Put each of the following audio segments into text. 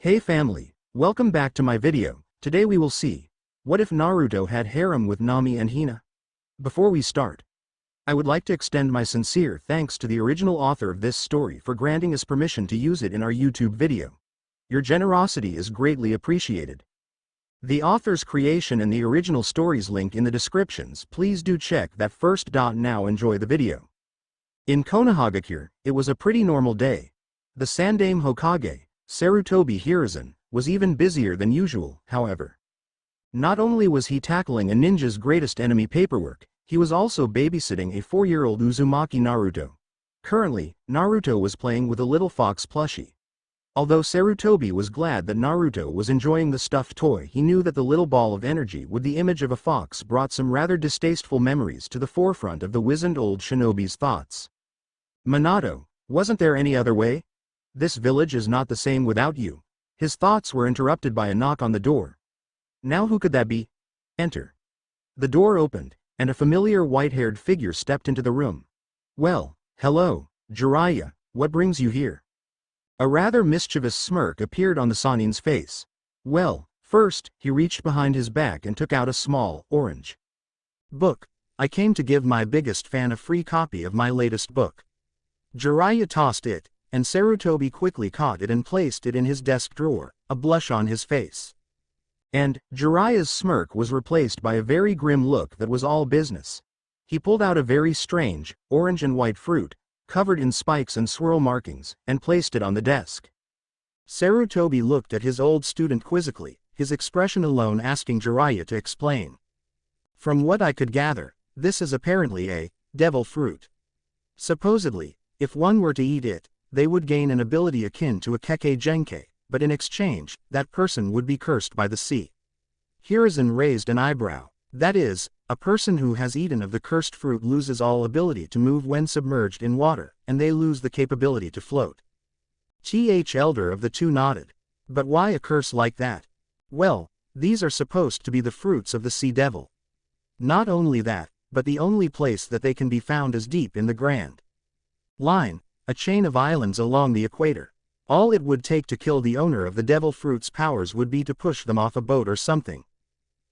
Hey family, welcome back to my video. Today we will see, what if Naruto had harem with Nami and Hina? Before we start, I would like to extend my sincere thanks to the original author of this story for granting us permission to use it in our YouTube video. Your generosity is greatly appreciated. The author's creation and the original stories link in the descriptions. Please do check that first. Now enjoy the video. In Konohagakure, it was a pretty normal day. The Sandaime Hokage, Sarutobi Hiruzen, was even busier than usual, however. Not only was he tackling a ninja's greatest enemy paperwork, he was also babysitting a 4-year-old Uzumaki Naruto. Currently, Naruto was playing with a little fox plushie. Although Sarutobi was glad that Naruto was enjoying the stuffed toy, he knew that the little ball of energy with the image of a fox brought some rather distasteful memories to the forefront of the wizened old shinobi's thoughts. Minato, wasn't there any other way? This village is not the same without you. His thoughts were interrupted by a knock on the door. Now who could that be? Enter. The door opened, and a familiar white-haired figure stepped into the room. Well, hello, Jiraiya, what brings you here? A rather mischievous smirk appeared on the Sanin's face. Well, first, he reached behind his back and took out a small, orange book. I came to give my biggest fan a free copy of my latest book. Jiraiya tossed it, and Sarutobi quickly caught it and placed it in his desk drawer, a blush on his face. And Jiraiya's smirk was replaced by a very grim look that was all business. He pulled out a very strange, orange and white fruit, covered in spikes and swirl markings, and placed it on the desk. Sarutobi looked at his old student quizzically, his expression alone asking Jiraiya to explain. From what I could gather, this is apparently a devil fruit. Supposedly, if one were to eat it, they would gain an ability akin to a Kekkei Genkei, but in exchange, that person would be cursed by the sea. Hiruzen raised an eyebrow. That is, a person who has eaten of the cursed fruit loses all ability to move when submerged in water, and they lose the capability to float. Elder of the two nodded. But why a curse like that? Well, these are supposed to be the fruits of the sea devil. Not only that, but the only place that they can be found is deep in the Grand Line, a chain of islands along the equator. All it would take to kill the owner of the devil fruit's powers would be to push them off a boat or something.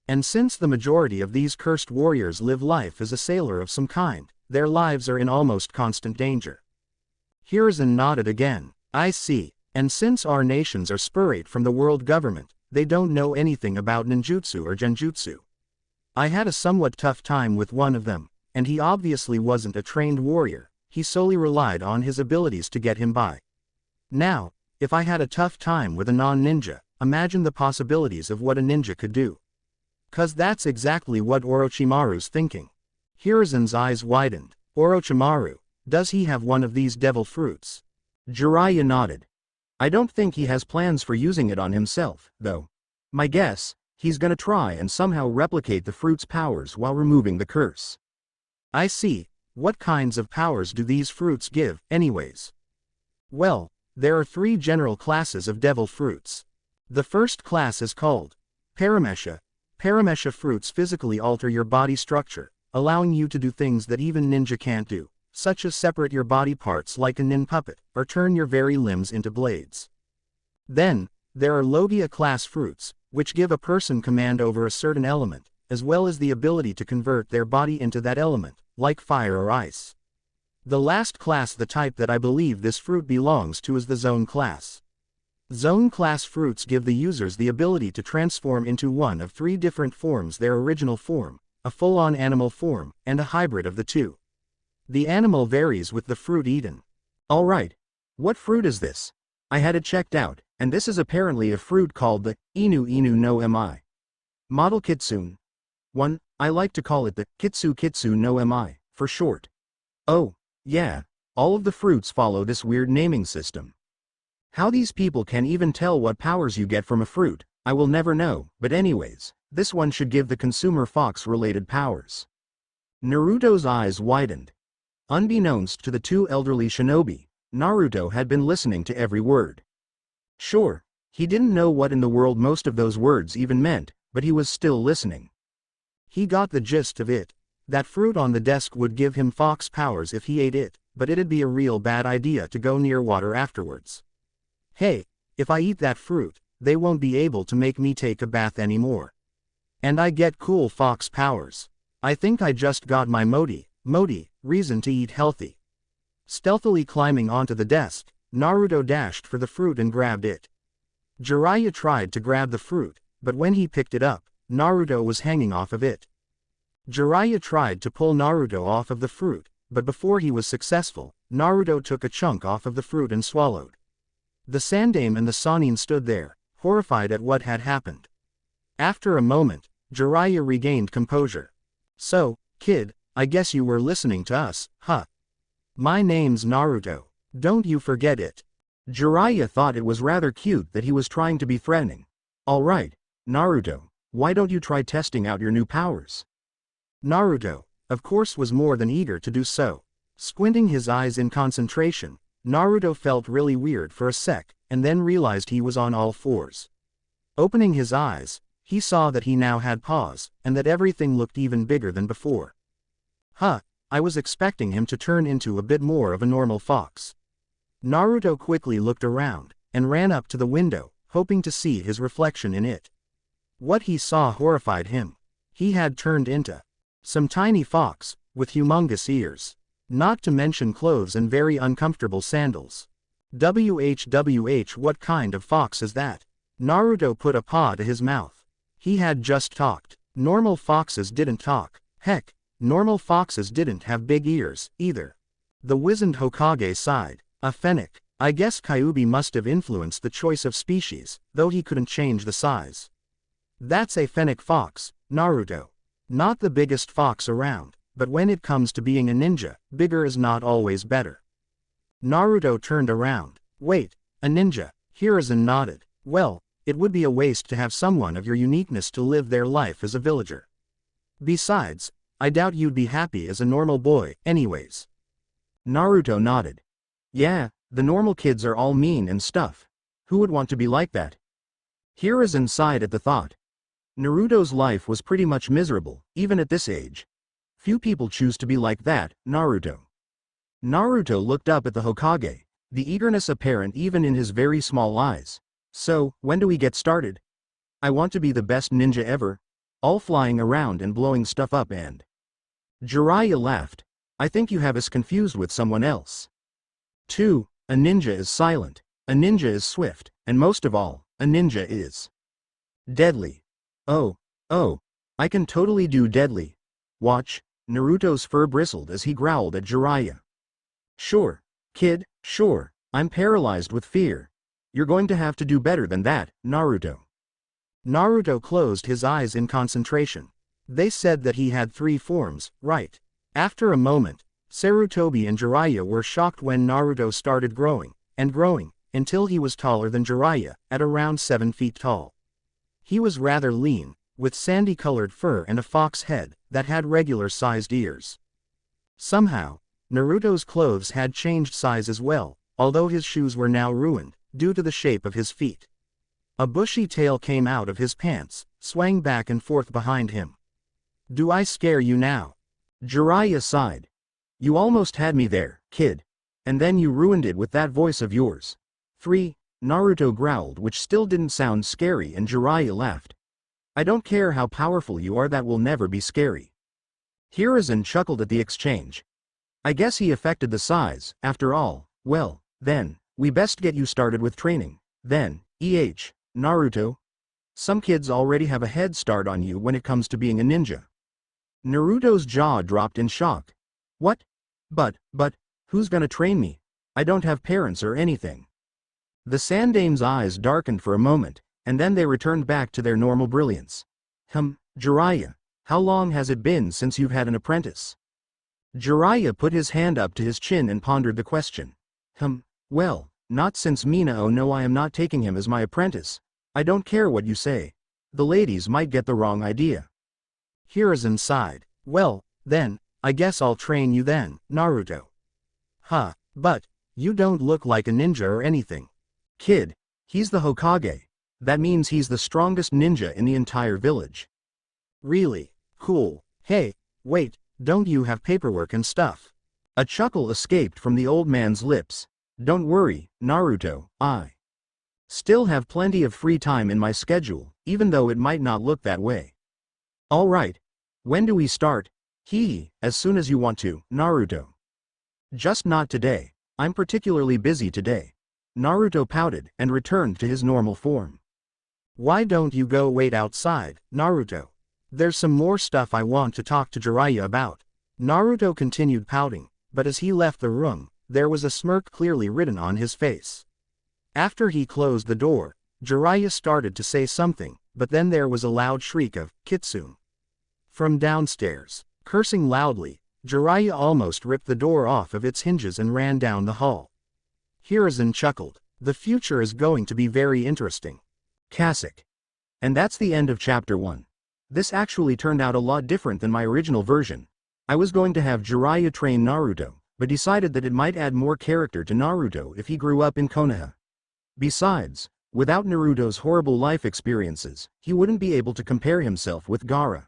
And since the majority of these cursed warriors live life as a sailor of some kind, their lives are in almost constant danger. Hiruzen nodded again. I see. And since our nations are separate from the world government, they don't know anything about ninjutsu or genjutsu. I had a somewhat tough time with one of them, and he obviously wasn't a trained warrior. He solely relied on his abilities to get him by. Now, if I had a tough time with a non-ninja, imagine the possibilities of what a ninja could do. 'Cause that's exactly what Orochimaru's thinking. Hiruzen's eyes widened. Orochimaru, does he have one of these devil fruits? Jiraiya nodded. I don't think he has plans for using it on himself, though. My guess, he's gonna try and somehow replicate the fruit's powers while removing the curse. I see. What kinds of powers do these fruits give, anyways? Well, there are 3 general classes of devil fruits. The first class is called Paramesha. Paramesha fruits physically alter your body structure, allowing you to do things that even ninja can't do, such as separate your body parts like a nin puppet, or turn your very limbs into blades. Then, there are Logia class fruits, which give a person command over a certain element, as well as the ability to convert their body into that element, like fire or ice. The last class, the type that I believe this fruit belongs to, is the Zone class. Zone class fruits give the users the ability to transform into one of 3 different forms: their original form, a full-on animal form, and a hybrid of the two. The animal varies with the fruit eaten. Alright. What fruit is this? I had it checked out, and this is apparently a fruit called the Inu Inu no Mi. Model Kitsune. One, I like to call it the Kitsu no Mi, for short. Oh, yeah, all of the fruits follow this weird naming system. How these people can even tell what powers you get from a fruit, I will never know, but anyways, this one should give the consumer fox-related powers. Naruto's eyes widened. Unbeknownst to the 2 elderly shinobi, Naruto had been listening to every word. Sure, he didn't know what in the world most of those words even meant, but he was still listening. He got the gist of it. That fruit on the desk would give him fox powers if he ate it, but it'd be a real bad idea to go near water afterwards. Hey, If I eat that fruit, they won't be able to make me take a bath anymore. And I get cool fox powers. I think I just got my Modi reason to eat healthy. Stealthily climbing onto the desk, Naruto dashed for the fruit and grabbed it. Jiraiya tried to grab the fruit, but when he picked it up, Naruto was hanging off of it. Jiraiya tried to pull Naruto off of the fruit, but before he was successful, Naruto took a chunk off of the fruit and swallowed. The Sandaime and the Sannin stood there, horrified at what had happened. After a moment, Jiraiya regained composure. So, kid, I guess you were listening to us, huh? My name's Naruto. Don't you forget it. Jiraiya thought it was rather cute that he was trying to be threatening. Alright, Naruto, why don't you try testing out your new powers? Naruto, of course, was more than eager to do so. Squinting his eyes in concentration, Naruto felt really weird for a sec, and then realized he was on all fours. Opening his eyes, he saw that he now had paws, and that everything looked even bigger than before. Huh, I was expecting him to turn into a bit more of a normal fox. Naruto quickly looked around, and ran up to the window, hoping to see his reflection in it. What he saw horrified him. He had turned into some tiny fox, with humongous ears. Not to mention clothes and very uncomfortable sandals. WHWH, what kind of fox is that? Naruto put a paw to his mouth. He had just talked. Normal foxes didn't talk. Heck, normal foxes didn't have big ears, either. The wizened Hokage sighed. A fennec. I guess Kyuubi must have influenced the choice of species, though he couldn't change the size. That's a fennec fox, Naruto. Not the biggest fox around, but when it comes to being a ninja, bigger is not always better. Naruto turned around. Wait, a ninja? Hiruzen nodded. Well, it would be a waste to have someone of your uniqueness to live their life as a villager. Besides, I doubt you'd be happy as a normal boy, anyways. Naruto nodded. Yeah, the normal kids are all mean and stuff. Who would want to be like that? Hiruzen sighed at the thought. Naruto's life was pretty much miserable, even at this age. Few people choose to be like that, Naruto. Naruto looked up at the Hokage, the eagerness apparent even in his very small eyes. So, when do we get started? I want to be the best ninja ever. All flying around and blowing stuff up and... Jiraiya laughed. I think you have us confused with someone else. 2. A ninja is silent, a ninja is swift, and most of all, a ninja is deadly. Oh, I can totally do deadly. Watch. Naruto's fur bristled as he growled at Jiraiya. Sure, kid, sure, I'm paralyzed with fear. You're going to have to do better than that, Naruto. Naruto closed his eyes in concentration. They said that he had 3 forms, right? After a moment, Sarutobi and Jiraiya were shocked when Naruto started growing, and growing, until he was taller than Jiraiya, at around 7 feet tall. He was rather lean, with sandy-colored fur and a fox head that had regular-sized ears. Somehow, Naruto's clothes had changed size as well, although his shoes were now ruined, due to the shape of his feet. A bushy tail came out of his pants, swaying back and forth behind him. Do I scare you now? Jiraiya sighed. You almost had me there, kid. And then you ruined it with that voice of yours. 3. Naruto growled, which still didn't sound scary, and Jiraiya laughed. I don't care how powerful you are, that will never be scary. Hiruzen chuckled at the exchange. I guess he affected the size, after all. Well, then, we best get you started with training. Then, Naruto. Some kids already have a head start on you when it comes to being a ninja. Naruto's jaw dropped in shock. What? But, who's gonna train me? I don't have parents or anything. The Sandaime's eyes darkened for a moment, and then they returned back to their normal brilliance. Jiraiya, how long has it been since you've had an apprentice? Jiraiya put his hand up to his chin and pondered the question. Well, not since Mina. Oh no, I am not taking him as my apprentice. I don't care what you say. The ladies might get the wrong idea. Hiruzen sighed. Well, then, I guess I'll train you then, Naruto. Huh, but, you don't look like a ninja or anything. Kid, he's the Hokage. That means he's the strongest ninja in the entire village. Really? Cool. Hey, wait, don't you have paperwork and stuff? A chuckle escaped from the old man's lips. Don't worry, Naruto, Still have plenty of free time in my schedule, even though it might not look that way. Alright. When do we start? As soon as you want to, Naruto. Just not today. I'm particularly busy today. Naruto pouted and returned to his normal form. Why don't you go wait outside, Naruto? There's some more stuff I want to talk to Jiraiya about. Naruto continued pouting, but as he left the room, there was a smirk clearly written on his face. After he closed the door, Jiraiya started to say something, but then there was a loud shriek of, "Kitsune!" from downstairs. Cursing loudly, Jiraiya almost ripped the door off of its hinges and ran down the hall. Hiruzen chuckled. The future is going to be very interesting. Kasek. And that's the end of chapter 1. This actually turned out a lot different than my original version. I was going to have Jiraiya train Naruto, but decided that it might add more character to Naruto if he grew up in Konoha. Besides, without Naruto's horrible life experiences, he wouldn't be able to compare himself with Gaara.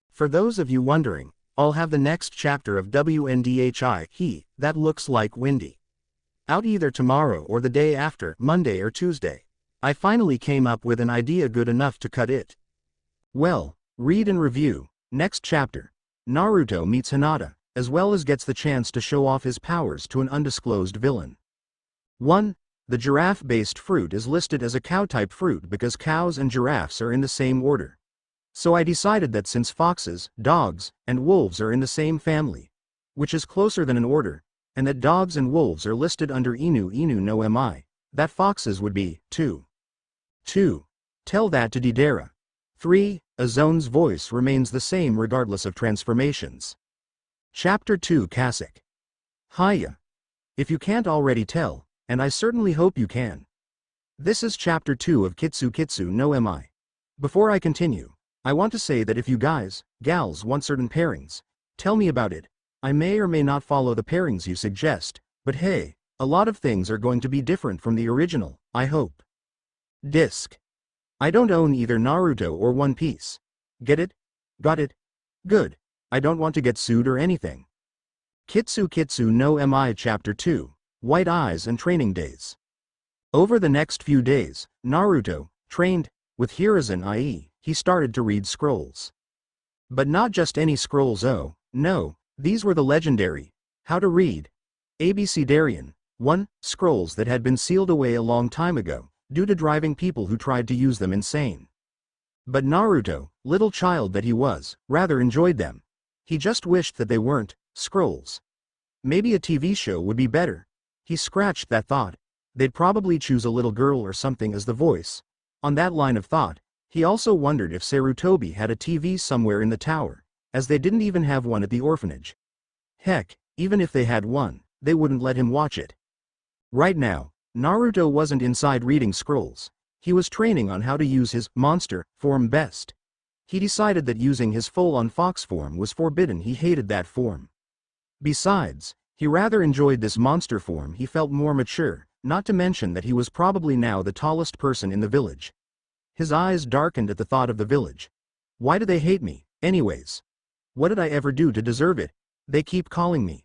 For those of you wondering, I'll have the next chapter of WNDHI, that looks like Windy, out either tomorrow or the day after, Monday or Tuesday. I finally came up with an idea good enough to cut it. Well, read and review. Next chapter. Naruto meets Hinata, as well as gets the chance to show off his powers to an undisclosed villain. 1. The giraffe-based fruit is listed as a cow-type fruit because cows and giraffes are in the same order. So I decided that since foxes, dogs, and wolves are in the same family, which is closer than an order, and that dogs and wolves are listed under Inu no Mi, that foxes would be 2. 2. Tell that to Deidara. 3. Azone's voice remains the same regardless of transformations. Chapter 2 Kasek. Hiya. If you can't already tell, and I certainly hope you can. This is Chapter 2 of Kitsu no Mi. Before I continue, I want to say that if you guys, gals want certain pairings, tell me about it. I may or may not follow the pairings you suggest, but hey, a lot of things are going to be different from the original, I hope. Disc. I don't own either Naruto or One Piece. Get it? Got it? Good. I don't want to get sued or anything. Kitsu no Mi Chapter 2, White Eyes and Training Days. Over the next few days, Naruto trained with Hiruzen, i.e., he started to read scrolls. But not just any scrolls, oh, no, these were the legendary, how to read, Abecedarian, 1, scrolls that had been sealed away a long time ago, due to driving people who tried to use them insane. But Naruto, little child that he was, rather enjoyed them. He just wished that they weren't scrolls. Maybe a TV show would be better. He scratched that thought. They'd probably choose a little girl or something as the voice. On that line of thought, he also wondered if Sarutobi had a TV somewhere in the tower, as they didn't even have one at the orphanage. Heck, even if they had one, they wouldn't let him watch it. Right now, Naruto wasn't inside reading scrolls. He was training on how to use his monster form best. He decided that using his full-on fox form was forbidden. He hated that form. Besides, he rather enjoyed this monster form. He felt more mature, not to mention that he was probably now the tallest person in the village. His eyes darkened at the thought of the village. Why do they hate me, anyways? What did I ever do to deserve it? They keep calling me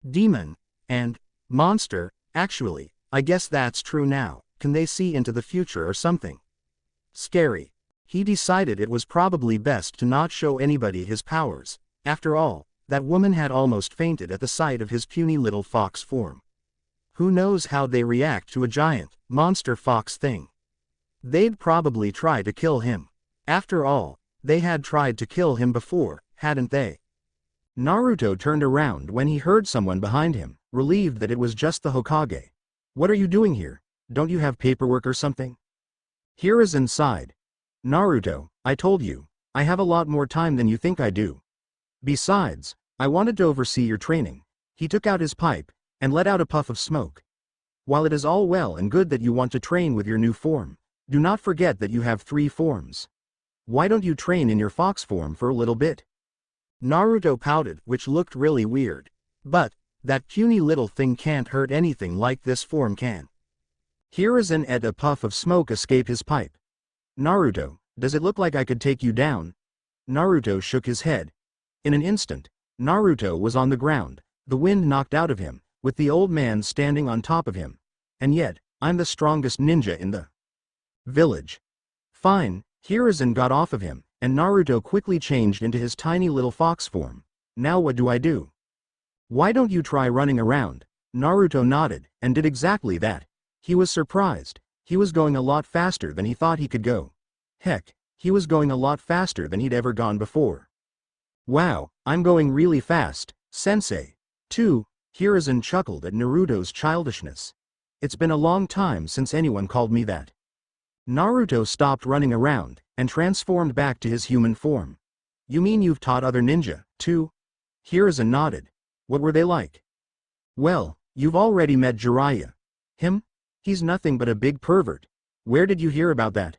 demon and monster. Actually, I guess that's true now. Can they see into the future or something? Scary. He decided it was probably best to not show anybody his powers. After all, that woman had almost fainted at the sight of his puny little fox form. Who knows how they react to a giant, monster fox thing? They'd probably try to kill him. After all, they had tried to kill him before, hadn't they? Naruto turned around when he heard someone behind him, relieved that it was just the Hokage. What are you doing here? Don't you have paperwork or something? Hiruzen sighed. Naruto, I told you, I have a lot more time than you think I do. Besides, I wanted to oversee your training. He took out his pipe, and let out a puff of smoke. While it is all well and good that you want to train with your new form, do not forget that you have 3 forms. Why don't you train in your fox form for a little bit? Naruto pouted, which looked really weird. But, that puny little thing can't hurt anything like this form can. Hiruzen let a puff of smoke escape his pipe. Naruto, does it look like I could take you down? Naruto shook his head. In an instant, Naruto was on the ground, the wind knocked out of him, with the old man standing on top of him. And yet, I'm the strongest ninja in the village. Fine, Hiruzen got off of him, and Naruto quickly changed into his tiny little fox form. Now what do I do? Why don't you try running around? Naruto nodded, and did exactly that. He was surprised. He was going a lot faster than he thought he could go. Heck, he was going a lot faster than he'd ever gone before. Wow, I'm going really fast, sensei. Too, Hiruzen chuckled at Naruto's childishness. It's been a long time since anyone called me that. Naruto stopped running around, and transformed back to his human form. You mean you've taught other ninja, too? Hiruzen nodded. What were they like? Well, you've already met Jiraiya. Him? He's nothing but a big pervert. Where did you hear about that?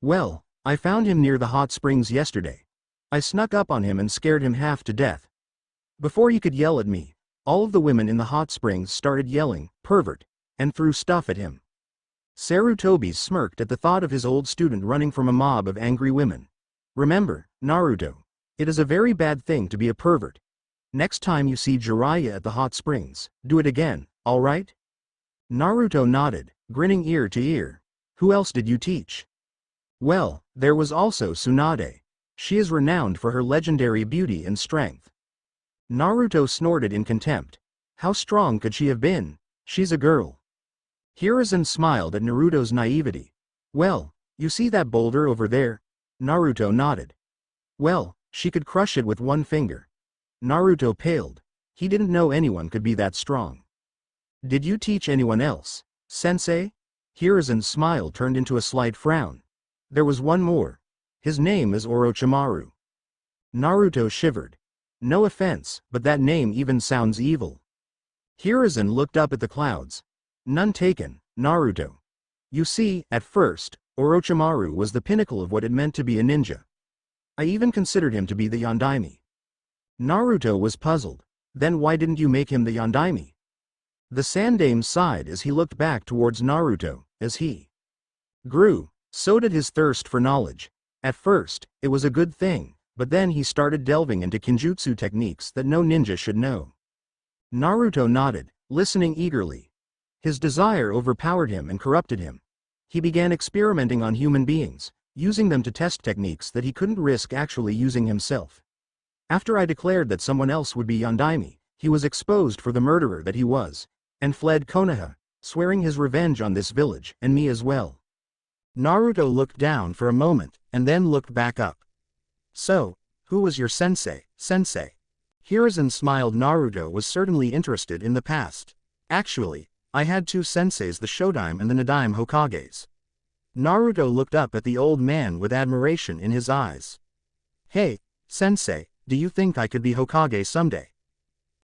Well, I found him near the hot springs yesterday. I snuck up on him and scared him half to death. Before he could yell at me, all of the women in the hot springs started yelling, "Pervert," and threw stuff at him. Sarutobi smirked at the thought of his old student running from a mob of angry women. Remember, Naruto, it is a very bad thing to be a pervert. Next time you see Jiraiya at the hot springs, do it again, alright? Naruto nodded, grinning ear to ear. Who else did you teach? Well, there was also Tsunade. She is renowned for her legendary beauty and strength. Naruto snorted in contempt. How strong could she have been? She's a girl. Hiruzen smiled at Naruto's naivety. Well, you see that boulder over there? Naruto nodded. Well, she could crush it with one finger. Naruto paled. He didn't know anyone could be that strong. Did you teach anyone else, sensei? Hiruzen's smile turned into a slight frown. There was one more. His name is Orochimaru. Naruto shivered. No offense, but that name even sounds evil. Hiruzen looked up at the clouds. None taken, Naruto. You see, at first, Orochimaru was the pinnacle of what it meant to be a ninja. I even considered him to be the Yondaime. Naruto was puzzled. Then why didn't you make him the Yondaime? The Sandaime sighed as he looked back towards Naruto. As he grew, so did his thirst for knowledge. At first, it was a good thing, but then he started delving into kinjutsu techniques that no ninja should know. Naruto nodded, listening eagerly. His desire overpowered him and corrupted him. He began experimenting on human beings, using them to test techniques that he couldn't risk actually using himself. After I declared that someone else would be Yondaime, he was exposed for the murderer that he was, and fled Konoha, swearing his revenge on this village, and me as well. Naruto looked down for a moment, and then looked back up. So, who was your sensei? Hiruzen smiled. Naruto was certainly interested in the past. Actually, I had two senseis, the Shodaime and the Nadaime Hokages. Naruto looked up at the old man with admiration in his eyes. Hey, sensei, do you think I could be Hokage someday?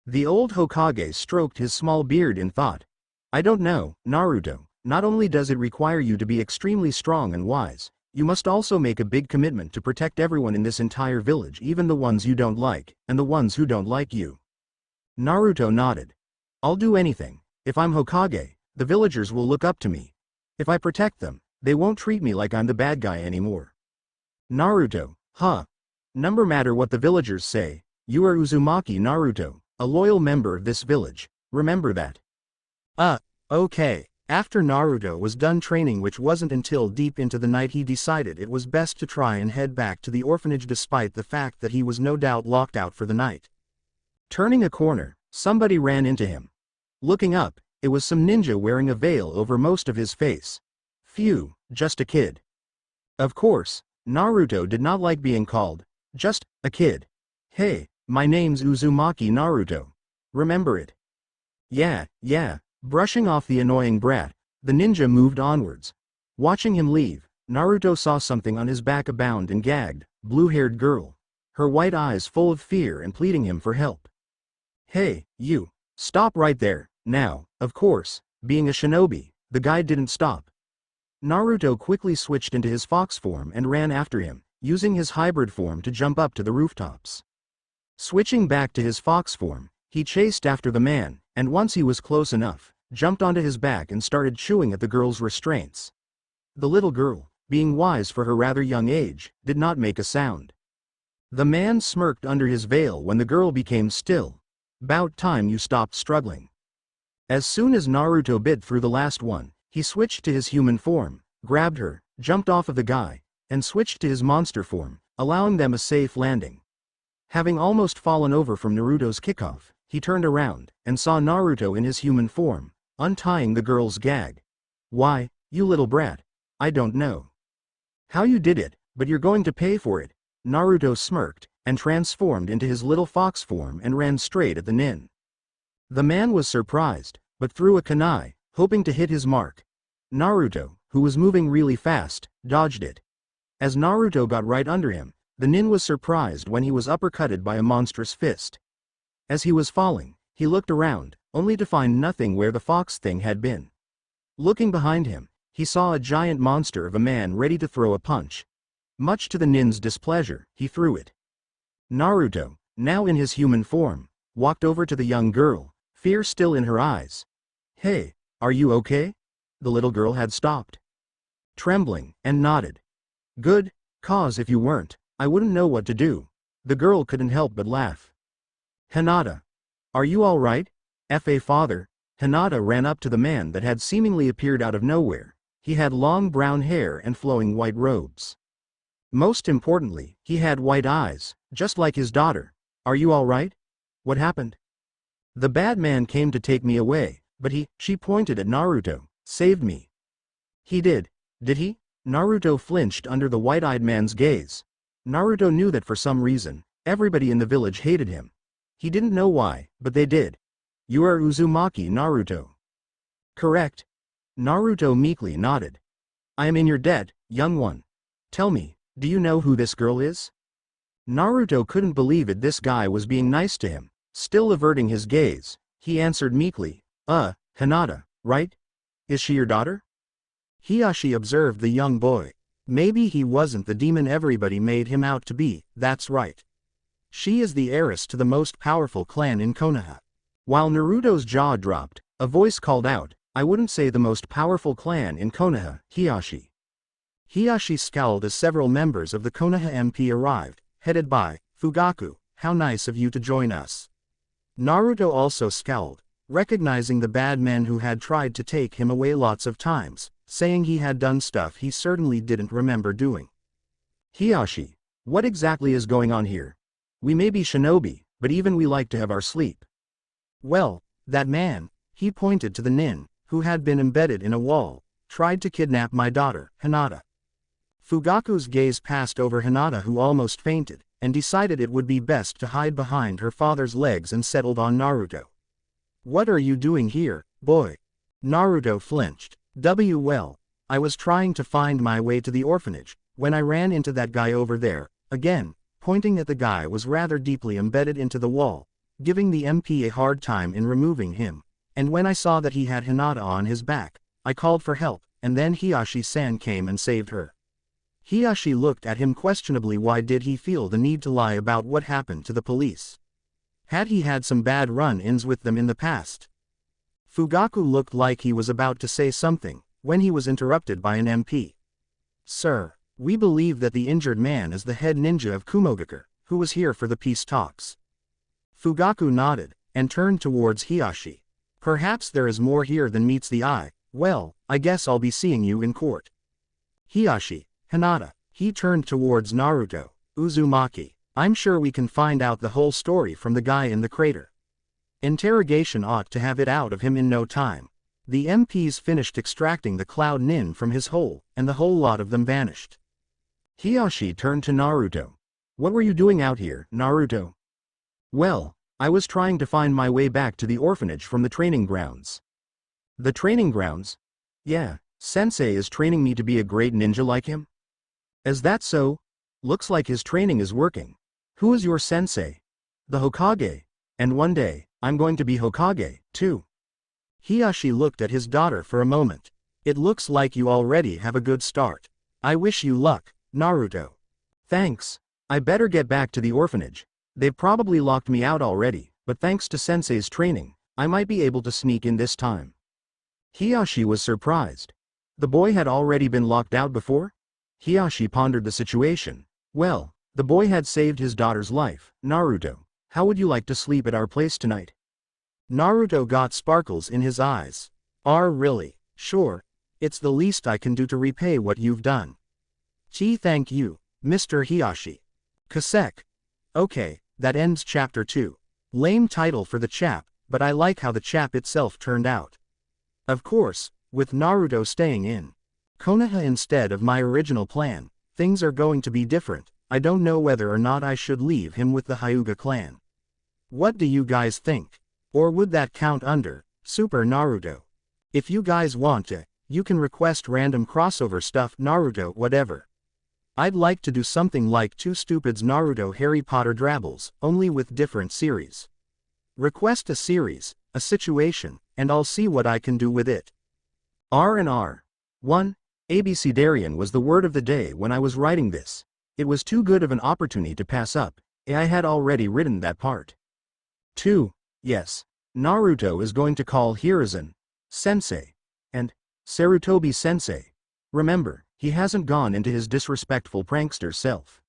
The old Hokage stroked his small beard in thought. I don't know, Naruto. Not only does it require you to be extremely strong and wise, you must also make a big commitment to protect everyone in this entire village, even the ones you don't like, and the ones who don't like you. Naruto nodded. I'll do anything. If I'm Hokage, the villagers will look up to me. If I protect them, they won't treat me like I'm the bad guy anymore. Naruto, huh? No matter what the villagers say, you are Uzumaki Naruto, a loyal member of this village, remember that. Okay. After Naruto was done training, which wasn't until deep into the night, he decided it was best to try and head back to the orphanage despite the fact that he was no doubt locked out for the night. Turning a corner, somebody ran into him. Looking up, it was some ninja wearing a veil over most of his face. Phew, just a kid. Of course, Naruto did not like being called just a kid. Hey, my name's Uzumaki Naruto. Remember it? Yeah. Brushing off the annoying brat, the ninja moved onwards. Watching him leave, Naruto saw something on his back, a bound and gagged, blue-haired girl. Her white eyes full of fear and pleading him for help. Hey, you. Stop right there, now. Of course, being a shinobi, the guy didn't stop. Naruto quickly switched into his fox form and ran after him, using his hybrid form to jump up to the rooftops. Switching back to his fox form, he chased after the man, and once he was close enough, jumped onto his back and started chewing at the girl's restraints. The little girl, being wise for her rather young age, did not make a sound. The man smirked under his veil when the girl became still. "'Bout time you stopped struggling." As soon as Naruto bit through the last one, He switched to his human form, grabbed her, jumped off of the guy, and switched to his monster form, allowing them a safe landing. Having almost fallen over from Naruto's kickoff, he turned around, and saw Naruto in his human form, untying the girl's gag. "Why, you little brat. I don't know how you did it, but you're going to pay for it." Naruto smirked, and transformed into his little fox form and ran straight at the nin. The man was surprised, but threw a kunai, hoping to hit his mark. Naruto, who was moving really fast, dodged it. As Naruto got right under him, the nin was surprised when he was uppercutted by a monstrous fist. As he was falling, he looked around, only to find nothing where the fox thing had been. Looking behind him, he saw a giant monster of a man ready to throw a punch. Much to the nin's displeasure, he threw it. Naruto, now in his human form, walked over to the young girl, fear still in her eyes. "Hey, are you okay?" The little girl had stopped trembling, and nodded. "Good, cause if you weren't, I wouldn't know what to do." The girl couldn't help but laugh. "Hinata, are you all right?" Father. Hinata ran up to the man that had seemingly appeared out of nowhere. He had long brown hair and flowing white robes. Most importantly, he had white eyes, just like his daughter. "Are you all right? What happened?" "The bad man came to take me away, but she pointed at Naruto, saved me." "He did he?" Naruto flinched under the white-eyed man's gaze. Naruto knew that for some reason, everybody in the village hated him. He didn't know why, but they did. "You are Uzumaki Naruto." "Correct." Naruto meekly nodded. "I am in your debt, young one. Tell me, do you know who this girl is?" Naruto couldn't believe it. This guy was being nice to him. Still averting his gaze, he answered meekly, Hinata, right? Is she your daughter?" Hiyashi observed the young boy. Maybe he wasn't the demon everybody made him out to be. "That's right. She is the heiress to the most powerful clan in Konoha." While Naruto's jaw dropped, a voice called out, "I wouldn't say the most powerful clan in Konoha, Hiyashi." Hiyashi scowled as several members of the Konoha MP arrived, headed by Fugaku. "How nice of you to join us." Naruto also scowled, recognizing the bad men who had tried to take him away lots of times, saying he had done stuff he certainly didn't remember doing. "Hiyashi, what exactly is going on here? We may be shinobi, but even we like to have our sleep." "Well, that man," he pointed to the nin, who had been embedded in a wall, "tried to kidnap my daughter, Hinata." Fugaku's gaze passed over Hinata, who almost fainted, and decided it would be best to hide behind her father's legs, and settled on Naruto. "What are you doing here, boy?" Naruto flinched. Well, I was trying to find my way to the orphanage, when I ran into that guy over there," again, pointing at the guy was rather deeply embedded into the wall, giving the MP a hard time in removing him, "and when I saw that he had Hinata on his back, I called for help, and then Hiyashi-san came and saved her." Hiyashi looked at him questionably. Why did he feel the need to lie about what happened to the police? Had he had some bad run-ins with them in the past? Fugaku looked like he was about to say something, when he was interrupted by an MP. "Sir, we believe that the injured man is the head ninja of Kumogakure, who was here for the peace talks." Fugaku nodded, and turned towards Hiyashi. "Perhaps there is more here than meets the eye. Well, I guess I'll be seeing you in court." "Hiyashi, Hinata," he turned towards Naruto, "Uzumaki, I'm sure we can find out the whole story from the guy in the crater. Interrogation ought to have it out of him in no time." The MPs finished extracting the cloud nin from his hole, and the whole lot of them vanished. Hiyashi turned to Naruto. "What were you doing out here, Naruto?" "Well, I was trying to find my way back to the orphanage from the training grounds." "The training grounds? Yeah, Sensei is training me to be a great ninja like him?" "Is that so? Looks like his training is working. Who is your sensei?" "The Hokage. And one day, I'm going to be Hokage, too." Hiyashi looked at his daughter for a moment. "It looks like you already have a good start. I wish you luck, Naruto." "Thanks. I better get back to the orphanage. They've probably locked me out already, but thanks to Sensei's training, I might be able to sneak in this time." Hiyashi was surprised. The boy had already been locked out before? Hiyashi pondered the situation. Well, the boy had saved his daughter's life. "Naruto, how would you like to sleep at our place tonight?" Naruto got sparkles in his eyes. "Really? Sure, It's the least I can do to repay what you've done. Gee, thank you, Mr. Hiyashi. Kasek. Okay, that ends chapter 2. Lame title for the chap, but I like how the chap itself turned out. Of course, with Naruto staying in Konoha instead of my original plan, things are going to be different. I don't know whether or not I should leave him with the Hyuga clan. What do you guys think? Or would that count under Super Naruto? If you guys want to, you can request random crossover stuff, Naruto whatever. I'd like to do something like Two Stupids Naruto Harry Potter Drabbles, only with different series. Request a series, a situation, and I'll see what I can do with it. R&R. 1. Abecedarian was the word of the day when I was writing this. It was too good of an opportunity to pass up. I had already written that part. 2. Yes. Naruto is going to call Hiruzen Sensei and Sarutobi Sensei. Remember, he hasn't gone into his disrespectful prankster self.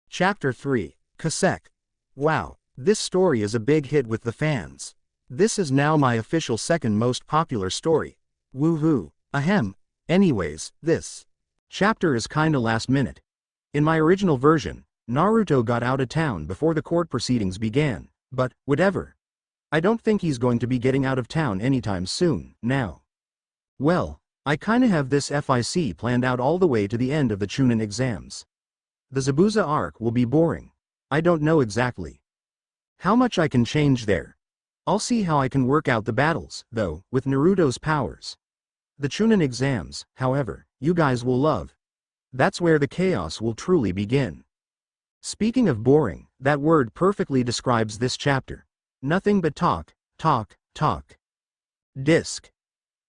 Chapter 3. Kasek. Wow, this story is a big hit with the fans. This is now my official second most popular story. Woohoo. Ahem. Anyways, this chapter is kinda last minute. In my original version, Naruto got out of town before the court proceedings began, but whatever. I don't think he's going to be getting out of town anytime soon, now. Well, I kinda have this FIC planned out all the way to the end of the Chunin exams. The Zabuza arc will be boring. I don't know exactly how much I can change there. I'll see how I can work out the battles, though, with Naruto's powers. The Chunin exams, however, you guys will love. That's where the chaos will truly begin. Speaking of boring, that word perfectly describes this chapter. Nothing but talk, talk, talk. Disc.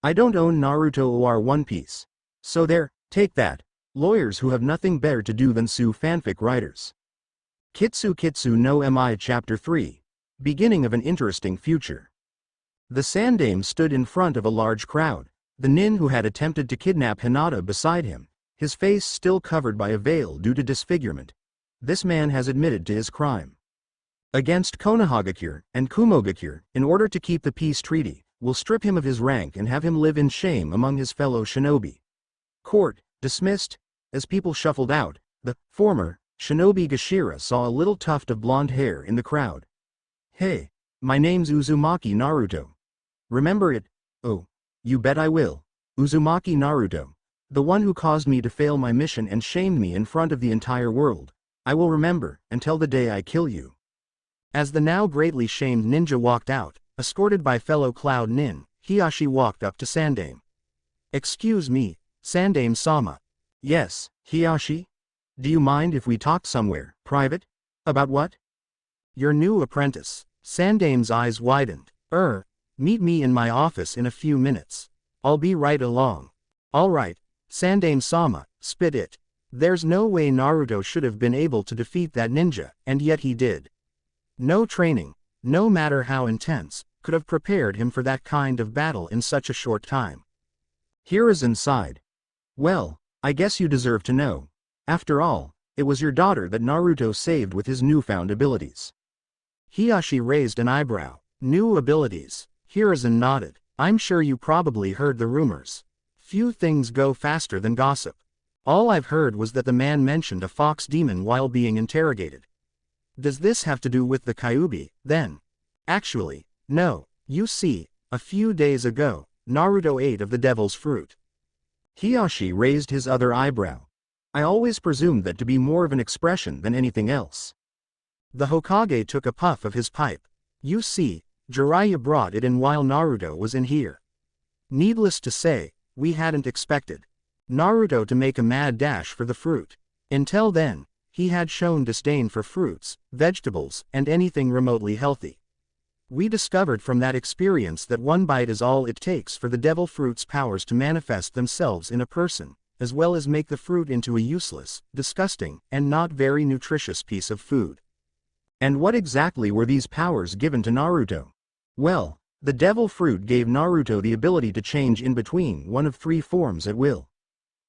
I don't own Naruto or One Piece. So there, take that. Lawyers who have nothing better to do than sue fanfic writers. Kitsu Kitsu no Mi Chapter 3. Beginning of an interesting future. The Sandaime stood in front of a large crowd. The nin who had attempted to kidnap Hinata beside him, his face still covered by a veil due to disfigurement. This man has admitted to his crime against Konohagakure and Kumogakure. In order to keep the peace treaty, will strip him of his rank and have him live in shame among his fellow shinobi. Court, dismissed. As people shuffled out, the former shinobi Gashira saw a little tuft of blonde hair in the crowd. Hey, my name's Uzumaki Naruto. Remember it? Oh, you bet I will. Uzumaki Naruto. The one who caused me to fail my mission and shamed me in front of the entire world. I will remember, until the day I kill you. As the now greatly shamed ninja walked out, escorted by fellow Cloud Nin, Hiyashi walked up to Sandaime. Excuse me, Sandaime-sama. Yes, Hiyashi? Do you mind if we talk somewhere, private? About what? Your new apprentice. Sandaime's eyes widened. Meet me in my office in a few minutes. I'll be right along. Alright, Sandaime-sama, spit it. There's no way Naruto should have been able to defeat that ninja, and yet he did. No training, no matter how intense, could have prepared him for that kind of battle in such a short time. Hiruzen sighed. Well, I guess you deserve to know. After all, it was your daughter that Naruto saved with his newfound abilities. Hiyashi raised an eyebrow. New abilities. Hiruzen nodded. I'm sure you probably heard the rumors. Few things go faster than gossip. All I've heard was that the man mentioned a fox demon while being interrogated. Does this have to do with the Kyuubi, then? Actually, no. You see, a few days ago, Naruto ate of the devil's fruit. Hiyashi raised his other eyebrow. I always presumed that to be more of an expression than anything else. The Hokage took a puff of his pipe. You see, Jiraiya brought it in while Naruto was in here. Needless to say, we hadn't expected Naruto to make a mad dash for the fruit. Until then, he had shown disdain for fruits, vegetables, and anything remotely healthy. We discovered from that experience that one bite is all it takes for the devil fruit's powers to manifest themselves in a person, as well as make the fruit into a useless, disgusting, and not very nutritious piece of food. And what exactly were these powers given to Naruto? Well, the devil fruit gave Naruto the ability to change in between one of three forms at will.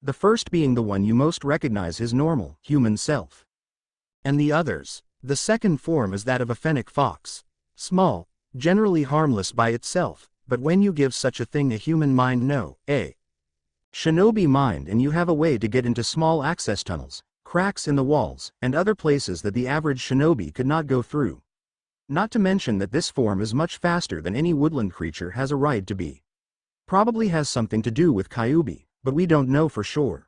The first being the one you most recognize, his normal, human self. And the others, the second form is that of a fennec fox. Small, generally harmless by itself, but when you give such a thing a human mind, Shinobi mind and you have a way to get into small access tunnels, cracks in the walls, and other places that the average shinobi could not go through. Not to mention that this form is much faster than any woodland creature has a right to be. Probably has something to do with Kyuubi, but we don't know for sure.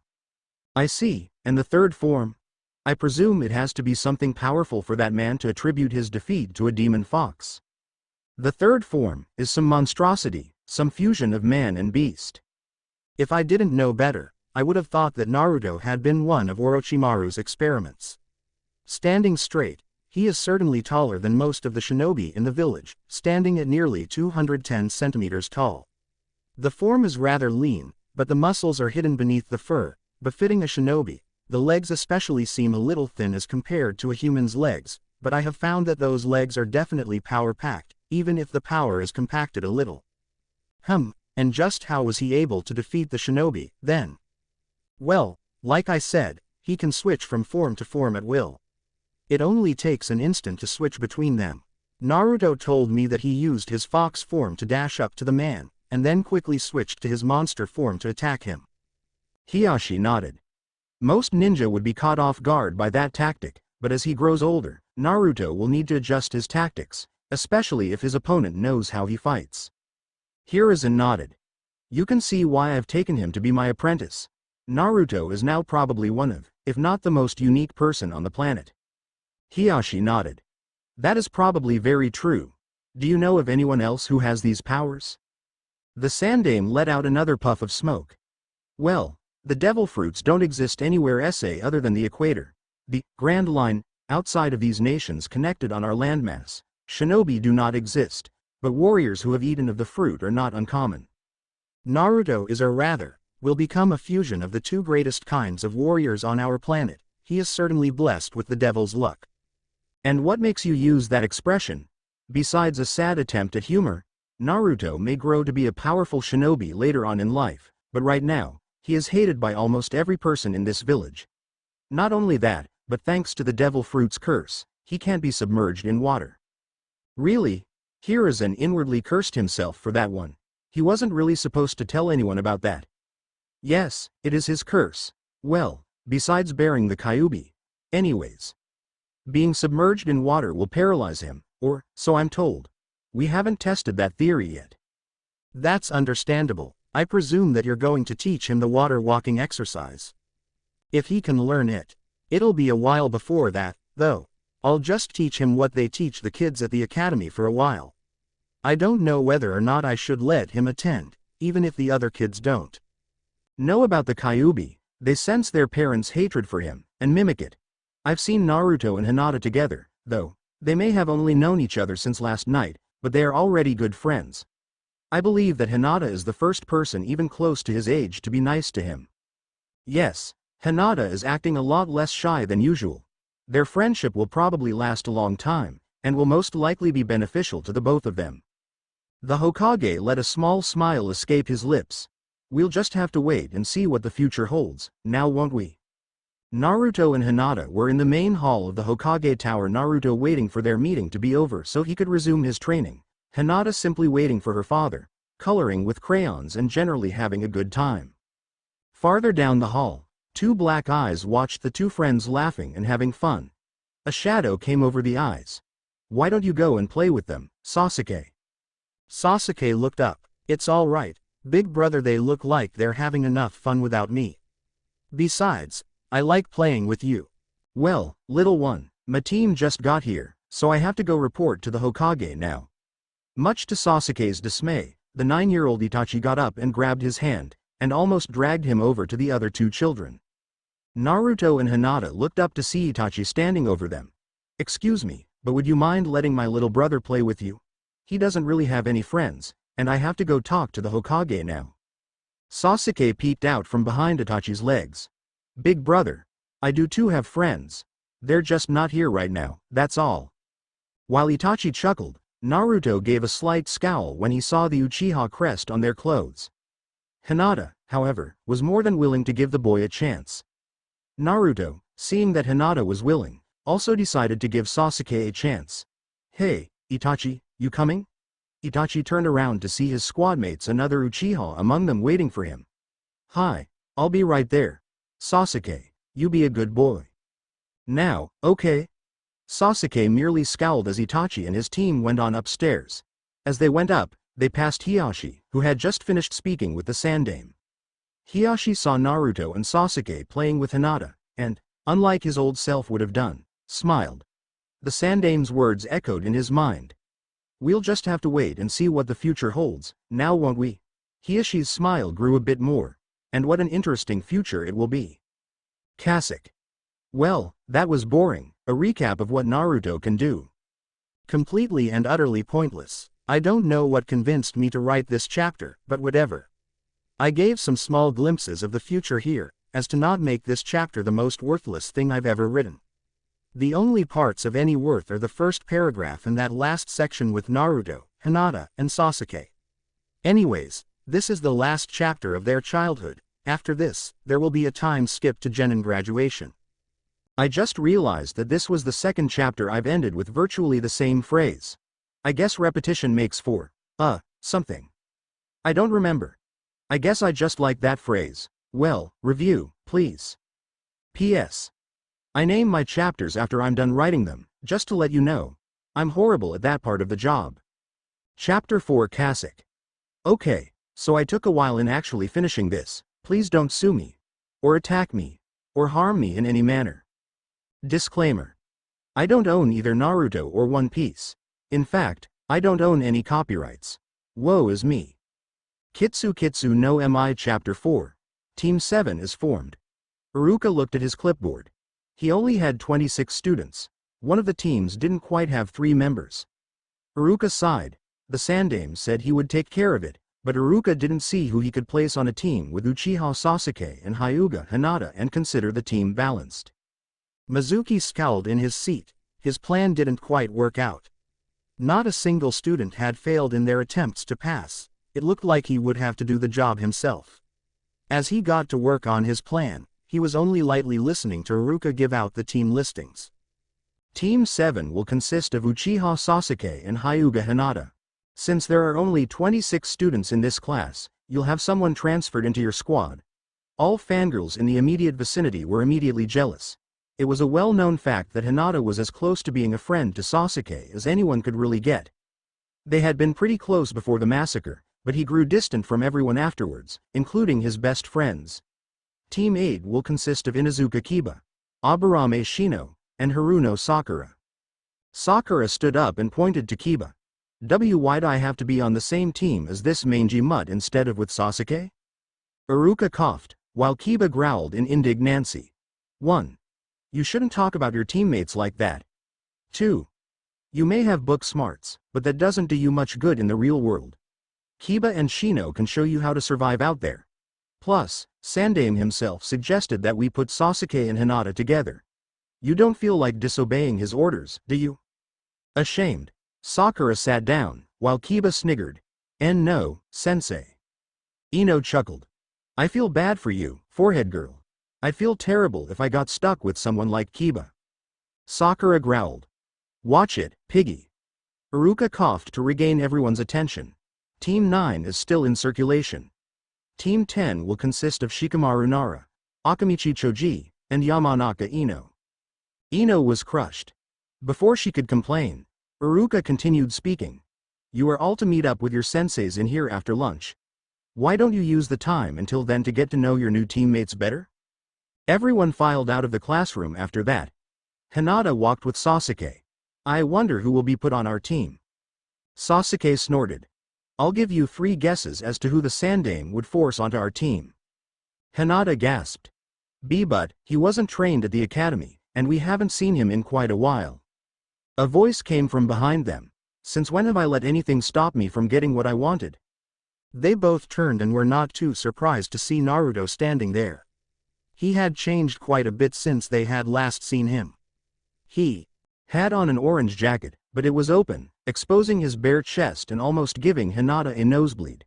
I see, and the third form? I presume it has to be something powerful for that man to attribute his defeat to a demon fox. The third form is some monstrosity, some fusion of man and beast. If I didn't know better, I would have thought that Naruto had been one of Orochimaru's experiments. Standing straight, he is certainly taller than most of the shinobi in the village, standing at nearly 210 centimeters tall. The form is rather lean, but the muscles are hidden beneath the fur, befitting a shinobi. The legs especially seem a little thin as compared to a human's legs, but I have found that those legs are definitely power-packed, even if the power is compacted a little. And just how was he able to defeat the shinobi, then? Well, like I said, he can switch from form to form at will. It only takes an instant to switch between them. Naruto told me that he used his fox form to dash up to the man, and then quickly switched to his monster form to attack him. Hiyashi nodded. Most ninja would be caught off guard by that tactic, but as he grows older, Naruto will need to adjust his tactics, especially if his opponent knows how he fights. Hiruzen nodded. You can see why I've taken him to be my apprentice. Naruto is now probably one of, if not the most unique person on the planet. Hiyashi nodded. That is probably very true. Do you know of anyone else who has these powers? The Sandaime let out another puff of smoke. Well, the devil fruits don't exist anywhere other than the equator. The Grand Line, outside of these nations connected on our landmass. Shinobi do not exist, but warriors who have eaten of the fruit are not uncommon. Naruto is, or rather, will become a fusion of the two greatest kinds of warriors on our planet. He is certainly blessed with the devil's luck. And what makes you use that expression? Besides a sad attempt at humor, Naruto may grow to be a powerful shinobi later on in life, but right now, he is hated by almost every person in this village. Not only that, but thanks to the devil fruit's curse, he can't be submerged in water. Really? Hiruzen inwardly cursed himself for that one. He wasn't really supposed to tell anyone about that. Yes, it is his curse. Well, besides bearing the Kyuubi. Anyways. Being submerged in water will paralyze him, or, so I'm told. We haven't tested that theory yet. That's understandable. I presume that you're going to teach him the water walking exercise. If he can learn it. It'll be a while before that, though. I'll just teach him what they teach the kids at the academy for a while. I don't know whether or not I should let him attend, even if the other kids don't. Know about the Kyuubi, they sense their parents' hatred for him, and mimic it. I've seen Naruto and Hinata together, though. They may have only known each other since last night, but they are already good friends. I believe that Hinata is the first person even close to his age to be nice to him. Yes, Hinata is acting a lot less shy than usual. Their friendship will probably last a long time, and will most likely be beneficial to the both of them. The Hokage let a small smile escape his lips. We'll just have to wait and see what the future holds, now won't we? Naruto and Hinata were in the main hall of the Hokage Tower, Naruto waiting for their meeting to be over so he could resume his training. Hinata simply waiting for her father, coloring with crayons and generally having a good time. Farther down the hall, two black eyes watched the two friends laughing and having fun. A shadow came over the eyes. Why don't you go and play with them, Sasuke? Sasuke looked up. It's all right, big brother, they look like they're having enough fun without me. Besides, I like playing with you. Well, little one, my team just got here, so I have to go report to the Hokage now. Much to Sasuke's dismay, the 9-year-old Itachi got up and grabbed his hand, and almost dragged him over to the other two children. Naruto and Hinata looked up to see Itachi standing over them. Excuse me, but would you mind letting my little brother play with you? He doesn't really have any friends, and I have to go talk to the Hokage now. Sasuke peeked out from behind Itachi's legs. Big brother, I do too have friends. They're just not here right now, that's all. While Itachi chuckled, Naruto gave a slight scowl when he saw the Uchiha crest on their clothes. Hinata, however, was more than willing to give the boy a chance. Naruto, seeing that Hinata was willing, also decided to give Sasuke a chance. Hey, Itachi, you coming? Itachi turned around to see his squadmates, another Uchiha among them, waiting for him. Hi, I'll be right there. Sasuke, you be a good boy. Now, okay? Sasuke merely scowled as Itachi and his team went on upstairs. As they went up, they passed Hiyashi, who had just finished speaking with the Sandame. Hiyashi saw Naruto and Sasuke playing with Hinata, and, unlike his old self would have done, smiled. The Sandame's words echoed in his mind. We'll just have to wait and see what the future holds, now won't we? Hiyashi's smile grew a bit more. And what an interesting future it will be. Kasek. Well, that was boring, a recap of what Naruto can do. Completely and utterly pointless. I don't know what convinced me to write this chapter, but whatever. I gave some small glimpses of the future here, as to not make this chapter the most worthless thing I've ever written. The only parts of any worth are the first paragraph and that last section with Naruto, Hinata, and Sasuke. Anyways, this is the last chapter of their childhood. After this, there will be a time skip to Genin graduation. I just realized that this was the second chapter I've ended with virtually the same phrase. I guess repetition makes for, something. I don't remember. I guess I just like that phrase. Well, review, please. P.S. I name my chapters after I'm done writing them, just to let you know. I'm horrible at that part of the job. Chapter 4 Kasek. Okay, so I took a while in actually finishing this. Please don't sue me. Or attack me. Or harm me in any manner. Disclaimer. I don't own either Naruto or One Piece. In fact, I don't own any copyrights. Woe is me. Kitsu no Mi Chapter 4. Team 7 is formed. Iruka looked at his clipboard. He only had 26 students. One of the teams didn't quite have 3 members. Iruka sighed. The Sandame said he would take care of it, but Iruka didn't see who he could place on a team with Uchiha Sasuke and Hyuga Hinata and consider the team balanced. Mizuki scowled in his seat. His plan didn't quite work out. Not a single student had failed in their attempts to pass. It looked like he would have to do the job himself. As he got to work on his plan, he was only lightly listening to Iruka give out the team listings. Team 7 will consist of Uchiha Sasuke and Hyuga Hinata. Since there are only 26 students in this class, you'll have someone transferred into your squad. All fangirls in the immediate vicinity were immediately jealous. It was a well-known fact that Hinata was as close to being a friend to Sasuke as anyone could really get. They had been pretty close before the massacre, but he grew distant from everyone afterwards, including his best friends. Team 8 will consist of Inuzuka Kiba, Aburame Shino, and Haruno Sakura. Sakura stood up and pointed to Kiba. Why'd I have to be on the same team as this mangy mutt instead of with Sasuke? Iruka coughed, while Kiba growled in indignancy. 1. You shouldn't talk about your teammates like that. 2. You may have book smarts, but that doesn't do you much good in the real world. Kiba and Shino can show you how to survive out there. Plus, Sandame himself suggested that we put Sasuke and Hinata together. You don't feel like disobeying his orders, do you? Ashamed, Sakura sat down, while Kiba sniggered. No, sensei. Ino chuckled. I feel bad for you, forehead girl. I'd feel terrible if I got stuck with someone like Kiba. Sakura growled. Watch it, piggy. Iruka coughed to regain everyone's attention. Team 9 is still in circulation. Team 10 will consist of Shikamaru Nara, Akamichi Choji, and Yamanaka Ino. Ino was crushed. Before she could complain, Iruka continued speaking. You are all to meet up with your senseis in here after lunch. Why don't you use the time until then to get to know your new teammates better? Everyone filed out of the classroom after that. Hinata walked with Sasuke. I wonder who will be put on our team. Sasuke snorted. I'll give you 3 guesses as to who the Sandame would force onto our team. Hinata gasped. But he wasn't trained at the academy, and we haven't seen him in quite a while. A voice came from behind them. Since when have I let anything stop me from getting what I wanted? They both turned and were not too surprised to see Naruto standing there. He had changed quite a bit since they had last seen him. He had on an orange jacket, but it was open, exposing his bare chest and almost giving Hinata a nosebleed.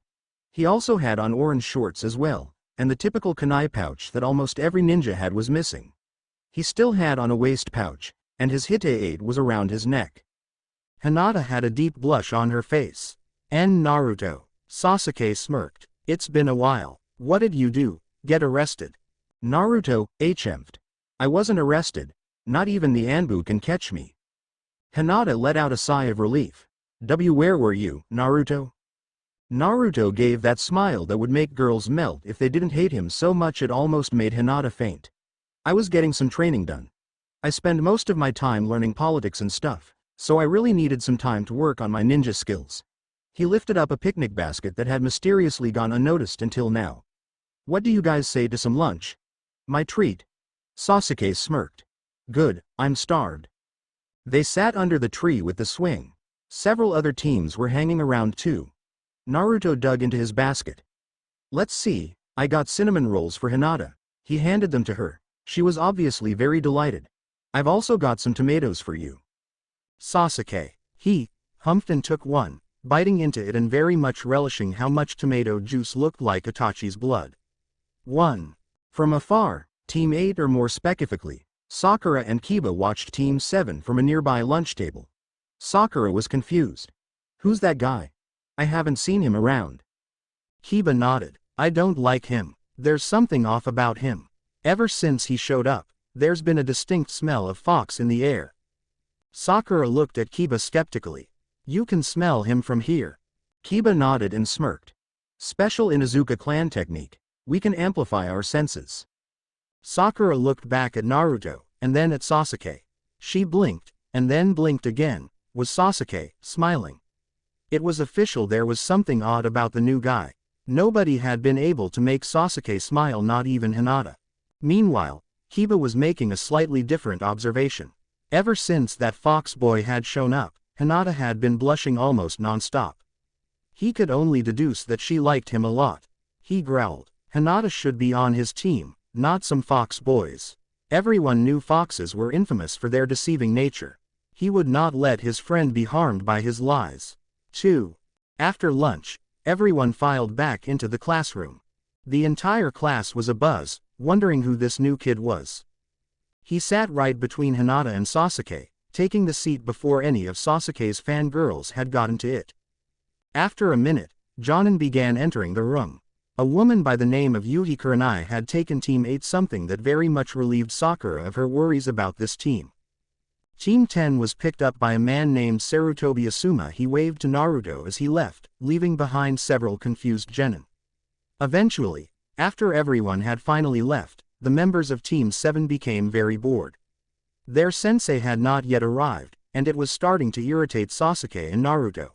He also had on orange shorts as well, and the typical kunai pouch that almost every ninja had was missing. He still had on a waist pouch, and his hite-aid was around his neck. Hinata had a deep blush on her face. And Naruto. Sasuke smirked. It's been a while. What did you do? get arrested. Naruto, HM'd. I wasn't arrested. Not even the Anbu can catch me. Hinata let out a sigh of relief. Where were you, Naruto? Naruto gave that smile that would make girls melt if they didn't hate him so much it almost made Hinata faint. I was getting some training done. I spend most of my time learning politics and stuff, so I really needed some time to work on my ninja skills. He lifted up a picnic basket that had mysteriously gone unnoticed until now. What do you guys say to some lunch? My treat. Sasuke smirked. Good, I'm starved. They sat under the tree with the swing. Several other teams were hanging around too. Naruto dug into his basket. Let's see, I got cinnamon rolls for Hinata. He handed them to her. She was obviously very delighted. I've also got some tomatoes for you. Sasuke. He humphed and took one, biting into it and very much relishing how much tomato juice looked like Itachi's blood. 1. From afar, Team 8 or more specifically, Sakura and Kiba watched Team 7 from a nearby lunch table. Sakura was confused. Who's that guy? I haven't seen him around. Kiba nodded. I don't like him. There's something off about him. Ever since he showed up, there's been a distinct smell of fox in the air. Sakura looked at Kiba skeptically. You can smell him from here. Kiba nodded and smirked. Special Inuzuka clan technique. We can amplify our senses. Sakura looked back at Naruto, and then at Sasuke. She blinked, and then blinked again. Was Sasuke smiling? It was official, there was something odd about the new guy. Nobody had been able to make Sasuke smile, not even Hinata. Meanwhile, Kiba was making a slightly different observation. Ever since that fox boy had shown up, Hinata had been blushing almost non-stop. He could only deduce that she liked him a lot. He growled. Hinata should be on his team, not some fox boys. Everyone knew foxes were infamous for their deceiving nature. He would not let his friend be harmed by his lies. 2. After lunch, everyone filed back into the classroom. The entire class was abuzz, wondering who this new kid was. He sat right between Hinata and Sasuke, taking the seat before any of Sasuke's fangirls had gotten to it. After a minute, Jonin began entering the room. A woman by the name of Yuhi Kurenai had taken Team 8, something that very much relieved Sakura of her worries about this team. Team 10 was picked up by a man named Sarutobi Asuma. He waved to Naruto as he left, leaving behind several confused genin. Eventually, after everyone had finally left, the members of Team 7 became very bored. Their sensei had not yet arrived, and it was starting to irritate Sasuke and Naruto.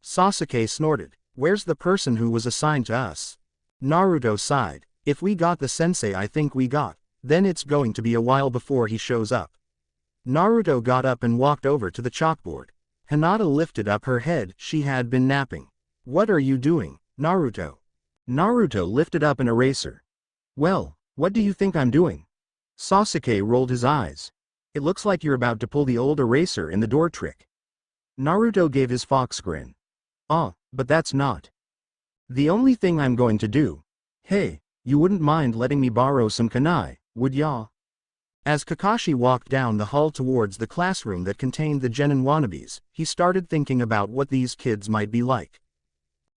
Sasuke snorted. Where's the person who was assigned to us? Naruto sighed. If we got the sensei I think we got, then it's going to be a while before he shows up. Naruto got up and walked over to the chalkboard. Hinata lifted up her head. She had been napping. What are you doing, Naruto? Naruto lifted up an eraser. Well, what do you think I'm doing? Sasuke rolled his eyes. It looks like you're about to pull the old eraser in the door trick. Naruto gave his fox grin. Ah, but that's not the only thing I'm going to do. Hey, you wouldn't mind letting me borrow some kunai, would ya? As Kakashi walked down the hall towards the classroom that contained the genin wannabes, he started thinking about what these kids might be like.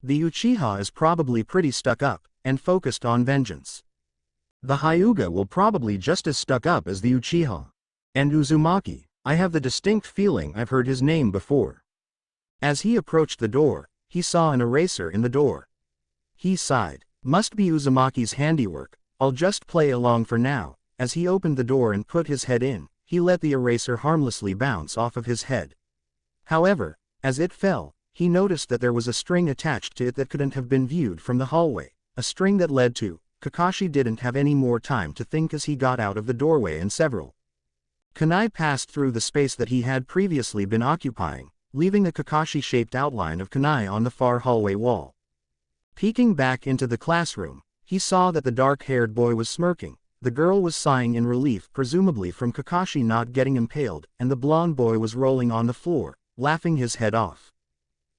The Uchiha is probably pretty stuck up, and focused on vengeance. The Hyuga will probably just as stuck up as the Uchiha. And Uzumaki, I have the distinct feeling I've heard his name before. As he approached the door, he saw an eraser in the door. He sighed. Must be Uzumaki's handiwork, I'll just play along for now. As he opened the door and put his head in, he let the eraser harmlessly bounce off of his head. However, as it fell, he noticed that there was a string attached to it that couldn't have been viewed from the hallway, a string that led to. Kakashi didn't have any more time to think as he got out of the doorway and several kunai passed through the space that he had previously been occupying, leaving a Kakashi-shaped outline of kunai on the far hallway wall. Peeking back into the classroom, he saw that the dark-haired boy was smirking, the girl was sighing in relief presumably from Kakashi not getting impaled, and the blonde boy was rolling on the floor, laughing his head off.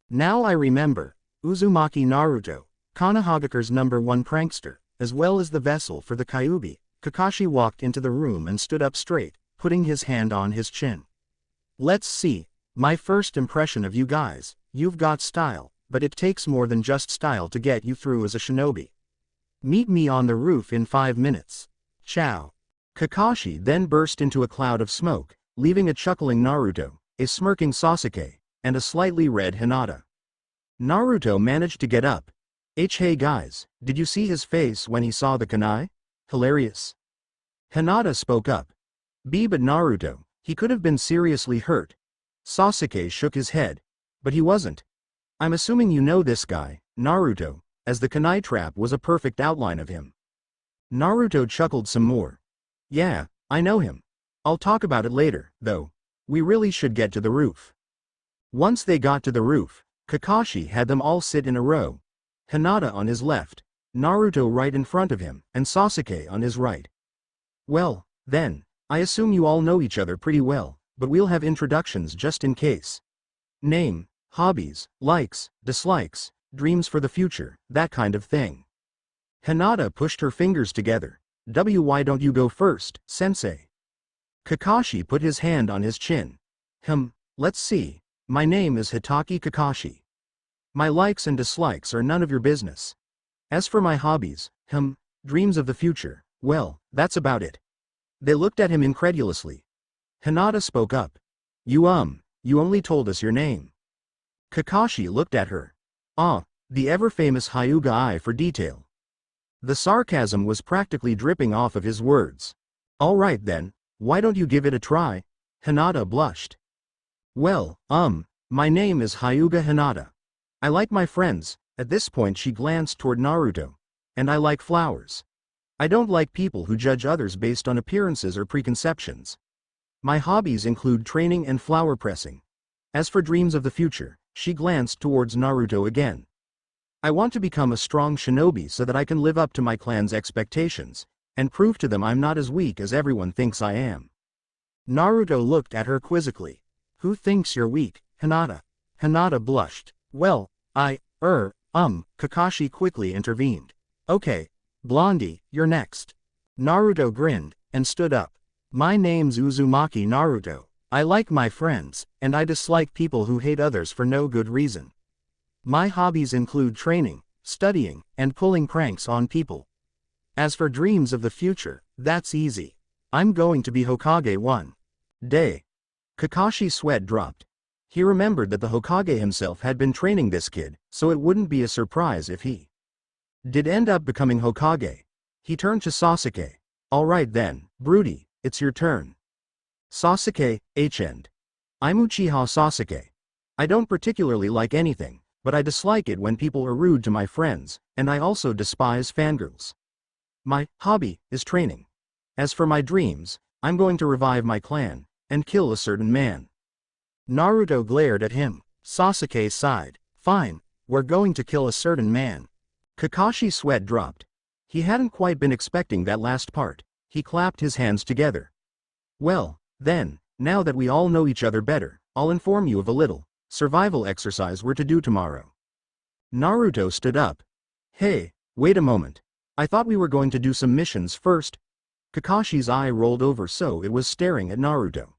Now I remember, Uzumaki Naruto, Konohagakure's #1 prankster, as well as the vessel for the Kyuubi. Kakashi walked into the room and stood up straight, putting his hand on his chin. Let's see, my first impression of you guys, you've got style, but it takes more than just style to get you through as a shinobi. Meet me on the roof in 5 minutes. Ciao. Kakashi then burst into a cloud of smoke, leaving a chuckling Naruto, a smirking Sasuke, and a slightly red Hinata. Naruto managed to get up. Hey guys, did you see his face when he saw the kunai? Hilarious. Hinata spoke up. But Naruto, he could have been seriously hurt. Sasuke shook his head. But he wasn't. I'm assuming you know this guy, Naruto, as the kunai trap was a perfect outline of him. Naruto chuckled some more. Yeah, I know him. I'll talk about it later, though. We really should get to the roof. Once they got to the roof, Kakashi had them all sit in a row. Hinata on his left, Naruto right in front of him, and Sasuke on his right. Well, then, I assume you all know each other pretty well, but we'll have introductions just in case. Name, hobbies, likes, dislikes, dreams for the future, that kind of thing. Hinata pushed her fingers together. Why don't you go first, sensei? Kakashi put his hand on his chin. Let's see. My name is Hitaki Kakashi. My likes and dislikes are none of your business. As for my hobbies, dreams of the future, well, that's about it. They looked at him incredulously. Hinata spoke up. You only told us your name. Kakashi looked at her. The ever-famous Hyuga eye for detail. The sarcasm was practically dripping off of his words. All right then, why don't you give it a try? Hinata blushed. Well, my name is Hyuga Hinata. I like my friends, at this point she glanced toward Naruto. And I like flowers. I don't like people who judge others based on appearances or preconceptions. My hobbies include training and flower pressing. As for dreams of the future, she glanced towards Naruto again. I want to become a strong shinobi so that I can live up to my clan's expectations, and prove to them I'm not as weak as everyone thinks I am. Naruto looked at her quizzically. Who thinks you're weak, Hinata? Hinata blushed. Well, Kakashi quickly intervened. Okay, Blondie, you're next. Naruto grinned, and stood up. My name's Uzumaki Naruto. I like my friends, and I dislike people who hate others for no good reason. My hobbies include training, studying, and pulling pranks on people. As for dreams of the future, that's easy. I'm going to be Hokage one day. Kakashi's sweat dropped. He remembered that the Hokage himself had been training this kid, so it wouldn't be a surprise if he did end up becoming Hokage. He turned to Sasuke. Alright then, Broody, it's your turn. Sasuke, I'm Uchiha Sasuke. I don't particularly like anything, but I dislike it when people are rude to my friends, and I also despise fangirls. My hobby is training. As for my dreams, I'm going to revive my clan, and kill a certain man. Naruto glared at him. Sasuke sighed. Fine, we're going to kill a certain man. Kakashi's sweat dropped. He hadn't quite been expecting that last part. He clapped his hands together. Well, then, now that we all know each other better, I'll inform you of a little survival exercise we're to do tomorrow. Naruto stood up. Hey, wait a moment. I thought we were going to do some missions first. Kakashi's eye rolled over so it was staring at Naruto.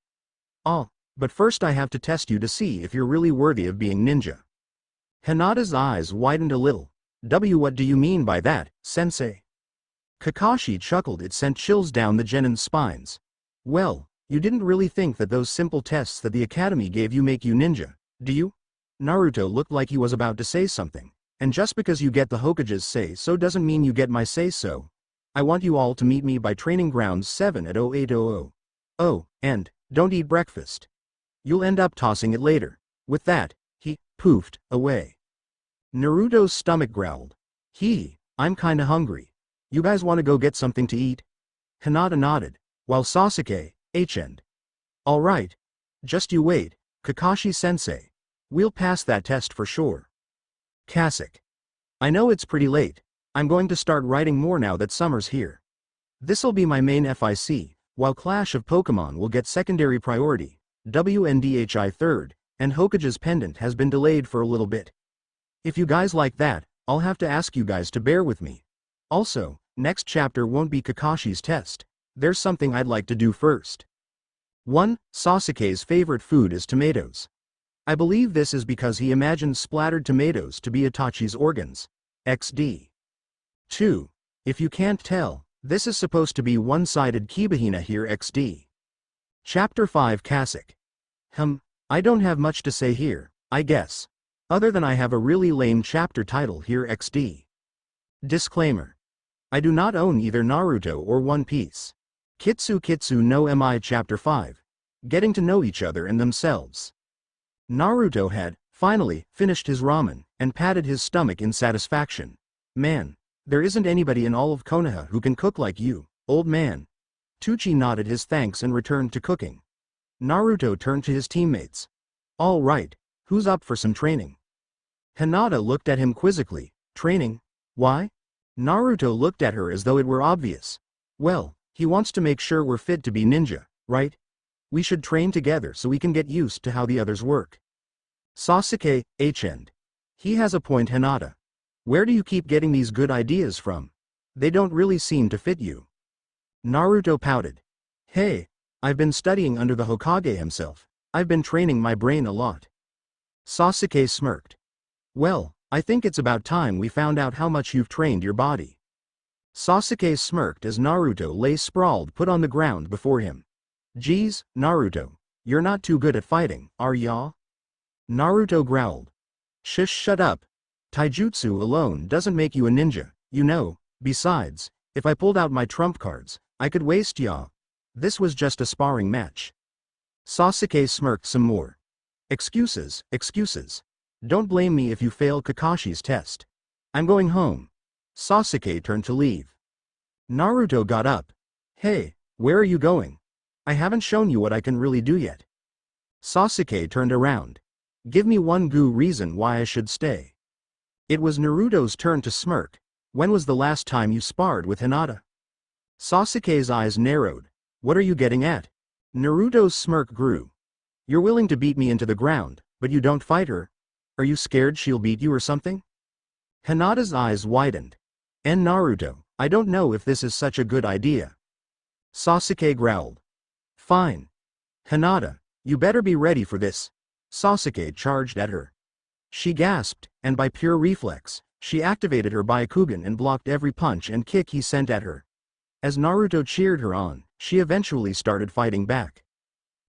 But first I have to test you to see if you're really worthy of being ninja. Hinata's eyes widened a little. What do you mean by that, sensei? Kakashi chuckled. It sent chills down the genin's spines. Well, you didn't really think that those simple tests that the academy gave you make you ninja, do you? Naruto looked like he was about to say something. And just because you get the Hokage's say-so doesn't mean you get my say-so. I want you all to meet me by training grounds 7 at 0800. Oh, and don't eat breakfast. You'll end up tossing it later. With that, he poofed away. Naruto's stomach growled. I'm kinda hungry. You guys wanna go get something to eat? Hinata nodded, while Sasuke, Alright. Just you wait, Kakashi-sensei. We'll pass that test for sure. Kasek. I know it's pretty late. I'm going to start writing more now that summer's here. This'll be my main FIC, while Clash of Pokemon will get secondary priority, WNDHI third, and Hokage's pendant has been delayed for a little bit. If you guys like that, I'll have to ask you guys to bear with me. Also, next chapter won't be Kakashi's test. There's something I'd like to do first. 1. Sasuke's favorite food is tomatoes. I believe this is because he imagines splattered tomatoes to be Itachi's organs. XD. 2. If you can't tell, this is supposed to be one-sided Kibahina here XD. Chapter 5 Kasek. I don't have much to say here, I guess. Other than I have a really lame chapter title here XD. Disclaimer. I do not own either Naruto or One Piece. Kitsu no Mi Chapter 5. Getting to know each other and themselves. Naruto had, finally, finished his ramen, and patted his stomach in satisfaction. Man, there isn't anybody in all of Konoha who can cook like you, old man. Tucci nodded his thanks and returned to cooking. Naruto turned to his teammates. All right, who's up for some training? Hinata looked at him quizzically. Training? Why? Naruto looked at her as though it were obvious. Well, he wants to make sure we're fit to be ninja, right? We should train together so we can get used to how the others work. Sasuke, H-end. He has a point Hinata. Where do you keep getting these good ideas from? They don't really seem to fit you. Naruto pouted. Hey, I've been studying under the Hokage himself. I've been training my brain a lot. Sasuke smirked. Well, I think it's about time we found out how much you've trained your body. Sasuke smirked as Naruto lay sprawled put on the ground before him. Geez, Naruto, you're not too good at fighting, are ya? Naruto growled. Shut up. Taijutsu alone doesn't make you a ninja, you know. Besides, if I pulled out my trump cards, I could waste ya. This was just a sparring match. Sasuke smirked some more. Excuses. Don't blame me if you fail Kakashi's test. I'm going home. Sasuke turned to leave. Naruto got up. Hey, where are you going? I haven't shown you what I can really do yet. Sasuke turned around. Give me one good reason why I should stay. It was Naruto's turn to smirk. When was the last time you sparred with Hinata? Sasuke's eyes narrowed. What are you getting at? Naruto's smirk grew. You're willing to beat me into the ground, but you don't fight her? Are you scared she'll beat you or something? Hinata's eyes widened. And Naruto, I don't know if this is such a good idea. Sasuke growled. Fine. Hinata, you better be ready for this. Sasuke charged at her. She gasped, and by pure reflex, she activated her Byakugan and blocked every punch and kick he sent at her. As Naruto cheered her on, she eventually started fighting back.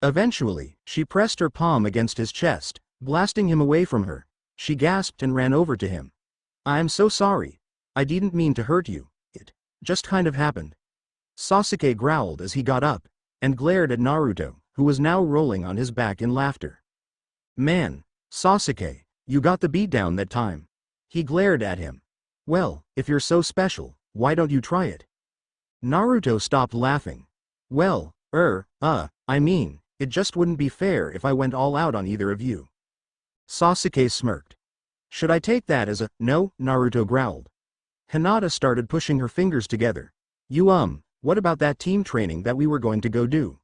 Eventually, she pressed her palm against his chest, blasting him away from her. She gasped and ran over to him. I'm so sorry. I didn't mean to hurt you. It just kind of happened. Sasuke growled as he got up, and glared at Naruto, who was now rolling on his back in laughter. Man, Sasuke, you got the beatdown that time. He glared at him. Well, if you're so special, why don't you try it? Naruto stopped laughing. Well, I mean, it just wouldn't be fair if I went all out on either of you. Sasuke smirked. Should I take that as a no? Naruto growled. Hinata started pushing her fingers together. What about that team training that we were going to go do?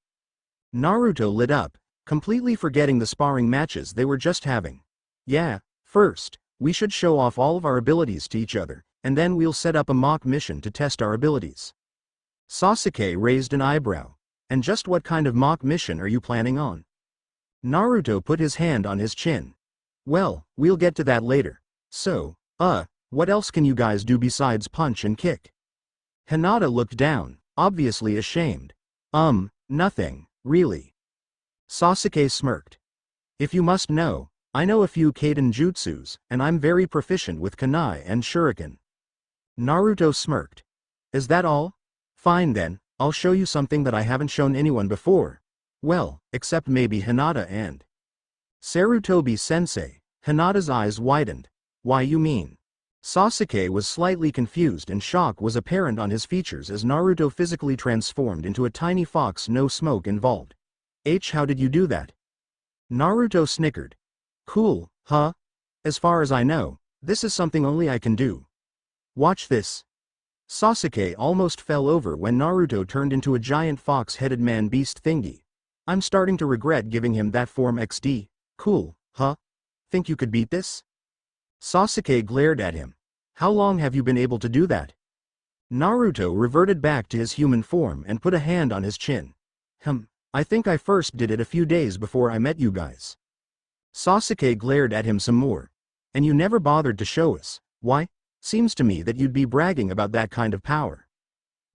Naruto lit up, completely forgetting the sparring matches they were just having. Yeah, first, we should show off all of our abilities to each other, and then we'll set up a mock mission to test our abilities. Sasuke raised an eyebrow. And just what kind of mock mission are you planning on? Naruto put his hand on his chin. Well, we'll get to that later. So, what else can you guys do besides punch and kick? Hinata looked down, obviously ashamed. Nothing, really. Sasuke smirked. If you must know, I know a few Kaden jutsus, and I'm very proficient with kunai and shuriken. Naruto smirked. Is that all? Fine then, I'll show you something that I haven't shown anyone before. Well, except maybe Hinata and Sarutobi-sensei. Hinata's eyes widened. Why you mean? Sasuke was slightly confused and shock was apparent on his features as Naruto physically transformed into a tiny fox, no smoke involved. How did you do that? Naruto snickered. Cool, huh? As far as I know, this is something only I can do. Watch this. Sasuke almost fell over when Naruto turned into a giant fox-headed man-beast thingy. I'm starting to regret giving him that form XD. Cool, huh? Think you could beat this? Sasuke glared at him. How long have you been able to do that? Naruto reverted back to his human form and put a hand on his chin. I think I first did it a few days before I met you guys. Sasuke glared at him some more. And you never bothered to show us. Why? Seems to me that you'd be bragging about that kind of power.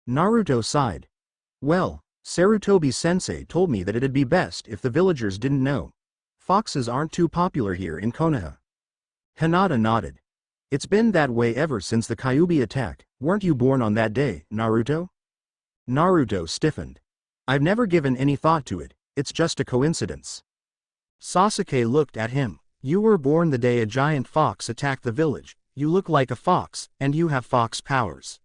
Naruto sighed. Well, Sarutobi-sensei told me that it'd be best if the villagers didn't know. Foxes aren't too popular here in Konoha. Hinata nodded. It's been that way ever since the Kyuubi attack. Weren't you born on that day, Naruto? Naruto stiffened. I've never given any thought to it, it's just a coincidence. Sasuke looked at him. You were born the day a giant fox attacked the village. You look like a fox, and you have fox powers.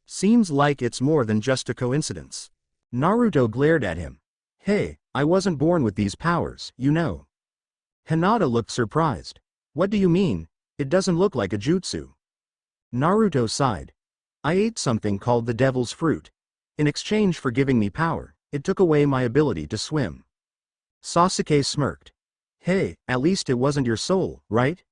Seems like it's more than just a coincidence. Naruto glared at him. Hey, I wasn't born with these powers, you know. Hinata looked surprised. What do you mean? It doesn't look like a jutsu. Naruto sighed. I ate something called the devil's fruit. In exchange for giving me power, it took away my ability to swim. Sasuke smirked. Hey, at least it wasn't your soul, right?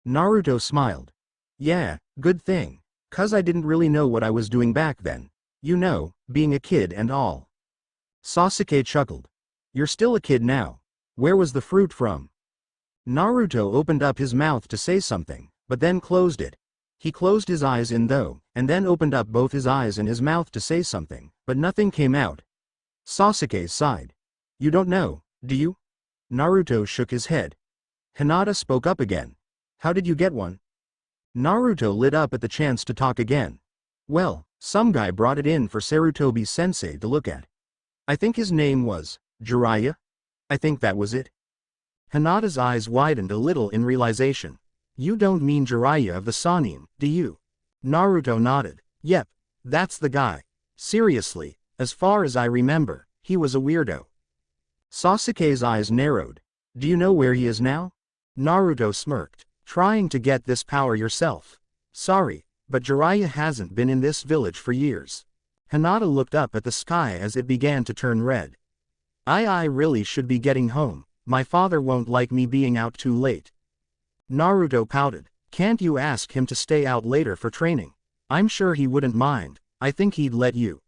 Naruto smiled. Yeah, good thing. 'Cause I didn't really know what I was doing back then. You know, being a kid and all. Sasuke chuckled. You're still a kid now. Where was the fruit from? Naruto opened up his mouth to say something, but then closed it. He closed his eyes in though, and then opened up both his eyes and his mouth to say something, but nothing came out. Sasuke sighed. You don't know, do you? Naruto shook his head. Hinata spoke up again. How did you get one? Naruto lit up at the chance to talk again. Well, some guy brought it in for Sarutobi-sensei to look at. I think his name was Jiraiya? I think that was it. Hinata's eyes widened a little in realization. You don't mean Jiraiya of the Sannin, do you? Naruto nodded. Yep, that's the guy. Seriously, as far as I remember, he was a weirdo. Sasuke's eyes narrowed. Do you know where he is now? Naruto smirked. Trying to get this power yourself. Sorry, but Jiraiya hasn't been in this village for years. Hinata looked up at the sky as it began to turn red. I really should be getting home. My father won't like me being out too late. Naruto pouted. Can't you ask him to stay out later for training? I'm sure he wouldn't mind. I think he'd let you.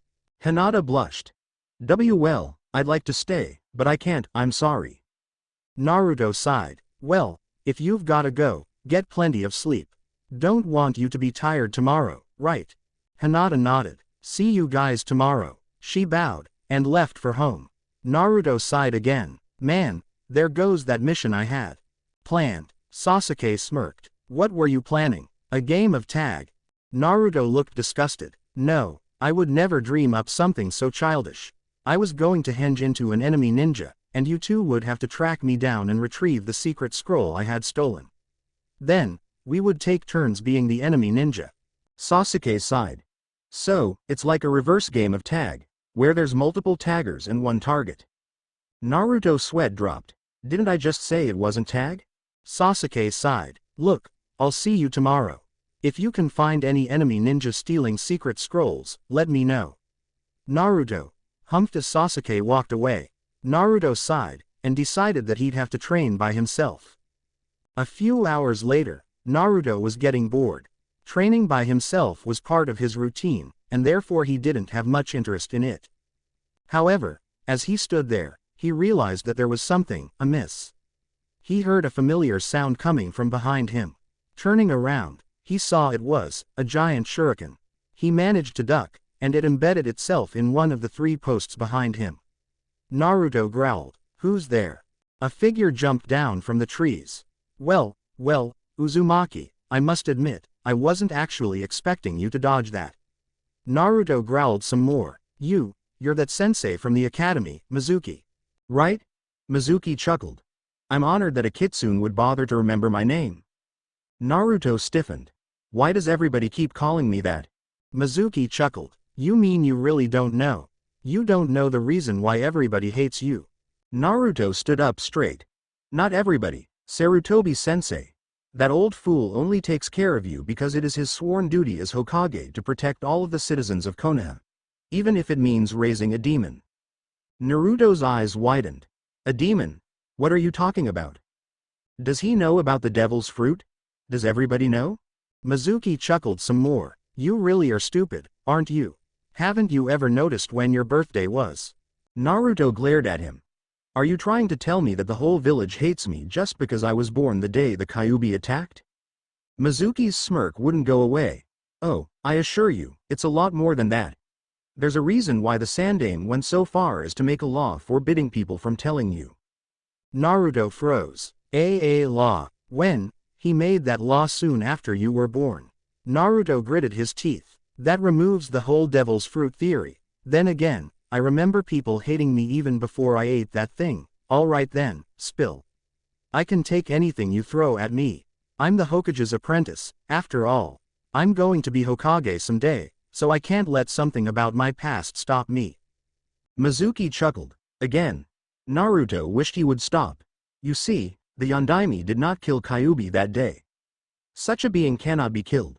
Hinata blushed. Well, I'd like to stay, but I can't, I'm sorry. Naruto sighed. Well, if you've gotta go, get plenty of sleep. Don't want you to be tired tomorrow, right? Hinata nodded. See you guys tomorrow. She bowed, and left for home. Naruto sighed again. Man, there goes that mission I had planned. Sasuke smirked. What were you planning? A game of tag? Naruto looked disgusted. No, I would never dream up something so childish. I was going to henge into an enemy ninja, and you two would have to track me down and retrieve the secret scroll I had stolen. Then, we would take turns being the enemy ninja. Sasuke sighed. So, it's like a reverse game of tag, where there's multiple taggers and one target. Naruto's sweat dropped. Didn't I just say it wasn't tag? Sasuke sighed. Look, I'll see you tomorrow. If you can find any enemy ninja stealing secret scrolls, let me know. Naruto humphed as Sasuke walked away. Naruto sighed, and decided that he'd have to train by himself. A few hours later, Naruto was getting bored. Training by himself was part of his routine, and therefore he didn't have much interest in it. However, as he stood there, he realized that there was something amiss. He heard a familiar sound coming from behind him. Turning around, he saw it was a giant shuriken. He managed to duck, and it embedded itself in one of the 3 posts behind him. Naruto growled, "Who's there?" A figure jumped down from the trees. Well, Uzumaki, I must admit, I wasn't actually expecting you to dodge that." Naruto growled some more. You're that sensei from the academy, Mizuki. Right? Mizuki chuckled. I'm honored that a kitsune would bother to remember my name. Naruto stiffened. Why does everybody keep calling me that? Mizuki chuckled. You mean you really don't know? You don't know the reason why everybody hates you. Naruto stood up straight. Not everybody, Sarutobi-sensei. That old fool only takes care of you because it is his sworn duty as Hokage to protect all of the citizens of Konoha. Even if it means raising a demon. Naruto's eyes widened. A demon? What are you talking about? Does he know about the devil's fruit? Does everybody know? Mizuki chuckled some more. You really are stupid, aren't you? Haven't you ever noticed when your birthday was? Naruto glared at him. Are you trying to tell me that the whole village hates me just because I was born the day the Kyuubi attacked? Mizuki's smirk wouldn't go away. Oh, I assure you, it's a lot more than that. There's a reason why the Sandaime went so far as to make a law forbidding people from telling you. Naruto froze. A law. When? He made that law soon after you were born. Naruto gritted his teeth. That removes the whole devil's fruit theory. Then again, I remember people hating me even before I ate that thing. Alright then, spill. I can take anything you throw at me. I'm the Hokage's apprentice, after all. I'm going to be Hokage someday, so I can't let something about my past stop me. Mizuki chuckled. Again. Naruto wished he would stop. You see, the Yondaime did not kill Kyuubi that day. Such a being cannot be killed.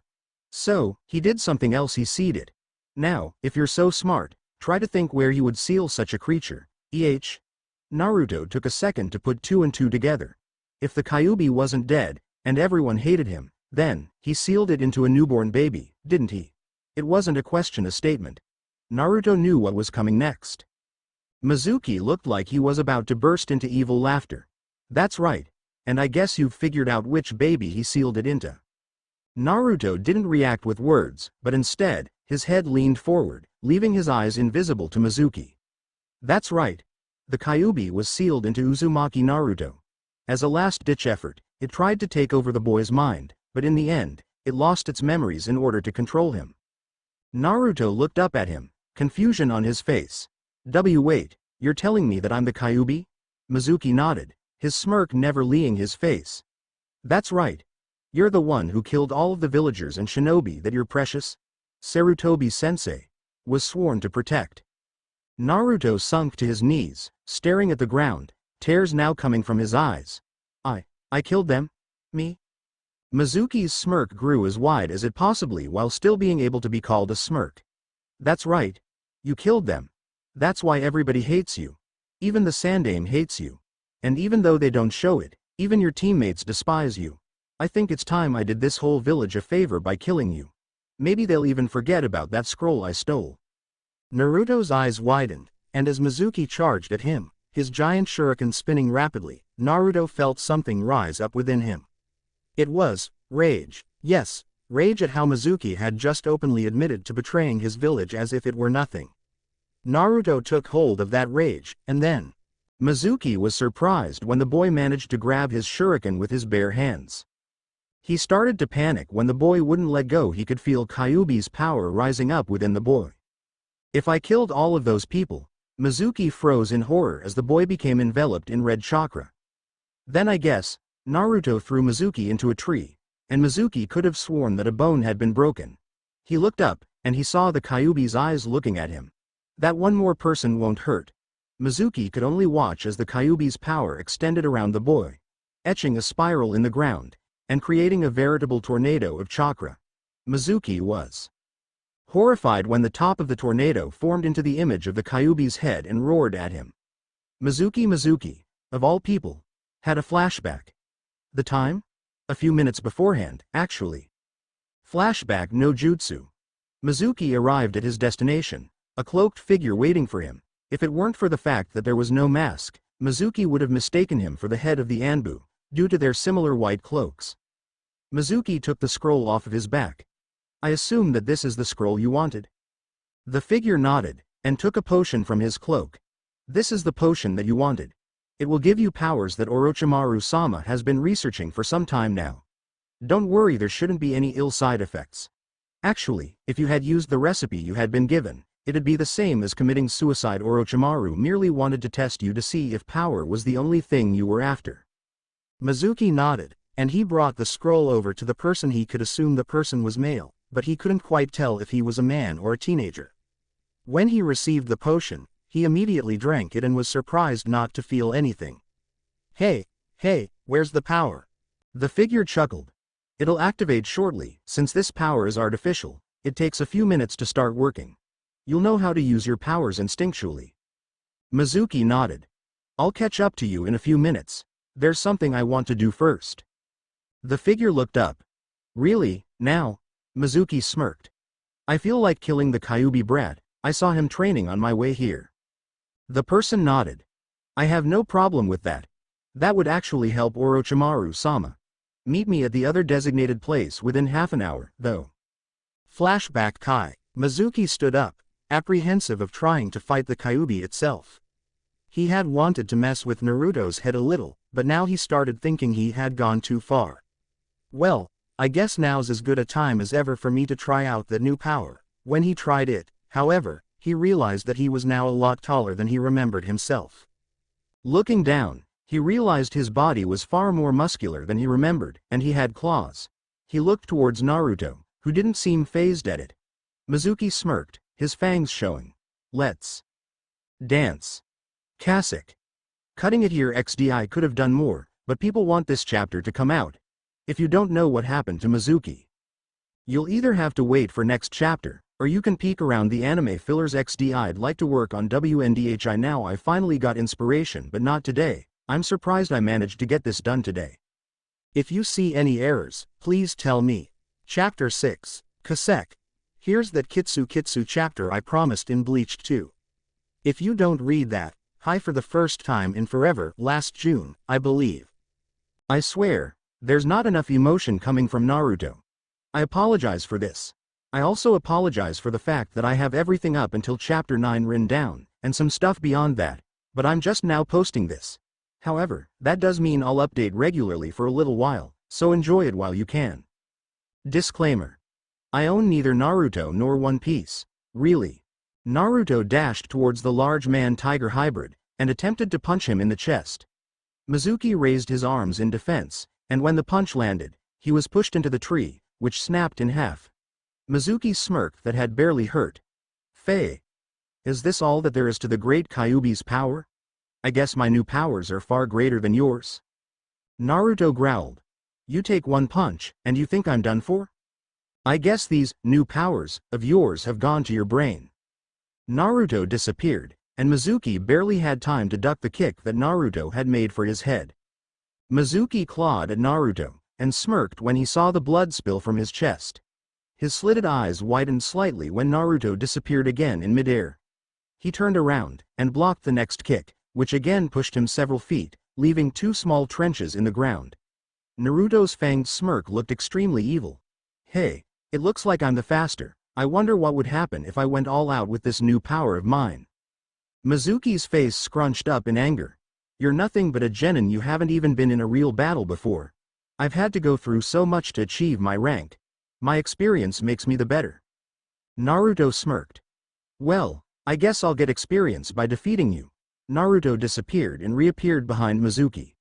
So, he did something else, he seeded it. Now, if you're so smart, try to think where you would seal such a creature. Naruto took a second to put two and two together. If the Kyuubi wasn't dead, and everyone hated him, then, he sealed it into a newborn baby, didn't he? It wasn't a question, a statement. Naruto knew what was coming next. Mizuki looked like he was about to burst into evil laughter. That's right. And I guess you've figured out which baby he sealed it into. Naruto didn't react with words, but instead, his head leaned forward, leaving his eyes invisible to Mizuki. That's right. The Kyuubi was sealed into Uzumaki Naruto. As a last-ditch effort, it tried to take over the boy's mind, but in the end, it lost its memories in order to control him. Naruto looked up at him, confusion on his face. Wait, you're telling me that I'm the Kyuubi? Mizuki nodded, his smirk never leaving his face. That's right. You're the one who killed all of the villagers and shinobi that your precious Sarutobi-sensei was sworn to protect. Naruto sunk to his knees, staring at the ground, tears now coming from his eyes. I killed them? Me? Mizuki's smirk grew as wide as it possibly while still being able to be called a smirk. That's right. You killed them. That's why everybody hates you. Even the Sandaime hates you. And even though they don't show it, even your teammates despise you. I think it's time I did this whole village a favor by killing you. Maybe they'll even forget about that scroll I stole. Naruto's eyes widened, and as Mizuki charged at him, his giant shuriken spinning rapidly, Naruto felt something rise up within him. It was rage. Yes, rage at how Mizuki had just openly admitted to betraying his village as if it were nothing. Naruto took hold of that rage, and then Mizuki was surprised when the boy managed to grab his shuriken with his bare hands. He started to panic when the boy wouldn't let go. He could feel Kyuubi's power rising up within the boy. If I killed all of those people, Mizuki froze in horror as the boy became enveloped in red chakra. Then I guess, Naruto threw Mizuki into a tree, and Mizuki could have sworn that a bone had been broken. He looked up, and he saw the Kyuubi's eyes looking at him. That one more person won't hurt. Mizuki could only watch as the Kyuubi's power extended around the boy, etching a spiral in the ground, and creating a veritable tornado of chakra. Mizuki was horrified when the top of the tornado formed into the image of the Kyuubi's head and roared at him. Mizuki, of all people, had a flashback. The time? A few minutes beforehand, actually. Flashback no jutsu. Mizuki arrived at his destination, a cloaked figure waiting for him. If it weren't for the fact that there was no mask, Mizuki would have mistaken him for the head of the Anbu, due to their similar white cloaks. Mizuki took the scroll off of his back. I assume that this is the scroll you wanted? The figure nodded, and took a potion from his cloak. This is the potion that you wanted. It will give you powers that Orochimaru-sama has been researching for some time now. Don't worry, there shouldn't be any ill side effects. Actually, if you had used the recipe you had been given, it'd be the same as committing suicide. Orochimaru merely wanted to test you to see if power was the only thing you were after. Mizuki nodded, and he brought the scroll over to the person. He could assume the person was male, but he couldn't quite tell if he was a man or a teenager. When he received the potion, he immediately drank it and was surprised not to feel anything. Hey, where's the power? The figure chuckled. It'll activate shortly. Since this power is artificial, it takes a few minutes to start working. You'll know how to use your powers instinctually. Mizuki nodded. I'll catch up to you in a few minutes. There's something I want to do first. The figure looked up. Really, now? Mizuki smirked. I feel like killing the Kyuubi brat. I saw him training on my way here. The person nodded. I have no problem with that. That would actually help Orochimaru-sama. Meet me at the other designated place within half an hour, though. Flashback Kai. Mizuki stood up, apprehensive of trying to fight the Kyuubi itself. He had wanted to mess with Naruto's head a little, but now he started thinking he had gone too far. Well, I guess now's as good a time as ever for me to try out that new power. When he tried it, however, he realized that he was now a lot taller than he remembered himself. Looking down, he realized his body was far more muscular than he remembered, and he had claws. He looked towards Naruto, who didn't seem fazed at it. Mizuki smirked, his fangs showing. Let's dance. Kasek. Cutting it here XD. Could have done more, but people want this chapter to come out. If you don't know what happened to Mizuki, you'll either have to wait for next chapter, or you can peek around the anime fillers XD. I'd like to work on WNDHI now. I finally got inspiration, but not today. I'm surprised I managed to get this done today. If you see any errors, please tell me. Chapter 6. Kasek. Here's that Kitsu chapter I promised in Bleach 2. If you don't read that, hi for the first time in forever last June, I believe. I swear, there's not enough emotion coming from Naruto. I apologize for this. I also apologize for the fact that I have everything up until chapter 9 written down, and some stuff beyond that, but I'm just now posting this. However, that does mean I'll update regularly for a little while, so enjoy it while you can. Disclaimer. I own neither Naruto nor One Piece, really. Naruto dashed towards the large man-tiger hybrid, and attempted to punch him in the chest. Mizuki raised his arms in defense, and when the punch landed, he was pushed into the tree, which snapped in half. Mizuki smirked that had barely hurt. Faye. Is this all that there is to the great Kyuubi's power? I guess my new powers are far greater than yours. Naruto growled. You take one punch, and you think I'm done for? I guess these new powers of yours have gone to your brain. Naruto disappeared, and Mizuki barely had time to duck the kick that Naruto had made for his head. Mizuki clawed at Naruto, and smirked when he saw the blood spill from his chest. His slitted eyes widened slightly when Naruto disappeared again in midair. He turned around, and blocked the next kick, which again pushed him several feet, leaving 2 small trenches in the ground. Naruto's fanged smirk looked extremely evil. Hey, it looks like I'm the faster. I wonder what would happen if I went all out with this new power of mine. Mizuki's face scrunched up in anger. You're nothing but a genin. You haven't even been in a real battle before. I've had to go through so much to achieve my rank. My experience makes me the better. Naruto smirked. Well, I guess I'll get experience by defeating you. Naruto disappeared and reappeared behind Mizuki.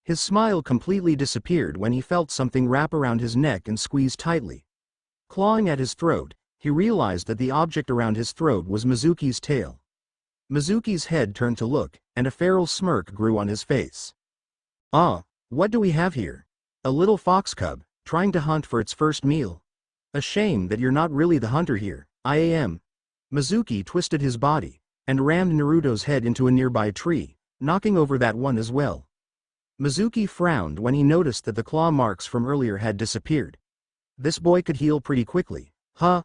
His smile completely disappeared when he felt something wrap around his neck and squeeze tightly. Clawing at his throat, he realized that the object around his throat was Mizuki's tail. Mizuki's head turned to look, and a feral smirk grew on his face. Ah, what do we have here? A little fox cub, trying to hunt for its first meal. A shame that you're not really the hunter here. I am. Mizuki twisted his body, and rammed Naruto's head into a nearby tree, knocking over that one as well. Mizuki frowned when he noticed that the claw marks from earlier had disappeared. This boy could heal pretty quickly, huh?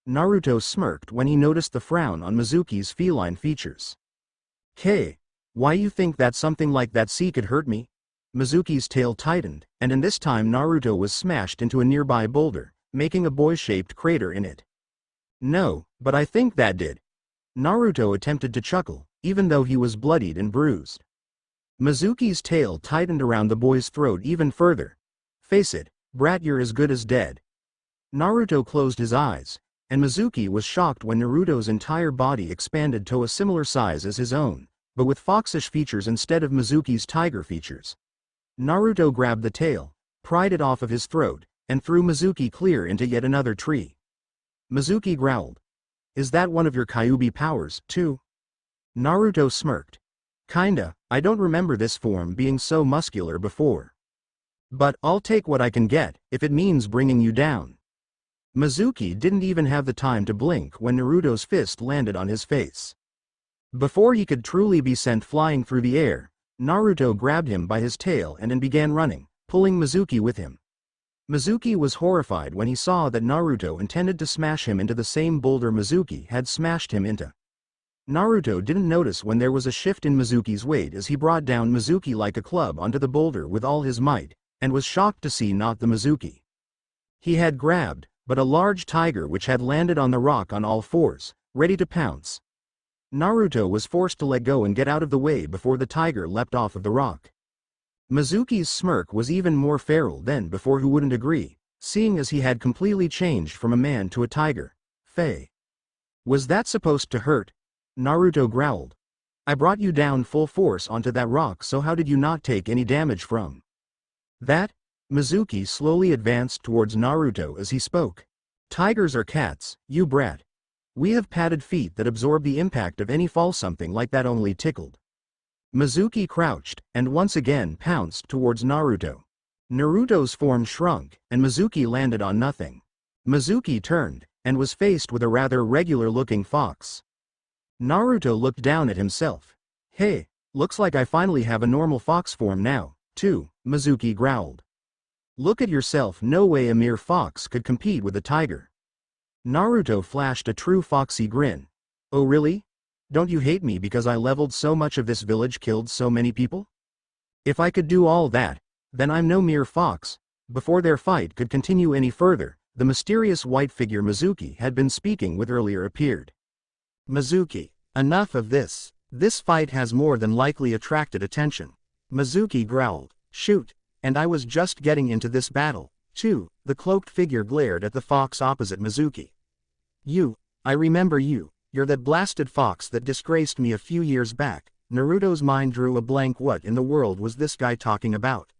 Naruto smirked when he noticed the frown on Mizuki's feline features. Hey, why you think that something like that could hurt me? Mizuki's tail tightened, and in this time Naruto was smashed into a nearby boulder, making a boy-shaped crater in it. No, but I think that did. Naruto attempted to chuckle, even though he was bloodied and bruised. Mizuki's tail tightened around the boy's throat even further. Face it, brat, you're as good as dead. Naruto closed his eyes, and Mizuki was shocked when Naruto's entire body expanded to a similar size as his own, but with foxish features instead of Mizuki's tiger features. Naruto grabbed the tail, pried it off of his throat, and threw Mizuki clear into yet another tree. Mizuki growled. Is that one of your Kyuubi powers, too? Naruto smirked. Kinda, I don't remember this form being so muscular before. But I'll take what I can get, if it means bringing you down. Mizuki didn't even have the time to blink when Naruto's fist landed on his face. Before he could truly be sent flying through the air, Naruto grabbed him by his tail and then began running, pulling Mizuki with him. Mizuki was horrified when he saw that Naruto intended to smash him into the same boulder Mizuki had smashed him into. Naruto didn't notice when there was a shift in Mizuki's weight as he brought down Mizuki like a club onto the boulder with all his might, and was shocked to see not the Mizuki he had grabbed, but a large tiger which had landed on the rock on all fours, ready to pounce. Naruto was forced to let go and get out of the way before the tiger leapt off of the rock. Mizuki's smirk was even more feral than before. Who wouldn't agree, seeing as he had completely changed from a man to a tiger? Faye. Was that supposed to hurt? Naruto growled. I brought you down full force onto that rock, so how did you not take any damage from that? Mizuki slowly advanced towards Naruto as he spoke. Tigers are cats, you brat. We have padded feet that absorb the impact of any fall. Something like that only tickled. Mizuki crouched, and once again pounced towards Naruto. Naruto's form shrunk, and Mizuki landed on nothing. Mizuki turned, and was faced with a rather regular-looking fox. Naruto looked down at himself. Hey, looks like I finally have a normal fox form now, too, Mizuki growled. Look at yourself. No way a mere fox could compete with a tiger. Naruto flashed a true foxy grin. Oh really? Don't you hate me because I leveled so much of this village, killed so many people? If I could do all that, then I'm no mere fox. Before their fight could continue any further, the mysterious white figure Mizuki had been speaking with earlier appeared. Mizuki, enough of this. This fight has more than likely attracted attention. Mizuki growled. Shoot, and I was just getting into this battle, too. The cloaked figure glared at the fox opposite Mizuki. I remember you. You're that blasted fox that disgraced me a few years back. Naruto's mind drew a blank. What in the world was this guy talking about?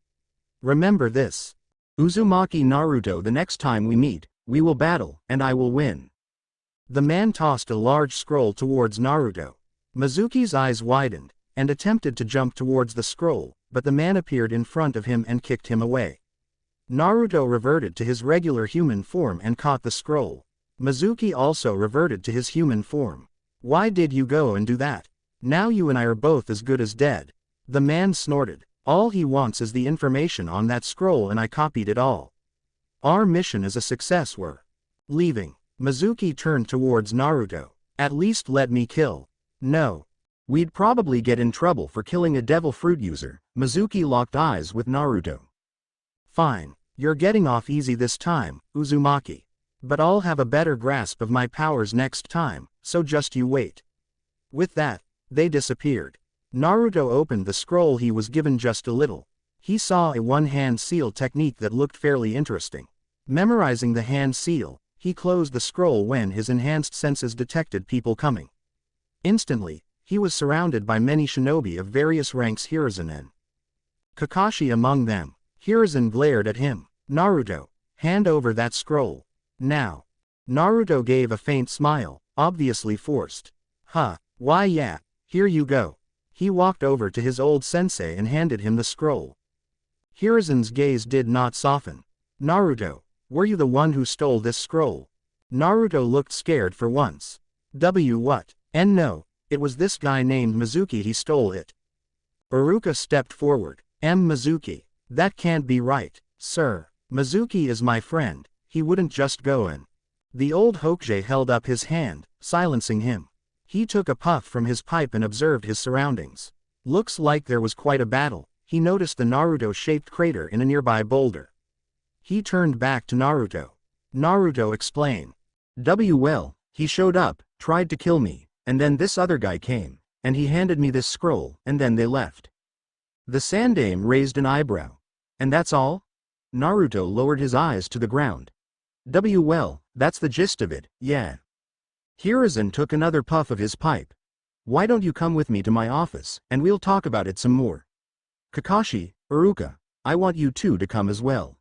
Remember this. Uzumaki Naruto, the next time we meet, we will battle, and I will win. The man tossed a large scroll towards Naruto. Mizuki's eyes widened, and attempted to jump towards the scroll, but the man appeared in front of him and kicked him away. Naruto reverted to his regular human form and caught the scroll. Mizuki also reverted to his human form. Why did you go and do that? Now you and I are both as good as dead. The man snorted. All he wants is the information on that scroll, and I copied it all. Our mission is a success. We're leaving. Mizuki turned towards Naruto. At least let me kill. No. We'd probably get in trouble for killing a devil fruit user. Mizuki locked eyes with Naruto. Fine. You're getting off easy this time, Uzumaki. But I'll have a better grasp of my powers next time, so just you wait. With that, they disappeared. Naruto opened the scroll he was given just a little. He saw a one-hand seal technique that looked fairly interesting. Memorizing the hand seal, he closed the scroll when his enhanced senses detected people coming. Instantly, he was surrounded by many shinobi of various ranks, Hiruzen and Kakashi among them. Hiruzen glared at him. Naruto, hand over that scroll. Now. Naruto gave a faint smile, obviously forced. Why yeah, here you go. He walked over to his old sensei and handed him the scroll. Hiruzen's gaze did not soften. Naruto, were you the one who stole this scroll? Naruto looked scared for once. What? And no, it was this guy named Mizuki. He stole it. Iruka stepped forward. Mizuki. That can't be right, sir. Mizuki is my friend. He wouldn't just go in. The old Hokage held up his hand, silencing him. He took a puff from his pipe and observed his surroundings. Looks like there was quite a battle. He noticed the Naruto-shaped crater in a nearby boulder. He turned back to Naruto. Naruto explained. Well, he showed up, tried to kill me, and then this other guy came, and he handed me this scroll, and then they left. The Sandaime raised an eyebrow. And that's all? Naruto lowered his eyes to the ground. Well, that's the gist of it, yeah. Hiruzen took another puff of his pipe. Why don't you come with me to my office, and we'll talk about it some more. Kakashi, Iruka, I want you two to come as well.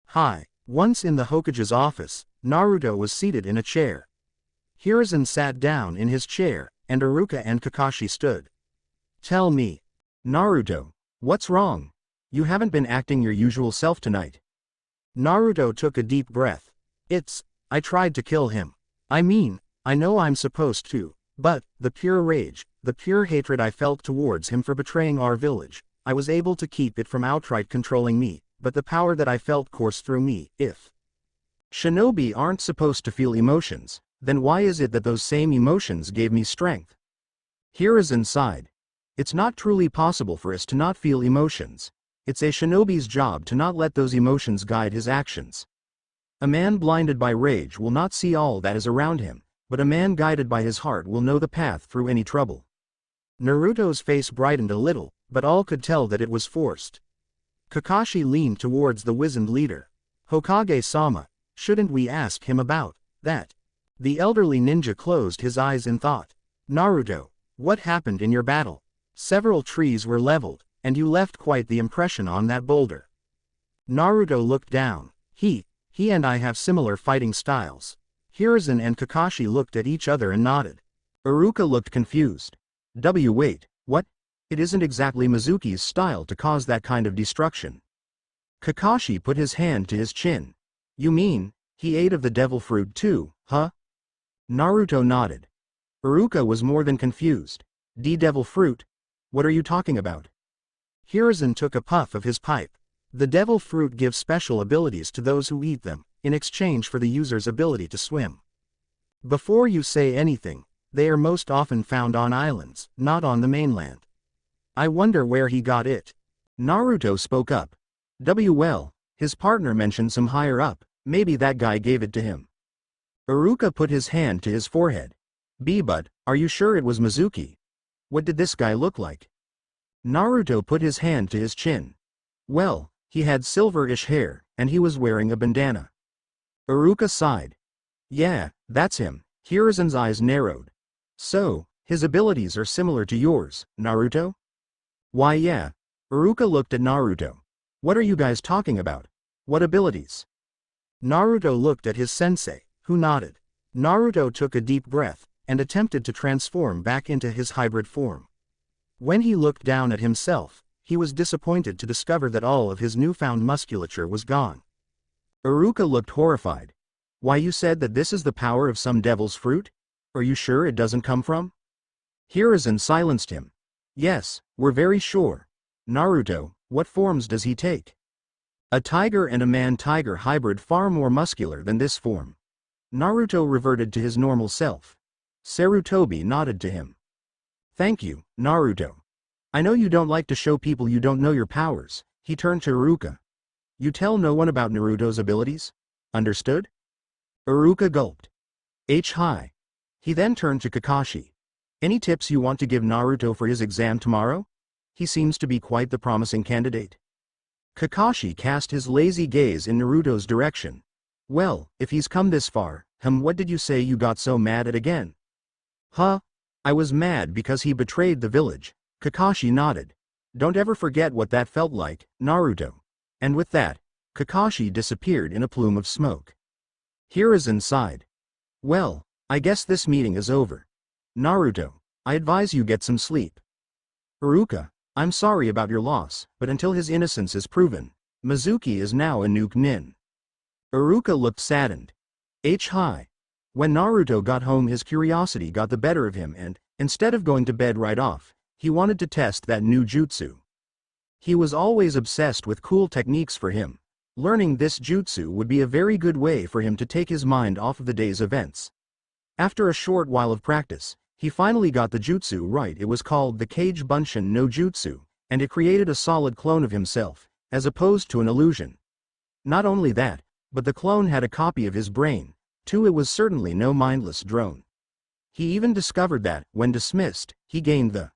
Hi. Once in the Hokage's office, Naruto was seated in a chair. Hiruzen sat down in his chair, and Iruka and Kakashi stood. Tell me. Naruto, what's wrong? You haven't been acting your usual self tonight. Naruto took a deep breath. I tried to kill him. I mean, I know I'm supposed to, but, the pure rage, the pure hatred I felt towards him for betraying our village, I was able to keep it from outright controlling me, but the power that I felt coursed through me. If shinobi aren't supposed to feel emotions, then why is it that those same emotions gave me strength? Hiruzen sighed. It's not truly possible for us to not feel emotions. It's a shinobi's job to not let those emotions guide his actions. A man blinded by rage will not see all that is around him, but a man guided by his heart will know the path through any trouble. Naruto's face brightened a little, but all could tell that it was forced. Kakashi leaned towards the wizened leader. Hokage-sama, shouldn't we ask him about that? The elderly ninja closed his eyes in thought. Naruto, what happened in your battle? Several trees were leveled, and you left quite the impression on that boulder. Naruto looked down. He and I have similar fighting styles. Hiruzen and Kakashi looked at each other and nodded. Iruka looked confused. Wait, what? It isn't exactly Mizuki's style to cause that kind of destruction. Kakashi put his hand to his chin. You mean, he ate of the devil fruit too, huh? Naruto nodded. Iruka was more than confused. Devil fruit? What are you talking about? Hiruzen took a puff of his pipe. The devil fruit gives special abilities to those who eat them, in exchange for the user's ability to swim. Before you say anything, they are most often found on islands, not on the mainland. I wonder where he got it. Naruto spoke up. Well, his partner mentioned some higher up, maybe that guy gave it to him. Iruka put his hand to his forehead. But, are you sure it was Mizuki? What did this guy look like? Naruto put his hand to his chin. Well, he had silverish hair, and he was wearing a bandana. Iruka sighed. Yeah, that's him. Hiruzen's eyes narrowed. So, his abilities are similar to yours, Naruto? Why yeah. Iruka looked at Naruto. What are you guys talking about? What abilities? Naruto looked at his sensei, who nodded. Naruto took a deep breath, and attempted to transform back into his hybrid form. When he looked down at himself, he was disappointed to discover that all of his newfound musculature was gone. Iruka looked horrified. Why, you said that this is the power of some devil's fruit? Are you sure it doesn't come from? Hiruzen silenced him. Yes, we're very sure. Naruto, what forms does he take? A tiger and a man-tiger hybrid far more muscular than this form. Naruto reverted to his normal self. Sarutobi nodded to him. Thank you, Naruto. I know you don't like to show people you don't know your powers. He turned to Iruka. You tell no one about Naruto's abilities? Understood? Iruka gulped. Hi. He then turned to Kakashi. Any tips you want to give Naruto for his exam tomorrow? He seems to be quite the promising candidate. Kakashi cast his lazy gaze in Naruto's direction. Well, if he's come this far, what did you say you got so mad at again? Huh? I was mad because he betrayed the village. Kakashi nodded. Don't ever forget what that felt like, Naruto. And with that, Kakashi disappeared in a plume of smoke. Hiruzen sighed. Well, I guess this meeting is over. Naruto, I advise you get some sleep. Iruka, I'm sorry about your loss, but until his innocence is proven, Mizuki is now a nuke nin. Iruka looked saddened. Hi. When Naruto got home, his curiosity got the better of him and, instead of going to bed right off, he wanted to test that new jutsu. He was always obsessed with cool techniques for him. Learning this jutsu would be a very good way for him to take his mind off of the day's events. After a short while of practice, he finally got the jutsu right. It was called the Kage Bunshin no Jutsu, and it created a solid clone of himself, as opposed to an illusion. Not only that, but the clone had a copy of his brain, too. It was certainly no mindless drone. He even discovered that, when dismissed, he gained the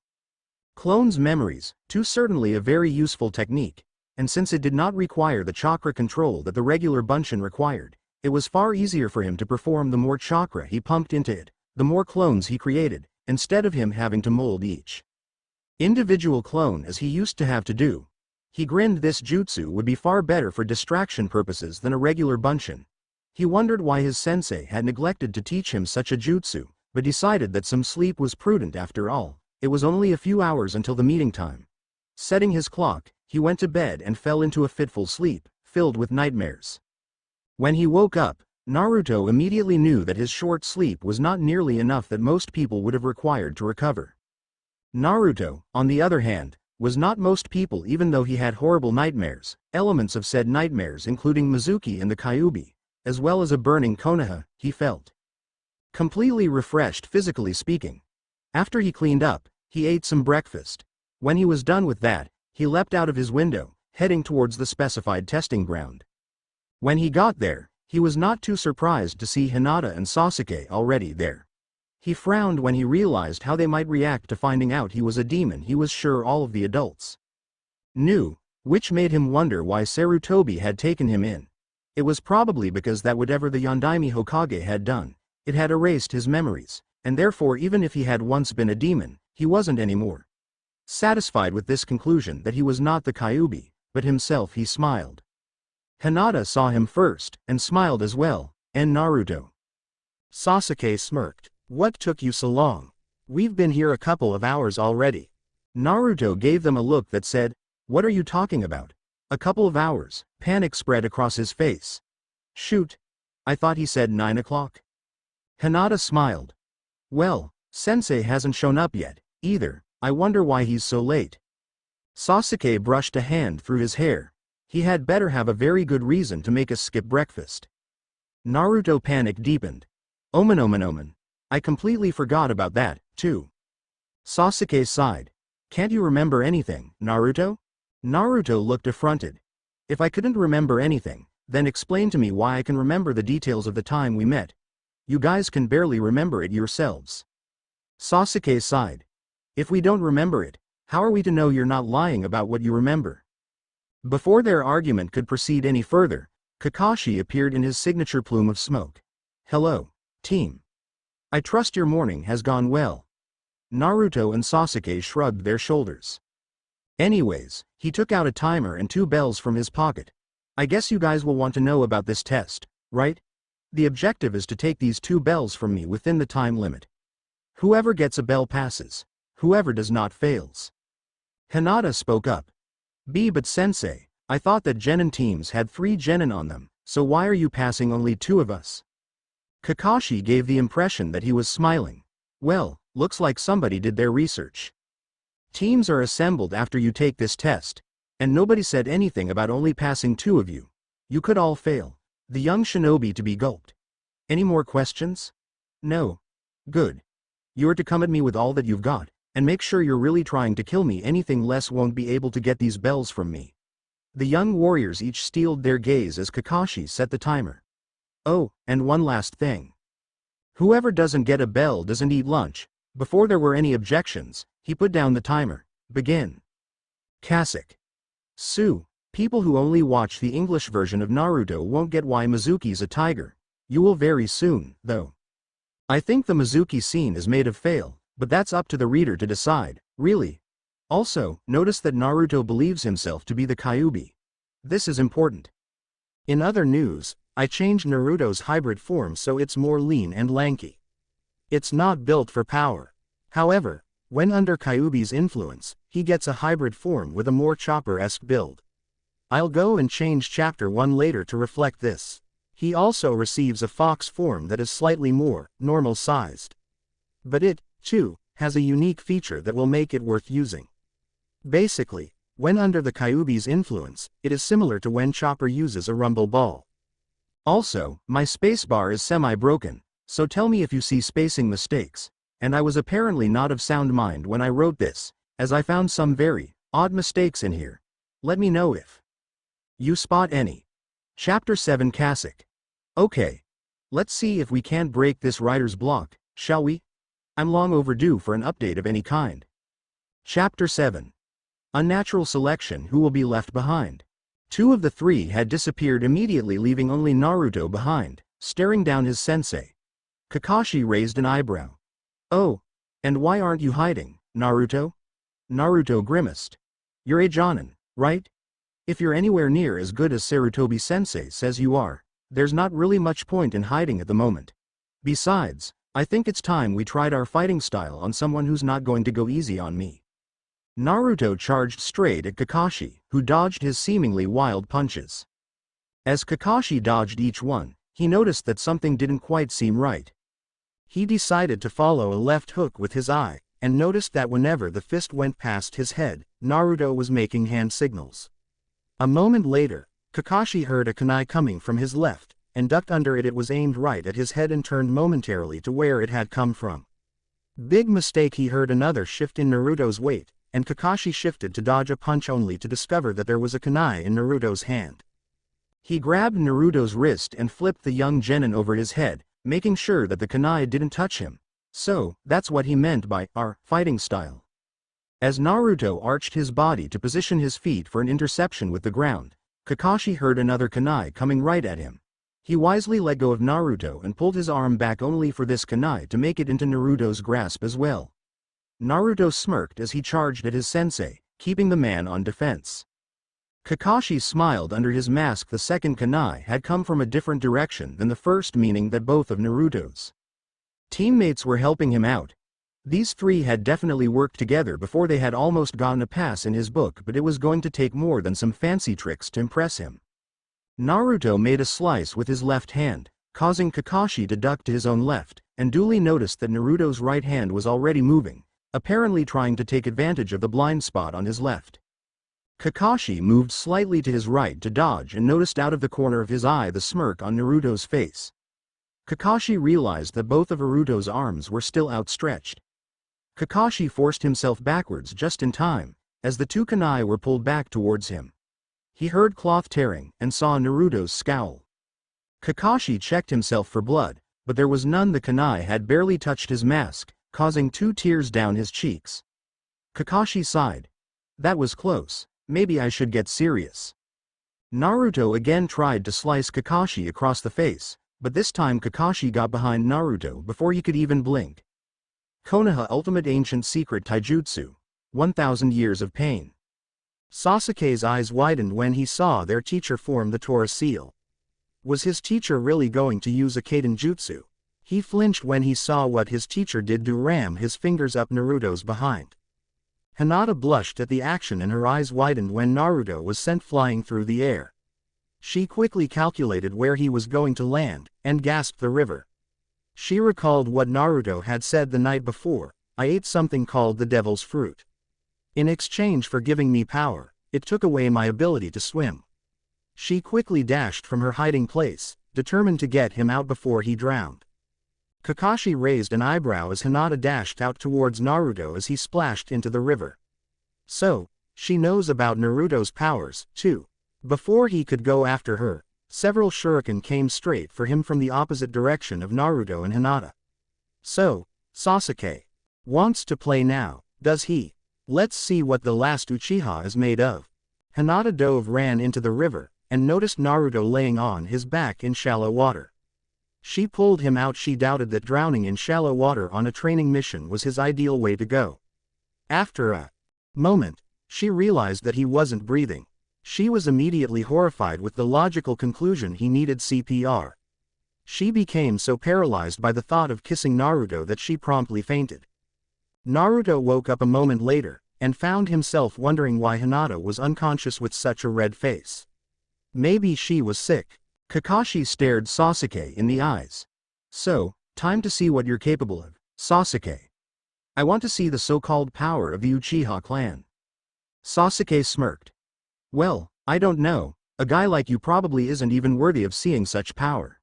clone's memories, too. Certainly a very useful technique, and since it did not require the chakra control that the regular Bunshin required, it was far easier for him to perform. The more chakra he pumped into it, the more clones he created, instead of him having to mold each individual clone as he used to have to do. He grinned. This jutsu would be far better for distraction purposes than a regular Bunshin. He wondered why his sensei had neglected to teach him such a jutsu, but decided that some sleep was prudent after all. It was only a few hours until the meeting time. Setting his clock, he went to bed and fell into a fitful sleep, filled with nightmares. When he woke up, Naruto immediately knew that his short sleep was not nearly enough that most people would have required to recover. Naruto, on the other hand, was not most people. Even though he had horrible nightmares, elements of said nightmares including Mizuki and the Kyuubi, as well as a burning Konoha, he felt completely refreshed physically speaking. After he cleaned up, he ate some breakfast. When he was done with that, he leapt out of his window, heading towards the specified testing ground. When he got there, he was not too surprised to see Hinata and Sasuke already there. He frowned when he realized how they might react to finding out he was a demon. He was sure all of the adults knew, which made him wonder why Sarutobi had taken him in. It was probably because that whatever the Yondaime Hokage had done, it had erased his memories, and therefore even if he had once been a demon, he wasn't anymore. Satisfied with this conclusion that he was not the Kyuubi, but himself, he smiled. Hinata saw him first, and smiled as well, and Naruto. Sasuke smirked. What took you so long? We've been here a couple of hours already. Naruto gave them a look that said, "What are you talking about? A couple of hours?" Panic spread across his face. "Shoot. I thought he said 9 o'clock. Hinata smiled. "Well, Sensei hasn't shown up yet, either. I wonder why he's so late." Sasuke brushed a hand through his hair. He had better have a very good reason to make us skip breakfast. Naruto panic deepened. Omen. I completely forgot about that, too." Sasuke sighed. "Can't you remember anything, Naruto?" Naruto looked affronted. "If I couldn't remember anything, then explain to me why I can remember the details of the time we met. You guys can barely remember it yourselves." Sasuke sighed. "If we don't remember it, how are we to know you're not lying about what you remember?" Before their argument could proceed any further, Kakashi appeared in his signature plume of smoke. "Hello, team. I trust your morning has gone well." Naruto and Sasuke shrugged their shoulders. Anyways, he took out a timer and 2 bells from his pocket. "I guess you guys will want to know about this test, right? The objective is to take these 2 bells from me within the time limit. Whoever gets a bell passes. Whoever does not fails." Hinata spoke up. But Sensei, I thought that Genin teams had 3 Genin on them, so why are you passing only 2 of us?" Kakashi gave the impression that he was smiling. "Well, looks like somebody did their research. Teams are assembled after you take this test, and nobody said anything about only passing 2 of you. You could all fail." The young shinobi to be gulped. "Any more questions?" "No." "Good. You're to come at me with all that you've got, and make sure you're really trying to kill me. Anything less won't be able to get these bells from me." The young warriors each steeled their gaze as Kakashi set the timer. "Oh, and one last thing. Whoever doesn't get a bell doesn't eat lunch." Before there were any objections, he put down the timer. "Begin." Kasek. Sue, people who only watch the English version of Naruto won't get why Mizuki's a tiger. You will very soon, though. I think the Mizuki scene is made of fail, but that's up to the reader to decide, really. Also, notice that Naruto believes himself to be the Kyuubi. This is important. In other news, I changed Naruto's hybrid form so it's more lean and lanky. It's not built for power. However, when under Kyuubi's influence, he gets a hybrid form with a more Chopper-esque build. I'll go and change Chapter 1 later to reflect this. He also receives a fox form that is slightly more normal-sized. But it, too, has a unique feature that will make it worth using. Basically, when under the Kyuubi's influence, it is similar to when Chopper uses a rumble ball. Also, my spacebar is semi-broken, so tell me if you see spacing mistakes, and I was apparently not of sound mind when I wrote this, as I found some very odd mistakes in here. Let me know if you spot any. Chapter 7 Kasek. Okay. Let's see if we can't break this writer's block, shall we? I'm long overdue for an update of any kind. Chapter 7. Unnatural selection. Who will be left behind? 2 of the 3 had disappeared immediately, leaving only Naruto behind, staring down his sensei. Kakashi raised an eyebrow. "Oh, and why aren't you hiding, Naruto?" Naruto grimaced. "You're a Jonin, right? If you're anywhere near as good as Sarutobi-sensei says you are, there's not really much point in hiding at the moment. Besides, I think it's time we tried our fighting style on someone who's not going to go easy on me." Naruto charged straight at Kakashi, who dodged his seemingly wild punches. As Kakashi dodged each one, he noticed that something didn't quite seem right. He decided to follow a left hook with his eye, and noticed that whenever the fist went past his head, Naruto was making hand signals. A moment later, Kakashi heard a kunai coming from his left, and ducked under it. It was aimed right at his head and turned momentarily to where it had come from. Big mistake. He heard another shift in Naruto's weight, and Kakashi shifted to dodge a punch only to discover that there was a kunai in Naruto's hand. He grabbed Naruto's wrist and flipped the young genin over his head, making sure that the kunai didn't touch him. So, that's what he meant by our fighting style. As Naruto arched his body to position his feet for an interception with the ground, Kakashi heard another kunai coming right at him. He wisely let go of Naruto and pulled his arm back only for this kunai to make it into Naruto's grasp as well. Naruto smirked as he charged at his sensei, keeping the man on defense. Kakashi smiled under his mask. The second kunai had come from a different direction than the first, meaning that both of Naruto's teammates were helping him out. These three had definitely worked together before. They had almost gotten a pass in his book, but it was going to take more than some fancy tricks to impress him. Naruto made a slice with his left hand, causing Kakashi to duck to his own left, and duly noticed that Naruto's right hand was already moving, apparently trying to take advantage of the blind spot on his left. Kakashi moved slightly to his right to dodge and noticed out of the corner of his eye the smirk on Naruto's face. Kakashi realized that both of Naruto's arms were still outstretched. Kakashi forced himself backwards just in time, as the two kunai were pulled back towards him. He heard cloth tearing and saw Naruto's scowl. Kakashi checked himself for blood, but there was none. The kunai had barely touched his mask, causing 2 tears down his cheeks. Kakashi sighed. That was close. Maybe I should get serious. Naruto again tried to slice Kakashi across the face, but this time Kakashi got behind Naruto before he could even blink. Konoha Ultimate Ancient Secret Taijutsu. 1000 Years of Pain. Sasuke's eyes widened when he saw their teacher form the Tora seal. Was his teacher really going to use a Kaden jutsu? He flinched when he saw what his teacher did to ram his fingers up Naruto's behind. Hinata blushed at the action and her eyes widened when Naruto was sent flying through the air. She quickly calculated where he was going to land, and gasped the river. She recalled what Naruto had said the night before, I ate something called the devil's fruit. In exchange for giving me power, it took away my ability to swim. She quickly dashed from her hiding place, determined to get him out before he drowned. Kakashi raised an eyebrow as Hinata dashed out towards Naruto as he splashed into the river. So, she knows about Naruto's powers, too. Before he could go after her, several shuriken came straight for him from the opposite direction of Naruto and Hinata. So, Sasuke wants to play now, does he? Let's see what the last Uchiha is made of. Hinata ran into the river, and noticed Naruto laying on his back in shallow water. She pulled him out. She doubted that drowning in shallow water on a training mission was his ideal way to go. After a moment, she realized that he wasn't breathing. She was immediately horrified with the logical conclusion he needed CPR. She became so paralyzed by the thought of kissing Naruto that she promptly fainted. Naruto woke up a moment later, and found himself wondering why Hinata was unconscious with such a red face. Maybe she was sick. Kakashi stared Sasuke in the eyes. So, time to see what you're capable of, Sasuke. I want to see the so-called power of the Uchiha clan. Sasuke smirked. Well, I don't know, a guy like you probably isn't even worthy of seeing such power.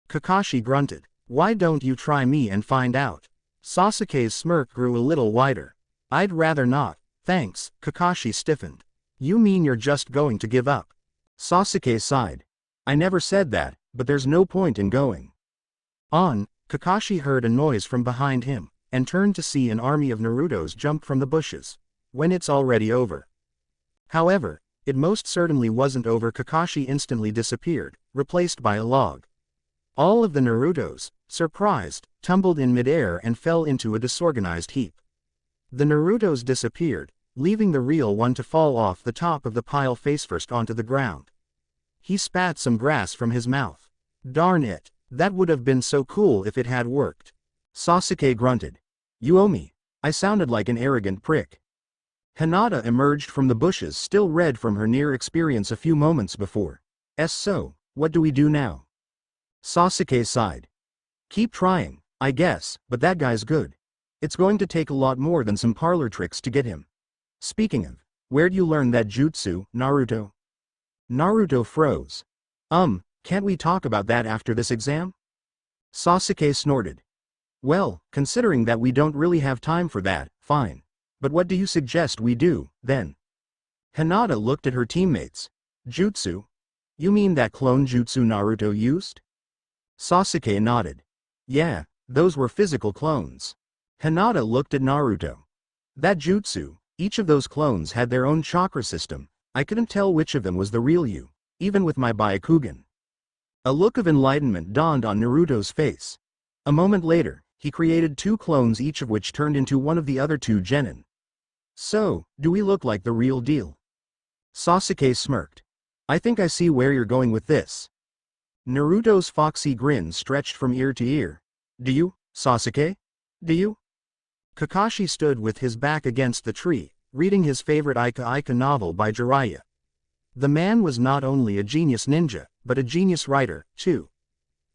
Kakashi grunted. Why don't you try me and find out? Sasuke's smirk grew a little wider. I'd rather not, thanks. Kakashi stiffened. You mean you're just going to give up? Sasuke sighed. I never said that, but there's no point in going on. Kakashi heard a noise from behind him, and turned to see an army of Narutos jump from the bushes. When it's already over. However, it most certainly wasn't over. Kakashi instantly disappeared, replaced by a log. All of the Narutos, surprised, tumbled in midair and fell into a disorganized heap. The Narutos disappeared, leaving the real one to fall off the top of the pile face-first onto the ground. He spat some grass from his mouth. Darn it, that would have been so cool if it had worked. Sasuke grunted. You owe me. I sounded like an arrogant prick. Hinata emerged from the bushes, still red from her near experience a few moments before. So, what do we do now? Sasuke sighed. Keep trying, I guess, but that guy's good. It's going to take a lot more than some parlor tricks to get him. Speaking of, where'd you learn that jutsu, Naruto? Naruto froze. Can't we talk about that after this exam? Sasuke snorted. Well, considering that we don't really have time for that, fine. But what do you suggest we do, then? Hinata looked at her teammates. Jutsu? You mean that clone jutsu Naruto used? Sasuke nodded. Yeah, those were physical clones. Hinata looked at Naruto. That jutsu, each of those clones had their own chakra system. I couldn't tell which of them was the real you, even with my Byakugan. A look of enlightenment dawned on Naruto's face. A moment later, he created 2 clones, each of which turned into one of the other 2 genin. So, do we look like the real deal? Sasuke smirked. I think I see where you're going with this. Naruto's foxy grin stretched from ear to ear. Do you, Sasuke? Do you? Kakashi stood with his back against the tree, reading his favorite Ika novel by Jiraiya. The man was not only a genius ninja, but a genius writer, too.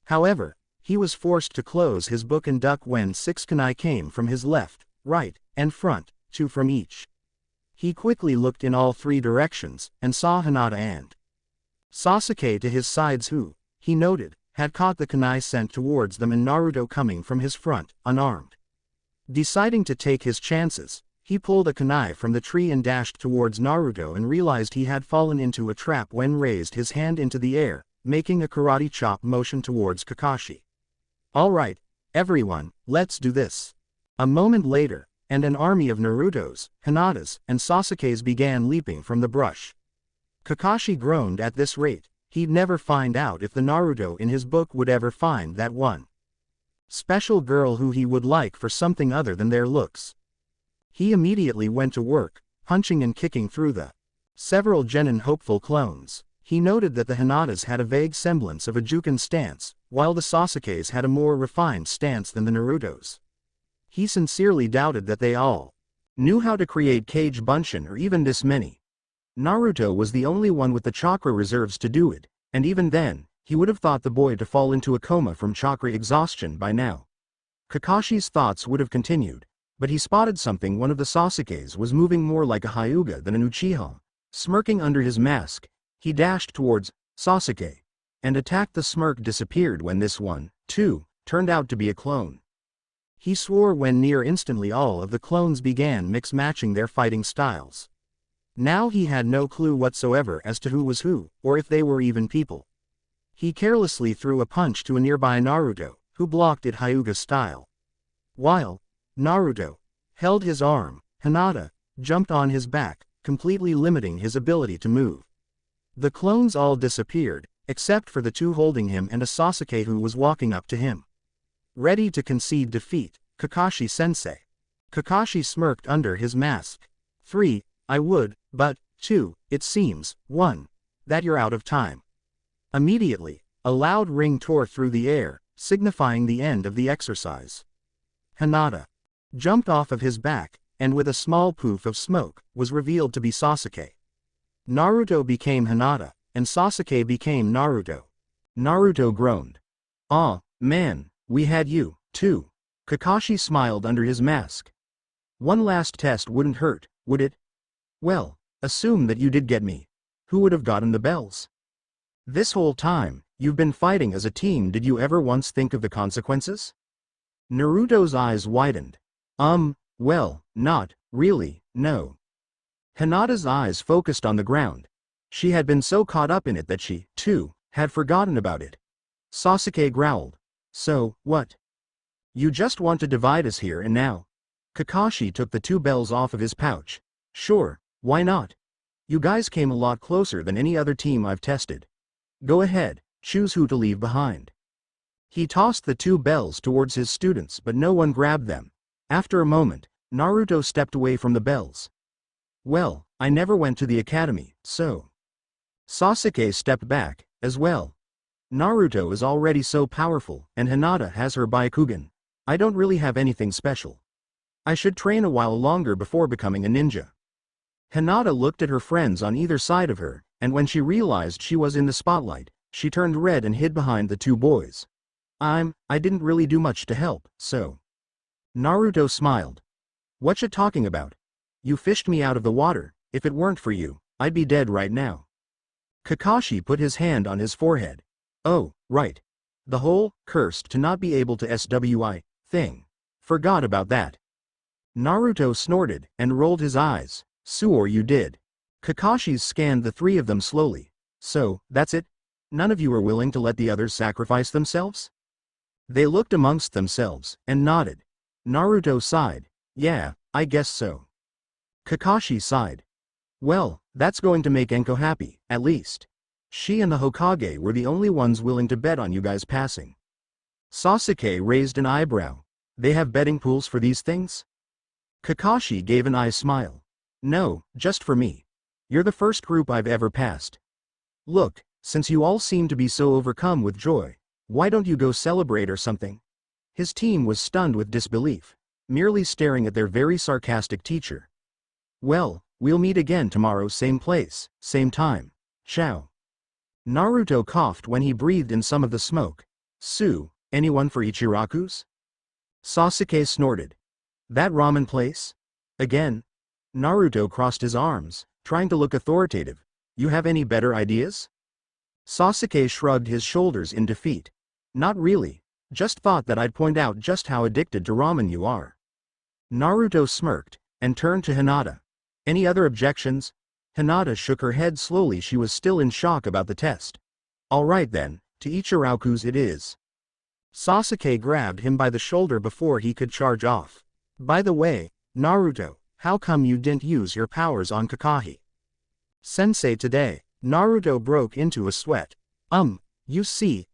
However, he was forced to close his book and duck when 6 kunai came from his left, right, and front, 2 from each. He quickly looked in all 3 directions, and saw Hinata and Sasuke to his sides who, he noted, had caught the kunai sent towards them and Naruto coming from his front, unarmed. Deciding to take his chances, he pulled a kunai from the tree and dashed towards Naruto and realized he had fallen into a trap when raised his hand into the air, making a karate chop motion towards Kakashi. Alright, everyone, let's do this. A moment later, and an army of Naruto's, Hinata's, and Sasuke's began leaping from the brush. Kakashi groaned at this rate. He'd never find out if the Naruto in his book would ever find that one special girl who he would like for something other than their looks. He immediately went to work, punching and kicking through the several genin hopeful clones. He noted that the Hinatas had a vague semblance of a Juken stance, while the Sasukes had a more refined stance than the Narutos. He sincerely doubted that they all knew how to create Kage Bunshin or even this many. Naruto was the only one with the chakra reserves to do it, and even then, he would have thought the boy to fall into a coma from chakra exhaustion by now. Kakashi's thoughts would have continued, but he spotted something. One of the Sasukes was moving more like a Hyuga than an Uchiha. Smirking under his mask, he dashed towards Sasuke, and attacked. The smirk disappeared when this one, too, turned out to be a clone. He swore when near instantly all of the clones began mix-matching their fighting styles. Now he had no clue whatsoever as to who was who, or if they were even people. He carelessly threw a punch to a nearby Naruto, who blocked it Hyuga style. While Naruto held his arm, Hinata jumped on his back, completely limiting his ability to move. The clones all disappeared, except for the 2 holding him and a Sasuke who was walking up to him. Ready to concede defeat, Kakashi-sensei. Kakashi smirked under his mask. 3, I would, but, 2, it seems, 1, that you're out of time. Immediately, a loud ring tore through the air, signifying the end of the exercise. Hinata jumped off of his back, and with a small poof of smoke, was revealed to be Sasuke. Naruto became Hinata, and Sasuke became Naruto. Naruto groaned. Ah, man, we had you, too. Kakashi smiled under his mask. One last test wouldn't hurt, would it? Well, assume that you did get me. Who would have gotten the bells? This whole time, you've been fighting as a team. Did you ever once think of the consequences? Naruto's eyes widened. Well, not really, no. Hinata's eyes focused on the ground. She had been so caught up in it that she, too, had forgotten about it. Sasuke growled. So, what? You just want to divide us here and now? Kakashi took the 2 bells off of his pouch. Sure, why not? You guys came a lot closer than any other team I've tested. Go ahead, choose who to leave behind. He tossed the 2 bells towards his students, but no one grabbed them. After a moment, Naruto stepped away from the bells. Well, I never went to the academy, so. Sasuke stepped back, as well. Naruto is already so powerful, and Hinata has her Byakugan. I don't really have anything special. I should train a while longer before becoming a ninja. Hinata looked at her friends on either side of her, and when she realized she was in the spotlight, she turned red and hid behind the 2 boys. I didn't really do much to help, so. Naruto smiled. What you talking about? You fished me out of the water. If it weren't for you, I'd be dead right now. Kakashi put his hand on his forehead. Oh, right. The whole, cursed to not be able to SWI, thing. Forgot about that. Naruto snorted and rolled his eyes. "Sure you did." Kakashi scanned the three of them slowly. "So, that's it? None of you are willing to let the others sacrifice themselves?" They looked amongst themselves, and nodded. Naruto sighed. "Yeah, I guess so." Kakashi sighed. "Well, that's going to make Enko happy, at least. She and the Hokage were the only ones willing to bet on you guys passing." Sasuke raised an eyebrow. "They have betting pools for these things?" Kakashi gave an eye smile. "No, just for me. You're the first group I've ever passed. Look, since you all seem to be so overcome with joy, why don't you go celebrate or something?" His team was stunned with disbelief, merely staring at their very sarcastic teacher. "Well, we'll meet again tomorrow, same place, same time. Ciao." Naruto coughed when he breathed in some of the smoke. Anyone for Ichiraku's?" Sasuke snorted. "That ramen place? Again?" Naruto crossed his arms, trying to look authoritative. "You have any better ideas?" Sasuke shrugged his shoulders in defeat. "Not really, just thought that I'd point out just how addicted to ramen you are." Naruto smirked, and turned to Hinata. "Any other objections?" Hinata shook her head slowly. She was still in shock about the test. "All right then, to Ichiraku's it is." Sasuke grabbed him by the shoulder before he could charge off. "By the way, Naruto, how come you didn't use your powers on Kakashi Sensei today?" Naruto broke into a sweat. You see,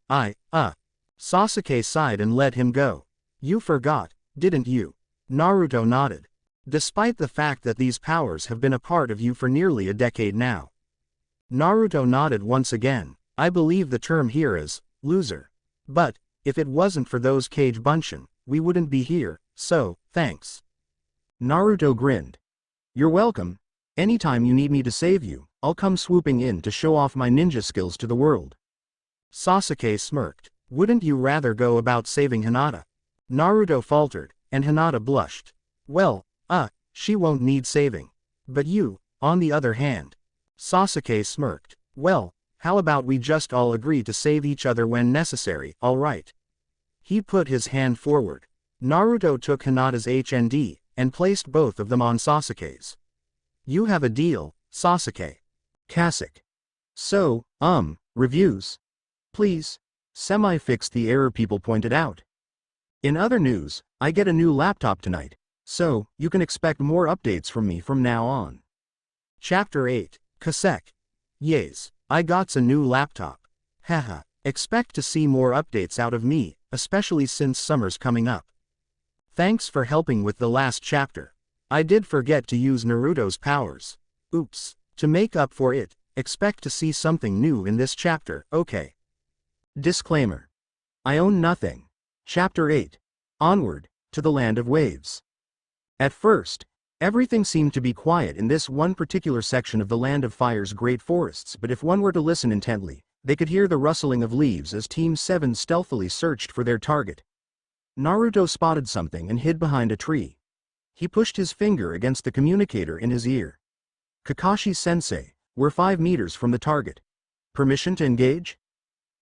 Sasuke sighed and let him go. "You forgot, didn't you?" Naruto nodded. "Despite the fact that these powers have been a part of you for nearly a decade now." Naruto nodded once again. "I believe the term here is loser. But, if it wasn't for those Kage Bunshin, we wouldn't be here, so, thanks." Naruto grinned. "You're welcome. Anytime you need me to save you, I'll come swooping in to show off my ninja skills to the world." Sasuke smirked. "Wouldn't you rather go about saving Hinata?" Naruto faltered, and Hinata blushed. "Well, she won't need saving. But you, on the other hand." Sasuke smirked. "Well, how about we just all agree to save each other when necessary, all right?" He put his hand forward. Naruto took Hinata's HND, and placed both of them on Sasuke's. "You have a deal, Sasuke." Kasek. "So, reviews? Please." Semi fixed the error people pointed out. "In other news, I get a new laptop tonight, so, you can expect more updates from me from now on." Chapter 8, Kasek. "Yes, I got a new laptop. Haha, expect to see more updates out of me, especially since summer's coming up. Thanks for helping with the last chapter. I did forget to use Naruto's powers. Oops, to make up for it, expect to see something new in this chapter, okay?" Disclaimer. I own nothing. Chapter 8. Onward, to the Land of Waves. At first, everything seemed to be quiet in this one particular section of the Land of Fire's great forests, but if one were to listen intently, they could hear the rustling of leaves as Team 7 stealthily searched for their target. Naruto spotted something and hid behind a tree. He pushed his finger against the communicator in his ear. "Kakashi-sensei, we're 5 meters from the target. Permission to engage?"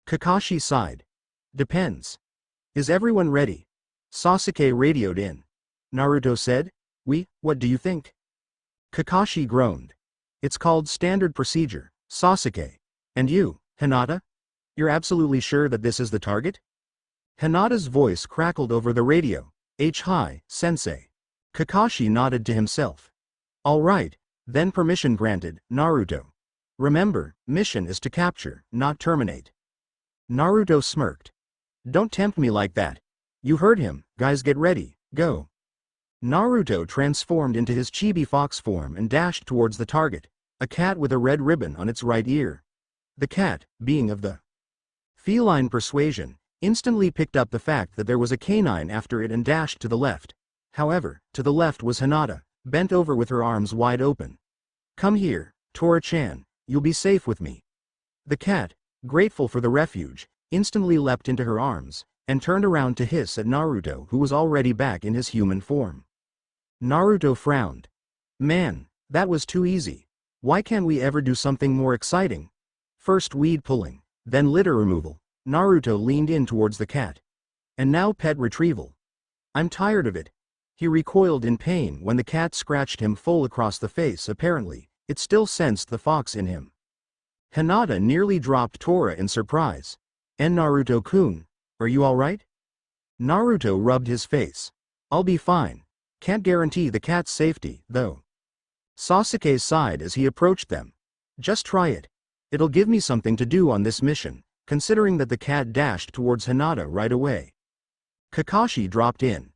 Kakashi sighed. "Depends. Is everyone ready?" Sasuke radioed in. Naruto said, What do you think?" Kakashi groaned. "It's called standard procedure, Sasuke. And you, Hinata? You're absolutely sure that this is the target?" Hinata's voice crackled over the radio. "Hi, sensei." Kakashi nodded to himself. "All right, then permission granted, Naruto. Remember, mission is to capture, not terminate." Naruto smirked. "Don't tempt me like that. You heard him, guys, get ready, go." Naruto transformed into his chibi fox form and dashed towards the target, a cat with a red ribbon on its right ear. The cat, being of the feline persuasion, instantly picked up the fact that there was a canine after it and dashed to the left. However, to the left was Hinata, bent over with her arms wide open. "Come here, Tora-chan, you'll be safe with me." The cat, grateful for the refuge, instantly leapt into her arms, and turned around to hiss at Naruto, who was already back in his human form. Naruto frowned. "Man, that was too easy. Why can't we ever do something more exciting? First weed pulling, then litter removal." Naruto leaned in towards the cat. "And now pet retrieval. I'm tired of it." He recoiled in pain when the cat scratched him full across the face. Apparently, it still sensed the fox in him. Hinata nearly dropped Tora in surprise. "And Naruto-kun, are you alright?" Naruto rubbed his face. "I'll be fine. Can't guarantee the cat's safety, though." Sasuke sighed as he approached them. "Just try it. It'll give me something to do on this mission," considering that the cat dashed towards Hinata right away. Kakashi dropped in.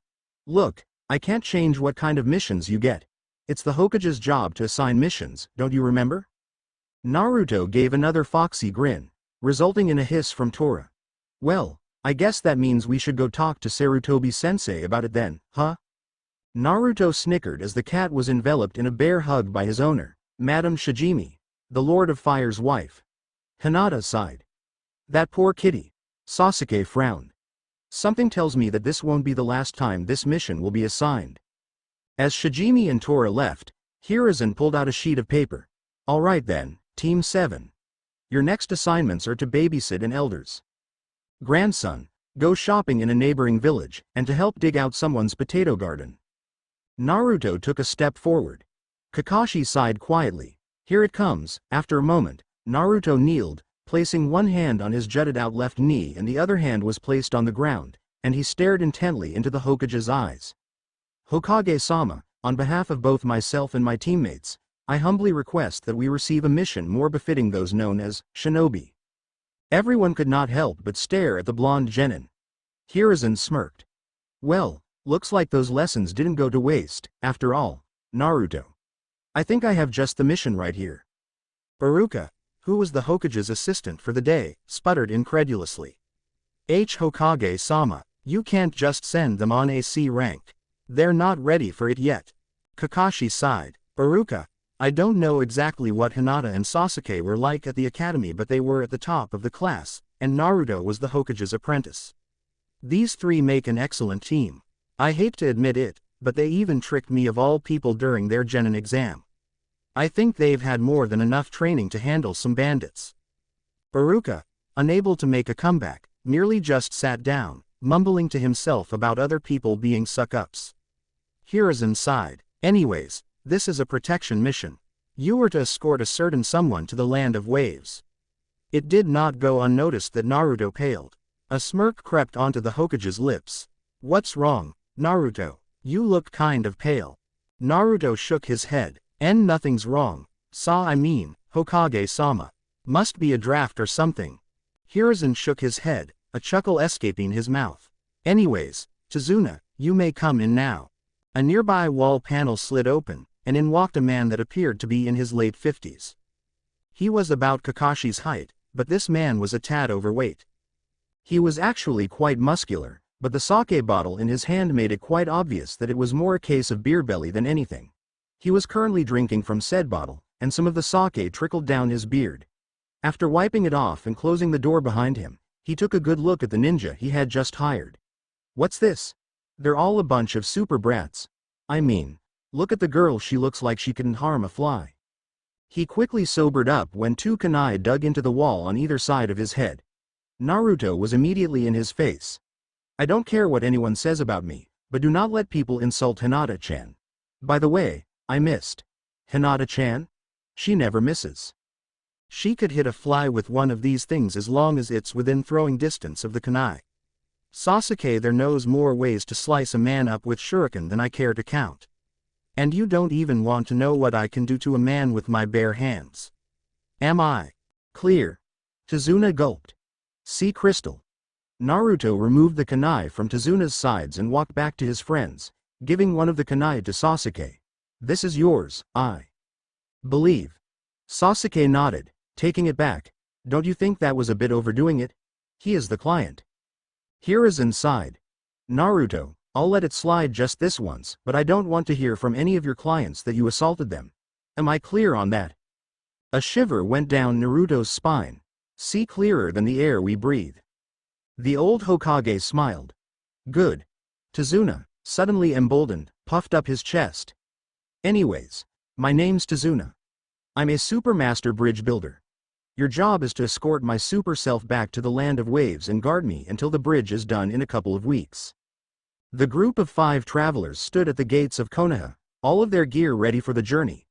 "Look, I can't change what kind of missions you get. It's the Hokage's job to assign missions, don't you remember?" Naruto gave another foxy grin, resulting in a hiss from Tora. "Well, I guess that means we should go talk to Sarutobi-sensei about it then, huh?" Naruto snickered as the cat was enveloped in a bear hug by his owner, Madame Shijimi, the Lord of Fire's wife. Hinata sighed. "That poor kitty." Sasuke frowned. "Something tells me that this won't be the last time this mission will be assigned." As Shijimi and Tora left, Hiruzen pulled out a sheet of paper. "Alright then, Team 7. Your next assignments are to babysit an elders grandson, go shopping in a neighboring village, and to help dig out someone's potato garden." Naruto took a step forward. Kakashi sighed quietly. "Here it comes." After a moment, Naruto kneeled, placing one hand on his jutted-out left knee and the other hand was placed on the ground, and he stared intently into the Hokage's eyes. "Hokage-sama, on behalf of both myself and my teammates, I humbly request that we receive a mission more befitting those known as shinobi." Everyone could not help but stare at the blonde genin. Hiruzen smirked. "Well, looks like those lessons didn't go to waste, after all, Naruto. I think I have just the mission right here." Baruka, who was the Hokage's assistant for the day, sputtered incredulously. Hokage-sama, you can't just send them on AC rank. They're not ready for it yet." Kakashi sighed. "Baruka, I don't know exactly what Hinata and Sasuke were like at the academy, but they were at the top of the class, and Naruto was the Hokage's apprentice. These three make an excellent team. I hate to admit it, but they even tricked me of all people during their genin exam. I think they've had more than enough training to handle some bandits." Baruka, unable to make a comeback, merely just sat down, mumbling to himself about other people being suck-ups. Hiruzen sighed. "Anyways, this is a protection mission. You were to escort a certain someone to the land of waves." It did not go unnoticed that Naruto paled. A smirk crept onto the Hokage's lips. "What's wrong, Naruto? You look kind of pale." Naruto shook his head. Nothing's wrong. Hokage-sama. Must be a draft or something." Hiruzen shook his head, a chuckle escaping his mouth. "Anyways, Tazuna, you may come in now." A nearby wall panel slid open, and in walked a man that appeared to be in his late 50s. He was about Kakashi's height, but this man was a tad overweight. He was actually quite muscular, but the sake bottle in his hand made it quite obvious that it was more a case of beer belly than anything. He was currently drinking from said bottle, and some of the sake trickled down his beard. After wiping it off and closing the door behind him, he took a good look at the ninja he had just hired. "What's this? They're all a bunch of super brats. I mean, look at the girl, she looks like she couldn't harm a fly." He quickly sobered up when two kunai dug into the wall on either side of his head. Naruto was immediately in his face. "I don't care what anyone says about me, but do not let people insult Hinata-chan. By the way, I missed. Hinata-chan? She never misses. She could hit a fly with one of these things as long as it's within throwing distance of the kunai. Sasuke there knows more ways to slice a man up with shuriken than I care to count. And you don't even want to know what I can do to a man with my bare hands. Am I clear?" Tazuna gulped. "See crystal." Naruto removed the kunai from Tazuna's sides and walked back to his friends, giving one of the kunai to Sasuke. "This is yours, I believe." Sasuke nodded, taking it back. "Don't you think that was a bit overdoing it? He is the client." Hiruzen sighed. "Naruto, I'll let it slide just this once, but I don't want to hear from any of your clients that you assaulted them. Am I clear on that?" A shiver went down Naruto's spine. "See clearer than the air we breathe." The old Hokage smiled. "Good." Tazuna, suddenly emboldened, puffed up his chest. "Anyways, my name's Tazuna. I'm a super master bridge builder. Your job is to escort my super self back to the land of waves and guard me until the bridge is done in a couple of weeks." The group of 5 travelers stood at the gates of Konoha, all of their gear ready for the journey.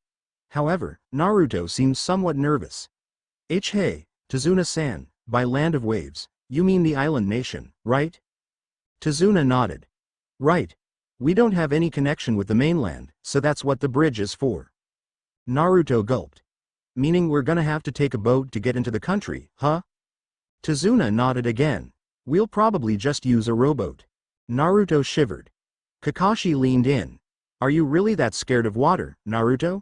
However, Naruto seemed somewhat nervous. Hey, Tazuna-san, by Land of Waves, you mean the island nation, right? Tazuna nodded. Right. We don't have any connection with the mainland, so that's what the bridge is for. Naruto gulped. Meaning we're gonna have to take a boat to get into the country, huh? Tazuna nodded again. We'll probably just use a rowboat. Naruto shivered. Kakashi leaned in. Are you really that scared of water, Naruto?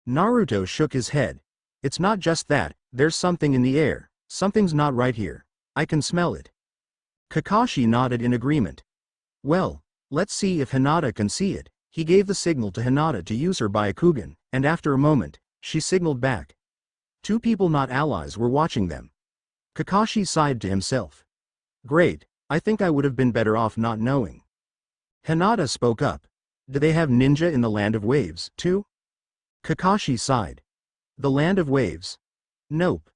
Naruto shook his head. It's not just that, there's something in the air, something's not right here. I can smell it. Kakashi nodded in agreement. Well, let's see if Hinata can see it. He gave the signal to Hinata to use her Byakugan, and after a moment, she signaled back. 2 people not allies were watching them. Kakashi sighed to himself. Great, I think I would have been better off not knowing. Hinata spoke up. Do they have ninja in the Land of Waves, too? Kakashi sighed. The Land of Waves? Nope.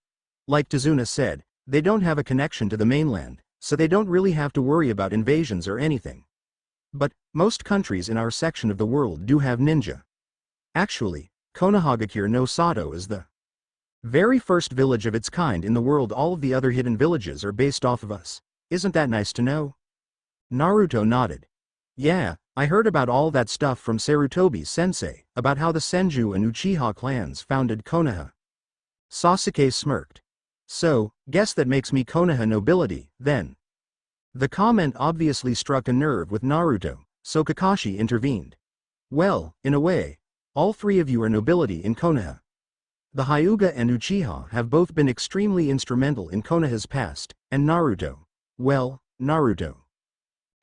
Like Tazuna said, they don't have a connection to the mainland, so they don't really have to worry about invasions or anything. But, most countries in our section of the world do have ninja. Actually, Konohagakure no Sato is the very first village of its kind in the world. All of the other hidden villages are based off of us. Isn't that nice to know? Naruto nodded. Yeah, I heard about all that stuff from Sarutobi-sensei, about how the Senju and Uchiha clans founded Konoha. Sasuke smirked. So, guess that makes me Konoha nobility, then. The comment obviously struck a nerve with Naruto, so Kakashi intervened. Well, in a way, all 3 of you are nobility in Konoha. The Hyuga and Uchiha have both been extremely instrumental in Konoha's past, and Naruto. Well, Naruto.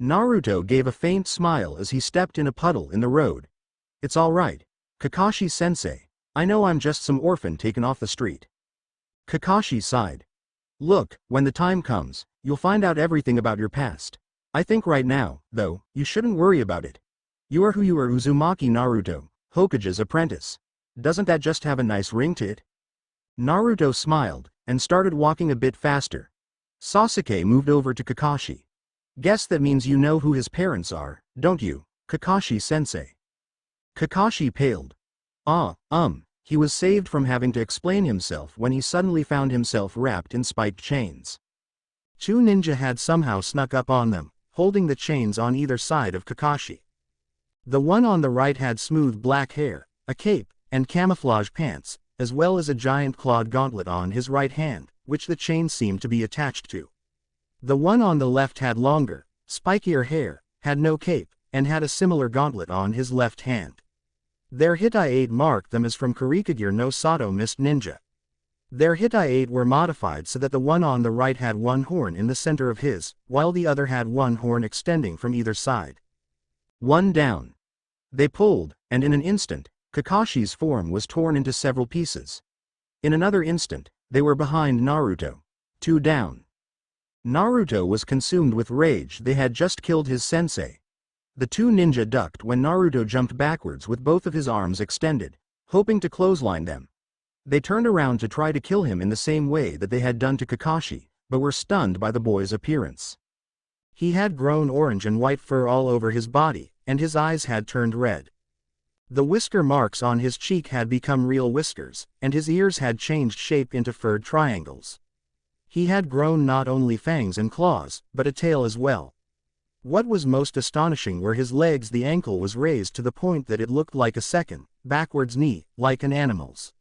Naruto gave a faint smile as he stepped in a puddle in the road. It's alright, Kakashi-sensei. I know I'm just some orphan taken off the street. Kakashi sighed. Look, when the time comes, you'll find out everything about your past. I think right now, though, you shouldn't worry about it. You are who you are. Uzumaki Naruto, Hokage's apprentice. Doesn't that just have a nice ring to it? Naruto smiled, and started walking a bit faster. Sasuke moved over to Kakashi. Guess that means you know who his parents are, don't you, Kakashi-sensei? Kakashi paled. He was saved from having to explain himself when he suddenly found himself wrapped in spiked chains. 2 ninja had somehow snuck up on them, holding the chains on either side of Kakashi. The one on the right had smooth black hair, a cape, and camouflage pants, as well as a giant clawed gauntlet on his right hand, which the chain seemed to be attached to. The one on the left had longer, spikier hair, had no cape, and had a similar gauntlet on his left hand. Their Hitai-8 marked them as from Kurikagure no Sato Mist Ninja. Their Hitai-8 were modified so that the one on the right had 1 horn in the center of his, while the other had 1 horn extending from either side. 1 down. They pulled, and in an instant, Kakashi's form was torn into several pieces. In another instant, they were behind Naruto. 2 down. Naruto was consumed with rage. They had just killed his sensei. The 2 ninja ducked when Naruto jumped backwards with both of his arms extended, hoping to clothesline them. They turned around to try to kill him in the same way that they had done to Kakashi, but were stunned by the boy's appearance. He had grown orange and white fur all over his body, and his eyes had turned red. The whisker marks on his cheek had become real whiskers, and his ears had changed shape into furred triangles. He had grown not only fangs and claws, but a tail as well. What was most astonishing were his legs. The ankle was raised to the point that it looked like a second, backwards knee, like an animal's.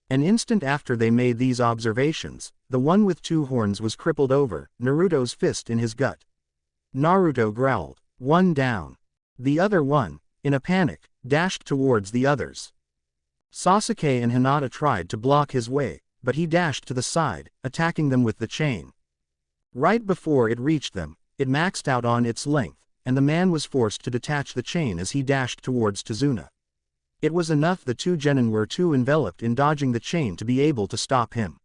An instant after they made these observations, the one with 2 horns was crippled over, Naruto's fist in his gut. Naruto growled, 1 down. The other one, in a panic, dashed towards the others. Sasuke and Hinata tried to block his way, but he dashed to the side, attacking them with the chain. Right before it reached them, it maxed out on its length, and the man was forced to detach the chain as he dashed towards Tazuna. It was enough the 2 genin were too enveloped in dodging the chain to be able to stop him.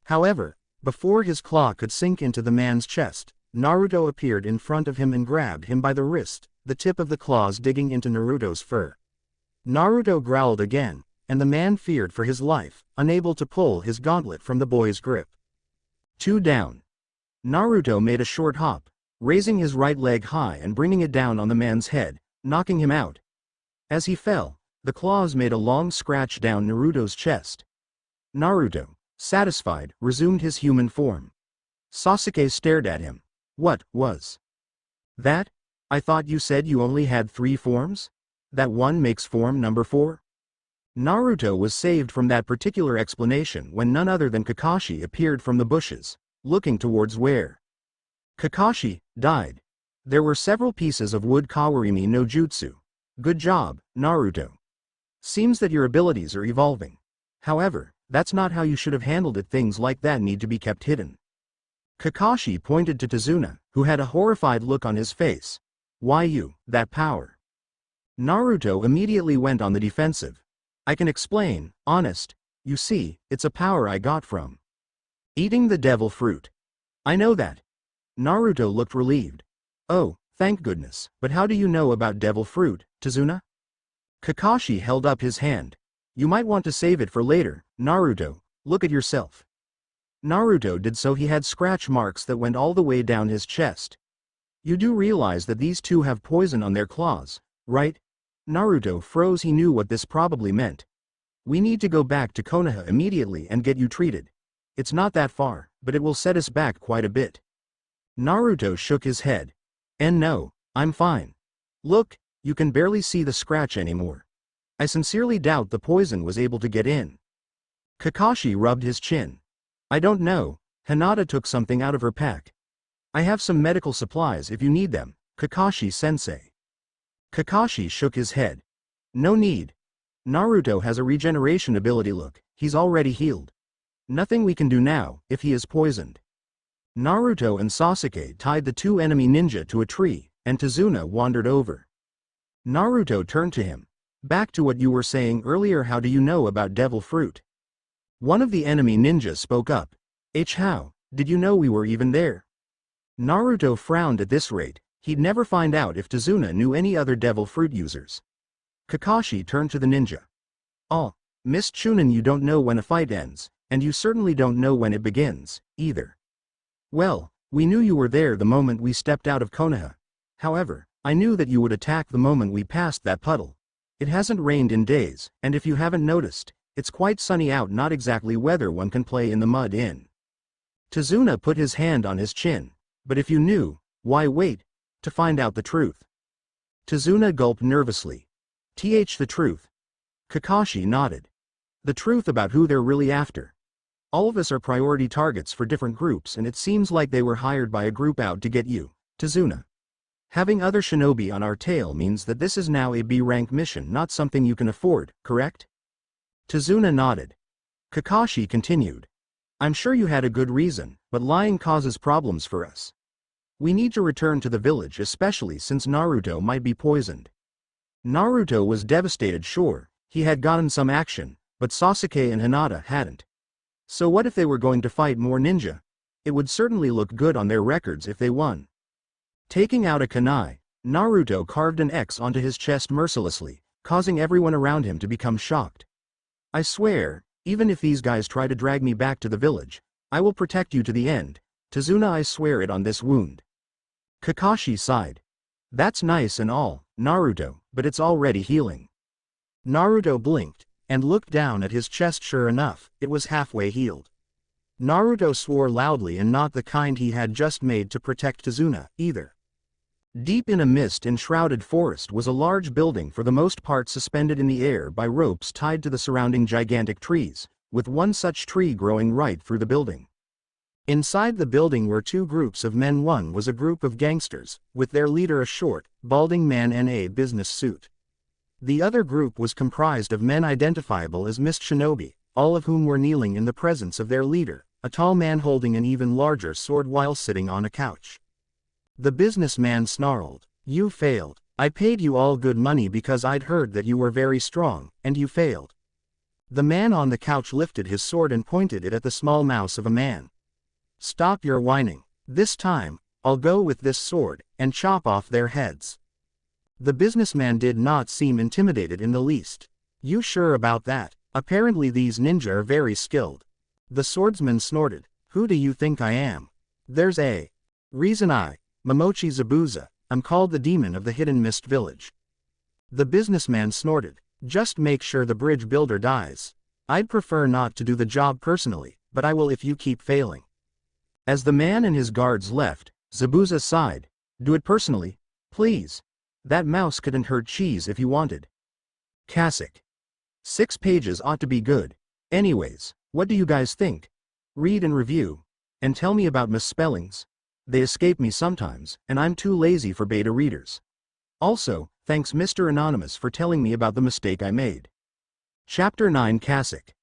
However, before his claw could sink into the man's chest, Naruto appeared in front of him and grabbed him by the wrist, the tip of the claws digging into Naruto's fur. Naruto growled again, and the man feared for his life, unable to pull his gauntlet from the boy's grip. 2 down. Naruto made a short hop, raising his right leg high and bringing it down on the man's head, knocking him out. As he fell, the claws made a long scratch down Naruto's chest. Naruto, satisfied, resumed his human form. Sasuke stared at him. What was that? I thought you said you only had 3 forms? That one makes form number 4? Naruto was saved from that particular explanation when none other than Kakashi appeared from the bushes, looking towards where Kakashi died. There were several pieces of wood Kawarimi no Jutsu. Good job, Naruto. Seems that your abilities are evolving. However, that's not how you should have handled it. Things like that need to be kept hidden. Kakashi pointed to Tazuna, who had a horrified look on his face. Why you, that power? Naruto immediately went on the defensive. I can explain, honest. You see, it's a power I got from eating the devil fruit. I know that. Naruto looked relieved. Oh, thank goodness, but how do you know about devil fruit, Tazuna? Kakashi held up his hand. You might want to save it for later, Naruto, look at yourself. Naruto did so. He had scratch marks that went all the way down his chest. You do realize that these two have poison on their claws, right? Naruto froze. He knew what this probably meant. We need to go back to Konoha immediately and get you treated. It's not that far, but it will set us back quite a bit. Naruto shook his head. And no, I'm fine. Look, you can barely see the scratch anymore. I sincerely doubt the poison was able to get in. Kakashi rubbed his chin. I don't know, Hinata took something out of her pack. I have some medical supplies if you need them, Kakashi-sensei. Kakashi shook his head. No need. Naruto has a regeneration ability. Look, he's already healed. Nothing we can do now, if he is poisoned. Naruto and Sasuke tied the 2 enemy ninja to a tree, and Tazuna wandered over. Naruto turned to him. Back to what you were saying earlier, how do you know about devil fruit? One of the enemy ninjas spoke up. How did you know we were even there? Naruto frowned. At this rate, he'd never find out if Tazuna knew any other devil fruit users. Kakashi turned to the ninja. Oh, Miss Chunin, you don't know when a fight ends, and you certainly don't know when it begins, either. Well, we knew you were there the moment we stepped out of Konoha. However, I knew that you would attack the moment we passed that puddle. It hasn't rained in days, and if you haven't noticed, it's quite sunny out. Not exactly weather one can play in the mud in. Tazuna put his hand on his chin. But if you knew, why wait to find out the truth? Tazuna gulped nervously. The truth? Kakashi nodded. The truth about who they're really after. All of us are priority targets for different groups, and it seems like they were hired by a group out to get you, Tazuna. Having other shinobi on our tail means that this is now a B-rank mission, not something you can afford, correct? Tazuna nodded. Kakashi continued. I'm sure you had a good reason, but lying causes problems for us. We need to return to the village, especially since Naruto might be poisoned. Naruto was devastated. Sure, he had gotten some action, but Sasuke and Hinata hadn't. So what if they were going to fight more ninja? It would certainly look good on their records if they won. Taking out a kunai, Naruto carved an X onto his chest mercilessly, causing everyone around him to become shocked. I swear, even if these guys try to drag me back to the village, I will protect you to the end, Tazuna. I swear it on this wound. Kakashi sighed. That's nice and all, Naruto, but it's already healing. Naruto blinked, and looked down at his chest. Sure enough, it was halfway healed. Naruto swore loudly, and not the kind he had just made to protect Tazuna, either. Deep in a mist-enshrouded forest was a large building, for the most part suspended in the air by ropes tied to the surrounding gigantic trees, with one such tree growing right through the building. Inside the building were 2 groups of men. One was a group of gangsters, with their leader, a short, balding man in a business suit. The other group was comprised of men identifiable as mist shinobi, all of whom were kneeling in the presence of their leader, a tall man holding an even larger sword while sitting on a couch. The businessman snarled, "You failed. I paid you all good money because I'd heard that you were very strong, and you failed." The man on the couch lifted his sword and pointed it at the small mouse of a man. "Stop your whining. This time, I'll go with this sword, and chop off their heads." The businessman did not seem intimidated in the least. "You sure about that? Apparently these ninja are very skilled." The swordsman snorted. "Who do you think I am? There's a reason I Momochi Zabuza, I'm called the demon of the hidden mist village. The businessman snorted. Just make sure the bridge builder dies. I'd prefer not to do the job personally, but I will if you keep failing. As the man and his guards left, Zabuza sighed. Do it personally, please. That mouse couldn't hurt cheese if you wanted. Classic. 6 pages ought to be good. Anyways, what do you guys think? Read and review. And tell me about misspellings. They escape me sometimes, and I'm too lazy for beta readers. Also, thanks Mr. Anonymous for telling me about the mistake I made. Chapter 9 Classic.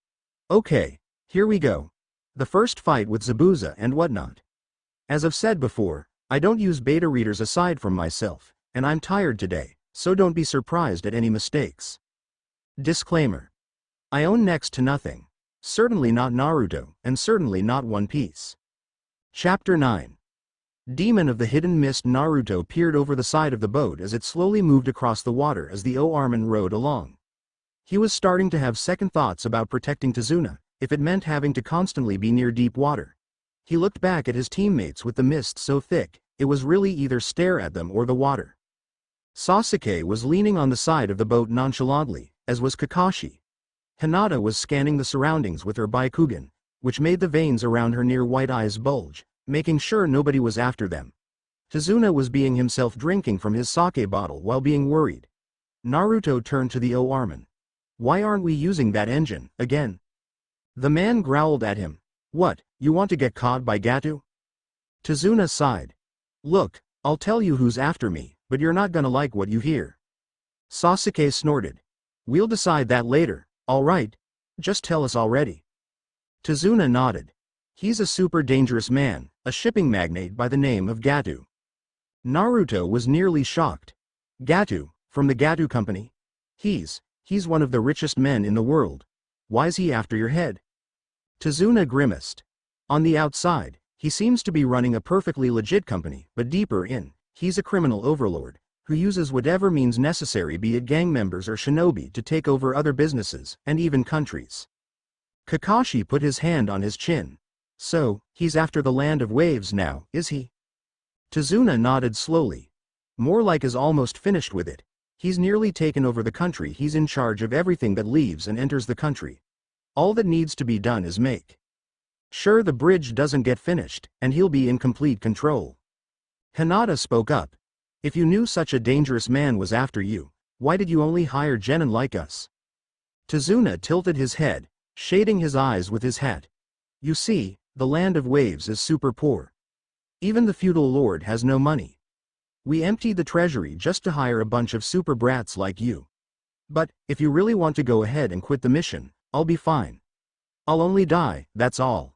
Okay, here we go. The first fight with Zabuza and whatnot. As I've said before, I don't use beta readers aside from myself, and I'm tired today, so don't be surprised at any mistakes. Disclaimer. I own next to nothing. Certainly not Naruto, and certainly not One Piece. Chapter 9. Demon of the Hidden Mist. Naruto peered over the side of the boat as it slowly moved across the water as the Armin rowed along. He was starting to have second thoughts about protecting Tazuna, if it meant having to constantly be near deep water. He looked back at his teammates with the mist so thick, it was really either stare at them or the water. Sasuke was leaning on the side of the boat nonchalantly, as was Kakashi. Hinata was scanning the surroundings with her Byakugan, which made the veins around her near white eyes bulge, making sure nobody was after them. Tazuna was being himself drinking from his sake bottle while being worried. Naruto turned to the Armin. Why aren't we using that engine, again? The man growled at him. What, you want to get caught by Gato? Tazuna sighed. Look, I'll tell you who's after me, but you're not gonna like what you hear. Sasuke snorted. We'll decide that later, alright? Just tell us already. Tazuna nodded. He's a super dangerous man, a shipping magnate by the name of Gato. Naruto was nearly shocked. Gato, from the Gato Company? He's one of the richest men in the world. Why's he after your head? Tazuna grimaced. On the outside, he seems to be running a perfectly legit company, but deeper in, he's a criminal overlord, who uses whatever means necessary, be it gang members or shinobi, to take over other businesses, and even countries. Kakashi put his hand on his chin. So, he's after the Land of Waves now, is he? Tazuna nodded slowly. More like is almost finished with it. He's nearly taken over the country. He's in charge of everything that leaves and enters the country. All that needs to be done is make sure the bridge doesn't get finished, and he'll be in complete control. Hinata spoke up. If you knew such a dangerous man was after you, why did you only hire genin like us? Tazuna tilted his head, shading his eyes with his hat. You see, the Land of Waves is super poor. Even the feudal lord has no money. We emptied the treasury just to hire a bunch of super brats like you. But, if you really want to go ahead and quit the mission, I'll be fine. I'll only die, that's all.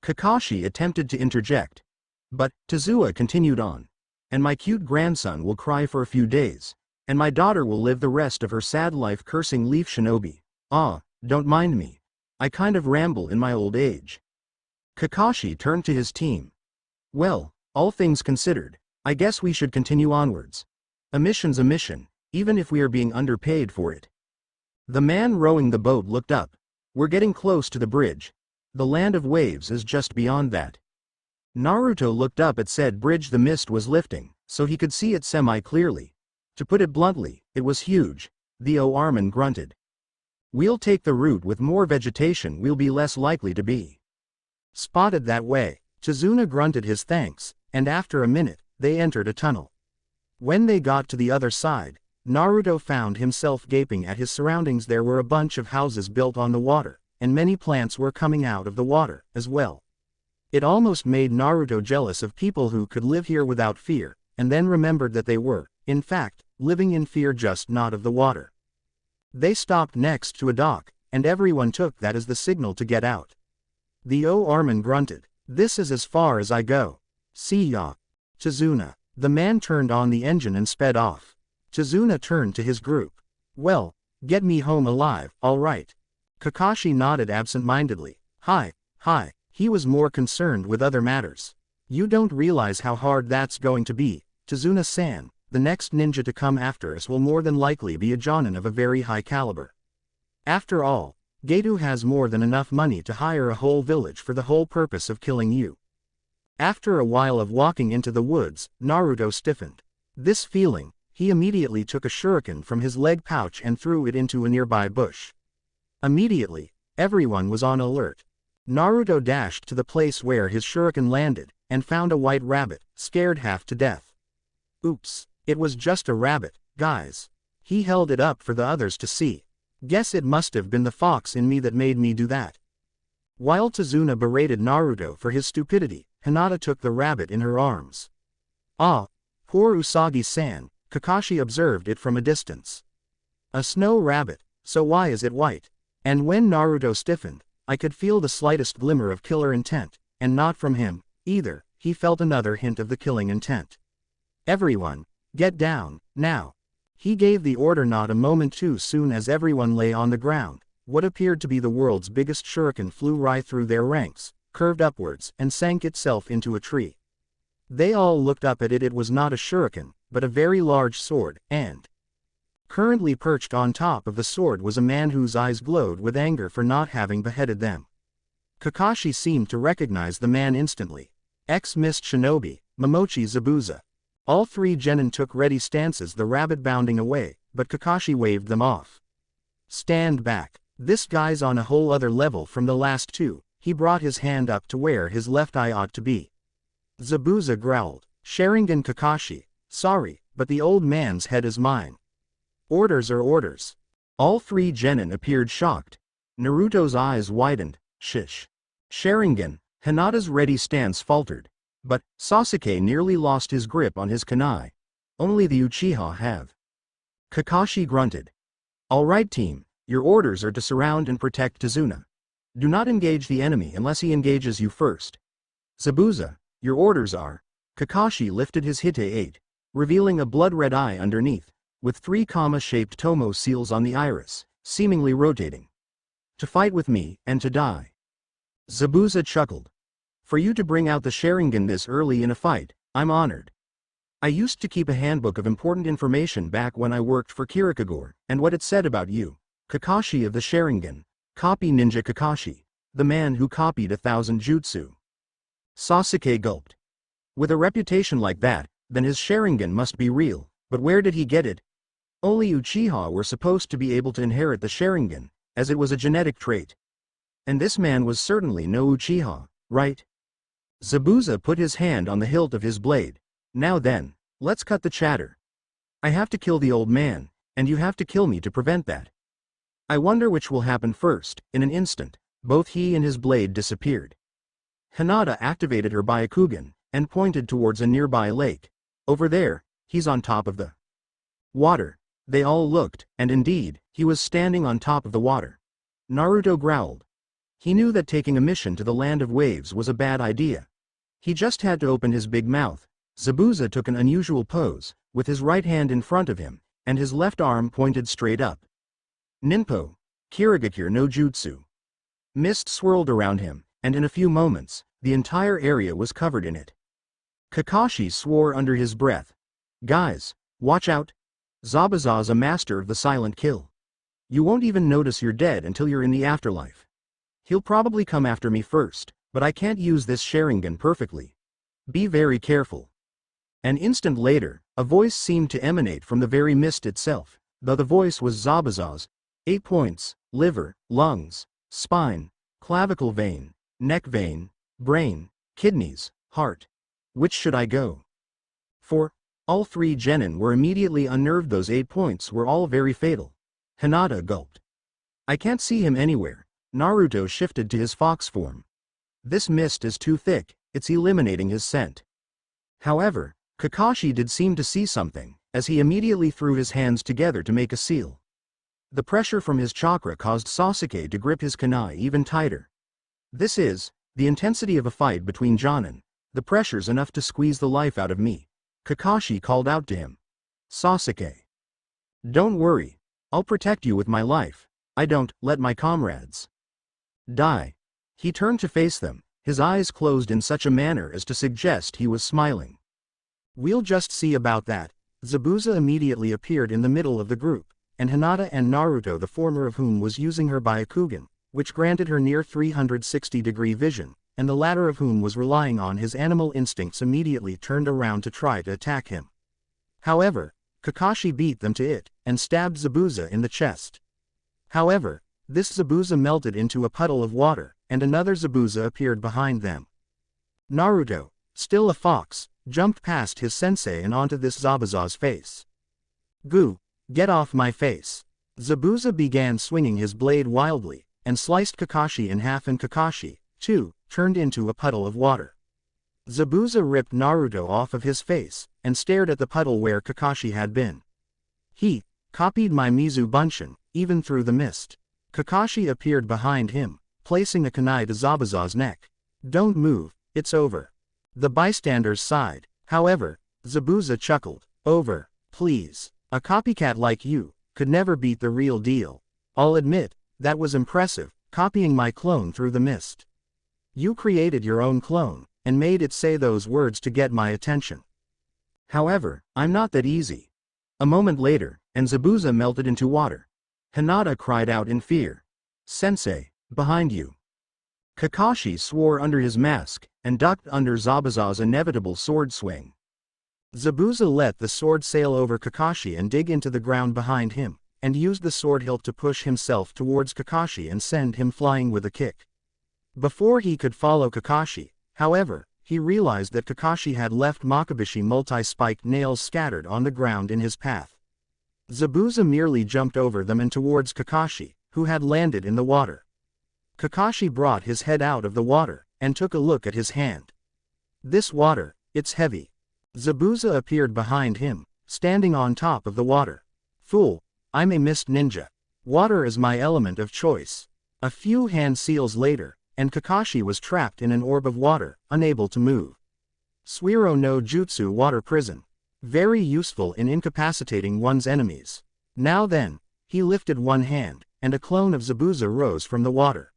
Kakashi attempted to interject. But, Tazua continued on. And my cute grandson will cry for a few days. And my daughter will live the rest of her sad life cursing Leaf Shinobi. Don't mind me. I kind of ramble in my old age. Kakashi turned to his team. Well, all things considered, I guess we should continue onwards. A mission's a mission, even if we are being underpaid for it. The man rowing the boat looked up. We're getting close to the bridge. The Land of Waves is just beyond that. Naruto looked up at said bridge. The mist was lifting, so he could see it semi-clearly. To put it bluntly, it was huge. The Armin grunted. We'll take the route with more vegetation. We'll be less likely to be spotted that way. Tazuna grunted his thanks, and after a minute, they entered a tunnel. When they got to the other side, Naruto found himself gaping at his surroundings. There were a bunch of houses built on the water, and many plants were coming out of the water, as well. It almost made Naruto jealous of people who could live here without fear, and then remembered that they were, in fact, living in fear, just not of the water. They stopped next to a dock, and everyone took that as the signal to get out. The Armin grunted. This is as far as I go. See ya. Tazuna. The man turned on the engine and sped off. Tazuna turned to his group. Well, get me home alive, alright. Kakashi nodded absent-mindedly. Hi. He was more concerned with other matters. You don't realize how hard that's going to be, Tazuna-san. The next ninja to come after us will more than likely be a jonin of a very high caliber. After all, Gato has more than enough money to hire a whole village for the whole purpose of killing you. After a while of walking into the woods, Naruto stiffened. This feeling, he immediately took a shuriken from his leg pouch and threw it into a nearby bush. Immediately, everyone was on alert. Naruto dashed to the place where his shuriken landed, and found a white rabbit, scared half to death. Oops, it was just a rabbit, guys. He held it up for the others to see. Guess it must have been the fox in me that made me do that. While Tazuna berated Naruto for his stupidity, Hinata took the rabbit in her arms. Ah, poor Usagi-san, Kakashi observed it from a distance. A snow rabbit, so why is it white? And when Naruto stiffened, I could feel the slightest glimmer of killer intent, and not from him, either. He felt another hint of the killing intent. Everyone, get down, now. He gave the order not a moment too soon as everyone lay on the ground. What appeared to be the world's biggest shuriken flew right through their ranks, curved upwards, and sank itself into a tree. They all looked up at it. It was not a shuriken, but a very large sword, and currently perched on top of the sword was a man whose eyes glowed with anger for not having beheaded them. Kakashi seemed to recognize the man instantly. Ex-Mist Shinobi, Momochi Zabuza. All three genin took ready stances, the rabbit bounding away, but Kakashi waved them off. Stand back. This guy's on a whole other level from the last two. He brought his hand up to where his left eye ought to be. Zabuza growled. Sharingan Kakashi. Sorry, but the old man's head is mine. Orders are orders. All three genin appeared shocked. Naruto's eyes widened. Shish. Sharingan, Hinata's ready stance faltered. But Sasuke nearly lost his grip on his kunai. Only the Uchiha have. Kakashi grunted. All right team, your orders are to surround and protect Tazuna. Do not engage the enemy unless he engages you first. Zabuza, your orders are. Kakashi lifted his Hite-8, revealing a blood-red eye underneath, with 3 comma-shaped Tomo seals on the iris, seemingly rotating. To fight with me, and to die. Zabuza chuckled. For you to bring out the Sharingan this early in a fight, I'm honored. I used to keep a handbook of important information back when I worked for Kirikagore, and what it said about you. Kakashi of the Sharingan. Copy Ninja Kakashi. The man who copied 1,000 jutsu. Sasuke gulped. With a reputation like that, then his Sharingan must be real, but where did he get it? Only Uchiha were supposed to be able to inherit the Sharingan, as it was a genetic trait. And this man was certainly no Uchiha, right? Zabuza put his hand on the hilt of his blade. Now then, let's cut the chatter. I have to kill the old man, and you have to kill me to prevent that. I wonder which will happen first. In an instant, both he and his blade disappeared. Hinata activated her Byakugan, and pointed towards a nearby lake. Over there, he's on top of the water. They all looked, and indeed, he was standing on top of the water. Naruto growled. He knew that taking a mission to the land of waves was a bad idea. He just had to open his big mouth. Zabuza took an unusual pose, with his right hand in front of him, and his left arm pointed straight up. Ninpo, Kirigakure no Jutsu. Mist swirled around him, and in a few moments, the entire area was covered in it. Kakashi swore under his breath. Guys, watch out. Zabuza's a master of the silent kill. You won't even notice you're dead until you're in the afterlife. He'll probably come after me first, but I can't use this Sharingan perfectly. Be very careful. An instant later, a voice seemed to emanate from the very mist itself, though the voice was Zabuza's. 8 points, liver, lungs, spine, clavicle vein, neck vein, brain, kidneys, heart. Which should I go for? All three genin were immediately unnerved. Those 8 points were all very fatal. Hinata gulped. I can't see him anywhere. Naruto shifted to his fox form. This mist is too thick, it's eliminating his scent. However, Kakashi did seem to see something, as he immediately threw his hands together to make a seal. The pressure from his chakra caused Sasuke to grip his kunai even tighter. This is the intensity of a fight between jonin. The pressure's enough to squeeze the life out of me. Kakashi called out to him. Sasuke. Don't worry. I'll protect you with my life. I don't let my comrades die. He turned to face them, his eyes closed in such a manner as to suggest he was smiling. We'll just see about that. Zabuza immediately appeared in the middle of the group, and Hinata and Naruto, the former of whom was using her Byakugan, which granted her near 360-degree vision, and the latter of whom was relying on his animal instincts immediately turned around to try to attack him. However, Kakashi beat them to it, and stabbed Zabuza in the chest. However, this Zabuza melted into a puddle of water, and another Zabuza appeared behind them. Naruto, still a fox, jumped past his sensei and onto this Zabuza's face. "Goo, get off my face." Zabuza began swinging his blade wildly, and sliced Kakashi in half, and Kakashi, too, turned into a puddle of water. Zabuza ripped Naruto off of his face, and stared at the puddle where Kakashi had been. He copied my Mizu Bunshin, even through the mist. Kakashi appeared behind him, placing a kunai to Zabuza's neck. "Don't move, it's over." The bystanders sighed. However, Zabuza chuckled. "Over, please. A copycat like you could never beat the real deal. I'll admit, that was impressive, copying my clone through the mist. You created your own clone, and made it say those words to get my attention. However, I'm not that easy." A moment later, and Zabuza melted into water. Hinata cried out in fear. "Sensei, behind you." Kakashi swore under his mask, and ducked under Zabuza's inevitable sword swing. Zabuza let the sword sail over Kakashi and dig into the ground behind him, and used the sword hilt to push himself towards Kakashi and send him flying with a kick. Before he could follow Kakashi, however, he realized that Kakashi had left Makabushi multi-spiked nails scattered on the ground in his path. Zabuza merely jumped over them and towards Kakashi, who had landed in the water. Kakashi brought his head out of the water, and took a look at his hand. "This water, it's heavy." Zabuza appeared behind him, standing on top of the water. "Fool, I'm a mist ninja. Water is my element of choice." A few hand seals later, and Kakashi was trapped in an orb of water, unable to move. Suiro no Jutsu Water Prison. Very useful in incapacitating one's enemies. Now then, he lifted one hand, and a clone of Zabuza rose from the water.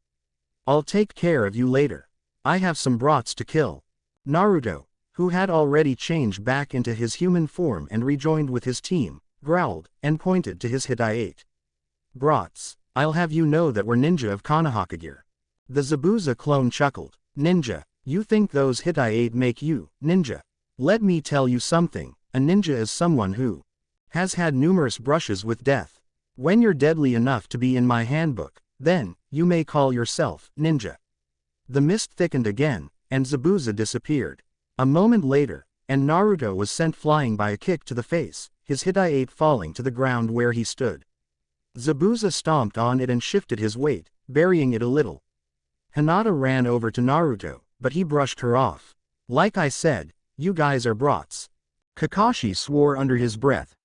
"I'll take care of you later. I have some brats to kill." Naruto, who had already changed back into his human form and rejoined with his team, growled, and pointed to his Hittite. "Brats, I'll have you know that we're ninja of Konohakage." The Zabuza clone chuckled. "Ninja, you think those Hittite make you, ninja? Let me tell you something, a ninja is someone who has had numerous brushes with death. When you're deadly enough to be in my handbook, then, you may call yourself, ninja." The mist thickened again, and Zabuza disappeared. A moment later, and Naruto was sent flying by a kick to the face, his Hittite falling to the ground where he stood. Zabuza stomped on it and shifted his weight, burying it a little. Hinata ran over to Naruto, but he brushed her off. "Like I said, you guys are brats." Kakashi swore under his breath.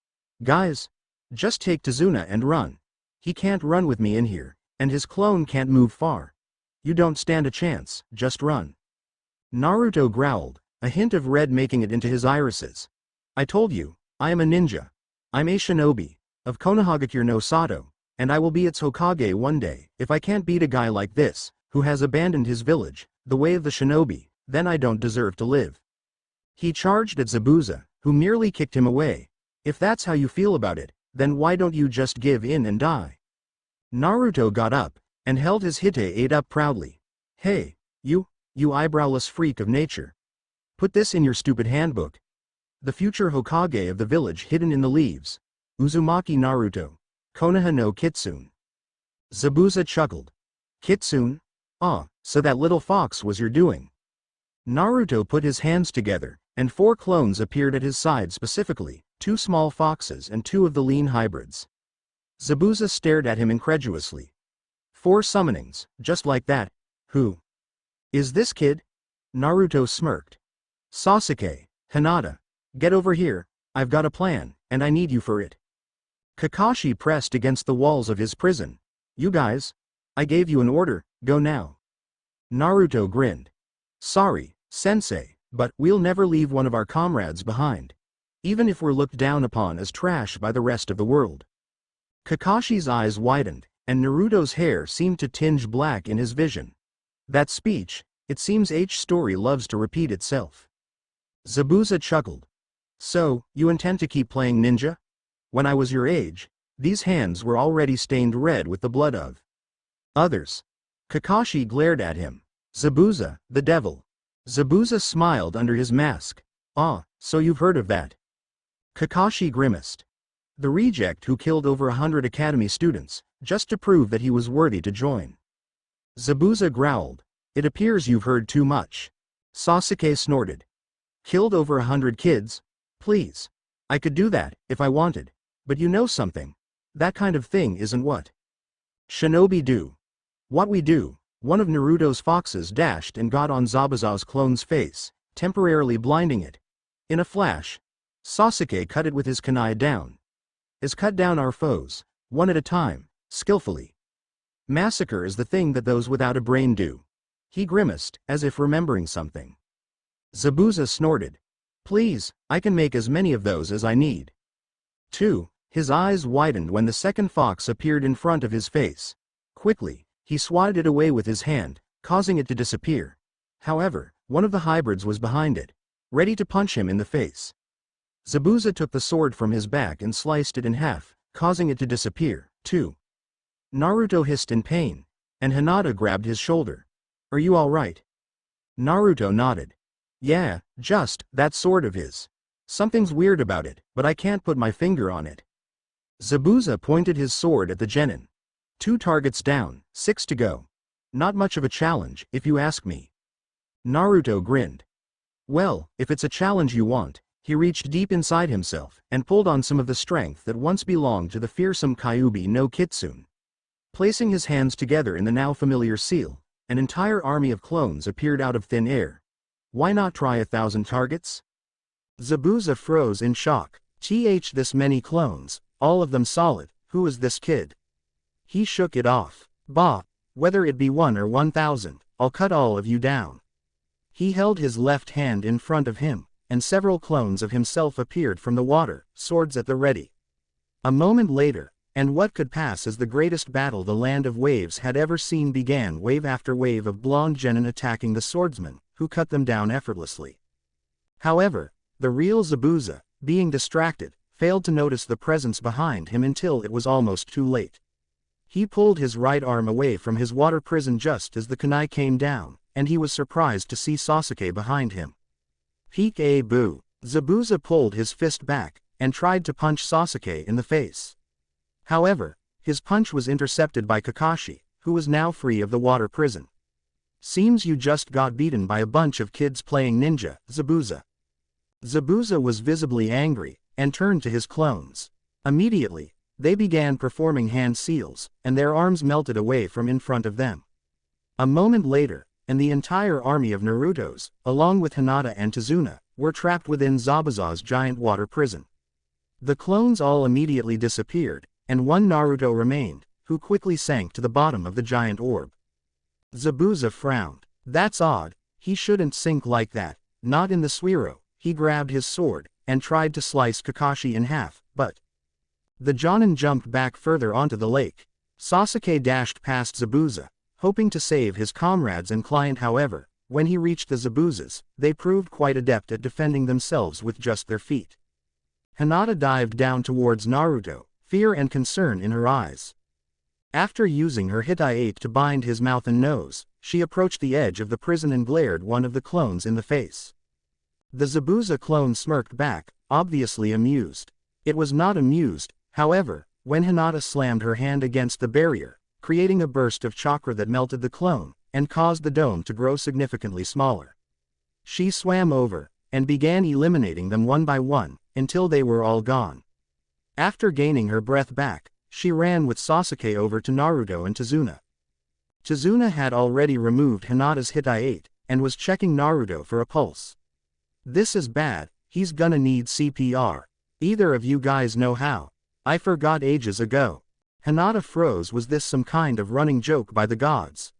"Guys, just take Tazuna and run. He can't run with me in here, and his clone can't move far. You don't stand a chance, just run." Naruto growled, a hint of red making it into his irises. "I told you, I am a ninja. I'm a shinobi, of Konohagakure no Sato, and I will be its Hokage one day. If I can't beat a guy like this, who has abandoned his village, the way of the shinobi, then I don't deserve to live." He charged at Zabuza, who merely kicked him away. "If that's how you feel about it, then why don't you just give in and die?" Naruto got up, and held his Hittite up proudly. "Hey, you eyebrowless freak of nature. Put this in your stupid handbook. The future Hokage of the village hidden in the leaves. Uzumaki Naruto. Konoha no Kitsune." Zabuza chuckled. "Kitsune? Ah, so that little fox was your doing." Naruto put his hands together, and 4 clones appeared at his side, specifically 2 small foxes and 2 of the lean hybrids. Zabuza stared at him incredulously. 4 summonings, just like that? Who is this kid? Naruto smirked. "Sasuke, Hinata, get over here, I've got a plan, and I need you for it." Kakashi pressed against the walls of his prison. "You guys? I gave you an order, go now." Naruto grinned. "Sorry, sensei, but we'll never leave one of our comrades behind. Even if we're looked down upon as trash by the rest of the world." Kakashi's eyes widened, and Naruto's hair seemed to tinge black in his vision. That speech, it seems H story loves to repeat itself. Zabuza chuckled. "So, you intend to keep playing ninja? When I was your age, these hands were already stained red with the blood of others." Kakashi glared at him. Zabuza, the devil. Zabuza smiled under his mask. Ah, so you've heard of that. Kakashi grimaced. The reject who killed over 100 academy students, just to prove that he was worthy to join. Zabuza growled. It appears you've heard too much. Sasuke snorted. Killed over 100 kids? Please. I could do that, if I wanted. But you know something. That kind of thing isn't what shinobi do. What we do. One of Naruto's foxes dashed and got on Zabuza's clone's face, temporarily blinding it. In a flash, Sasuke cut it with his kunai down. Is cut down our foes, one at a time, skillfully. Massacre is the thing that those without a brain do. He grimaced, as if remembering something. Zabuza snorted. Please, I can make as many of those as I need. 2. His eyes widened when the second fox appeared in front of his face. Quickly, he swatted it away with his hand, causing it to disappear. However, one of the hybrids was behind it, ready to punch him in the face. Zabuza took the sword from his back and sliced it in half, causing it to disappear, too. Naruto hissed in pain, and Hinata grabbed his shoulder. Are you all right? Naruto nodded. Yeah, just that sword of his. Something's weird about it, but I can't put my finger on it. Zabuza pointed his sword at the genin. 2 targets down, 6 to go. Not much of a challenge, if you ask me. Naruto grinned. Well, if it's a challenge you want. He reached deep inside himself, and pulled on some of the strength that once belonged to the fearsome Kyuubi no Kitsune. Placing his hands together in the now familiar seal, an entire army of clones appeared out of thin air. Why not try 1,000 targets? Zabuza froze in shock. This many clones, all of them solid, who is this kid? He shook it off. Bah, whether it be 1 or 1,000, I'll cut all of you down. He held his left hand in front of him, and several clones of himself appeared from the water, swords at the ready. A moment later, and what could pass as the greatest battle the land of waves had ever seen began, wave after wave of blonde genin attacking the swordsman, who cut them down effortlessly. However, the real Zabuza, being distracted, failed to notice the presence behind him until it was almost too late. He pulled his right arm away from his water prison just as the kunai came down, and he was surprised to see Sasuke behind him. Peek-a-boo. Zabuza pulled his fist back, and tried to punch Sasuke in the face. However, his punch was intercepted by Kakashi, who was now free of the water prison. Seems you just got beaten by a bunch of kids playing ninja, Zabuza. Zabuza was visibly angry, and turned to his clones. Immediately, they began performing hand seals, and their arms melted away from in front of them. A moment later, and the entire army of Naruto's, along with Hinata and Tazuna, were trapped within Zabuza's giant water prison. The clones all immediately disappeared, and one Naruto remained, who quickly sank to the bottom of the giant orb. Zabuza frowned. That's odd, he shouldn't sink like that, not in the Suiro. He grabbed his sword, and tried to slice Kakashi in half, but the Jonin jumped back further onto the lake. Sasuke dashed past Zabuza, hoping to save his comrades and client. However, when he reached the Zabuzas, they proved quite adept at defending themselves with just their feet. Hinata dived down towards Naruto, fear and concern in her eyes. After using her Hitai-8 to bind his mouth and nose, she approached the edge of the prison and glared one of the clones in the face. The Zabuza clone smirked back, obviously amused. It was not amused, however, when Hinata slammed her hand against the barrier, creating a burst of chakra that melted the clone, and caused the dome to grow significantly smaller. She swam over, and began eliminating them one by one, until they were all gone. After gaining her breath back, she ran with Sasuke over to Naruto and Tazuna. Tazuna had already removed Hinata's Hitai-8, and was checking Naruto for a pulse. This is bad, he's gonna need CPR. Either of you guys know how? I forgot ages ago. Hinata froze. Was this some kind of running joke by the gods?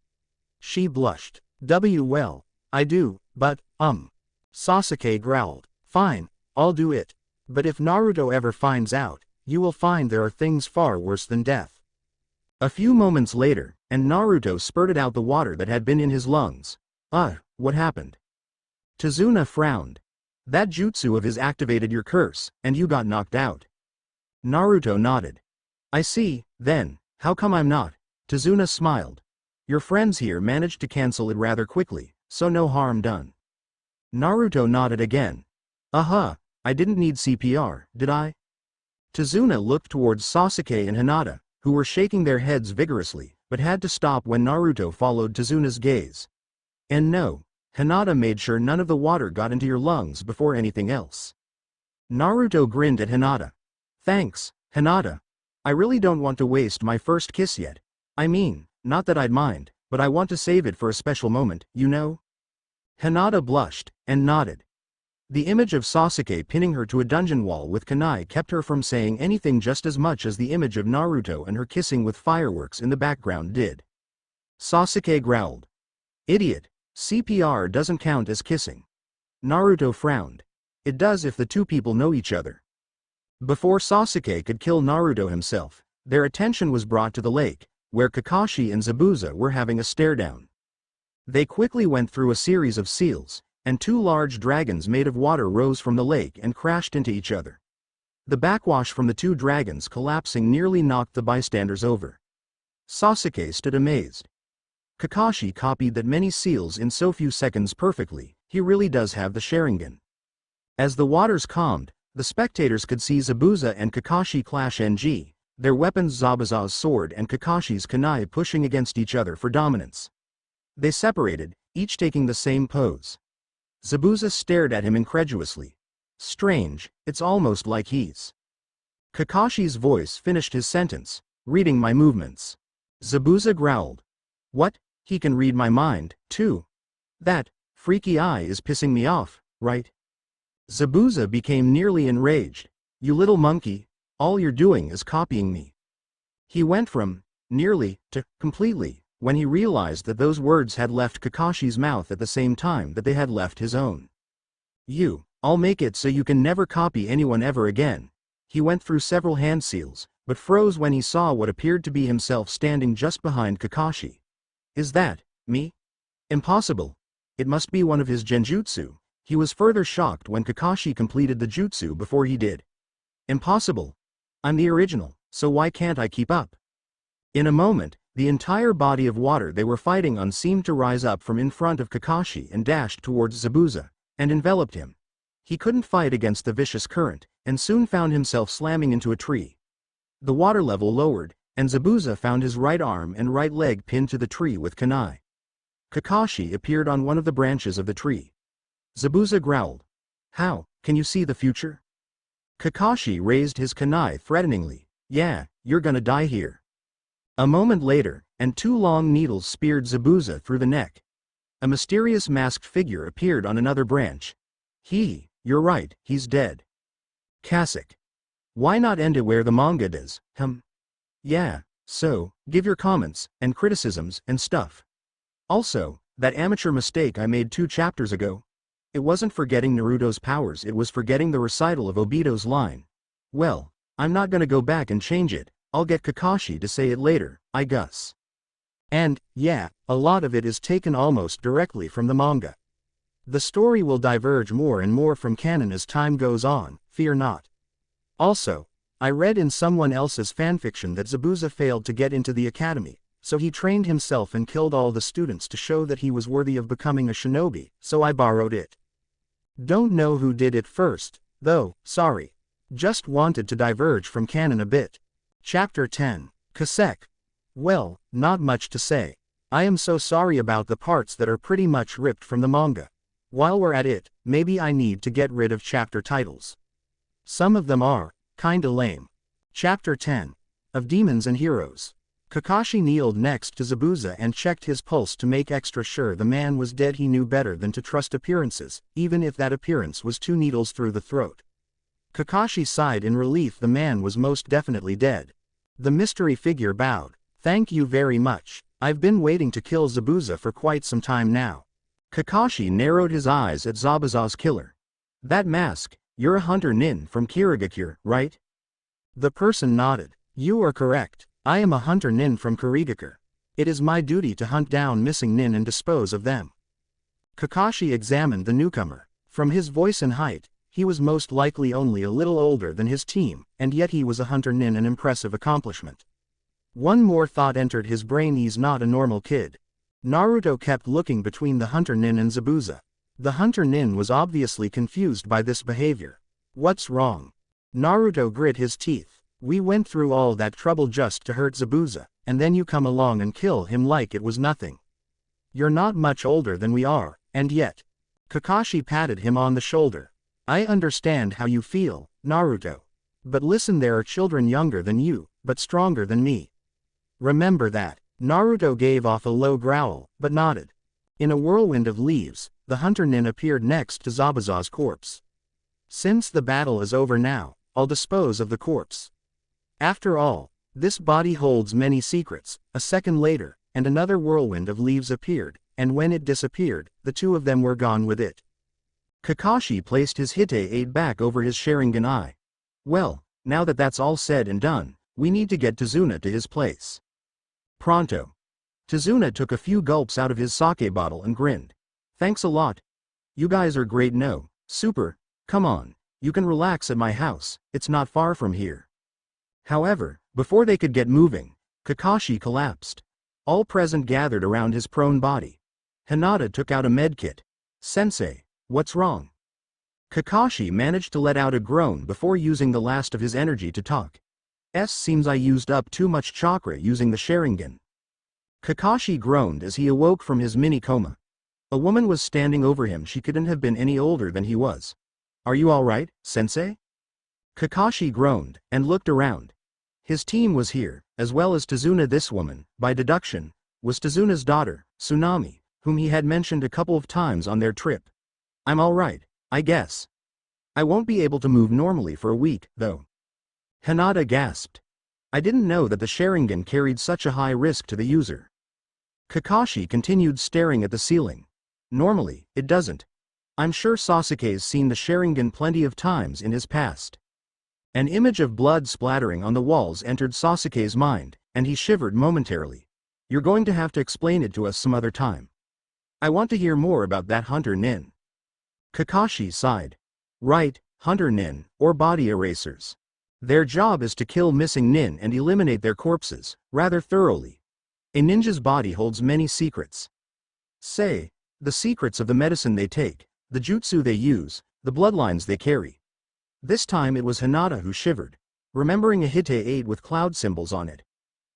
She blushed. Well, I do, but, Sasuke growled. Fine, I'll do it. But if Naruto ever finds out, you will find there are things far worse than death. A few moments later, and Naruto spurted out the water that had been in his lungs. What happened? Tazuna frowned. That jutsu of his activated your curse, and you got knocked out. Naruto nodded. I see, then, how come I'm not? Tazuna smiled. Your friends here managed to cancel it rather quickly, so no harm done. Naruto nodded again. I didn't need CPR, did I? Tazuna looked towards Sasuke and Hinata, who were shaking their heads vigorously, but had to stop when Naruto followed Tazuna's gaze. And no, Hinata made sure none of the water got into your lungs before anything else. Naruto grinned at Hinata. Thanks, Hinata. I really don't want to waste my first kiss yet. I mean, not that I'd mind, but I want to save it for a special moment, you know? Hinata blushed, and nodded. The image of Sasuke pinning her to a dungeon wall with kunai kept her from saying anything just as much as the image of Naruto and her kissing with fireworks in the background did. Sasuke growled. Idiot, CPR doesn't count as kissing. Naruto frowned. It does if the two people know each other. Before Sasuke could kill Naruto himself, their attention was brought to the lake, where Kakashi and Zabuza were having a stare-down. They quickly went through a series of seals, and two large dragons made of water rose from the lake and crashed into each other. The backwash from the two dragons collapsing nearly knocked the bystanders over. Sasuke stood amazed. Kakashi copied that many seals in so few seconds perfectly, he really does have the Sharingan. As the waters calmed, the spectators could see Zabuza and Kakashi clash NG, their weapons Zabuza's sword and Kakashi's kunai pushing against each other for dominance. They separated, each taking the same pose. Zabuza stared at him incredulously. Strange, it's almost like he's. Kakashi's voice finished his sentence, reading my movements. Zabuza growled. What, he can read my mind, too? That freaky eye is pissing me off, right? Zabuza became nearly enraged. You little monkey, all you're doing is copying me. He went from nearly to completely when he realized that those words had left Kakashi's mouth at the same time that they had left his own. I'll make it so you can never copy anyone ever again. He went through several hand seals, but froze when he saw what appeared to be himself standing just behind Kakashi. Is that me? Impossible. It must be one of his genjutsu. He was further shocked when Kakashi completed the jutsu before he did. Impossible. I'm the original, so why can't I keep up? In a moment, the entire body of water they were fighting on seemed to rise up from in front of Kakashi and dashed towards Zabuza, and enveloped him. He couldn't fight against the vicious current, and soon found himself slamming into a tree. The water level lowered, and Zabuza found his right arm and right leg pinned to the tree with kunai. Kakashi appeared on one of the branches of the tree. Zabuza growled. How, can you see the future? Kakashi raised his kunai threateningly. Yeah, you're gonna die here. A moment later, and two long needles speared Zabuza through the neck. A mysterious masked figure appeared on another branch. You're right, he's dead. Kasek. Why not end it where the manga does, Yeah, so, give your comments, and criticisms, and stuff. Also, that amateur mistake I made 2 chapters ago. It wasn't forgetting Naruto's powers, it was forgetting the recital of Obito's line. Well, I'm not gonna go back and change it, I'll get Kakashi to say it later, I guess. And, yeah, a lot of it is taken almost directly from the manga. The story will diverge more and more from canon as time goes on, fear not. Also, I read in someone else's fanfiction that Zabuza failed to get into the academy, so he trained himself and killed all the students to show that he was worthy of becoming a shinobi, so I borrowed it. Don't know who did it first, though, sorry. Just wanted to diverge from canon a bit. Chapter 10. Kasek. Well, not much to say. I am so sorry about the parts that are pretty much ripped from the manga. While we're at it, maybe I need to get rid of chapter titles. Some of them are kinda lame. Chapter 10. Of Demons and Heroes. Kakashi kneeled next to Zabuza and checked his pulse to make extra sure the man was dead. He knew better than to trust appearances, even if that appearance was 2 needles through the throat. Kakashi sighed in relief. The man was most definitely dead. The mystery figure bowed. Thank you very much. I've been waiting to kill Zabuza for quite some time now. Kakashi narrowed his eyes at Zabuza's killer. That mask, you're a hunter nin from Kirigakure, right? The person nodded. You are correct. I am a hunter nin from Kirigakure. It is my duty to hunt down missing nin and dispose of them. Kakashi examined the newcomer. From his voice and height, he was most likely only a little older than his team, and yet he was a hunter nin, an impressive accomplishment. One more thought entered his brain: he's not a normal kid. Naruto kept looking between the hunter nin and Zabuza. The hunter nin was obviously confused by this behavior. What's wrong? Naruto grit his teeth. We went through all that trouble just to hurt Zabuza, and then you come along and kill him like it was nothing. You're not much older than we are, and yet. Kakashi patted him on the shoulder. I understand how you feel, Naruto. But listen, there are children younger than you, but stronger than me. Remember that. Naruto gave off a low growl, but nodded. In a whirlwind of leaves, the hunter nin appeared next to Zabuza's corpse. Since the battle is over now, I'll dispose of the corpse. After all, this body holds many secrets. A second later, and another whirlwind of leaves appeared, and when it disappeared, the two of them were gone with it. Kakashi placed his Hite-8 back over his Sharingan eye. Well, now that that's all said and done, we need to get Tazuna to his place. Pronto. Tazuna took a few gulps out of his sake bottle and grinned. Thanks a lot. You guys are great. No, super, come on, you can relax at my house, it's not far from here. However, before they could get moving, Kakashi collapsed. All present gathered around his prone body. Hinata took out a medkit. Sensei, what's wrong? Kakashi managed to let out a groan before using the last of his energy to talk. Seems I used up too much chakra using the Sharingan. Kakashi groaned as he awoke from his mini coma. A woman was standing over him. She couldn't have been any older than he was. Are you alright, sensei? Kakashi groaned, and looked around. His team was here, as well as Tazuna. This woman, by deduction, was Tazuna's daughter, Tsunami, whom he had mentioned a couple of times on their trip. I'm alright, I guess. I won't be able to move normally for a week, though. Hinata gasped. I didn't know that the Sharingan carried such a high risk to the user. Kakashi continued staring at the ceiling. Normally, it doesn't. I'm sure Sasuke's seen the Sharingan plenty of times in his past. An image of blood splattering on the walls entered Sasuke's mind, and he shivered momentarily. You're going to have to explain it to us some other time. I want to hear more about that hunter nin. Kakashi sighed. Right, hunter nin, or body erasers. Their job is to kill missing nin and eliminate their corpses, rather thoroughly. A ninja's body holds many secrets. Say, the secrets of the medicine they take, the jutsu they use, the bloodlines they carry. This time it was Hinata who shivered, remembering a Hite-8 with cloud symbols on it.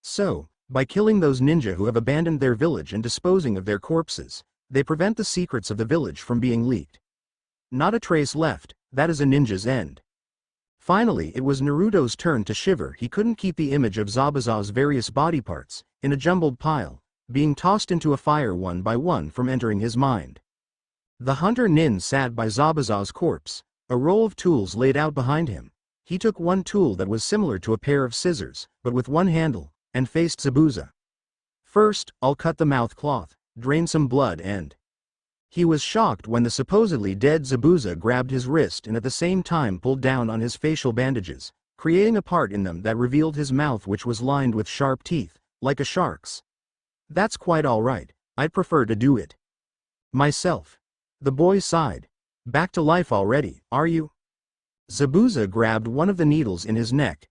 So, by killing those ninja who have abandoned their village and disposing of their corpses, they prevent the secrets of the village from being leaked. Not a trace left, that is a ninja's end. Finally it was Naruto's turn to shiver. He couldn't keep the image of Zabuza's various body parts, in a jumbled pile, being tossed into a fire one by one from entering his mind. The hunter nin sat by Zabuza's corpse, a roll of tools laid out behind him. He took one tool that was similar to a pair of scissors, but with one handle, and faced Zabuza. First, I'll cut the mouth cloth, drain some blood and... He was shocked when the supposedly dead Zabuza grabbed his wrist and at the same time pulled down on his facial bandages, creating a part in them that revealed his mouth, which was lined with sharp teeth, like a shark's. That's quite alright, I'd prefer to do it myself. The boy sighed. Back to life already, are you? Zabuza grabbed one of the needles in his neck.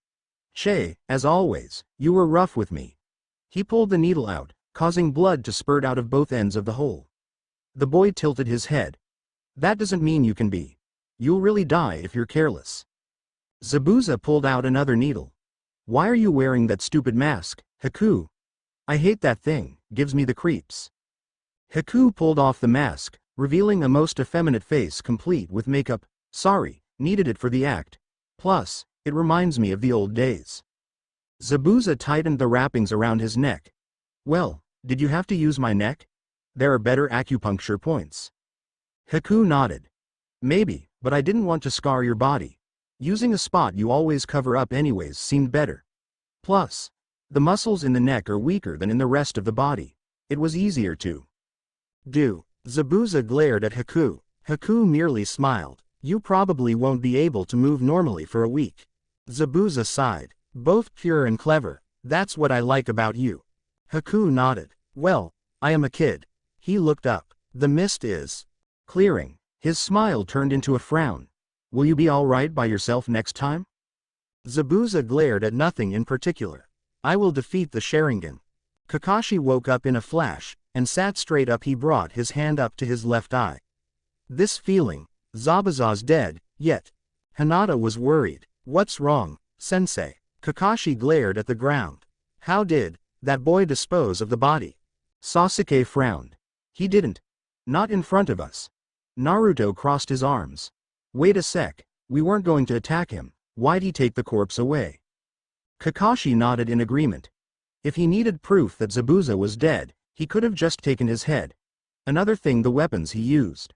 Che, as always, you were rough with me. He pulled the needle out, causing blood to spurt out of both ends of the hole. The boy tilted his head. That doesn't mean you can be. You'll really die if you're careless. Zabuza pulled out another needle. Why are you wearing that stupid mask, Haku? I hate that thing, gives me the creeps. Haku pulled off the mask, revealing a most effeminate face complete with makeup. Sorry, needed it for the act. Plus, it reminds me of the old days. Zabuza tightened the wrappings around his neck. Well, did you have to use my neck? There are better acupuncture points. Haku nodded. Maybe, but I didn't want to scar your body. Using a spot you always cover up anyways seemed better. Plus, the muscles in the neck are weaker than in the rest of the body. It was easier to do. Zabuza glared at Haku. Haku merely smiled. You probably won't be able to move normally for a week. Zabuza sighed. Both pure and clever. That's what I like about you. Haku nodded. Well, I am a kid. He looked up. The mist is clearing. His smile turned into a frown. Will you be alright by yourself next time? Zabuza glared at nothing in particular. I will defeat the Sharingan. Kakashi woke up in a flash, and sat straight up. He brought his hand up to his left eye. This feeling, Zabuza's dead, yet. Hinata was worried. What's wrong, sensei? Kakashi glared at the ground. How did that boy dispose of the body? Sasuke frowned. He didn't. Not in front of us. Naruto crossed his arms. Wait a sec, we weren't going to attack him, why'd he take the corpse away? Kakashi nodded in agreement. If he needed proof that Zabuza was dead, he could have just taken his head. Another thing, the weapons he used.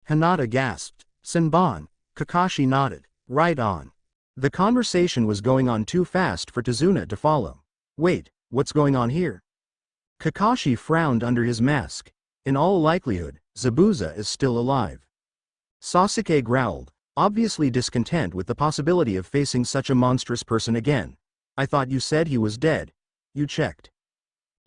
Hinata gasped. Senbon. Kakashi nodded. Right on. The conversation was going on too fast for Tazuna to follow. Wait, what's going on here? Kakashi frowned under his mask. In all likelihood, Zabuza is still alive. Sasuke growled, obviously discontent with the possibility of facing such a monstrous person again. I thought you said he was dead. You checked.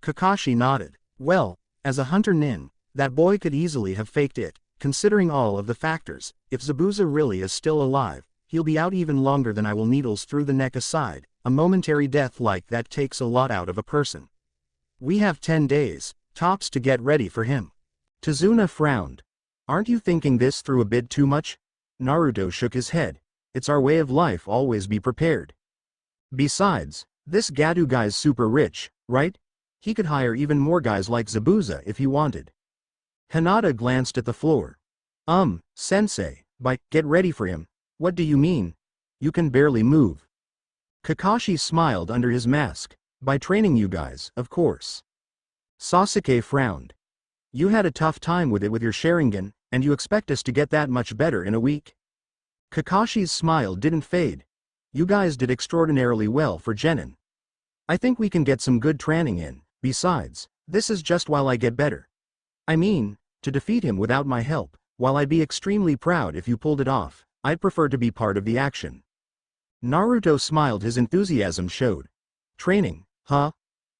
Kakashi nodded. Well, as a hunter nin, that boy could easily have faked it, considering all of the factors. If Zabuza really is still alive, he'll be out even longer than I will. Needles through the neck aside, a momentary death like that takes a lot out of a person. We have 10 days, tops, to get ready for him. Tazuna frowned. Aren't you thinking this through a bit too much? Naruto shook his head. It's our way of life, always be prepared. Besides, this Gato guy's super rich, right? He could hire even more guys like Zabuza if he wanted. Hinata glanced at the floor. Sensei, by get ready for him, what do you mean? You can barely move. Kakashi smiled under his mask. By training you guys, of course. Sasuke frowned. You had a tough time with it with your Sharingan, and you expect us to get that much better in a week? Kakashi's smile didn't fade. You guys did extraordinarily well for Genin. I think we can get some good training in. Besides, this is just while I get better. I mean, to defeat him without my help, while I'd be extremely proud if you pulled it off, I'd prefer to be part of the action. Naruto smiled, his enthusiasm showed. Training, huh?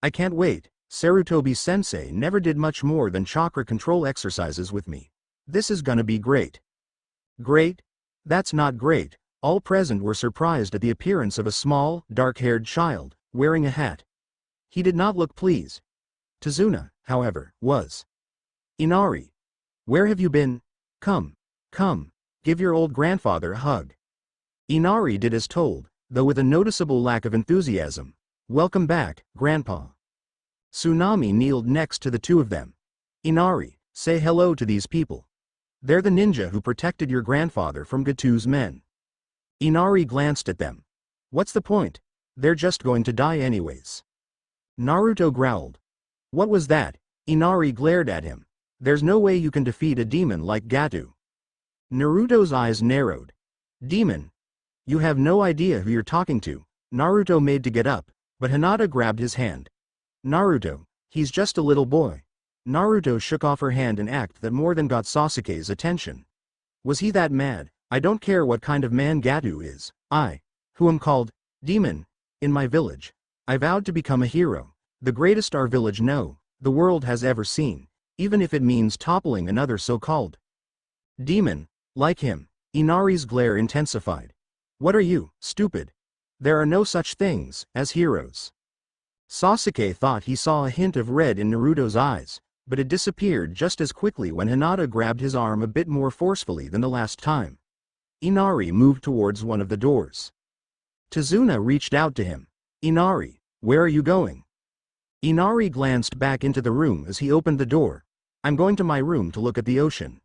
I can't wait. Sarutobi-sensei never did much more than chakra control exercises with me. This is gonna be great. Great? That's not great. All present were surprised at the appearance of a small, dark-haired child, wearing a hat. He did not look pleased. Tazuna, however, was. Inari. Where have you been? Come. Give your old grandfather a hug. Inari did as told, though with a noticeable lack of enthusiasm. Welcome back, Grandpa. Tsunami kneeled next to the two of them. Inari, say hello to these people. They're the ninja who protected your grandfather from Gatu's men. Inari glanced at them. What's the point? They're just going to die anyways. Naruto growled. What was that? Inari glared at him. There's no way you can defeat a demon like Gatu. Naruto's eyes narrowed. Demon? You have no idea who you're talking to. Naruto made to get up, but Hinata grabbed his hand. Naruto, he's just a little boy. Naruto shook off her hand, an act that more than got Sasuke's attention. Was he that mad? I don't care what kind of man Gatu is. I, who am called Demon, in my village. I vowed to become a hero, the greatest our village the world has ever seen, even if it means toppling another so-called demon, like him. Inari's glare intensified. What are you, stupid? There are no such things as heroes. Sasuke thought he saw a hint of red in Naruto's eyes, but it disappeared just as quickly when Hinata grabbed his arm a bit more forcefully than the last time. Inari moved towards one of the doors. Tazuna reached out to him. Inari, where are you going? Inari glanced back into the room as he opened the door. I'm going to my room to look at the ocean.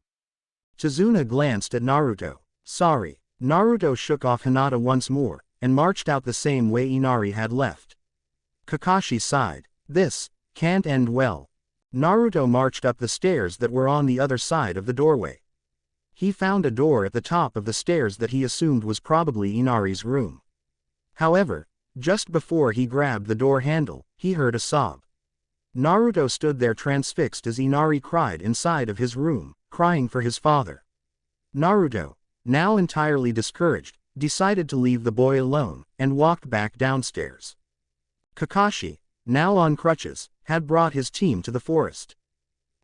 Tazuna glanced at Naruto. Sorry. Naruto shook off Hinata once more, and marched out the same way Inari had left. Kakashi sighed. This can't end well. Naruto marched up the stairs that were on the other side of the doorway. He found a door at the top of the stairs that he assumed was probably Inari's room. However, just before he grabbed the door handle, he heard a sob. Naruto stood there transfixed as Inari cried inside of his room, crying for his father. Naruto, now entirely discouraged, decided to leave the boy alone, and walked back downstairs. Kakashi, now on crutches, had brought his team to the forest.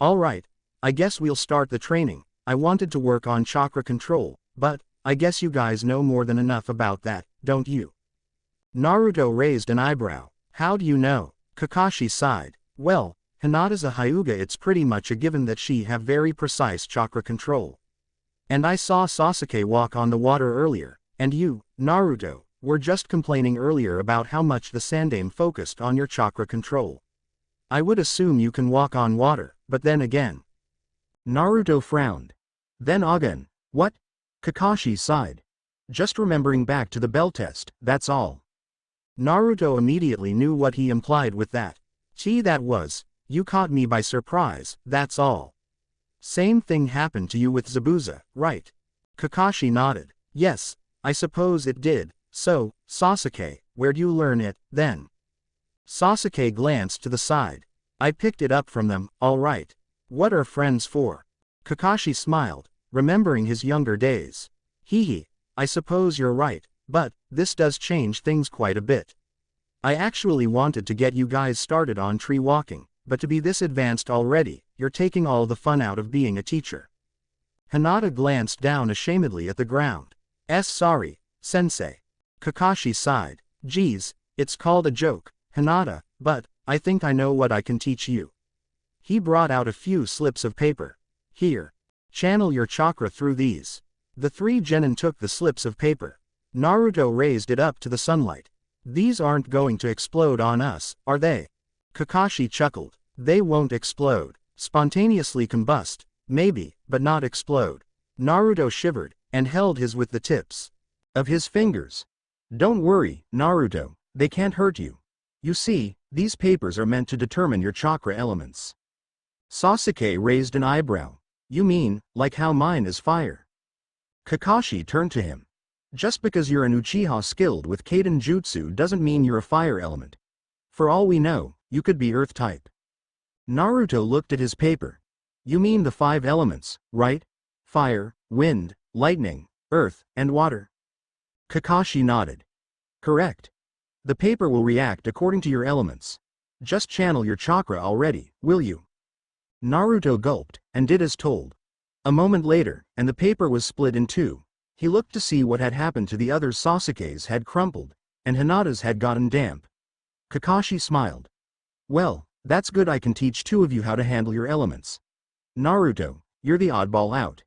Alright, I guess we'll start the training. I wanted to work on chakra control, but I guess you guys know more than enough about that, don't you? Naruto raised an eyebrow. How do you know? Kakashi sighed. Well, Hinata's a Hyuga, it's pretty much a given that she have very precise chakra control. And I saw Sasuke walk on the water earlier, and you, Naruto, were just complaining earlier about how much the Sandame focused on your chakra control. I would assume you can walk on water, but then again. Naruto frowned. Then again, what? Kakashi sighed. Just remembering back to the bell test, that's all. Naruto immediately knew what he implied with that. Gee, that was, you caught me by surprise, that's all. Same thing happened to you with Zabuza, right? Kakashi nodded. Yes, I suppose it did. So, Sasuke, where'd you learn it, then? Sasuke glanced to the side. I picked it up from them, all right. What are friends for? Kakashi smiled, remembering his younger days. Hee, I suppose you're right, but this does change things quite a bit. I actually wanted to get you guys started on tree walking, but to be this advanced already, you're taking all the fun out of being a teacher. Hinata glanced down ashamedly at the ground. Sorry, sensei. Kakashi sighed. Geez, it's called a joke, Hinata, but I think I know what I can teach you. He brought out a few slips of paper. Here. Channel your chakra through these. The three genin took the slips of paper. Naruto raised it up to the sunlight. These aren't going to explode on us, are they? Kakashi chuckled. They won't explode. Spontaneously combust, maybe, but not explode. Naruto shivered, and held his with the tips of his fingers. Don't worry, Naruto, they can't hurt you. You see, these papers are meant to determine your chakra elements. Sasuke raised an eyebrow. You mean, like how mine is fire? Kakashi turned to him. Just because you're an Uchiha skilled with Kaden Jutsu doesn't mean you're a fire element. For all we know, you could be earth type. Naruto looked at his paper. You mean the 5 elements, right? Fire, wind, lightning, earth, and water. Kakashi nodded. Correct. The paper will react according to your elements. Just channel your chakra already, will you? Naruto gulped, and did as told. A moment later, and the paper was split in 2. He looked to see what had happened to the other. Sasuke's had crumpled, and Hinata's had gotten damp. Kakashi smiled. Well, that's good, I can teach 2 of you how to handle your elements. Naruto, you're the oddball out.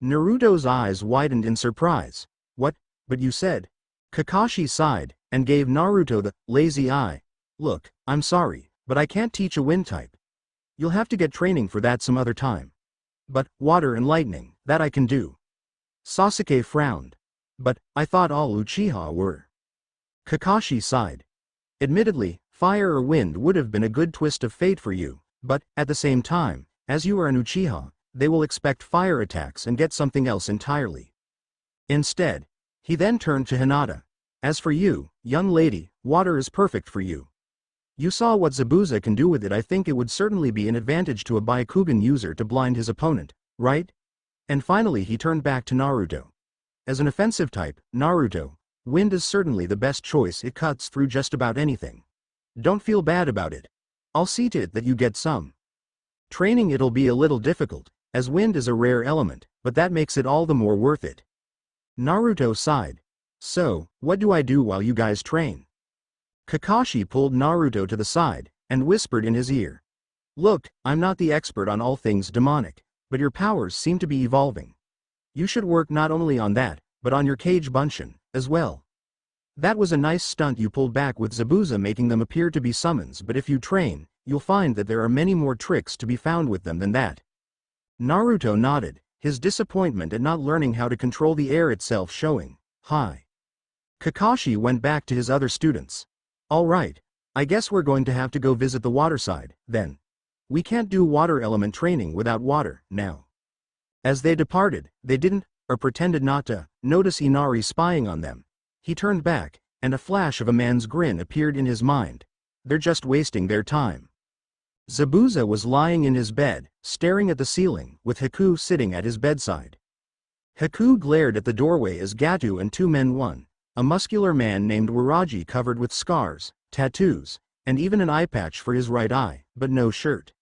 Naruto's eyes widened in surprise. What, but you said? Kakashi sighed, and gave Naruto the lazy eye. Look, I'm sorry, but I can't teach a wind type. You'll have to get training for that some other time. But, water and lightning, that I can do. Sasuke frowned. But, I thought all Uchiha were. Kakashi sighed. Admittedly, fire or wind would have been a good twist of fate for you, but, at the same time, as you are an Uchiha, they will expect fire attacks and get something else entirely. Instead, he then turned to Hinata. As for you, young lady, water is perfect for you. You saw what Zabuza can do with it. I think it would certainly be an advantage to a Byakugan user to blind his opponent, right? And finally he turned back to Naruto. As an offensive type, Naruto, wind is certainly the best choice, it cuts through just about anything. Don't feel bad about it. I'll see to it that you get some training. It'll be a little difficult, as wind is a rare element, but that makes it all the more worth it. Naruto sighed. So, what do I do while you guys train? Kakashi pulled Naruto to the side, and whispered in his ear. Look, I'm not the expert on all things demonic, but your powers seem to be evolving. You should work not only on that, but on your Kage Bunshin, as well. That was a nice stunt you pulled back with Zabuza, making them appear to be summons, but if you train, you'll find that there are many more tricks to be found with them than that. Naruto nodded, his disappointment at not learning how to control the air itself showing. Hi. Kakashi went back to his other students. All right, I guess we're going to have to go visit the water side, then. We can't do water element training without water, now. As they departed, they didn't, or pretended not to, notice Inari spying on them. He turned back, and a flash of a man's grin appeared in his mind. They're just wasting their time. Zabuza was lying in his bed, staring at the ceiling, with Haku sitting at his bedside. Haku glared at the doorway as Gato and 2 men won. A muscular man named Waraji covered with scars, tattoos, and even an eye patch for his right eye, but no shirt.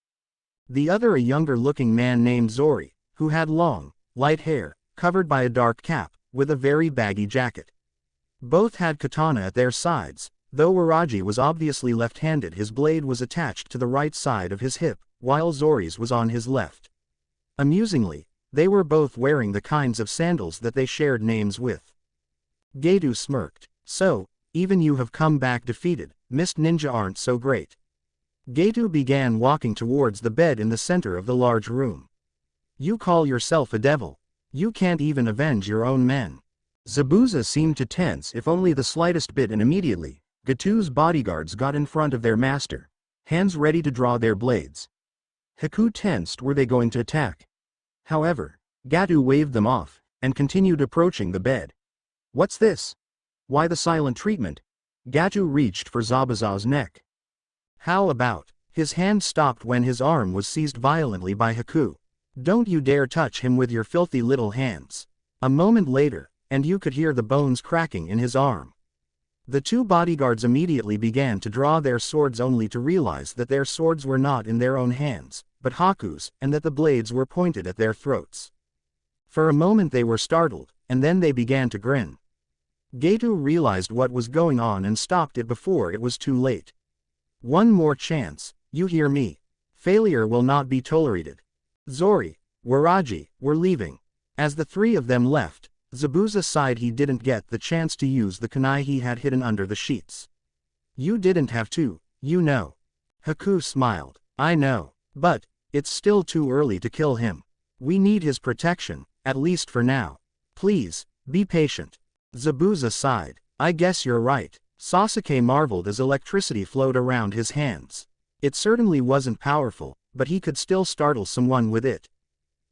The other a younger-looking man named Zori, who had long, light hair, covered by a dark cap, with a very baggy jacket. Both had katana at their sides, Though Waraji was obviously left-handed, his blade was attached to the right side of his hip, while Zori's was on his left. Amusingly, they were both wearing the kinds of sandals that they shared names with. Gedo smirked. So, even you have come back defeated. Mist ninja aren't so great. Gedo began walking towards the bed in the center of the large room. You call yourself a devil. You can't even avenge your own men. Zabuza seemed to tense if only the slightest bit, and immediately, Gatu's bodyguards got in front of their master, hands ready to draw their blades. Haku tensed. Were they going to attack? However, Gatu waved them off, and continued approaching the bed. What's this? Why the silent treatment? Gatu reached for Zabuza's neck. How about? His hand stopped when his arm was seized violently by Haku. Don't you dare touch him with your filthy little hands. A moment later, and you could hear the bones cracking in his arm. The two bodyguards immediately began to draw their swords, only to realize that their swords were not in their own hands, but Haku's, and that the blades were pointed at their throats. For a moment they were startled, and then they began to grin. Gedo realized what was going on and stopped it before it was too late. One more chance, you hear me? Failure will not be tolerated. Zori, Waraji, we're leaving. As the three of them left, Zabuza sighed. He didn't get the chance to use the kunai he had hidden under the sheets. You didn't have to, you know. Haku smiled. I know, but it's still too early to kill him. We need his protection, at least for now. Please, be patient. Zabuza sighed. I guess you're right. Sasuke marveled as electricity flowed around his hands. It certainly wasn't powerful, but he could still startle someone with it.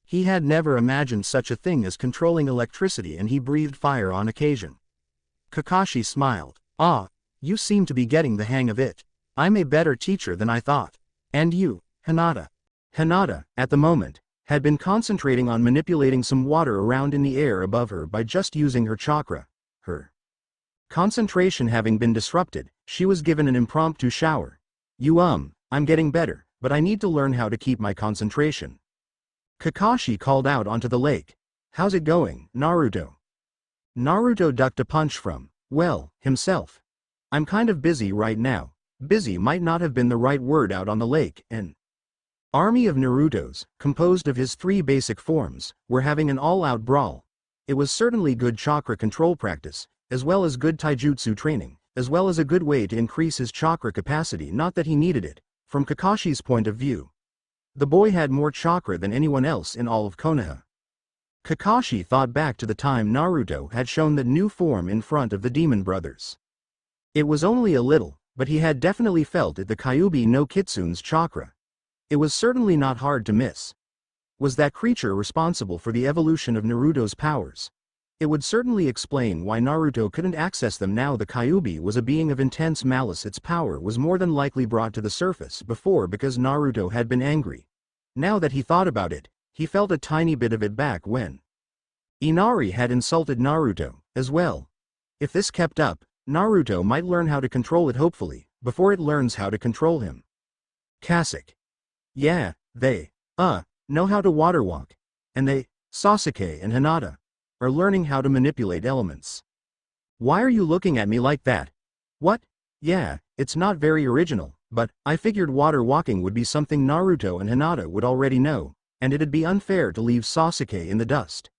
He had never imagined such a thing as controlling electricity, and he breathed fire on occasion. Kakashi smiled. Ah, you seem to be getting the hang of it. I'm a better teacher than I thought. And you, Hinata? Hinata, at the moment, had been concentrating on manipulating some water around in the air above her by just using her chakra. Her concentration having been disrupted, she was given an impromptu shower. I'm getting better, but I need to learn how to keep my concentration. Kakashi called out onto the lake. How's it going, Naruto? Naruto ducked a punch from, well, himself. I'm kind of busy right now. Busy might not have been the right word. Out on the lake, an army of Narutos, composed of his three basic forms, were having an all-out brawl. It was certainly good chakra control practice, as well as good taijutsu training, as well as a good way to increase his chakra capacity. Not that he needed it, from Kakashi's point of view. The boy had more chakra than anyone else in all of Konoha. Kakashi thought back to the time Naruto had shown that new form in front of the demon brothers. It was only a little, but he had definitely felt it, the Kyuubi no Kitsune's chakra. It was certainly not hard to miss. Was that creature responsible for the evolution of Naruto's powers? It would certainly explain why Naruto couldn't access them now. The Kyuubi was a being of intense malice. Its power was more than likely brought to the surface before because Naruto had been angry. Now that he thought about it, he felt a tiny bit of it back when Inari had insulted Naruto, as well. If this kept up, Naruto might learn how to control it, hopefully, before it learns how to control him. Kasuke. Yeah, they know how to water walk. And they, Sasuke and Hinata, are learning how to manipulate elements. Why are you looking at me like that? What? Yeah, it's not very original, but I figured water walking would be something Naruto and Hinata would already know, and it'd be unfair to leave Sasuke in the dust.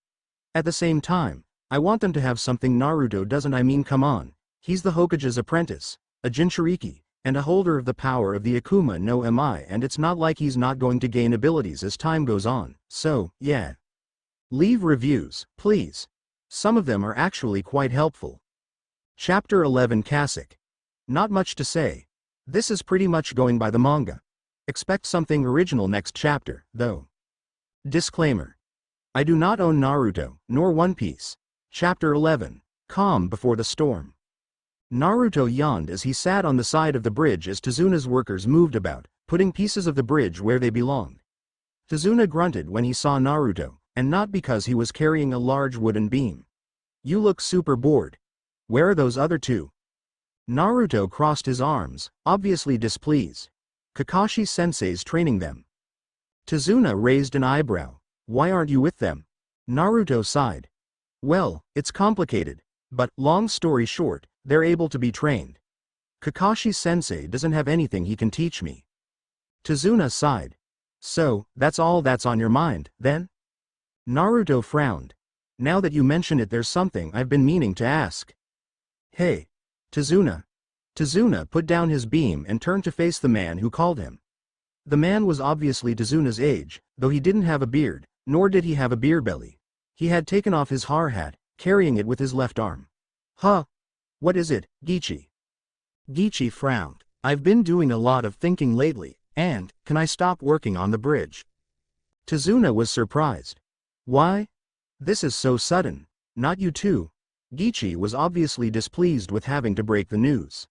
At the same time, I want them to have something Naruto doesn't. I mean, come on, he's the Hokage's apprentice, a Jinchuriki, and a holder of the power of the Akuma no Mi, and it's not like he's not going to gain abilities as time goes on, so, yeah. Leave reviews, please. Some of them are actually quite helpful. Chapter 11 Kasuke. Not much to say. This is pretty much going by the manga. Expect something original next chapter, though. Disclaimer. I do not own Naruto, nor One Piece. Chapter 11. Calm before the storm. Naruto yawned as he sat on the side of the bridge as Tezuna's workers moved about, putting pieces of the bridge where they belonged. Tezuna grunted when he saw Naruto, and not because he was carrying a large wooden beam. You look super bored. Where are those other two? Naruto crossed his arms, obviously displeased. Kakashi sensei's training them. Tezuna raised an eyebrow. Why aren't you with them? Naruto sighed. Well, it's complicated, but, long story short, they're able to be trained. Kakashi-sensei doesn't have anything he can teach me. Tazuna sighed. So, that's all that's on your mind, then? Naruto frowned. Now that you mention it, there's something I've been meaning to ask. Hey, Tazuna. Tazuna put down his beam and turned to face the man who called him. The man was obviously Tazuna's age, though he didn't have a beard, nor did he have a beer belly. He had taken off his hard hat, carrying it with his left arm. Huh? What is it, Gichi? Gichi frowned. I've been doing a lot of thinking lately, and, can I stop working on the bridge? Tazuna was surprised. Why? This is so sudden. Not you too. Gichi was obviously displeased with having to break the news.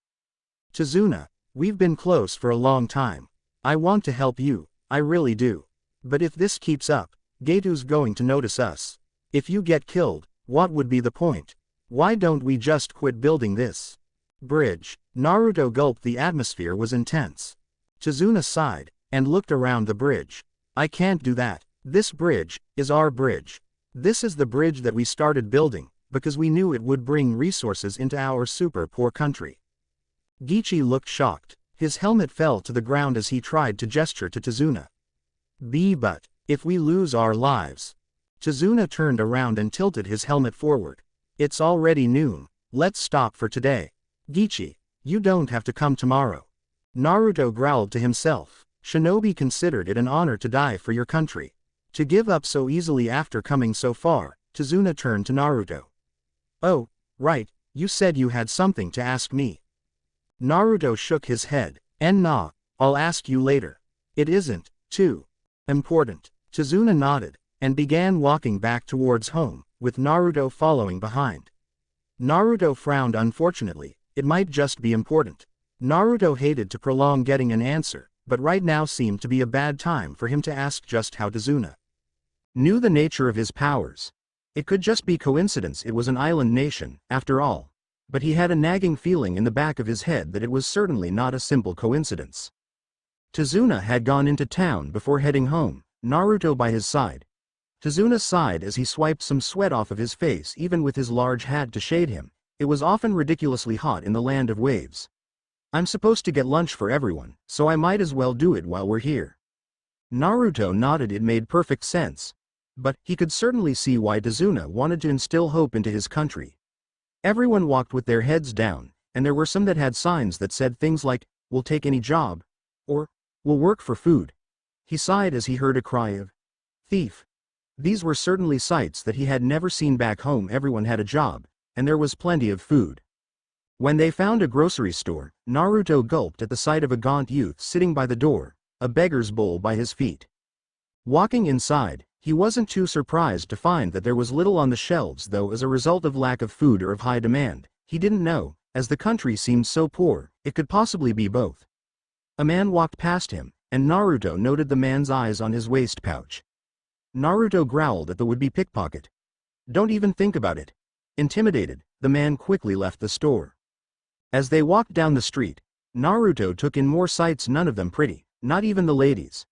Tazuna, we've been close for a long time. I want to help you, I really do. But if this keeps up, Getu's going to notice us. If you get killed, what would be the point? Why don't we just quit building this bridge? Naruto gulped. The atmosphere was intense. Tazuna sighed, and looked around the bridge. I can't do that. This bridge is our bridge. This is the bridge that we started building, because we knew it would bring resources into our super poor country. Gichi looked shocked. His helmet fell to the ground as he tried to gesture to Tazuna. But, if we lose our lives. Tazuna turned around and tilted his helmet forward. It's already noon. Let's stop for today. Gichi, you don't have to come tomorrow. Naruto growled to himself. Shinobi considered it an honor to die for your country. To give up so easily after coming so far. Tazuna turned to Naruto. Oh, right, you said you had something to ask me. Naruto shook his head. Nah, I'll ask you later. It isn't too important. Tazuna nodded, and began walking back towards home, with Naruto following behind. Naruto frowned. Unfortunately, it might just be important. Naruto hated to prolong getting an answer, but right now seemed to be a bad time for him to ask just how Tazuna knew the nature of his powers. It could just be coincidence. It was an island nation, after all. But he had a nagging feeling in the back of his head that it was certainly not a simple coincidence. Tazuna had gone into town before heading home, Naruto by his side. Tazuna sighed as he swiped some sweat off of his face. Even with his large hat to shade him, it was often ridiculously hot in the land of waves. I'm supposed to get lunch for everyone, so I might as well do it while we're here. Naruto nodded. It made perfect sense. But, he could certainly see why Tazuna wanted to instill hope into his country. Everyone walked with their heads down, and there were some that had signs that said things like, "We'll take any job," or, "We'll work for food." He sighed as he heard a cry of, "Thief." These were certainly sights that he had never seen back home. Everyone had a job, and there was plenty of food. When they found a grocery store, Naruto gulped at the sight of a gaunt youth sitting by the door, a beggar's bowl by his feet. Walking inside, he wasn't too surprised to find that there was little on the shelves, though as a result of lack of food or of high demand. He didn't know, as the country seemed so poor, it could possibly be both. A man walked past him, and Naruto noted the man's eyes on his waist pouch. Naruto growled at the would-be pickpocket. Don't even think about it. Intimidated, the man quickly left the store. As they walked down the street, Naruto took in more sights, none of them pretty, not even the ladies.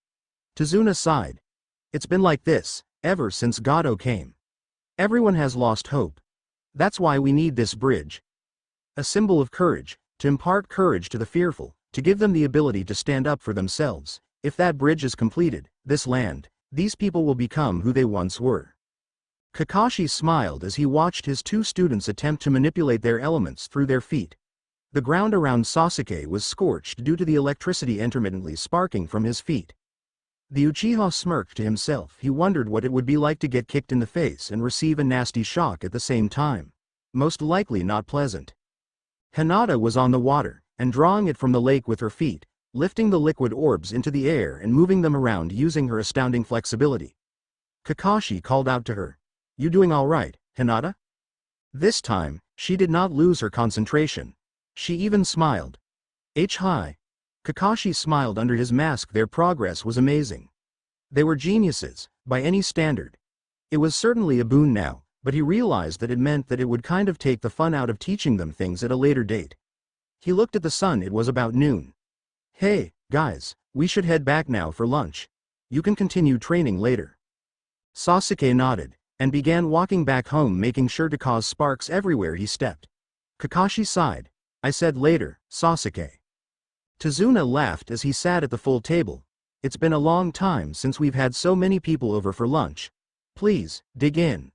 Tazuna sighed. It's been like this, ever since Gato came. Everyone has lost hope. That's why we need this bridge. A symbol of courage, to impart courage to the fearful, to give them the ability to stand up for themselves. If that bridge is completed, this land, these people will become who they once were. Kakashi smiled as he watched his two students attempt to manipulate their elements through their feet. The ground around Sasuke was scorched due to the electricity intermittently sparking from his feet. The Uchiha smirked to himself. He wondered what it would be like to get kicked in the face and receive a nasty shock at the same time. Most likely not pleasant. Hinata was on the water, and drawing it from the lake with her feet, lifting the liquid orbs into the air and moving them around using her astounding flexibility. Kakashi called out to her. You doing all right, Hinata? This time, she did not lose her concentration. She even smiled. Hi. Kakashi smiled under his mask. Their progress was amazing. They were geniuses, by any standard. It was certainly a boon now, but he realized that it meant that it would kind of take the fun out of teaching them things at a later date. He looked at the sun. It was about noon. Hey, guys, we should head back now for lunch. You can continue training later. Sasuke nodded, and began walking back home, making sure to cause sparks everywhere he stepped. Kakashi sighed. I said later, Sasuke. Tazuna laughed as he sat at the full table. It's been a long time since we've had so many people over for lunch. Please, dig in.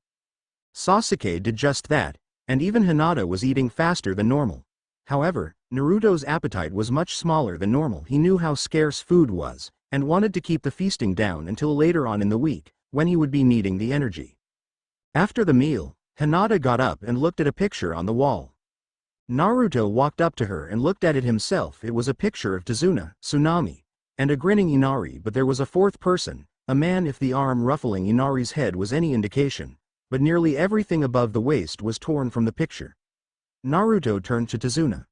Sasuke did just that, and even Hinata was eating faster than normal. However, Naruto's appetite was much smaller than normal. He knew how scarce food was, and wanted to keep the feasting down until later on in the week, when he would be needing the energy. After the meal, Hinata got up and looked at a picture on the wall. Naruto walked up to her and looked at it himself. It was a picture of Tazuna, Tsunami, and a grinning Inari, but there was a fourth person, a man. If the arm ruffling Inari's head was any indication, but nearly everything above the waist was torn from the picture. Naruto turned to Tazuna.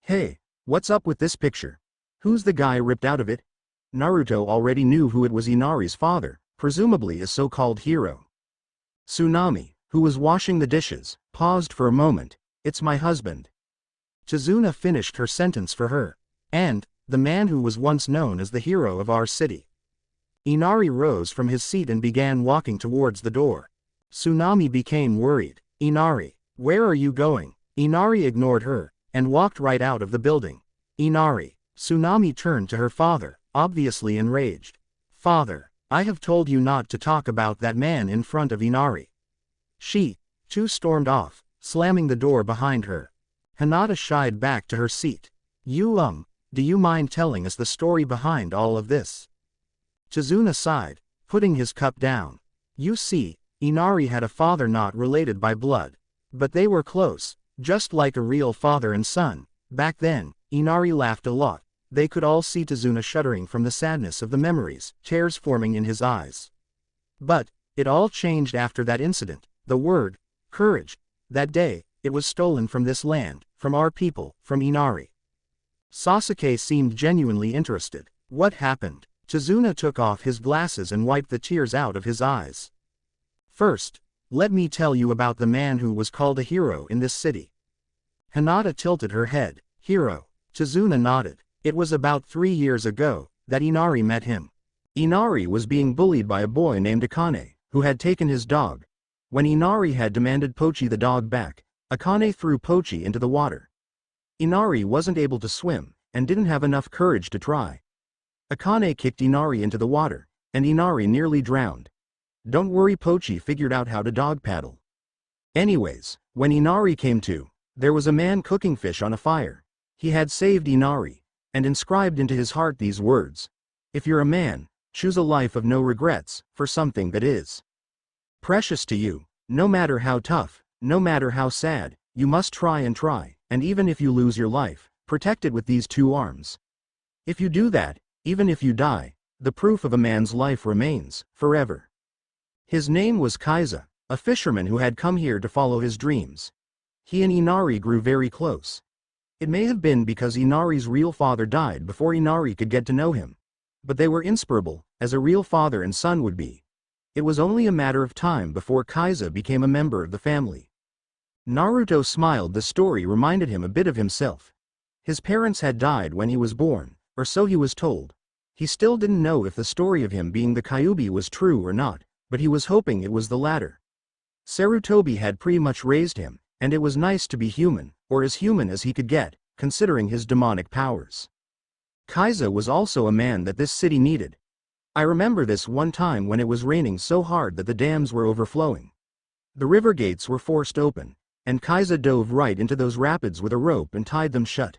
Hey, what's up with this picture? Who's the guy ripped out of it? Naruto already knew who it was. Inari's father, presumably a so-called hero. Tsunami, who was washing the dishes, paused for a moment. It's my husband. Tazuna finished her sentence for her. And, the man who was once known as the hero of our city. Inari rose from his seat and began walking towards the door. Tsunami became worried. Inari, where are you going? Inari ignored her, and walked right out of the building. Inari. Tsunami turned to her father, obviously enraged. Father, I have told you not to talk about that man in front of Inari. She, too, stormed off, slamming the door behind her. Hinata shied back to her seat. Do you mind telling us the story behind all of this? Tazuna sighed, putting his cup down. You see, Inari had a father not related by blood. But they were close, just like a real father and son. Back then, Inari laughed a lot. They could all see Tazuna shuddering from the sadness of the memories, tears forming in his eyes. But, it all changed after that incident. The word, courage. That day, it was stolen from this land, from our people, from Inari. Sasuke seemed genuinely interested. What happened? Tazuna took off his glasses and wiped the tears out of his eyes. First, let me tell you about the man who was called a hero in this city. Hinata tilted her head. Hero. Tazuna nodded. It was about 3 years ago that Inari met him. Inari was being bullied by a boy named Akane, who had taken his dog. When Inari had demanded Pochi the dog back, Akane threw Pochi into the water. Inari wasn't able to swim, and didn't have enough courage to try. Akane kicked Inari into the water, and Inari nearly drowned. Don't worry, Pochi figured out how to dog paddle. Anyways, when Inari came to, there was a man cooking fish on a fire. He had saved Inari, and inscribed into his heart these words. If you're a man, choose a life of no regrets, for something that is precious to you. No matter how tough, no matter how sad, you must try, and even if you lose your life, protect it with these 2 arms. If you do that, even if you die, the proof of a man's life remains, forever. His name was Kaiza, a fisherman who had come here to follow his dreams. He and Inari grew very close. It may have been because Inari's real father died before Inari could get to know him. But they were inseparable, as a real father and son would be. It was only a matter of time before Kaiza became a member of the family. Naruto smiled. The story reminded him a bit of himself. His parents had died when he was born, or so he was told. He still didn't know if the story of him being the Kyuubi was true or not, but he was hoping it was the latter. Sarutobi had pretty much raised him, and it was nice to be human, or as human as he could get, considering his demonic powers. Kaiza was also a man that this city needed. I remember this one time when it was raining so hard that the dams were overflowing. The river gates were forced open, and Kaiza dove right into those rapids with a rope and tied them shut.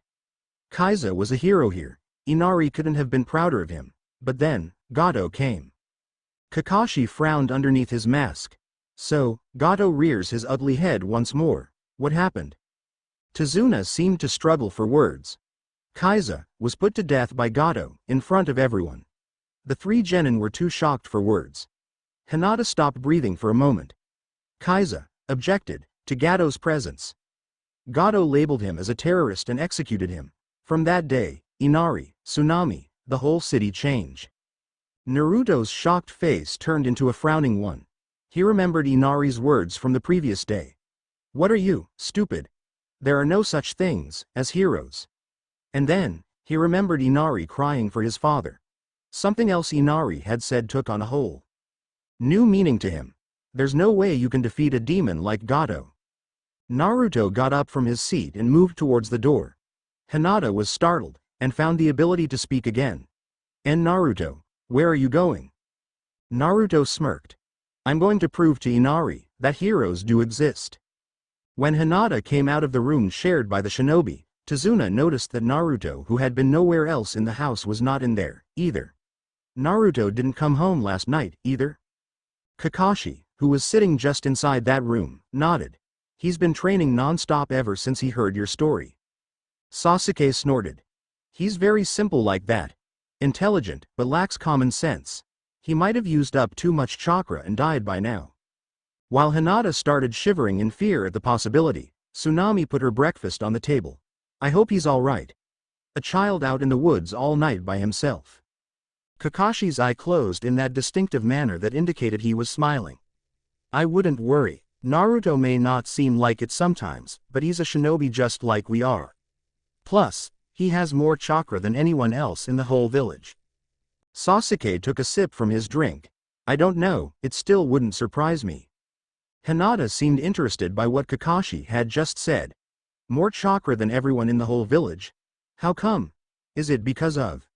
Kaiza was a hero here. Inari couldn't have been prouder of him. But then, Gato came. Kakashi frowned underneath his mask. So, Gato rears his ugly head once more. What happened? Tazuna seemed to struggle for words. Kaiza was put to death by Gato, in front of everyone. The 3 genin were too shocked for words. Hinata stopped breathing for a moment. Kaiza objected to Gato's presence. Gato labeled him as a terrorist and executed him. From that day, Inari, Tsunami, the whole city changed. Naruto's shocked face turned into a frowning one. He remembered Inari's words from the previous day. What are you, stupid? There are no such things as heroes. And then, he remembered Inari crying for his father. Something else Inari had said took on a whole new meaning to him. There's no way you can defeat a demon like Gato. Naruto got up from his seat and moved towards the door. Hinata was startled, and found the ability to speak again. "And Naruto, where are you going?" Naruto smirked. "I'm going to prove to Inari that heroes do exist." When Hinata came out of the room shared by the shinobi, Tazuna noticed that Naruto, who had been nowhere else in the house, was not in there, either. Naruto didn't come home last night, either? Kakashi, who was sitting just inside that room, nodded. "He's been training non-stop ever since he heard your story." Sasuke snorted. "He's very simple like that. Intelligent, but lacks common sense. He might have used up too much chakra and died by now." While Hinata started shivering in fear at the possibility, Tsunami put her breakfast on the table. "I hope he's alright. A child out in the woods all night by himself." Kakashi's eye closed in that distinctive manner that indicated he was smiling. "I wouldn't worry. Naruto may not seem like it sometimes, but he's a shinobi just like we are. Plus, he has more chakra than anyone else in the whole village." Sasuke took a sip from his drink. "I don't know, it still wouldn't surprise me." Hinata seemed interested by what Kakashi had just said. "More chakra than everyone in the whole village? How come? Is it because of?"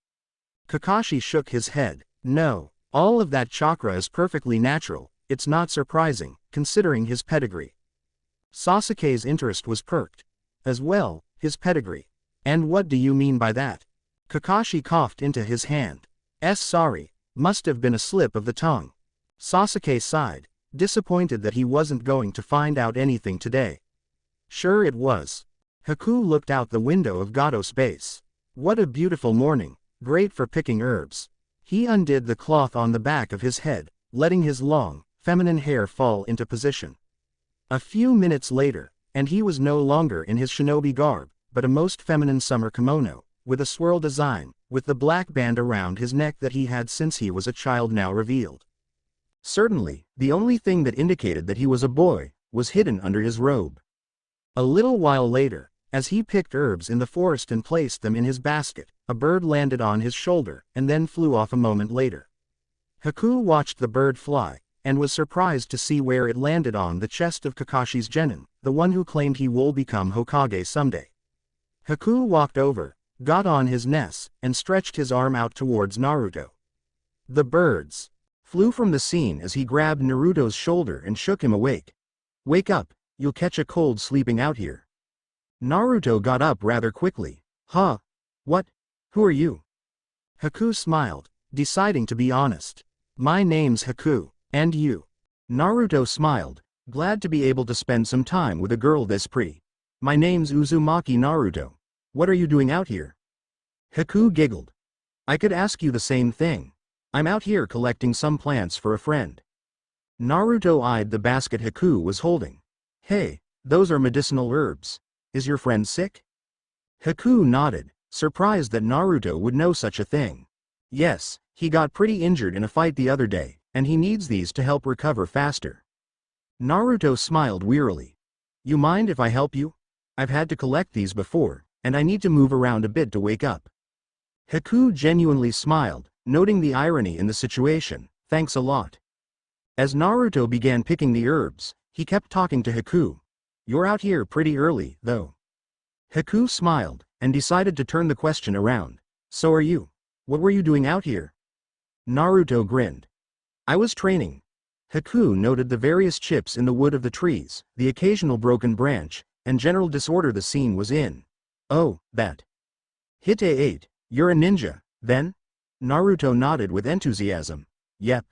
Kakashi shook his head. "No, all of that chakra is perfectly natural. It's not surprising, considering his pedigree." Sasuke's interest was perked. "As well, his pedigree. And what do you mean by that?" Kakashi coughed into his hand. Sorry, must have been a slip of the tongue." Sasuke sighed, disappointed that he wasn't going to find out anything today. "Sure it was." Haku looked out the window of Gato's base. "What a beautiful morning, great for picking herbs." He undid the cloth on the back of his head, letting his long, feminine hair fall into position. A few minutes later, and he was no longer in his shinobi garb, but a most feminine summer kimono, with a swirl design, with the black band around his neck that he had since he was a child now revealed. Certainly, the only thing that indicated that he was a boy was hidden under his robe. A little while later, as he picked herbs in the forest and placed them in his basket, a bird landed on his shoulder and then flew off a moment later. Haku watched the bird fly, and was surprised to see where it landed, on the chest of Kakashi's genin, the one who claimed he will become Hokage someday. Haku walked over, got on his nest, and stretched his arm out towards Naruto. The birds flew from the scene as he grabbed Naruto's shoulder and shook him awake. "Wake up, you'll catch a cold sleeping out here." Naruto got up rather quickly. "Huh? What? Who are you?" Haku smiled, deciding to be honest. "My name's Haku, and you?" Naruto smiled, glad to be able to spend some time with a girl this pretty. "My name's Uzumaki Naruto. What are you doing out here?" Haku giggled. "I could ask you the same thing. I'm out here collecting some plants for a friend." Naruto eyed the basket Haku was holding. "Hey, those are medicinal herbs. Is your friend sick?" Haku nodded, surprised that Naruto would know such a thing. "Yes, he got pretty injured in a fight the other day, and he needs these to help recover faster." Naruto smiled wearily. "You mind if I help you? I've had to collect these before, and I need to move around a bit to wake up." Haku genuinely smiled, noting the irony in the situation. "Thanks a lot." As Naruto began picking the herbs, he kept talking to Haku. "You're out here pretty early, though." Haku smiled, and decided to turn the question around. "So are you. What were you doing out here?" Naruto grinned. "I was training." Haku noted the various chips in the wood of the trees, the occasional broken branch, and general disorder the scene was in. "Oh, that. Hite 8, you're a ninja, then?" Naruto nodded with enthusiasm. "Yep."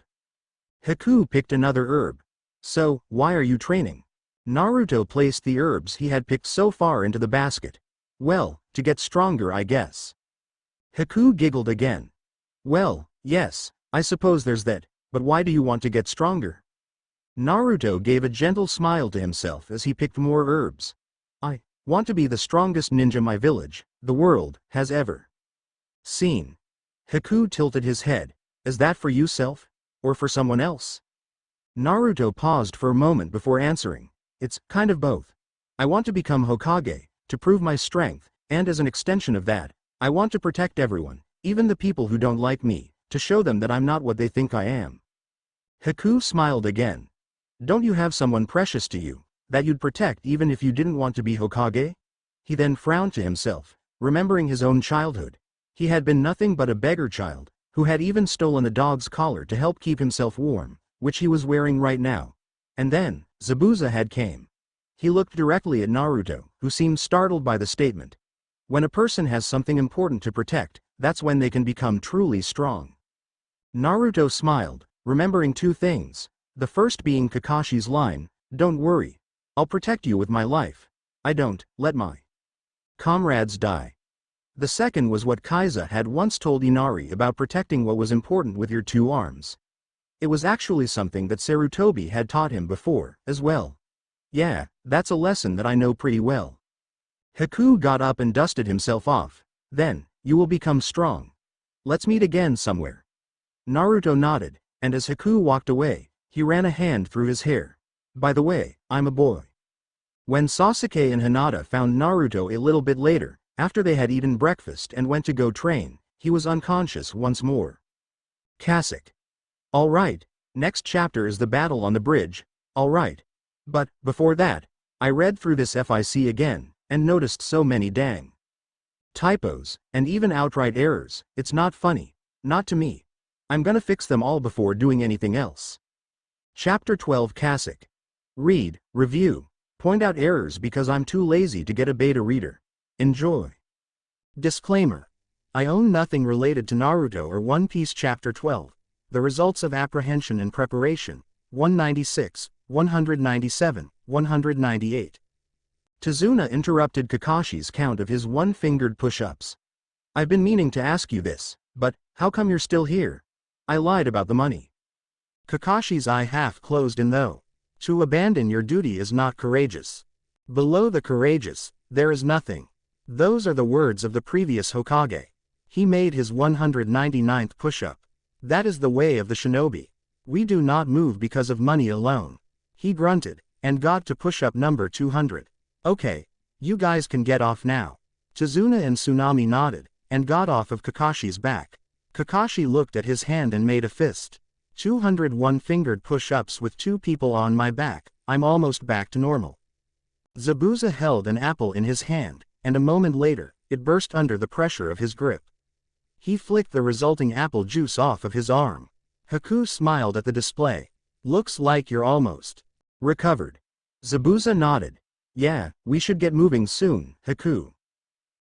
Haku picked another herb. "So, why are you training?" Naruto placed the herbs he had picked so far into the basket. "Well, to get stronger, I guess." Haku giggled again. "Well, yes, I suppose there's that, but why do you want to get stronger?" Naruto gave a gentle smile to himself as he picked more herbs. "I want to be the strongest ninja my village, the world, has ever seen." Haku tilted his head. "Is that for you, self? Or for someone else?" Naruto paused for a moment before answering. "It's kind of both. I want to become Hokage, to prove my strength, and as an extension of that, I want to protect everyone, even the people who don't like me, to show them that I'm not what they think I am." Haku smiled again. "Don't you have someone precious to you, That you'd protect even if you didn't want to be Hokage? He then frowned to himself, remembering his own childhood. He had been nothing but a beggar child, who had even stolen a dog's collar to help keep himself warm, which he was wearing right now. And then, Zabuza had came. He looked directly at Naruto, who seemed startled by the statement. When a person has something important to protect, that's when they can become truly strong. Naruto smiled, remembering two things, the first being Kakashi's line, "Don't worry. I'll protect you with my life. I don't let my comrades die." The second was what Kaiza had once told Inari about protecting what was important with your two arms. It was actually something that Sarutobi had taught him before, as well. Yeah, that's a lesson that I know pretty well. Haku got up and dusted himself off. Then, you will become strong. Let's meet again somewhere. Naruto nodded, and as Haku walked away, he ran a hand through his hair. By the way, I'm a boy. When Sasuke and Hinata found Naruto a little bit later, after they had eaten breakfast and went to go train, he was unconscious once more. Kasuke. Alright, next chapter is the battle on the bridge, alright. But, before that, I read through this FIC again, and noticed so many dang typos, and even outright errors. It's not funny. Not to me. I'm gonna fix them all before doing anything else. Chapter 12 Kasuke. Read, review, point out errors because I'm too lazy to get a beta reader. Enjoy. Disclaimer. I own nothing related to Naruto or One Piece Chapter 12. The results of apprehension and preparation. 196, 197, 198. Tazuna interrupted Kakashi's count of his one-fingered push-ups. I've been meaning to ask you this, but how come you're still here? I lied about the money. Kakashi's eye half closed in though. To abandon your duty is not courageous. Below the courageous, there is nothing. Those are the words of the previous Hokage. He made his 199th push-up. That is the way of the shinobi. We do not move because of money alone. He grunted, and got to push-up number 200. Okay, you guys can get off now. Tazuna and Tsunami nodded, and got off of Kakashi's back. Kakashi looked at his hand and made a fist. 201 fingered push-ups with two people on my back, I'm almost back to normal. Zabuza held an apple in his hand, and a moment later, it burst under the pressure of his grip. He flicked the resulting apple juice off of his arm. Haku smiled at the display. Looks like you're almost recovered. Zabuza nodded. Yeah, we should get moving soon, Haku.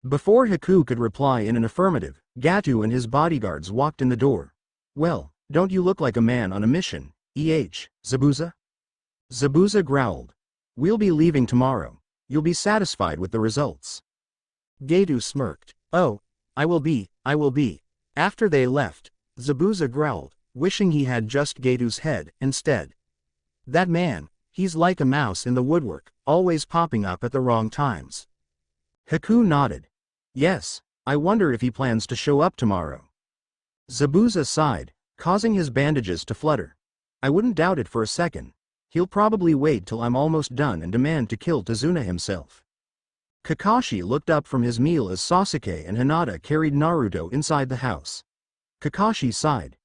Before Haku could reply in an affirmative, Gatu and his bodyguards walked in the door. Well, don't you look like a man on a mission, Zabuza? Zabuza growled. We'll be leaving tomorrow. You'll be satisfied with the results. Gatu smirked. Oh, I will be. After they left, Zabuza growled, wishing he had just Gatu's head, instead. That man, he's like a mouse in the woodwork, always popping up at the wrong times. Haku nodded. Yes, I wonder if he plans to show up tomorrow. Zabuza sighed, causing his bandages to flutter. I wouldn't doubt it for a second. He'll probably wait till I'm almost done and demand to kill Tazuna himself. Kakashi looked up from his meal as Sasuke and Hinata carried Naruto inside the house. Kakashi sighed.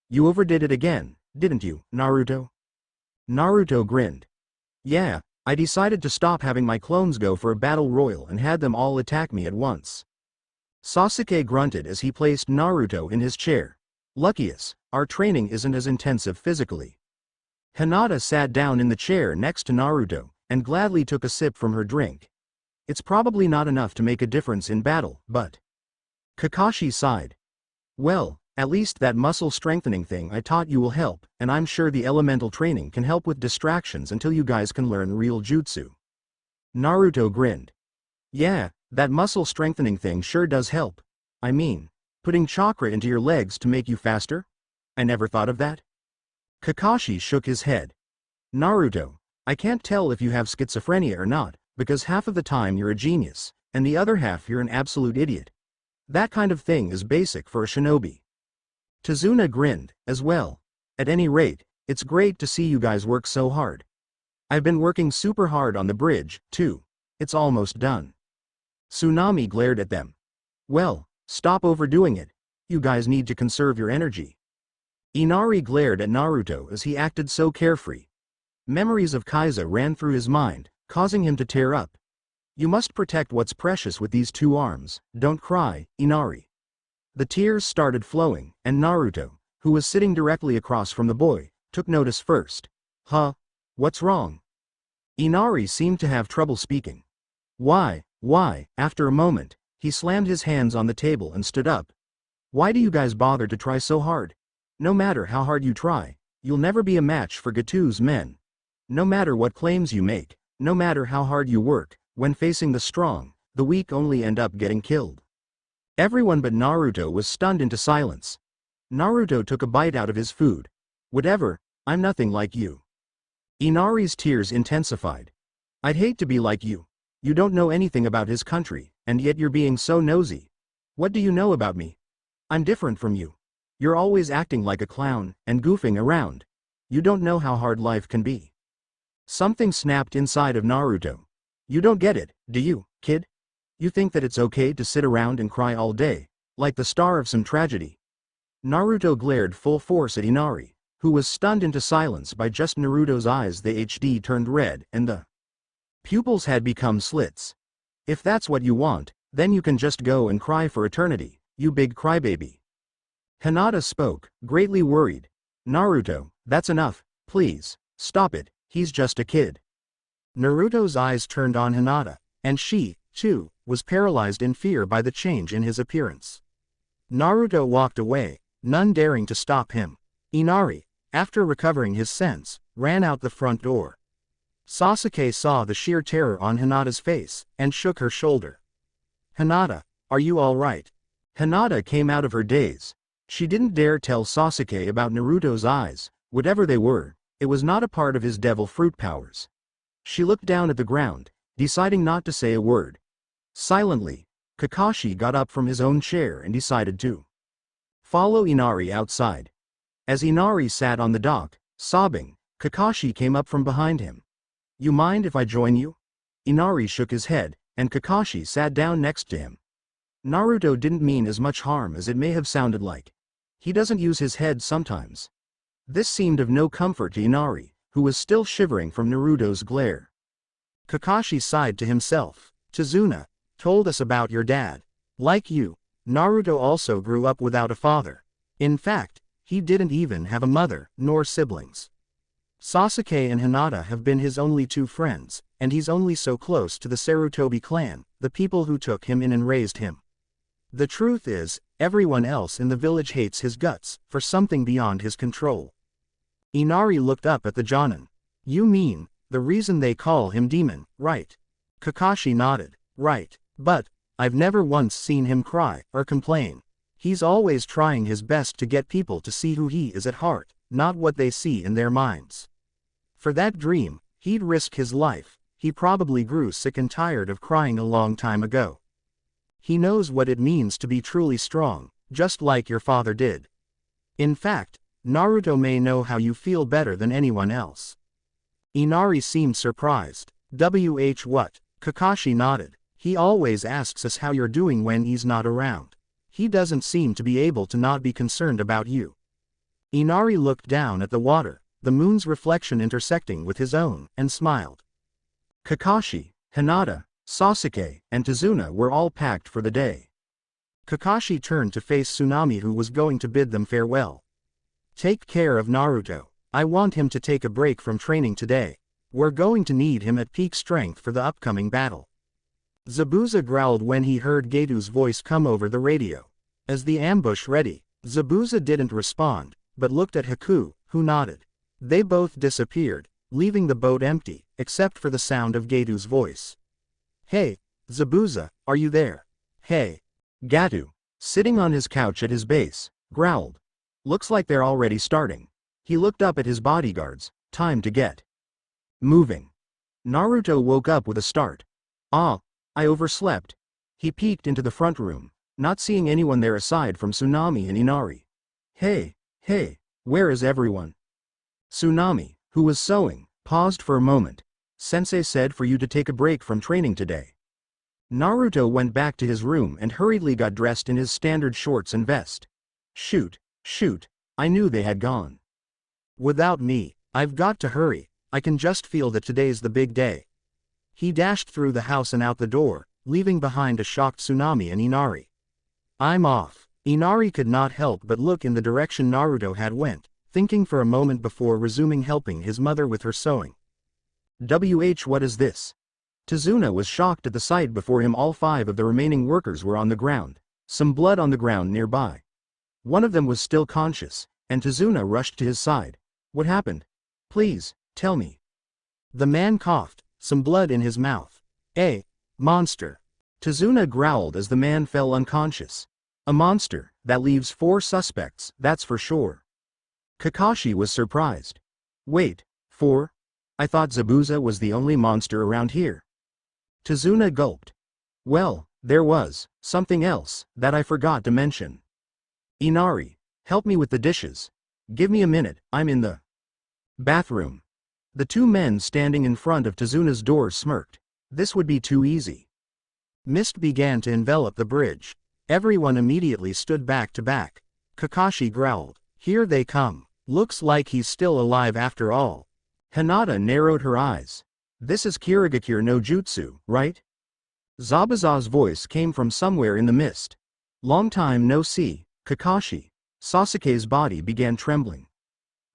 You overdid it again, didn't you, Naruto? Naruto grinned. Yeah, I decided to stop having my clones go for a battle royal and had them all attack me at once. Sasuke grunted as he placed Naruto in his chair. Luckiest, our training isn't as intensive physically. Hinata sat down in the chair next to Naruto, and gladly took a sip from her drink. It's probably not enough to make a difference in battle, but... Kakashi sighed. Well, at least that muscle strengthening thing I taught you will help, and I'm sure the elemental training can help with distractions until you guys can learn real jutsu. Naruto grinned. Yeah, that muscle strengthening thing sure does help. I mean, putting chakra into your legs to make you faster? I never thought of that. Kakashi shook his head. Naruto, I can't tell if you have schizophrenia or not, because half of the time you're a genius, and the other half you're an absolute idiot. That kind of thing is basic for a shinobi. Tazuna grinned, as well. At any rate, it's great to see you guys work so hard. I've been working super hard on the bridge, too. It's almost done. Tsunami glared at them. Well, stop overdoing it. You guys need to conserve your energy. Inari glared at Naruto as he acted so carefree. Memories of Kaiza ran through his mind, causing him to tear up. You must protect what's precious with these two arms, don't cry, Inari. The tears started flowing, and Naruto, who was sitting directly across from the boy, took notice first. Huh? What's wrong? Inari seemed to have trouble speaking. Why? After a moment, he slammed his hands on the table and stood up. Why do you guys bother to try so hard? No matter how hard you try, you'll never be a match for Gatu's men. No matter what claims you make, no matter how hard you work, when facing the strong, the weak only end up getting killed. Everyone but Naruto was stunned into silence. Naruto took a bite out of his food. Whatever, I'm nothing like you. Inari's tears intensified. I'd hate to be like you. You don't know anything about his country, and yet you're being so nosy. What do you know about me? I'm different from you. You're always acting like a clown, and goofing around. You don't know how hard life can be. Something snapped inside of Naruto. You don't get it, do you, kid? You think that it's okay to sit around and cry all day, like the star of some tragedy? Naruto glared full force at Inari, who was stunned into silence by just Naruto's eyes. The HD turned red, and the pupils had become slits. If that's what you want, then you can just go and cry for eternity, you big crybaby. Hinata spoke, greatly worried. Naruto, that's enough, please, stop it, he's just a kid. Naruto's eyes turned on Hinata, and she, too, was paralyzed in fear by the change in his appearance. Naruto walked away, none daring to stop him. Inari, after recovering his sense, ran out the front door. Sasuke saw the sheer terror on Hinata's face, and shook her shoulder. Hinata, are you all right? Hinata came out of her daze. She didn't dare tell Sasuke about Naruto's eyes, whatever they were, it was not a part of his devil fruit powers. She looked down at the ground, deciding not to say a word. Silently, Kakashi got up from his own chair and decided to follow Inari outside. As Inari sat on the dock, sobbing, Kakashi came up from behind him. You mind if I join you? Inari shook his head, and Kakashi sat down next to him. Naruto didn't mean as much harm as it may have sounded like. He doesn't use his head sometimes. This seemed of no comfort to Inari, who was still shivering from Naruto's glare. Kakashi sighed to himself. Tazuna told us about your dad. Like you, Naruto also grew up without a father. In fact, he didn't even have a mother, nor siblings. Sasuke and Hinata have been his only two friends, and he's only so close to the Sarutobi clan, the people who took him in and raised him. The truth is, everyone else in the village hates his guts, for something beyond his control. Inari looked up at the Jonin. You mean, the reason they call him demon, right? Kakashi nodded. Right, but, I've never once seen him cry, or complain. He's always trying his best to get people to see who he is at heart, not what they see in their minds. For that dream, he'd risk his life. He probably grew sick and tired of crying a long time ago. He knows what it means to be truly strong, just like your father did. In fact, Naruto may know how you feel better than anyone else. Inari seemed surprised. What? Kakashi nodded. He always asks us how you're doing when he's not around. He doesn't seem to be able to not be concerned about you. Inari looked down at the water, the moon's reflection intersecting with his own, and smiled. Kakashi, Hinata, Sasuke, and Tazuna were all packed for the day. Kakashi turned to face Tsunami, who was going to bid them farewell. Take care of Naruto. I want him to take a break from training today. We're going to need him at peak strength for the upcoming battle. Zabuza growled when he heard Gatu's voice come over the radio. As the ambush ready, Zabuza didn't respond, but looked at Haku, who nodded. They both disappeared, leaving the boat empty, except for the sound of Gatu's voice. Hey, Zabuza, are you there? Hey. Gatu, sitting on his couch at his base, growled. Looks like they're already starting. He looked up at his bodyguards. Time to get moving. Naruto woke up with a start. Ah, I overslept. He peeked into the front room, not seeing anyone there aside from Tsunami and Inari. Hey, where is everyone? Tsunami, who was sewing, paused for a moment. Sensei said for you to take a break from training today. Naruto went back to his room and hurriedly got dressed in his standard shorts and vest. Shoot, I knew they had gone. Without me, I've got to hurry. I can just feel that today's the big day. He dashed through the house and out the door, leaving behind a shocked Tsunami and Inari. I'm off. Inari could not help but look in the direction Naruto had went, thinking for a moment before resuming helping his mother with her sewing. What is this? Tazuna was shocked at the sight before him. All 5 of the remaining workers were on the ground, some blood on the ground nearby. One of them was still conscious, and Tazuna rushed to his side. What happened? Please, tell me. The man coughed, some blood in his mouth. Monster. Tazuna growled as the man fell unconscious. A monster, that leaves 4 suspects, that's for sure. Kakashi was surprised. Wait, 4? I thought Zabuza was the only monster around here. Tazuna gulped. Well, there was something else that I forgot to mention. Inari, help me with the dishes. Give me a minute, I'm in the bathroom. The 2 men standing in front of Tazuna's door smirked. This would be too easy. Mist began to envelop the bridge. Everyone immediately stood back to back. Kakashi growled. Here they come. Looks like he's still alive after all. Hinata narrowed her eyes. This is Kirigakure no Jutsu, right? Zabuza's voice came from somewhere in the mist. Long time no see, Kakashi. Sasuke's body began trembling.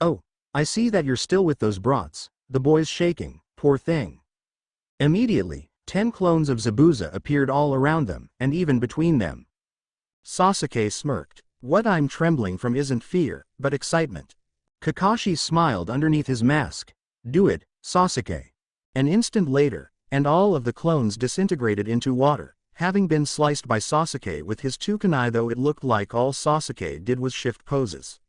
Oh, I see that you're still with those brats. The boy's shaking, poor thing. Immediately, 10 clones of Zabuza appeared all around them, and even between them. Sasuke smirked. What I'm trembling from isn't fear, but excitement. Kakashi smiled underneath his mask. Do it, Sasuke. An instant later, and all of the clones disintegrated into water, having been sliced by Sasuke with his 2 kunai, though it looked like all Sasuke did was shift poses.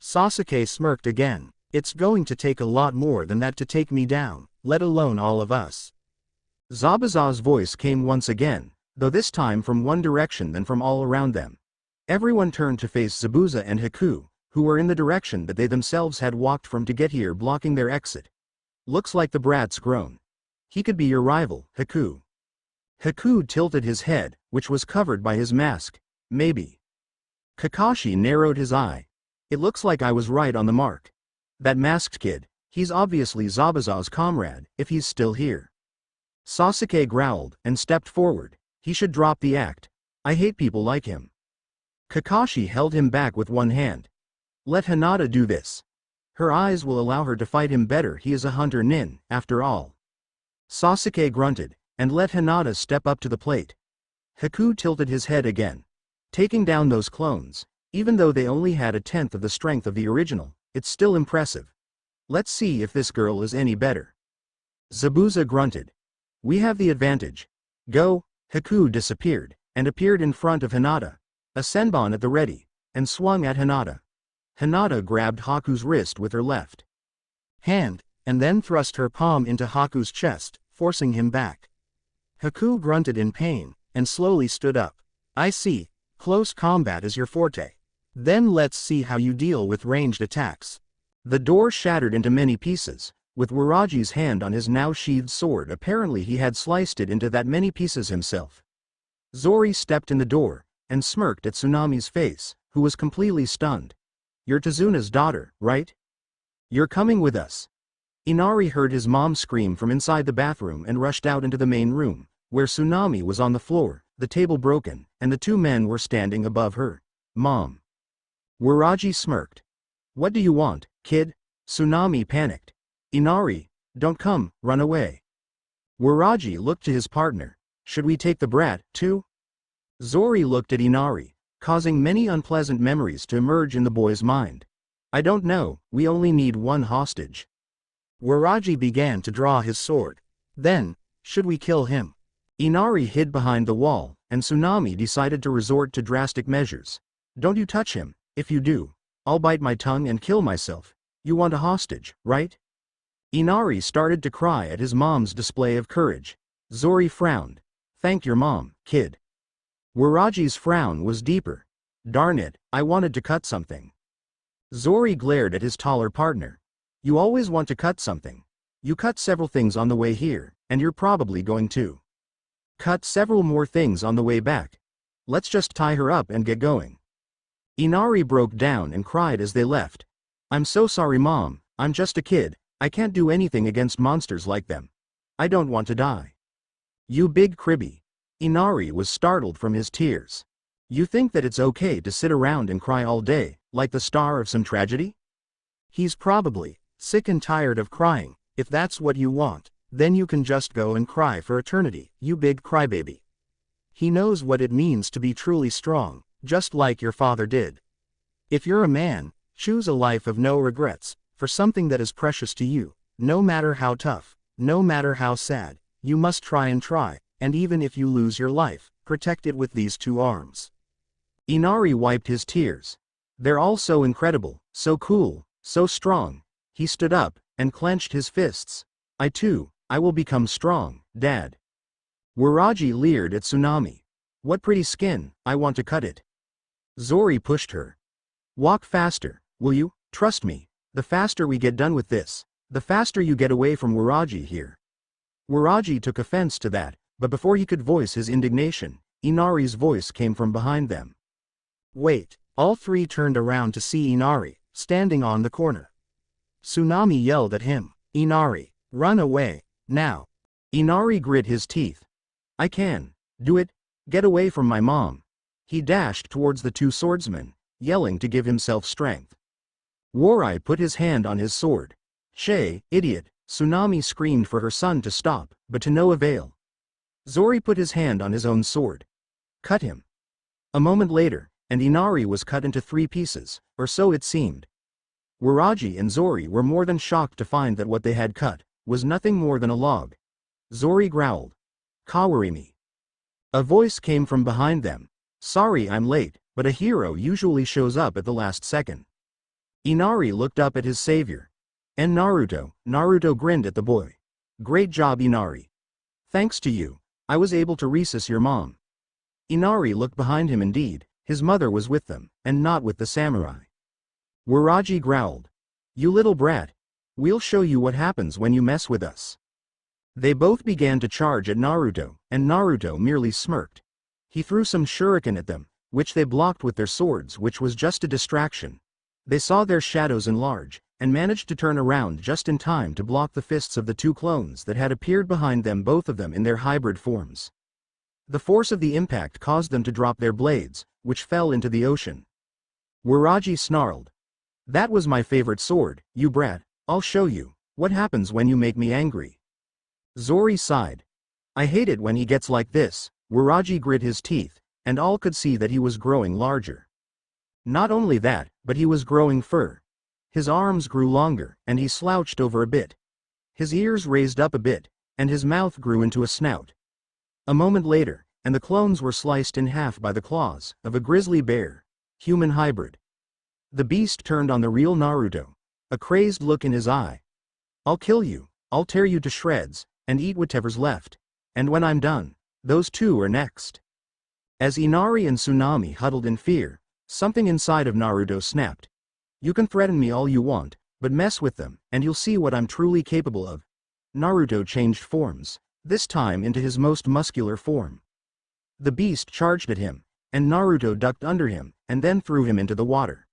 Sasuke smirked again. It's going to take a lot more than that to take me down, let alone all of us. Zabuza's voice came once again, though this time from one direction than from all around them. Everyone turned to face Zabuza and Haku, who were in the direction that they themselves had walked from to get here, blocking their exit. Looks like the brat's grown. He could be your rival, Haku. Haku tilted his head, which was covered by his mask. Maybe. Kakashi narrowed his eye. It looks like I was right on the mark. That masked kid, he's obviously Zabuza's comrade, if he's still here. Sasuke growled and stepped forward. He should drop the act. I hate people like him. Kakashi held him back with one hand. Let Hinata do this. Her eyes will allow her to fight him better. He is a hunter nin, after all. Sasuke grunted, and let Hinata step up to the plate. Haku tilted his head again. Taking down those clones, even though they only had 1/10 of the strength of the original, it's still impressive. Let's see if this girl is any better. Zabuza grunted. We have the advantage. Go. Haku disappeared, and appeared in front of Hinata, a senbon at the ready, and swung at Hinata. Hinata grabbed Haku's wrist with her left hand, and then thrust her palm into Haku's chest, forcing him back. Haku grunted in pain, and slowly stood up. I see, close combat is your forte. Then let's see how you deal with ranged attacks. The door shattered into many pieces, with Waraji's hand on his now sheathed sword. Apparently he had sliced it into that many pieces himself. Zori stepped in the door, and smirked at Tsunami's face, who was completely stunned. You're Tazuna's daughter, right? You're coming with us. Inari heard his mom scream from inside the bathroom and rushed out into the main room, where Tsunami was on the floor, the table broken, and the 2 men were standing above her. Mom. Waraji smirked. What do you want, kid? Tsunami panicked. Inari, don't come, run away. Waraji looked to his partner. Should we take the brat, too? Zori looked at Inari, causing many unpleasant memories to emerge in the boy's mind. I don't know, we only need one hostage. Waraji began to draw his sword. Then, should we kill him? Inari hid behind the wall, and Tsunami decided to resort to drastic measures. Don't you touch him. If you do, I'll bite my tongue and kill myself. You want a hostage, right? Inari started to cry at his mom's display of courage. Zori frowned. Thank your mom, kid. Waraji's frown was deeper. Darn it, I wanted to cut something. Zori glared at his taller partner. You always want to cut something. You cut several things on the way here, and you're probably going to cut several more things on the way back. Let's just tie her up and get going. Inari broke down and cried as they left. I'm so sorry, Mom, I'm just a kid. I can't do anything against monsters like them. I don't want to die. You big cribby. Inari was startled from his tears. You think that it's okay to sit around and cry all day, like the star of some tragedy? He's probably sick and tired of crying. If that's what you want, then you can just go and cry for eternity, you big crybaby. He knows what it means to be truly strong, just like your father did. If you're a man, choose a life of no regrets, for something that is precious to you, no matter how tough, no matter how sad, you must try, and even if you lose your life, protect it with these 2 arms. Inari wiped his tears. They're all so incredible, so cool, so strong. He stood up, and clenched his fists. I will become strong, Dad. Waraji leered at Tsunami. What pretty skin, I want to cut it. Zori pushed her. Walk faster, will you? Trust me, the faster we get done with this, the faster you get away from Waraji here. Waraji took offense to that, but before he could voice his indignation, Inari's voice came from behind them. Wait, all 3 turned around to see Inari, standing on the corner. Tsunami yelled at him, Inari, run away, now. Inari grit his teeth. I can do it, get away from my mom. He dashed towards the 2 swordsmen, yelling to give himself strength. Warai put his hand on his sword. Shay, idiot, Tsunami screamed for her son to stop, but to no avail. Zori put his hand on his own sword. Cut him. A moment later, and Inari was cut into 3 pieces, or so it seemed. Waraji and Zori were more than shocked to find that what they had cut was nothing more than a log. Zori growled. Kawarimi. A voice came from behind them. Sorry I'm late, but a hero usually shows up at the last second. Inari looked up at his savior. And Naruto grinned at the boy. Great job, Inari. Thanks to you, I was able to resist your mom. Inari looked behind him. Indeed, his mother was with them, and not with the samurai. Waraji growled. You little brat. We'll show you what happens when you mess with us. They both began to charge at Naruto, and Naruto merely smirked. He threw some shuriken at them, which they blocked with their swords, which was just a distraction. They saw their shadows enlarge, and managed to turn around just in time to block the fists of the 2 clones that had appeared behind them, both of them in their hybrid forms. The force of the impact caused them to drop their blades, which fell into the ocean. Waraji snarled. That was my favorite sword, you brat. I'll show you what happens when you make me angry. Zori sighed. I hate it when he gets like this. Waraji grit his teeth, and all could see that he was growing larger. Not only that, but he was growing fur. His arms grew longer, and he slouched over a bit. His ears raised up a bit, and his mouth grew into a snout. A moment later, and the clones were sliced in half by the claws of a grizzly bear, human hybrid. The beast turned on the real Naruto, a crazed look in his eye. I'll kill you, I'll tear you to shreds, and eat whatever's left. And when I'm done, those 2 are next. As Inari and Tsunami huddled in fear, something inside of Naruto snapped. You can threaten me all you want, but mess with them, and you'll see what I'm truly capable of. Naruto changed forms, this time into his most muscular form. The beast charged at him, and Naruto ducked under him, and then threw him into the water.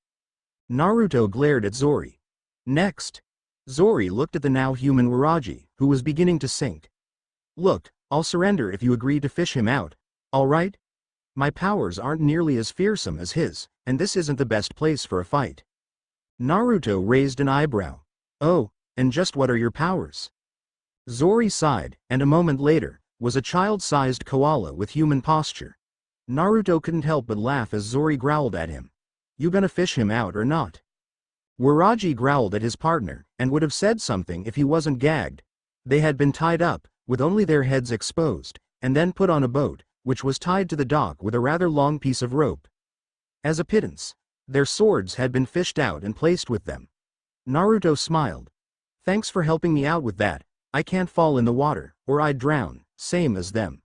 Naruto glared at Zori. Next. Zori looked at the now human Waraji, who was beginning to sink. Look, I'll surrender if you agree to fish him out, all right? My powers aren't nearly as fearsome as his, and this isn't the best place for a fight. Naruto raised an eyebrow. Oh, and just what are your powers? Zori sighed, and a moment later, was a child-sized koala with human posture. Naruto couldn't help but laugh as Zori growled at him. You gonna fish him out or not? Waraji growled at his partner, and would have said something if he wasn't gagged. They had been tied up, with only their heads exposed, and then put on a boat, which was tied to the dock with a rather long piece of rope. As a pittance, their swords had been fished out and placed with them. Naruto smiled. Thanks for helping me out with that. I can't fall in the water, or I'd drown, same as them.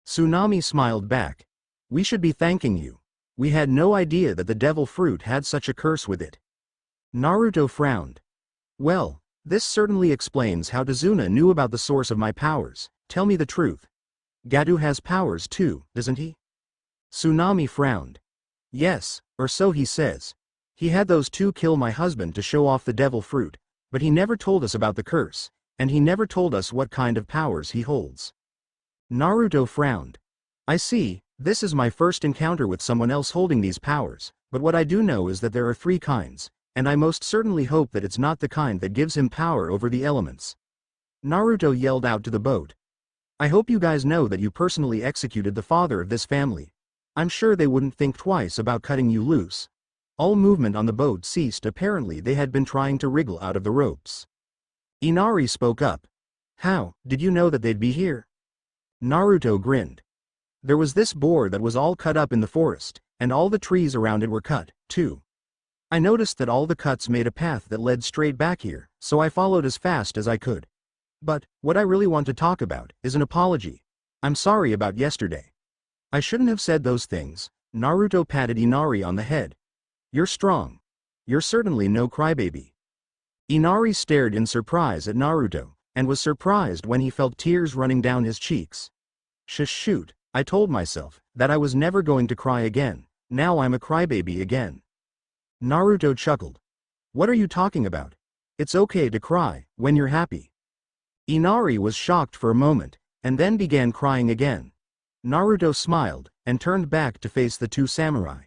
Tsunami smiled back. We should be thanking you. We had no idea that the devil fruit had such a curse with it. Naruto frowned. Well, this certainly explains how Tazuna knew about the source of my powers. Tell me the truth. Gadu has powers too, doesn't he? Tsunami frowned. Yes, or so he says. He had those 2 kill my husband to show off the devil fruit, But he never told us about the curse, and he never told us what kind of powers he holds. Naruto frowned. I see, this is my first encounter with someone else holding these powers, but what I do know is that there are 3 kinds, and I most certainly hope that it's not the kind that gives him power over the elements. Naruto yelled out to the boat. I hope you guys know that you personally executed the father of this family. I'm sure they wouldn't think twice about cutting you loose. All movement on the boat ceased. Apparently they had been trying to wriggle out of the ropes. Inari spoke up. How did you know that they'd be here? Naruto grinned. There was this boar that was all cut up in the forest, and all the trees around it were cut, too. I noticed that all the cuts made a path that led straight back here, so I followed as fast as I could. But, what I really want to talk about is an apology. I'm sorry about yesterday. I shouldn't have said those things. Naruto patted Inari on the head. You're strong. You're certainly no crybaby. Inari stared in surprise at Naruto, and was surprised when he felt tears running down his cheeks. Shoot, I told myself that I was never going to cry again. Now I'm a crybaby again. Naruto chuckled. What are you talking about? It's okay to cry when you're happy. Inari was shocked for a moment, and then began crying again. Naruto smiled, and turned back to face the 2 samurai.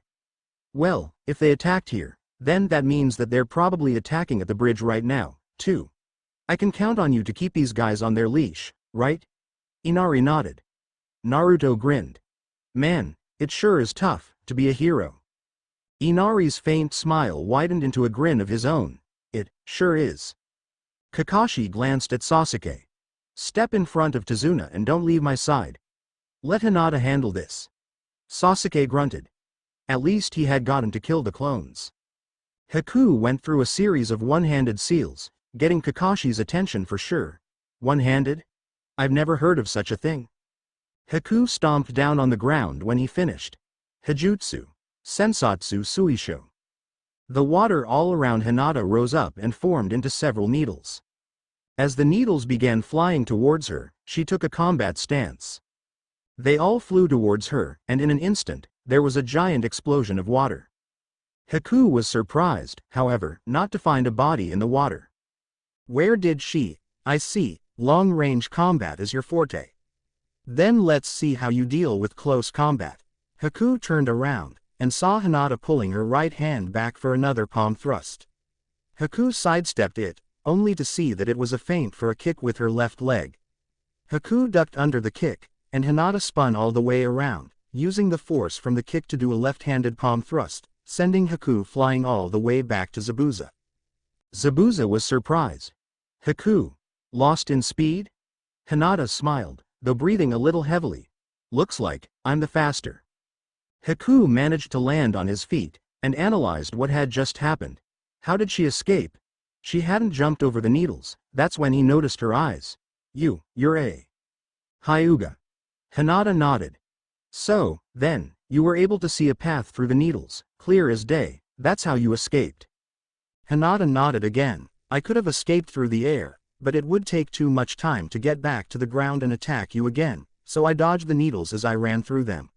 Well, if they attacked here, then that means that they're probably attacking at the bridge right now, too. I can count on you to keep these guys on their leash, right? Inari nodded. Naruto grinned. Man, it sure is tough to be a hero. Inari's faint smile widened into a grin of his own. It sure is. Kakashi glanced at Sasuke. Step in front of Tazuna and don't leave my side. Let Hinata handle this. Sasuke grunted. At least he had gotten to kill the clones. Haku went through a series of one-handed seals, getting Kakashi's attention for sure. One-handed? I've never heard of such a thing. Haku stomped down on the ground when he finished. Hajutsu. Sensatsu Suisho. The water all around Hinata rose up and formed into several needles. As the needles began flying towards her, she took a combat stance. They all flew towards her, and in an instant, there was a giant explosion of water. Haku was surprised, however, not to find a body in the water. Where did she? I see, long-range combat is your forte. Then let's see how you deal with close combat. Haku turned around, and saw Hinata pulling her right hand back for another palm thrust. Haku sidestepped it, only to see that it was a feint for a kick with her left leg. Haku ducked under the kick, and Hinata spun all the way around, using the force from the kick to do a left-handed palm thrust, sending Haku flying all the way back to Zabuza. Zabuza was surprised. Haku, lost in speed? Hinata smiled, though breathing a little heavily. Looks like I'm the faster. Haku managed to land on his feet, and analyzed what had just happened. How did she escape? She hadn't jumped over the needles. That's when he noticed her eyes. You're a Hyuga. Hinata nodded. So, then, you were able to see a path through the needles, clear as day. That's how you escaped. Hinata nodded again. I could have escaped through the air, but it would take too much time to get back to the ground and attack you again, so I dodged the needles as I ran through them.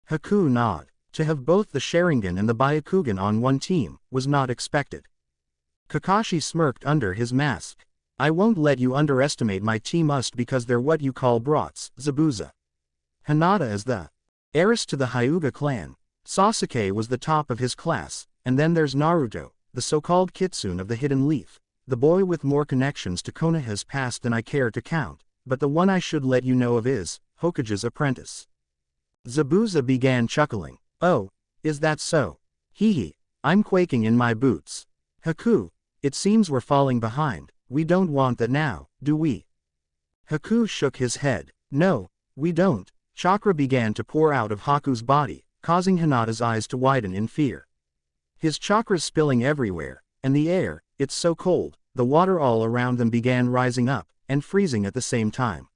Haku nodded. To have both the Sharingan and the Byakugan on one team was not expected. Kakashi smirked under his mask. I won't let you underestimate my team just because they're what you call brats, Zabuza. Hinata is the heiress to the Hyuga clan. Sasuke was the top of his class, and then there's Naruto, the so-called Kitsune of the Hidden Leaf, the boy with more connections to Konoha's past than I care to count, but the one I should let you know of is Hokage's apprentice. Zabuza began chuckling. Oh, is that so? Hee, I'm quaking in my boots. Haku, it seems we're falling behind. We don't want that now, do we? Haku shook his head. No, we don't. Chakra began to pour out of Haku's body, causing Hinata's eyes to widen in fear. His chakras spilling everywhere, and the air, it's so cold, the water all around them began rising up, and freezing at the same time.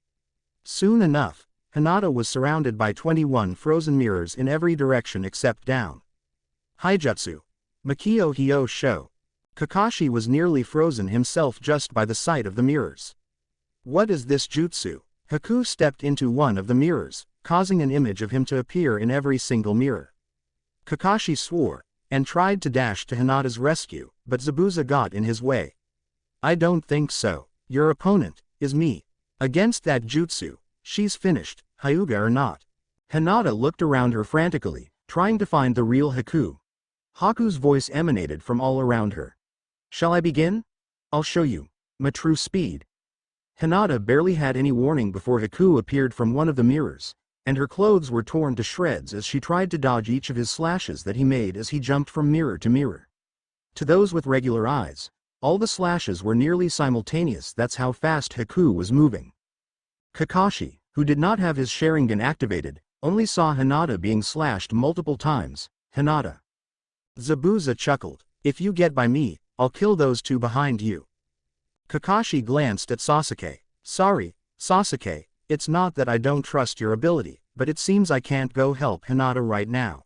Soon enough, Hinata was surrounded by 21 frozen mirrors in every direction except down. Haijutsu. Makio Hyo Sho. Kakashi was nearly frozen himself just by the sight of the mirrors. What is this jutsu? Haku stepped into one of the mirrors, causing an image of him to appear in every single mirror. Kakashi swore, and tried to dash to Hinata's rescue, but Zabuza got in his way. I don't think so. Your opponent is me. Against that jutsu, she's finished, Hyuga or not. Hinata looked around her frantically, trying to find the real Haku. Haku's voice emanated from all around her. Shall I begin? I'll show you my true speed. Hinata barely had any warning before Haku appeared from one of the mirrors, and her clothes were torn to shreds as she tried to dodge each of his slashes that he made as he jumped from mirror to mirror. To those with regular eyes, all the slashes were nearly simultaneous. That's how fast Haku was moving. Kakashi, who did not have his Sharingan activated, only saw Hinata being slashed multiple times. Hinata. Zabuza chuckled. If you get by me, I'll kill those two behind you. Kakashi glanced at Sasuke. Sorry, Sasuke, it's not that I don't trust your ability, but it seems I can't go help Hinata right now.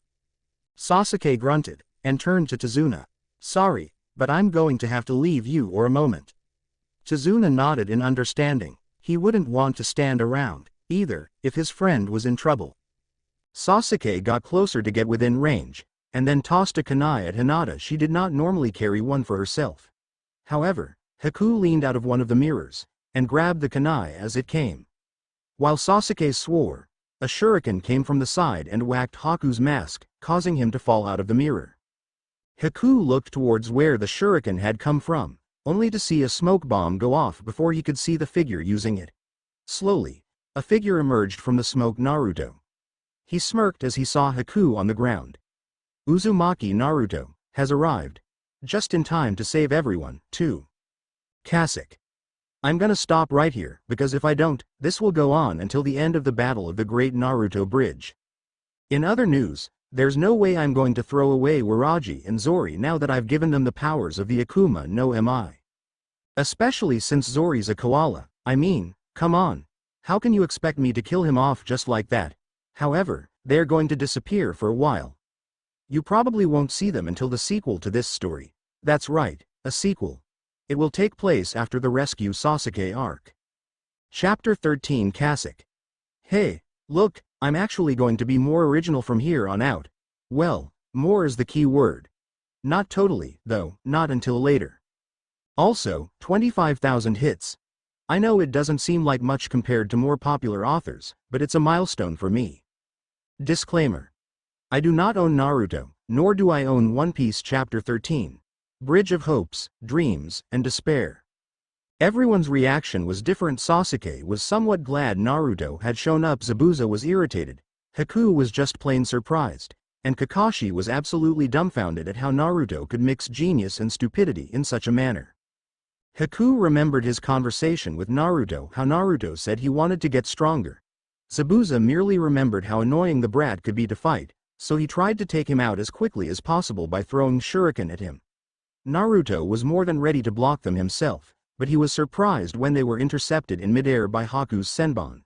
Sasuke grunted, and turned to Tazuna. Sorry, but I'm going to have to leave you for a moment. Tazuna nodded in understanding. He wouldn't want to stand around, either, if his friend was in trouble. Sasuke got closer to get within range, and then tossed a kunai at Hinata. She did not normally carry one for herself. However, Haku leaned out of one of the mirrors, and grabbed the kunai as it came. While Sasuke swore, a shuriken came from the side and whacked Haku's mask, causing him to fall out of the mirror. Haku looked towards where the shuriken had come from, only to see a smoke bomb go off before he could see the figure using it. Slowly, a figure emerged from the smoke. Naruto. He smirked as he saw Haku on the ground. Uzumaki Naruto has arrived. Just in time to save everyone, too. Kasuke. I'm gonna stop right here, because if I don't, this will go on until the end of the Battle of the Great Naruto Bridge. In other news, there's no way I'm going to throw away Waraji and Zori now that I've given them the powers of the Akuma no Mi. Especially since Zori's a koala. I mean, come on. How can you expect me to kill him off just like that? However, they're going to disappear for a while. You probably won't see them until the sequel to this story. That's right, a sequel. It will take place after the Rescue Sasuke arc. Chapter 13 Kasuke. Hey, look, I'm actually going to be more original from here on out. Well, more is the key word. Not totally, though, not until later. Also, 25,000 hits. I know it doesn't seem like much compared to more popular authors, but it's a milestone for me. Disclaimer. I do not own Naruto, nor do I own One Piece Chapter 13. Bridge of Hopes, Dreams, and Despair. Everyone's reaction was different. Sasuke was somewhat glad Naruto had shown up. Zabuza was irritated. Haku was just plain surprised, and Kakashi was absolutely dumbfounded at how Naruto could mix genius and stupidity in such a manner. Haku remembered his conversation with Naruto, how Naruto said he wanted to get stronger. Zabuza merely remembered how annoying the brat could be to fight, so he tried to take him out as quickly as possible by throwing shuriken at him. Naruto was more than ready to block them himself, but he was surprised when they were intercepted in midair by Haku's senbon.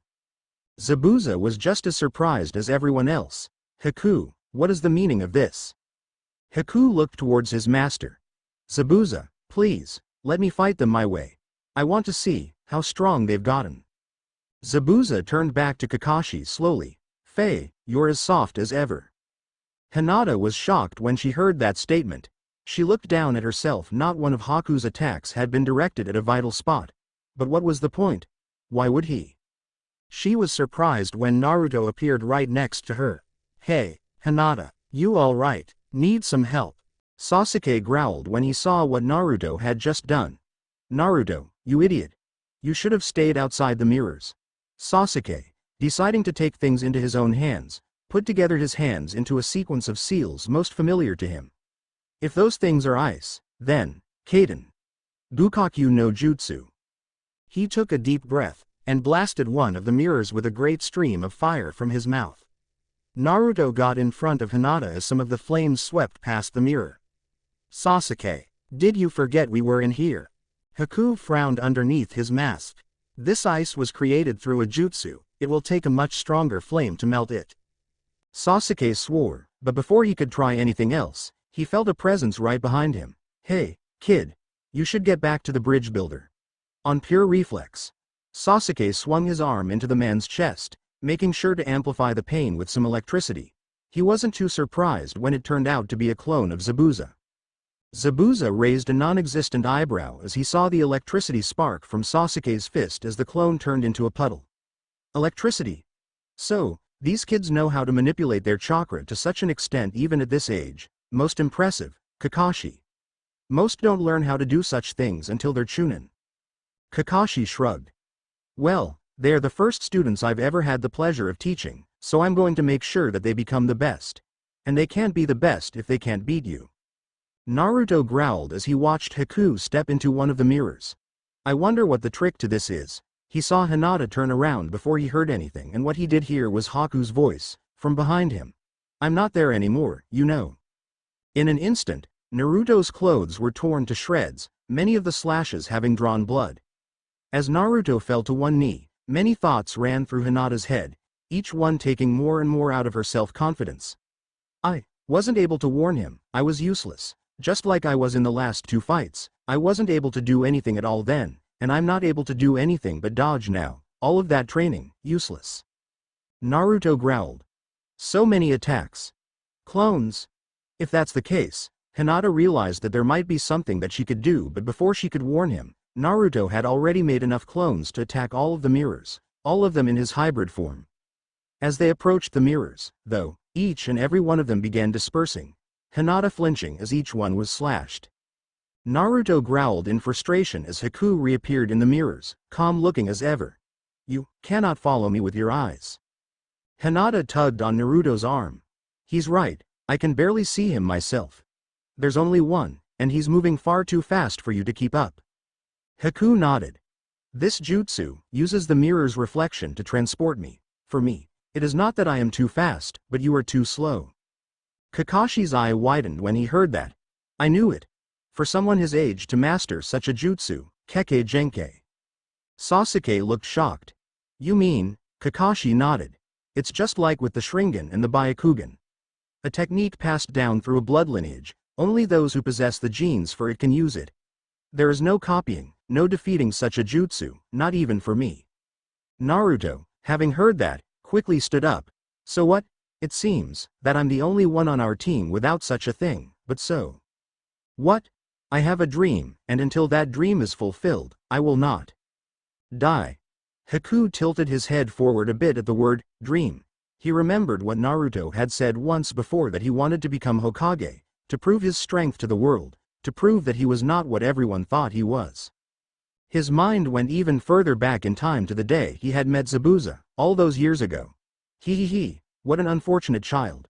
Zabuza was just as surprised as everyone else. Haku, what is the meaning of this? Haku looked towards his master. Zabuza, please, let me fight them my way. I want to see how strong they've gotten. Zabuza turned back to Kakashi slowly. Faye, you're as soft as ever. Hinata was shocked when she heard that statement. She looked down at herself. Not one of Haku's attacks had been directed at a vital spot. But what was the point? Why would he? She was surprised when Naruto appeared right next to her. Hey, Hinata, you alright? Need some help? Sasuke growled when he saw what Naruto had just done. Naruto, you idiot. You should have stayed outside the mirrors. Sasuke, deciding to take things into his own hands, put together his hands into a sequence of seals most familiar to him. If those things are ice, then, Kaden. Gukakyu no Jutsu. He took a deep breath, and blasted one of the mirrors with a great stream of fire from his mouth. Naruto got in front of Hinata as some of the flames swept past the mirror. Sasuke, did you forget we were in here? Haku frowned underneath his mask. This ice was created through a jutsu. It will take a much stronger flame to melt it. Sasuke swore, but before he could try anything else, he felt a presence right behind him. Hey, kid. You should get back to the bridge builder. On pure reflex, Sasuke swung his arm into the man's chest, making sure to amplify the pain with some electricity. He wasn't too surprised when it turned out to be a clone of Zabuza. Zabuza raised a non-existent eyebrow as he saw the electricity spark from Sasuke's fist as the clone turned into a puddle. Electricity. So, these kids know how to manipulate their chakra to such an extent even at this age. Most impressive, Kakashi. Most don't learn how to do such things until they're Chunin. Kakashi shrugged. Well, they are the first students I've ever had the pleasure of teaching, so I'm going to make sure that they become the best. And they can't be the best if they can't beat you. Naruto growled as he watched Haku step into one of the mirrors. I wonder what the trick to this is. He saw Hinata turn around before he heard anything, and what he did hear was Haku's voice, from behind him. I'm not there anymore, you know. In an instant, Naruto's clothes were torn to shreds, many of the slashes having drawn blood. As Naruto fell to one knee, many thoughts ran through Hinata's head, each one taking more and more out of her self-confidence. I wasn't able to warn him, I was useless. Just like I was in the last two fights, I wasn't able to do anything at all then, and I'm not able to do anything but dodge now. All of that training, useless. Naruto growled. So many attacks. Clones. If that's the case, Hinata realized that there might be something that she could do, but before she could warn him, Naruto had already made enough clones to attack all of the mirrors, all of them in his hybrid form. As they approached the mirrors, though, each and every one of them began dispersing, Hinata flinching as each one was slashed. Naruto growled in frustration as Haku reappeared in the mirrors, calm looking as ever. You cannot follow me with your eyes. Hinata tugged on Naruto's arm. He's right, I can barely see him myself. There's only one, and he's moving far too fast for you to keep up. Haku nodded. This jutsu uses the mirror's reflection to transport me. For me, it is not that I am too fast, but you are too slow. Kakashi's eye widened when he heard that. I knew it. For someone his age to master such a jutsu, Kekkei Genkei. Sasuke looked shocked. You mean? Kakashi nodded. It's just like with the Sharingan and the Byakugan. A technique passed down through a blood lineage, only those who possess the genes for it can use it. There is no copying, no defeating such a jutsu, not even for me. Naruto, having heard that, quickly stood up. So what? It seems that I'm the only one on our team without such a thing, but so. What? I have a dream, and until that dream is fulfilled, I will not die. Haku tilted his head forward a bit at the word, dream. He remembered what Naruto had said once before, that he wanted to become Hokage, to prove his strength to the world, to prove that he was not what everyone thought he was. His mind went even further back in time to the day he had met Zabuza, all those years ago. What an unfortunate child.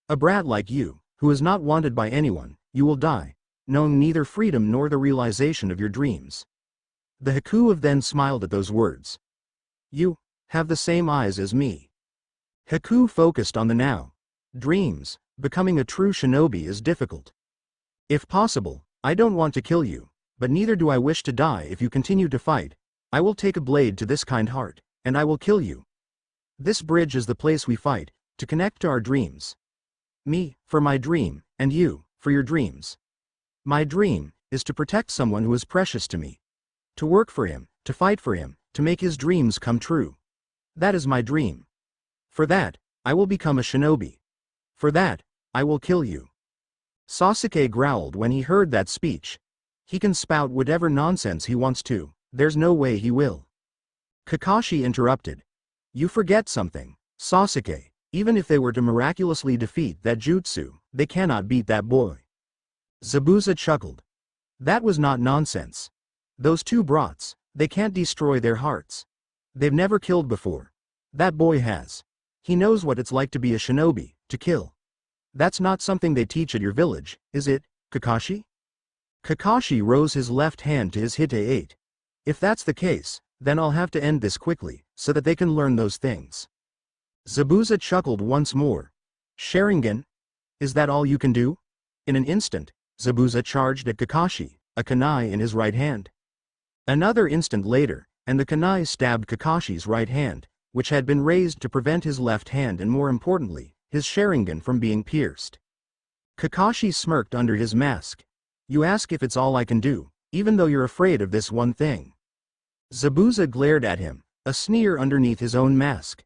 A brat like you, who is not wanted by anyone, you will die, knowing neither freedom nor the realization of your dreams. The Haku of then smiled at those words. You have the same eyes as me. Haku focused on the now. Dreams, becoming a true shinobi is difficult. If possible, I don't want to kill you, but neither do I wish to die if you continue to fight. I will take a blade to this kind heart, and I will kill you. This bridge is the place we fight, to connect to our dreams. Me, for my dream, and you, for your dreams. My dream is to protect someone who is precious to me. To work for him, to fight for him, to make his dreams come true. That is my dream. For that, I will become a shinobi. For that, I will kill you. Sasuke growled when he heard that speech. He can spout whatever nonsense he wants to, there's no way he will. Kakashi interrupted. You forget something, Sasuke. Even if they were to miraculously defeat that jutsu, they cannot beat that boy. Zabuza chuckled. That was not nonsense. Those two brats, they can't destroy their hearts. They've never killed before. That boy has. He knows what it's like to be a shinobi, to kill. That's not something they teach at your village, is it, Kakashi? Kakashi rose his left hand to his hite-8. If that's the case, then I'll have to end this quickly, so that they can learn those things. Zabuza chuckled once more. Sharingan? Is that all you can do? In an instant, Zabuza charged at Kakashi, a kunai in his right hand. Another instant later, and the kunai stabbed Kakashi's right hand, which had been raised to prevent his left hand and more importantly, his Sharingan from being pierced. Kakashi smirked under his mask. You ask if it's all I can do, even though you're afraid of this one thing. Zabuza glared at him, a sneer underneath his own mask.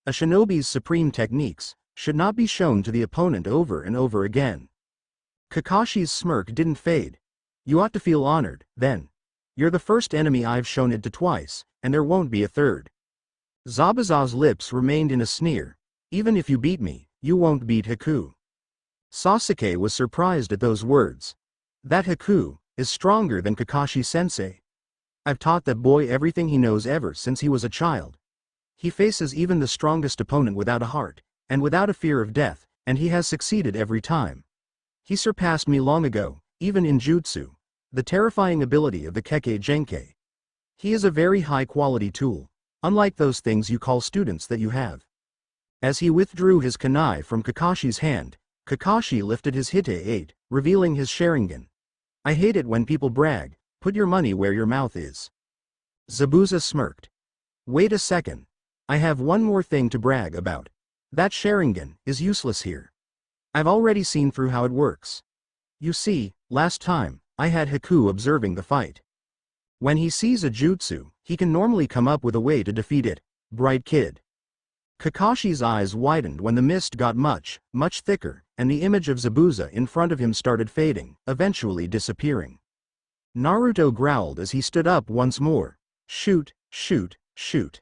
A shinobi's supreme techniques should not be shown to the opponent over and over again. Kakashi's smirk didn't fade. You ought to feel honored, then. You're the first enemy I've shown it to twice, and there won't be a third. Zabuza's lips remained in a sneer. Even if you beat me, you won't beat Haku. Sasuke was surprised at those words. That Haku is stronger than Kakashi-sensei. I've taught that boy everything he knows ever since he was a child. He faces even the strongest opponent without a heart, and without a fear of death, and he has succeeded every time. He surpassed me long ago, even in jutsu, the terrifying ability of the Kekkei Genkai. He is a very high-quality tool, unlike those things you call students that you have. As he withdrew his kunai from Kakashi's hand, Kakashi lifted his Hite-8, revealing his Sharingan. I hate it when people brag, put your money where your mouth is. Zabuza smirked. Wait a second. I have one more thing to brag about. That Sharingan is useless here. I've already seen through how it works. You see, last time, I had Haku observing the fight. When he sees a jutsu, he can normally come up with a way to defeat it. Bright kid. Kakashi's eyes widened when the mist got much thicker, and the image of Zabuza in front of him started fading, eventually disappearing. Naruto growled as he stood up once more. Shoot, shoot, shoot.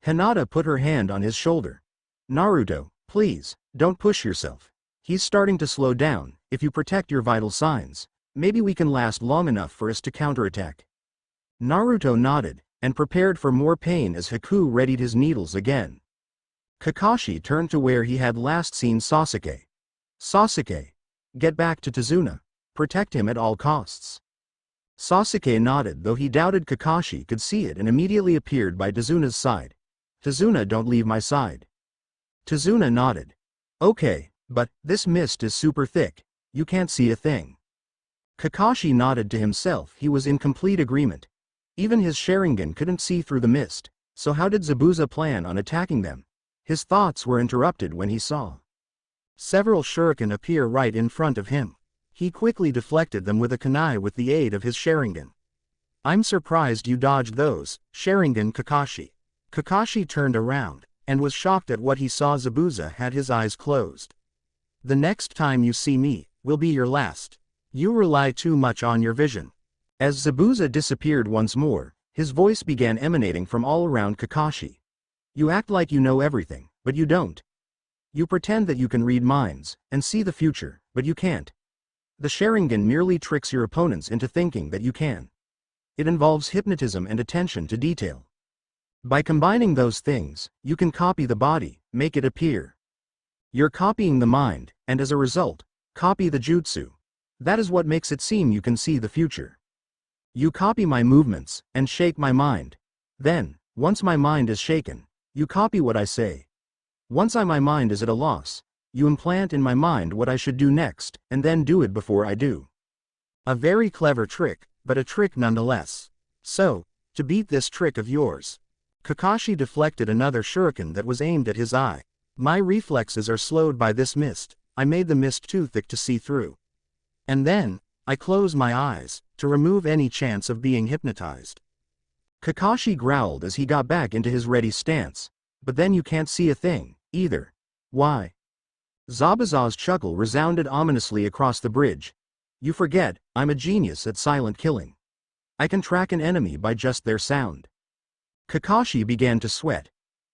Hinata put her hand on his shoulder. Naruto, please, don't push yourself. He's starting to slow down. If you protect your vital signs, maybe we can last long enough for us to counterattack. Naruto nodded, and prepared for more pain as Haku readied his needles again. Kakashi turned to where he had last seen Sasuke. Sasuke, get back to Tazuna. Protect him at all costs. Sasuke nodded, though he doubted Kakashi could see it, and immediately appeared by Tazuna's side. Tazuna, don't leave my side. Tazuna nodded. Okay, but this mist is super thick. You can't see a thing. Kakashi nodded to himself. He was in complete agreement. Even his Sharingan couldn't see through the mist, so how did Zabuza plan on attacking them? His thoughts were interrupted when he saw several shuriken appear right in front of him. He quickly deflected them with a kunai with the aid of his Sharingan. I'm surprised you dodged those, Sharingan Kakashi. Kakashi turned around, and was shocked at what he saw. Zabuza had his eyes closed. The next time you see me, will be your last. You rely too much on your vision. As Zabuza disappeared once more, his voice began emanating from all around Kakashi. You act like you know everything, but you don't. You pretend that you can read minds, and see the future, but you can't. The Sharingan merely tricks your opponents into thinking that you can. It involves hypnotism and attention to detail. By combining those things, you can copy the body, make it appear. You're copying the mind, and as a result, copy the jutsu. That is what makes it seem you can see the future. You copy my movements, and shake my mind. Then, once my mind is shaken, you copy what I say. Once my mind is at a loss, you implant in my mind what I should do next, and then do it before I do. A very clever trick, but a trick nonetheless. So, to beat this trick of yours. Kakashi deflected another shuriken that was aimed at his eye. My reflexes are slowed by this mist. I made the mist too thick to see through. And then, I close my eyes, to remove any chance of being hypnotized. Kakashi growled as he got back into his ready stance. But then you can't see a thing, either. Why? Zabuza's chuckle resounded ominously across the bridge. You forget, I'm a genius at silent killing. I can track an enemy by just their sound. Kakashi began to sweat.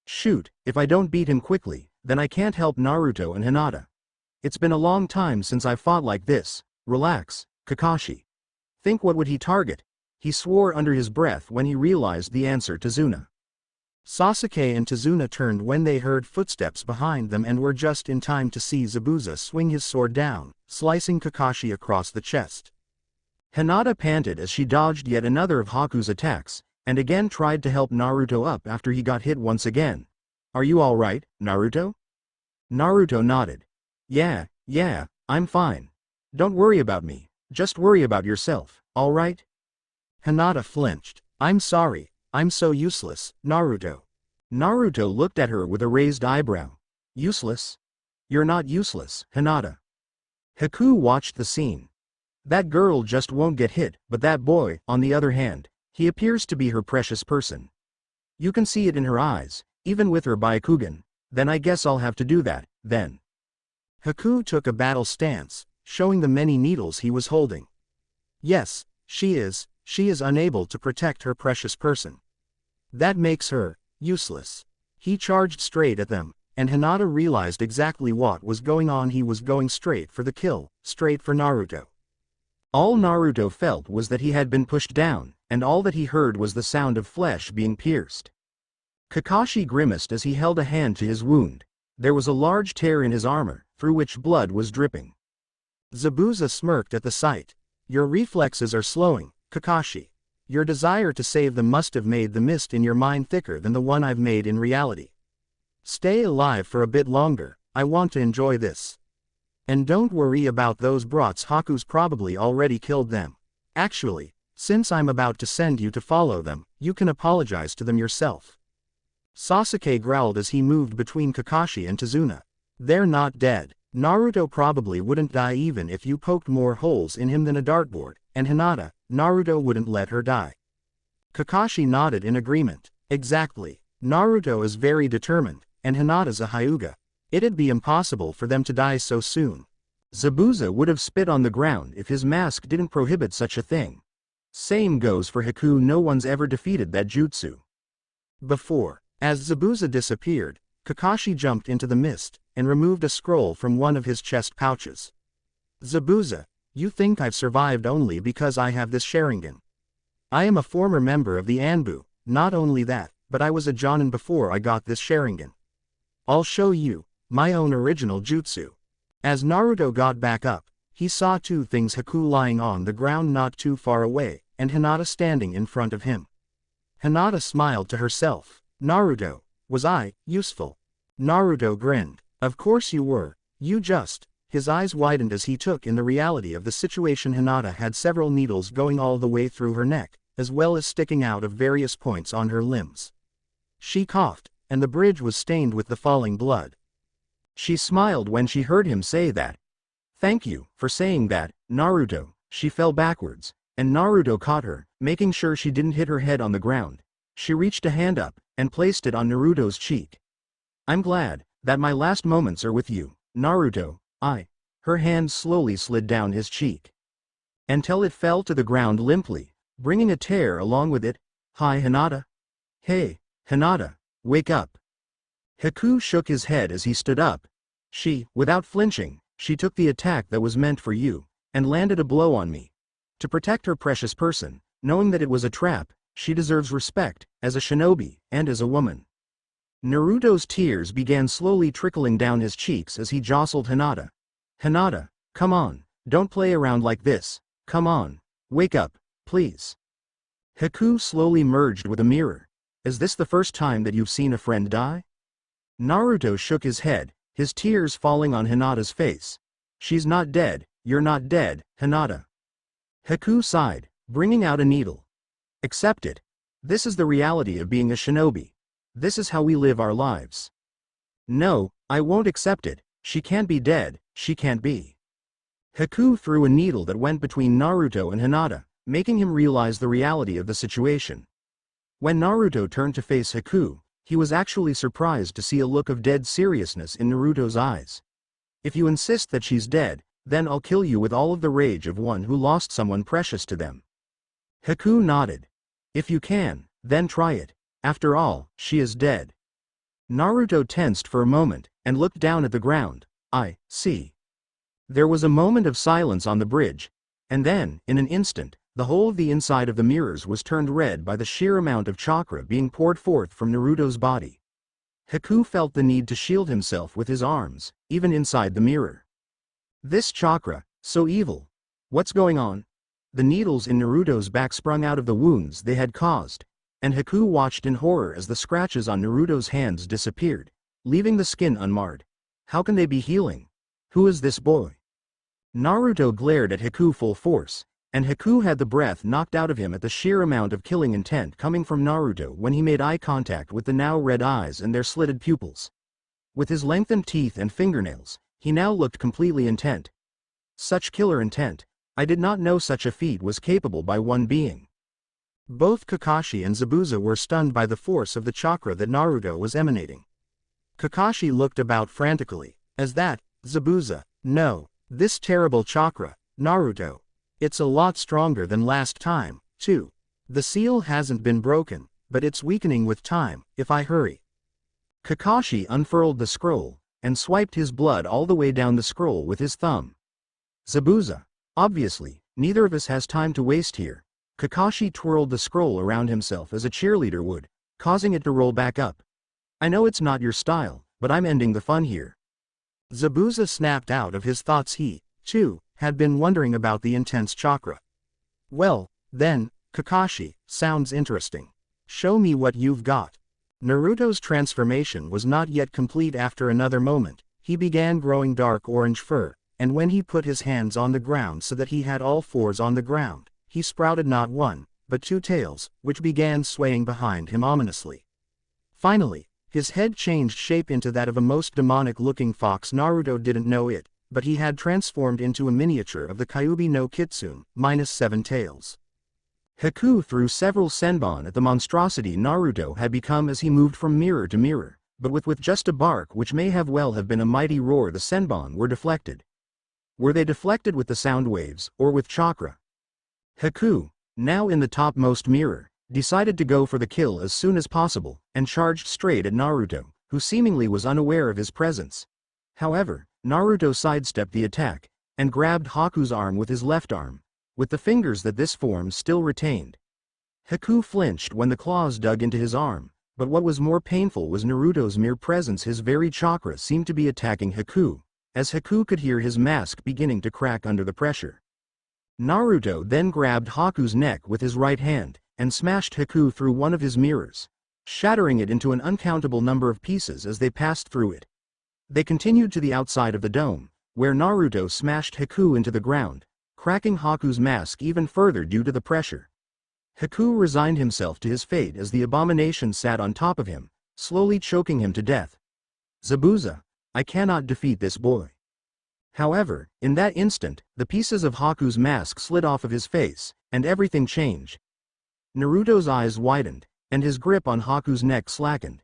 Shoot, if I don't beat him quickly, then I can't help Naruto and Hinata. It's been a long time since I fought like this. Relax, Kakashi. Think, what would he target? He swore under his breath when he realized the answer to Tazuna. Sasuke and Tazuna turned when they heard footsteps behind them and were just in time to see Zabuza swing his sword down, slicing Kakashi across the chest. Hinata panted as she dodged yet another of Haku's attacks, and again tried to help Naruto up after he got hit once again. Are you alright, Naruto? Naruto nodded. Yeah, I'm fine. Don't worry about me, just worry about yourself, alright? Hinata flinched. I'm sorry, I'm so useless, Naruto. Naruto looked at her with a raised eyebrow. Useless? You're not useless, Hinata. Haku watched the scene. That girl just won't get hit, but that boy, on the other hand, he appears to be her precious person. You can see it in her eyes, even with her Byakugan. Then I guess I'll have to do that, then. Haku took a battle stance. showing the many needles he was holding. Yes, she is unable to protect her precious person. That makes her useless. He charged straight at them, and Hinata realized exactly what was going on. He was going straight for the kill, straight for Naruto. All Naruto felt was that he had been pushed down, and all that he heard was the sound of flesh being pierced. Kakashi grimaced as he held a hand to his wound. There was a large tear in his armor, through which blood was dripping. Zabuza smirked at the sight. Your reflexes are slowing, Kakashi. Your desire to save them must have made the mist in your mind thicker than the one I've made in reality. Stay alive for a bit longer, I want to enjoy this. And don't worry about those brats. Haku's probably already killed them. Actually, since I'm about to send you to follow them, you can apologize to them yourself. Sasuke growled as he moved between Kakashi and Tazuna. They're not dead. Naruto probably wouldn't die even if you poked more holes in him than a dartboard, and Hinata, Naruto wouldn't let her die. Kakashi nodded in agreement. Exactly. Naruto is very determined, and Hinata's a Hyuga. It'd be impossible for them to die so soon. Zabuza would have spit on the ground if his mask didn't prohibit such a thing. Same goes for Haku. No one's ever defeated that jutsu before. As Zabuza disappeared, Kakashi jumped into the mist, and removed a scroll from one of his chest pouches. Zabuza, you think I've survived only because I have this Sharingan. I am a former member of the Anbu, not only that, but I was a Jonin before I got this Sharingan. I'll show you, my own original jutsu. As Naruto got back up, he saw two things: Haku lying on the ground not too far away, and Hinata standing in front of him. Hinata smiled to herself. Naruto, was I useful? Naruto grinned. Of course you were, you just. His eyes widened as he took in the reality of the situation. Hinata had several needles going all the way through her neck, as well as sticking out of various points on her limbs. She coughed, and the bridge was stained with the falling blood. She smiled when she heard him say that. Thank you for saying that, Naruto. She fell backwards, and Naruto caught her, making sure she didn't hit her head on the ground. She reached a hand up, and placed it on Naruto's cheek. I'm glad that my last moments are with you, Naruto. Her hand slowly slid down his cheek, until it fell to the ground limply, bringing a tear along with it. Hi Hinata. Hey, Hinata, wake up. Haku shook his head as he stood up. Without flinching, she took the attack that was meant for you, and landed a blow on me. To protect her precious person, knowing that it was a trap, she deserves respect, as a shinobi, and as a woman. Naruto's tears began slowly trickling down his cheeks as he jostled Hinata. Hinata, come on, don't play around like this, come on, wake up, please. Haku slowly merged with a mirror. Is this the first time that you've seen a friend die? Naruto shook his head, his tears falling on Hinata's face. She's not dead, you're not dead, Hinata. Haku sighed, bringing out a needle. Accept it. This is the reality of being a shinobi. This is how we live our lives. No, I won't accept it. She can't be dead, she can't be. Haku threw a needle that went between Naruto and Hinata, making him realize the reality of the situation. When Naruto turned to face Haku, he was actually surprised to see a look of dead seriousness in Naruto's eyes. If you insist that she's dead, then I'll kill you with all of the rage of one who lost someone precious to them. Haku nodded. If you can, then try it. After all, she is dead. Naruto tensed for a moment, and looked down at the ground. I see. There was a moment of silence on the bridge, and then, in an instant, the whole of the inside of the mirrors was turned red by the sheer amount of chakra being poured forth from Naruto's body. Haku felt the need to shield himself with his arms, even inside the mirror. This chakra, so evil. What's going on? The needles in Naruto's back sprung out of the wounds they had caused, and Haku watched in horror as the scratches on Naruto's hands disappeared, leaving the skin unmarred. How can they be healing? Who is this boy? Naruto glared at Haku full force, and Haku had the breath knocked out of him at the sheer amount of killing intent coming from Naruto when he made eye contact with the now red eyes and their slitted pupils. With his lengthened teeth and fingernails, he now looked completely intent. Such killer intent. I did not know such a feat was capable by one being. Both Kakashi and Zabuza were stunned by the force of the chakra that Naruto was emanating. Kakashi looked about frantically. As that, Zabuza, no, This terrible chakra, Naruto. It's a lot stronger than last time, too. The seal hasn't been broken, but it's weakening with time, if I hurry. Kakashi unfurled the scroll, and swiped his blood all the way down the scroll with his thumb. Zabuza. Obviously, neither of us has time to waste here. Kakashi twirled the scroll around himself as a cheerleader would, causing it to roll back up. I know it's not your style, but I'm ending the fun here. Zabuza snapped out of his thoughts. He, too, had been wondering about the intense chakra. Well, then, Kakashi, sounds interesting. Show me what you've got. Naruto's transformation was not yet complete. After another moment, he began growing dark orange fur, and when he put his hands on the ground so that he had all fours on the ground, he sprouted not one, but two tails, which began swaying behind him ominously. Finally, his head changed shape into that of a most demonic-looking fox. Naruto didn't know it, but he had transformed into a miniature of the Kyuubi no Kitsune, -7 tails. Haku threw several senbon at the monstrosity Naruto had become as he moved from mirror to mirror, but with just a bark which may have been a mighty roar. The senbon were deflected. Were they deflected with the sound waves, or with chakra? Haku, now in the topmost mirror, decided to go for the kill as soon as possible, and charged straight at Naruto, who seemingly was unaware of his presence. However, Naruto sidestepped the attack, and grabbed Haku's arm with his left arm, with the fingers that this form still retained. Haku flinched when the claws dug into his arm, but what was more painful was Naruto's mere presence. His very chakra seemed to be attacking Haku, as Haku could hear his mask beginning to crack under the pressure. Naruto then grabbed Haku's neck with his right hand, and smashed Haku through one of his mirrors, shattering it into an uncountable number of pieces as they passed through it. They continued to the outside of the dome, where Naruto smashed Haku into the ground, cracking Haku's mask even further due to the pressure. Haku resigned himself to his fate as the abomination sat on top of him, slowly choking him to death. Zabuza, I cannot defeat this boy. However, in that instant, the pieces of Haku's mask slid off of his face, and everything changed. Naruto's eyes widened, and his grip on Haku's neck slackened.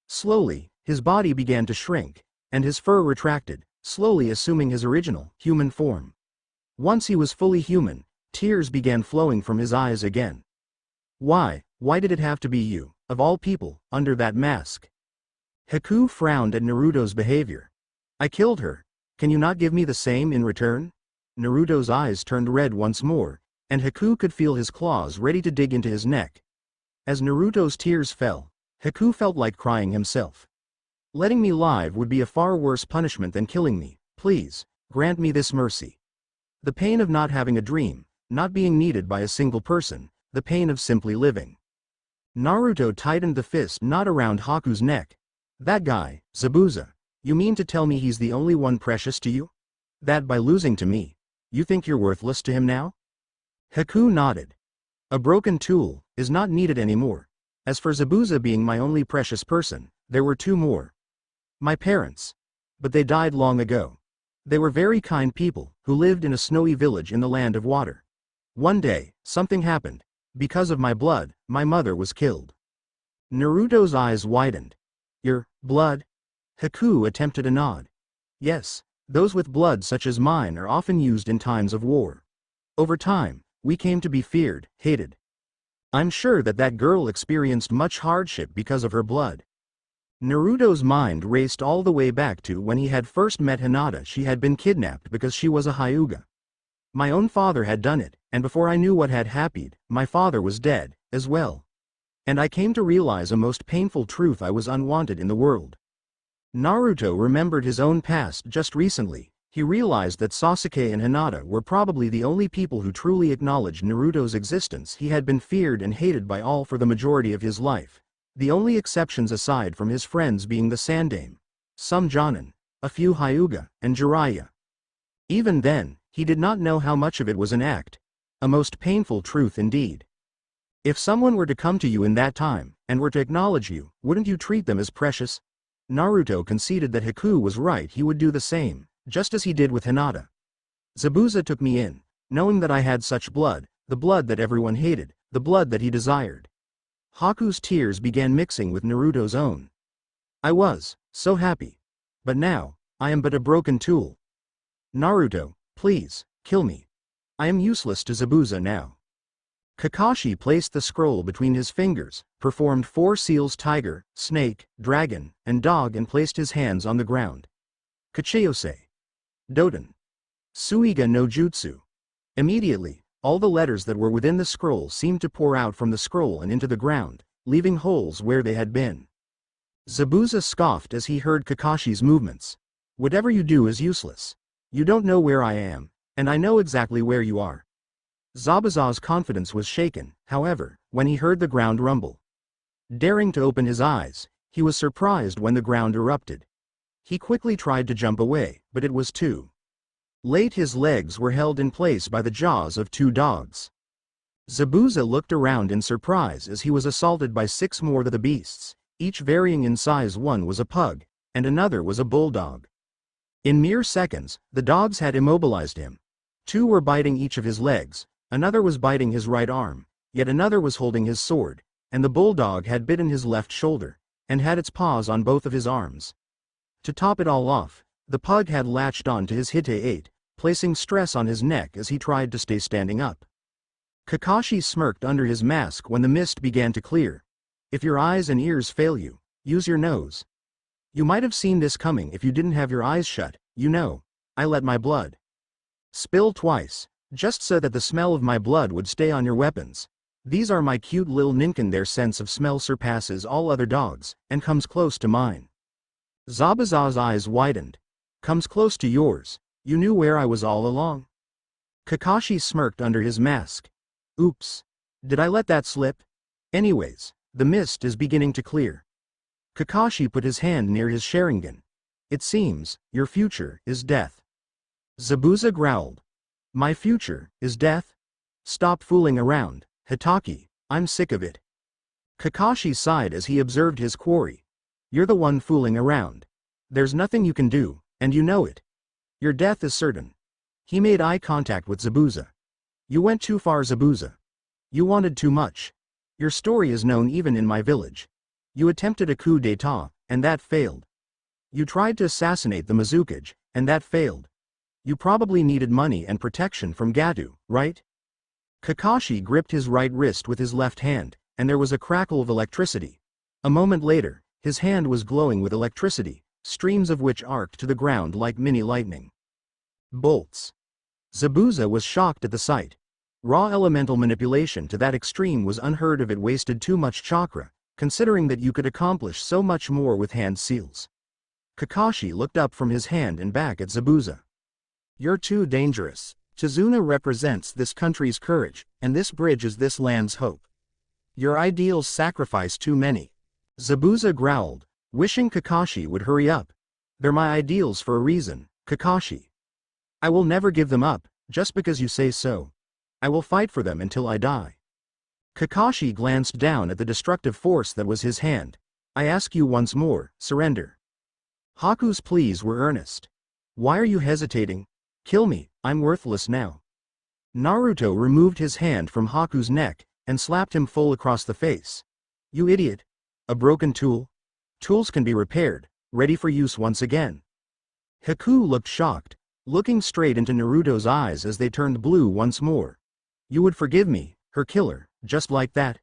Slowly, his body began to shrink, and his fur retracted, slowly assuming his original, human form. Once he was fully human, tears began flowing from his eyes again. Why did it have to be you, of all people, under that mask? Haku frowned at Naruto's behavior. I killed her. Can you not give me the same in return? Naruto's eyes turned red once more, and Haku could feel his claws ready to dig into his neck. As Naruto's tears fell, Haku felt like crying himself. Letting me live would be a far worse punishment than killing me. Please, grant me this mercy. The pain of not having a dream, not being needed by a single person, the pain of simply living. Naruto tightened the fist knot around Haku's neck. That guy, Zabuza. You mean to tell me he's the only one precious to you? That by losing to me, you think you're worthless to him now? Haku nodded. A broken tool is not needed anymore. As for Zabuza being my only precious person, there were two more. My parents. But they died long ago. They were very kind people, who lived in a snowy village in the land of water. One day, something happened. Because of my blood, my mother was killed. Naruto's eyes widened. Your blood? Haku attempted a nod. Yes, those with blood such as mine are often used in times of war. Over time, we came to be feared, hated. I'm sure that girl experienced much hardship because of her blood. Naruto's mind raced all the way back to when he had first met Hinata. She had been kidnapped because she was a Hyuga. My own father had done it, and before I knew what had happened, my father was dead, as well. And I came to realize a most painful truth: I was unwanted in the world. Naruto remembered his own past just recently. He realized that Sasuke and Hinata were probably the only people who truly acknowledged Naruto's existence. He had been feared and hated by all for the majority of his life, the only exceptions aside from his friends being the Sandaime, some Jonin, a few Hyuga, and Jiraiya. Even then, he did not know how much of it was an act. A most painful truth indeed. If someone were to come to you in that time, and were to acknowledge you, wouldn't you treat them as precious? Naruto conceded that Haku was right. He would do the same, just as he did with Hinata. Zabuza took me in, knowing that I had such blood, the blood that everyone hated, the blood that he desired. Haku's tears began mixing with Naruto's own. I was so happy. But now, I am but a broken tool. Naruto, please, kill me. I am useless to Zabuza now. Kakashi placed the scroll between his fingers, performed 4 seals: tiger, snake, dragon, and dog, and placed his hands on the ground. Kachiyose. Doden. Suiga no Jutsu. Immediately, all the letters that were within the scroll seemed to pour out from the scroll and into the ground, leaving holes where they had been. Zabuza scoffed as he heard Kakashi's movements. Whatever you do is useless. You don't know where I am, and I know exactly where you are. Zabuza's confidence was shaken, however, when he heard the ground rumble. Daring to open his eyes, he was surprised when the ground erupted. He quickly tried to jump away, but it was too late. His legs were held in place by the jaws of 2 dogs. Zabuza looked around in surprise as he was assaulted by 6 more of the beasts, each varying in size. One was a pug, and another was a bulldog. In mere seconds, the dogs had immobilized him. 2 were biting each of his legs, another was biting his right arm, yet another was holding his sword, and the bulldog had bitten his left shoulder, and had its paws on both of his arms. To top it all off, the pug had latched on to his hite-8, placing stress on his neck as he tried to stay standing up. Kakashi smirked under his mask when the mist began to clear. If your eyes and ears fail you, use your nose. You might have seen this coming if you didn't have your eyes shut. You know, I let my blood spill twice, just so that the smell of my blood would stay on your weapons. These are my cute lil ninkin. Their sense of smell surpasses all other dogs, and comes close to mine. Zabuza's eyes widened. Comes close to yours. You knew where I was all along? Kakashi smirked under his mask. Oops. Did I let that slip? Anyways, the mist is beginning to clear. Kakashi put his hand near his Sharingan. It seems, your future is death. Zabuza growled. My future is death? Stop fooling around, Hitaki, I'm sick of it. Kakashi sighed as he observed his quarry. You're the one fooling around. There's nothing you can do, and you know it. Your death is certain. He made eye contact with Zabuza. You went too far, Zabuza. You wanted too much. Your story is known even in my village. You attempted a coup d'état, and that failed. You tried to assassinate the Mizuki, and that failed. You probably needed money and protection from Gato, right? Kakashi gripped his right wrist with his left hand, and there was a crackle of electricity. A moment later, his hand was glowing with electricity, streams of which arced to the ground like mini lightning bolts. Zabuza was shocked at the sight. Raw elemental manipulation to that extreme was unheard of. It wasted too much chakra, considering that you could accomplish so much more with hand seals. Kakashi looked up from his hand and back at Zabuza. You're too dangerous. Chizuna represents this country's courage, and this bridge is this land's hope. Your ideals sacrifice too many. Zabuza growled, wishing Kakashi would hurry up. They're my ideals for a reason, Kakashi. I will never give them up, just because you say so. I will fight for them until I die. Kakashi glanced down at the destructive force that was his hand. I ask you once more, surrender. Haku's pleas were earnest. Why are you hesitating? Kill me, I'm worthless now. Naruto removed his hand from Haku's neck, and slapped him full across the face. You idiot. A broken tool? Tools can be repaired, ready for use once again. Haku looked shocked, looking straight into Naruto's eyes as they turned blue once more. You would forgive me, her killer, just like that?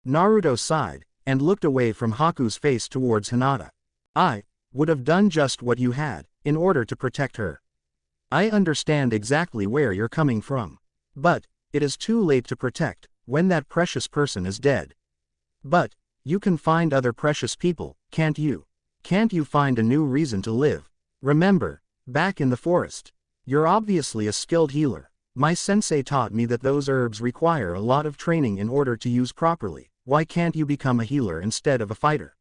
Naruto sighed, and looked away from Haku's face towards Hinata. I would have done just what you had, in order to protect her. I understand exactly where you're coming from. But, it is too late to protect, when that precious person is dead. But, you can find other precious people, can't you? Can't you find a new reason to live? Remember, back in the forest. You're obviously a skilled healer. My sensei taught me that those herbs require a lot of training in order to use properly. Why can't you become a healer instead of a fighter?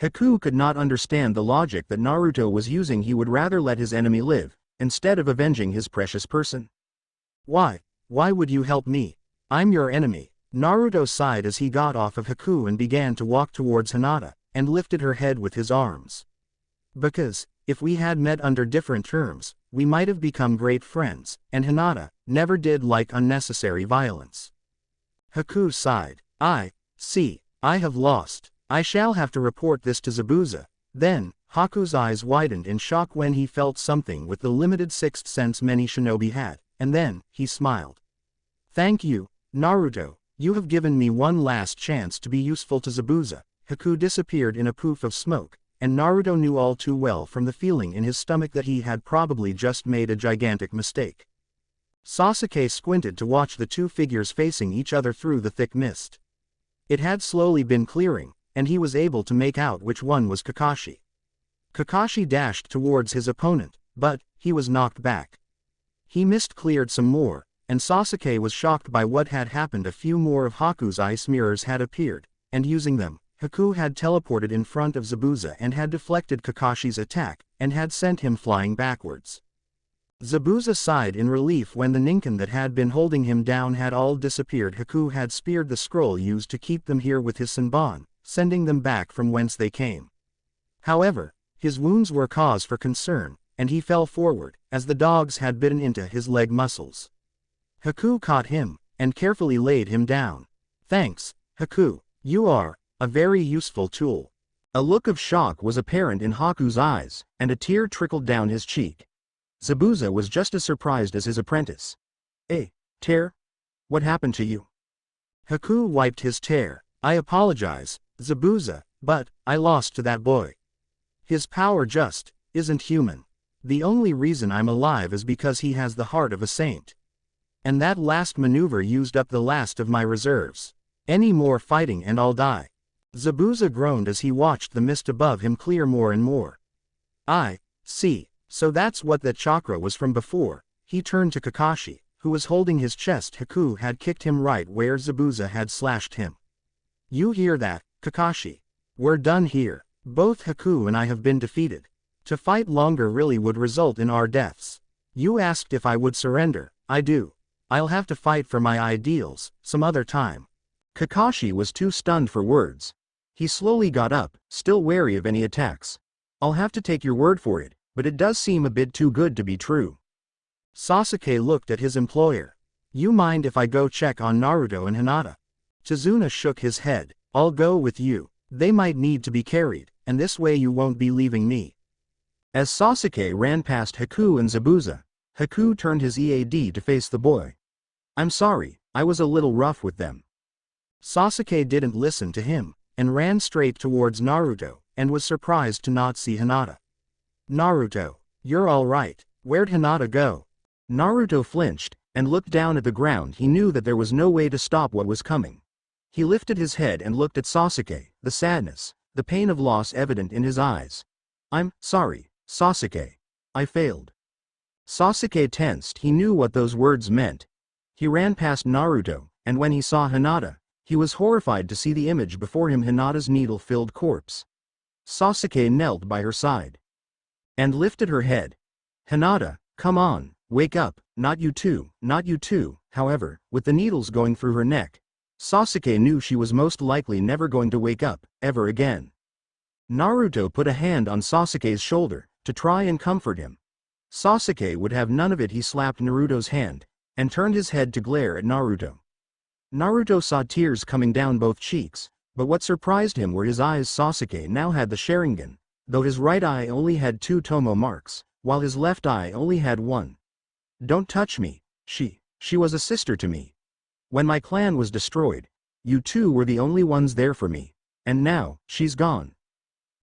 Haku could not understand the logic that Naruto was using. He would rather let his enemy live, instead of avenging his precious person. Why would you help me? I'm your enemy. Naruto sighed as he got off of Haku and began to walk towards Hinata, and lifted her head with his arms. Because, if we had met under different terms, we might have become great friends, and Hinata never did like unnecessary violence. Haku sighed. I have lost. I shall have to report this to Zabuza. Then, Haku's eyes widened in shock when he felt something with the limited sixth sense many shinobi had, and then, he smiled. Thank you, Naruto, you have given me one last chance to be useful to Zabuza. Haku disappeared in a poof of smoke, and Naruto knew all too well from the feeling in his stomach that he had probably just made a gigantic mistake. Sasuke squinted to watch the two figures facing each other through the thick mist. It had slowly been clearing, and he was able to make out which one was Kakashi. Kakashi dashed towards his opponent, but he was knocked back. He mist cleared some more, and Sasuke was shocked by what had happened. A few more of Haku's ice mirrors had appeared, and using them, Haku had teleported in front of Zabuza and had deflected Kakashi's attack, and had sent him flying backwards. Zabuza sighed in relief when the Ninken that had been holding him down had all disappeared. Haku had speared the scroll used to keep them here with his Senbon, sending them back from whence they came. However, his wounds were cause for concern, and he fell forward, as the dogs had bitten into his leg muscles. Haku caught him, and carefully laid him down. Thanks, Haku, you are a very useful tool. A look of shock was apparent in Haku's eyes, and a tear trickled down his cheek. Zabuza was just as surprised as his apprentice. Tear? What happened to you? Haku wiped his tear. I apologize, Zabuza, but I lost to that boy. His power just isn't human. The only reason I'm alive is because he has the heart of a saint. And that last maneuver used up the last of my reserves. Any more fighting and I'll die. Zabuza groaned as he watched the mist above him clear more and more. I see, so that's what that chakra was from before. He turned to Kakashi, who was holding his chest. Haku had kicked him right where Zabuza had slashed him. You hear that, Kakashi? We're done here. Both Haku and I have been defeated. To fight longer really would result in our deaths. You asked if I would surrender. I do. I'll have to fight for my ideals, some other time. Kakashi was too stunned for words. He slowly got up, still wary of any attacks. I'll have to take your word for it, but it does seem a bit too good to be true. Sasuke looked at his employer. You mind if I go check on Naruto and Hinata? Chizuna shook his head. I'll go with you. They might need to be carried, and this way you won't be leaving me. As Sasuke ran past Haku and Zabuza, Haku turned his EAD to face the boy. I'm sorry, I was a little rough with them. Sasuke didn't listen to him, and ran straight towards Naruto, and was surprised to not see Hinata. Naruto, you're all right. Where'd Hinata go? Naruto flinched, and looked down at the ground. He knew that there was no way to stop what was coming. He lifted his head and looked at Sasuke, the sadness, the pain of loss evident in his eyes. I'm sorry, Sasuke. I failed. Sasuke tensed. He knew what those words meant. He ran past Naruto, and when he saw Hinata, he was horrified to see the image before him, Hinata's needle-filled corpse. Sasuke knelt by her side and lifted her head. Hinata, come on, wake up, not you too, not you too. However, with the needles going through her neck, Sasuke knew she was most likely never going to wake up, ever again. Naruto put a hand on Sasuke's shoulder, to try and comfort him. Sasuke would have none of it. He slapped Naruto's hand, and turned his head to glare at Naruto. Naruto saw tears coming down both cheeks, but what surprised him were his eyes. Sasuke now had the Sharingan, though his right eye only had 2 Tomo marks, while his left eye only had 1. Don't touch me, she was a sister to me. When my clan was destroyed, you two were the only ones there for me, and now, she's gone.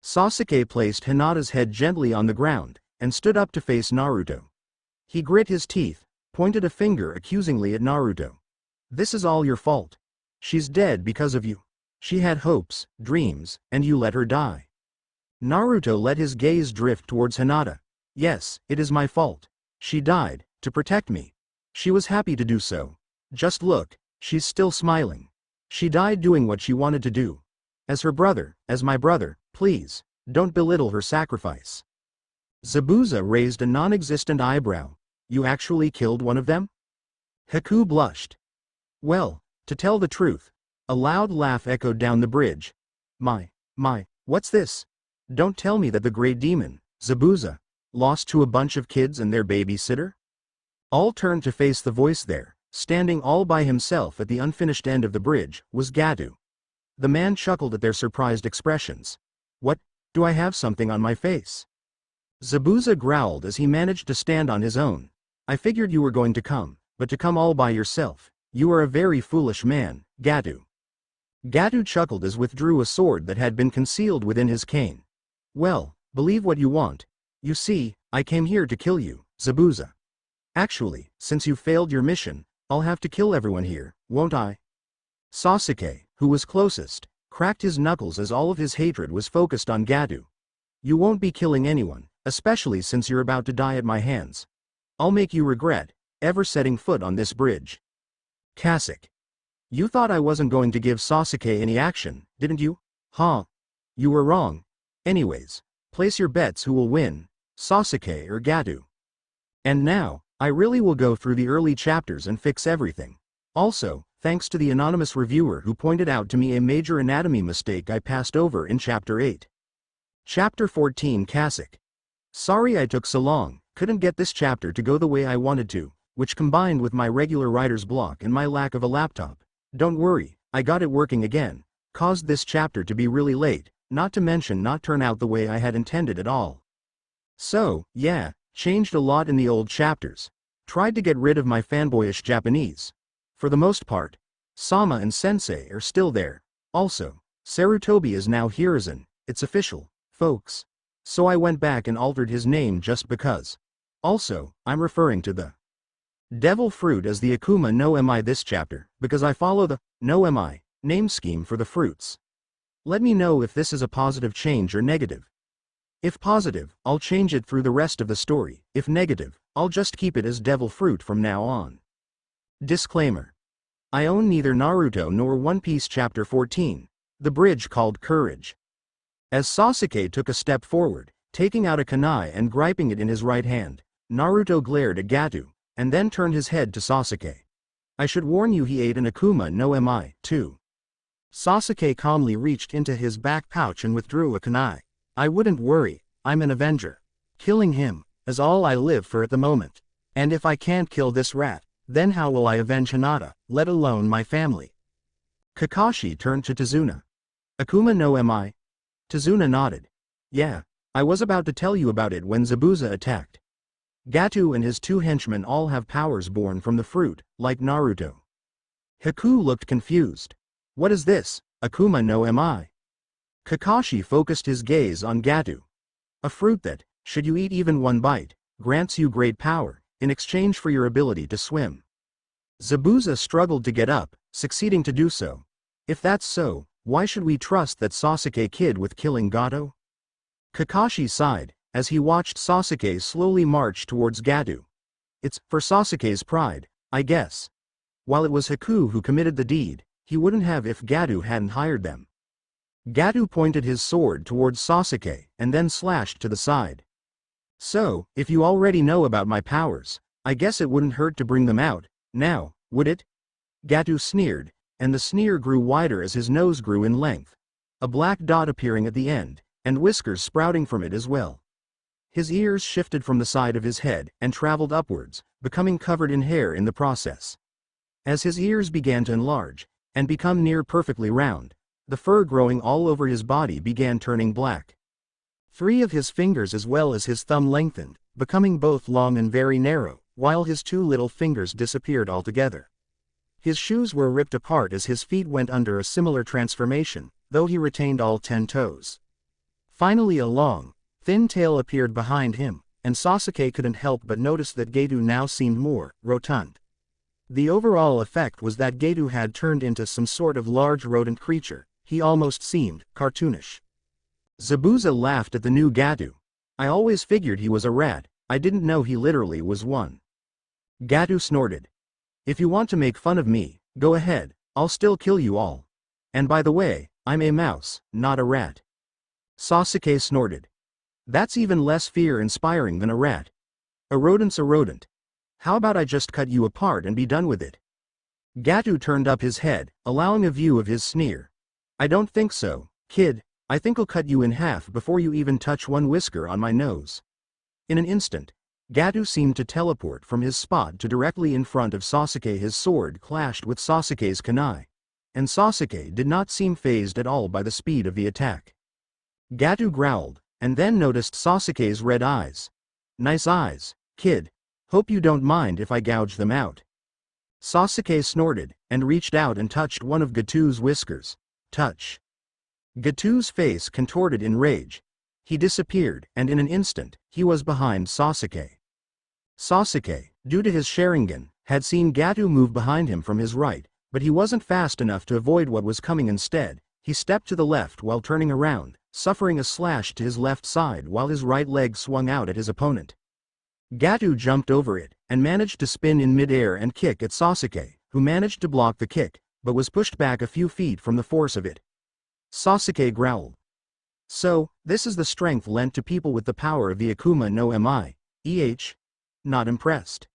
Sasuke placed Hinata's head gently on the ground, and stood up to face Naruto. He grit his teeth, pointed a finger accusingly at Naruto. This is all your fault. She's dead because of you. She had hopes, dreams, and you let her die. Naruto let his gaze drift towards Hinata. Yes, it is my fault. She died, to protect me. She was happy to do so. Just look, she's still smiling. She died doing what she wanted to do. As her brother, as my brother, please, don't belittle her sacrifice. Zabuza raised a non-existent eyebrow. You actually killed one of them? Haku blushed. Well, to tell the truth. A loud laugh echoed down the bridge. My, what's this? Don't tell me that the Grey Demon, Zabuza, lost to a bunch of kids and their babysitter? All turned to face the voice there. Standing all by himself at the unfinished end of the bridge, was Gadu. The man chuckled at their surprised expressions. What? Do I have something on my face? Zabuza growled as he managed to stand on his own. I figured you were going to come, but to come all by yourself. You are a very foolish man, Gatu. Gatu chuckled as withdrew a sword that had been concealed within his cane. Well, believe what you want. You see, I came here to kill you, Zabuza. Actually, since you failed your mission, I'll have to kill everyone here, won't I? Sasuke, who was closest, cracked his knuckles as all of his hatred was focused on Gatu. You won't be killing anyone, especially since you're about to die at my hands. I'll make you regret ever setting foot on this bridge. Kasuke. You thought I wasn't going to give Sasuke any action, didn't you? Huh? You were wrong. Anyways, place your bets who will win, Sasuke or Gatu. And now, I really will go through the early chapters and fix everything. Also, thanks to the anonymous reviewer who pointed out to me a major anatomy mistake I passed over in Chapter 8. Chapter 14 Kasuke. Sorry I took so long, couldn't get this chapter to go the way I wanted to, which combined with my regular writer's block and my lack of a laptop. Don't worry, I got it working again, caused this chapter to be really late, not to mention not turn out the way I had intended at all. So, yeah, changed a lot in the old chapters. Tried to get rid of my fanboyish Japanese. For the most part, Sama and Sensei are still there. Also, Sarutobi is now Hiruzen, it's official, folks. So I went back and altered his name just because. Also, I'm referring to the Devil Fruit as the Akuma no Mi this chapter, because I follow the no Mi name scheme for the fruits. Let me know if this is a positive change or negative. If positive, I'll change it through the rest of the story. If negative, I'll just keep it as Devil Fruit from now on. Disclaimer. I own neither Naruto nor One Piece Chapter 14, the bridge called Courage. As Sasuke took a step forward, taking out a kunai and griping it in his right hand, Naruto glared at Gatu, and then turned his head to Sasuke. I should warn you he ate an Akuma no Mi, too. Sasuke calmly reached into his back pouch and withdrew a kunai. I wouldn't worry, I'm an avenger. Killing him is all I live for at the moment. And if I can't kill this rat, then how will I avenge Hinata, let alone my family? Kakashi turned to Tazuna. Akuma no Mi? Tazuna nodded. Yeah, I was about to tell you about it when Zabuza attacked. Gatu and his two henchmen all have powers born from the fruit, like Naruto. Haku looked confused. What is this, Akuma no Mi? Kakashi focused his gaze on Gatu. A fruit that, should you eat even one bite, grants you great power, in exchange for your ability to swim. Zabuza struggled to get up, succeeding to do so. If that's so, why should we trust that Sasuke kid with killing Gato? Kakashi sighed, as he watched Sasuke slowly march towards Gatu. It's for Sasuke's pride, I guess. While it was Haku who committed the deed, he wouldn't have if Gatu hadn't hired them. Gatu pointed his sword towards Sasuke and then slashed to the side. So, if you already know about my powers, I guess it wouldn't hurt to bring them out, now, would it? Gatu sneered, and the sneer grew wider as his nose grew in length. A black dot appearing at the end, and whiskers sprouting from it as well. His ears shifted from the side of his head and traveled upwards, becoming covered in hair in the process. As his ears began to enlarge, and become near perfectly round, the fur growing all over his body began turning black. 3 of his fingers as well as his thumb lengthened, becoming both long and very narrow, while his 2 little fingers disappeared altogether. His shoes were ripped apart as his feet went under a similar transformation, though he retained all 10 toes. Finally a long, thin tail appeared behind him, and Sasuke couldn't help but notice that Gatu now seemed more rotund. The overall effect was that Gatu had turned into some sort of large rodent creature. He almost seemed cartoonish. Zabuza laughed at the new Gatu. I always figured he was a rat, I didn't know he literally was one. Gatu snorted. If you want to make fun of me, go ahead, I'll still kill you all. And by the way, I'm a mouse, not a rat. Sasuke snorted. That's even less fear-inspiring than a rat. A rodent's a rodent. How about I just cut you apart and be done with it? Gatu turned up his head, allowing a view of his sneer. I don't think so, kid, I think I'll cut you in half before you even touch one whisker on my nose. In an instant, Gatu seemed to teleport from his spot to directly in front of Sasuke. His sword clashed with Sasuke's kunai. And Sasuke did not seem fazed at all by the speed of the attack. Gato growled, and then noticed Sasuke's red eyes. Nice eyes, kid. Hope you don't mind if I gouge them out. Sasuke snorted, and reached out and touched one of Gato's whiskers. Touch. Gato's face contorted in rage. He disappeared, and in an instant, he was behind Sasuke. Sasuke, due to his Sharingan, had seen Gato move behind him from his right, but he wasn't fast enough to avoid what was coming instead. He stepped to the left while turning around, suffering a slash to his left side while his right leg swung out at his opponent. Gato jumped over it, and managed to spin in midair and kick at Sasuke, who managed to block the kick, but was pushed back a few feet from the force of it. Sasuke growled. So, this is the strength lent to people with the power of the Akuma no Mi. Not impressed.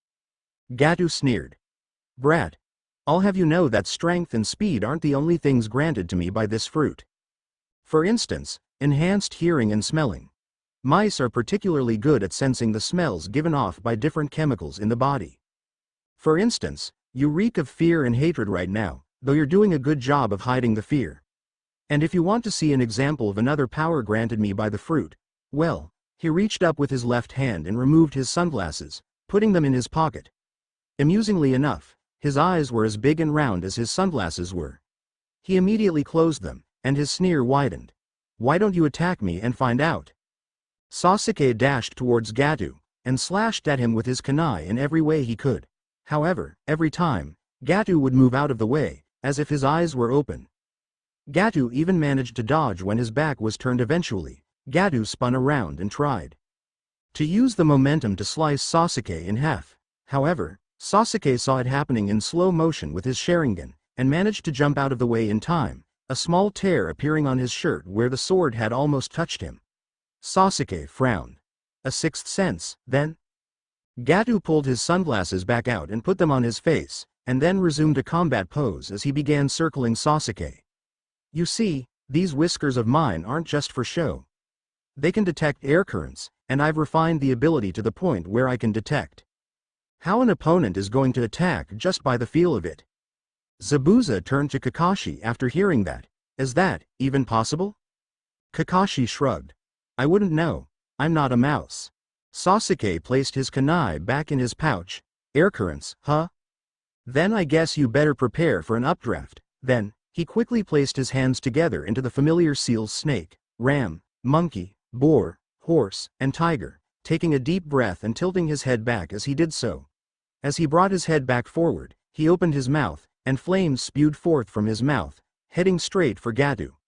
Gato sneered. Brat. I'll have you know that strength and speed aren't the only things granted to me by this fruit. For instance, enhanced hearing and smelling. Mice are particularly good at sensing the smells given off by different chemicals in the body. For instance, you reek of fear and hatred right now, though you're doing a good job of hiding the fear. And if you want to see an example of another power granted me by the fruit, well, he reached up with his left hand and removed his sunglasses, putting them in his pocket. Amusingly enough, his eyes were as big and round as his sunglasses were. He immediately closed them, and his sneer widened. Why don't you attack me and find out? Sasuke dashed towards Gato, and slashed at him with his kunai in every way he could. However, every time, Gato would move out of the way, as if his eyes were open. Gato even managed to dodge when his back was turned eventually. Gato spun around and tried to use the momentum to slice Sasuke in half. However, Sasuke saw it happening in slow motion with his Sharingan, and managed to jump out of the way in time, a small tear appearing on his shirt where the sword had almost touched him. Sasuke frowned. A sixth sense, then? Gato pulled his sunglasses back out and put them on his face, and then resumed a combat pose as he began circling Sasuke. You see, these whiskers of mine aren't just for show. They can detect air currents, and I've refined the ability to the point where I can detect how an opponent is going to attack just by the feel of it. Zabuza turned to Kakashi after hearing that. Is that even possible? Kakashi shrugged. I wouldn't know. I'm not a mouse. Sasuke placed his kunai back in his pouch. Air currents, huh? Then I guess you better prepare for an updraft. Then, he quickly placed his hands together into the familiar seals snake, ram, monkey, boar, horse, and tiger, taking a deep breath and tilting his head back as he did so. As he brought his head back forward, he opened his mouth, and flames spewed forth from his mouth, heading straight for Gato.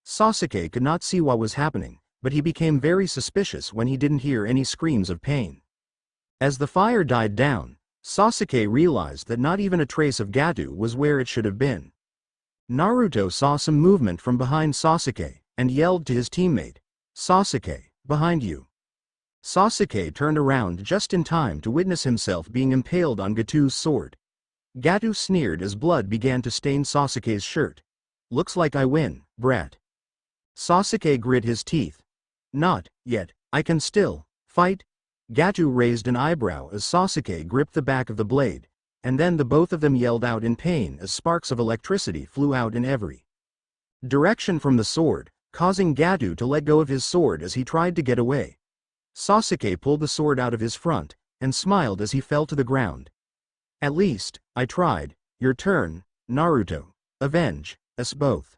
Sasuke could not see what was happening, but he became very suspicious when he didn't hear any screams of pain. As the fire died down, Sasuke realized that not even a trace of Gato was where it should have been. Naruto saw some movement from behind Sasuke, and yelled to his teammate, Sasuke, behind you. Sasuke turned around just in time to witness himself being impaled on Gato's sword. Gato sneered as blood began to stain Sasuke's shirt. Looks like I win, brat. Sasuke grit his teeth. Not yet, I can still fight. Gato raised an eyebrow as Sasuke gripped the back of the blade, and then the both of them yelled out in pain as sparks of electricity flew out in every direction from the sword, causing Gato to let go of his sword as he tried to get away. Sasuke pulled the sword out of his front, and smiled as he fell to the ground. At least, I tried. Your turn, Naruto. Avenge us both.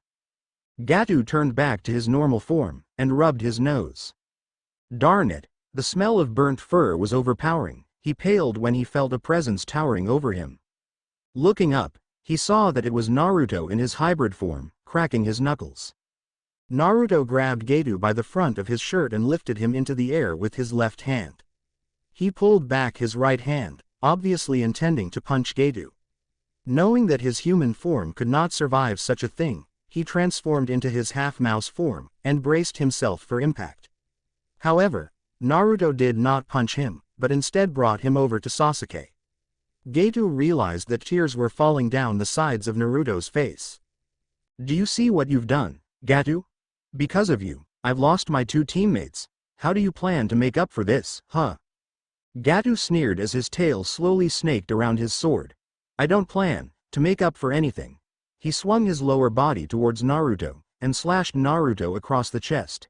Gato turned back to his normal form, and rubbed his nose. Darn it, the smell of burnt fur was overpowering. He paled when he felt a presence towering over him. Looking up, he saw that it was Naruto in his hybrid form, cracking his knuckles. Naruto grabbed Gato by the front of his shirt and lifted him into the air with his left hand. He pulled back his right hand, obviously intending to punch Gato. Knowing that his human form could not survive such a thing, he transformed into his half-mouse form, and braced himself for impact. However, Naruto did not punch him, but instead brought him over to Sasuke. Gato realized that tears were falling down the sides of Naruto's face. Do you see what you've done, Gato? Because of you, I've lost my two teammates. How do you plan to make up for this, huh? Gato sneered as his tail slowly snaked around his sword. I don't plan to make up for anything. He swung his lower body towards Naruto, and slashed Naruto across the chest.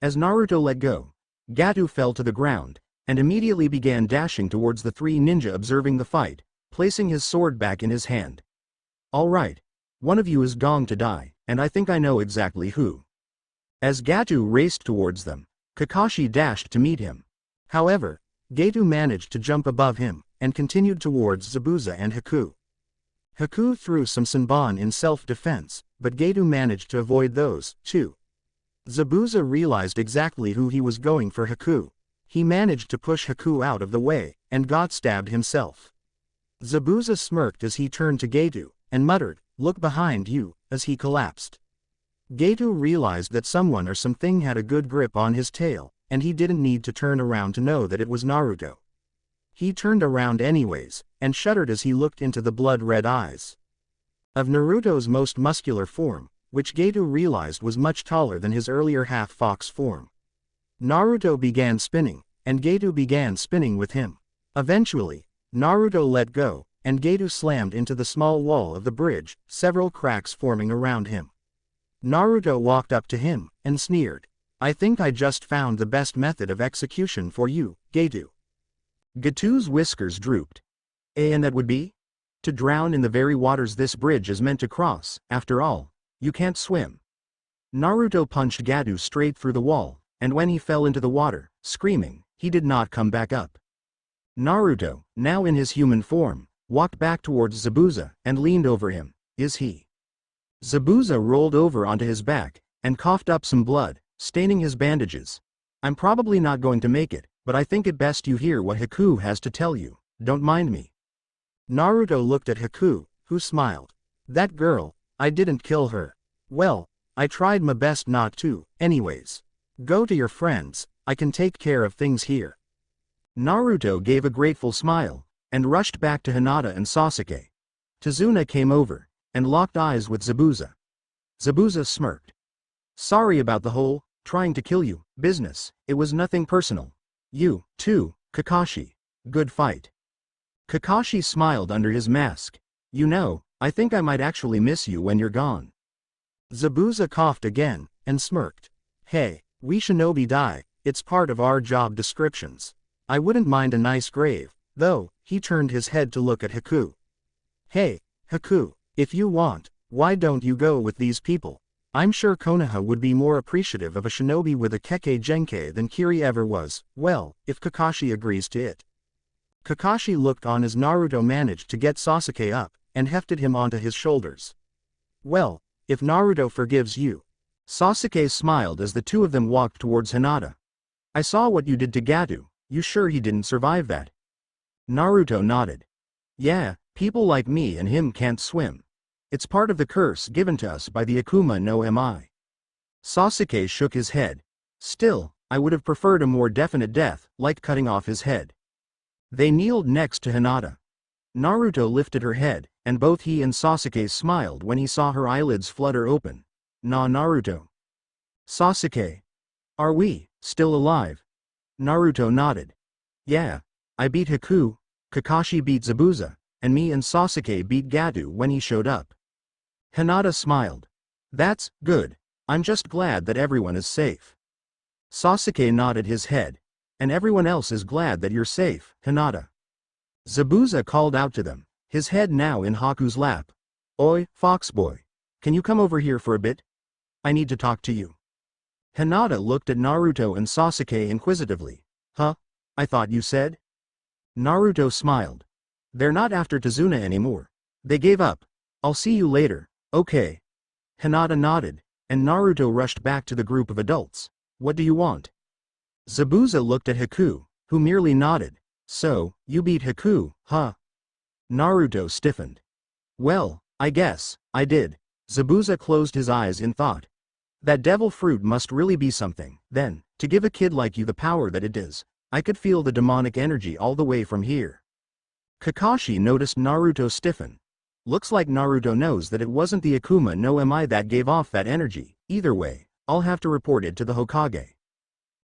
As Naruto let go, Gato fell to the ground, and immediately began dashing towards the three ninja observing the fight, placing his sword back in his hand. Alright. One of you is going to die, and I think I know exactly who. As Gato raced towards them, Kakashi dashed to meet him. However, Gato managed to jump above him, and continued towards Zabuza and Haku. Haku threw some Senbon in self-defense, but Gato managed to avoid those, too. Zabuza realized exactly who he was going for. Haku. He managed to push Haku out of the way, and got stabbed himself. Zabuza smirked as he turned to Gato, and muttered, "Look behind you," as he collapsed. Gato realized that someone or something had a good grip on his tail, and he didn't need to turn around to know that it was Naruto. He turned around anyways, and shuddered as he looked into the blood-red eyes of Naruto's most muscular form, which Gato realized was much taller than his earlier half-fox form. Naruto began spinning, and Gato began spinning with him. Eventually, Naruto let go, and Gato slammed into the small wall of the bridge, several cracks forming around him. Naruto walked up to him, and sneered, "I think I just found the best method of execution for you, Gato." Gato's whiskers drooped. And that would be? To drown in the very waters this bridge is meant to cross. After all, you can't swim. Naruto punched Gato straight through the wall, and when he fell into the water, screaming, he did not come back up. Naruto, now in his human form, walked back towards Zabuza, and leaned over him. Is he? Zabuza rolled over onto his back, and coughed up some blood, staining his bandages. I'm probably not going to make it, but I think it best you hear what Haku has to tell you. Don't mind me. Naruto looked at Haku, who smiled. That girl, I didn't kill her. Well, I tried my best not to, anyways. Go to your friends, I can take care of things here. Naruto gave a grateful smile, and rushed back to Hinata and Sasuke. Tazuna came over, and locked eyes with Zabuza. Zabuza smirked. Sorry about the whole, trying to kill you, business, it was nothing personal. You, too, Kakashi. Good fight. Kakashi smiled under his mask. You know, I think I might actually miss you when you're gone. Zabuza coughed again, and smirked. Hey, we shinobi die, it's part of our job descriptions. I wouldn't mind a nice grave, though. He turned his head to look at Haku. Hey, Haku, if you want, why don't you go with these people? I'm sure Konoha would be more appreciative of a shinobi with a Kekkei Genkai than Kiri ever was, well, if Kakashi agrees to it. Kakashi looked on as Naruto managed to get Sasuke up, and hefted him onto his shoulders. Well, if Naruto forgives you. Sasuke smiled as the two of them walked towards Hinata. I saw what you did to Gato, you sure he didn't survive that? Naruto nodded. Yeah, people like me and him can't swim. It's part of the curse given to us by the Akuma no Mi. Sasuke shook his head. Still, I would have preferred a more definite death, like cutting off his head. They kneeled next to Hinata. Naruto lifted her head, and both he and Sasuke smiled when he saw her eyelids flutter open. Nah, Naruto. Sasuke. Are we still alive? Naruto nodded. Yeah, I beat Haku, Kakashi beat Zabuza, and me and Sasuke beat Gato when he showed up. Hinata smiled. That's good. I'm just glad that everyone is safe. Sasuke nodded his head. And everyone else is glad that you're safe, Hinata. Zabuza called out to them, his head now in Haku's lap. Oi, Foxboy. Can you come over here for a bit? I need to talk to you. Hinata looked at Naruto and Sasuke inquisitively. Huh? I thought you said? Naruto smiled. They're not after Tazuna anymore. They gave up. I'll see you later, okay. Hinata nodded, and Naruto rushed back to the group of adults. What do you want? Zabuza looked at Haku, who merely nodded. So, you beat Haku, huh? Naruto stiffened. Well, I guess, I did. Zabuza closed his eyes in thought. That devil fruit must really be something, then, to give a kid like you the power that it does. I could feel the demonic energy all the way from here. Kakashi noticed Naruto stiffen. Looks like Naruto knows that it wasn't the Akuma no Mi that gave off that energy. Either way, I'll have to report it to the Hokage.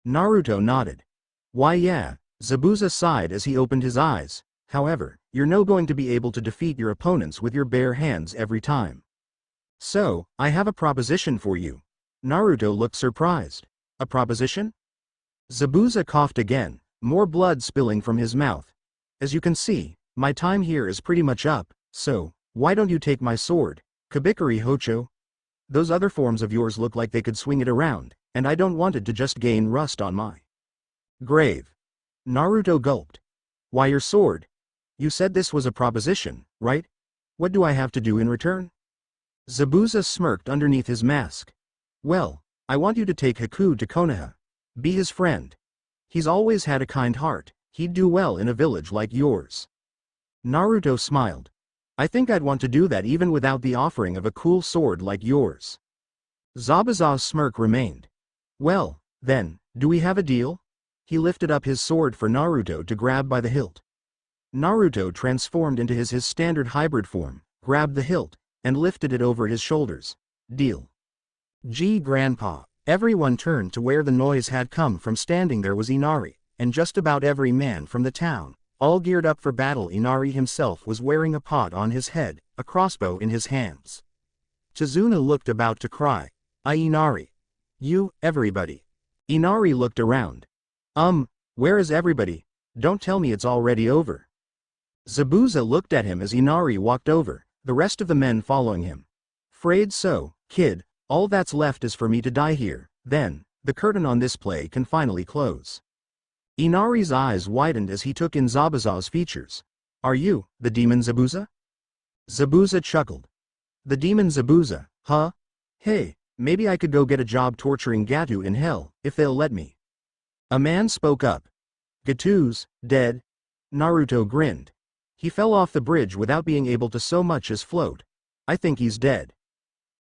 Naruto nodded. Why yeah, Zabuza sighed as he opened his eyes. However, you're no going to be able to defeat your opponents with your bare hands every time. So, I have a proposition for you. Naruto looked surprised. A proposition? Zabuza coughed again, more blood spilling from his mouth. As you can see, my time here is pretty much up, so, why don't you take my sword, Kabikari Hocho? Those other forms of yours look like they could swing it around, and I don't want it to just gain rust on my grave. Naruto gulped. Why your sword? You said this was a proposition, right? What do I have to do in return? Zabuza smirked underneath his mask. Well, I want you to take Haku to Konoha. Be his friend. He's always had a kind heart, he'd do well in a village like yours. Naruto smiled. I think I'd want to do that even without the offering of a cool sword like yours. Zabuza's smirk remained. Well, then, do we have a deal? He lifted up his sword for Naruto to grab by the hilt. Naruto transformed into his standard hybrid form, grabbed the hilt, and lifted it over his shoulders. Deal. Gee, Grandpa. Everyone turned to where the noise had come from. Standing there was Inari, and just about every man from the town, all geared up for battle. Inari himself was wearing a pot on his head, a crossbow in his hands. Chizuna looked about to cry. Inari. You, everybody. Inari looked around. Where is everybody? Don't tell me it's already over. Zabuza looked at him as Inari walked over, the rest of the men following him. Afraid so, kid. All that's left is for me to die here, then, the curtain on this play can finally close. Inari's eyes widened as he took in Zabuza's features. Are you, the demon Zabuza? Zabuza chuckled. The demon Zabuza, huh? Hey, maybe I could go get a job torturing Gatu in hell, if they'll let me. A man spoke up. Gatu's dead. Naruto grinned. He fell off the bridge without being able to so much as float. I think he's dead.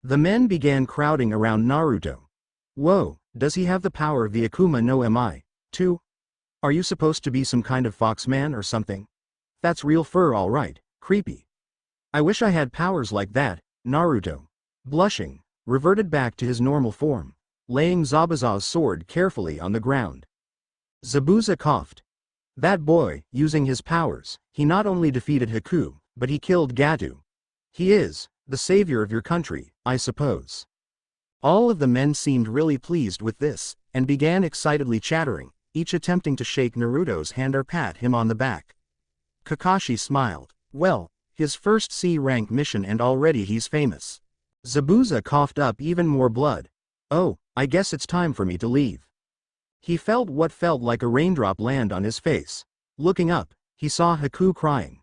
The men began crowding around Naruto. Whoa, does he have the power of the Akuma no Mi, too? Are you supposed to be some kind of foxman or something? That's real fur all right, creepy. I wish I had powers like that. Naruto, blushing, reverted back to his normal form, laying Zabuza's sword carefully on the ground. Zabuza coughed. That boy, using his powers, he not only defeated Haku, but he killed Gatu. He is the savior of your country, I suppose. All of the men seemed really pleased with this, and began excitedly chattering, each attempting to shake Naruto's hand or pat him on the back. Kakashi smiled. Well, his first C-rank mission and already he's famous. Zabuza coughed up even more blood. Oh, I guess it's time for me to leave. He felt what felt like a raindrop land on his face. Looking up, he saw Haku crying.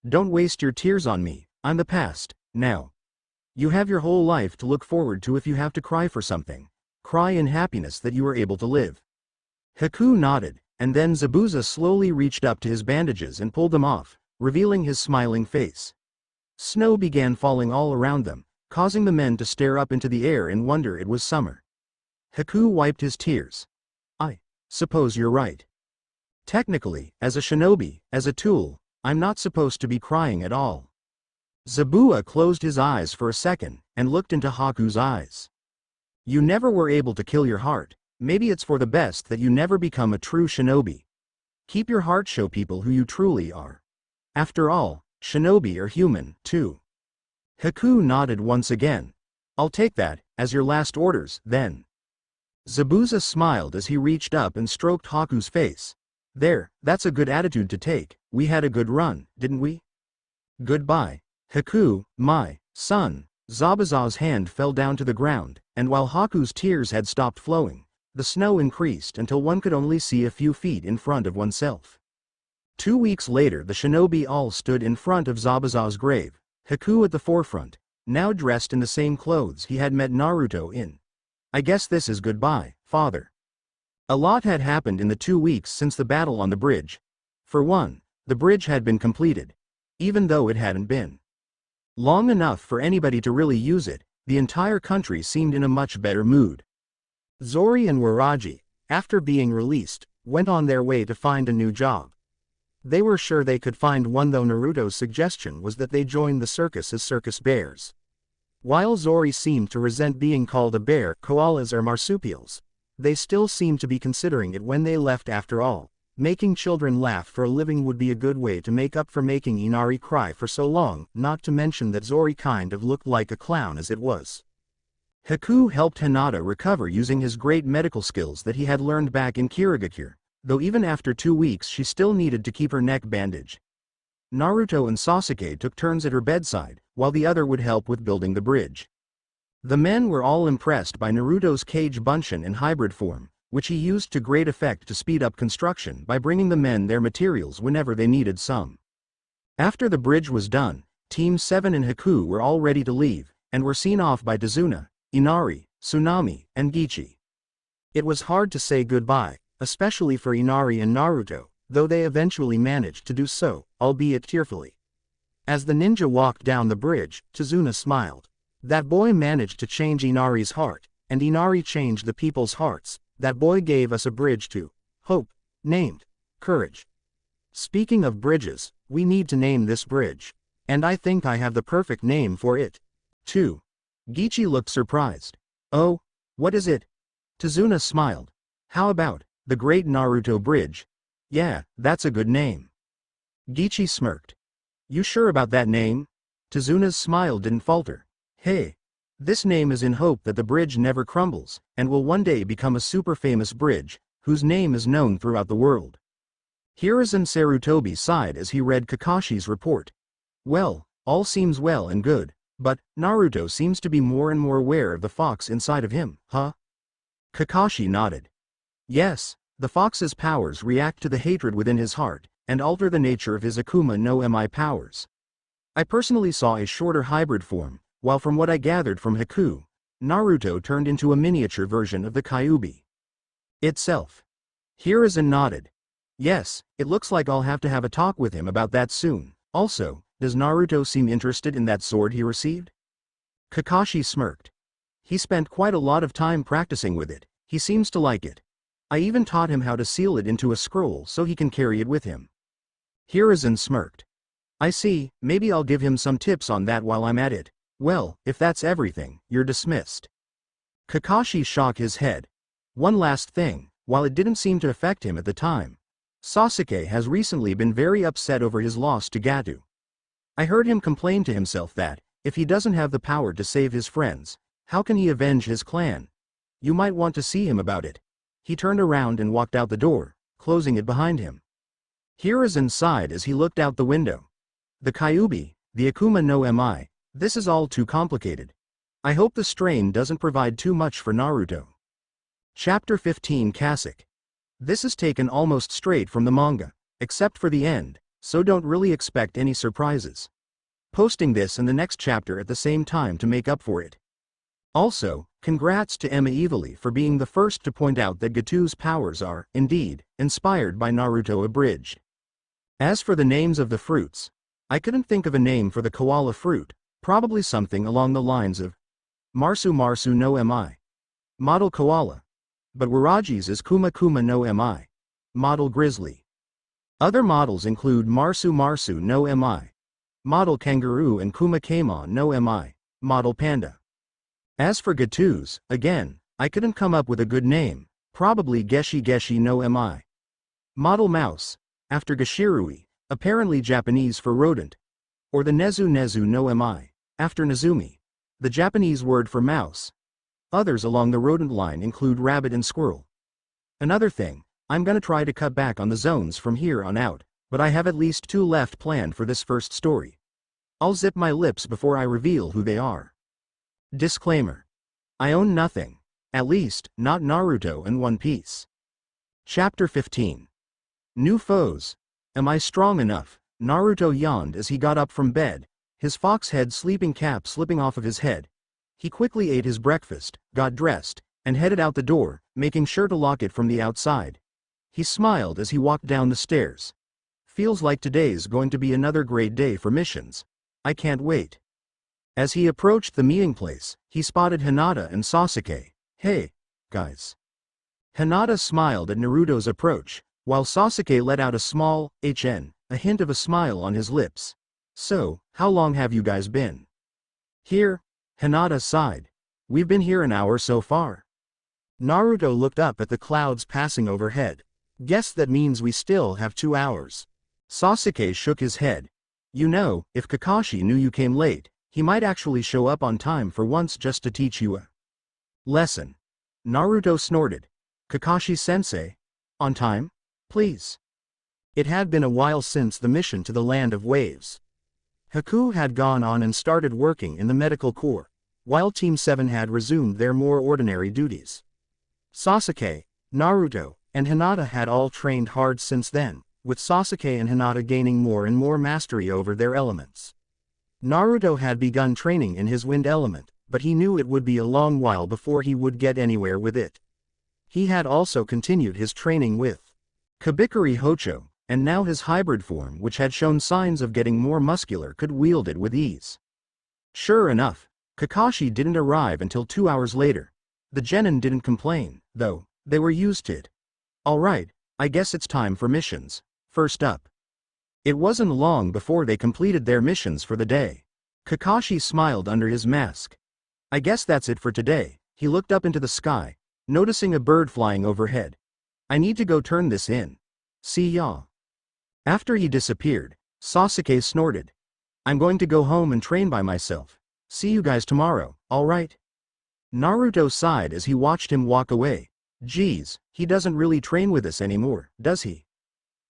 Don't waste your tears on me, I'm the past, now. You have your whole life to look forward to if you have to cry for something. Cry in happiness that you were able to live. Haku nodded, and then Zabuza slowly reached up to his bandages and pulled them off, revealing his smiling face. Snow began falling all around them, causing the men to stare up into the air in wonder. It was summer. Haku wiped his tears. I suppose you're right. Technically, as a shinobi, as a tool, I'm not supposed to be crying at all. Zabuza closed his eyes for a second, and looked into Haku's eyes. You never were able to kill your heart, maybe it's for the best that you never become a true shinobi. Keep your heart, show people who you truly are. After all, shinobi are human, too. Haku nodded once again. I'll take that, as your last orders, then. Zabuza smiled as he reached up and stroked Haku's face. There, that's a good attitude to take, we had a good run, didn't we? Goodbye. Haku, my son. Zabuza's hand fell down to the ground, and while Haku's tears had stopped flowing, the snow increased until one could only see a few feet in front of oneself. 2 weeks later, the shinobi all stood in front of Zabuza's grave, Haku at the forefront, now dressed in the same clothes he had met Naruto in. I guess this is goodbye, father. A lot had happened in the 2 weeks since the battle on the bridge. For one, the bridge had been completed. Even though it hadn't been long enough for anybody to really use it, the entire country seemed in a much better mood. Zori and Waraji, after being released, went on their way to find a new job. They were sure they could find one, though Naruto's suggestion was that they join the circus as circus bears. While Zori seemed to resent being called a bear, koalas or marsupials, they still seemed to be considering it when they left. After all, making children laugh for a living would be a good way to make up for making Inari cry for so long, not to mention that Zori kind of looked like a clown as it was. Haku helped Hinata recover using his great medical skills that he had learned back in Kirigakure, though even after 2 weeks she still needed to keep her neck bandaged. Naruto and Sasuke took turns at her bedside, while the other would help with building the bridge. The men were all impressed by Naruto's Kage Bunshin in hybrid form, which he used to great effect to speed up construction by bringing the men their materials whenever they needed some. After the bridge was done, Team 7 and Haku were all ready to leave, and were seen off by Tazuna, Inari, Tsunami, and Gichi. It was hard to say goodbye, especially for Inari and Naruto, though they eventually managed to do so, albeit tearfully. As the ninja walked down the bridge, Tazuna smiled. That boy managed to change Inari's heart, and Inari changed the people's hearts. That boy gave us a bridge to hope, named Courage. Speaking of bridges, we need to name this bridge. And I think I have the perfect name for it. 2. Gichi looked surprised. Oh, what is it? Tazuna smiled. How about the Great Naruto Bridge? Yeah, that's a good name. Gichi smirked. You sure about that name? Tazuna's smile didn't falter. Hey, this name is in hope that the bridge never crumbles, and will one day become a super famous bridge, whose name is known throughout the world. Hiruzen Sarutobi sighed as he read Kakashi's report. Well, all seems well and good, but Naruto seems to be more and more aware of the fox inside of him, huh? Kakashi nodded. Yes, the fox's powers react to the hatred within his heart, and alter the nature of his Akuma no Mi powers. I personally saw a shorter hybrid form, while from what I gathered from Haku, Naruto turned into a miniature version of the Kyuubi itself. Hiruzen nodded. Yes, it looks like I'll have to have a talk with him about that soon. Also, does Naruto seem interested in that sword he received? Kakashi smirked. He spent quite a lot of time practicing with it. He seems to like it. I even taught him how to seal it into a scroll so he can carry it with him. Hiruzen smirked. I see, maybe I'll give him some tips on that while I'm at it. Well, if that's everything, you're dismissed. Kakashi shook his head. One last thing, while it didn't seem to affect him at the time, Sasuke has recently been very upset over his loss to Gato. I heard him complain to himself that, if he doesn't have the power to save his friends, how can he avenge his clan? You might want to see him about it. He turned around and walked out the door, closing it behind him. Hiruzen sighed as he looked out the window. The Kyuubi, the Akuma no Mi, this is all too complicated. I hope the strain doesn't provide too much for Naruto. Chapter 15 Kasek. This is taken almost straight from the manga, except for the end, so don't really expect any surprises. Posting this and the next chapter at the same time to make up for it. Also, congrats to Emma Evely for being the first to point out that Gato's powers are, indeed, inspired by Naruto abridged. As for the names of the fruits, I couldn't think of a name for the koala fruit, probably something along the lines of Marsu Marsu no Mi. Model koala. But Waraji's is Kuma Kuma no Mi. Model grizzly. Other models include Marsu Marsu no Mi. Model kangaroo and Kuma Kamon no Mi. Model panda. As for Gato's, again, I couldn't come up with a good name, probably Geshi Geshi no Mi. Model mouse, after Gashirui, apparently Japanese for rodent. Or the Nezu Nezu no Mi, after Nezumi, the Japanese word for mouse. Others along the rodent line include rabbit and squirrel. Another thing, I'm gonna try to cut back on the zones from here on out, but I have at least 2 left planned for this first story. I'll zip my lips before I reveal who they are. Disclaimer. I own nothing. At least, not Naruto and One Piece. Chapter 15. New foes. Am I strong enough? Naruto yawned as he got up from bed, his fox head sleeping cap slipping off of his head. He quickly ate his breakfast, got dressed, and headed out the door, making sure to lock it from the outside. He smiled as he walked down the stairs. Feels like today's going to be another great day for missions. I can't wait. As he approached the meeting place, he spotted Hinata and Sasuke. Hey, guys. Hinata smiled at Naruto's approach, while Sasuke let out a small, a hint of a smile on his lips. So, how long have you guys been here? Hinata sighed. We've been here an hour so far. Naruto looked up at the clouds passing overhead. Guess that means we still have 2 hours. Sasuke shook his head. You know, if Kakashi knew you came late, he might actually show up on time for once just to teach you a Lesson. Naruto snorted. Kakashi-sensei? On time? Please. It had been a while since the mission to the Land of Waves. Haku had gone on and started working in the medical corps, while Team 7 had resumed their more ordinary duties. Sasuke, Naruto, and Hinata had all trained hard since then, with Sasuke and Hinata gaining more and more mastery over their elements. Naruto had begun training in his wind element, but he knew it would be a long while before he would get anywhere with it. He had also continued his training with Kabikari Hocho, and now his hybrid form, which had shown signs of getting more muscular, could wield it with ease. Sure enough, Kakashi didn't arrive until 2 hours later. The genin didn't complain, though. They were used to it. Alright, I guess it's time for missions. First up. It wasn't long before they completed their missions for the day. Kakashi smiled under his mask. I guess that's it for today. He looked up into the sky, noticing a bird flying overhead. I need to go turn this in. See ya. After he disappeared, Sasuke snorted. I'm going to go home and train by myself. See you guys tomorrow, alright? Naruto sighed as he watched him walk away. Geez, he doesn't really train with us anymore, does he?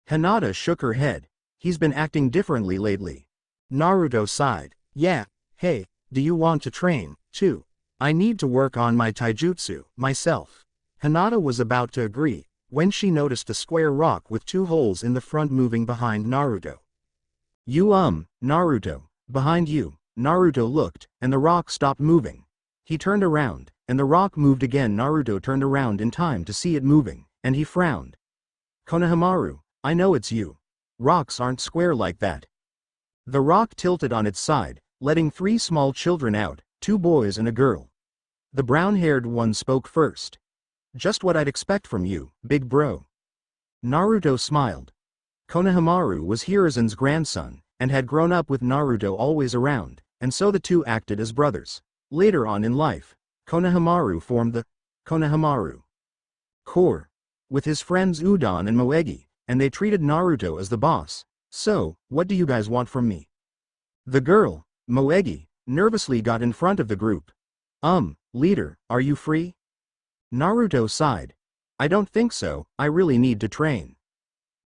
Hinata shook her head. He's been acting differently lately. Naruto sighed. Yeah, hey, do you want to train, too? I need to work on my taijutsu, myself. Hinata was about to agree, when she noticed a square rock with 2 holes in the front moving behind Naruto. Naruto, behind you. Naruto looked, and the rock stopped moving. He turned around, and the rock moved again. Naruto turned around in time to see it moving, and he frowned. Konohamaru, I know it's you. Rocks aren't square like that. The rock tilted on its side, letting 3 small children out, 2 boys and a girl. The brown-haired one spoke first. Just what I'd expect from you, big bro. Naruto smiled. Konohamaru was Hiruzen's grandson, and had grown up with Naruto always around, and so the two acted as brothers. Later on in life, Konohamaru formed the Konohamaru Corps with his friends Udon and Moegi, and they treated Naruto as the boss. So, what do you guys want from me? The girl, Moegi, nervously got in front of the group. Leader, are you free? Naruto sighed. I don't think so, I really need to train.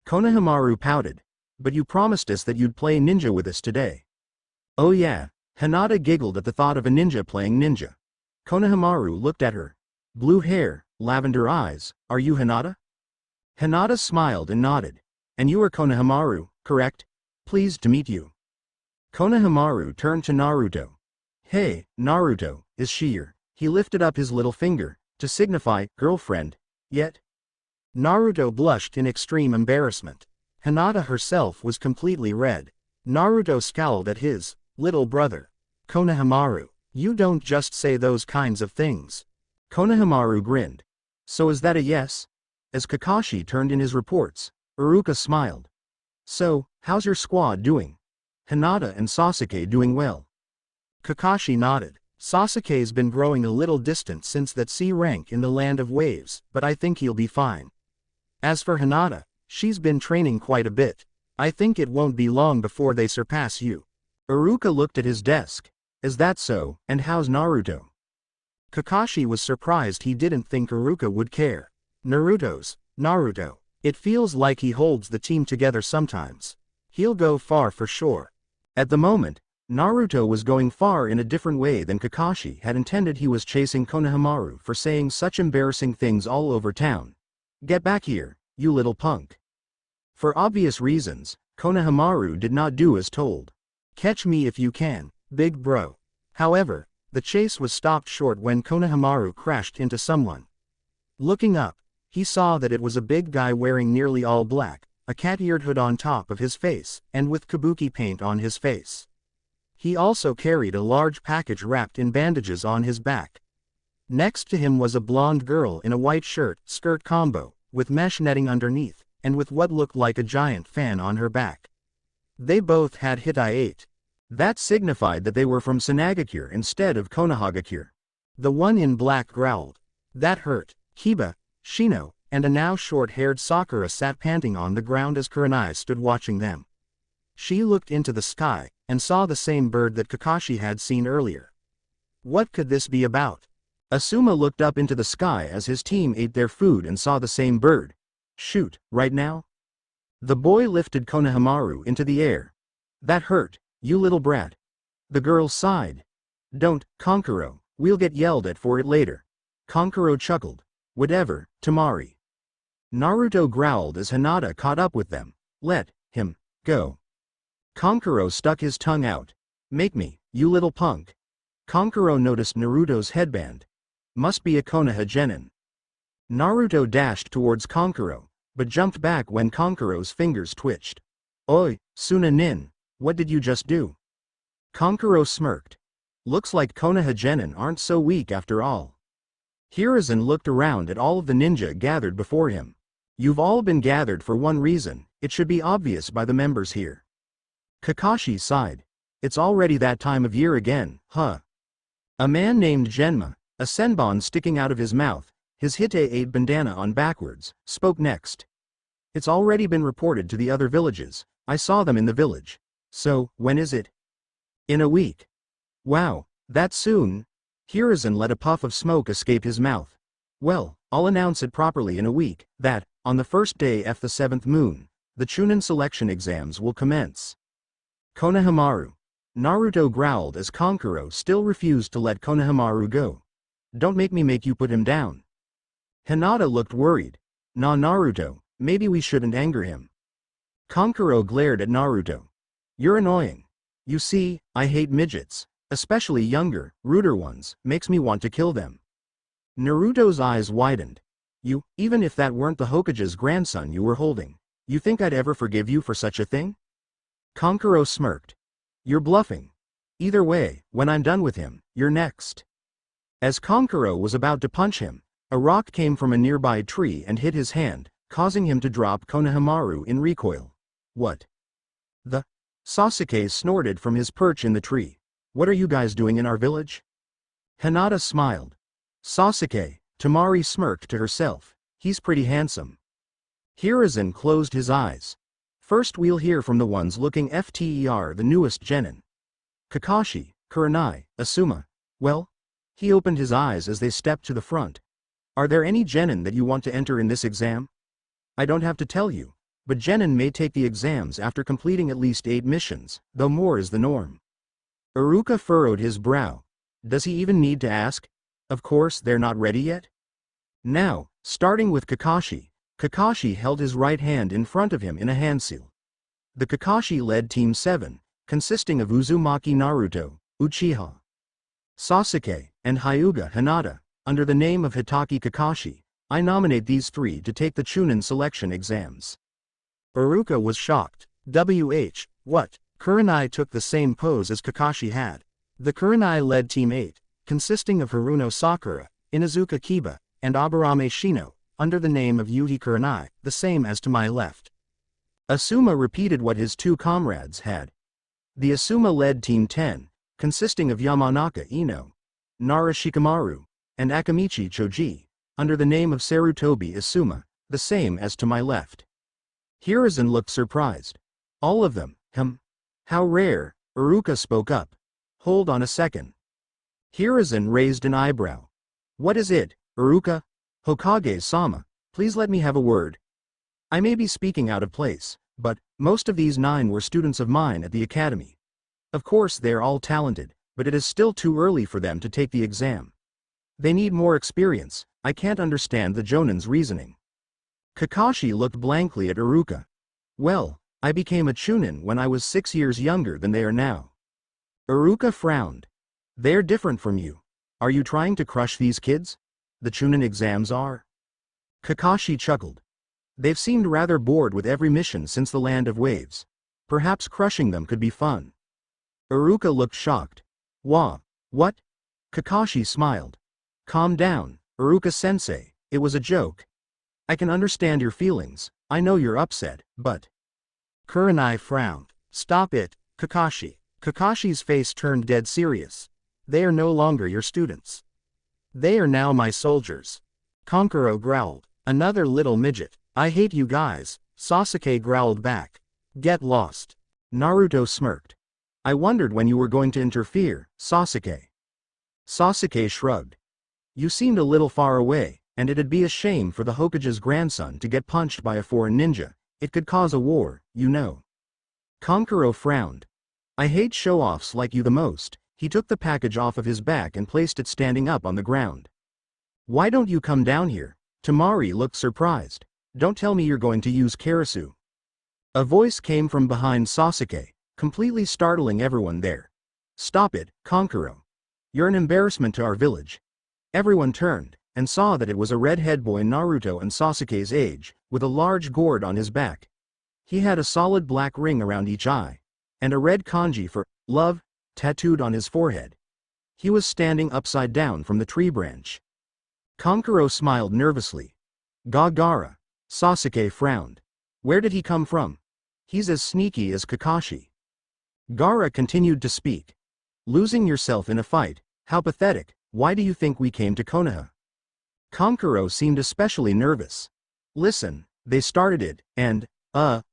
Konohamaru pouted. But you promised us that you'd play ninja with us today. Oh yeah, Hinata giggled at the thought of a ninja playing ninja. Konohamaru looked at her. Blue hair, lavender eyes, are you Hinata? Hinata smiled and nodded. And you are Konohamaru, correct? Pleased to meet you. Konohamaru turned to Naruto. Hey, Naruto, is she your? He lifted up his little finger, to signify, girlfriend, yet? Naruto blushed in extreme embarrassment. Hinata herself was completely red. Naruto scowled at his little brother. Konohamaru, you don't just say those kinds of things. Konohamaru grinned. So is that a yes? As Kakashi turned in his reports, Iruka smiled. So, how's your squad doing? Hinata and Sasuke doing well? Kakashi nodded. Sasuke's been growing a little distant since that C rank in the Land of Waves, but I think he'll be fine. As for Hinata, she's been training quite a bit. I think it won't be long before they surpass you. Iruka looked at his desk. Is that so, and how's Naruto? Kakashi was surprised. He didn't think Iruka would care. Naruto. It feels like he holds the team together sometimes. He'll go far for sure. At the moment, Naruto was going far in a different way than Kakashi had intended. He was chasing Konohamaru for saying such embarrassing things all over town. Get back here, you little punk. For obvious reasons, Konohamaru did not do as told. Catch me if you can, big bro. However, the chase was stopped short when Konohamaru crashed into someone. Looking up, he saw that it was a big guy wearing nearly all black, a cat-eared hood on top of his face, and with kabuki paint on his face. He also carried a large package wrapped in bandages on his back. Next to him was a blonde girl in a white skirt combo, with mesh netting underneath, and with what looked like a giant fan on her back. They both had Hitai-8. That signified that they were from Sanagakure instead of Konohagakure. The one in black growled. That hurt. Kiba, Shino, and a now short-haired Sakura sat panting on the ground as Kurenai stood watching them. She looked into the sky, and saw the same bird that Kakashi had seen earlier. What could this be about? Asuma looked up into the sky as his team ate their food and saw the same bird. Shoot, right now? The boy lifted Konohamaru into the air. That hurt, you little brat. The girl sighed. Don't, Conquero, we'll get yelled at for it later. Conquero chuckled. Whatever, Tamari. Naruto growled as Hinata caught up with them. Let him go. Conquero stuck his tongue out. Make me, you little punk. Conquero noticed Naruto's headband. Must be a Konoha genin. Naruto dashed towards Conquero, but jumped back when Conquero's fingers twitched. Oi, Suna Nin, what did you just do? Conquero smirked. Looks like Konoha genin aren't so weak after all. Hiruzen looked around at all of the ninja gathered before him. You've all been gathered for one reason, it should be obvious by the members here. Kakashi sighed. It's already that time of year again, huh? A man named Genma, a senbon sticking out of his mouth, his hite-8 bandana on backwards, spoke next. It's already been reported to the other villages, I saw them in the village. So, when is it? In a week. Wow, that soon? Hiruzen let a puff of smoke escape his mouth. Well, I'll announce it properly in a week, that, on the first day of the 7th moon, the Chunin selection exams will commence. Konohamaru. Naruto growled as Conquero still refused to let Konohamaru go. Don't make me make you put him down. Hinata looked worried. Nah, Naruto, maybe we shouldn't anger him. Conquero glared at Naruto. You're annoying. You see, I hate midgets, especially younger, ruder ones, makes me want to kill them. Naruto's eyes widened. You, even if that weren't the Hokage's grandson you were holding, you think I'd ever forgive you for such a thing? Conquero smirked. You're bluffing. Either way, when I'm done with him, you're next. As Conquero was about to punch him, a rock came from a nearby tree and hit his hand, causing him to drop Konohamaru in recoil. What? The? Sasuke snorted from his perch in the tree. What are you guys doing in our village? Hinata smiled. Sasuke, Tamari smirked to herself. He's pretty handsome. Hiruzen closed his eyes. First we'll hear from the ones looking FTER the newest genin. Kakashi, Kurenai, Asuma. Well? He opened his eyes as they stepped to the front. Are there any genin that you want to enter in this exam? I don't have to tell you, but genin may take the exams after completing at least 8 missions, though more is the norm. Iruka furrowed his brow. Does he even need to ask? Of course they're not ready yet. Now, starting with Kakashi, Kakashi held his right hand in front of him in a hand seal. The Kakashi led Team 7, consisting of Uzumaki Naruto, Uchiha, Sasuke, and Hyuga Hinata. Under the name of Hitaki Kakashi, I nominate these 3 to take the Chunin selection exams. Iruka was shocked. What? Kurenai took the same pose as Kakashi had. The Kurenai led Team 8, consisting of Haruno Sakura, Inuzuka Kiba, and Aburame Shino, under the name of Yuhi Kurenai, the same as to my left. Asuma repeated what his 2 comrades had. The Asuma led Team 10, consisting of Yamanaka Ino, Nara Shikamaru, and Akamichi Choji, under the name of Sarutobi Asuma, the same as to my left. Hiruzen looked surprised. All of them, How rare, Iruka spoke up. Hold on a second. Hiruzen raised an eyebrow. What is it, Iruka? Hokage-sama, please let me have a word. I may be speaking out of place, but most of these 9 were students of mine at the academy. Of course they're all talented, but it is still too early for them to take the exam. They need more experience. I can't understand the Jonin's reasoning. Kakashi looked blankly at Iruka. Well, I became a Chunin when I was 6 years younger than they are now. Iruka frowned. They're different from you. Are you trying to crush these kids? The Chunin exams are? Kakashi chuckled. They've seemed rather bored with every mission since the Land of Waves. Perhaps crushing them could be fun. Iruka looked shocked. What? Kakashi smiled. Calm down, Iruka-sensei, it was a joke. I can understand your feelings, I know you're upset, but... Kurenai frowned. Stop it, Kakashi. Kakashi's face turned dead serious. They are no longer your students. They are now my soldiers. Conquero growled. Another little midget. I hate you guys, Sasuke growled back. Get lost. Naruto smirked. I wondered when you were going to interfere, Sasuke. Sasuke shrugged. You seemed a little far away, and it'd be a shame for the Hokage's grandson to get punched by a foreign ninja. It could cause a war, you know. Conquero frowned. I hate show-offs like you the most. He took the package off of his back and placed it standing up on the ground. Why don't you come down here? Tamari looked surprised. Don't tell me you're going to use Karasu. A voice came from behind Sasuke, completely startling everyone there. Stop it, Conquero. You're an embarrassment to our village. Everyone turned, and saw that it was a redhead boy Naruto and Sasuke's age, with a large gourd on his back. He had a solid black ring around each eye, and a red kanji for love tattooed on his forehead. He was standing upside down from the tree branch. Conquero smiled nervously. Gaara. Sasuke frowned. Where did he come from? He's as sneaky as Kakashi. Gaara continued to speak. Losing yourself in a fight, how pathetic. Why do you think we came to Konoha? Conquero seemed especially nervous. Listen, they started it, and, Gaara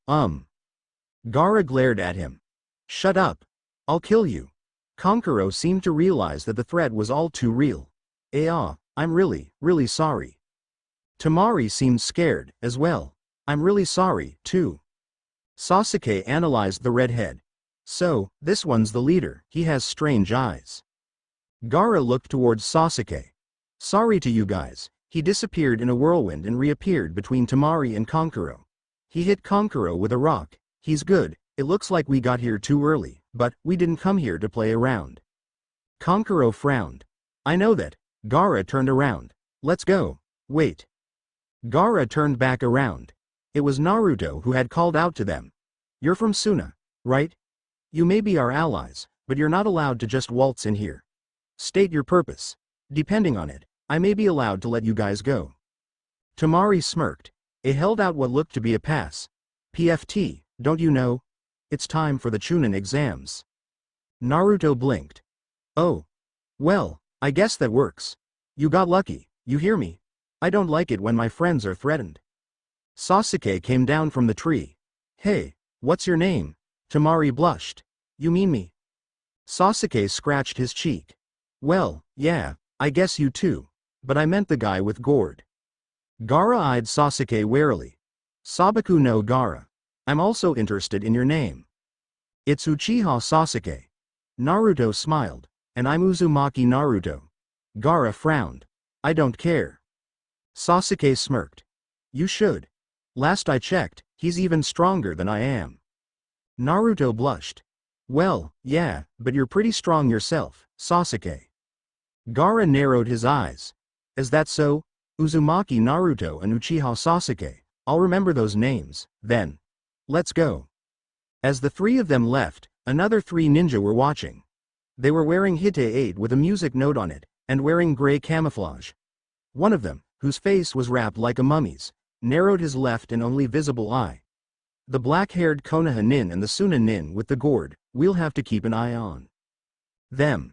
glared at him. Shut up. I'll kill you. Conquero seemed to realize that the threat was all too real. I'm really, really sorry. Tamari seemed scared, as well. I'm really sorry, too. Sasuke analyzed the redhead. So, this one's the leader, he has strange eyes. Gaara looked towards Sasuke. Sorry to you guys, he disappeared in a whirlwind and reappeared between Tamari and Conquero. He hit Conquero with a rock. He's good, it looks like we got here too early, but we didn't come here to play around. Conquero frowned. I know that. Gaara turned around. Let's go. Wait. Gaara turned back around. It was Naruto who had called out to them. You're from Suna, right? You may be our allies, but you're not allowed to just waltz in here. State your purpose. Depending on it, I may be allowed to let you guys go. Tamari smirked. It held out what looked to be a pass. PFT, don't you know? It's time for the Chunin exams. Naruto blinked. Oh. Well, I guess that works. You got lucky, you hear me? I don't like it when my friends are threatened. Sasuke came down from the tree. Hey, what's your name? Tamari blushed. You mean me? Sasuke scratched his cheek. Well, yeah, I guess you too. But I meant the guy with gourd. Gaara eyed Sasuke warily. Sabaku no Gaara. I'm also interested in your name. It's Uchiha Sasuke. Naruto smiled. And I'm Uzumaki Naruto. Gaara frowned. I don't care. Sasuke smirked. You should. Last I checked, he's even stronger than I am. Naruto blushed. Well, yeah, but you're pretty strong yourself, Sasuke. Gaara narrowed his eyes. Is that so? Uzumaki Naruto and Uchiha Sasuke. I'll remember those names, then. Let's go. As the three of them left, another three ninja were watching. They were wearing Hite 8 with a music note on it, and wearing gray camouflage. One of them, whose face was wrapped like a mummy's, narrowed his left and only visible eye. The black-haired Konoha nin and the Suna nin with the gourd, we'll have to keep an eye on them.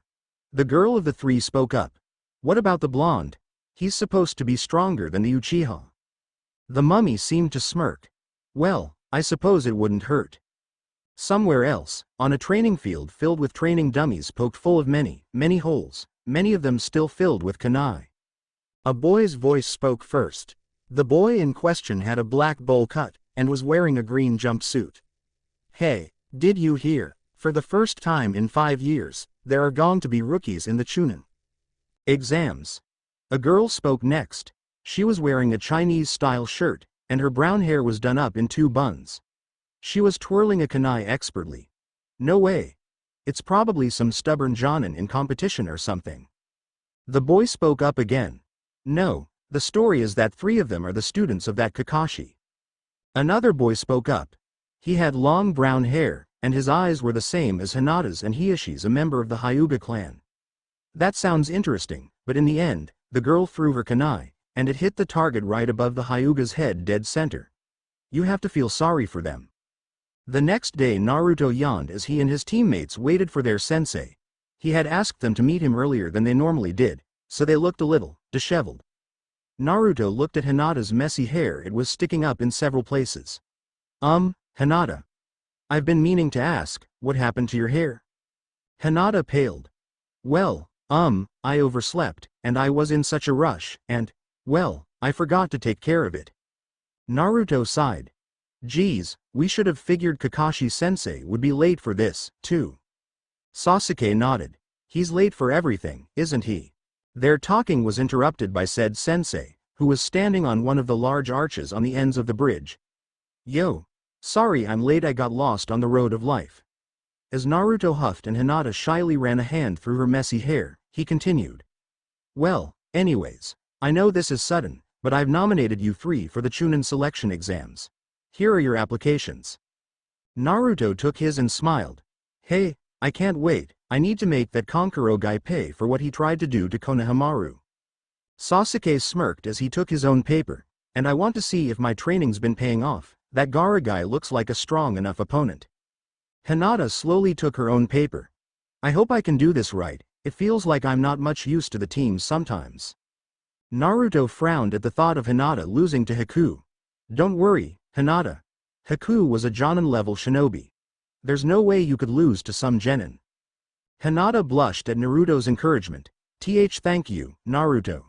The girl of the three spoke up. What about the blonde? He's supposed to be stronger than the Uchiha. The mummy seemed to smirk. Well, I suppose it wouldn't hurt. Somewhere else, on a training field filled with training dummies poked full of many, many holes, many of them still filled with kunai. A boy's voice spoke first. The boy in question had a black bowl cut, and was wearing a green jumpsuit. Hey, did you hear? For the first time in 5 years, there are going to be rookies in the Chunin exams. A girl spoke next. She was wearing a Chinese-style shirt, and her brown hair was done up in 2 buns. She was twirling a kunai expertly. No way. It's probably some stubborn jonin in competition or something. The boy spoke up again. No, the story is that 3 of them are the students of that Kakashi. Another boy spoke up. He had long brown hair, and his eyes were the same as Hinata's, and Hiashi's, a member of the Hyuga clan. That sounds interesting, but in the end, the girl threw her kunai, and it hit the target right above the Hyuga's head dead center. You have to feel sorry for them. The next day Naruto yawned as he and his teammates waited for their sensei. He had asked them to meet him earlier than they normally did, so they looked a little disheveled. Naruto looked at Hinata's messy hair. It was sticking up in several places. Hinata. I've been meaning to ask, what happened to your hair? Hinata paled. Well, I overslept, and I was in such a rush, and, well, I forgot to take care of it. Naruto sighed. Geez, we should have figured Kakashi-sensei would be late for this, too. Sasuke nodded. He's late for everything, isn't he? Their talking was interrupted by said sensei, who was standing on one of the large arches on the ends of the bridge. Yo. Sorry I'm late, I got lost on the road of life. As Naruto huffed and Hinata shyly ran a hand through her messy hair, he continued. Well, anyways, I know this is sudden, but I've nominated you 3 for the Chunin selection exams. Here are your applications. Naruto took his and smiled. Hey, I can't wait, I need to make that Conquero guy pay for what he tried to do to Konohamaru. Sasuke smirked as he took his own paper, and I want to see if my training's been paying off, that Gaara guy looks like a strong enough opponent. Hinata slowly took her own paper. I hope I can do this right, it feels like I'm not much use to the team sometimes. Naruto frowned at the thought of Hinata losing to Haku. Don't worry, Hinata. Haku was a Jonin-level shinobi. There's no way you could lose to some genin. Hinata blushed at Naruto's encouragement. Thank you, Naruto.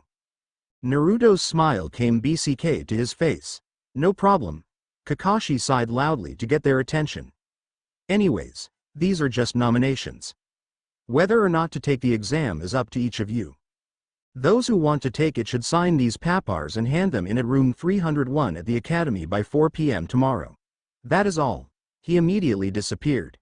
Naruto's smile came BCK to his face. No problem. Kakashi sighed loudly to get their attention. Anyways, these are just nominations. Whether or not to take the exam is up to each of you. Those who want to take it should sign these papers and hand them in at room 301 at the academy by 4 p.m. tomorrow. That is all. He immediately disappeared.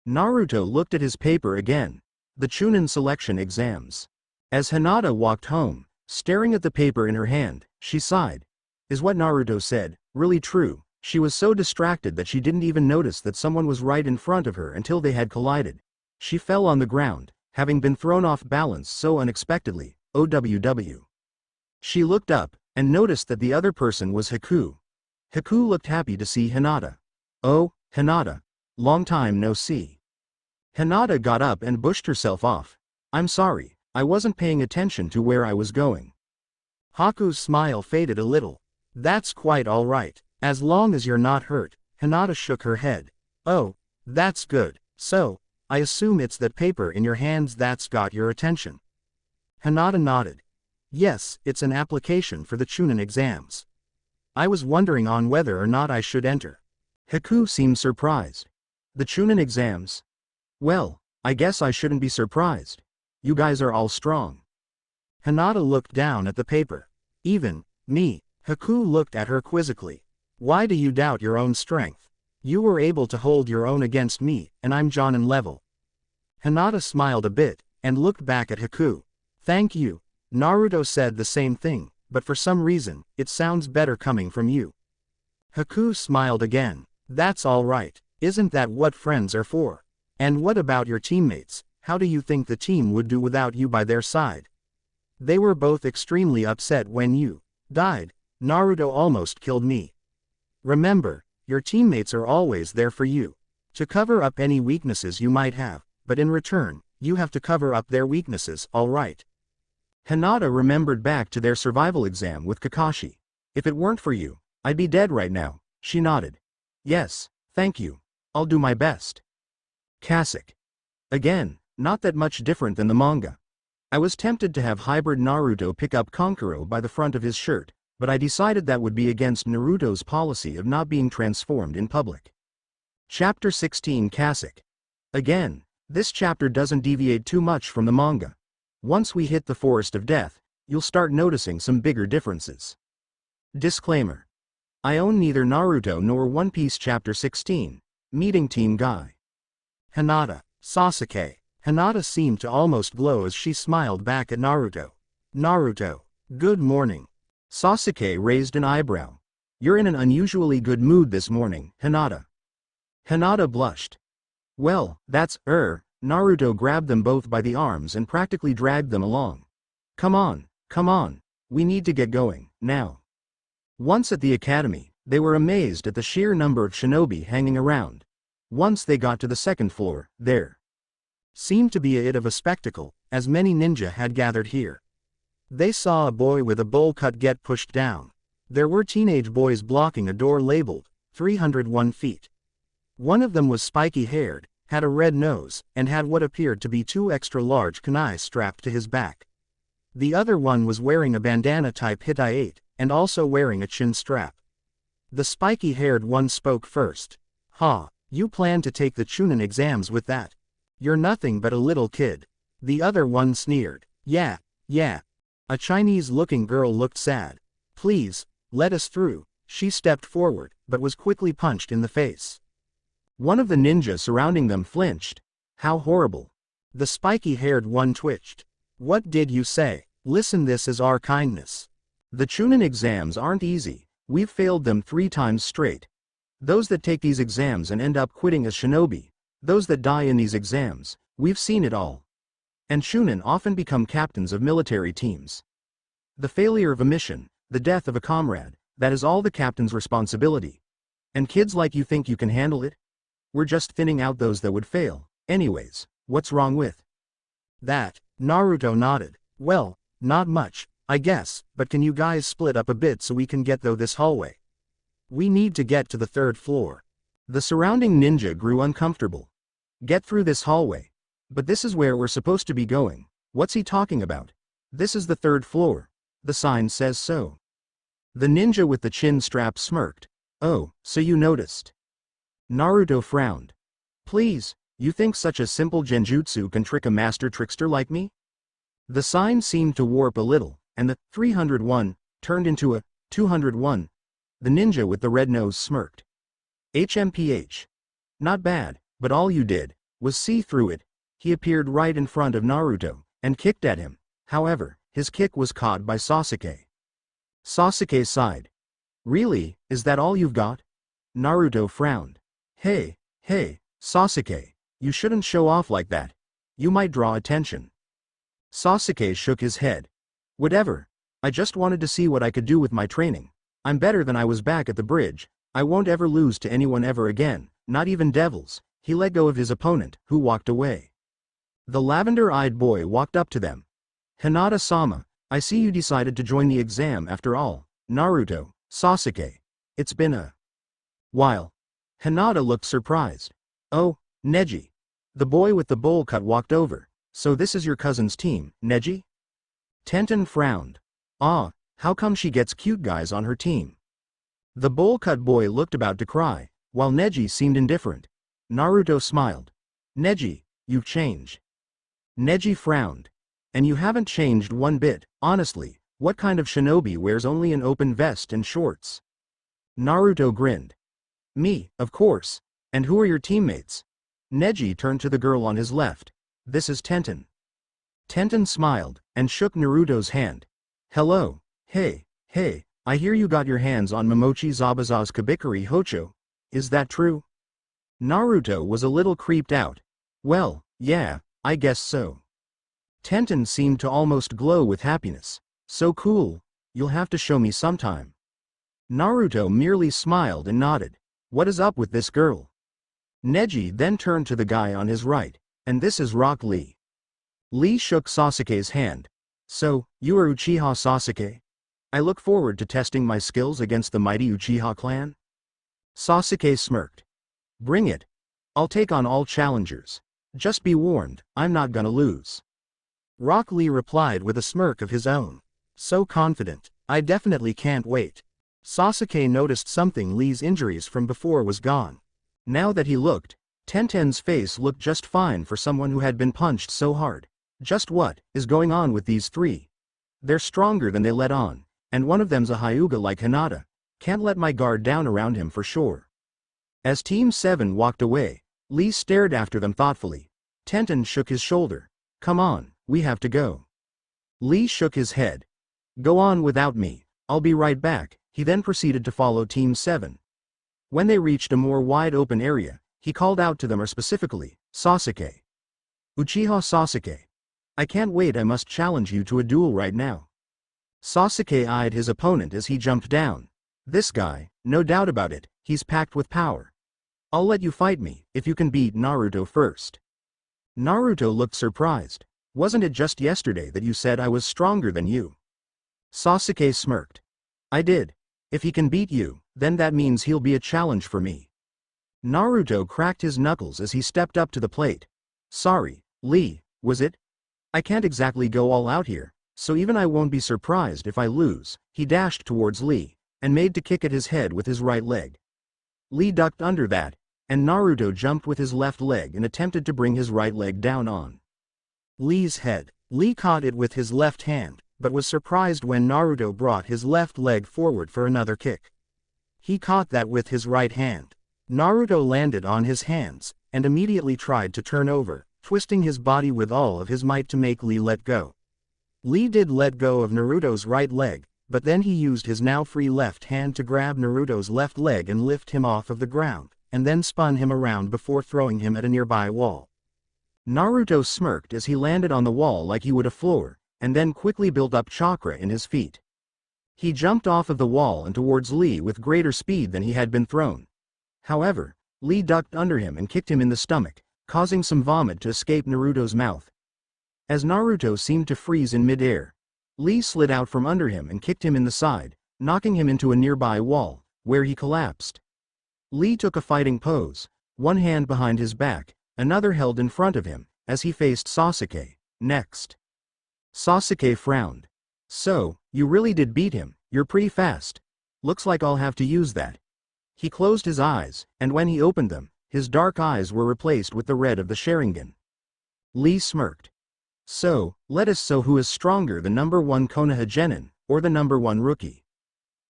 Naruto looked at his paper again. The Chunin selection exams. As Hinata walked home, staring at the paper in her hand, she sighed. Is what Naruto said really true? She was so distracted that she didn't even notice that someone was right in front of her until they had collided. She fell on the ground, having been thrown off balance so unexpectedly. OWW. She looked up, and noticed that the other person was Haku. Haku looked happy to see Hinata. Oh, Hinata. Long time no see. Hinata got up and bushed herself off. I'm sorry, I wasn't paying attention to where I was going. Haku's smile faded a little. That's quite all right, as long as you're not hurt. Hinata shook her head. Oh, that's good. So, I assume it's that paper in your hands that's got your attention. Hinata nodded. Yes, it's an application for the Chunin exams. I was wondering on whether or not I should enter. Haku seemed surprised. The Chunin exams? Well, I guess I shouldn't be surprised. You guys are all strong. Hinata looked down at the paper. Even me. Haku looked at her quizzically. Why do you doubt your own strength? You were able to hold your own against me, and I'm Jonin level. Hinata smiled a bit, and looked back at Haku. Thank you. Naruto said the same thing, but for some reason, it sounds better coming from you. Haku smiled again. That's all right. Isn't that what friends are for? And what about your teammates? How do you think the team would do without you by their side? They were both extremely upset when you died. Naruto almost killed me. Remember, your teammates are always there for you, to cover up any weaknesses you might have, but in return, you have to cover up their weaknesses, alright? Hinata remembered back to their survival exam with Kakashi. If it weren't for you, I'd be dead right now. She nodded. Yes, thank you. I'll do my best. Kasek. Again, not that much different than the manga. I was tempted to have hybrid Naruto pick up Conquero by the front of his shirt, but I decided that would be against Naruto's policy of not being transformed in public. Chapter 16 Kasek. Again, this chapter doesn't deviate too much from the manga. Once we hit the Forest of Death, you'll start noticing some bigger differences. Disclaimer. I own neither Naruto nor One Piece Chapter 16, Meeting Team Guy. Hinata, Sasuke. Hinata seemed to almost glow as she smiled back at Naruto. Naruto, good morning. Sasuke raised an eyebrow. You're in an unusually good mood this morning, Hinata. Hinata blushed. Well, that's, Naruto grabbed them both by the arms and practically dragged them along. Come on, we need to get going, now. Once at the academy, they were amazed at the sheer number of shinobi hanging around. Once they got to the second floor, there seemed to be a bit of a spectacle, as many ninja had gathered here. They saw a boy with a bowl cut get pushed down. There were teenage boys blocking a door labeled 301 feet. One of them was spiky-haired, had a red nose, and had what appeared to be 2 extra large kunai strapped to his back. The other one was wearing a bandana type Hittite, and also wearing a chin strap. The spiky-haired one spoke first. "Ha, you plan to take the Chunin exams with that? You're nothing but a little kid." The other one sneered. Yeah. A Chinese-looking girl looked sad. "Please, let us through." She stepped forward, but was quickly punched in the face. One of the ninjas surrounding them flinched. How horrible. The spiky-haired one twitched. "What did you say? Listen, this is our kindness. The Chunin exams aren't easy. We've failed them 3 times straight. Those that take these exams and end up quitting as shinobi, those that die in these exams, we've seen it all. And Chunin often become captains of military teams. The failure of a mission, the death of a comrade, that is all the captain's responsibility. And kids like you think you can handle it? We're just thinning out those that would fail. Anyways, what's wrong with that?" Naruto nodded. "Well, not much, I guess, but can you guys split up a bit so we can get through this hallway? We need to get to the 3rd floor. The surrounding ninja grew uncomfortable. Get through this hallway. But this is where we're supposed to be going. What's he talking about? This is the 3rd floor. The sign says so. The ninja with the chin strap smirked. Oh, so you noticed. Naruto frowned. Please, you think such a simple genjutsu can trick a master trickster like me? The sign seemed to warp a little, and the 301 turned into a 201. The ninja with the red nose smirked. HMPH. Not bad, but all you did was see through it. He appeared right in front of Naruto, and kicked at him. However, his kick was caught by Sasuke. Sasuke sighed. Really, is that all you've got? Naruto frowned. Hey, Sasuke, you shouldn't show off like that. You might draw attention. Sasuke shook his head. Whatever, I just wanted to see what I could do with my training. I'm better than I was back at the bridge. I won't ever lose to anyone ever again, not even devils. He let go of his opponent, who walked away. The lavender-eyed boy walked up to them. Hinata-sama, I see you decided to join the exam after all. Naruto, Sasuke. It's been a while. Hinata looked surprised. Oh, Neji. The boy with the bowl cut walked over. So this is your cousin's team, Neji? Tenten frowned. Ah, how come she gets cute guys on her team? The bowl cut boy looked about to cry, while Neji seemed indifferent. Naruto smiled. Neji, you've changed. Neji frowned. And you haven't changed one bit, honestly. What kind of shinobi wears only an open vest and shorts? Naruto grinned. Me, of course. And who are your teammates? Neji turned to the girl on his left. This is Tenten. Tenten smiled, and shook Naruto's hand. Hello, hey, I hear you got your hands on Momochi Zabuza's Kabikari Hocho. Is that true? Naruto was a little creeped out. Well, yeah, I guess so. Tenten seemed to almost glow with happiness. So cool, you'll have to show me sometime. Naruto merely smiled and nodded. What is up with this girl? Neji then turned to the guy on his right. And this is Rock Lee. Lee shook Sasuke's hand. So, you are Uchiha Sasuke? I look forward to testing my skills against the mighty Uchiha clan. Sasuke smirked. Bring it. I'll take on all challengers. Just be warned, I'm not gonna lose. Rock Lee replied with a smirk of his own. So confident, I definitely can't wait. Sasuke noticed something. Lee's injuries from before was gone. Now that he looked, Tenten's face looked just fine for someone who had been punched so hard. Just what is going on with these 3? They're stronger than they let on, and one of them's a Hyuga like Hinata. Can't let my guard down around him for sure. As Team 7 walked away, Lee stared after them thoughtfully. Tenten shook his shoulder. Come on, we have to go. Lee shook his head. Go on without me, I'll be right back. He then proceeded to follow Team 7. When they reached a more wide-open area, he called out to them, or specifically, Sasuke. Uchiha Sasuke. I can't wait, I must challenge you to a duel right now. Sasuke eyed his opponent as he jumped down. This guy, no doubt about it, he's packed with power. I'll let you fight me, if you can beat Naruto first. Naruto looked surprised. Wasn't it just yesterday that you said I was stronger than you? Sasuke smirked. I did. If he can beat you, then that means he'll be a challenge for me. Naruto cracked his knuckles as he stepped up to the plate. Sorry, Lee, was it? I can't exactly go all out here, so even I won't be surprised if I lose. He dashed towards Lee, and made to kick at his head with his right leg. Lee ducked under that, and Naruto jumped with his left leg and attempted to bring his right leg down on Lee's head. Lee caught it with his left hand, but was surprised when Naruto brought his left leg forward for another kick. He caught that with his right hand. Naruto landed on his hands, and immediately tried to turn over, twisting his body with all of his might to make Lee let go. Lee did let go of Naruto's right leg, but then he used his now free left hand to grab Naruto's left leg and lift him off of the ground, and then spun him around before throwing him at a nearby wall. Naruto smirked as he landed on the wall like he would a floor, and then quickly built up chakra in his feet. He jumped off of the wall and towards Lee with greater speed than he had been thrown. However, Lee ducked under him and kicked him in the stomach, causing some vomit to escape Naruto's mouth. As Naruto seemed to freeze in mid-air, Lee slid out from under him and kicked him in the side, knocking him into a nearby wall, where he collapsed. Lee took a fighting pose, one hand behind his back, another held in front of him, as he faced Sasuke. Next. Sasuke frowned. So, you really did beat him, you're pretty fast. Looks like I'll have to use that. He closed his eyes, and when he opened them, his dark eyes were replaced with the red of the Sharingan. Lee smirked. So, let us see who is stronger, the number 1 Konoha Genin, or the number 1 rookie.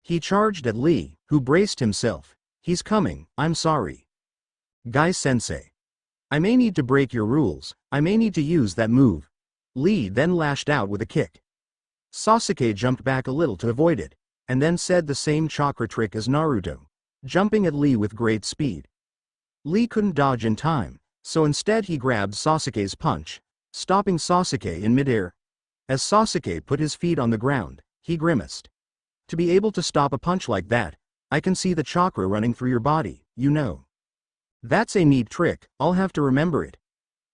He charged at Lee, who braced himself. He's coming, I'm sorry. Guy-sensei. I may need to break your rules, I may need to use that move. Lee then lashed out with a kick. Sasuke jumped back a little to avoid it, and then said the same chakra trick as Naruto, jumping at Lee with great speed. Lee couldn't dodge in time, so instead he grabbed Sasuke's punch, stopping Sasuke in midair. As Sasuke put his feet on the ground, he grimaced. To be able to stop a punch like that, I can see the chakra running through your body, you know. That's a neat trick, I'll have to remember it.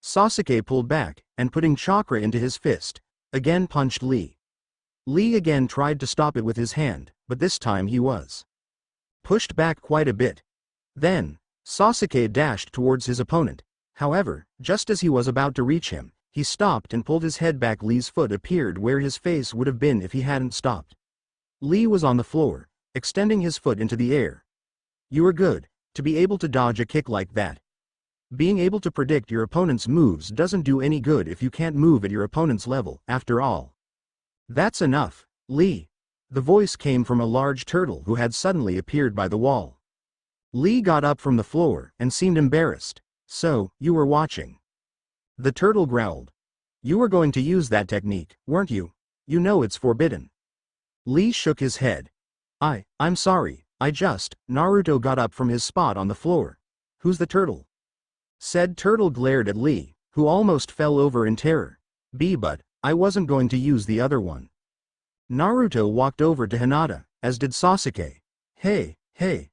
Sasuke pulled back, and putting chakra into his fist, again punched Lee. Lee again tried to stop it with his hand, but this time he was pushed back quite a bit. Then, Sasuke dashed towards his opponent. However, just as he was about to reach him, he stopped and pulled his head back. Lee's foot appeared where his face would have been if he hadn't stopped. Lee was on the floor, extending his foot into the air. You were good. To be able to dodge a kick like that. Being able to predict your opponent's moves doesn't do any good if you can't move at your opponent's level, after all. That's enough, Lee. The voice came from a large turtle who had suddenly appeared by the wall. Lee got up from the floor and seemed embarrassed. So, you were watching. The turtle growled. You were going to use that technique, weren't you? You know it's forbidden. Lee shook his head. I'm sorry. Naruto got up from his spot on the floor. Who's the turtle? Said turtle glared at Lee, who almost fell over in terror. But I wasn't going to use the other one. Naruto walked over to Hinata, as did Sasuke. Hey,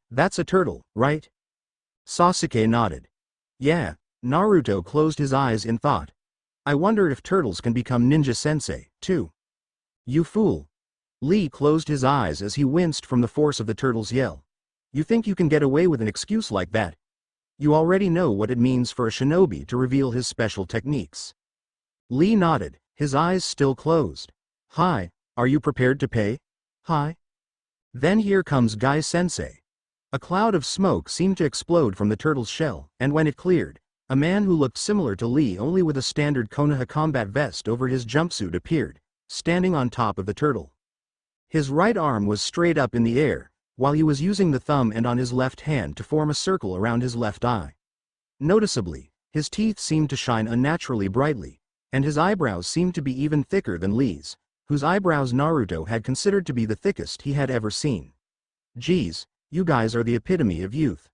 that's a turtle, right? Sasuke nodded. Yeah, Naruto closed his eyes in thought. I wonder if turtles can become ninja-sensei, too. You fool. Lee closed his eyes as he winced from the force of the turtle's yell. You think you can get away with an excuse like that? You already know what it means for a shinobi to reveal his special techniques. Lee nodded, his eyes still closed. Hi, are you prepared to pay? Hi. Then here comes Guy-sensei. A cloud of smoke seemed to explode from the turtle's shell, and when it cleared, a man who looked similar to Lee only with a standard Konoha combat vest over his jumpsuit appeared, standing on top of the turtle. His right arm was straight up in the air, while he was using the thumb and on his left hand to form a circle around his left eye. Noticeably, his teeth seemed to shine unnaturally brightly, and his eyebrows seemed to be even thicker than Lee's, whose eyebrows Naruto had considered to be the thickest he had ever seen. Geez, you guys are the epitome of youth.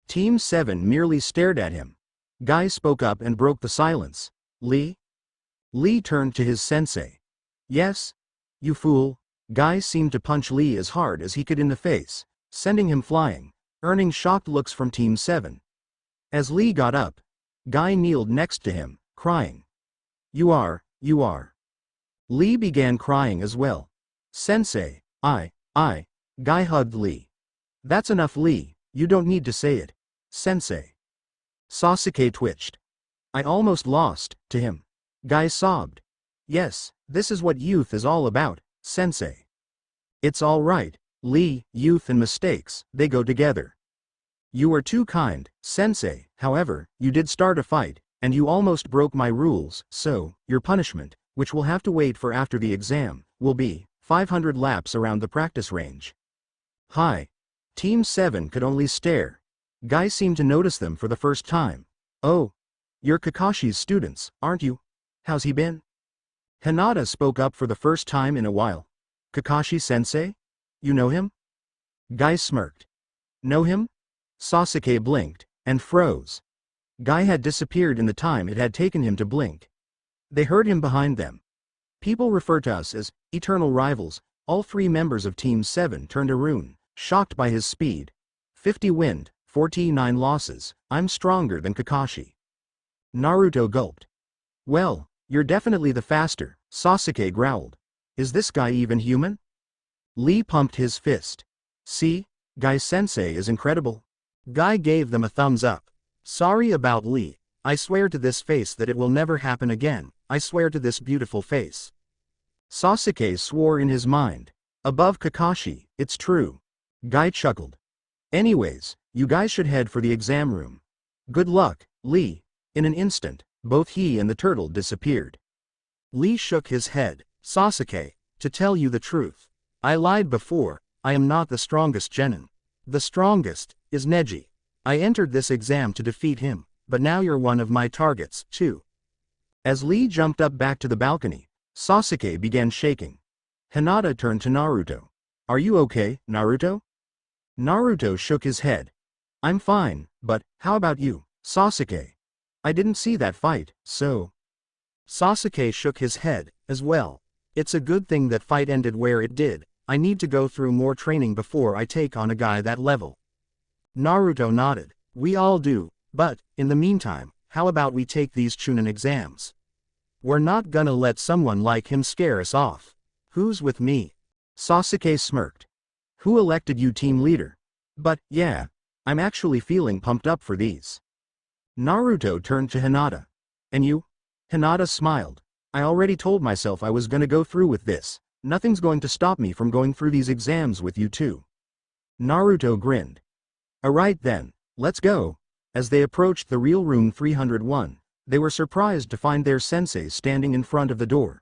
Team 7 merely stared at him. Guy spoke up and broke the silence. Lee? Lee turned to his sensei. Yes? You fool. Guy seemed to punch Lee as hard as he could in the face, sending him flying, earning shocked looks from Team 7. As Lee got up, Guy kneeled next to him, crying. You are. Lee began crying as well. Sensei, I. Guy hugged Lee. That's enough, Lee, you don't need to say it. Sensei. Sasuke twitched. I almost lost to him. Guy sobbed. Yes, this is what youth is all about, Sensei. It's all right, Lee, youth and mistakes, they go together. You are too kind, Sensei, however, you did start a fight, and you almost broke my rules, so, your punishment, which will have to wait for after the exam, will be 500 laps around the practice range. Hi. Team 7 could only stare. Guy seemed to notice them for the first time. Oh. You're Kakashi's students, aren't you? How's he been? Hinata spoke up for the first time in a while. Kakashi-sensei? You know him? Guy smirked. Know him? Sasuke blinked, and froze. Guy had disappeared in the time it had taken him to blink. They heard him behind them. People refer to us as eternal rivals. All 3 members of Team 7 turned Arun, shocked by his speed. 50 wind, 49 losses, I'm stronger than Kakashi. Naruto gulped. Well, you're definitely the faster, Sasuke growled. Is this guy even human? Lee pumped his fist. See, Guy-sensei is incredible. Guy gave them a thumbs up. Sorry about Lee, I swear to this face that it will never happen again, I swear to this beautiful face. Sasuke swore in his mind. Above Kakashi, it's true. Guy chuckled. Anyways, you guys should head for the exam room. Good luck, Lee. In an instant, both he and the turtle disappeared. Lee shook his head. Sasuke, to tell you the truth, I lied before, I am not the strongest genin. The strongest is Neji. I entered this exam to defeat him, but now you're one of my targets, too. As Lee jumped up back to the balcony, Sasuke began shaking. Hinata turned to Naruto. Are you okay, Naruto? Naruto shook his head. I'm fine, but how about you, Sasuke? I didn't see that fight, so... Sasuke shook his head, as well. It's a good thing that fight ended where it did, I need to go through more training before I take on a guy that level. Naruto nodded. We all do, but, in the meantime, how about we take these Chunin exams? We're not gonna let someone like him scare us off. Who's with me? Sasuke smirked. Who elected you team leader? But, yeah, I'm actually feeling pumped up for these. Naruto turned to Hinata. And you? Hinata smiled. I already told myself I was gonna go through with this. Nothing's going to stop me from going through these exams with you too. Naruto grinned. Alright then, let's go. As they approached the real room 301, they were surprised to find their sensei standing in front of the door.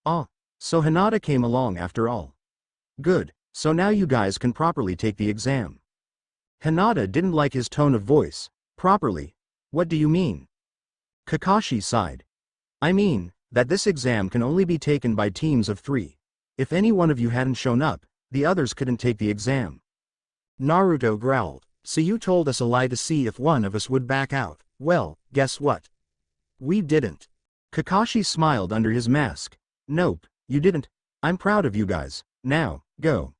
Oh, so Hinata came along after all. Good, so now you guys can properly take the exam. Hinata didn't like his tone of voice. Properly? What do you mean? Kakashi sighed. I mean, that this exam can only be taken by teams of 3. If any one of you hadn't shown up, the others couldn't take the exam. Naruto growled. So you told us a lie to see if one of us would back out. Well, guess what? We didn't. Kakashi smiled under his mask. Nope, you didn't. I'm proud of you guys. Now, go.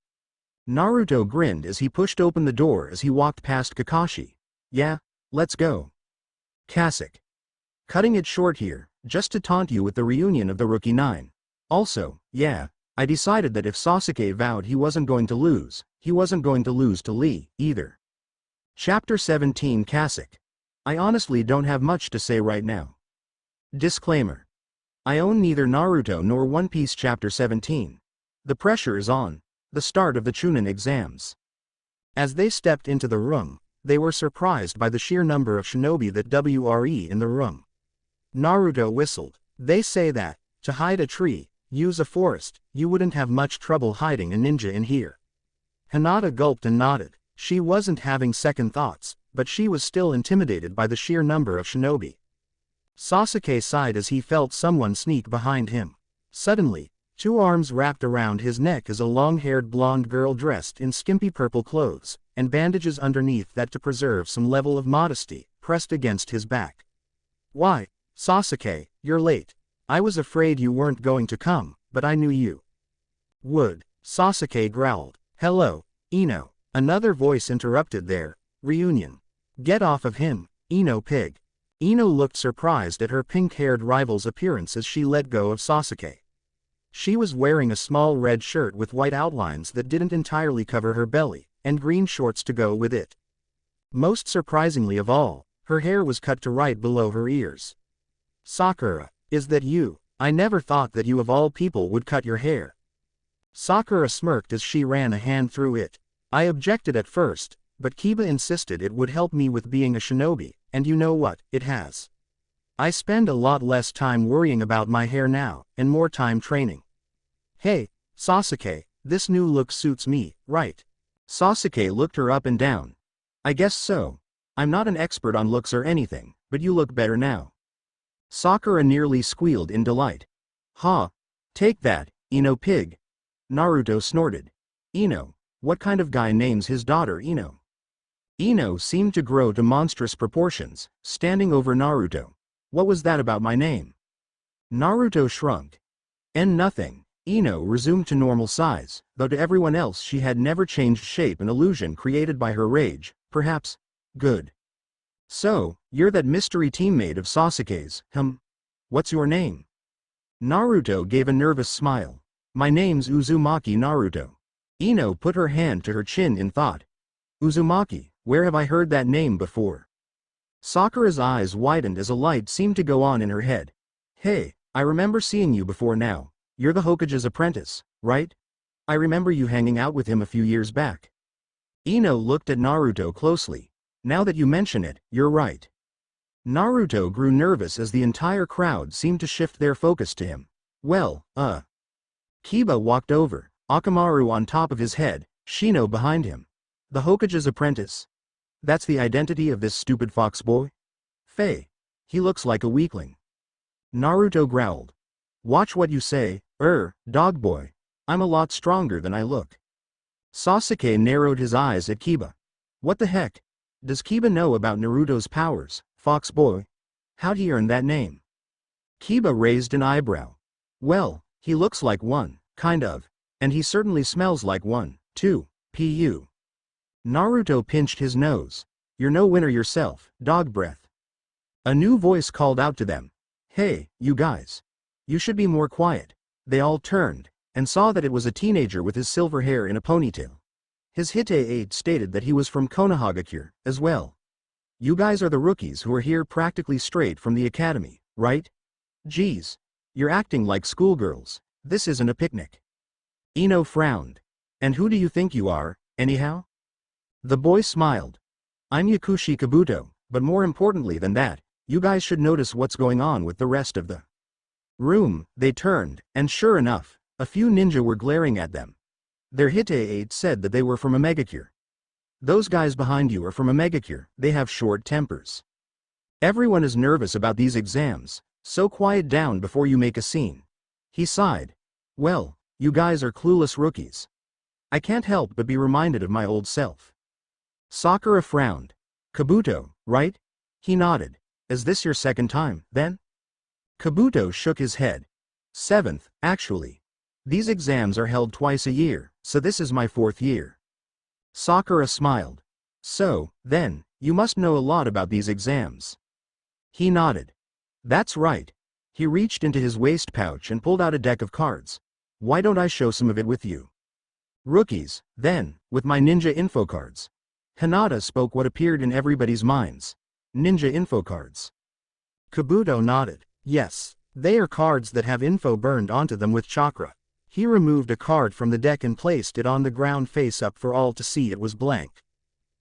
Naruto grinned as he pushed open the door as he walked past Kakashi. Yeah, let's go. Kasek. Cutting it short here, just to taunt you with the reunion of the Rookie 9. Also, yeah, I decided that if Sasuke vowed he wasn't going to lose, he wasn't going to lose to Lee, either. Chapter 17 Kasek. I honestly don't have much to say right now. Disclaimer. I own neither Naruto nor One Piece Chapter 17. The pressure is on. The start of the Chunin exams. As they stepped into the room, they were surprised by the sheer number of shinobi that were in the room. Naruto whistled. They say that, to hide a tree, use a forest, you wouldn't have much trouble hiding a ninja in here. Hinata gulped and nodded. She wasn't having second thoughts, but she was still intimidated by the sheer number of shinobi. Sasuke sighed as he felt someone sneak behind him. Suddenly, 2 arms wrapped around his neck as a long-haired blonde girl dressed in skimpy purple clothes, and bandages underneath that to preserve some level of modesty, pressed against his back. Why, Sasuke, you're late. I was afraid you weren't going to come, but I knew you would. Sasuke growled. Hello, Ino. Another voice interrupted their reunion. Get off of him, Ino pig. Ino looked surprised at her pink-haired rival's appearance as she let go of Sasuke. She was wearing a small red shirt with white outlines that didn't entirely cover her belly, and green shorts to go with it. Most surprisingly of all, her hair was cut to right below her ears. Sakura, is that you? I never thought that you of all people would cut your hair. Sakura smirked as she ran a hand through it. I objected at first, but Kiba insisted it would help me with being a shinobi, and you know what, it has. I spend a lot less time worrying about my hair now, and more time training. Hey, Sasuke, this new look suits me, right? Sasuke looked her up and down. I guess so. I'm not an expert on looks or anything, but you look better now. Sakura nearly squealed in delight. Ha! Take that, Ino pig. Naruto snorted. Ino, what kind of guy names his daughter Ino? Ino seemed to grow to monstrous proportions, standing over Naruto. What was that about my name? Naruto shrunk. And nothing. Ino resumed to normal size, though to everyone else she had never changed shape, an illusion created by her rage, perhaps. Good. So, you're that mystery teammate of Sasuke's, What's your name? Naruto gave a nervous smile. My name's Uzumaki Naruto. Ino put her hand to her chin in thought. Uzumaki, where have I heard that name before? Sakura's eyes widened as a light seemed to go on in her head. Hey, I remember seeing you before now. You're the Hokage's apprentice, right? I remember you hanging out with him a few years back. Ino looked at Naruto closely. Now that you mention it, you're right. Naruto grew nervous as the entire crowd seemed to shift their focus to him. Well, Kiba walked over, Akamaru on top of his head, Shino behind him. The Hokage's apprentice. That's the identity of this stupid fox boy? Faye. He looks like a weakling. Naruto growled. Watch what you say, dog boy. I'm a lot stronger than I look. Sasuke narrowed his eyes at Kiba. What the heck? Does Kiba know about Naruto's powers, fox boy? How'd he earn that name? Kiba raised an eyebrow. Well, he looks like one, kind of. And he certainly smells like one, too, pu. Naruto pinched his nose. You're no winner yourself, dog breath. A new voice called out to them. Hey, you guys. You should be more quiet. They all turned, and saw that it was a teenager with his silver hair in a ponytail. His Hite-8 stated that he was from Konohagakure, as well. You guys are the rookies who are here practically straight from the academy, right? Geez. You're acting like schoolgirls. This isn't a picnic. Ino frowned. And who do you think you are, anyhow? The boy smiled. I'm Yakushi Kabuto, but more importantly than that, you guys should notice what's going on with the rest of the room. They turned, and sure enough, a few ninja were glaring at them. Their Hite-8 said that they were from a megacure. Those guys behind you are from a megacure, they have short tempers. Everyone is nervous about these exams, so quiet down before you make a scene. He sighed. Well, you guys are clueless rookies. I can't help but be reminded of my old self. Sakura frowned. Kabuto, right? He nodded. Is this your second time, then? Kabuto shook his head. Seventh, actually. These exams are held twice a year, so this is my fourth year. Sakura smiled. So, then, you must know a lot about these exams. He nodded. That's right. He reached into his waist pouch and pulled out a deck of cards. Why don't I show some of it with you? Rookies, then, with my ninja info cards. Hinata spoke what appeared in everybody's minds. Ninja info cards. Kabuto nodded. Yes, they are cards that have info burned onto them with chakra. He removed a card from the deck and placed it on the ground face up for all to see. It was blank.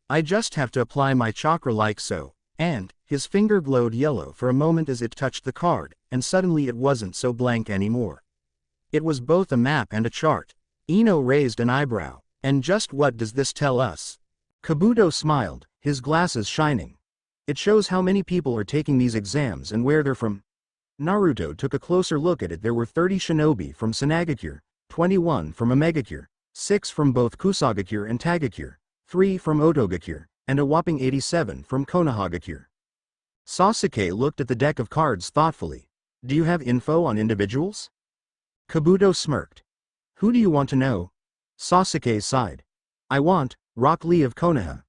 I just have to apply my chakra like so, and, his finger glowed yellow for a moment as it touched the card, and suddenly it wasn't so blank anymore. It was both a map and a chart. Ino raised an eyebrow. And just what does this tell us? Kabuto smiled, his glasses shining. It shows how many people are taking these exams and where they're from. Naruto took a closer look at it. There were 30 shinobi from Sanagakure, 21 from Omegakure, 6 from both Kusagakure and Tagakure, 3 from Otogakure, and a whopping 87 from Konohagakure. Sasuke looked at the deck of cards thoughtfully. Do you have info on individuals? Kabuto smirked. Who do you want to know? Sasuke sighed. I want Rock Lee of Konoha.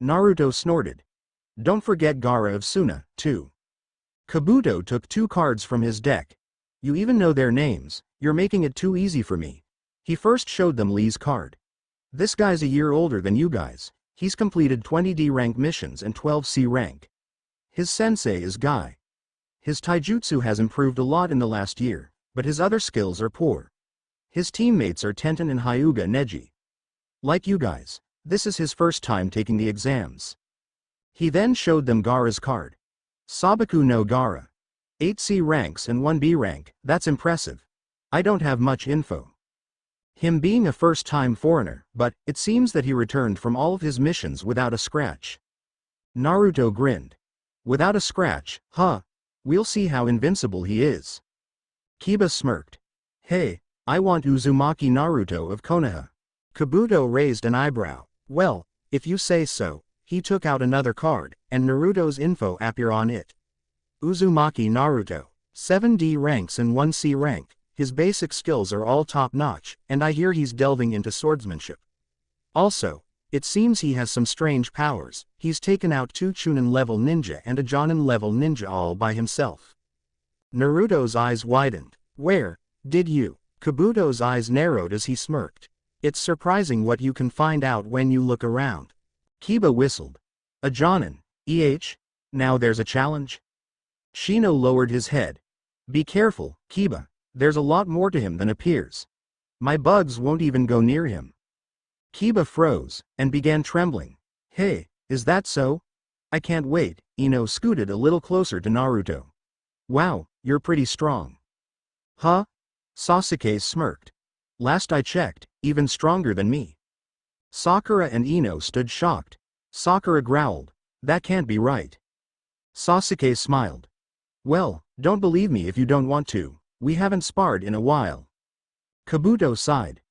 Naruto snorted. Don't forget Gaara of Suna, too. Kabuto took 2 cards from his deck. You even know their names, you're making it too easy for me. He first showed them Lee's card. This guy's a year older than you guys. He's completed 20 D rank missions and 12 C rank. His sensei is Guy. His taijutsu has improved a lot in the last year, but his other skills are poor. His teammates are Tenten and Hyuga Neji. Like you guys, this is his first time taking the exams. He then showed them Gaara's card. Sabaku no Gaara. 8 C ranks and 1 B rank, that's impressive. I don't have much info. Him being a first-time foreigner, but it seems that he returned from all of his missions without a scratch. Naruto grinned. Without a scratch, huh? We'll see how invincible he is. Kiba smirked. Hey, I want Uzumaki Naruto of Konoha. Kabuto raised an eyebrow. Well, if you say so. He took out another card, and Naruto's info appeared on it. Uzumaki Naruto. 7 D ranks and 1 C rank. His basic skills are all top-notch, and I hear he's delving into swordsmanship. Also, it seems he has some strange powers. He's taken out 2 Chunin-level ninja and a Jonin-level ninja all by himself. Naruto's eyes widened. Where did you? Kabuto's eyes narrowed as he smirked. It's surprising what you can find out when you look around. Kiba whistled. A Jonin, Now there's a challenge? Shino lowered his head. Be careful, Kiba. There's a lot more to him than appears. My bugs won't even go near him. Kiba froze, and began trembling. Hey, is that so? I can't wait. Ino scooted a little closer to Naruto. Wow, you're pretty strong. Huh? Sasuke smirked. Last I checked, even stronger than me. Sakura and Ino stood shocked. Sakura growled. That can't be right. Sasuke smiled. Well, don't believe me if you don't want to. We haven't sparred in a while. Kabuto sighed.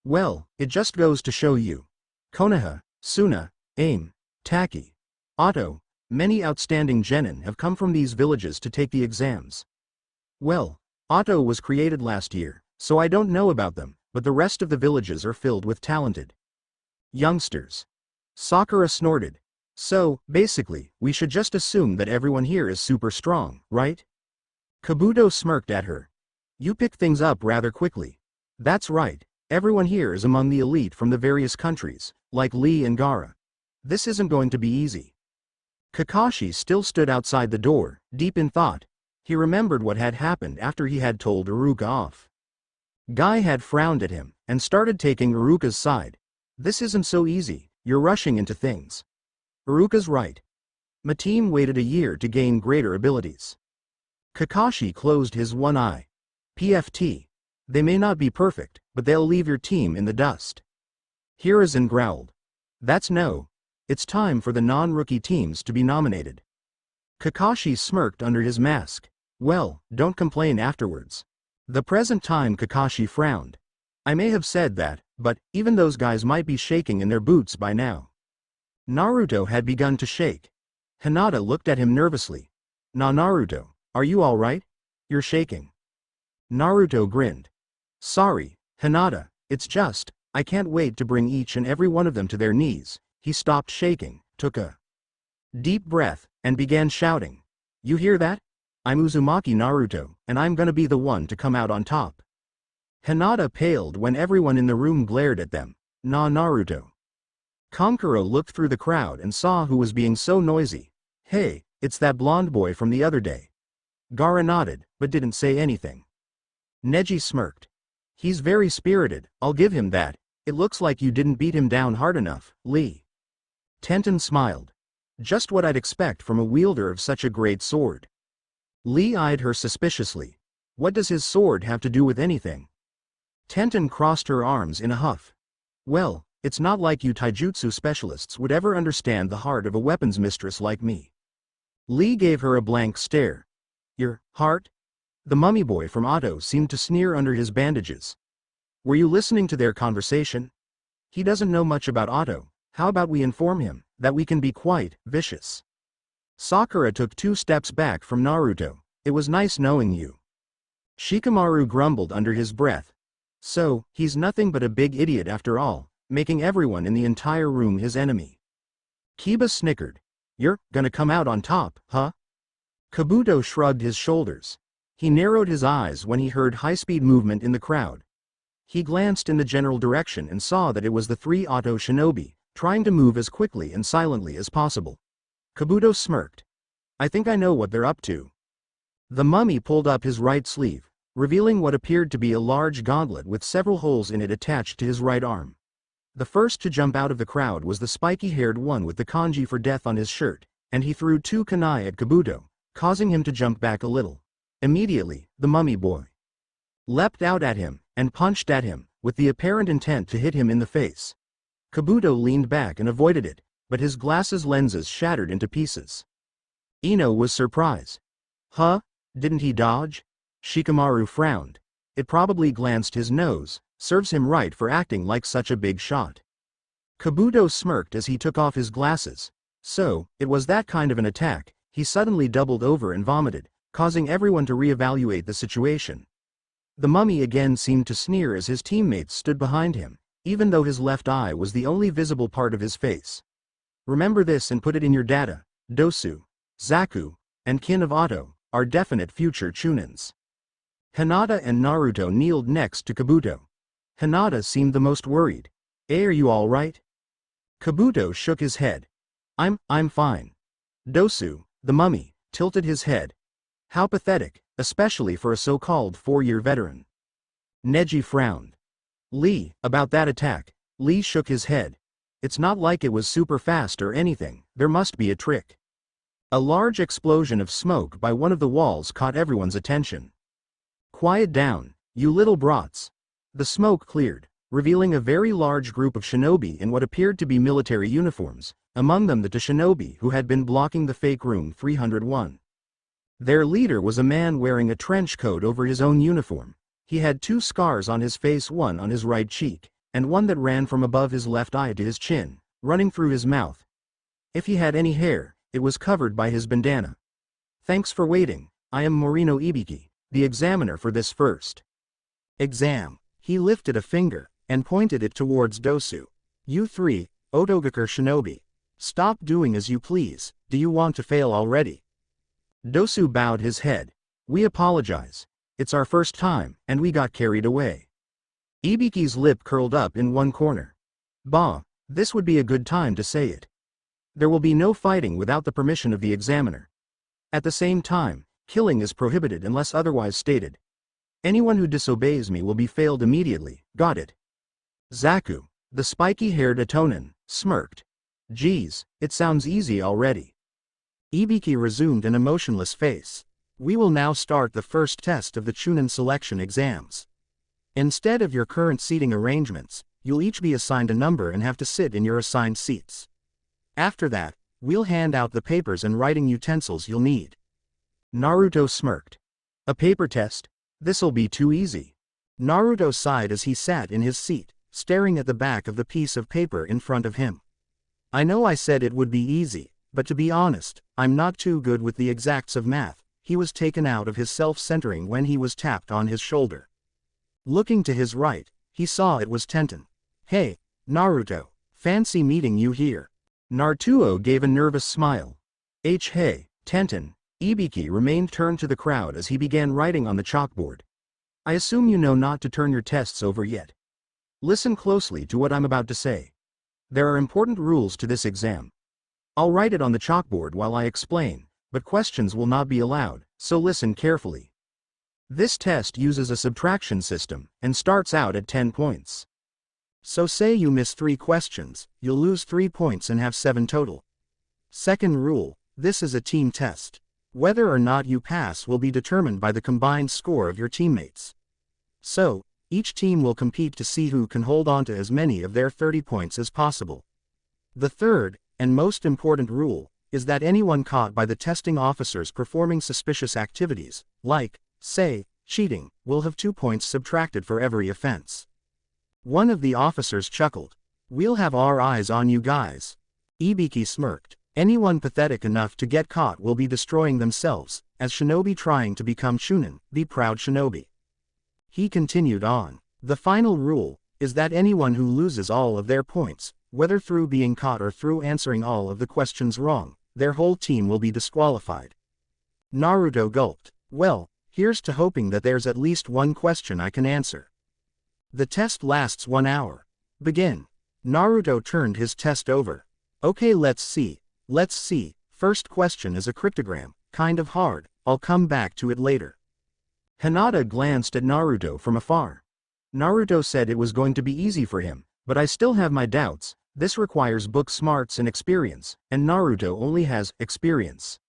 Well, it just goes to show you. Konoha, Suna, Aim, Taki, Otto, many outstanding genin have come from these villages to take the exams. Well, Otto was created last year, so I don't know about them, but the rest of the villages are filled with talented youngsters. Sakura snorted. So, basically, we should just assume that everyone here is super strong, right? Kabuto smirked at her. You pick things up rather quickly. That's right, everyone here is among the elite from the various countries, like Lee and Gaara. This isn't going to be easy. Kakashi still stood outside the door, deep in thought. He remembered what had happened after he had told Iruka off. Guy had frowned at him, and started taking Iruka's side. This isn't so easy, you're rushing into things. Iruka's right. My team waited a year to gain greater abilities. Kakashi closed his one eye. PFT. They may not be perfect, but they'll leave your team in the dust. Hiruzen growled. That's no. It's time for the non-rookie teams to be nominated. Kakashi smirked under his mask. Well, don't complain afterwards. The present time Kakashi frowned. I may have said that, but even those guys might be shaking in their boots by now. Naruto had begun to shake. Hinata looked at him nervously. Naruto, are you alright? You're shaking. Naruto grinned. Sorry, Hinata, it's just, I can't wait to bring each and every one of them to their knees. He stopped shaking, took a deep breath, and began shouting. You hear that? I'm Uzumaki Naruto, and I'm gonna be the one to come out on top. Hinata paled when everyone in the room glared at them. Naruto. Conquero looked through the crowd and saw who was being so noisy. Hey, it's that blonde boy from the other day. Gaara nodded, but didn't say anything. Neji smirked. He's very spirited, I'll give him that. It looks like you didn't beat him down hard enough, Lee. Tenten smiled. Just what I'd expect from a wielder of such a great sword. Lee eyed her suspiciously. What does his sword have to do with anything? Tenten crossed her arms in a huff. Well, it's not like you taijutsu specialists would ever understand the heart of a weapons mistress like me. Lee gave her a blank stare. Your heart? The mummy boy from Otto seemed to sneer under his bandages. Were you listening to their conversation? He doesn't know much about Otto. How about we inform him that we can be quite vicious? Sakura took 2 steps back from Naruto. It was nice knowing you. Shikamaru grumbled under his breath. So, he's nothing but a big idiot after all, making everyone in the entire room his enemy. Kiba snickered. You're gonna come out on top, huh? Kabuto shrugged his shoulders. He narrowed his eyes when he heard high-speed movement in the crowd. He glanced in the general direction and saw that it was the 3 Otto shinobi, trying to move as quickly and silently as possible. Kabuto smirked. I think I know what they're up to. The mummy pulled up his right sleeve, revealing what appeared to be a large gauntlet with several holes in it attached to his right arm. The first to jump out of the crowd was the spiky-haired one with the kanji for death on his shirt, and he threw 2 kunai at Kabuto, causing him to jump back a little. Immediately, the mummy boy leapt out at him, and punched at him, with the apparent intent to hit him in the face. Kabuto leaned back and avoided it, but his glasses lenses shattered into pieces. Ino was surprised. Huh? Didn't he dodge? Shikamaru frowned. It probably glanced his nose, serves him right for acting like such a big shot. Kabuto smirked as he took off his glasses. So, it was that kind of an attack. He suddenly doubled over and vomited, causing everyone to reevaluate the situation. The mummy again seemed to sneer as his teammates stood behind him, even though his left eye was the only visible part of his face. Remember this and put it in your data. Dosu, Zaku, and Kin of Otto are definite future Chunins. Hinata and Naruto kneeled next to Kabuto. Hinata seemed the most worried. Are you all right? Kabuto shook his head. I'm fine. Dosu, the mummy, tilted his head. How pathetic, especially for a so-called 4-year veteran. Neji frowned. Lee, about that attack. Lee shook his head. It's not like it was super fast or anything, there must be a trick. A large explosion of smoke by one of the walls caught everyone's attention. Quiet down, you little brats. The smoke cleared, revealing a very large group of shinobi in what appeared to be military uniforms, among them the 2 shinobi who had been blocking the fake room 301. Their leader was a man wearing a trench coat over his own uniform. He had 2 scars on his face, one on his right cheek, and one that ran from above his left eye to his chin, running through his mouth. If he had any hair, it was covered by his bandana. Thanks for waiting. I am Morino Ibiki, the examiner for this first exam. He lifted a finger and pointed it towards Dosu. You 3, Otogakure shinobi. Stop doing as you please. Do you want to fail already? Dosu bowed his head. We apologize. It's our first time, and we got carried away. Ibiki's lip curled up in one corner. Bah, this would be a good time to say it. There will be no fighting without the permission of the examiner. At the same time, killing is prohibited unless otherwise stated. Anyone who disobeys me will be failed immediately, got it? Zaku, the spiky-haired Atonin, smirked. Geez, it sounds easy already. Ibiki resumed an emotionless face. We will now start the first test of the Chunin selection exams. Instead of your current seating arrangements, you'll each be assigned a number and have to sit in your assigned seats. After that, we'll hand out the papers and writing utensils you'll need. Naruto smirked. A paper test? This'll be too easy. Naruto sighed as he sat in his seat, staring at the back of the piece of paper in front of him. I know I said it would be easy, but to be honest, I'm not too good with the exacts of math. He was taken out of his self-centering when he was tapped on his shoulder. Looking to his right, he saw it was Tenten. Hey, Naruto, fancy meeting you here. Naruto gave a nervous smile. Hey, Tenten. Ibiki remained turned to the crowd as he began writing on the chalkboard. I assume you know not to turn your tests over yet. Listen closely to what I'm about to say. There are important rules to this exam. I'll write it on the chalkboard while I explain, but questions will not be allowed, so listen carefully. This test uses a subtraction system, and starts out at 10 points. So say you miss 3 questions, you'll lose 3 points and have 7 total. Second rule, this is a team test. Whether or not you pass will be determined by the combined score of your teammates. So, each team will compete to see who can hold on to as many of their 30 points as possible. The third, and most important rule, is that anyone caught by the testing officers performing suspicious activities, like, say, cheating, will have 2 points subtracted for every offense. One of the officers chuckled. We'll have our eyes on you guys. Ibiki smirked. Anyone pathetic enough to get caught will be destroying themselves, as shinobi trying to become Chunin, the proud shinobi. He continued on. The final rule is that anyone who loses all of their points, whether through being caught or through answering all of the questions wrong, their whole team will be disqualified. Naruto gulped. Well, here's to hoping that there's at least one question I can answer. The test lasts 1 hour. Begin. Naruto turned his test over. Okay, let's see. First question is a cryptogram, kind of hard, I'll come back to it later. Hinata glanced at Naruto from afar. Naruto said it was going to be easy for him, but I still have my doubts. This requires book smarts and experience, and Naruto only has experience.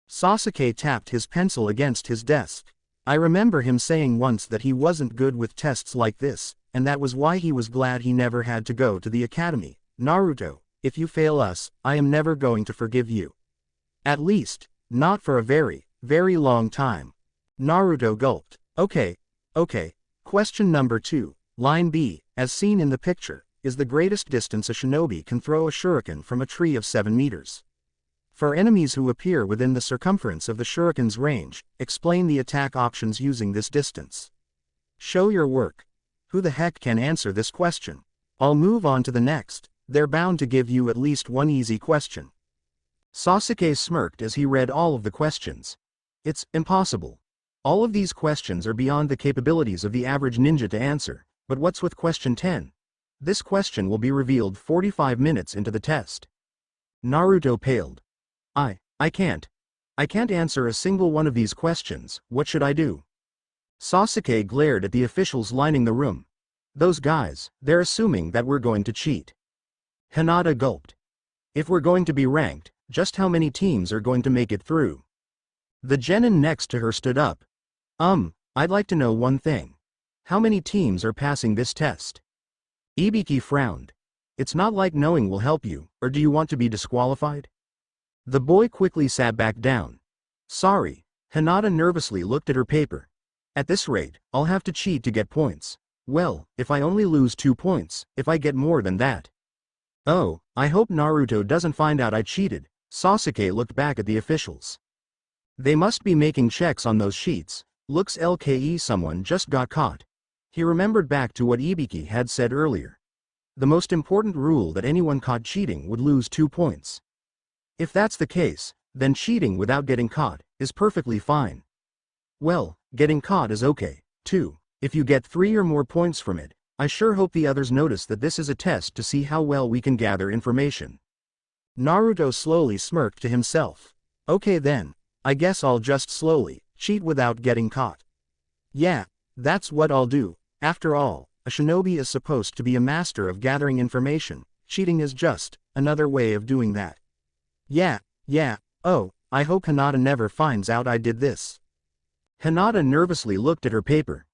Sasuke tapped his pencil against his desk. I remember him saying once that he wasn't good with tests like this, and that was why he was glad he never had to go to the academy. Naruto, if you fail us, I am never going to forgive you. At least, not for a very, very long time. Naruto gulped. Okay. Question number 2, line B, as seen in the picture, is the greatest distance a shinobi can throw a shuriken from a tree of 7 meters. For enemies who appear within the circumference of the shuriken's range, explain the attack options using this distance. Show your work. Who the heck can answer this question? I'll move on to the next, they're bound to give you at least one easy question. Sasuke smirked as he read all of the questions. It's impossible. All of these questions are beyond the capabilities of the average ninja to answer, but what's with question 10? This question will be revealed 45 minutes into the test. Naruto paled. I can't answer a single one of these questions, what should I do? Sasuke glared at the officials lining the room. Those guys, they're assuming that we're going to cheat. Hinata gulped. If we're going to be ranked, just how many teams are going to make it through? The genin next to her stood up. I'd like to know one thing. How many teams are passing this test? Ibiki frowned. It's not like knowing will help you, or do you want to be disqualified? The boy quickly sat back down. Sorry. Hinata nervously looked at her paper. At this rate, I'll have to cheat to get points. Well, if I only lose 2 points, if I get more than that. Oh, I hope Naruto doesn't find out I cheated. Sasuke looked back at the officials. They must be making checks on those sheets. Looks like someone just got caught. He remembered back to what Ibiki had said earlier. The most important rule that anyone caught cheating would lose 2 points. If that's the case, then cheating without getting caught is perfectly fine. Well, getting caught is okay, too. If you get 3 or more points from it, I sure hope the others notice that this is a test to see how well we can gather information. Naruto slowly smirked to himself. Okay then, I guess I'll just slowly cheat without getting caught. Yeah, that's what I'll do. After all, a shinobi is supposed to be a master of gathering information. Cheating is just another way of doing that. Yeah, oh, I hope Hinata never finds out I did this. Hinata nervously looked at her paper.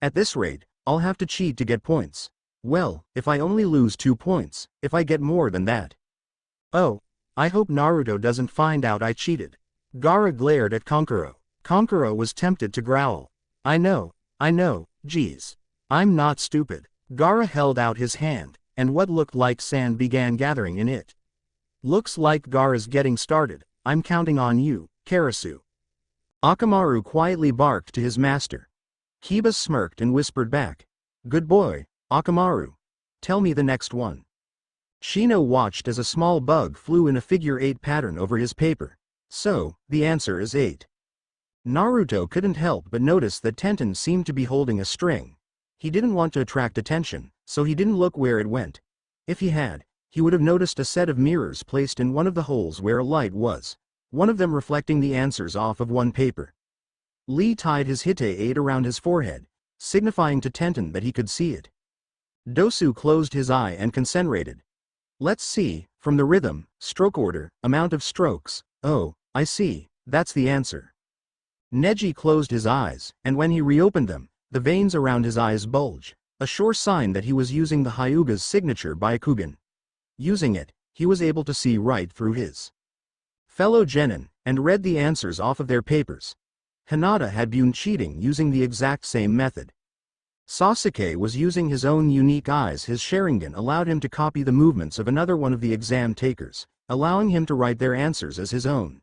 At this rate, I'll have to cheat to get points. Well, if I only lose 2 points, if I get more than that. Oh, I hope Naruto doesn't find out I cheated. Gaara glared at Conquero. Conquero was tempted to growl. I know, geez. I'm not stupid. Gaara held out his hand, and what looked like sand began gathering in it. Looks like Gaara's getting started. I'm counting on you, Karasu. Akamaru quietly barked to his master. Kiba smirked and whispered back. Good boy, Akamaru. Tell me the next one. Shino watched as a small bug flew in a figure 8 pattern over his paper. So, the answer is 8. Naruto couldn't help but notice that Tenten seemed to be holding a string. He didn't want to attract attention, so he didn't look where it went. If he had, he would have noticed a set of mirrors placed in one of the holes where a light was, one of them reflecting the answers off of one paper. Lee tied his hite-8 around his forehead, signifying to Tenten that he could see it. Dosu closed his eye and concentrated. Let's see, from the rhythm, stroke order, amount of strokes, oh, I see, that's the answer. Neji closed his eyes, and when he reopened them, the veins around his eyes bulged, a sure sign that he was using the Hyuga's signature Byakugan. Using it, he was able to see right through his fellow genin, and read the answers off of their papers. Hinata had been cheating using the exact same method. Sasuke was using his own unique eyes. His Sharingan allowed him to copy the movements of another one of the exam takers, allowing him to write their answers as his own.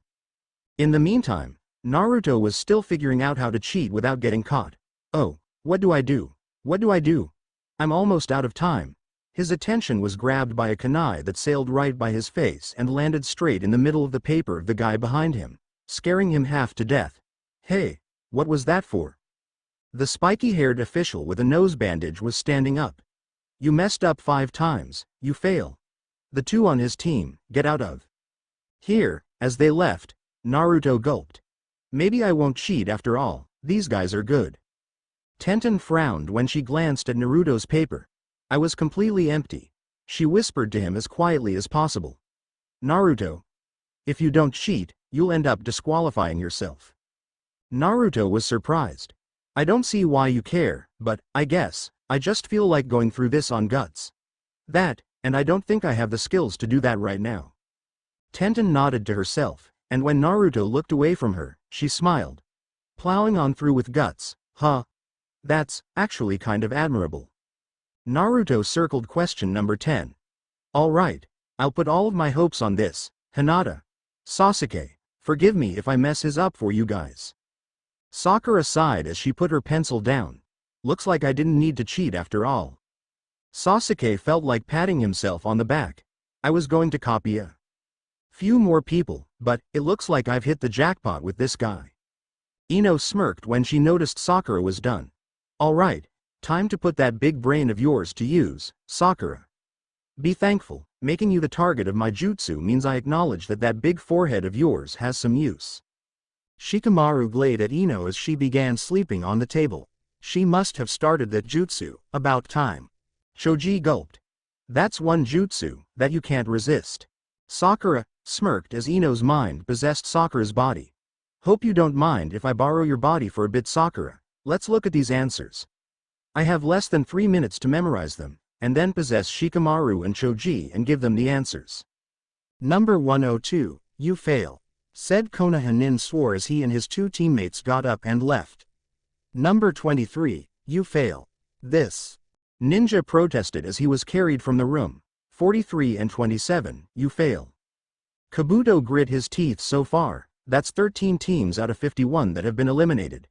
In the meantime, Naruto was still figuring out how to cheat without getting caught. Oh, what do I do? What do I do? I'm almost out of time. His attention was grabbed by a kunai that sailed right by his face and landed straight in the middle of the paper of the guy behind him, scaring him half to death. Hey, what was that for? The spiky-haired official with a nose bandage was standing up. You messed up 5 times, you fail. The 2 on his team, get out of here. As they left, Naruto gulped. Maybe I won't cheat after all, these guys are good. Tenten frowned when she glanced at Naruto's paper. I was completely empty. She whispered to him as quietly as possible. Naruto, if you don't cheat, you'll end up disqualifying yourself. Naruto was surprised. I don't see why you care, but, I guess, I just feel like going through this on guts. That, and I don't think I have the skills to do that right now. Tenten nodded to herself, and when Naruto looked away from her, she smiled. Plowing on through with guts, huh? That's, actually kind of admirable. Naruto circled question number 10. Alright, I'll put all of my hopes on this, Hinata. Sasuke, forgive me if I mess his up for you guys. Sakura sighed as she put her pencil down. Looks like I didn't need to cheat after all. Sasuke felt like patting himself on the back. I was going to copy a few more people, but it looks like I've hit the jackpot with this guy. Ino smirked when she noticed Sakura was done. Alright, time to put that big brain of yours to use, Sakura. Be thankful, making you the target of my jutsu means I acknowledge that that big forehead of yours has some use. Shikamaru glared at Ino as she began sleeping on the table. She must have started that jutsu, about time. Choji gulped. That's one jutsu that you can't resist. Sakura smirked as Ino's mind possessed Sakura's body. Hope you don't mind if I borrow your body for a bit, Sakura. Let's look at these answers. I have less than 3 minutes to memorize them, and then possess Shikamaru and Choji and give them the answers. Number 102, you fail, said Konoha swore as he and his 2 teammates got up and left. Number 23, you fail. This ninja protested as he was carried from the room. 43 and 27, you fail. Kabuto grit his teeth. So far, that's 13 teams out of 51 that have been eliminated.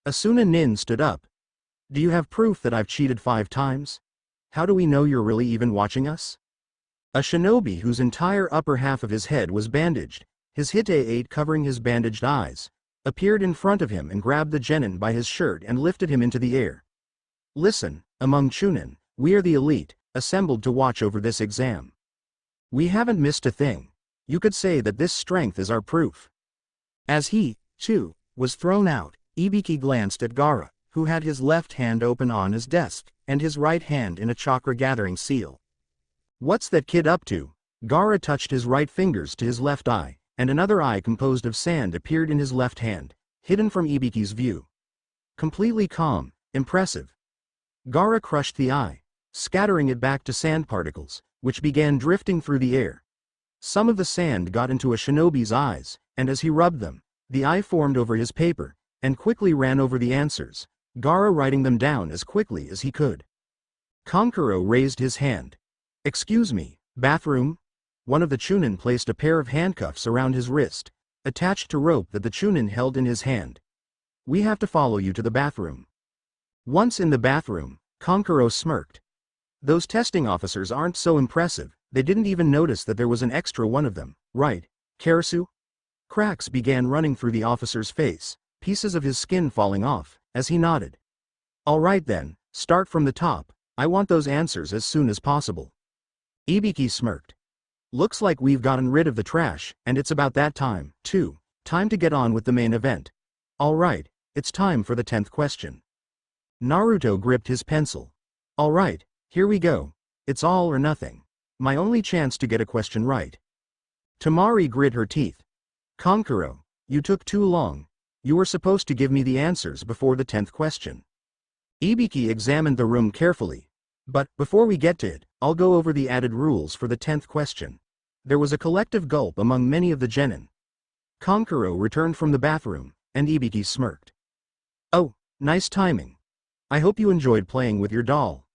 Asuna Nin stood up. Do you have proof that I've cheated 5 times? How do we know you're really even watching us? A shinobi whose entire upper half of his head was bandaged, his hite-8 covering his bandaged eyes, appeared in front of him and grabbed the genin by his shirt and lifted him into the air. Listen, among Chunin, we are the elite, assembled to watch over this exam. We haven't missed a thing. You could say that this strength is our proof. As he, too, was thrown out, Ibiki glanced at Gaara, who had his left hand open on his desk, and his right hand in a chakra-gathering seal. What's that kid up to? Gaara touched his right fingers to his left eye, and another eye composed of sand appeared in his left hand, hidden from Ibiki's view. Completely calm, impressive. Gaara crushed the eye, scattering it back to sand particles, which began drifting through the air. Some of the sand got into a shinobi's eyes, and as he rubbed them, the eye formed over his paper, and quickly ran over the answers, Gaara writing them down as quickly as he could. Conquero raised his hand. Excuse me, bathroom? One of the Chunin placed a pair of handcuffs around his wrist, attached to rope that the Chunin held in his hand. We have to follow you to the bathroom. Once in the bathroom, Conquero smirked. Those testing officers aren't so impressive, they didn't even notice that there was an extra one of them, right, Karasu? Cracks began running through the officer's face, pieces of his skin falling off, as he nodded. Alright then, start from the top, I want those answers as soon as possible. Ibiki smirked. Looks like we've gotten rid of the trash, and it's about that time, too. Time to get on with the main event. Alright, it's time for the 10th question. Naruto gripped his pencil. Alright, here we go. It's all or nothing. My only chance to get a question right. Tamari grit her teeth. Conquero, you took too long. You were supposed to give me the answers before the 10th question. Ibiki examined the room carefully. But, before we get to it, I'll go over the added rules for the 10th question. There was a collective gulp among many of the genin. Conquero returned from the bathroom, and Ibiki smirked. Oh, nice timing. I hope you enjoyed playing with your doll.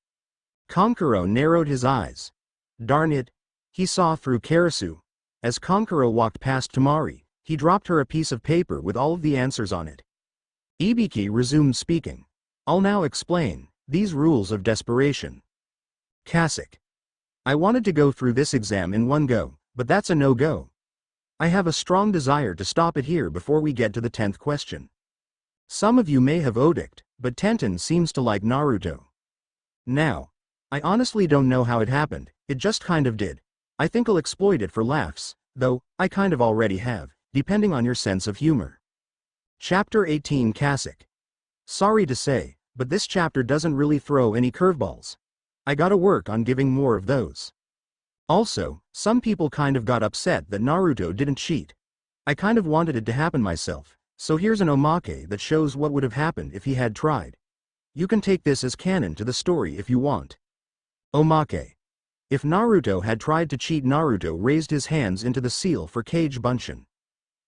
Conquero narrowed his eyes. Darn it. He saw through Karasu. As Conquero walked past Tamari, he dropped her a piece of paper with all of the answers on it. Ibiki resumed speaking. I'll now explain these rules of desperation. Classic. I wanted to go through this exam in one go, but that's a no-go. I have a strong desire to stop it here before we get to the 10th question. Some of you may have odicked, but Tenten seems to like Naruto. Now, I honestly don't know how it happened, it just kind of did. I think I'll exploit it for laughs, though, I kind of already have, depending on your sense of humor. Chapter 18 Kasich. Sorry to say, but this chapter doesn't really throw any curveballs. I gotta work on giving more of those. Also, some people kind of got upset that Naruto didn't cheat. I kind of wanted it to happen myself, so here's an omake that shows what would have happened if he had tried. You can take this as canon to the story if you want. Omake. If Naruto had tried to cheat, Naruto raised his hands into the seal for Kage Bunshin.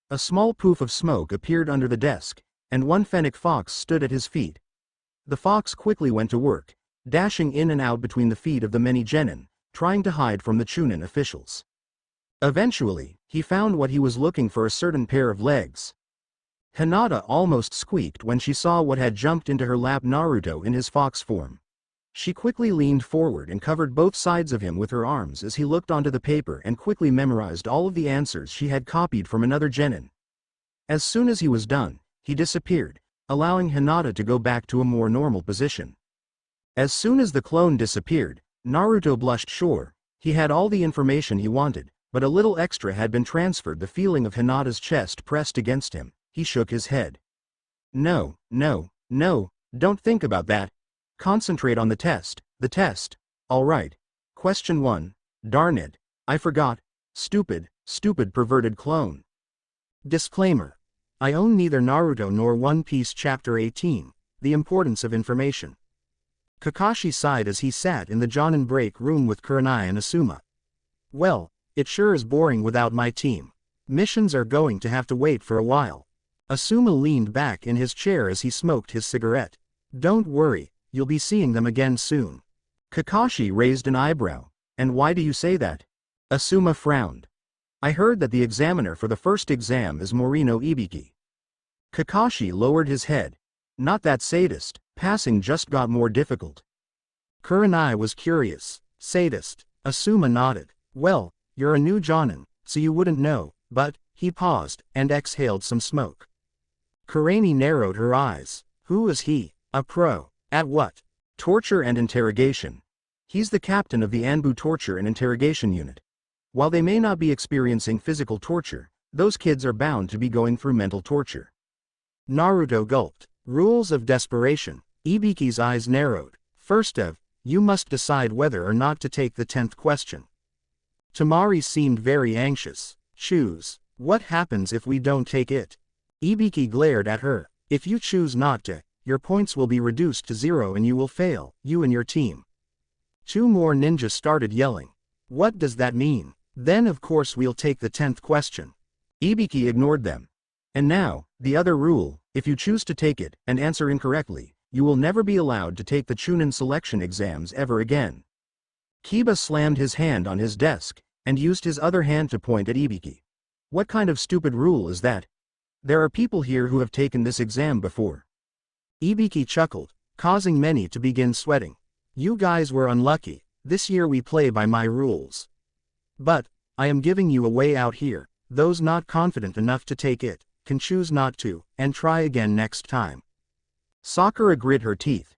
A small poof of smoke appeared under the desk, and one fennec fox stood at his feet. The fox quickly went to work, dashing in and out between the feet of the many genin, trying to hide from the Chunin officials. Eventually, he found what he was looking for, a certain pair of legs. Hinata almost squeaked when she saw what had jumped into her lap, Naruto in his fox form. She quickly leaned forward and covered both sides of him with her arms as he looked onto the paper and quickly memorized all of the answers she had copied from another genin. As soon as he was done, he disappeared, allowing Hinata to go back to a more normal position. As soon as the clone disappeared, Naruto blushed. Sure, he had all the information he wanted, but a little extra had been transferred. The feeling of Hinata's chest pressed against him, he shook his head. No, don't think about that. Concentrate on the test, Alright. Question 1, darn it, I forgot. Stupid perverted clone. Disclaimer. I own neither Naruto nor One Piece. Chapter 18, The Importance of Information. Kakashi sighed as he sat in the Jonin break room with Kurenai and Asuma. Well, it sure is boring without my team. Missions are going to have to wait for a while. Asuma leaned back in his chair as he smoked his cigarette. Don't worry, you'll be seeing them again soon. Kakashi raised an eyebrow. And why do you say that? Asuma frowned. I heard that the examiner for the first exam is Morino Ibiki. Kakashi lowered his head. Not that sadist, passing just got more difficult. Kurenai was curious. Sadist. Asuma nodded. Well, you're a new Jonin, so you wouldn't know, but, he paused, and exhaled some smoke. Kurenai narrowed her eyes. Who is he? A pro. At what? Torture and interrogation. He's the captain of the Anbu torture and interrogation unit. While they may not be experiencing physical torture, those kids are bound to be going through mental torture. Naruto gulped. Rules of desperation. Ibiki's eyes narrowed. First of, you must decide whether or not to take the 10th question. Tamari seemed very anxious. Choose. What happens if we don't take it? Ibiki glared at her. If you choose not to, your points will be reduced to 0 and you will fail, you and your team. 2 more ninjas started yelling. What does that mean? Then of course we'll take the 10th question. Ibiki ignored them. And now, the other rule, if you choose to take it, and answer incorrectly, you will never be allowed to take the Chunin selection exams ever again. Kiba slammed his hand on his desk, and used his other hand to point at Ibiki. What kind of stupid rule is that? There are people here who have taken this exam before. Ibiki chuckled, causing many to begin sweating. You guys were unlucky, this year we play by my rules. But, I am giving you a way out here. Those not confident enough to take it, can choose not to, and try again next time. Sakura grit her teeth.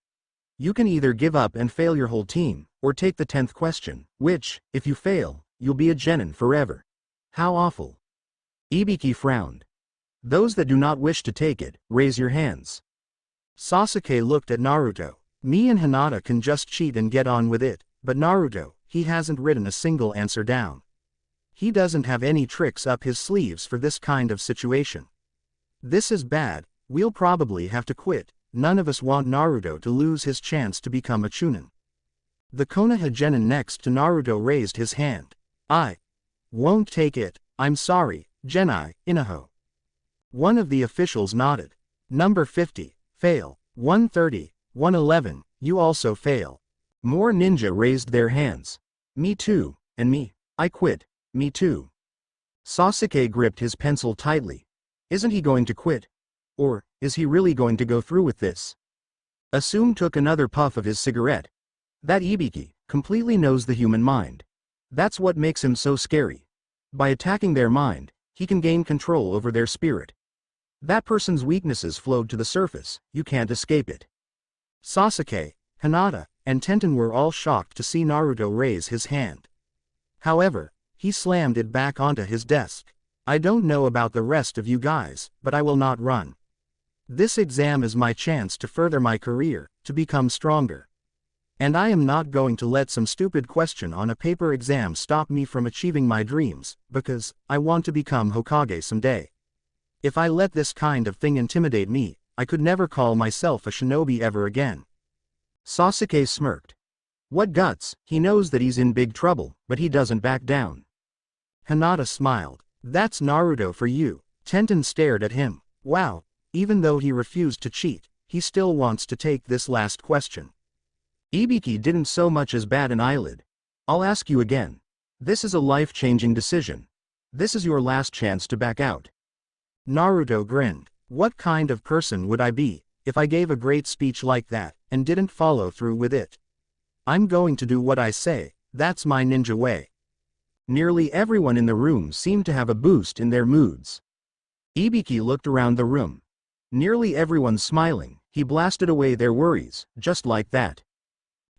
You can either give up and fail your whole team, or take the 10th question, which, if you fail, you'll be a genin forever. How awful. Ibiki frowned. Those that do not wish to take it, raise your hands. Sasuke looked at Naruto. Me and Hinata can just cheat and get on with it, but Naruto, he hasn't written a single answer down. He doesn't have any tricks up his sleeves for this kind of situation. This is bad, we'll probably have to quit. None of us want Naruto to lose his chance to become a Chunin. The Konoha genin next to Naruto raised his hand. I won't take it, I'm sorry, Genai, Inaho. One of the officials nodded. Number 50, fail. 130, 111, you also fail. More ninja raised their hands. Me too, and me, I quit, me too. Sasuke gripped his pencil tightly. Isn't he going to quit? Or, is he really going to go through with this? Asum took another puff of his cigarette. That Ibiki completely knows the human mind. That's what makes him so scary. By attacking their mind, he can gain control over their spirit. That person's weaknesses flowed to the surface, you can't escape it. Sasuke, Hinata, and Tenten were all shocked to see Naruto raise his hand. However, he slammed it back onto his desk. I don't know about the rest of you guys, but I will not run. This exam is my chance to further my career, to become stronger. And I am not going to let some stupid question on a paper exam stop me from achieving my dreams, because I want to become Hokage someday. If I let this kind of thing intimidate me, I could never call myself a shinobi ever again. Sasuke smirked. What guts, he knows that he's in big trouble, but he doesn't back down. Hinata smiled. That's Naruto for you. Tenten stared at him. Wow, even though he refused to cheat, he still wants to take this last question. Ibiki didn't so much as bat an eyelid. I'll ask you again. This is a life-changing decision. This is your last chance to back out. Naruto grinned. What kind of person would I be, if I gave a great speech like that, and didn't follow through with it? I'm going to do what I say, that's my ninja way. Nearly everyone in the room seemed to have a boost in their moods. Ibiki looked around the room. Nearly everyone smiling, he blasted away their worries, just like that.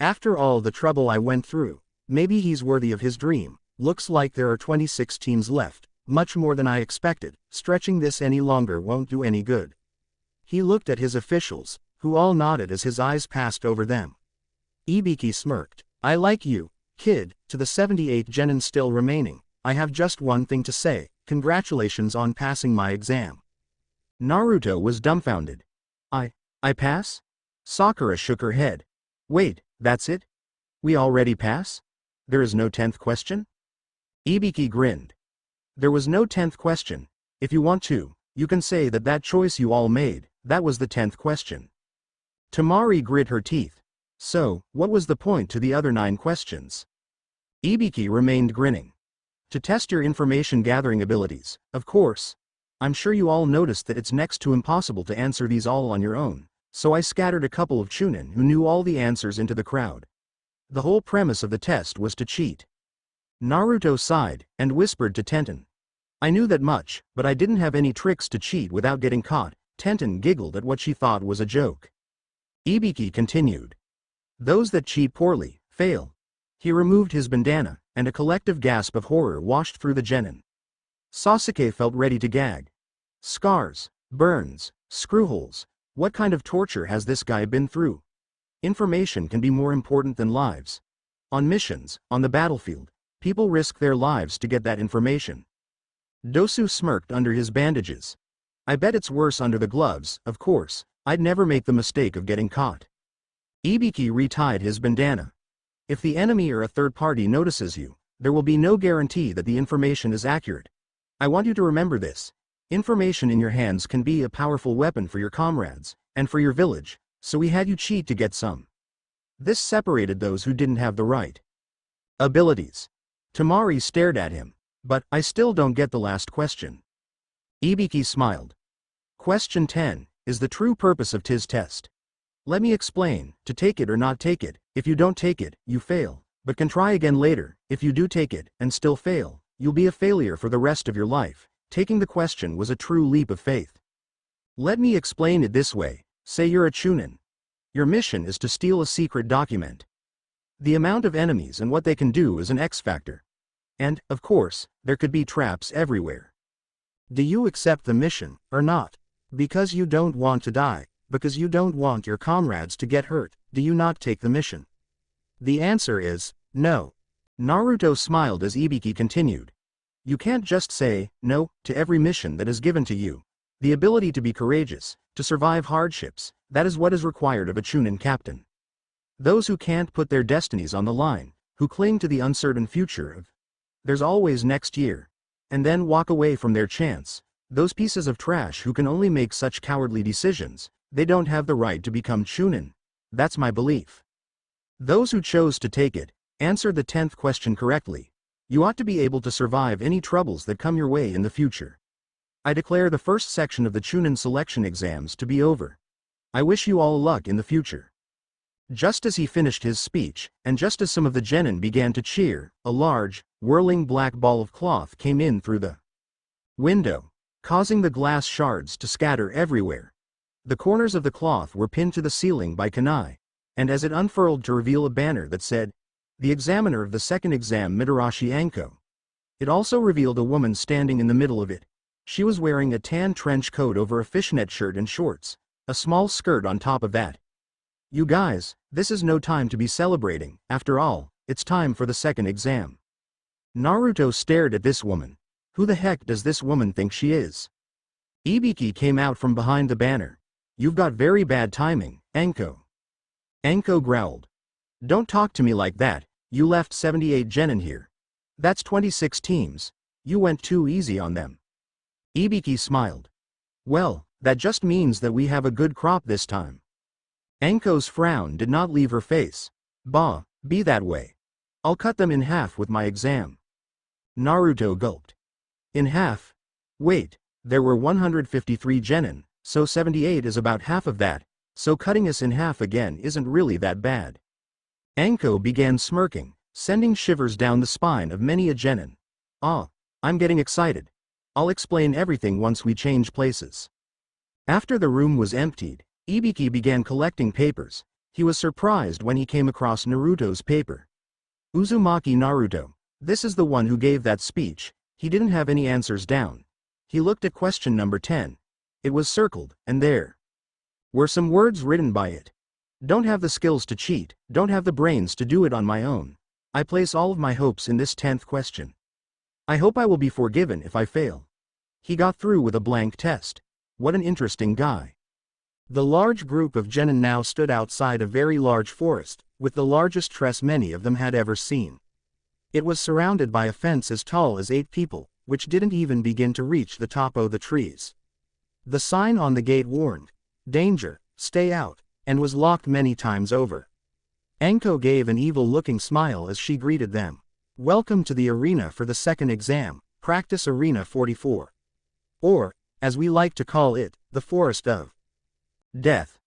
After all the trouble I went through, maybe he's worthy of his dream. Looks like there are 26 teams left, much more than I expected. Stretching this any longer won't do any good. He looked at his officials, who all nodded as his eyes passed over them. Ibiki smirked. I like you, kid. To the 78 genin still remaining, I have just one thing to say. Congratulations on passing my exam. Naruto was dumbfounded. I pass? Sakura shook her head. Wait, that's it? We already pass? There is no 10th question? Ibiki grinned. There was no 10th question. If you want to, you can say that that choice you all made, that was the 10th question. Tamari grit her teeth. So, what was the point to the other 9 questions? Ibiki remained grinning. To test your information gathering abilities, of course. I'm sure you all noticed that it's next to impossible to answer these all on your own, so I scattered a couple of Chunin who knew all the answers into the crowd. The whole premise of the test was to cheat. Naruto sighed, and whispered to Tenten. I knew that much, but I didn't have any tricks to cheat without getting caught. Tenten giggled at what she thought was a joke. Ibiki continued. Those that cheat poorly, fail. He removed his bandana, and a collective gasp of horror washed through the genin. Sasuke felt ready to gag. Scars, burns, screwholes. What kind of torture has this guy been through? Information can be more important than lives. On missions, on the battlefield, people risk their lives to get that information. Dosu smirked under his bandages. I bet it's worse under the gloves, of course. I'd never make the mistake of getting caught. Ibiki retied his bandana. If the enemy or a third party notices you, there will be no guarantee that the information is accurate. I want you to remember this. Information in your hands can be a powerful weapon for your comrades, and for your village, so we had you cheat to get some. This separated those who didn't have the right abilities. Tamari stared at him. But, I still don't get the last question. Ibiki smiled. Question 10, is the true purpose of tis test. Let me explain, to take it or not take it. If you don't take it, you fail, but can try again later. If you do take it, and still fail, you'll be a failure for the rest of your life. Taking the question was a true leap of faith. Let me explain it this way. Say you're a Chunin. Your mission is to steal a secret document. The amount of enemies and what they can do is an X factor. And, of course, there could be traps everywhere. Do you accept the mission, or not? Because you don't want to die, because you don't want your comrades to get hurt, do you not take the mission? The answer is, no. Naruto smiled as Ibiki continued. You can't just say, no, to every mission that is given to you. The ability to be courageous, to survive hardships, that is what is required of a Chunin captain. Those who can't put their destinies on the line, who cling to the uncertain future of there's always next year, and then walk away from their chance, those pieces of trash who can only make such cowardly decisions, they don't have the right to become Chunin. That's my belief. Those who chose to take it, answered the 10th question correctly. You ought to be able to survive any troubles that come your way in the future. I declare the first section of the Chunin selection exams to be over. I wish you all luck in the future. Just as he finished his speech, and just as some of the genin began to cheer, a large, whirling black ball of cloth came in through the window, causing the glass shards to scatter everywhere. The corners of the cloth were pinned to the ceiling by kunai. and as it unfurled to reveal a banner that said, "The examiner of the second exam Mitarashi Anko." It also revealed a woman standing in the middle of it. She was wearing a tan trench coat over a fishnet shirt and shorts, a small skirt on top of that. "You guys, this is no time to be celebrating, after all, it's time for the second exam." Naruto stared at this woman. Who the heck does this woman think she is? Ibiki came out from behind the banner. "You've got very bad timing, Anko." Anko growled. "Don't talk to me like that, you left 78 genin here. That's 26 teams, you went too easy on them." Ibiki smiled. "Well, that just means that we have a good crop this time." Anko's frown did not leave her face. "Bah, be that way. I'll cut them in half with my exam." Naruto gulped. "In half? Wait, there were 153 genin, so 78 is about half of that, so cutting us in half again isn't really that bad." Anko began smirking, sending shivers down the spine of many a genin. "Ah, I'm getting excited. I'll explain everything once we change places." After the room was emptied, Ibiki began collecting papers. He was surprised when he came across Naruto's paper. "Uzumaki Naruto, this is the one who gave that speech." He didn't have any answers down. He looked at question number 10. It was circled, and there were some words written by it. "Don't have the skills to cheat, don't have the brains to do it on my own. I place all of my hopes in this 10th question. I hope I will be forgiven if I fail." He got through with a blank test. What an interesting guy. The large group of genin now stood outside a very large forest, with the largest tress many of them had ever seen. It was surrounded by a fence as tall as 8 people, which didn't even begin to reach the top of the trees. The sign on the gate warned, "Danger, stay out," and was locked many times over. Anko gave an evil-looking smile as she greeted them. "Welcome to the arena for the second exam, Practice Arena 44. Or, as we like to call it, the Forest of Death."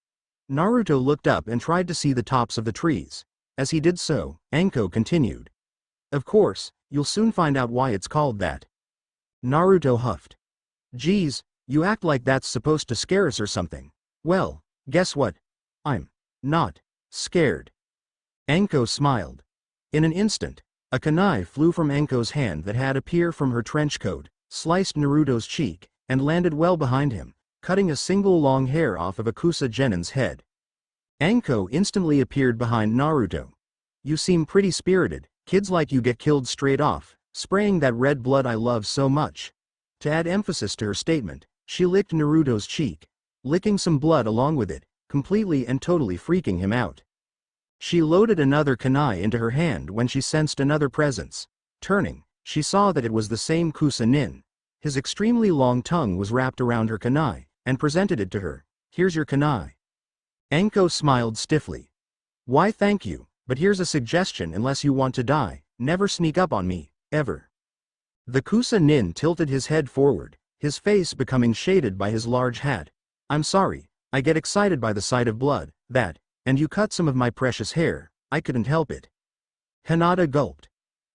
Naruto looked up and tried to see the tops of the trees. As he did so, Anko continued. "Of course, you'll soon find out why it's called that." Naruto huffed. "Geez, you act like that's supposed to scare us or something." "Well, guess what? I'm not scared." Anko smiled. In an instant, a kunai flew from Anko's hand that had appeared from her trench coat, sliced Naruto's cheek, and landed well behind him, cutting a single long hair off of a Kusa genin's head. Anko instantly appeared behind Naruto. "You seem pretty spirited. Kids like you get killed straight off, spraying that red blood I love so much." To add emphasis to her statement, she licked Naruto's cheek, licking some blood along with it, completely and totally freaking him out. She loaded another kunai into her hand when she sensed another presence. Turning, she saw that it was the same Kusa nin. His extremely long tongue was wrapped around her kunai, and presented it to her. "Here's your kunai." Anko smiled stiffly. "Why thank you, but here's a suggestion: unless you want to die, never sneak up on me, ever." The Kusa nin tilted his head forward, his face becoming shaded by his large hat. "I'm sorry, I get excited by the sight of blood, and you cut some of my precious hair, I couldn't help it." Hinata gulped.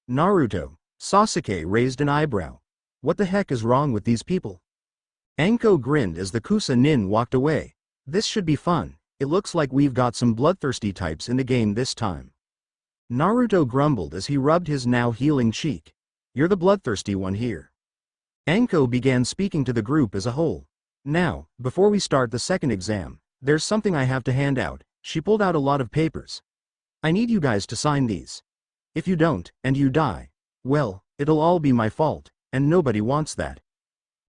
Naruto, Sasuke raised an eyebrow. What the heck is wrong with these people? Anko grinned as the Kusa nin walked away. "This should be fun, it looks like we've got some bloodthirsty types in the game this time." Naruto grumbled as he rubbed his now healing cheek. "You're the bloodthirsty one here." Anko began speaking to the group as a whole. "Now, before we start the second exam, there's something I have to hand out." She pulled out a lot of papers. "I need you guys to sign these. If you don't, and you die, well, it'll all be my fault, and nobody wants that."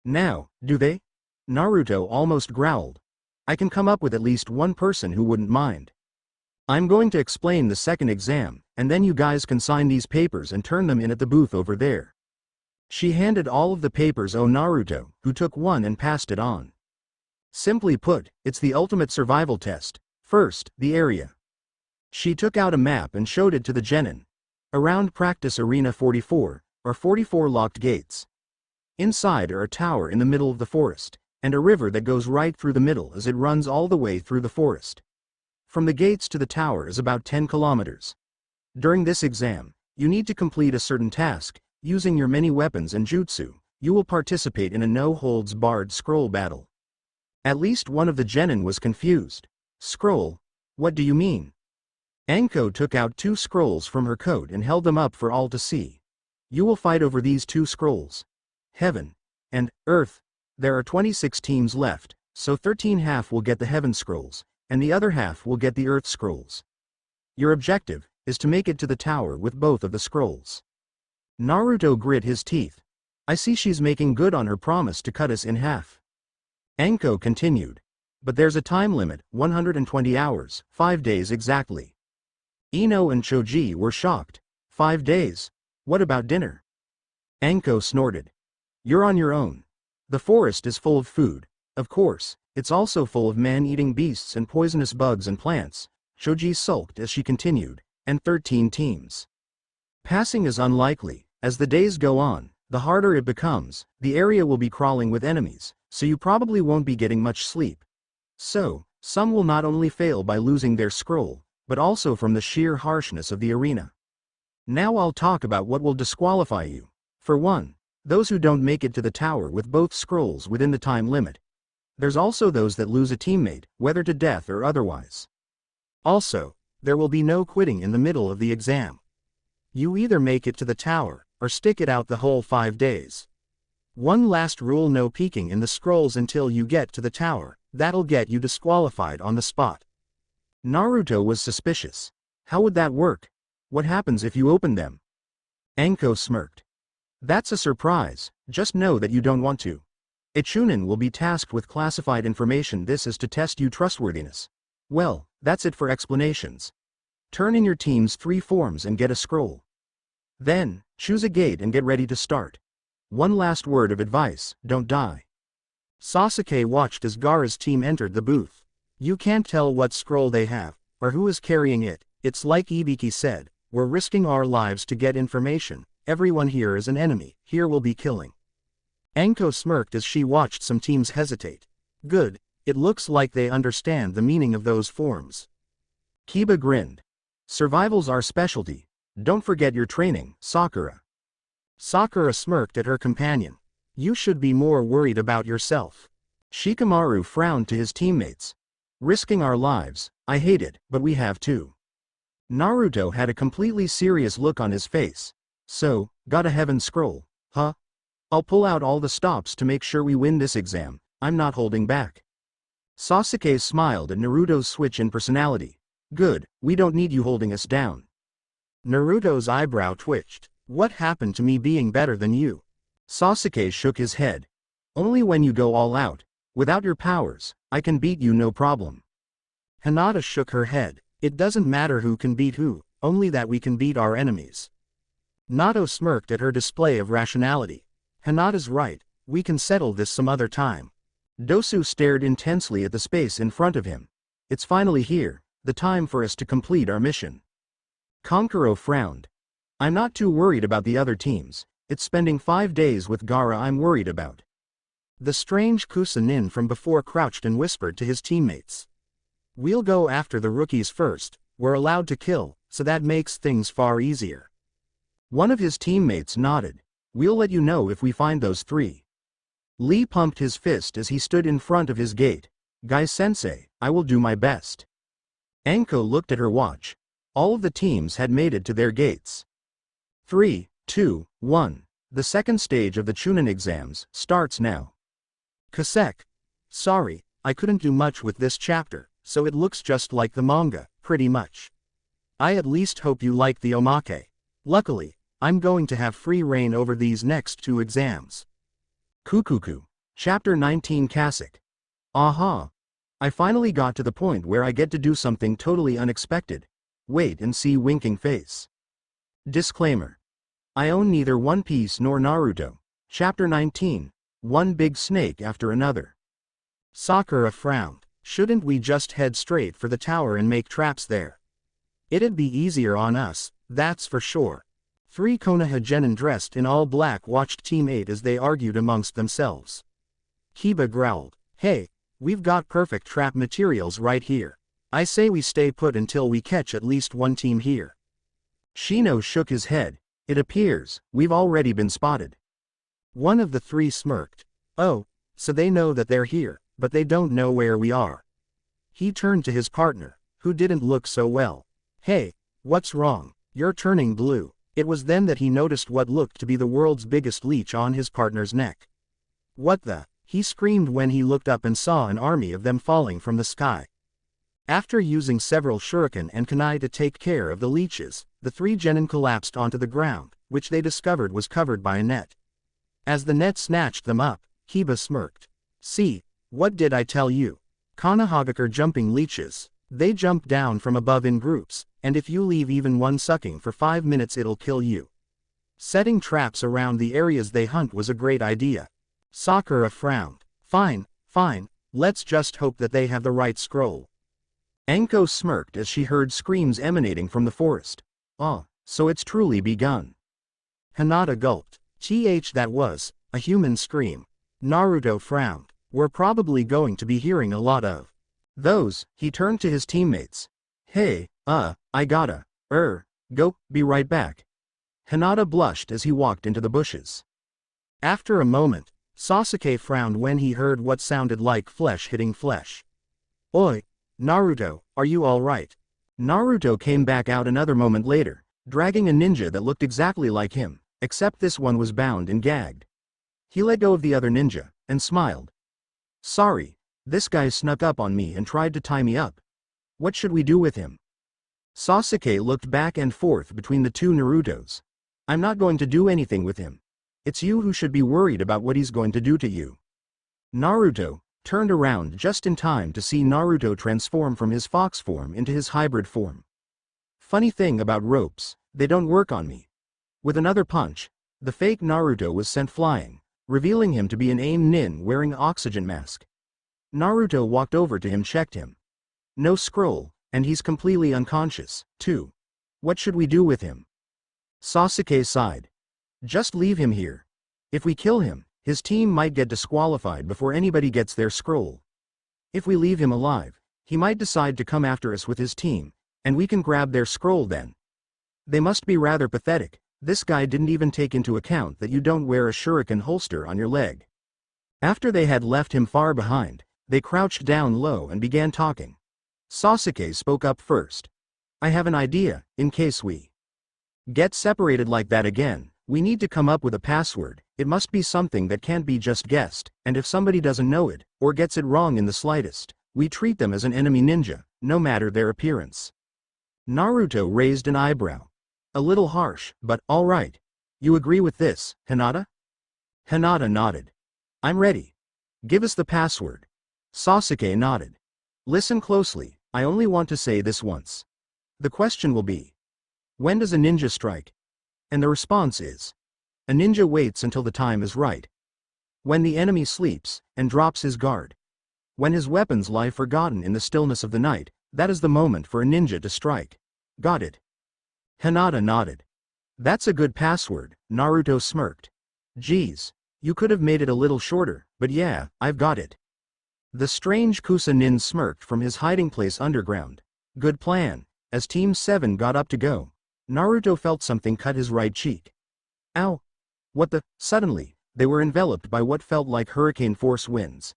"Now, do they?" Naruto almost growled. "I can come up with at least one person who wouldn't mind. I'm going to explain the second exam, and then you guys can sign these papers and turn them in at the booth over there." She handed all of the papers to Naruto, who took one and passed it on. "Simply put, it's the ultimate survival test. First, the area." She took out a map and showed it to the genin. "Around Practice Arena 44, are 44 locked gates. Inside are a tower in the middle of the forest, and a river that goes right through the middle as it runs all the way through the forest. From the gates to the tower is about 10 kilometers. During this exam, you need to complete a certain task. Using your many weapons and jutsu, you will participate in a no-holds-barred scroll battle." At least one of the genin was confused. "Scroll? What do you mean?" Anko took out 2 scrolls from her coat and held them up for all to see. You will fight over these 2 scrolls. Heaven and Earth. There are 26 teams left, so 13 half will get the Heaven scrolls, and the other half will get the Earth scrolls. Your objective is to make it to the tower with both of the scrolls. Naruto grit his teeth. I see she's making good on her promise to cut us in half. Anko continued. But there's a time limit, 120 hours, 5 days exactly. Ino and Choji were shocked. 5 days? What about dinner? Anko snorted. You're on your own. The forest is full of food. Of course, it's also full of man-eating beasts and poisonous bugs and plants. Choji sulked as she continued, and 13 teams. Passing is unlikely. As the days go on, the harder it becomes. The area will be crawling with enemies, so you probably won't be getting much sleep. So, some will not only fail by losing their scroll, but also from the sheer harshness of the arena. Now I'll talk about what will disqualify you. For one, those who don't make it to the tower with both scrolls within the time limit. There's also those that lose a teammate, whether to death or otherwise. Also, there will be no quitting in the middle of the exam. You either make it to the tower, or stick it out the whole 5 days. One last rule: no peeking in the scrolls until you get to the tower. That'll get you disqualified on the spot. Naruto was suspicious. How would that work? What happens if you open them? Anko smirked. That's a surprise, just know that you don't want to. A Chunin will be tasked with classified information. This is to test your trustworthiness. Well, that's it for explanations. Turn in your team's 3 forms and get a scroll. Then, choose a gate and get ready to start. One last word of advice, don't die. Sasuke watched as Gaara's team entered the booth. You can't tell what scroll they have, or who is carrying it. It's like Ibiki said, we're risking our lives to get information. Everyone here is an enemy, here we'll be killing. Anko smirked as she watched some teams hesitate. Good, it looks like they understand the meaning of those forms. Kiba grinned. Survival's our specialty. Don't forget your training, Sakura. Sakura smirked at her companion. You should be more worried about yourself. Shikamaru frowned to his teammates. Risking our lives, I hate it, but we have to. Naruto had a completely serious look on his face. So, got a heaven scroll, huh? I'll pull out all the stops to make sure we win this exam. I'm not holding back. Sasuke smiled at Naruto's switch in personality. Good, we don't need you holding us down. Naruto's eyebrow twitched. What happened to me being better than you? Sasuke shook his head. Only when you go all out. Without your powers, I can beat you no problem. Hinata shook her head. It doesn't matter who can beat who, only that we can beat our enemies. Nato smirked at her display of rationality. Hinata's right, we can settle this some other time. Dosu stared intensely at the space in front of him. It's finally here, the time for us to complete our mission. Conquero frowned. I'm not too worried about the other teams. It's spending 5 days with Gaara I'm worried about. The strange Kusa-nin from before crouched and whispered to his teammates. We'll go after the rookies first, we're allowed to kill, so that makes things far easier. One of his teammates nodded. We'll let you know if we find those 3. Lee pumped his fist as he stood in front of his gate. Gai-sensei, I will do my best. Anko looked at her watch. All of the teams had made it to their gates. 3, 2, 1. The second stage of the Chunin exams starts now. Kasek. Sorry, I couldn't do much with this chapter, so it looks just like the manga, pretty much. I at least hope you like the omake. Luckily, I'm going to have free reign over these next 2 exams. Kukuku. Chapter 19 Kasek. Aha. I finally got to the point where I get to do something totally unexpected. Wait and see winking face. Disclaimer. I own neither One Piece nor Naruto. Chapter 19. One big snake after another. Sakura frowned. Shouldn't we just head straight for the tower and make traps there? It'd be easier on us, that's for sure. 3 Konoha genin dressed in all black watched Team 8 as they argued amongst themselves. Kiba growled. Hey, we've got perfect trap materials right here. I say we stay put until we catch at least one team here. Shino shook his head. It appears, we've already been spotted. One of the 3 smirked. Oh, so they know that they're here, but they don't know where we are. He turned to his partner, who didn't look so well. Hey, what's wrong? You're turning blue. It was then that he noticed what looked to be the world's biggest leech on his partner's neck. What the? He screamed when he looked up and saw an army of them falling from the sky. After using several shuriken and kunai to take care of the leeches, the three genin collapsed onto the ground, which they discovered was covered by a net. As the net snatched them up, Kiba smirked. See, what did I tell you? Konohagakure jumping leeches. They jump down from above in groups, and if you leave even one sucking for 5 minutes it'll kill you. Setting traps around the areas they hunt was a great idea. Sakura frowned. Fine, let's just hope that they have the right scroll. Anko smirked as she heard screams emanating from the forest. Ah, so it's truly begun. Hinata gulped. That was a human scream. Naruto frowned. We're probably going to be hearing a lot of those. He turned to his teammates. Hey, I gotta, go, be right back. Hinata blushed as he walked into the bushes. After a moment, Sasuke frowned when he heard what sounded like flesh hitting flesh. Oi, Naruto, are you alright? Naruto came back out another moment later, dragging a ninja that looked exactly like him, except this one was bound and gagged. He let go of the other ninja, and smiled. Sorry, this guy snuck up on me and tried to tie me up. What should we do with him? Sasuke looked back and forth between the two Narutos. I'm not going to do anything with him. It's you who should be worried about what he's going to do to you. Naruto turned around just in time to see Naruto transform from his fox form into his hybrid form. Funny thing about ropes, they don't work on me. With another punch, the fake Naruto was sent flying, revealing him to be an AIM nin wearing an oxygen mask. Naruto walked over to him, checked him. No scroll, and he's completely unconscious, too. What should we do with him? Sasuke sighed. Just leave him here. If we kill him, his team might get disqualified before anybody gets their scroll. If we leave him alive, he might decide to come after us with his team, and we can grab their scroll then. They must be rather pathetic. This guy didn't even take into account that you don't wear a shuriken holster on your leg. After they had left him far behind, they crouched down low and began talking. Sasuke spoke up first. I have an idea, in case we get separated like that again, we need to come up with a password. It must be something that can't be just guessed, and if somebody doesn't know it, or gets it wrong in the slightest, we treat them as an enemy ninja, no matter their appearance. Naruto raised an eyebrow. A little harsh, but alright. You agree with this, Hinata? Hinata nodded. I'm ready. Give us the password. Sasuke nodded. Listen closely, I only want to say this once. The question will be, when does a ninja strike? And the response is, a ninja waits until the time is right. When the enemy sleeps, and drops his guard. When his weapons lie forgotten in the stillness of the night, that is the moment for a ninja to strike. Got it? Hinata nodded. That's a good password, Naruto smirked. Geez, you could have made it a little shorter, but yeah, I've got it. The strange Kusa-nin smirked from his hiding place underground. Good plan. As Team 7 got up to go, Naruto felt something cut his right cheek. Ow! What the? Suddenly, they were enveloped by what felt like hurricane force winds.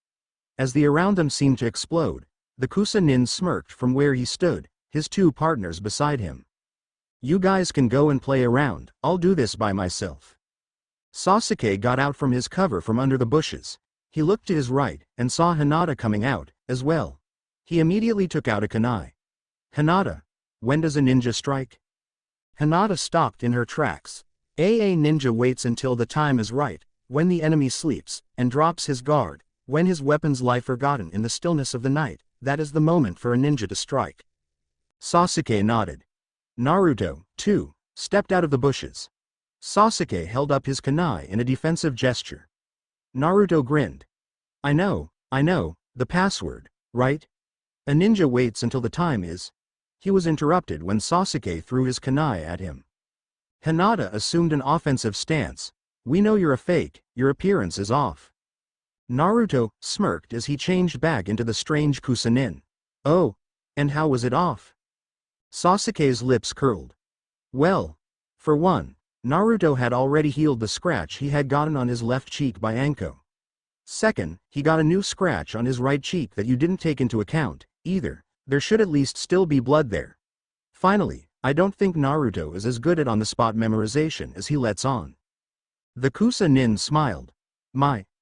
As the around them seemed to explode, the Kusa-nin smirked from where he stood, his two partners beside him. You guys can go and play around, I'll do this by myself. Sasuke got out from his cover from under the bushes. He looked to his right, and saw Hinata coming out, as well. He immediately took out a kunai. Hinata, when does a ninja strike? Hinata stopped in her tracks. A ninja waits until the time is right, when the enemy sleeps, and drops his guard, when his weapons lie forgotten in the stillness of the night, that is the moment for a ninja to strike. Sasuke nodded. Naruto, too, stepped out of the bushes. Sasuke held up his kunai in a defensive gesture. Naruto grinned. I know, the password, right? A ninja waits until the time is. He was interrupted when Sasuke threw his kunai at him. Hinata assumed an offensive stance. We know you're a fake, your appearance is off. Naruto smirked as he changed back into the strange Kusa-nin. Oh, and how was it off? Sasuke's lips curled. Well, for one, Naruto had already healed the scratch he had gotten on his left cheek by Anko. Second, he got a new scratch on his right cheek that you didn't take into account, either. There should at least still be blood there. Finally, I don't think Naruto is as good at on-the-spot memorization as he lets on. The Kusa Nin smiled.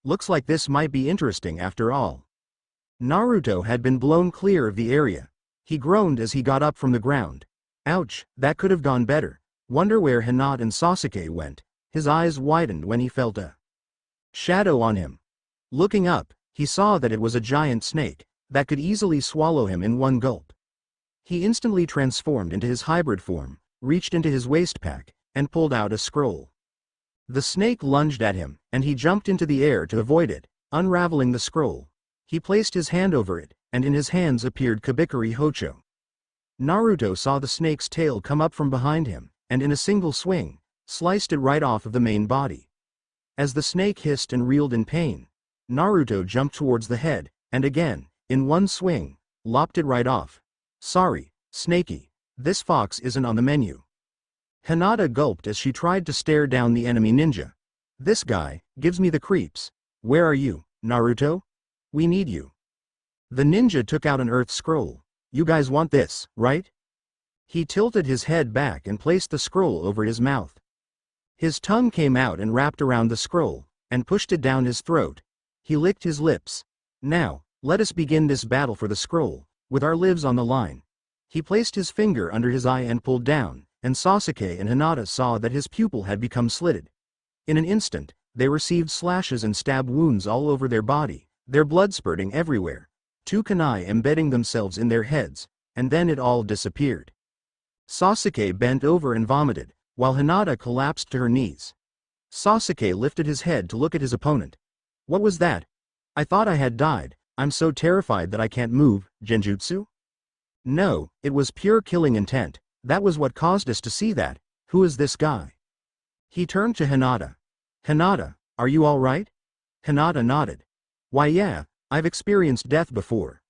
Looks like this might be interesting after all. Naruto had been blown clear of the area. He groaned as he got up from the ground. Ouch, that could have gone better. Wonder where Hinata and Sasuke went. His eyes widened when he felt a shadow on him. Looking up, he saw that it was a giant snake that could easily swallow him in one gulp. He instantly transformed into his hybrid form, reached into his waist pack, and pulled out a scroll. The snake lunged at him, and he jumped into the air to avoid it, unraveling the scroll. He placed his hand over it, and in his hands appeared Kabikari Hocho. Naruto saw the snake's tail come up from behind him, and in a single swing, sliced it right off of the main body. As the snake hissed and reeled in pain, Naruto jumped towards the head, and again, in one swing, lopped it right off. Sorry, Snakey, this fox isn't on the menu. Hinata gulped as she tried to stare down the enemy ninja. This guy gives me the creeps. Where are you, Naruto? We need you. The ninja took out an earth scroll. You guys want this, right? He tilted his head back and placed the scroll over his mouth. His tongue came out and wrapped around the scroll, and pushed it down his throat. He licked his lips. Now, let us begin this battle for the scroll, with our lives on the line. He placed his finger under his eye and pulled down, and Sasuke and Hinata saw that his pupil had become slitted. In an instant, they received slashes and stab wounds all over their body, their blood spurting everywhere, 2 kunai embedding themselves in their heads, and then it all disappeared. Sasuke bent over and vomited, while Hinata collapsed to her knees. Sasuke lifted his head to look at his opponent. What was that? I thought I had died. I'm so terrified that I can't move. Genjutsu? No, it was pure killing intent. That was what caused us to see that. Who is this guy? He turned to Hinata. Hinata, are you all right? Hinata nodded. Why yeah, I've experienced death before,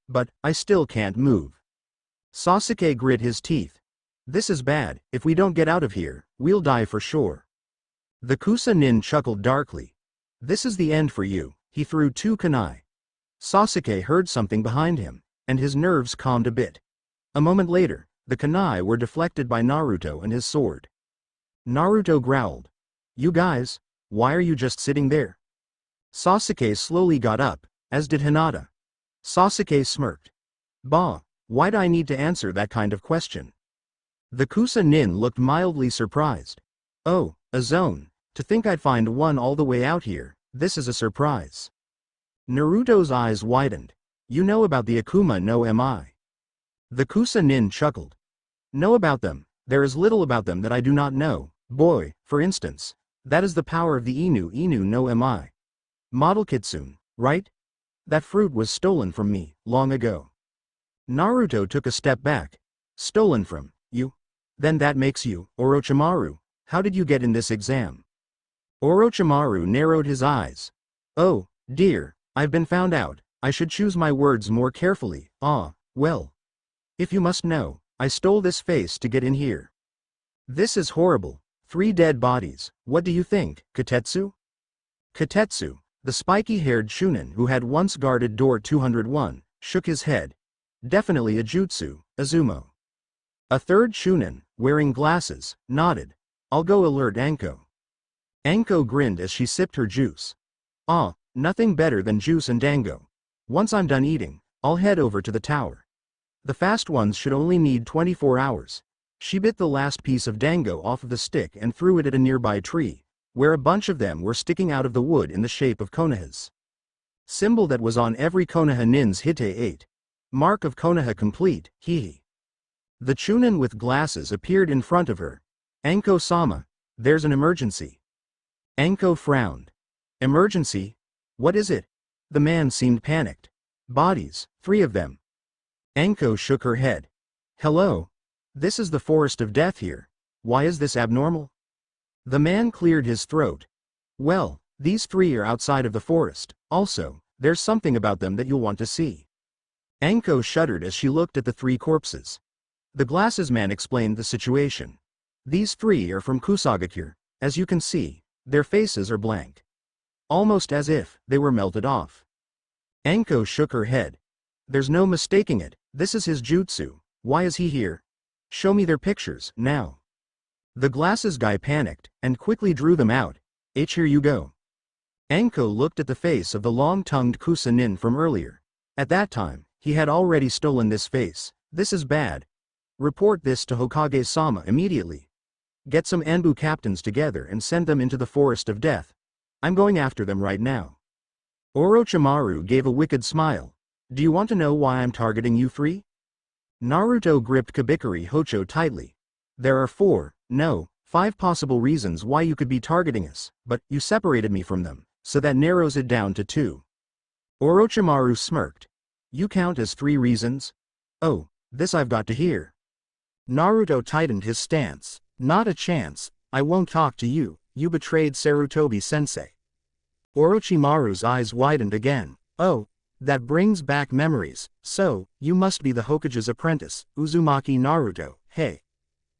but I still can't move. Sasuke grit his teeth. This is bad. If we don't get out of here, we'll die for sure. The Kusa Nin chuckled darkly. This is the end for you. He threw 2 kunai. Sasuke heard something behind him, and his nerves calmed a bit. A moment later, the kunai were deflected by Naruto and his sword. Naruto growled. You guys, why are you just sitting there? Sasuke slowly got up, as did Hinata. Sasuke smirked. Bah, why'd I need to answer that kind of question? The Kusa Nin looked mildly surprised. Oh, a zone. To think I'd find one all the way out here. This is a surprise. Naruto's eyes widened. You know about the Akuma no Mi? The Kusa Nin chuckled. Know about them, there is little about them that I do not know. Boy, for instance, that is the power of the Inu no Mi. Model Kitsune, right? That fruit was stolen from me, long ago. Naruto took a step back. Stolen from you? Then that makes you, Orochimaru. How did you get in this exam? Orochimaru narrowed his eyes. Oh, dear, I've been found out. I should choose my words more carefully. Well. If you must know, I stole this face to get in here. This is horrible. 3 dead bodies. What do you think, Katetsu? Katetsu, the spiky-haired Chunin who had once guarded door 201, shook his head. Definitely a jutsu, Azumo. A third Chunin, wearing glasses, nodded. I'll go alert Anko. Anko grinned as she sipped her juice. Nothing better than juice and dango. Once I'm done eating, I'll head over to the tower. The fast ones should only need 24 hours. She bit the last piece of dango off of the stick and threw it at a nearby tree, where a bunch of them were sticking out of the wood in the shape of Konohas. Symbol that was on every Konoha Nin's Hite 8. Mark of Konoha complete, hehe. The Chunin with glasses appeared in front of her. Anko-sama, there's an emergency. Anko frowned. Emergency? What is it? The man seemed panicked. Bodies, 3 of them. Anko shook her head. Hello? This is the forest of death here. Why is this abnormal? The man cleared his throat. Well, these 3 are outside of the forest. Also, there's something about them that you'll want to see. Anko shuddered as she looked at the 3 corpses. The glasses man explained the situation. These 3 are from Kusagakure. As you can see, their faces are blank. Almost as if they were melted off. Anko shook her head. There's no mistaking it, this is his jutsu. Why is he here? Show me their pictures, now. The glasses guy panicked, and quickly drew them out. Here you go. Anko looked at the face of the long-tongued Kusa-nin from earlier. At that time, he had already stolen this face. This is bad. Report this to Hokage-sama immediately. Get some Anbu captains together and send them into the forest of death. I'm going after them right now. Orochimaru gave a wicked smile. Do you want to know why I'm targeting you three? Naruto gripped Kabikari Hocho tightly. There are 4, no, 5 possible reasons why you could be targeting us, but you separated me from them, so that narrows it down to 2. Orochimaru smirked. You count as 3 reasons? Oh, this I've got to hear. Naruto tightened his stance. Not a chance, I won't talk to you, you betrayed Sarutobi-sensei. Orochimaru's eyes widened again. Oh, that brings back memories, so, you must be the Hokage's apprentice, Uzumaki Naruto, hey.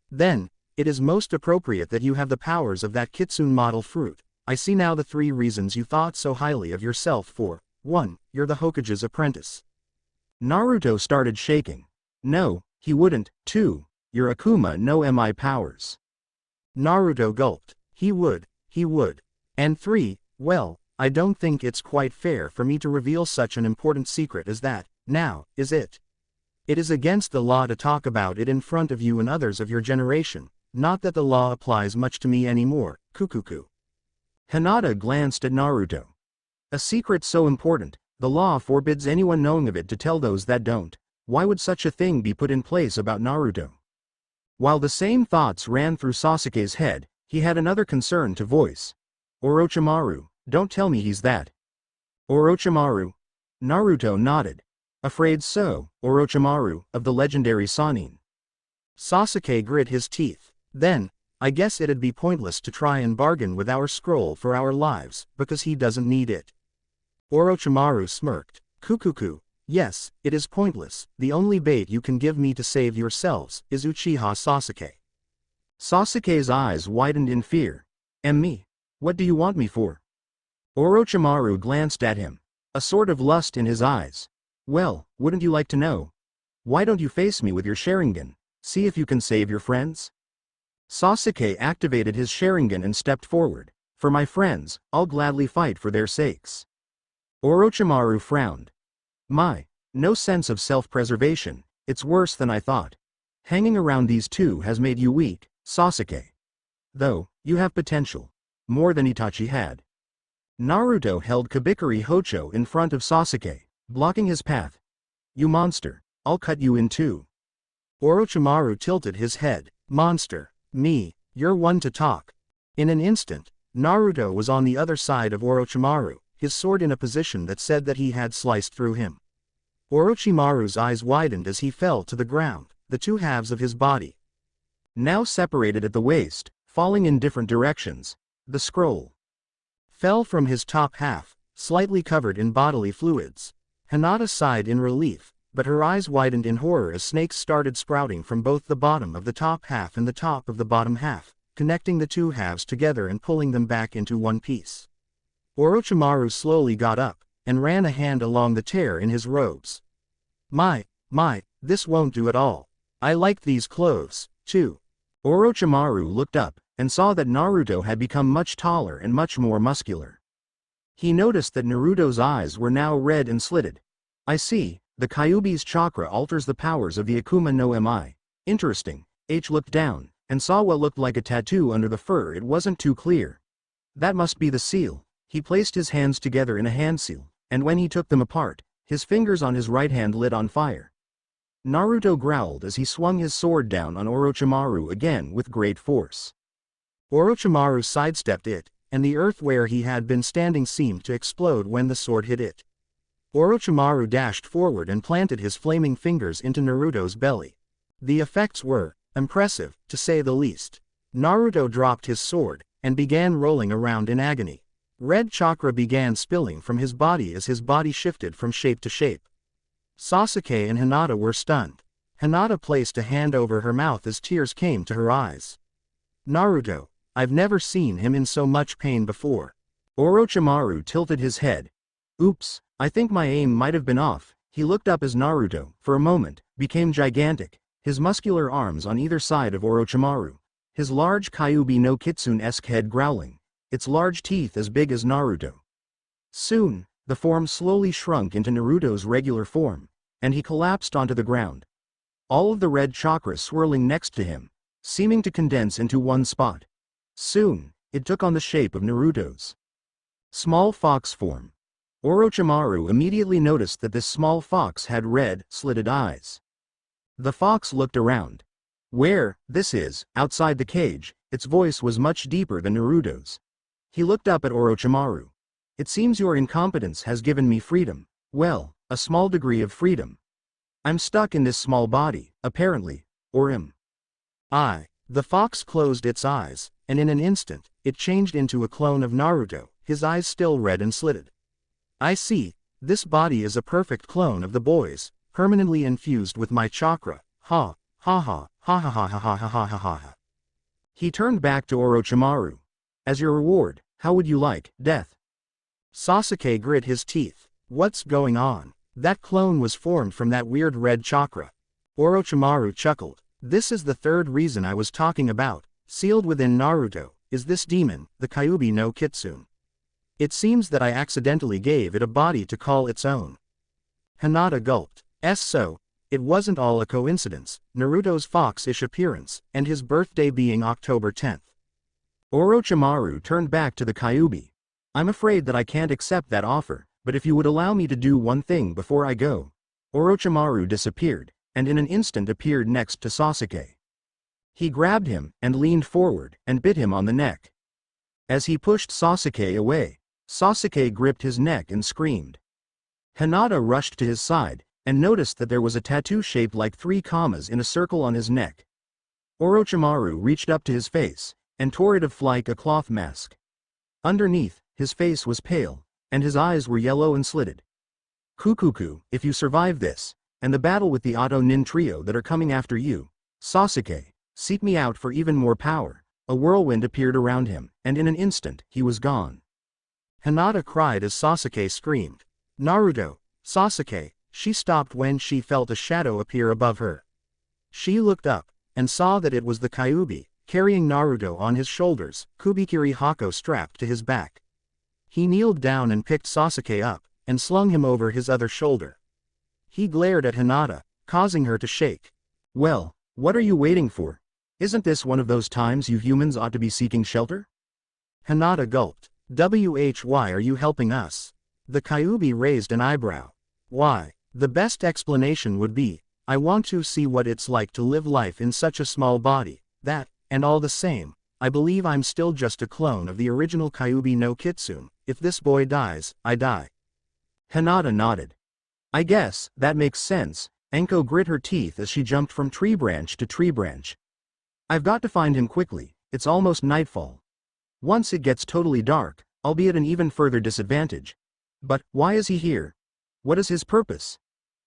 Then, it is most appropriate that you have the powers of that Kitsune model fruit. I see now the 3 reasons you thought so highly of yourself for. 1, you're the Hokage's apprentice. Naruto started shaking. No, he wouldn't. 2, your Akuma no Mi powers. Naruto gulped. He would. And 3, well, I don't think it's quite fair for me to reveal such an important secret as that, now, is it? It is against the law to talk about it in front of you and others of your generation, not that the law applies much to me anymore, kukuku. Hinata glanced at Naruto. A secret so important, the law forbids anyone knowing of it to tell those that don't. Why would such a thing be put in place about Naruto? While the same thoughts ran through Sasuke's head, he had another concern to voice. Orochimaru, don't tell me he's that. Orochimaru? Naruto nodded. Afraid so, Orochimaru, of the legendary Sannin. Sasuke grit his teeth. Then, I guess it'd be pointless to try and bargain with our scroll for our lives, because he doesn't need it. Orochimaru smirked. Kukuku. Yes, it is pointless. The only bait you can give me to save yourselves is Uchiha Sasuke. Sasuke's eyes widened in fear. And me? What do you want me for? Orochimaru glanced at him. A sort of lust in his eyes. Well, wouldn't you like to know? Why don't you face me with your Sharingan? See if you can save your friends? Sasuke activated his Sharingan and stepped forward. For my friends, I'll gladly fight for their sakes. Orochimaru frowned. No sense of self-preservation, it's worse than I thought. Hanging around these two has made you weak, Sasuke. Though, you have potential. More than Itachi had. Naruto held Kabikari Hocho in front of Sasuke, blocking his path. You monster, I'll cut you in 2. Orochimaru tilted his head. Monster, me, you're one to talk. In an instant, Naruto was on the other side of Orochimaru, his sword in a position that said that he had sliced through him. Orochimaru's eyes widened as he fell to the ground, the 2 halves of his body now separated at the waist, falling in different directions. The scroll fell from his top half, slightly covered in bodily fluids. Hinata sighed in relief, but her eyes widened in horror as snakes started sprouting from both the bottom of the top half and the top of the bottom half, connecting the 2 halves together and pulling them back into one piece. Orochimaru slowly got up, and ran a hand along the tear in his robes. My, this won't do at all. I like these clothes, too. Orochimaru looked up, and saw that Naruto had become much taller and much more muscular. He noticed that Naruto's eyes were now red and slitted. I see, the Kyuubi's chakra alters the powers of the Akuma no Mi. Interesting. Looked down, and saw what looked like a tattoo under the fur. It wasn't too clear. That must be the seal. He placed his hands together in a hand seal, and when he took them apart, his fingers on his right hand lit on fire. Naruto growled as he swung his sword down on Orochimaru again with great force. Orochimaru sidestepped it, and the earth where he had been standing seemed to explode when the sword hit it. Orochimaru dashed forward and planted his flaming fingers into Naruto's belly. The effects were impressive, to say the least. Naruto dropped his sword, and began rolling around in agony. Red chakra began spilling from his body as his body shifted from shape to shape. Sasuke and Hinata were stunned. Hinata placed a hand over her mouth as tears came to her eyes. Naruto, I've never seen him in so much pain before. Orochimaru tilted his head. Oops, I think my aim might have been off. He looked up as Naruto, for a moment, became gigantic, his muscular arms on either side of Orochimaru, his large Kyuubi no Kitsune-esque head growling, its large teeth as big as Naruto. Soon, the form slowly shrunk into Naruto's regular form, and he collapsed onto the ground. All of the red chakra swirling next to him, seeming to condense into one spot. Soon, it took on the shape of Naruto's small fox form. Orochimaru immediately noticed that this small fox had red, slitted eyes. The fox looked around. Where, this is, outside the cage, its voice was much deeper than Naruto's. He looked up at Orochimaru. It seems your incompetence has given me freedom. Well, a small degree of freedom. I'm stuck in this small body, apparently, or am I? The fox closed its eyes, and in an instant, it changed into a clone of Naruto, his eyes still red and slitted. I see, this body is a perfect clone of the boy's, permanently infused with my chakra, ha, ha ha, ha ha ha ha ha ha ha ha ha. He turned back to Orochimaru. As your reward, how would you like death? Sasuke grit his teeth. What's going on? That clone was formed from that weird red chakra. Orochimaru chuckled. This is the third reason I was talking about, sealed within Naruto, is this demon, the Kyuubi no Kitsune. It seems that I accidentally gave it a body to call its own. Hinata gulped. So, it wasn't all a coincidence, Naruto's fox-ish appearance, and his birthday being October 10th. Orochimaru turned back to the Kyuubi. I'm afraid that I can't accept that offer, but if you would allow me to do one thing before I go. Orochimaru disappeared, and in an instant appeared next to Sasuke. He grabbed him, and leaned forward, and bit him on the neck. As he pushed Sasuke away, Sasuke gripped his neck and screamed. Hinata rushed to his side, and noticed that there was a tattoo shaped like 3 commas in a circle on his neck. Orochimaru reached up to his face, and tore it off like a cloth mask. Underneath, his face was pale, and his eyes were yellow and slitted. Kukuku, if you survive this, and the battle with the Auto Nin trio that are coming after you, Sasuke, seek me out for even more power. A whirlwind appeared around him, and in an instant, he was gone. Hinata cried as Sasuke screamed. Naruto, Sasuke, she stopped when she felt a shadow appear above her. She looked up, and saw that it was the Kyuubi, carrying Naruto on his shoulders, Kubikiri Hako strapped to his back. He kneeled down and picked Sasuke up, and slung him over his other shoulder. He glared at Hinata, causing her to shake. Well, what are you waiting for? Isn't this one of those times you humans ought to be seeking shelter? Hinata gulped. Why are you helping us? The Kyuubi raised an eyebrow. Why? The best explanation would be, I want to see what it's like to live life in such a small body, that, and all the same, I believe I'm still just a clone of the original Kyuubi no Kitsune. If this boy dies, I die. Hinata nodded. I guess, that makes sense. Enko grit her teeth as she jumped from tree branch to tree branch. I've got to find him quickly, it's almost nightfall. Once it gets totally dark, I'll be at an even further disadvantage. But, why is he here? What is his purpose?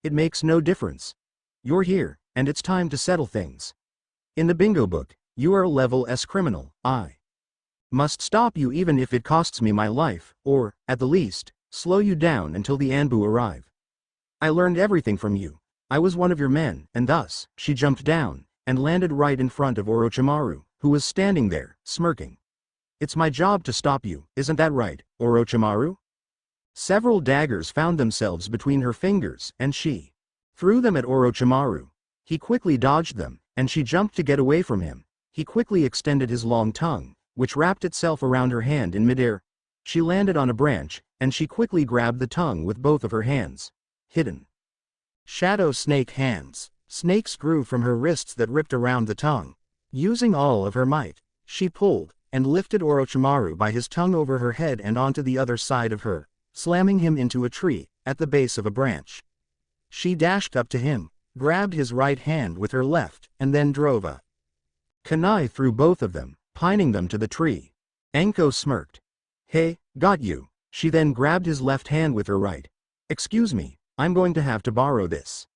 It makes no difference. You're here, and it's time to settle things. In the bingo book, you are a level S criminal. I must stop you even if it costs me my life, or, at the least, slow you down until the Anbu arrive. I learned everything from you. I was one of your men, and thus, she jumped down, and landed right in front of Orochimaru, who was standing there, smirking. It's my job to stop you, isn't that right, Orochimaru? Several daggers found themselves between her fingers, and she threw them at Orochimaru. He quickly dodged them, and she jumped to get away from him. He quickly extended his long tongue, which wrapped itself around her hand in midair. She landed on a branch, and she quickly grabbed the tongue with both of her hands. Hidden shadow snake hands. Snakes grew from her wrists that ripped around the tongue. Using all of her might, she pulled, and lifted Orochimaru by his tongue over her head and onto the other side of her, slamming him into a tree, at the base of a branch. She dashed up to him, grabbed his right hand with her left, and then drove a kunai through both of them, pining them to the tree. Enko smirked. Hey, got you. She then grabbed his left hand with her right. Excuse me, I'm going to have to borrow this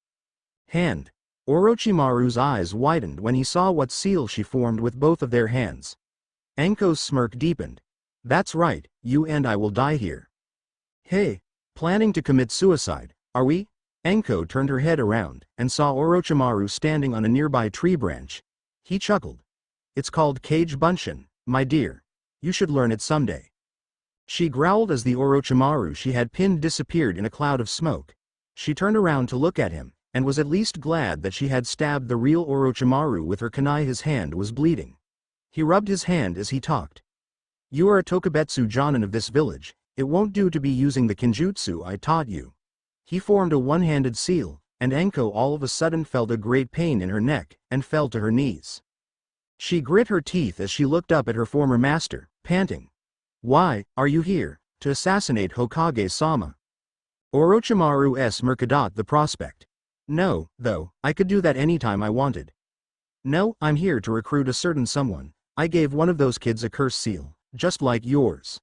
hand. Orochimaru's eyes widened when he saw what seal she formed with both of their hands. Enko's smirk deepened. That's right, you and I will die here. Hey, planning to commit suicide, are we? Anko turned her head around, and saw Orochimaru standing on a nearby tree branch. He chuckled. It's called Kage Bunshin, my dear. You should learn it someday. She growled as the Orochimaru she had pinned disappeared in a cloud of smoke. She turned around to look at him, and was at least glad that she had stabbed the real Orochimaru with her kunai. His hand was bleeding. He rubbed his hand as he talked. You are a Tokubetsu Jonin of this village. It won't do to be using the Kenjutsu I taught you. He formed a one-handed seal, and Anko all of a sudden felt a great pain in her neck, and fell to her knees. She grit her teeth as she looked up at her former master, panting. Why, are you here, to assassinate Hokage-sama? Orochimaru Mercadot the prospect. No, though, I could do that anytime I wanted. No, I'm here to recruit a certain someone. I gave one of those kids a curse seal, just like yours.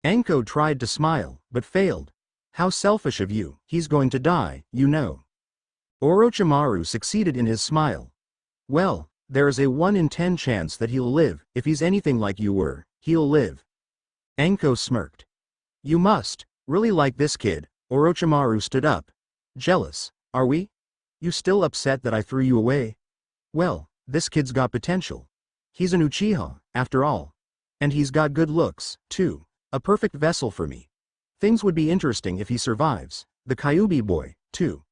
Anko tried to smile, but failed. How selfish of you, he's going to die, you know. Orochimaru succeeded in his smile. Well, there is a 1 in 10 chance that he'll live. If he's anything like you were, he'll live. Anko smirked. You must really like this kid. Orochimaru stood up. Jealous, are we? You still upset that I threw you away? Well, this kid's got potential. He's an Uchiha, after all. And he's got good looks, too. A perfect vessel for me. Things would be interesting if he survives. The Kyuubi boy, too.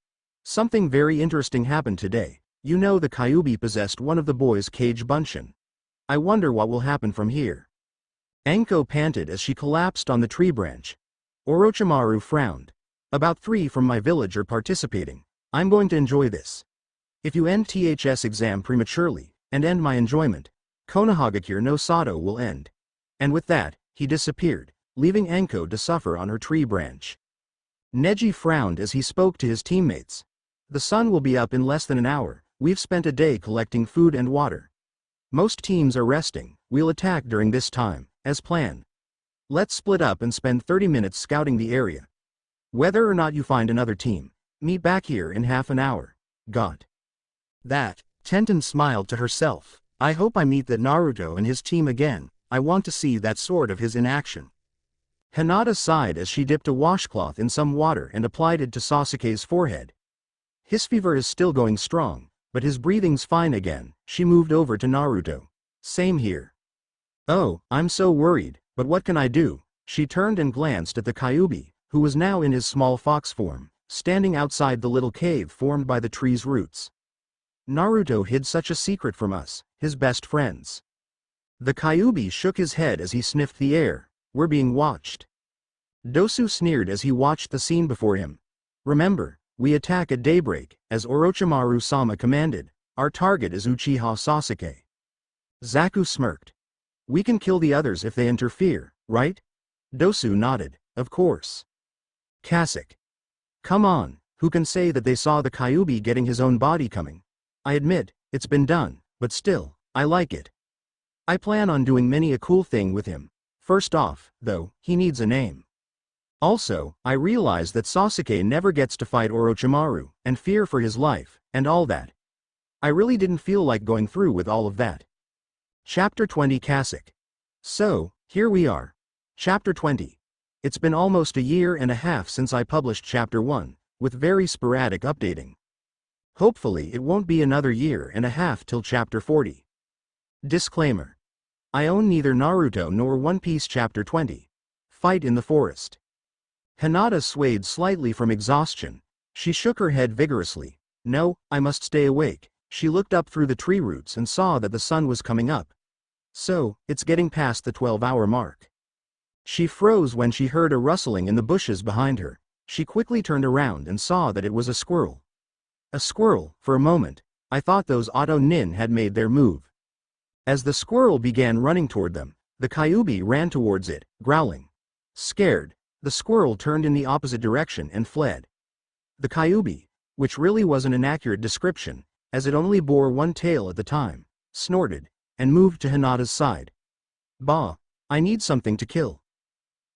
Something very interesting happened today. You know the Kyuubi possessed one of the boys' Kage Bunshin. I wonder what will happen from here. Anko panted as she collapsed on the tree branch. Orochimaru frowned. About 3 from my village are participating. I'm going to enjoy this. If you end THS exam prematurely, and end my enjoyment, Konohagakure no Sato will end. And with that, he disappeared, leaving Anko to suffer on her tree branch. Neji frowned as he spoke to his teammates. The sun will be up in less than an hour. We've spent a day collecting food and water. Most teams are resting. We'll attack during this time, as planned. Let's split up and spend 30 minutes scouting the area. Whether or not you find another team, meet back here in half an hour. Got that? Tenten smiled to herself. I hope I meet that Naruto and his team again. I want to see that sword of his in action. Hinata sighed as she dipped a washcloth in some water and applied it to Sasuke's forehead. His fever is still going strong, but his breathing's fine again. She moved over to Naruto. Same here. Oh, I'm so worried, but what can I do? She turned and glanced at the Kyuubi, who was now in his small fox form, standing outside the little cave formed by the tree's roots. Naruto hid such a secret from us, his best friends. The Kyuubi shook his head as he sniffed the air. We're being watched. Dosu sneered as he watched the scene before him. Remember, we attack at daybreak, as Orochimaru-sama commanded. Our target is Uchiha Sasuke. Zaku smirked. We can kill the others if they interfere, right? Dosu nodded. Of course. Kasek. Come on, who can say that they saw the Kyuubi getting his own body coming? I admit, it's been done, but still, I like it. I plan on doing many a cool thing with him. First off, though, he needs a name. Also, I realize that Sasuke never gets to fight Orochimaru, and fear for his life, and all that. I really didn't feel like going through with all of that. Chapter 20 Kasek. So, here we are. Chapter 20. It's been almost a year and a half since I published Chapter 1, with very sporadic updating. Hopefully it won't be another year and a half till Chapter 40. Disclaimer. I own neither Naruto nor One Piece Chapter 20. Fight in the Forest. Hinata swayed slightly from exhaustion. She shook her head vigorously. No, I must stay awake. She looked up through the tree roots and saw that the sun was coming up. So, it's getting past the 12-hour mark. She froze when she heard a rustling in the bushes behind her. She quickly turned around and saw that it was a squirrel. A squirrel, for a moment. I thought those Auto Nin had made their move. As the squirrel began running toward them, the Kyuubi ran towards it, growling. Scared, the squirrel turned in the opposite direction and fled. The Kyuubi, which really was an inaccurate description, as it only bore one tail at the time, snorted, and moved to Hinata's side. Bah, I need something to kill.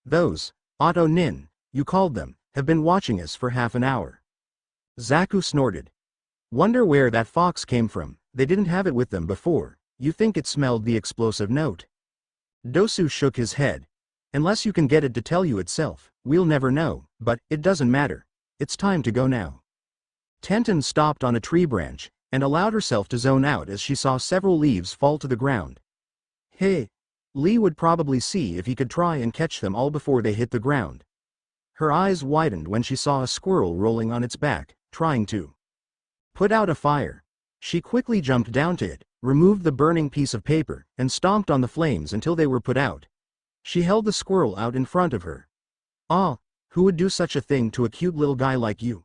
Those, Auto Nin, you called them, have been watching us for half an hour. Zaku snorted. Wonder where that fox came from. They didn't have it with them before. You think it smelled the explosive note? Dosu shook his head. Unless you can get it to tell you itself, we'll never know, but it doesn't matter. It's time to go now. Tenten stopped on a tree branch, and allowed herself to zone out as she saw several leaves fall to the ground. Hey! Lee would probably see if he could try and catch them all before they hit the ground. Her eyes widened when she saw a squirrel rolling on its back, trying to put out a fire. She quickly jumped down to it, removed the burning piece of paper, and stomped on the flames until they were put out. She held the squirrel out in front of her. Ah, who would do such a thing to a cute little guy like you?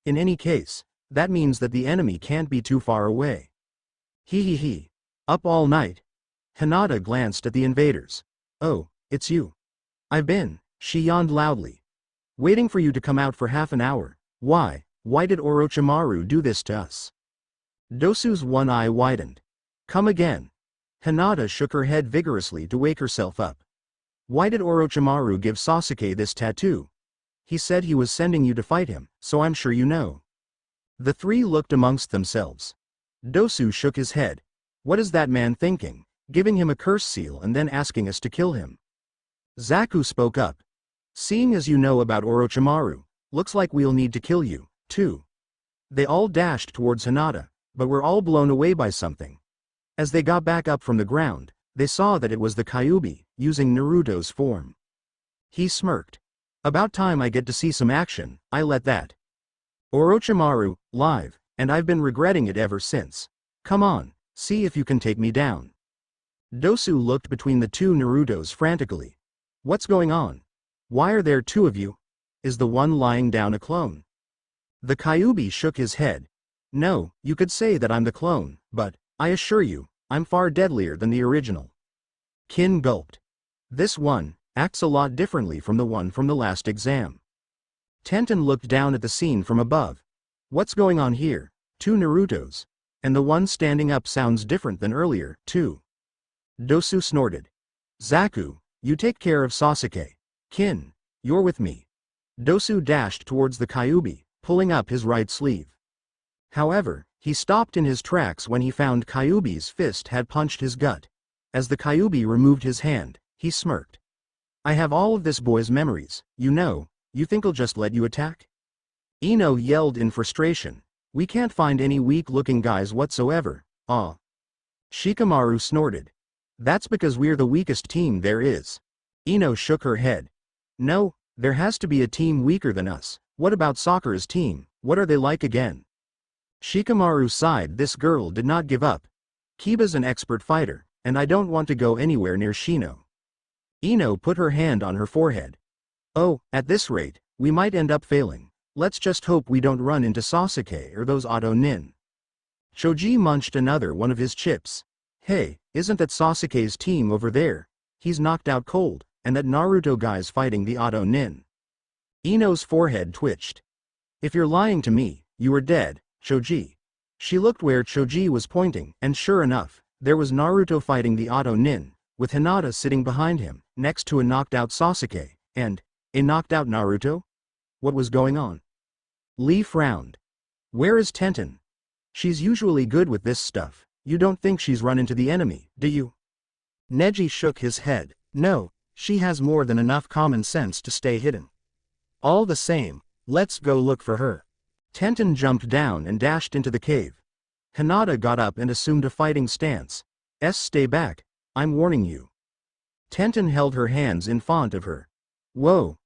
In any case, that means that the enemy can't be too far away. Hee. Up all night? Hinata glanced at the invaders. Oh, it's you. I've been, she yawned loudly. Waiting for you to come out for half an hour. Why did Orochimaru do this to us? Dosu's one eye widened. Come again. Hinata shook her head vigorously to wake herself up. Why did Orochimaru give Sasuke this tattoo? He said he was sending you to fight him, so I'm sure you know. The three looked amongst themselves. Dosu shook his head. What is that man thinking, giving him a curse seal and then asking us to kill him? Zaku spoke up. Seeing as you know about Orochimaru, looks like we'll need to kill you, too. They all dashed towards Hinata, but were all blown away by something. As they got back up from the ground, they saw that it was the Kyuubi, using Naruto's form. He smirked. About time I get to see some action, I let that. Orochimaru, live, and I've been regretting it ever since. Come on, see if you can take me down. Dosu looked between the two Narutos frantically. What's going on? Why are there two of you? Is the one lying down a clone? The Kyuubi shook his head. No, you could say that I'm the clone, but, I assure you, I'm far deadlier than the original. Kin gulped. This one acts a lot differently from the one from the last exam. Tenten looked down at the scene from above. What's going on here? Two Narutos. And the one standing up sounds different than earlier, too. Dosu snorted. Zaku, you take care of Sasuke. Kin, you're with me. Dosu dashed towards the Kyuubi, pulling up his right sleeve. However, he stopped in his tracks when he found Kyuubi's fist had punched his gut. As the Kyuubi removed his hand, he smirked. I have all of this boy's memories, you know, you think he'll just let you attack? Ino yelled in frustration. We can't find any weak-looking guys whatsoever, ah. Shikamaru snorted. That's because we're the weakest team there is. Ino shook her head. No, there has to be a team weaker than us. What about Sakura's team, what are they like again? Shikamaru sighed. This girl did not give up. Kiba's an expert fighter, and I don't want to go anywhere near Shino. Ino put her hand on her forehead. Oh, at this rate, we might end up failing. Let's just hope we don't run into Sasuke or those Auto Nin. Choji munched another one of his chips. Hey, isn't that Sasuke's team over there? He's knocked out cold, and that Naruto guy's fighting the Auto Nin. Ino's forehead twitched. If you're lying to me, you are dead, Choji. She looked where Choji was pointing, and sure enough, there was Naruto fighting the Auto Nin, with Hinata sitting behind him, next to a knocked-out Sasuke, and a knocked-out Naruto? What was going on? Lee frowned. Where is Tenten? She's usually good with this stuff. You don't think she's run into the enemy, do you? Neji shook his head. No, she has more than enough common sense to stay hidden. All the same, let's go look for her. Tenten jumped down and dashed into the cave. Hinata got up and assumed a fighting stance. Stay back, I'm warning you. Tenten held her hands in front of her. Whoa,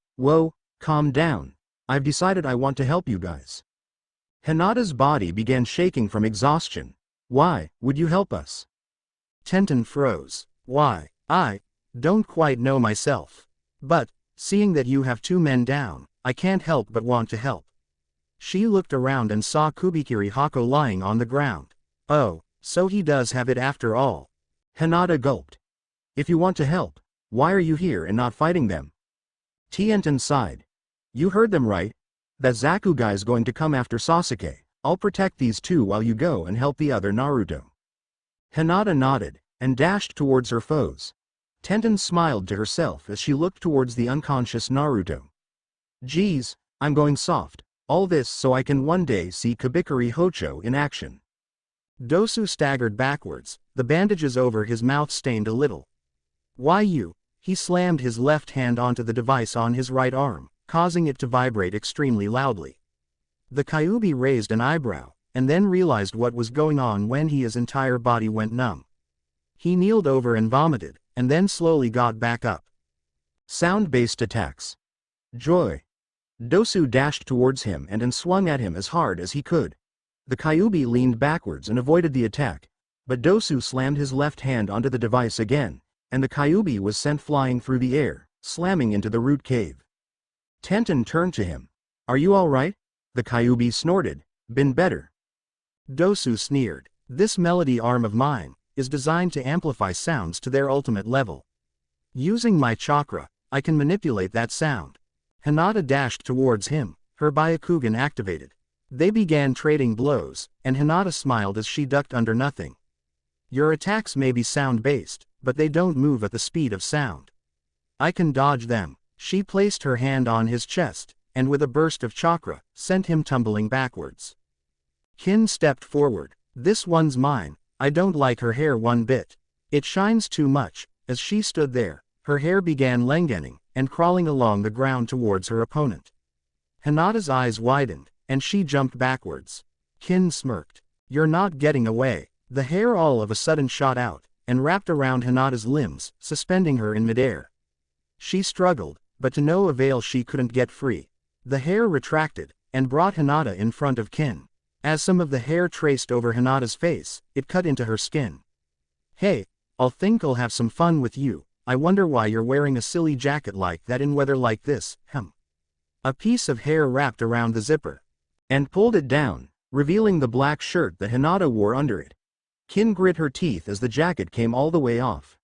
calm down. I've decided I want to help you guys. Hinata's body began shaking from exhaustion. Why would you help us? Tenten froze. Why, I don't quite know myself. But, seeing that you have two men down, I can't help but want to help. She looked around and saw Kubikiri Hako lying on the ground. Oh, so he does have it after all. Hinata gulped. If you want to help, why are you here and not fighting them? Tenten sighed. You heard them right. That Zaku guy's going to come after Sasuke. I'll protect these two while you go and help the other Naruto. Hinata nodded, and dashed towards her foes. Tenten smiled to herself as she looked towards the unconscious Naruto. Geez, I'm going soft. All this so I can one day see Kubikiri Hocho in action. Dosu staggered backwards, the bandages over his mouth stained a little. Why you? He slammed his left hand onto the device on his right arm, causing it to vibrate extremely loudly. The Kyuubi raised an eyebrow, and then realized what was going on when his entire body went numb. He kneeled over and vomited, and then slowly got back up. Sound-based attacks. Joy. Dosu dashed towards him and swung at him as hard as he could. The Kyuubi leaned backwards and avoided the attack, but Dosu slammed his left hand onto the device again, and the Kyuubi was sent flying through the air, slamming into the root cave. Tenten turned to him. "Are you all right?" The Kyuubi snorted. "Been better." Dosu sneered. "This melody arm of mine is designed to amplify sounds to their ultimate level. Using my chakra, I can manipulate that sound." Hinata dashed towards him, her Byakugan activated. They began trading blows, and Hinata smiled as she ducked under nothing. "Your attacks may be sound-based, but they don't move at the speed of sound. I can dodge them." She placed her hand on his chest, and with a burst of chakra, sent him tumbling backwards. Kin stepped forward. "This one's mine. I don't like her hair one bit. It shines too much." As she stood there, her hair began lengthening and crawling along the ground towards her opponent. Hinata's eyes widened, and she jumped backwards. Kin smirked. "You're not getting away." The hair all of a sudden shot out, and wrapped around Hinata's limbs, suspending her in midair. She struggled, but to no avail. She couldn't get free. The hair retracted, and brought Hinata in front of Kin. As some of the hair traced over Hinata's face, it cut into her skin. "Hey, I'll have some fun with you. I wonder why you're wearing a silly jacket like that in weather like this, A piece of hair wrapped around the zipper, and pulled it down, revealing the black shirt that Hinata wore under it. Kin grit her teeth as the jacket came all the way off.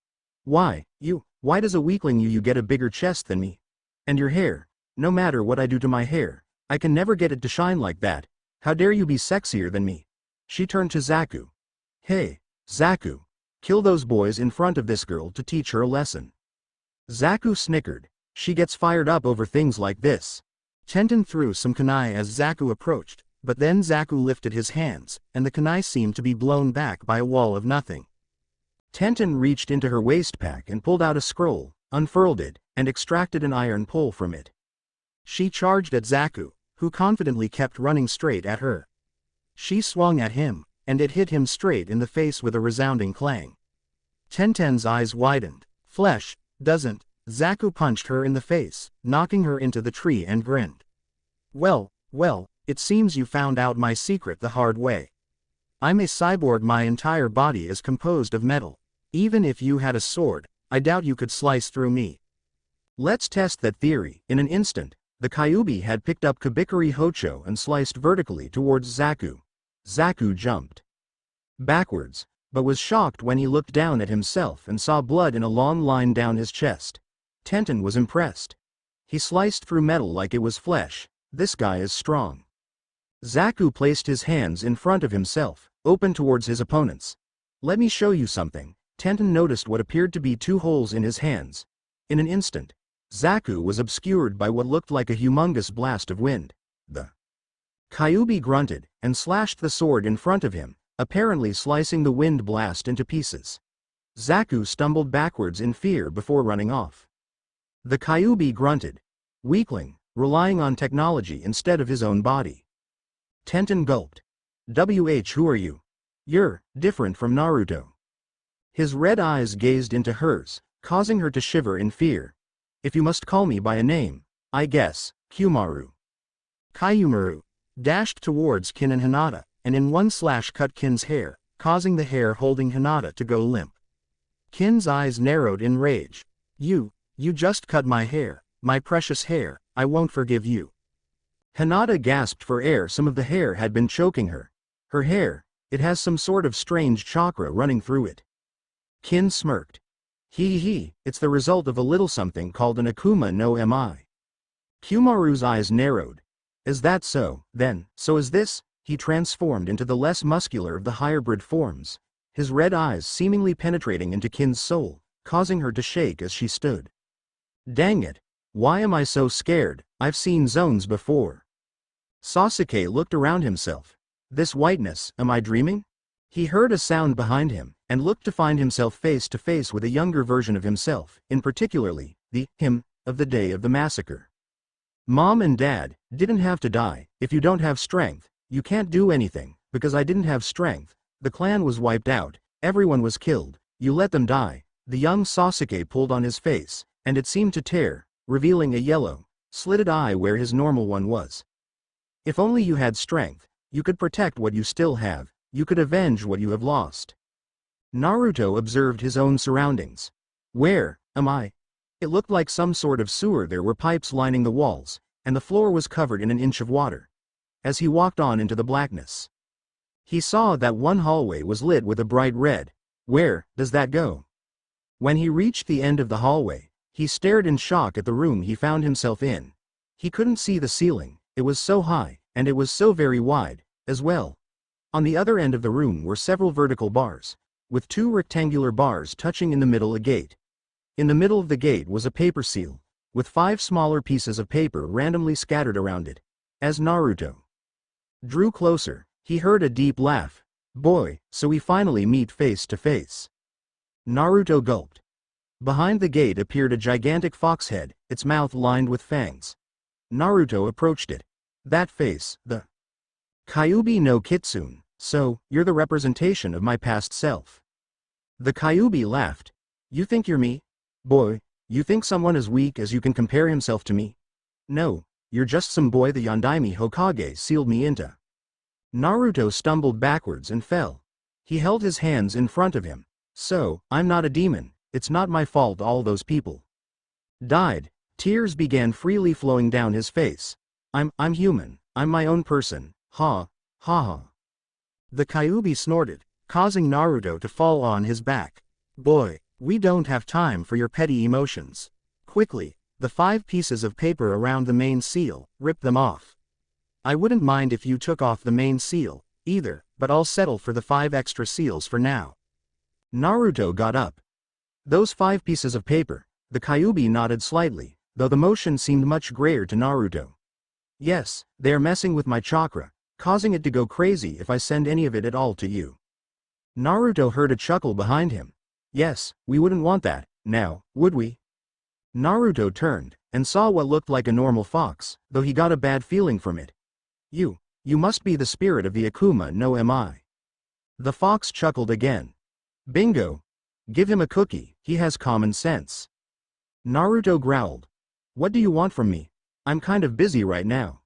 Why does a weakling you get a bigger chest than me? And your hair, no matter what I do to my hair, I can never get it to shine like that. How dare you be sexier than me?" She turned to Zaku. "Hey, Zaku, kill those boys in front of this girl to teach her a lesson." Zaku snickered. "She gets fired up over things like this." Tenten threw some kunai as Zaku approached, but then Zaku lifted his hands, and the kunai seemed to be blown back by a wall of nothing. Tenten reached into her waist pack and pulled out a scroll, unfurled it, and extracted an iron pole from it. She charged at Zaku, who confidently kept running straight at her. She swung at him, and it hit him straight in the face with a resounding clang. Tenten's eyes widened. "Flesh, doesn't." Zaku punched her in the face, knocking her into the tree and grinned. Well, it seems you found out my secret the hard way. I'm a cyborg. My entire body is composed of metal. Even if you had a sword, I doubt you could slice through me." Let's test that theory. In an instant, the Kyuubi had picked up Kabikari Hocho and sliced vertically towards Zaku. Zaku jumped backwards, but was shocked when he looked down at himself and saw blood in a long line down his chest. Tenten was impressed. He sliced through metal like it was flesh. This guy is strong. Zaku placed his hands in front of himself, open towards his opponents. "Let me show you something." Tenten noticed what appeared to be two holes in his hands. In an instant, Zaku was obscured by what looked like a humongous blast of wind. The Kyuubi grunted and slashed the sword in front of him, apparently slicing the wind blast into pieces. Zaku stumbled backwards in fear before running off. The Kyuubi grunted. Weakling, relying on technology instead of his own body. Tenten gulped. Who are you? You're different from Naruto." His red eyes gazed into hers, causing her to shiver in fear. "If you must call me by a name, I guess, Kyumaru." Kyumaru dashed towards Kin and Hinata, and in one slash cut Kin's hair, causing the hair holding Hinata to go limp. Kin's eyes narrowed in rage. You just cut my hair, my precious hair. I won't forgive you." Hinata gasped for air. Some of the hair had been choking her. Her hair, it has some sort of strange chakra running through it. Kin smirked. It's the result of a little something called an Akuma no Mi. Kyumaru's eyes narrowed. Is that so, then? So is this? He transformed into the less muscular of the hybrid forms, his red eyes seemingly penetrating into Kin's soul, causing her to shake as she stood. Dang it! Why am I so scared? I've seen zones before. Sasuke looked around himself. This whiteness, am I dreaming? He heard a sound behind him, and looked to find himself face to face with a younger version of himself, in particularly, the him of the day of the massacre. Mom and Dad didn't have to die. If you don't have strength, you can't do anything. Because I didn't have strength, the clan was wiped out, everyone was killed. You let them die. The young Sasuke pulled on his face, and it seemed to tear, revealing a yellow, slitted eye where his normal one was. If only you had strength, you could protect what you still have, you could avenge what you have lost. Naruto observed his own surroundings. Where am I? It looked like some sort of sewer. There were pipes lining the walls, and the floor was covered in an inch of water. As he walked on into the blackness, he saw that one hallway was lit with a bright red. Where does that go? When he reached the end of the hallway, he stared in shock at the room he found himself in. He couldn't see the ceiling, it was so high, and it was so very wide, as well. On the other end of the room were several vertical bars, with 2 rectangular bars touching in the middle a gate. In the middle of the gate was a paper seal, with 5 smaller pieces of paper randomly scattered around it. As Naruto drew closer, he heard a deep laugh. Boy, so we finally meet face to face. Naruto gulped. Behind the gate appeared a gigantic fox head, its mouth lined with fangs. Naruto approached it. That face, the Kyuubi no Kitsune, so, you're the representation of my past self. The Kyuubi laughed. You think you're me? Boy, you think someone as weak as you can compare himself to me? No, you're just some boy the Yondaime Hokage sealed me into. Naruto stumbled backwards and fell. He held his hands in front of him. So, I'm not a demon, it's not my fault all those people died. Tears began freely flowing down his face. I'm human, I'm my own person, ha, ha ha. The Kyuubi snorted, causing Naruto to fall on his back. Boy, we don't have time for your petty emotions. Quickly, the 5 pieces of paper around the main seal, rip them off. I wouldn't mind if you took off the main seal, either, but I'll settle for the 5 extra seals for now. Naruto got up. Those 5 pieces of paper, the Kyuubi nodded slightly, though the motion seemed much grayer to Naruto. Yes, they are messing with my chakra, causing it to go crazy if I send any of it at all to you. Naruto heard a chuckle behind him. Yes, we wouldn't want that, now, would we? Naruto turned, and saw what looked like a normal fox, though he got a bad feeling from it. You must be the spirit of the Akuma no Mi. The fox chuckled again. Bingo! Give him a cookie, he has common sense. Naruto growled. What do you want from me? I'm kind of busy right now.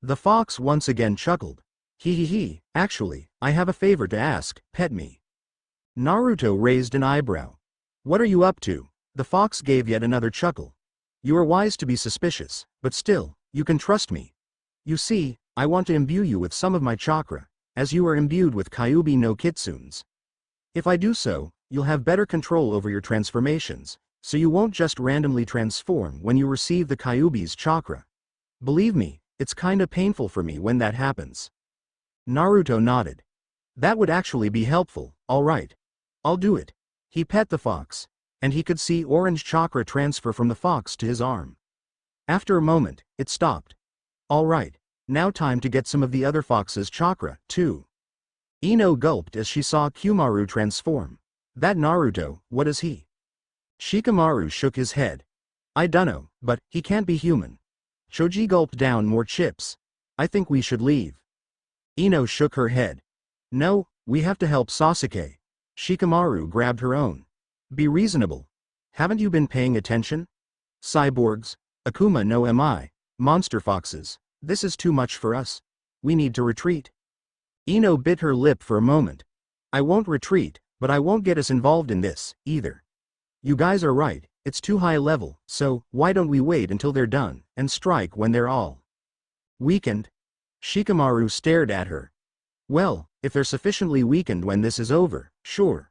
The fox once again chuckled. He, actually, I have a favor to ask, pet me. Naruto raised an eyebrow. What are you up to? The fox gave yet another chuckle. You are wise to be suspicious, but still, you can trust me. You see, I want to imbue you with some of my chakra, as you are imbued with Kyuubi no Kitsunes. If I do so, you'll have better control over your transformations, so you won't just randomly transform when you receive the Kyuubi's chakra. Believe me, it's kinda painful for me when that happens. Naruto nodded. That would actually be helpful, alright. I'll do it. He pet the fox, and he could see orange chakra transfer from the fox to his arm. After a moment, it stopped. Alright, now time to get some of the other fox's chakra, too. Ino gulped as she saw Kyumaru transform. That Naruto, what is he? Shikamaru shook his head. I dunno, but he can't be human. Choji gulped down more chips. I think we should leave. Ino shook her head. No, we have to help Sasuke. Shikamaru grabbed her own. Be reasonable. Haven't you been paying attention? Cyborgs, Akuma no Mi, monster foxes, this is too much for us. We need to retreat. Ino bit her lip for a moment. I won't retreat, but I won't get us involved in this, either. You guys are right, it's too high level, so why don't we wait until they're done, and strike when they're all weakened? Shikamaru stared at her. Well, if they're sufficiently weakened when this is over, sure.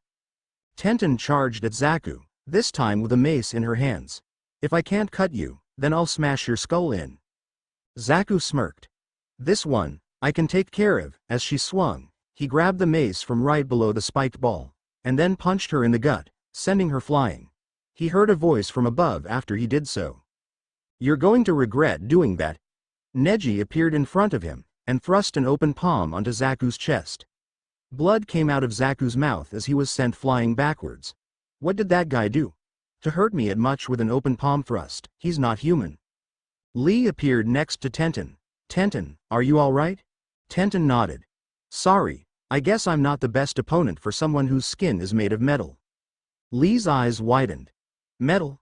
Tenten charged at Zaku, this time with a mace in her hands. If I can't cut you, then I'll smash your skull in. Zaku smirked. This one, I can take care of. As she swung, he grabbed the mace from right below the spiked ball, and then punched her in the gut, sending her flying. He heard a voice from above after he did so. You're going to regret doing that. Neji appeared in front of him, and thrust an open palm onto Zaku's chest. Blood came out of Zaku's mouth as he was sent flying backwards. What did that guy do? To hurt me at much with an open palm thrust, he's not human. Lee appeared next to Tenten. Tenten, are you alright? Tenten nodded. Sorry, I guess I'm not the best opponent for someone whose skin is made of metal. Lee's eyes widened. Metal?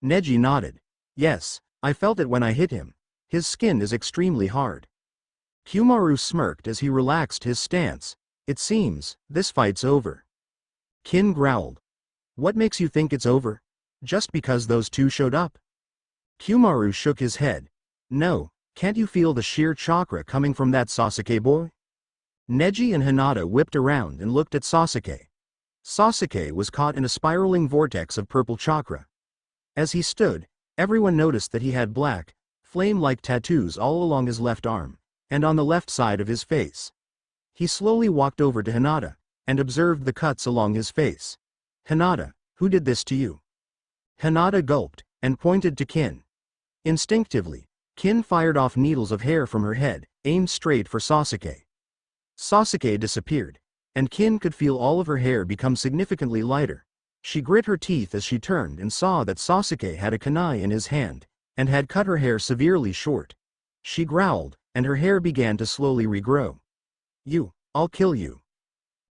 Neji nodded. Yes, I felt it when I hit him. His skin is extremely hard. Kumaru smirked as he relaxed his stance. It seems, this fight's over. Kin growled. What makes you think it's over? Just because those two showed up? Kumaru shook his head. No, can't you feel the sheer chakra coming from that Sasuke boy? Neji and Hinata whipped around and looked at Sasuke. Sasuke was caught in a spiraling vortex of purple chakra. As he stood, everyone noticed that he had black, flame-like tattoos all along his left arm, and on the left side of his face. He slowly walked over to Hinata, and observed the cuts along his face. Hinata, who did this to you? Hinata gulped, and pointed to Kin. Instinctively, Kin fired off needles of hair from her head, aimed straight for Sasuke. Sasuke disappeared, and Kin could feel all of her hair become significantly lighter. She grit her teeth as she turned and saw that Sasuke had a kunai in his hand, and had cut her hair severely short. She growled, and her hair began to slowly regrow. I'll kill you.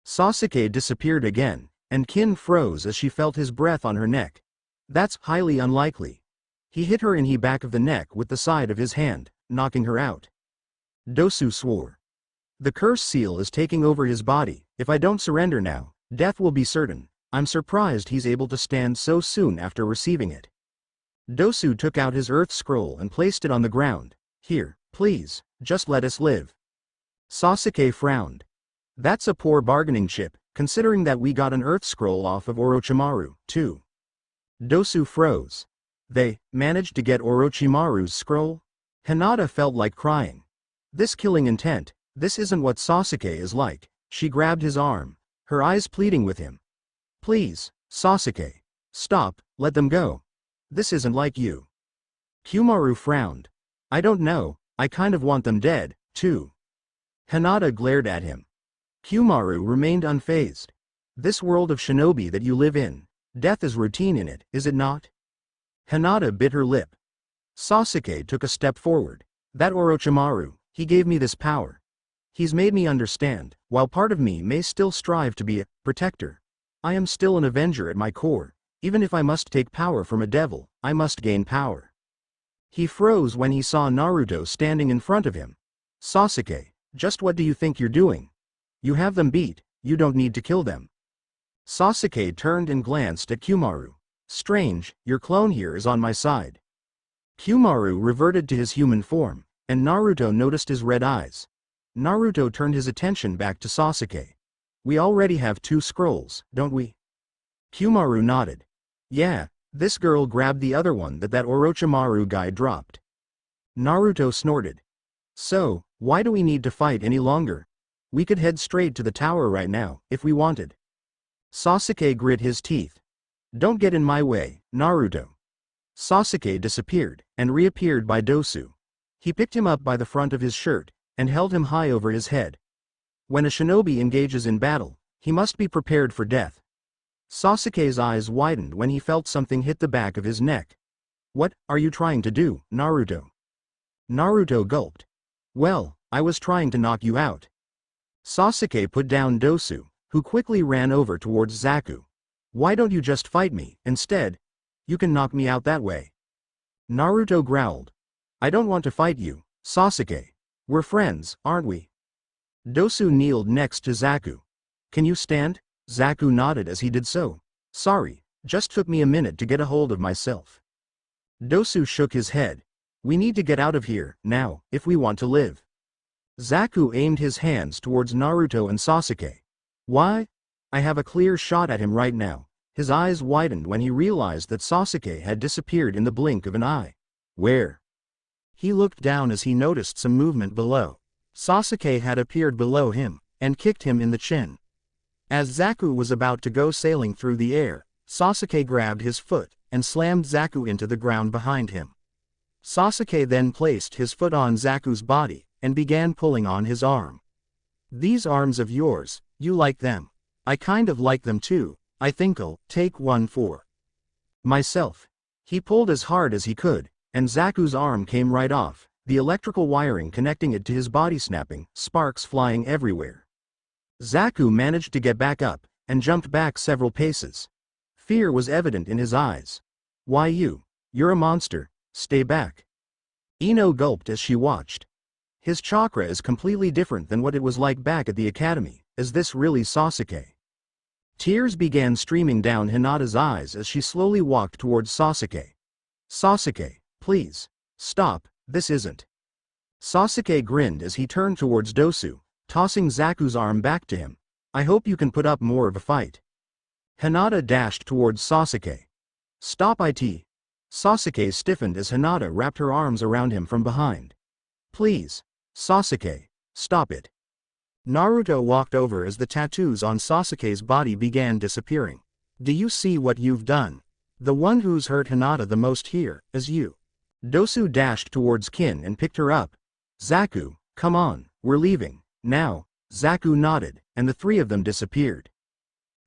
Sasuke disappeared again, and Kin froze as she felt his breath on her neck. That's highly unlikely. He hit her in the back of the neck with the side of his hand, knocking her out. Dosu swore. The curse seal is taking over his body. If I don't surrender now, death will be certain. I'm surprised he's able to stand so soon after receiving it. Dosu took out his earth scroll and placed it on the ground. Here, please, just let us live. Sasuke frowned. That's a poor bargaining chip, considering that we got an earth scroll off of Orochimaru, too. Dosu froze. They managed to get Orochimaru's scroll? Hinata felt like crying. This killing intent, this isn't what Sasuke is like. She grabbed his arm, her eyes pleading with him. Please, Sasuke. Stop, let them go. This isn't like you. Kumaru frowned. I don't know, I kind of want them dead, too. Hinata glared at him. Kumaru remained unfazed. This world of shinobi that you live in, death is routine in it, is it not? Hinata bit her lip. Sasuke took a step forward. That Orochimaru, he gave me this power. He's made me understand, while part of me may still strive to be a protector, I am still an avenger at my core. Even if I must take power from a devil, I must gain power. He froze when he saw Naruto standing in front of him. Sasuke, just what do you think you're doing? You have them beat, you don't need to kill them. Sasuke turned and glanced at Kumaru. Strange, your clone here is on my side. Kumaru reverted to his human form, and Naruto noticed his red eyes. Naruto turned his attention back to Sasuke. We already have 2 scrolls, don't we? Kumaru nodded. Yeah, this girl grabbed the other one that Orochimaru guy dropped. Naruto snorted. So, why do we need to fight any longer? We could head straight to the tower right now, if we wanted. Sasuke grit his teeth. Don't get in my way, Naruto. Sasuke disappeared, and reappeared by Dosu. He picked him up by the front of his shirt, and held him high over his head. When a shinobi engages in battle, he must be prepared for death. Sasuke's eyes widened when he felt something hit the back of his neck. What are you trying to do, Naruto? Naruto gulped. Well, I was trying to knock you out. Sasuke put down Dosu, who quickly ran over towards Zaku. Why don't you just fight me, instead? You can knock me out that way. Naruto growled. I don't want to fight you, Sasuke. We're friends, aren't we? Dosu kneeled next to Zaku. Can you stand? Zaku nodded as he did so. Sorry, just took me a minute to get a hold of myself. Dosu shook his head. We need to get out of here, now, if we want to live. Zaku aimed his hands towards Naruto and Sasuke. Why? I have a clear shot at him right now. His eyes widened when he realized that Sasuke had disappeared in the blink of an eye. Where? He looked down as he noticed some movement below. Sasuke had appeared below him, and kicked him in the chin. As Zaku was about to go sailing through the air, Sasuke grabbed his foot, and slammed Zaku into the ground behind him. Sasuke then placed his foot on Zaku's body, and began pulling on his arm. These arms of yours, you like them? I kind of like them too, I think I'll take one for myself. He pulled as hard as he could, and Zaku's arm came right off, the electrical wiring connecting it to his body snapping, sparks flying everywhere. Zaku managed to get back up, and jumped back several paces. Fear was evident in his eyes. "Why you? You're a monster, stay back." Ino gulped as she watched. His chakra is completely different than what it was like back at the academy. Is this really Sasuke? Tears began streaming down Hinata's eyes as she slowly walked towards Sasuke. "Sasuke, please, stop, this isn't." Sasuke grinned as he turned towards Dosu, tossing Zaku's arm back to him. "I hope you can put up more of a fight." Hinata dashed towards Sasuke. "Stop it." Sasuke stiffened as Hinata wrapped her arms around him from behind. "Please, Sasuke, stop it." Naruto walked over as the tattoos on Sasuke's body began disappearing. "Do you see what you've done? The one who's hurt Hinata the most here is you." Dosu dashed towards Kin and picked her up. "Zaku, come on, we're leaving, now." Zaku nodded, and the three of them disappeared.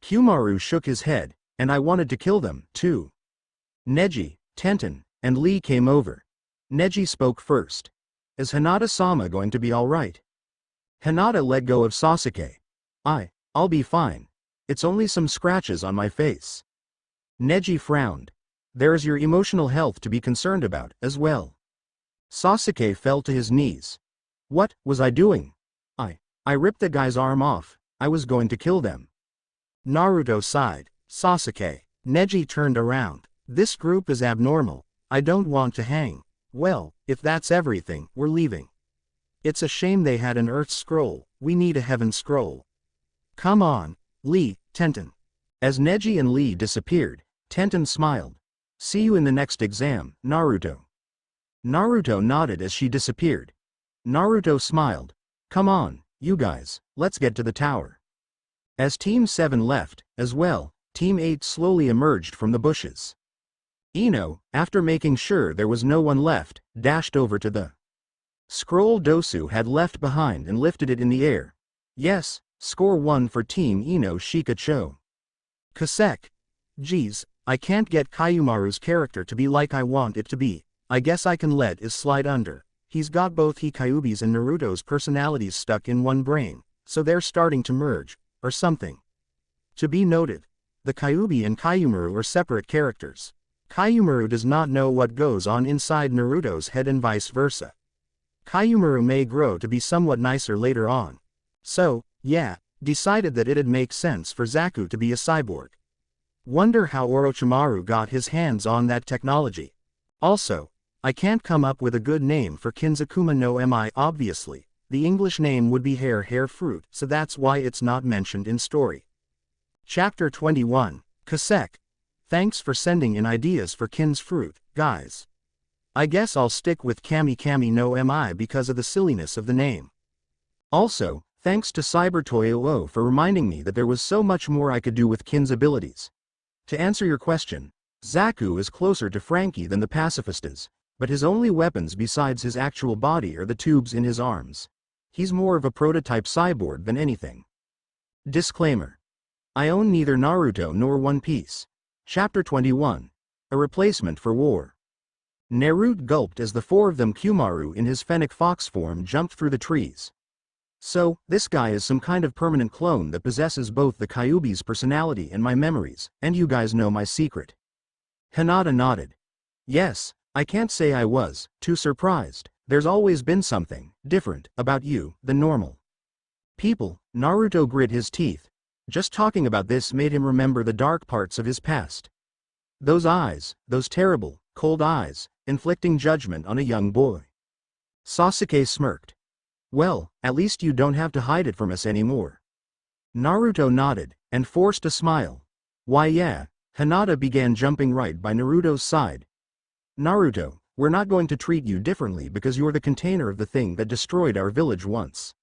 Kyumaru shook his head, "And I wanted to kill them, too." Neji, Tenten, and Lee came over. Neji spoke first. "Is Hinata-sama going to be alright?" Hinata let go of Sasuke. I'll be fine. It's only some scratches on my face." Neji frowned. "There is your emotional health to be concerned about, as well." Sasuke fell to his knees. "What was I doing? I ripped the guy's arm off. I was going to kill them." Naruto sighed. "Sasuke." Neji turned around. "This group is abnormal. I don't want to hang." "Well, if that's everything, we're leaving. It's a shame they had an Earth scroll, we need a Heaven scroll." "Come on, Lee, Tenten." As Neji and Lee disappeared, Tenten smiled. "See you in the next exam, Naruto." Naruto nodded as she disappeared. Naruto smiled. "Come on, you guys, let's get to the tower." As Team 7 left, as well, Team 8 slowly emerged from the bushes. Ino, after making sure there was no one left, dashed over to the scroll Dosu had left behind and lifted it in the air. "Yes, score 1 for Team Ino Shikacho." "Kasek. Geez, I can't get Kyumaru's character to be like I want it to be. I guess I can let it slide under. He's got both Hikayubi's and Naruto's personalities stuck in one brain, so they're starting to merge, or something." To be noted, the Kyuubi and Kyumaru are separate characters. Kyumaru does not know what goes on inside Naruto's head and vice versa. Kyumaru may grow to be somewhat nicer later on. So, yeah, decided that it'd make sense for Zaku to be a cyborg. Wonder how Orochimaru got his hands on that technology. Also, I can't come up with a good name for Kinzakuma no Mi. Obviously, the English name would be hair fruit, so that's why it's not mentioned in story. Chapter 21, Kasek. Thanks for sending in ideas for Kin's fruit, guys. I guess I'll stick with Kami no Mi because of the silliness of the name. Also, thanks to CyberToy00 for reminding me that there was so much more I could do with Kin's abilities. To answer your question, Zaku is closer to Frankie than the pacifistas, but his only weapons besides his actual body are the tubes in his arms. He's more of a prototype cyborg than anything. Disclaimer. I own neither Naruto nor One Piece. Chapter 21. A replacement for war. Naruto gulped as the four of them Kyumaru in his fennec fox form jumped through the trees. "So, this guy is some kind of permanent clone that possesses both the Kyuubi's personality and my memories, and you guys know my secret." Hinata nodded. "Yes, I can't say I was too surprised. There's always been something different about you than normal people." Naruto grit his teeth. Just talking about this made him remember the dark parts of his past. Those eyes, those terrible, cold eyes, inflicting judgment on a young boy. Sasuke smirked. "Well, at least you don't have to hide it from us anymore." Naruto nodded, and forced a smile. "Why yeah." Hinata began jumping right by Naruto's side. "Naruto, we're not going to treat you differently because you're the container of the thing that destroyed our village once."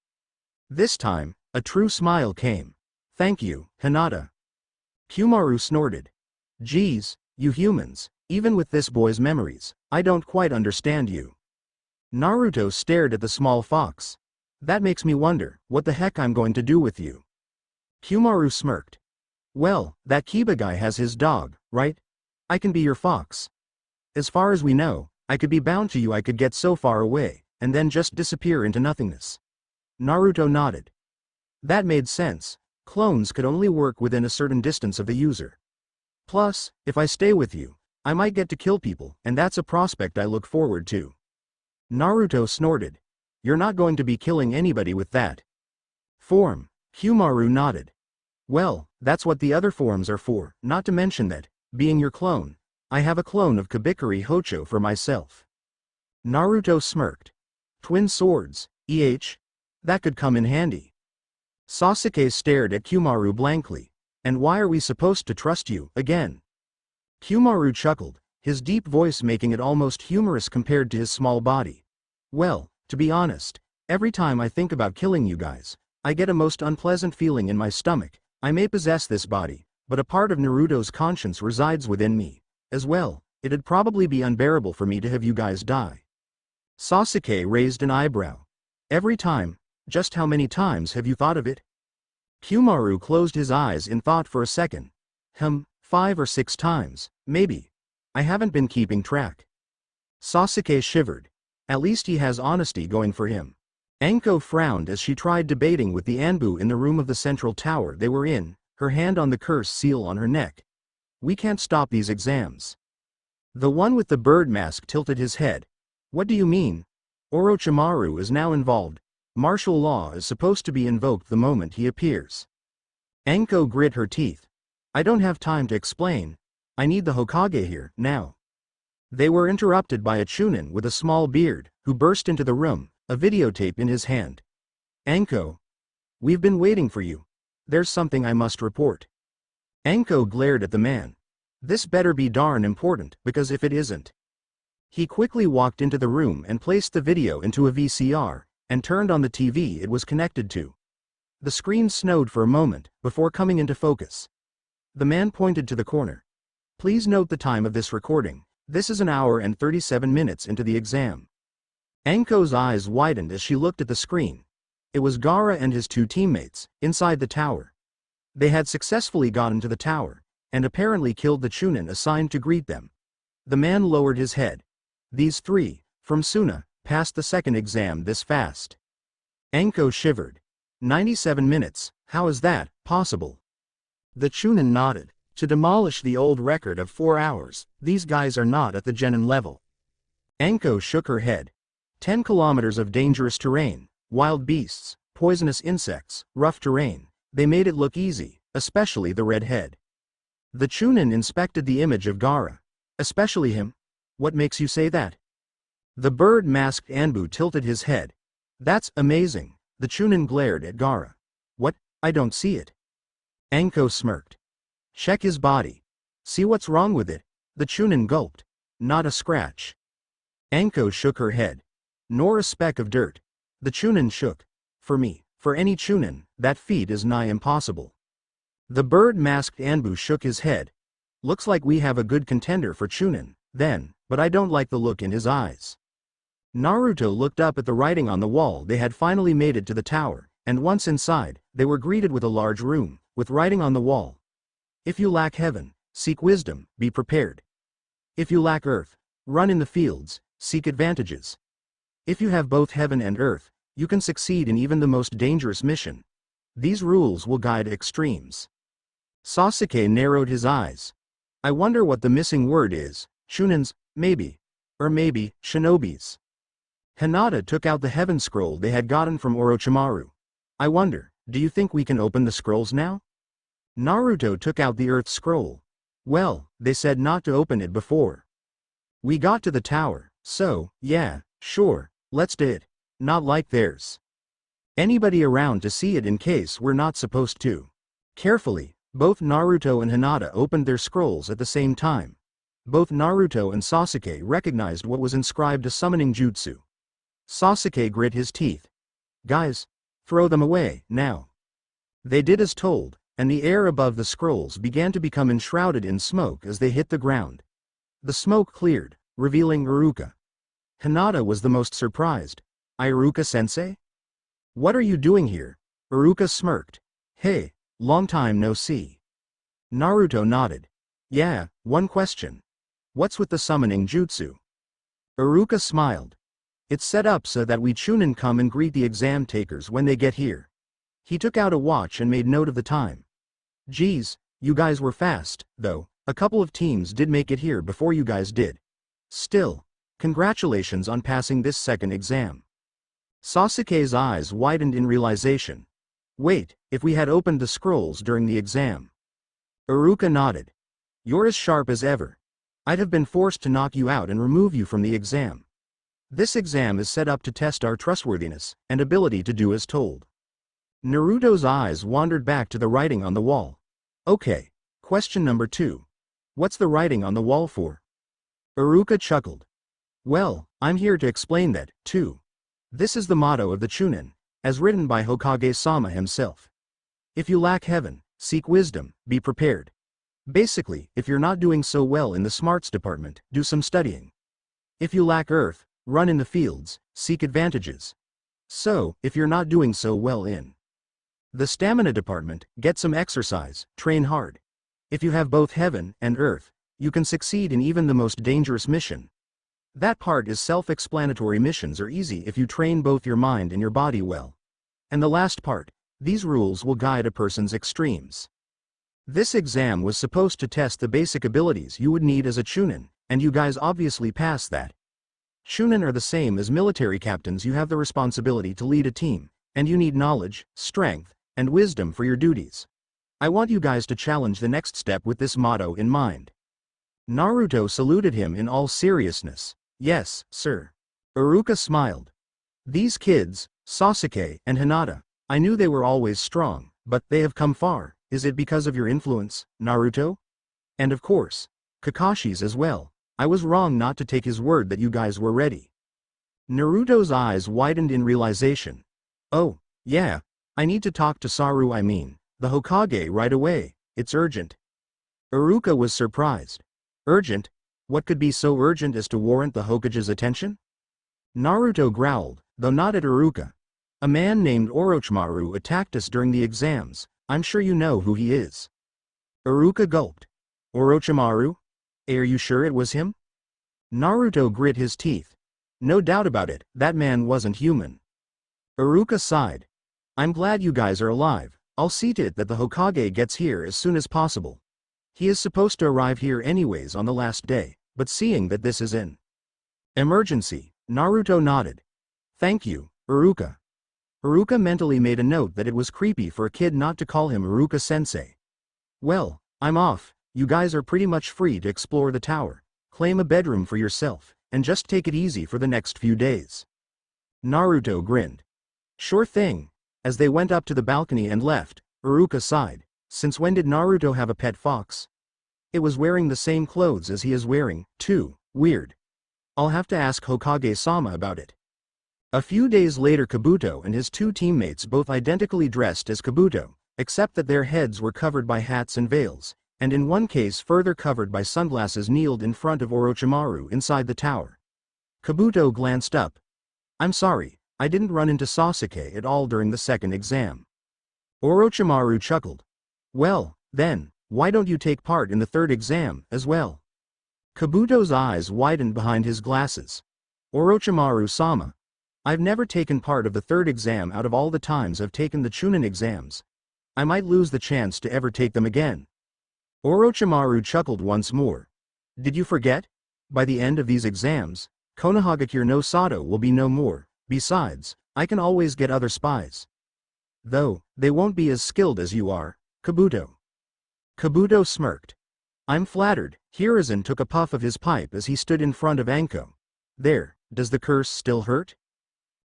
This time, a true smile came. "Thank you, Hinata." Kyumaru snorted. "Geez, you humans, even with this boy's memories, I don't quite understand you." Naruto stared at the small fox. "That makes me wonder what the heck I'm going to do with you." Kyumaru smirked. "Well, that Kiba guy has his dog, right? I can be your fox. As far as we know, I could be bound to you. I could get so far away, and then just disappear into nothingness. Naruto nodded. That made sense. Clones could only work within a certain distance of the user. Plus, if I stay with you, I might get to kill people, and that's a prospect I look forward to. Naruto snorted. You're not going to be killing anybody with that form. Hyumaru nodded. Well, that's what the other forms are for, not to mention that, being your clone, I have a clone of Kabikari Hocho for myself. Naruto smirked. Twin swords, that could come in handy. Sasuke stared at Hyumaru blankly. And why are we supposed to trust you, again? Hyumaru chuckled, his deep voice making it almost humorous compared to his small body. Well, to be honest, every time I think about killing you guys, I get a most unpleasant feeling in my stomach. I may possess this body, but a part of Naruto's conscience resides within me. As well, it'd probably be unbearable for me to have you guys die. Sasuke raised an eyebrow. Every time? Just how many times have you thought of it? Hyumaru closed his eyes in thought for a second. 5 or 6 times, maybe. I haven't been keeping track. Sasuke shivered. At least he has honesty going for him. Anko frowned as she tried debating with the Anbu in the room of the central tower they were in, her hand on the curse seal on her neck. We can't stop these exams. The one with the bird mask tilted his head. What do you mean? Orochimaru is now involved. Martial law is supposed to be invoked the moment he appears. Anko grit her teeth. I don't have time to explain. I need the Hokage here, now. They were interrupted by a Chunin with a small beard, who burst into the room, a videotape in his hand. Anko. We've been waiting for you. There's something I must report. Anko glared at the man. This better be darn important, because if it isn't. He quickly walked into the room and placed the video into a VCR, and turned on the TV it was connected to. The screen snowed for a moment, before coming into focus. The man pointed to the corner. Please note the time of this recording. This is 1 hour and 37 minutes into the exam. Anko's eyes widened as she looked at the screen. It was Gaara and his 2 teammates, inside the tower. They had successfully gotten to the tower, and apparently killed the Chunin assigned to greet them. The man lowered his head. These 3, from Suna, passed the second exam this fast. Anko shivered. 97 minutes, how is that possible? The Chunin nodded. To demolish the old record of 4 hours, these guys are not at the genin level. Anko shook her head. 10 kilometers of dangerous terrain, wild beasts, poisonous insects, rough terrain. They made it look easy, especially the redhead. The Chunin inspected the image of Gaara. Especially him? What makes you say that? The bird-masked Anbu tilted his head. That's amazing. The Chunin glared at Gaara. What? I don't see it. Anko smirked. Check his body. See what's wrong with it. The Chunin gulped. Not a scratch. Anko shook her head. Nor a speck of dirt. The Chunin shook. For me, for any Chunin, that feat is nigh impossible. The bird-masked Anbu shook his head. Looks like we have a good contender for Chunin, then, but I don't like the look in his eyes. Naruto looked up at the writing on the wall. They had finally made it to the tower, and once inside, they were greeted with a large room, with writing on the wall. If you lack heaven, seek wisdom, be prepared. If you lack earth, run in the fields, seek advantages. If you have both heaven and earth, you can succeed in even the most dangerous mission. These rules will guide extremes. Sasuke narrowed his eyes. I wonder what the missing word is. Chunins, maybe. Or maybe, shinobis. Hinata took out the heaven scroll they had gotten from Orochimaru. I wonder, do you think we can open the scrolls now? Naruto took out the earth scroll. Well, they said not to open it before we got to the tower, so, yeah, sure, let's do it. Not like there's anybody around to see it in case we're not supposed to. Carefully, both Naruto and Hinata opened their scrolls at the same time. Both Naruto and Sasuke recognized what was inscribed as summoning jutsu. Sasuke grit his teeth. Guys, throw them away, now. They did as told, and the air above the scrolls began to become enshrouded in smoke as they hit the ground. The smoke cleared, revealing Iruka. Hinata was the most surprised. Iruka-sensei? What are you doing here? Iruka smirked. Hey, long time no see. Naruto nodded. Yeah, one question. What's with the summoning jutsu? Iruka smiled. It's set up so that we Chunin come and greet the exam takers when they get here. He took out a watch and made note of the time. Geez, you guys were fast, though. A couple of teams did make it here before you guys did. Still, congratulations on passing this second exam. Sasuke's eyes widened in realization. Wait, if we had opened the scrolls during the exam. Iruka nodded. You're as sharp as ever. I'd have been forced to knock you out and remove you from the exam. This exam is set up to test our trustworthiness and ability to do as told. Naruto's eyes wandered back to the writing on the wall. Okay, question number 2. What's the writing on the wall for? Iruka chuckled. Well, I'm here to explain that, too. This is the motto of the Chunin, as written by Hokage-sama himself. If you lack heaven, seek wisdom, be prepared. Basically, if you're not doing so well in the smarts department, do some studying. If you lack earth, run in the fields, seek advantages. So, if you're not doing so well in the stamina department, get some exercise, train hard. If you have both heaven and earth, you can succeed in even the most dangerous mission. That part is self-explanatory. Missions are easy if you train both your mind and your body well. And the last part, these rules will guide a person's extremes. This exam was supposed to test the basic abilities you would need as a Chunin, and you guys obviously passed that. Chunin are the same as military captains. You have the responsibility to lead a team, and you need knowledge, strength, and wisdom for your duties. I want you guys to challenge the next step with this motto in mind. Naruto saluted him in all seriousness. Yes, sir. Iruka smiled. These kids, Sasuke and Hinata, I knew they were always strong, but they have come far. Is it because of your influence, Naruto? And of course, Kakashi's as well. I was wrong not to take his word that you guys were ready. Naruto's eyes widened in realization. Oh, yeah, I need to talk to the Hokage right away. It's urgent. Iruka was surprised. Urgent? What could be so urgent as to warrant the Hokage's attention? Naruto growled, though not at Iruka. A man named Orochimaru attacked us during the exams. I'm sure you know who he is. Iruka gulped. Orochimaru? Are you sure it was him? Naruto grit his teeth. No doubt about it, that man wasn't human. Iruka sighed. I'm glad you guys are alive. I'll see to it that the Hokage gets here as soon as possible. He is supposed to arrive here anyways on the last day, but seeing that this is an emergency, Naruto nodded. Thank you, Iruka. Iruka mentally made a note that it was creepy for a kid not to call him Iruka-sensei. Well, I'm off. You guys are pretty much free to explore the tower, claim a bedroom for yourself, and just take it easy for the next few days. Naruto grinned. Sure thing. As they went up to the balcony and left, Iruka sighed. Since when did Naruto have a pet fox? It was wearing the same clothes as he is wearing, too. Weird. I'll have to ask Hokage-sama about it. A few days later, Kabuto and his two teammates, both identically dressed as Kabuto, except that their heads were covered by hats and veils, and in one case further covered by sunglasses, kneeled in front of Orochimaru inside the tower. Kabuto glanced up. I'm sorry, I didn't run into Sasuke at all during the second exam. Orochimaru chuckled. Well, then, why don't you take part in the third exam as well? Kabuto's eyes widened behind his glasses. Orochimaru-sama, I've never taken part of the third exam out of all the times I've taken the Chunin exams. I might lose the chance to ever take them again. Orochimaru chuckled once more. Did you forget? By the end of these exams, Konohagakure no Sato will be no more. Besides, I can always get other spies. Though, they won't be as skilled as you are, Kabuto. Kabuto smirked. I'm flattered. Hiruzen took a puff of his pipe as he stood in front of Anko. There, does the curse still hurt?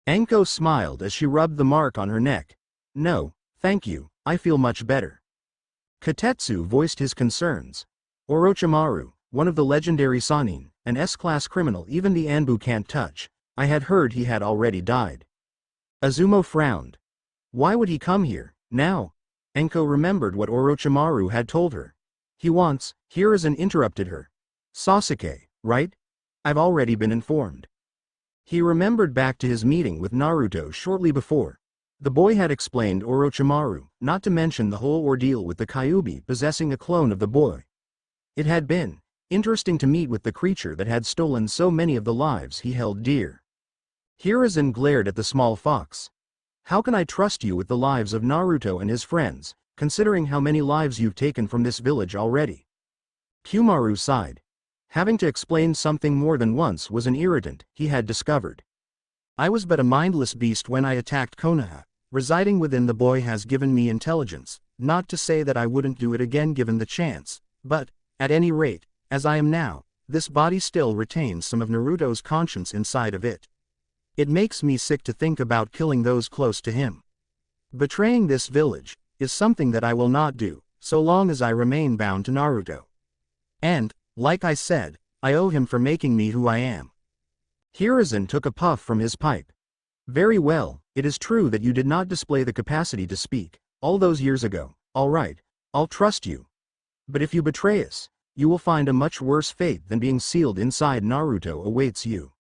Anko smiled as she rubbed the mark on her neck. No, thank you, I feel much better. Katetsu voiced his concerns. Orochimaru, one of the legendary Sannin, an S-class criminal even the Anbu can't touch. I had heard he had already died. Azumo frowned. Why would he come here, now? Anko remembered what Orochimaru had told her. He wants, Hiruzen interrupted her. Sasuke, right? I've already been informed. He remembered back to his meeting with Naruto shortly before. The boy had explained Orochimaru, not to mention the whole ordeal with the Kyuubi possessing a clone of the boy. It had been Interesting to meet with the creature that had stolen so many of the lives he held dear. Hiruzen glared at the small fox. How can I trust you with the lives of Naruto and his friends, considering how many lives you've taken from this village already? Kumaru sighed. Having to explain something more than once was an irritant, he had discovered. I was but a mindless beast when I attacked Konoha. Residing within the boy has given me intelligence, not to say that I wouldn't do it again given the chance, but, at any rate, as I am now, this body still retains some of Naruto's conscience inside of it. It makes me sick to think about killing those close to him. Betraying this village is something that I will not do, so long as I remain bound to Naruto. And, like I said, I owe him for making me who I am. Hiruzen took a puff from his pipe. Very well, it is true that you did not display the capacity to speak, all those years ago. All right, I'll trust you. But if you betray us, you will find a much worse fate than being sealed inside Naruto awaits you.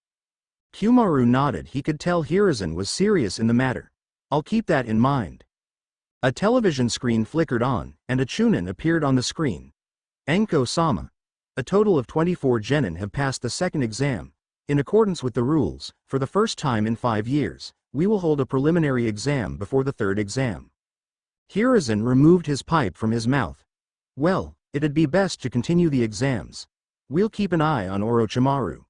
Kumaru nodded. He could tell Hiruzen was serious in the matter. I'll keep that in mind. A television screen flickered on, and a Chunin appeared on the screen. Enko-sama. A total of 24 genin have passed the second exam. In accordance with the rules, for the first time in 5 years, we will hold a preliminary exam before the third exam. Hiruzen removed his pipe from his mouth. Well, it'd be best to continue the exams. We'll keep an eye on Orochimaru.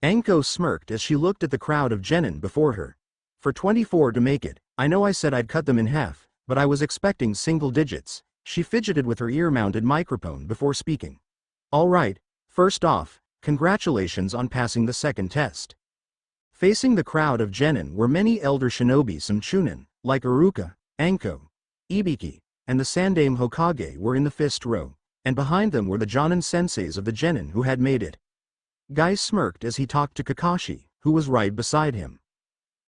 Enko smirked as she looked at the crowd of genin before her. For 24 to make it, I know I said I'd cut them in half, but I was expecting single digits. She fidgeted with her ear-mounted microphone before speaking. All right, first off, congratulations on passing the second test. Facing the crowd of genin were many elder shinobi. Some Chunin, like Iruka, Anko, Ibiki, and the Sandaime Hokage were in the fifth row, and behind them were the Jonin senseis of the genin who had made it. Guy smirked as he talked to Kakashi, who was right beside him.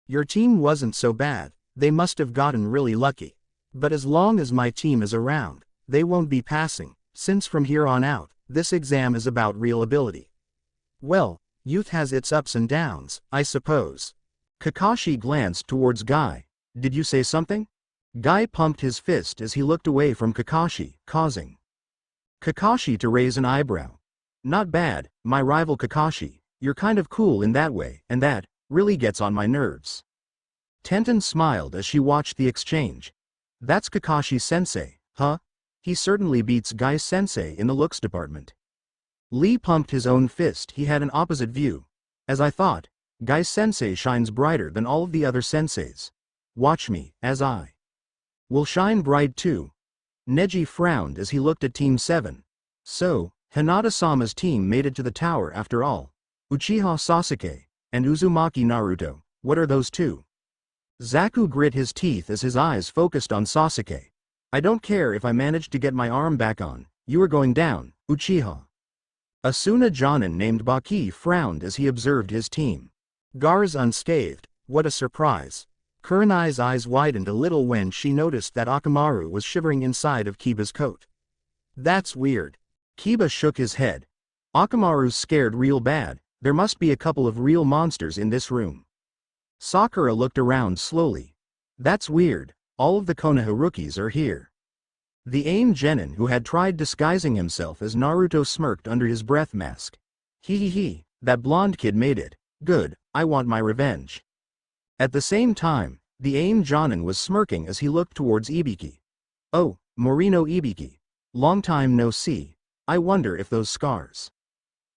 Your team wasn't so bad, they must have gotten really lucky. But as long as my team is around, they won't be passing, since from here on out, this exam is about real ability. Well, youth has its ups and downs, I suppose. Kakashi glanced towards Guy. Did you say something? Guy pumped his fist as he looked away from Kakashi, causing Kakashi to raise an eyebrow. Not bad, my rival Kakashi, you're kind of cool in that way, and that really gets on my nerves. Tenten smiled as she watched the exchange. That's Kakashi-sensei, huh? He certainly beats Guy-sensei in the looks department. Lee pumped his own fist. He had an opposite view. As I thought, Guy-sensei shines brighter than all of the other senseis. Watch me, as I will shine bright too. Neji frowned as he looked at Team 7. So, Hinata-sama's team made it to the tower after all. Uchiha Sasuke, and Uzumaki Naruto, what are those two? Zaku grit his teeth as his eyes focused on Sasuke. I don't care if I manage to get my arm back on, you are going down, Uchiha. Asuna Jonin named Baki frowned as he observed his team. Gaara's unscathed, what a surprise. Kurenai's eyes widened a little when she noticed that Akamaru was shivering inside of Kiba's coat. That's weird. Kiba shook his head. Akamaru's scared real bad, there must be a couple of real monsters in this room. Sakura looked around slowly. That's weird, all of the Konoha rookies are here. The AIM genin who had tried disguising himself as Naruto smirked under his breath mask. He, that blonde kid made it. Good, I want my revenge. At the same time, the AIM Jonin was smirking as he looked towards Ibiki. Oh, Morino Ibiki. Long time no see. I wonder if those scars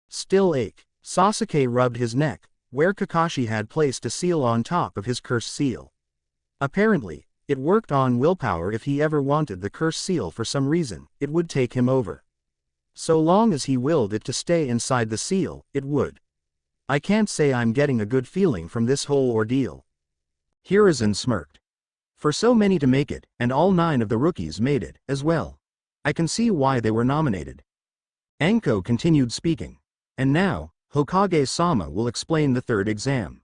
still ache. Sasuke rubbed his neck, where Kakashi had placed a seal on top of his cursed seal. Apparently, it worked on willpower. If he ever wanted the cursed seal for some reason, it would take him over. So long as he willed it to stay inside the seal, it would. I can't say I'm getting a good feeling from this whole ordeal. Hiruzen smirked. For so many to make it, and all 9 of the rookies made it, as well. I can see why they were nominated. Anko continued speaking. And now, Hokage-sama will explain the third exam.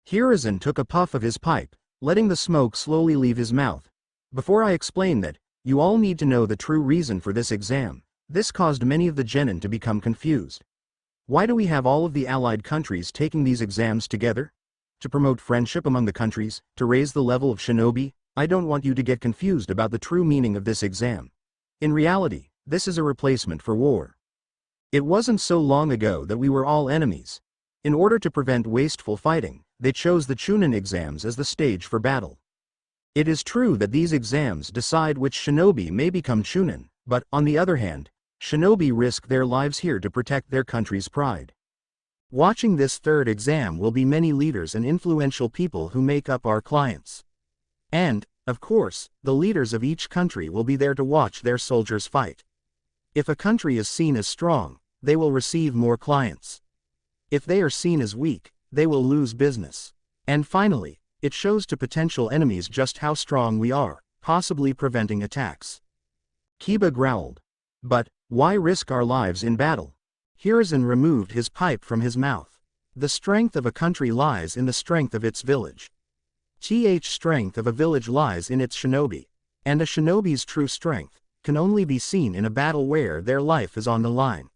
Hiruzen took a puff of his pipe, letting the smoke slowly leave his mouth. Before I explain that, you all need to know the true reason for this exam. This caused many of the genin to become confused. Why do we have all of the allied countries taking these exams together? To promote friendship among the countries, to raise the level of shinobi? I don't want you to get confused about the true meaning of this exam. In reality, this is a replacement for war. It wasn't so long ago that we were all enemies. In order to prevent wasteful fighting, they chose the Chunin exams as the stage for battle. It is true that these exams decide which shinobi may become Chunin, but, on the other hand, shinobi risk their lives here to protect their country's pride. Watching this third exam will be many leaders and influential people who make up our clients. And, of course, the leaders of each country will be there to watch their soldiers fight. If a country is seen as strong, they will receive more clients. If they are seen as weak, they will lose business. And finally, it shows to potential enemies just how strong we are, possibly preventing attacks. Kiba growled. But, why risk our lives in battle? Hiruzen removed his pipe from his mouth. The strength of a country lies in the strength of its village. Strength of a village lies in its shinobi. And a shinobi's true strength can only be seen in a battle where their life is on the line.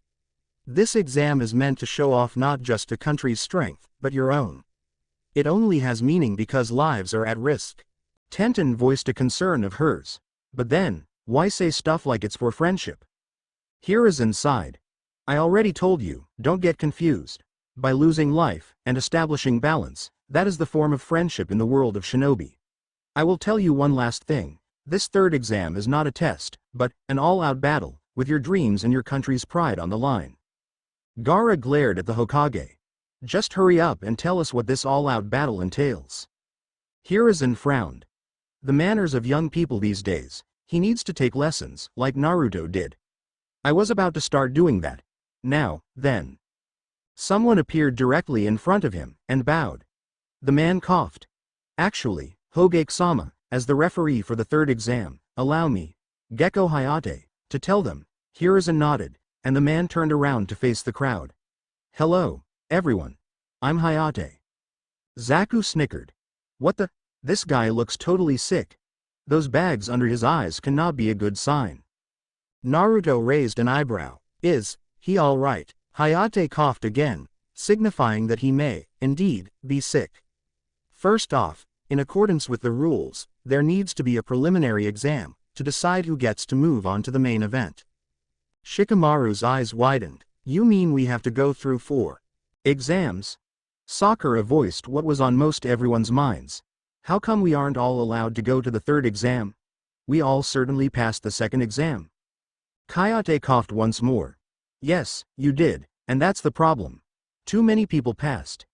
This exam is meant to show off not just a country's strength, but your own. It only has meaning because lives are at risk. Tenten voiced a concern of hers. But then, why say stuff like it's for friendship? Hiruzen sighed. I already told you, don't get confused. By losing life, and establishing balance, that is the form of friendship in the world of shinobi. I will tell you one last thing. This third exam is not a test, but an all-out battle, with your dreams and your country's pride on the line. Gaara glared at the Hokage. Just hurry up and tell us what this all-out battle entails. Hiruzen frowned. The manners of young people these days, he needs to take lessons, like Naruto did. I was about to start doing that. Now, then. Someone appeared directly in front of him, and bowed. The man coughed. Actually, Hogake-sama, as the referee for the third exam, allow me, Gekko Hayate, to tell them. Hiruzen nodded, and the man turned around to face the crowd. Hello, everyone. I'm Hayate. Zaku snickered. What the? This guy looks totally sick. Those bags under his eyes cannot be a good sign. Naruto raised an eyebrow. Is he all right? Hayate coughed again, signifying that he may, indeed, be sick. First off, in accordance with the rules, there needs to be a preliminary exam, to decide who gets to move on to the main event. Shikamaru's eyes widened. You mean we have to go through 4 exams? Sakura voiced what was on most everyone's minds. How come we aren't all allowed to go to the third exam? We all certainly passed the second exam. Kayate coughed once more. Yes, you did, and that's the problem. Too many people passed.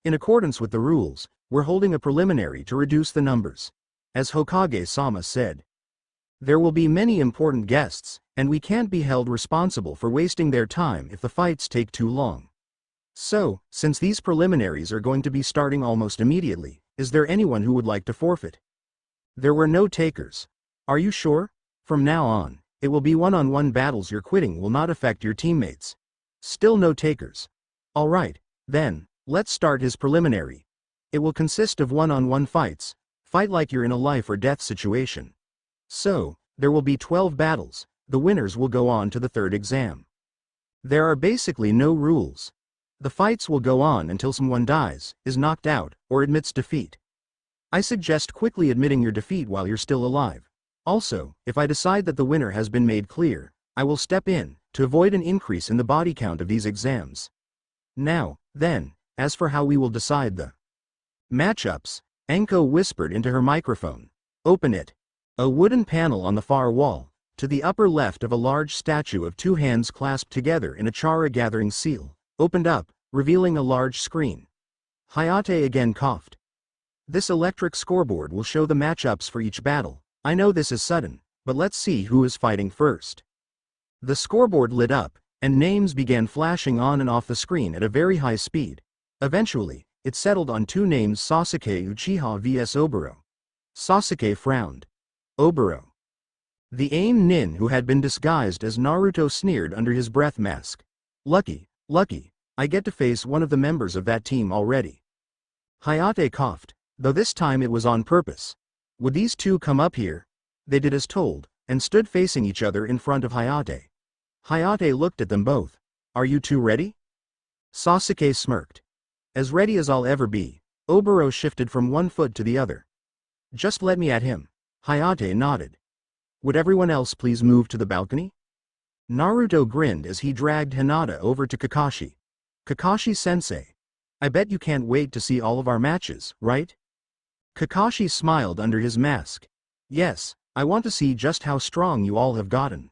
In accordance with the rules, we're holding a preliminary to reduce the numbers. As Hokage-sama said. There will be many important guests, and we can't be held responsible for wasting their time if the fights take too long. So, since these preliminaries are going to be starting almost immediately, is there anyone who would like to forfeit? There were no takers. Are you sure? From now on, it will be one-on-one battles. Your quitting will not affect your teammates. Still no takers. Alright, then, let's start his preliminary. It will consist of one-on-one fights. Fight like you're in a life or death situation. So, there will be 12 battles. The winners will go on to the third exam. There are basically no rules. The fights will go on until someone dies, is knocked out, or admits defeat. I suggest quickly admitting your defeat while you're still alive. Also, if I decide that the winner has been made clear, I will step in, to avoid an increase in the body count of these exams. Now, then, as for how we will decide the matchups, Enko whispered into her microphone. Open it. A wooden panel on the far wall, to the upper left of a large statue of 2 hands clasped together in a Chara gathering seal, opened up, revealing a large screen. Hayate again coughed. This electric scoreboard will show the matchups for each battle. I know this is sudden, but let's see who is fighting first. The scoreboard lit up, and names began flashing on and off the screen at a very high speed. Eventually, it settled on 2 names: Sasuke Uchiha vs Oboro. Sasuke frowned. Oboro. The AIM nin who had been disguised as Naruto sneered under his breath mask. Lucky, I get to face one of the members of that team already. Hayate coughed, though this time it was on purpose. Would these 2 come up here? They did as told, and stood facing each other in front of Hayate. Hayate looked at them both. Are you 2 ready? Sasuke smirked. As ready as I'll ever be. Oboro shifted from one foot to the other. Just let me at him. Hayate nodded. Would everyone else please move to the balcony? Naruto grinned as he dragged Hinata over to Kakashi. Kakashi-sensei. I bet you can't wait to see all of our matches, right? Kakashi smiled under his mask. Yes, I want to see just how strong you all have gotten.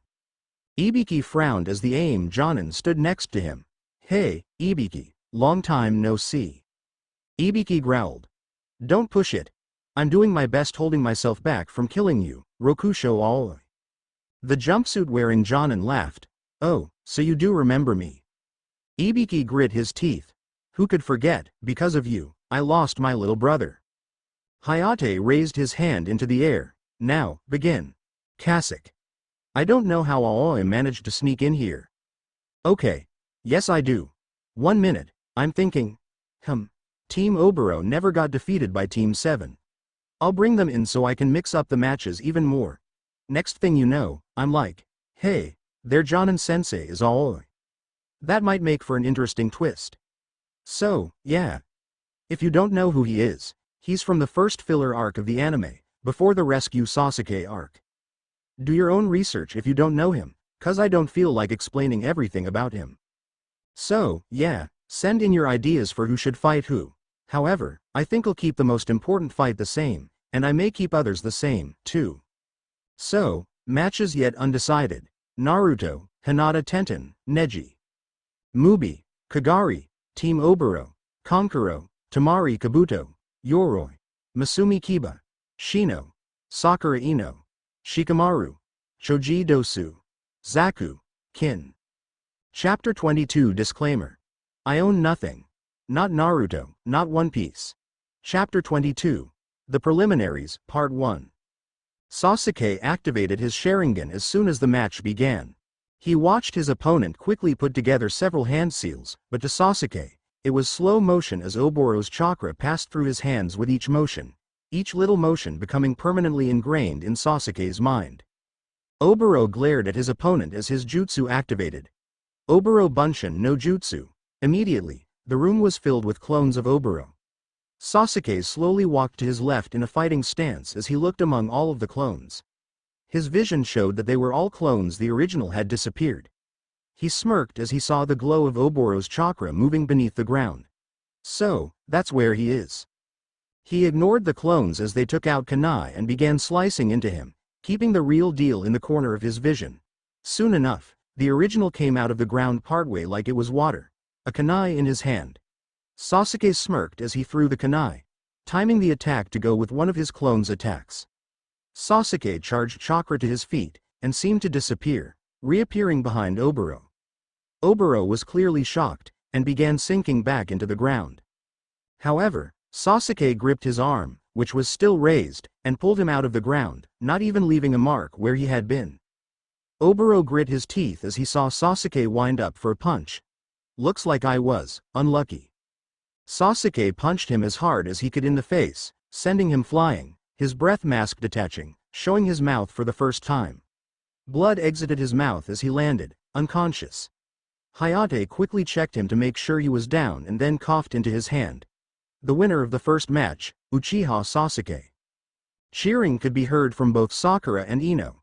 Ibiki frowned as the AIM Jonin stood next to him. Hey, Ibiki, long time no see. Ibiki growled. Don't push it. I'm doing my best holding myself back from killing you, Rokusho Aoi. The jumpsuit-wearing Jonin laughed. Oh, so you do remember me. Ibiki grit his teeth. Who could forget, because of you, I lost my little brother. Hayate raised his hand into the air. Now, begin. Kasek. I don't know how Aoi managed to sneak in here. Okay. Yes I do. 1 minute, I'm thinking. Team Oboro never got defeated by Team 7. I'll bring them in so I can mix up the matches even more. Next thing you know, I'm like, hey, their Jonin-sensei is Aoi. That might make for an interesting twist. So, yeah. If you don't know who he is, he's from the first filler arc of the anime, before the Rescue Sasuke arc. Do your own research if you don't know him, cause I don't feel like explaining everything about him. So, yeah, send in your ideas for who should fight who. However, I think I'll keep the most important fight the same, and I may keep others the same, too. So, matches yet undecided. Naruto, Hinata Tenten, Neji. Mubi, Kagari, Team Oboro, Conquero, Tamari Kabuto, Yoroi, Masumi Kiba, Shino, Sakura Ino, Shikamaru, Choji Dosu, Zaku, Kin. Chapter 22 Disclaimer. I own nothing. Not Naruto, not One Piece. Chapter 22. The Preliminaries, Part 1. Sasuke activated his Sharingan as soon as the match began. He watched his opponent quickly put together several hand seals, but to Sasuke, it was slow motion as Oboro's chakra passed through his hands with each motion, each little motion becoming permanently ingrained in Sasuke's mind. Oboro glared at his opponent as his jutsu activated. Oboro Bunshin no Jutsu. Immediately, the room was filled with clones of Oboro. Sasuke slowly walked to his left in a fighting stance as he looked among all of the clones. His vision showed that they were all clones, the original had disappeared. He smirked as he saw the glow of Oboro's chakra moving beneath the ground. So, that's where he is. He ignored the clones as they took out kunai and began slicing into him, keeping the real deal in the corner of his vision. Soon enough, the original came out of the ground partway like it was water, a kunai in his hand. Sasuke smirked as he threw the kunai, timing the attack to go with one of his clones' attacks. Sasuke charged chakra to his feet, and seemed to disappear, reappearing behind Oboro. Oboro was clearly shocked, and began sinking back into the ground. However, Sasuke gripped his arm, which was still raised, and pulled him out of the ground, not even leaving a mark where he had been. Oboro grit his teeth as he saw Sasuke wind up for a punch. Looks like I was unlucky. Sasuke punched him as hard as he could in the face, sending him flying, his breath mask detaching, showing his mouth for the first time. Blood exited his mouth as he landed, unconscious. Hayate quickly checked him to make sure he was down and then coughed into his hand. The winner of the first match, Uchiha Sasuke. Cheering could be heard from both Sakura and Ino.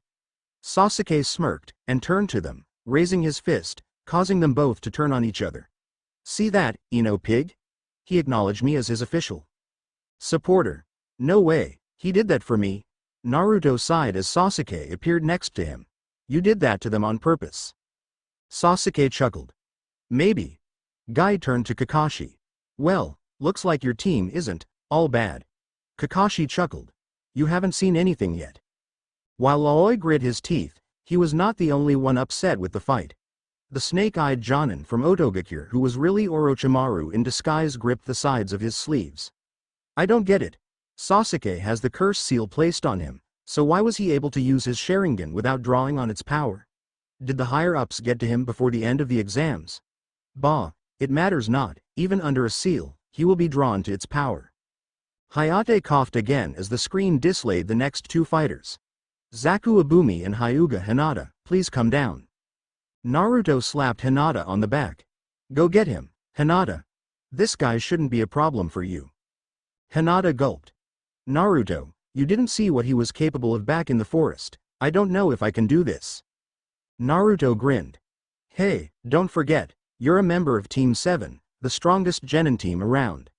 Sasuke smirked, and turned to them, raising his fist, causing them both to turn on each other. See that, Ino pig? He acknowledged me as his official supporter. No way, he did that for me. Naruto sighed as Sasuke appeared next to him. You did that to them on purpose. Sasuke chuckled. Maybe. Guy turned to Kakashi. Well, looks like your team isn't all bad. Kakashi chuckled. You haven't seen anything yet. While Aoi grit his teeth, he was not the only one upset with the fight. The snake-eyed Jonin from Otogakure, who was really Orochimaru in disguise, gripped the sides of his sleeves. I don't get it. Sasuke has the curse seal placed on him, so why was he able to use his Sharingan without drawing on its power? Did the higher-ups get to him before the end of the exams? Bah, it matters not, even under a seal, he will be drawn to its power. Hayate coughed again as the screen displayed the next two fighters. Zaku Abumi and Hyuga Hinata, please come down. Naruto slapped Hinata on the back. Go get him, Hinata. This guy shouldn't be a problem for you. Hinata gulped. Naruto, you didn't see what he was capable of back in the forest. I don't know if I can do this. Naruto grinned. Hey, don't forget, you're a member of Team 7, the strongest genin team around.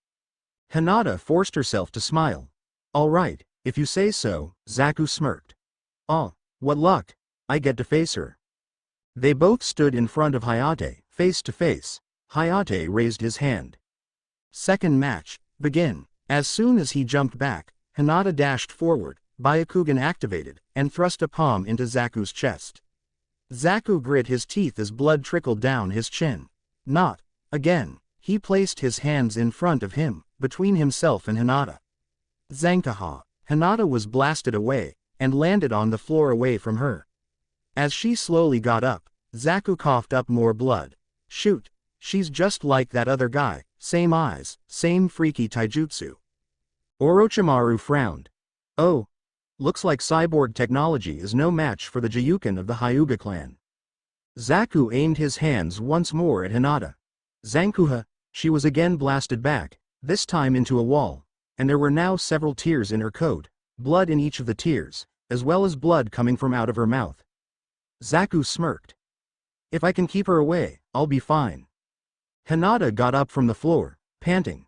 Hinata forced herself to smile. Alright, if you say so, Zaku smirked. Oh, what luck, I get to face her. They both stood in front of Hayate, face to face. Hayate raised his hand. Second match, begin. As soon as he jumped back, Hinata dashed forward, Byakugan activated, and thrust a palm into Zaku's chest. Zaku grit his teeth as blood trickled down his chin. Not again. He placed his hands in front of him, between himself and Hinata. Zankaha. Hinata was blasted away, and landed on the floor away from her. As she slowly got up, Zaku coughed up more blood. Shoot, she's just like that other guy, same eyes, same freaky taijutsu. Orochimaru frowned. Oh, looks like cyborg technology is no match for the Gyuukin of the Hyuga clan. Zaku aimed his hands once more at Hinata. Zankuha, she was again blasted back, this time into a wall, and there were now several tears in her coat, blood in each of the tears, as well as blood coming from out of her mouth. Zaku smirked. If I can keep her away, I'll be fine. Hinata got up from the floor, panting.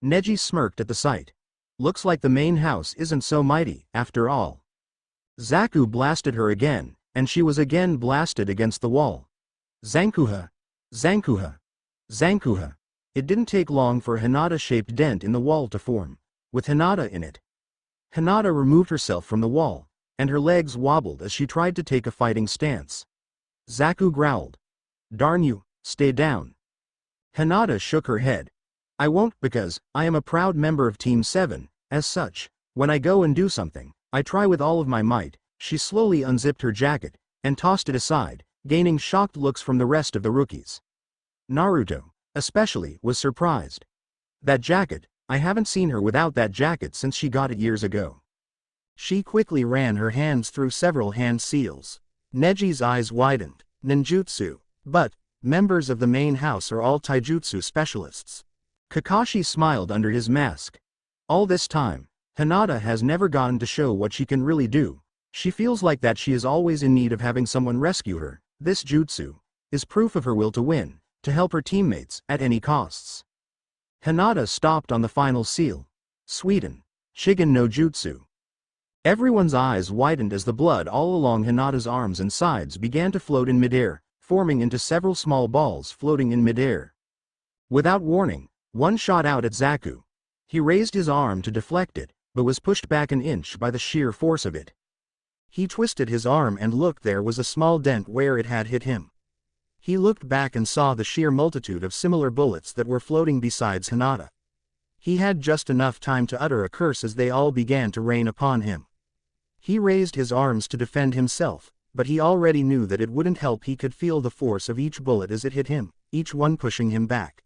Neji smirked at the sight. Looks like the main house isn't so mighty, after all. Zaku blasted her again, and she was again blasted against the wall. Zankuha! Zankuha! Zankuha! It didn't take long for a Hinata-shaped dent in the wall to form, with Hinata in it. Hinata removed herself from the wall, and her legs wobbled as she tried to take a fighting stance. Zaku growled. Darn you, stay down. Hinata shook her head. I won't because I am a proud member of Team 7, as such, when I go and do something, I try with all of my might. She slowly unzipped her jacket, and tossed it aside, gaining shocked looks from the rest of the rookies. Naruto, especially, was surprised. That jacket, I haven't seen her without that jacket since she got it years ago. She quickly ran her hands through several hand seals. Neji's eyes widened. Ninjutsu. But, members of the main house are all taijutsu specialists. Kakashi smiled under his mask. All this time, Hinata has never gotten to show what she can really do. She feels like that she is always in need of having someone rescue her. This jutsu is proof of her will to win, to help her teammates at any costs. Hinata stopped on the final seal. Suiden. Shigen no Jutsu. Everyone's eyes widened as the blood all along Hinata's arms and sides began to float in midair, forming into several small balls floating in midair. Without warning, one shot out at Zaku. He raised his arm to deflect it, but was pushed back an inch by the sheer force of it. He twisted his arm and looked, there was a small dent where it had hit him. He looked back and saw the sheer multitude of similar bullets that were floating besides Hinata. He had just enough time to utter a curse as they all began to rain upon him. He raised his arms to defend himself, but he already knew that it wouldn't help. He could feel the force of each bullet as it hit him, each one pushing him back.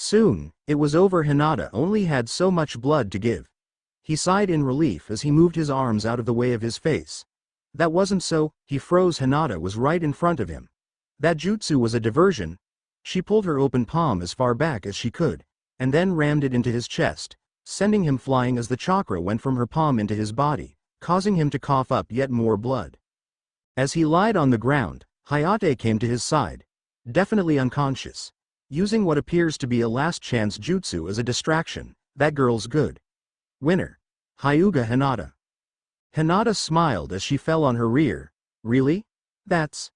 Soon, it was over. Hinata only had so much blood to give. He sighed in relief as he moved his arms out of the way of his face. That wasn't so, he froze. Hinata was right in front of him. That jutsu was a diversion. She pulled her open palm as far back as she could, and then rammed it into his chest, sending him flying as the chakra went from her palm into his body, causing him to cough up yet more blood. As he lied on the ground, Hayate came to his side, definitely unconscious. Using what appears to be a last chance jutsu as a distraction, that girl's good. Winner. Hyuga Hinata. Hinata smiled as she fell on her rear. Really? That's...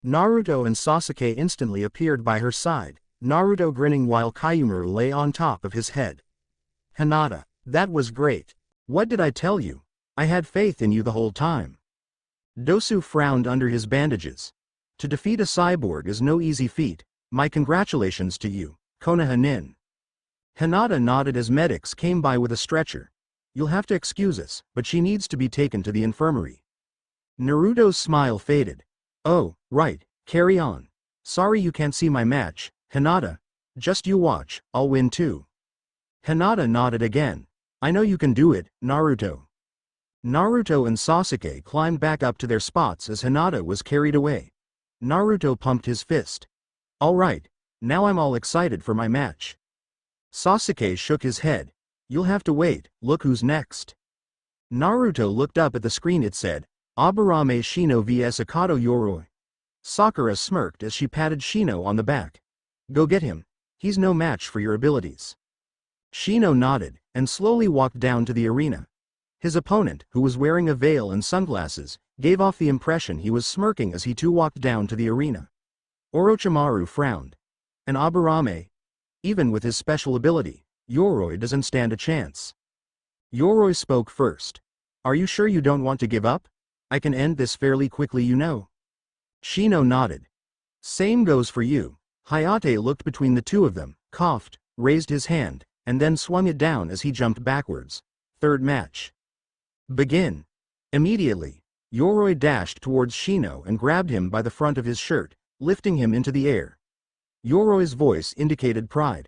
Naruto and Sasuke instantly appeared by her side, Naruto grinning while Kayumaru lay on top of his head. Hinata, that was great. What did I tell you? I had faith in you the whole time. Dosu frowned under his bandages. To defeat a cyborg is no easy feat. My congratulations to you, Konoha Nin. Hinata nodded as medics came by with a stretcher. You'll have to excuse us, but she needs to be taken to the infirmary. Naruto's smile faded. Oh, right, carry on. Sorry you can't see my match, Hinata. Just you watch, I'll win too. Hinata nodded again. I know you can do it, Naruto. Naruto and Sasuke climbed back up to their spots as Hinata was carried away. Naruto pumped his fist. All right, now I'm all excited for my match. Sasuke shook his head. You'll have to wait, look who's next. Naruto looked up at the screen. It said, Aburame Shino vs Akato Yoroi, Sakura smirked as she patted Shino on the back. Go get him. He's no match for your abilities. Shino nodded, and slowly walked down to the arena. His opponent, who was wearing a veil and sunglasses, gave off the impression he was smirking as he too walked down to the arena. Orochimaru frowned. And Aburame? Even with his special ability, Yoroi doesn't stand a chance. Yoroi spoke first. Are you sure you don't want to give up? I can end this fairly quickly, you know. Shino nodded. Same goes for you. Hayate looked between the two of them, coughed, raised his hand, and then swung it down as he jumped backwards. Third match. Begin. Immediately, Yoroi dashed towards Shino and grabbed him by the front of his shirt, lifting him into the air. Yoroi's voice indicated pride.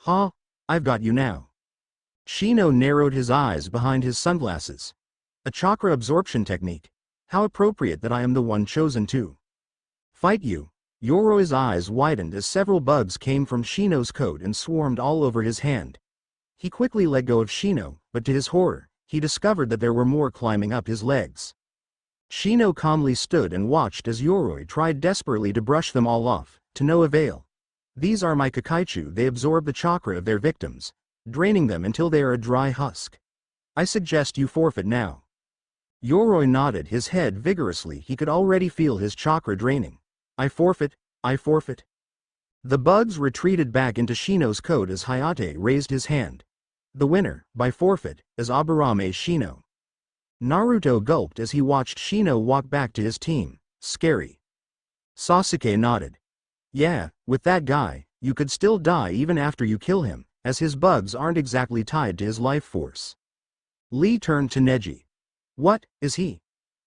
Ha, I've got you now. Shino narrowed his eyes behind his sunglasses. A chakra absorption technique. How appropriate that I am the one chosen to fight you. Yoroi's eyes widened as several bugs came from Shino's coat and swarmed all over his hand. He quickly let go of Shino, but to his horror, he discovered that there were more climbing up his legs. Shino calmly stood and watched as Yoroi tried desperately to brush them all off, to no avail. These are my Kakaichu. They absorb the chakra of their victims, draining them until they are a dry husk. I suggest you forfeit now. Yoroi nodded his head vigorously. He could already feel his chakra draining. I forfeit, I forfeit. The bugs retreated back into Shino's coat as Hayate raised his hand. The winner, by forfeit, is Aburame Shino. Naruto gulped as he watched Shino walk back to his team. Scary. Sasuke nodded. Yeah, with that guy, you could still die even after you kill him, as his bugs aren't exactly tied to his life force. Lee turned to Neji. What, is he?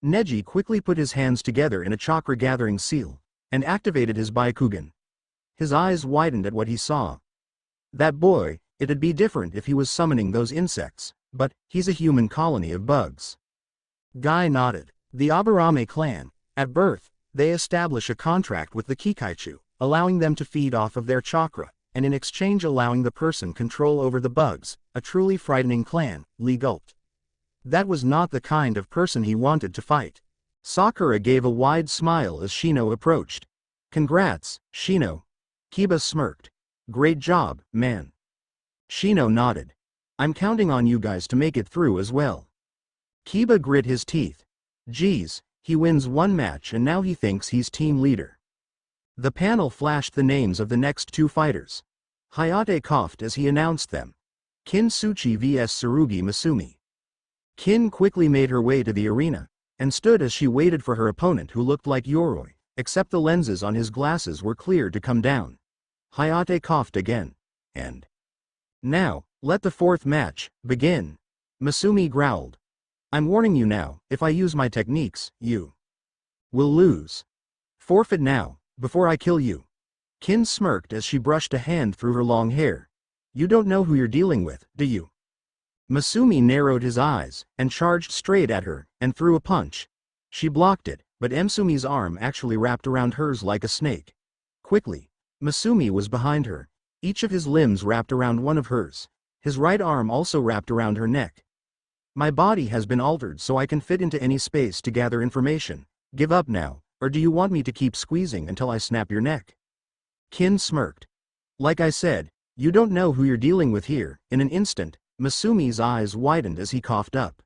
Neji quickly put his hands together in a chakra-gathering seal, and activated his Byakugan. His eyes widened at what he saw. That boy, it'd be different if he was summoning those insects, but he's a human colony of bugs. Guy nodded. The Aburame clan, at birth, they establish a contract with the Kikaichu, allowing them to feed off of their chakra, and in exchange allowing the person control over the bugs, a truly frightening clan, Lee gulped. That was not the kind of person he wanted to fight. Sakura gave a wide smile as Shino approached. Congrats, Shino. Kiba smirked. Great job, man. Shino nodded. I'm counting on you guys to make it through as well. Kiba grit his teeth. Geez, he wins one match and now he thinks he's team leader. The panel flashed the names of the next two fighters. Hayate coughed as he announced them. Kin Tsuchi vs Tsurugi Masumi. Kin quickly made her way to the arena, and stood as she waited for her opponent who looked like Yoroi, except the lenses on his glasses were clear to come down. Hayate coughed again. And now, let the fourth match begin. Masumi growled. I'm warning you now, if I use my techniques, you will lose. Forfeit now, before I kill you. Kin smirked as she brushed a hand through her long hair. You don't know who you're dealing with, do you? Masumi narrowed his eyes, and charged straight at her, and threw a punch. She blocked it, but Msumi's arm actually wrapped around hers like a snake. Quickly, Masumi was behind her. Each of his limbs wrapped around one of hers. His right arm also wrapped around her neck. My body has been altered so I can fit into any space to gather information. Give up now, or do you want me to keep squeezing until I snap your neck? Kin smirked. Like I said, you don't know who you're dealing with here. In an instant, Masumi's eyes widened as he coughed up.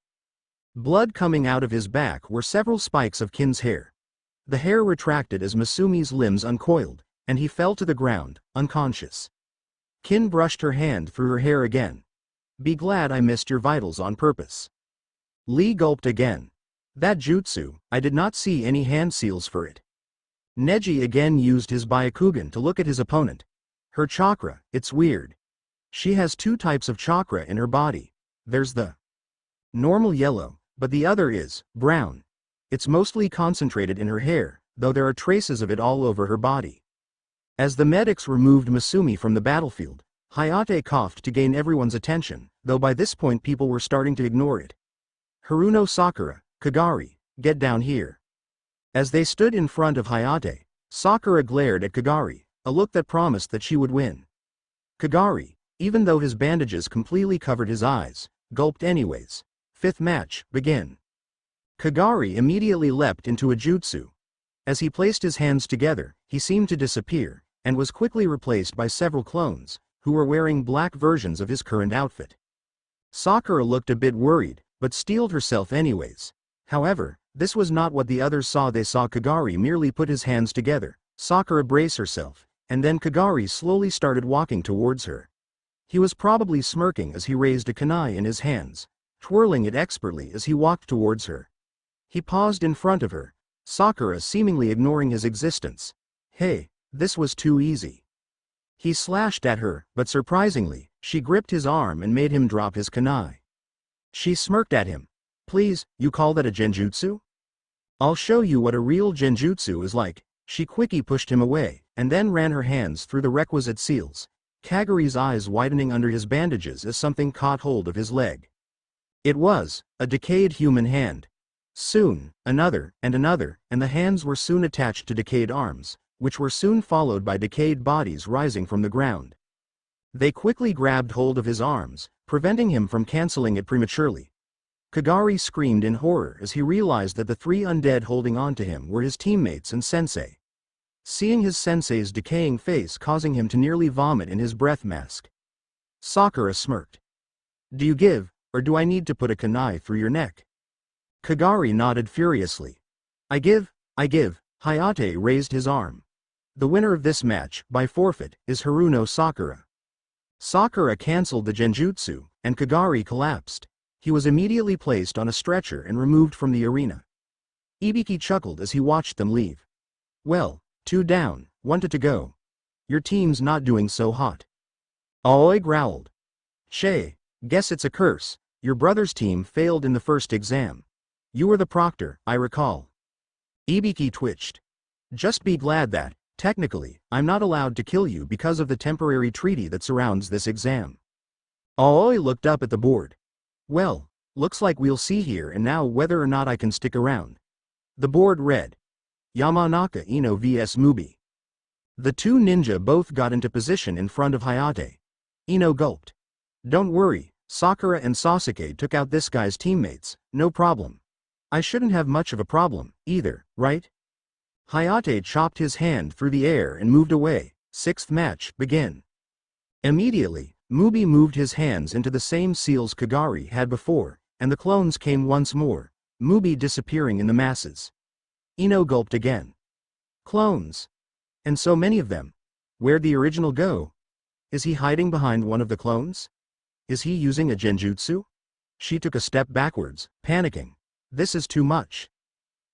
Blood coming out of his back were several spikes of Kin's hair. The hair retracted as Masumi's limbs uncoiled, and he fell to the ground, unconscious. Kin brushed her hand through her hair again. Be glad I missed your vitals on purpose. Lee gulped again. That jutsu, I did not see any hand seals for it. Neji again used his Byakugan to look at his opponent. Her chakra, it's weird. She has two types of chakra in her body. There's the normal yellow, but the other is brown. It's mostly concentrated in her hair, though there are traces of it all over her body. As the medics removed Masumi from the battlefield, Hayate coughed to gain everyone's attention, though by this point people were starting to ignore it. Haruno Sakura, Kagari, get down here. As they stood in front of Hayate, Sakura glared at Kagari, a look that promised that she would win. Kagari, even though his bandages completely covered his eyes, gulped anyways. Fifth match, begin. Kagari immediately leapt into a jutsu. As he placed his hands together, he seemed to disappear, and was quickly replaced by several clones, who were wearing black versions of his current outfit. Sakura looked a bit worried, but steeled herself anyways. However, this was not what the others saw. They saw Kagari merely put his hands together, Sakura brace herself, and then Kagari slowly started walking towards her. He was probably smirking as he raised a kunai in his hands, twirling it expertly as he walked towards her. He paused in front of her, Sakura seemingly ignoring his existence. Hey, this was too easy. He slashed at her, but surprisingly, she gripped his arm and made him drop his kunai. She smirked at him. Please, you call that a genjutsu? I'll show you what a real genjutsu is like. She quickly pushed him away, and then ran her hands through the requisite seals, Kagari's eyes widening under his bandages as something caught hold of his leg. It was a decayed human hand. Soon, another, and the hands were soon attached to decayed arms, which were soon followed by decayed bodies rising from the ground. They quickly grabbed hold of his arms, preventing him from canceling it prematurely. Kagari screamed in horror as he realized that the three undead holding on to him were his teammates and sensei. Seeing his sensei's decaying face causing him to nearly vomit in his breath mask. Sakura smirked. Do you give, or do I need to put a kunai through your neck? Kagari nodded furiously. I give. Hayate raised his arm. The winner of this match, by forfeit, is Haruno Sakura. Sakura cancelled the genjutsu, and Kagari collapsed. He was immediately placed on a stretcher and removed from the arena. Ibiki chuckled as he watched them leave. Well, 2 down, 1 to go. Your team's not doing so hot. Aoi growled. Che, guess it's a curse. Your brother's team failed in the first exam. You were the proctor, I recall. Ibiki twitched. Just be glad that, technically, I'm not allowed to kill you because of the temporary treaty that surrounds this exam. Aoi looked up at the board. Well, looks like we'll see here and now whether or not I can stick around. The board read. Yamanaka Ino vs Mubi. The two ninja both got into position in front of Hayate. Ino gulped. Don't worry, Sakura and Sasuke took out this guy's teammates, no problem. I shouldn't have much of a problem, either, right? Hayate chopped his hand through the air and moved away. 6th match, begin. Immediately, Mubi moved his hands into the same seals Kagari had before, and the clones came once more, Mubi disappearing in the masses. Ino gulped again. Clones. And so many of them. Where'd the original go? Is he hiding behind one of the clones? Is he using a genjutsu? She took a step backwards, panicking. This is too much.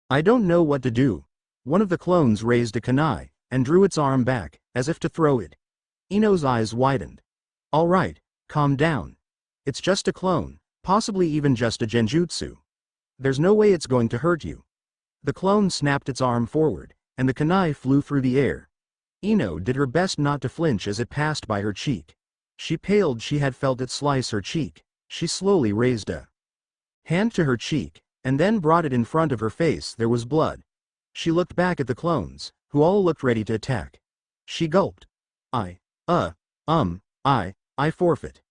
I don't know what to do. One of the clones raised a kunai, and drew its arm back, as if to throw it. Ino's eyes widened. All right, calm down. It's just a clone, possibly even just a genjutsu. There's no way it's going to hurt you. The clone snapped its arm forward, and the kunai flew through the air. Ino did her best not to flinch as it passed by her cheek. She paled. She had felt it slice her cheek. She slowly raised a hand to her cheek, and then brought it in front of her face. There was blood. She looked back at the clones, who all looked ready to attack. She gulped. I forfeit.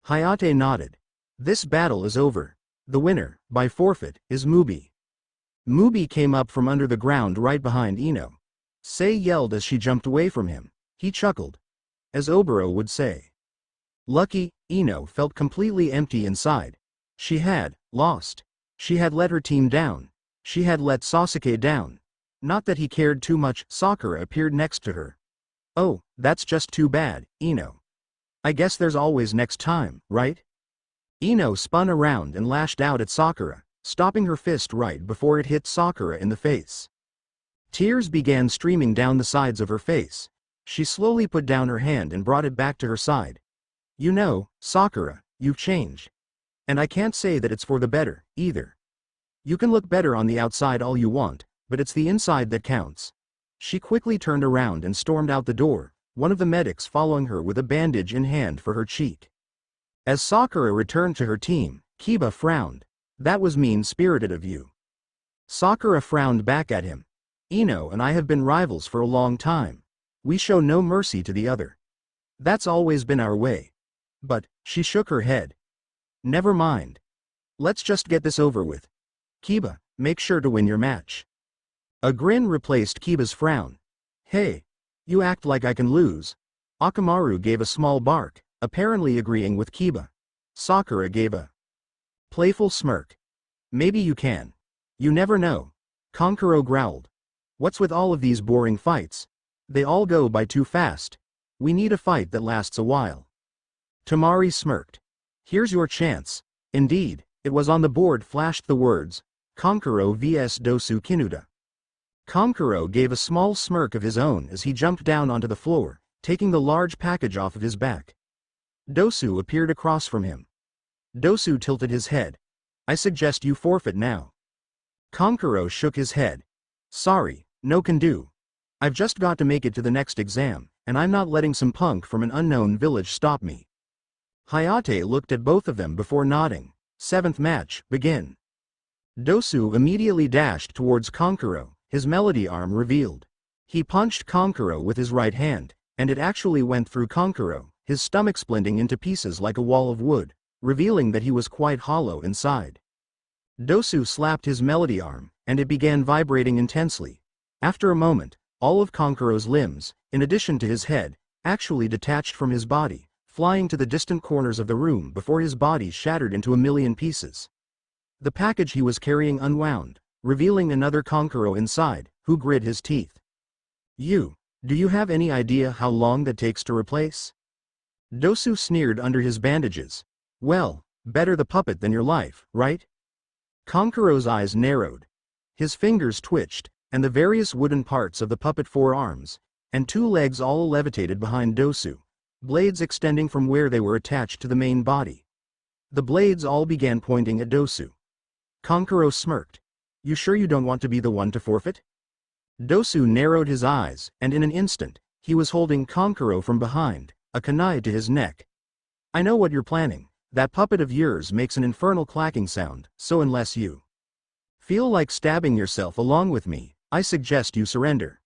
Hayate nodded. This battle is over. The winner, by forfeit, is Mubi. Mubi came up from under the ground right behind Ino. Sei yelled as she jumped away from him. He chuckled. As Oboro would say. Lucky, Ino felt completely empty inside. She had lost. She had let her team down. She had let Sasuke down. Not that he cared too much. Sakura appeared next to her. Oh, that's just too bad, Ino. I guess there's always next time, right? Ino spun around and lashed out at Sakura, stopping her fist right before it hit Sakura in the face. Tears began streaming down the sides of her face. She slowly put down her hand and brought it back to her side. You know, Sakura, you've changed. And I can't say that it's for the better, either. You can look better on the outside all you want, but it's the inside that counts. She quickly turned around and stormed out the door, one of the medics following her with a bandage in hand for her cheek. As Sakura returned to her team, Kiba frowned. That was mean-spirited of you. Sakura frowned back at him. Ino and I have been rivals for a long time. We show no mercy to the other. That's always been our way. But, she shook her head. Never mind. Let's just get this over with. Kiba, make sure to win your match. A grin replaced Kiba's frown. Hey, you act like I can lose. Akamaru gave a small bark, apparently agreeing with Kiba. Sakura gave a playful smirk. Maybe you can. You never know. Conquero growled. What's with all of these boring fights? They all go by too fast. We need a fight that lasts a while. Tamari smirked. Here's your chance. Indeed, it was on the board flashed the words, Conquero vs Dosu Kinuda. Conquero gave a small smirk of his own as he jumped down onto the floor, taking the large package off of his back. Dosu appeared across from him. Dosu tilted his head. I suggest you forfeit now. Conquero shook his head. Sorry, no can do. I've just got to make it to the next exam, and I'm not letting some punk from an unknown village stop me. Hayate looked at both of them before nodding. 7th match, begin. Dosu immediately dashed towards Conquero, his melody arm revealed. He punched Conquero with his right hand, and it actually went through Conquero, his stomach splitting into pieces like a wall of wood, revealing that he was quite hollow inside. Dosu slapped his melody arm, and it began vibrating intensely. After a moment, all of Conquero's limbs, in addition to his head, actually detached from his body, flying to the distant corners of the room before his body shattered into a million pieces. The package he was carrying unwound, revealing another Conquero inside, who grit his teeth. Do you have any idea how long that takes to replace? Dosu sneered under his bandages. Well, better the puppet than your life, right? Conquero's eyes narrowed. His fingers twitched, and the various wooden parts of the puppet 4 arms, and 2 legs all levitated behind Dosu, blades extending from where they were attached to the main body. The blades all began pointing at Dosu. Conquero smirked. You sure you don't want to be the one to forfeit? Dosu narrowed his eyes, and in an instant, he was holding Conquero from behind, a kunai to his neck. I know what you're planning. That puppet of yours makes an infernal clacking sound, so unless you feel like stabbing yourself along with me, I suggest you surrender.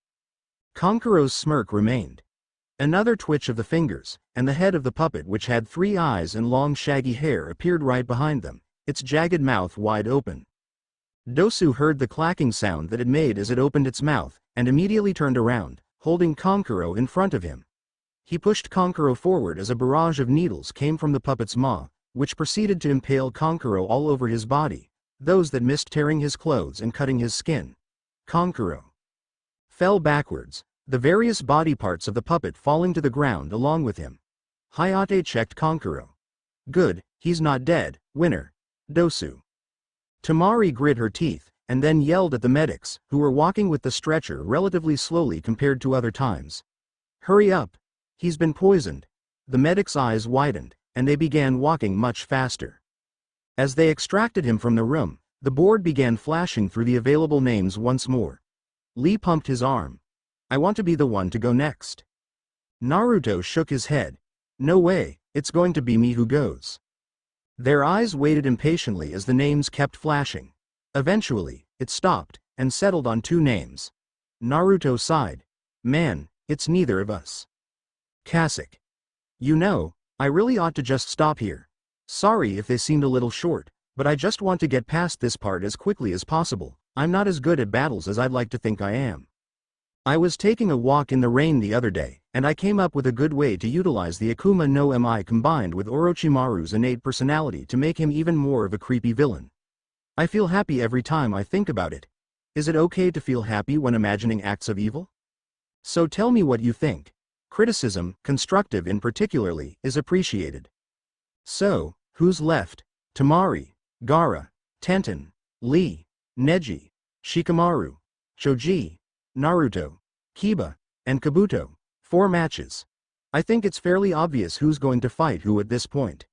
Conquero's smirk remained. Another twitch of the fingers, and the head of the puppet, which had 3 eyes and long shaggy hair, appeared right behind them, its jagged mouth wide open. Dosu heard the clacking sound that it made as it opened its mouth, and immediately turned around, holding Conquero in front of him. He pushed Conquero forward as a barrage of needles came from the puppet's maw, which proceeded to impale Conquero all over his body, those that missed tearing his clothes and cutting his skin. Conquero fell backwards, the various body parts of the puppet falling to the ground along with him. Hayate checked Conquero. Good, he's not dead, winner. Dosu. Tamari grit her teeth, and then yelled at the medics, who were walking with the stretcher relatively slowly compared to other times. Hurry up. He's been poisoned. The medics' eyes widened, and they began walking much faster. As they extracted him from the room, the board began flashing through the available names once more. Lee pumped his arm. I want to be the one to go next. Naruto shook his head. No way, it's going to be me who goes. Their eyes waited impatiently as the names kept flashing. Eventually, it stopped, and settled on 2 names. Naruto sighed. Man, it's neither of us. Kasek. You know, I really ought to just stop here. Sorry if they seemed a little short, but I just want to get past this part as quickly as possible. I'm not as good at battles as I'd like to think I am. I was taking a walk in the rain the other day, and I came up with a good way to utilize the Akuma no Mi combined with Orochimaru's innate personality to make him even more of a creepy villain. I feel happy every time I think about it. Is it okay to feel happy when imagining acts of evil? So tell me what you think. Criticism, constructive in particularly, is appreciated. So, who's left? Tamari, Gaara, Tenten, Lee, Neji, Shikamaru, Choji, Naruto, Kiba, and Kabuto. 4 matches. I think it's fairly obvious who's going to fight who at this point.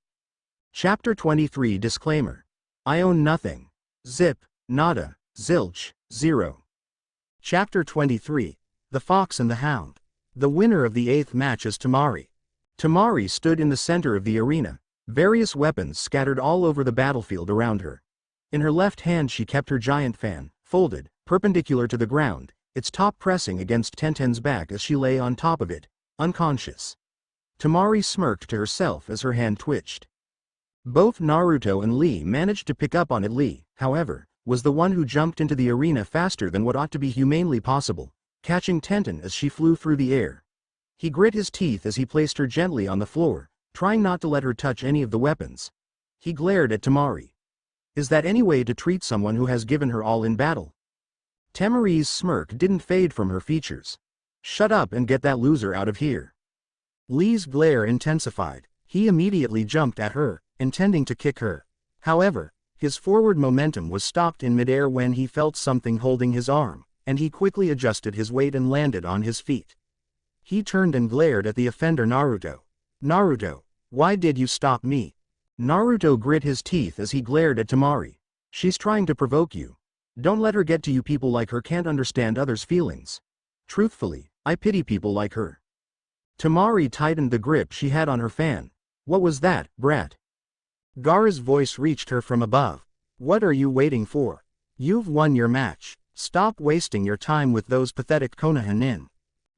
Chapter 23 Disclaimer. I own nothing. Zip, nada, zilch, zero. Chapter 23. The Fox and the Hound. The winner of the 8th match is Tamari. Tamari stood in the center of the arena, various weapons scattered all over the battlefield around her. In her left hand she kept her giant fan, folded, perpendicular to the ground, its top pressing against Tenten's back as she lay on top of it, unconscious. Tamari smirked to herself as her hand twitched. Both Naruto and Lee managed to pick up on it. Lee, however, was the one who jumped into the arena faster than what ought to be humanely possible, catching Tenten as she flew through the air. He grit his teeth as he placed her gently on the floor, trying not to let her touch any of the weapons. He glared at Tamari. Is that any way to treat someone who has given her all in battle? Tamari's smirk didn't fade from her features. Shut up and get that loser out of here. Lee's glare intensified. He immediately jumped at her, intending to kick her. However, his forward momentum was stopped in midair when he felt something holding his arm, and he quickly adjusted his weight and landed on his feet. He turned and glared at the offender Naruto. Naruto, why did you stop me? Naruto grit his teeth as he glared at Tamari. She's trying to provoke you. Don't let her get to you. People like her can't understand others' feelings. Truthfully, I pity people like her. Tamari tightened the grip she had on her fan. What was that, brat? Gaara's voice reached her from above. What are you waiting for? You've won your match. Stop wasting your time with those pathetic Konoha.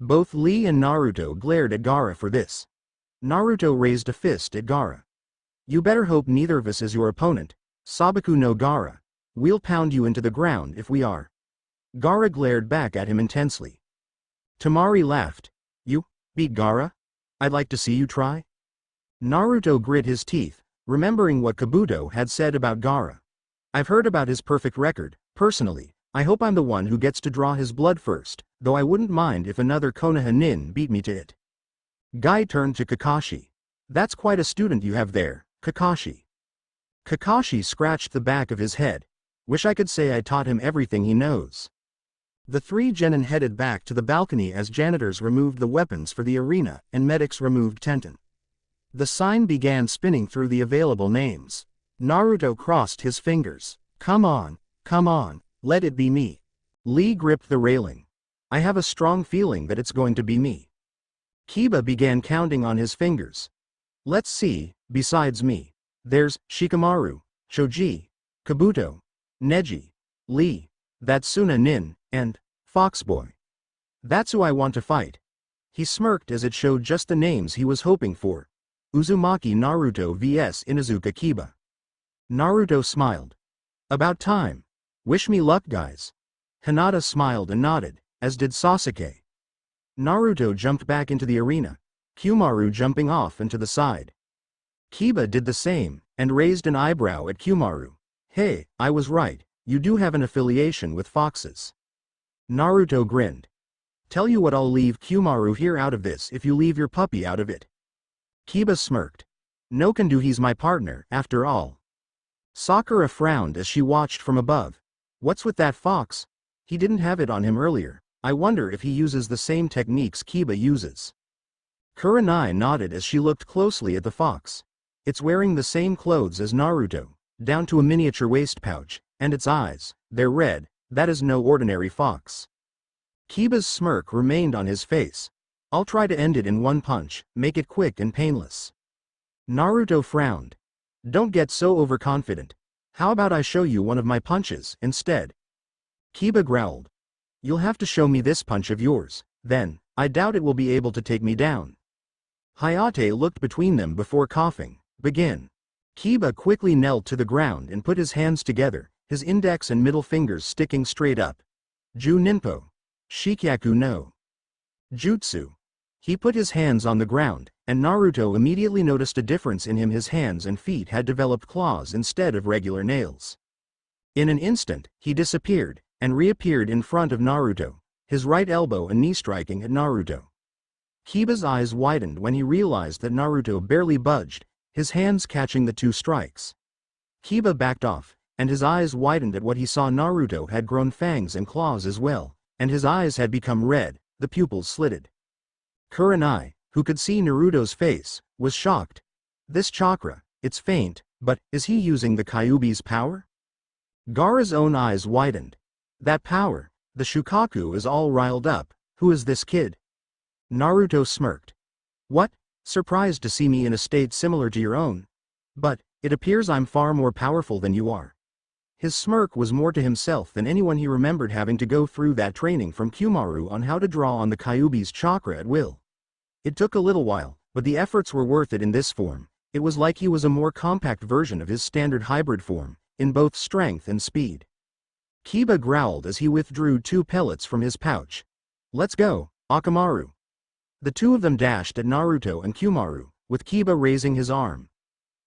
Both Lee and Naruto glared at Gaara for this. Naruto raised a fist at Gaara. You better hope neither of us is your opponent. Sabaku no Gaara. We'll pound you into the ground if we are. Gaara glared back at him intensely. Tamari laughed. You beat Gaara? I'd like to see you try. Naruto grit his teeth, remembering what Kabuto had said about Gaara. I've heard about his perfect record. Personally, I hope I'm the one who gets to draw his blood first, though I wouldn't mind if another Konoha beat me to it. Guy turned to Kakashi. That's quite a student you have there, Kakashi. Kakashi scratched the back of his head. Wish I could say I taught him everything he knows. The three genin headed back to the balcony as janitors removed the weapons for the arena and medics removed Tenten. The sign began spinning through the available names. Naruto crossed his fingers. Come on, let it be me. Lee gripped the railing. I have a strong feeling that it's going to be me. Kiba began counting on his fingers. Let's see, besides me, there's Shikamaru, Choji, Kabuto, Neji, Lee, that's Suna and Foxboy. That's who I want to fight. He smirked as it showed just the names he was hoping for. Uzumaki Naruto vs Inuzuka Kiba. Naruto smiled. About time. Wish me luck, guys. Hinata smiled and nodded, as did Sasuke. Naruto jumped back into the arena, Kyumaru jumping off and to the side. Kiba did the same, and raised an eyebrow at Kyumaru. Hey, I was right, you do have an affiliation with foxes. Naruto grinned. Tell you what, I'll leave Kyumaru here out of this if you leave your puppy out of it. Kiba smirked. No can do, he's my partner, after all. Sakura frowned as she watched from above. What's with that fox? He didn't have it on him earlier. I wonder if he uses the same techniques Kiba uses. Kurenai nodded as she looked closely at the fox. It's wearing the same clothes as Naruto, down to a miniature waist pouch, and its eyes, they're red. That is no ordinary fox. Kiba's smirk remained on his face. I'll try to end it in one punch, make it quick and painless. Naruto frowned. Don't get so overconfident. How about I show you one of my punches, instead? Kiba growled. You'll have to show me this punch of yours, then. I doubt it will be able to take me down. Hayate looked between them before coughing. Begin. Kiba quickly knelt to the ground and put his hands together, his index and middle fingers sticking straight up. Ju Ninpo. Shikyaku no Jutsu. He put his hands on the ground, and Naruto immediately noticed a difference in him. His hands and feet had developed claws instead of regular nails. In an instant, he disappeared, and reappeared in front of Naruto, his right elbow and knee striking at Naruto. Kiba's eyes widened when he realized that Naruto barely budged, his hands catching the two strikes. Kiba backed off, and his eyes widened at what he saw. Naruto had grown fangs and claws as well, and his eyes had become red, the pupils slitted. Kurenai, who could see Naruto's face, was shocked. This chakra, it's faint, but is he using the Kyuubi's power? Gaara's own eyes widened. That power, the Shukaku is all riled up. Who is this kid? Naruto smirked. What? Surprised to see me in a state similar to your own? But, it appears I'm far more powerful than you are. His smirk was more to himself than anyone. He remembered having to go through that training from Kyumaru on how to draw on the Kyuubi's chakra at will. It took a little while, but the efforts were worth it in this form. It was like he was a more compact version of his standard hybrid form, in both strength and speed. Kiba growled as he withdrew 2 pellets from his pouch. Let's go, Akamaru. The two of them dashed at Naruto and Kumaru, with Kiba raising his arm.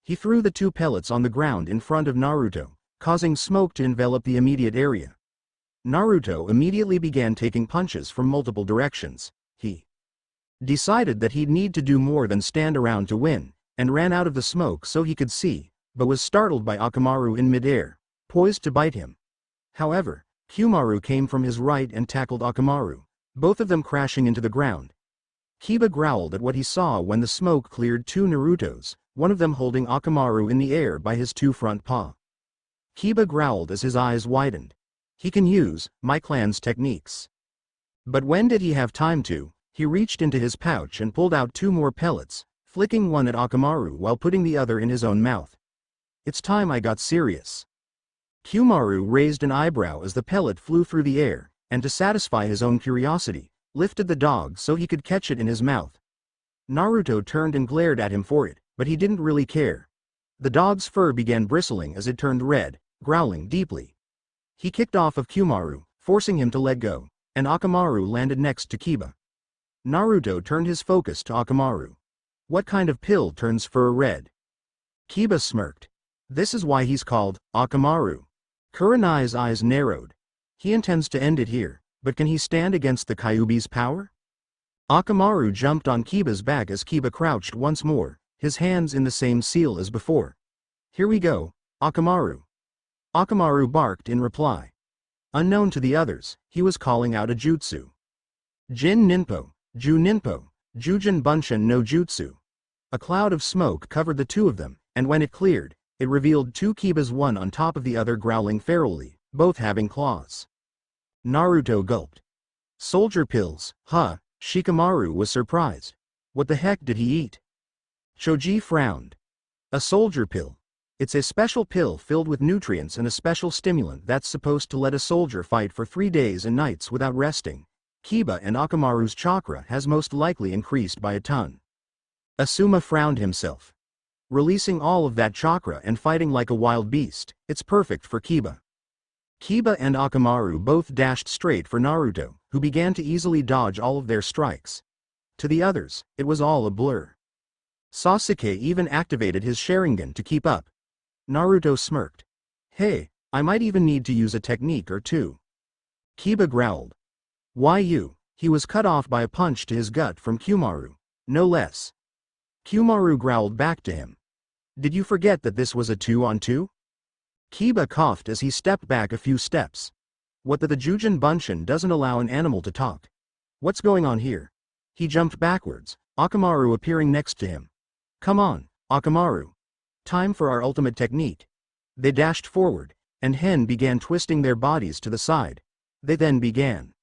He threw the 2 pellets on the ground in front of Naruto, causing smoke to envelop the immediate area. Naruto immediately began taking punches from multiple directions. He decided that he'd need to do more than stand around to win, and ran out of the smoke so he could see, but was startled by Akamaru in midair, poised to bite him. However, Kumaru came from his right and tackled Akamaru, both of them crashing into the ground. Kiba growled at what he saw when the smoke cleared 2 Narutos, one of them holding Akamaru in the air by his 2 front paw. Kiba growled as his eyes widened. He can use my clan's techniques. But when did he have time to? He reached into his pouch and pulled out 2 more pellets, flicking one at Akamaru while putting the other in his own mouth. It's time I got serious. Kumaru raised an eyebrow as the pellet flew through the air, and to satisfy his own curiosity, lifted the dog so he could catch it in his mouth. Naruto turned and glared at him for it, but he didn't really care. The dog's fur began bristling as it turned red, growling deeply. He kicked off of Kumaru, forcing him to let go, and Akamaru landed next to Kiba. Naruto turned his focus to Akamaru. What kind of pill turns fur red? Kiba smirked. This is why he's called Akamaru. Kurenai's eyes narrowed. He intends to end it here, but can he stand against the Kyuubi's power? Akamaru jumped on Kiba's back as Kiba crouched once more, his hands in the same seal as before. Here we go, Akamaru. Akamaru barked in reply. Unknown to the others, he was calling out a jutsu. Jin Ninpo, Ju Ninpo, Jujin Bunshin no Jutsu. A cloud of smoke covered the 2 of them, and when it cleared, it revealed 2 Kibas, one on top of the other growling ferally, both having claws. Naruto gulped. Soldier pills, huh? Shikamaru was surprised. What the heck did he eat? Choji frowned. A soldier pill. It's a special pill filled with nutrients and a special stimulant that's supposed to let a soldier fight for 3 days and nights without resting. Kiba and Akamaru's chakra has most likely increased by a ton. Asuma frowned himself. Releasing all of that chakra and fighting like a wild beast, it's perfect for Kiba. Kiba and Akamaru both dashed straight for Naruto, who began to easily dodge all of their strikes. To the others, it was all a blur. Sasuke even activated his Sharingan to keep up. Naruto smirked. Hey, I might even need to use a technique or 2. Kiba growled. Why you? He was cut off by a punch to his gut from Kumaru. No less. Kumaru growled back to him. Did you forget that this was a 2-on-2? Kiba coughed as he stepped back a few steps. What the Jujin Bunshin doesn't allow an animal to talk. What's going on here? He jumped backwards, Akamaru appearing next to him. Come on, Akamaru. Time for our ultimate technique. They dashed forward, and Hen began twisting their bodies to the side. They then began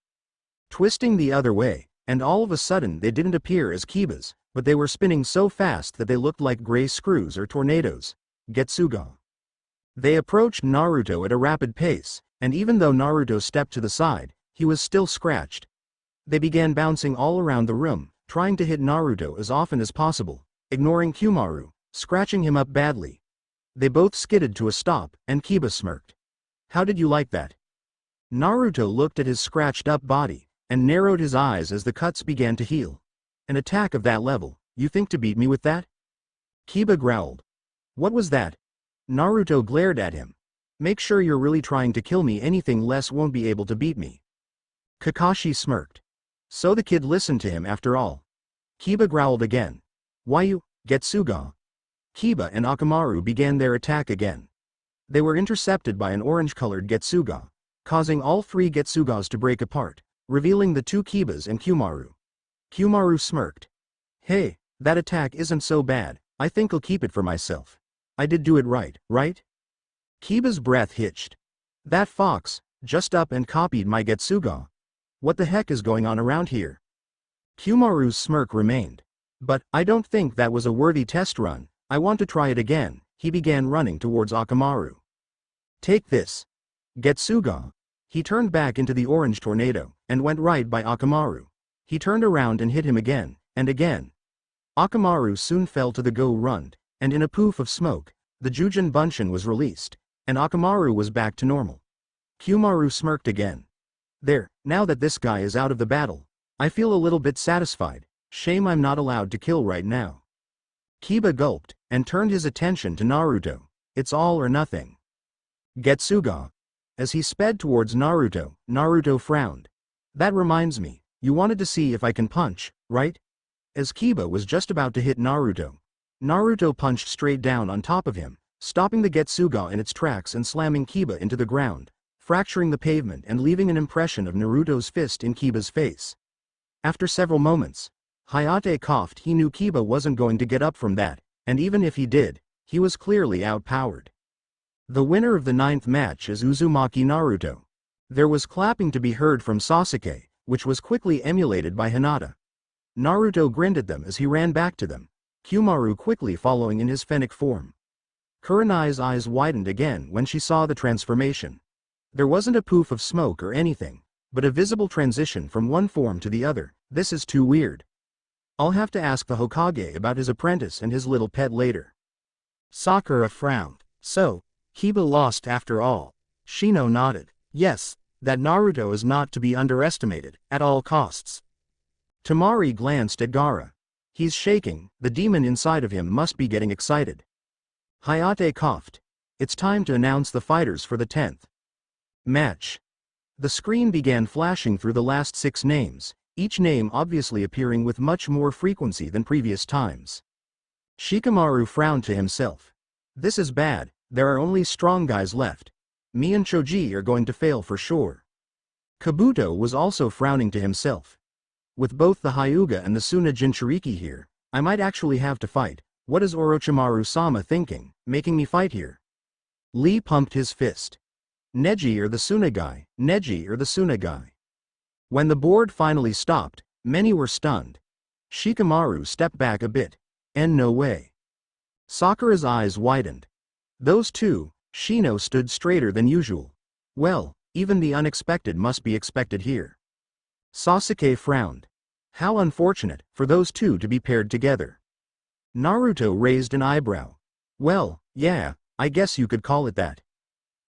twisting the other way, and all of a sudden they didn't appear as Kibas, but they were spinning so fast that they looked like gray screws or tornadoes. Getsuga. They approached Naruto at a rapid pace, and even though Naruto stepped to the side, he was still scratched. They began bouncing all around the room, trying to hit Naruto as often as possible, ignoring Kumaru, scratching him up badly. They both skidded to a stop, and Kiba smirked. How did you like that? Naruto looked at his scratched-up body, and narrowed his eyes as the cuts began to heal. An attack of that level, you think to beat me with that? Kiba growled. What was that? Naruto glared at him. Make sure you're really trying to kill me, anything less won't be able to beat me. Kakashi smirked. So the kid listened to him after all. Kiba growled again. Why you, Getsuga? Kiba and Akamaru began their attack again. They were intercepted by an orange-colored Getsuga, causing all 3 Getsugas to break apart, revealing the 2 Kibas and Kumaru. Kumaru smirked. Hey, that attack isn't so bad, I think I'll keep it for myself. I did do it right, right? Kiba's breath hitched. That fox, just up and copied my Getsuga. What the heck is going on around here? Kumaru's smirk remained. But, I don't think that was a worthy test run, I want to try it again. He began running towards Akamaru. Take this. Getsuga. He turned back into the orange tornado, and went right by Akamaru. He turned around and hit him again, and again. Akamaru soon fell to the go-run, and in a poof of smoke, the Jujin Bunshin was released, and Akamaru was back to normal. Kyumaru smirked again. There, now that this guy is out of the battle, I feel a little bit satisfied. Shame I'm not allowed to kill right now. Kiba gulped, and turned his attention to Naruto. It's all or nothing. Getsuga. As he sped towards Naruto, Naruto frowned. That reminds me, you wanted to see if I can punch, right? As Kiba was just about to hit Naruto, Naruto punched straight down on top of him, stopping the Getsuga in its tracks and slamming Kiba into the ground, fracturing the pavement and leaving an impression of Naruto's fist in Kiba's face. After several moments, Hayate coughed. He knew Kiba wasn't going to get up from that, and even if he did, he was clearly outpowered. The winner of the 9th match is Uzumaki Naruto. There was clapping to be heard from Sasuke, which was quickly emulated by Hinata. Naruto grinned at them as he ran back to them, Kyumaru quickly following in his fennec form. Kurenai's eyes widened again when she saw the transformation. There wasn't a poof of smoke or anything, but a visible transition from one form to the other. This is too weird. I'll have to ask the Hokage about his apprentice and his little pet later. Sakura frowned. So, Kiba lost after all. Shino nodded. Yes, that Naruto is not to be underestimated, at all costs. Tamari glanced at Gaara. He's shaking, the demon inside of him must be getting excited. Hayate coughed. It's time to announce the fighters for the 10th match. The screen began flashing through the last 6 names, each name obviously appearing with much more frequency than previous times. Shikamaru frowned to himself. This is bad, there are only strong guys left. Me and Choji are going to fail for sure. Kabuto was also frowning to himself. With both the Hyuga and the Suna Jinchuriki here, I might actually have to fight. What is Orochimaru-sama thinking, making me fight here? Lee pumped his fist. Neji or the Sunagai, Neji or the Sunagai. When the board finally stopped, many were stunned. Shikamaru stepped back a bit. And no way. Sakura's eyes widened. Those two, Shino stood straighter than usual. Well, even the unexpected must be expected here. Sasuke frowned. How unfortunate, for those two to be paired together. Naruto raised an eyebrow. Well, yeah, I guess you could call it that.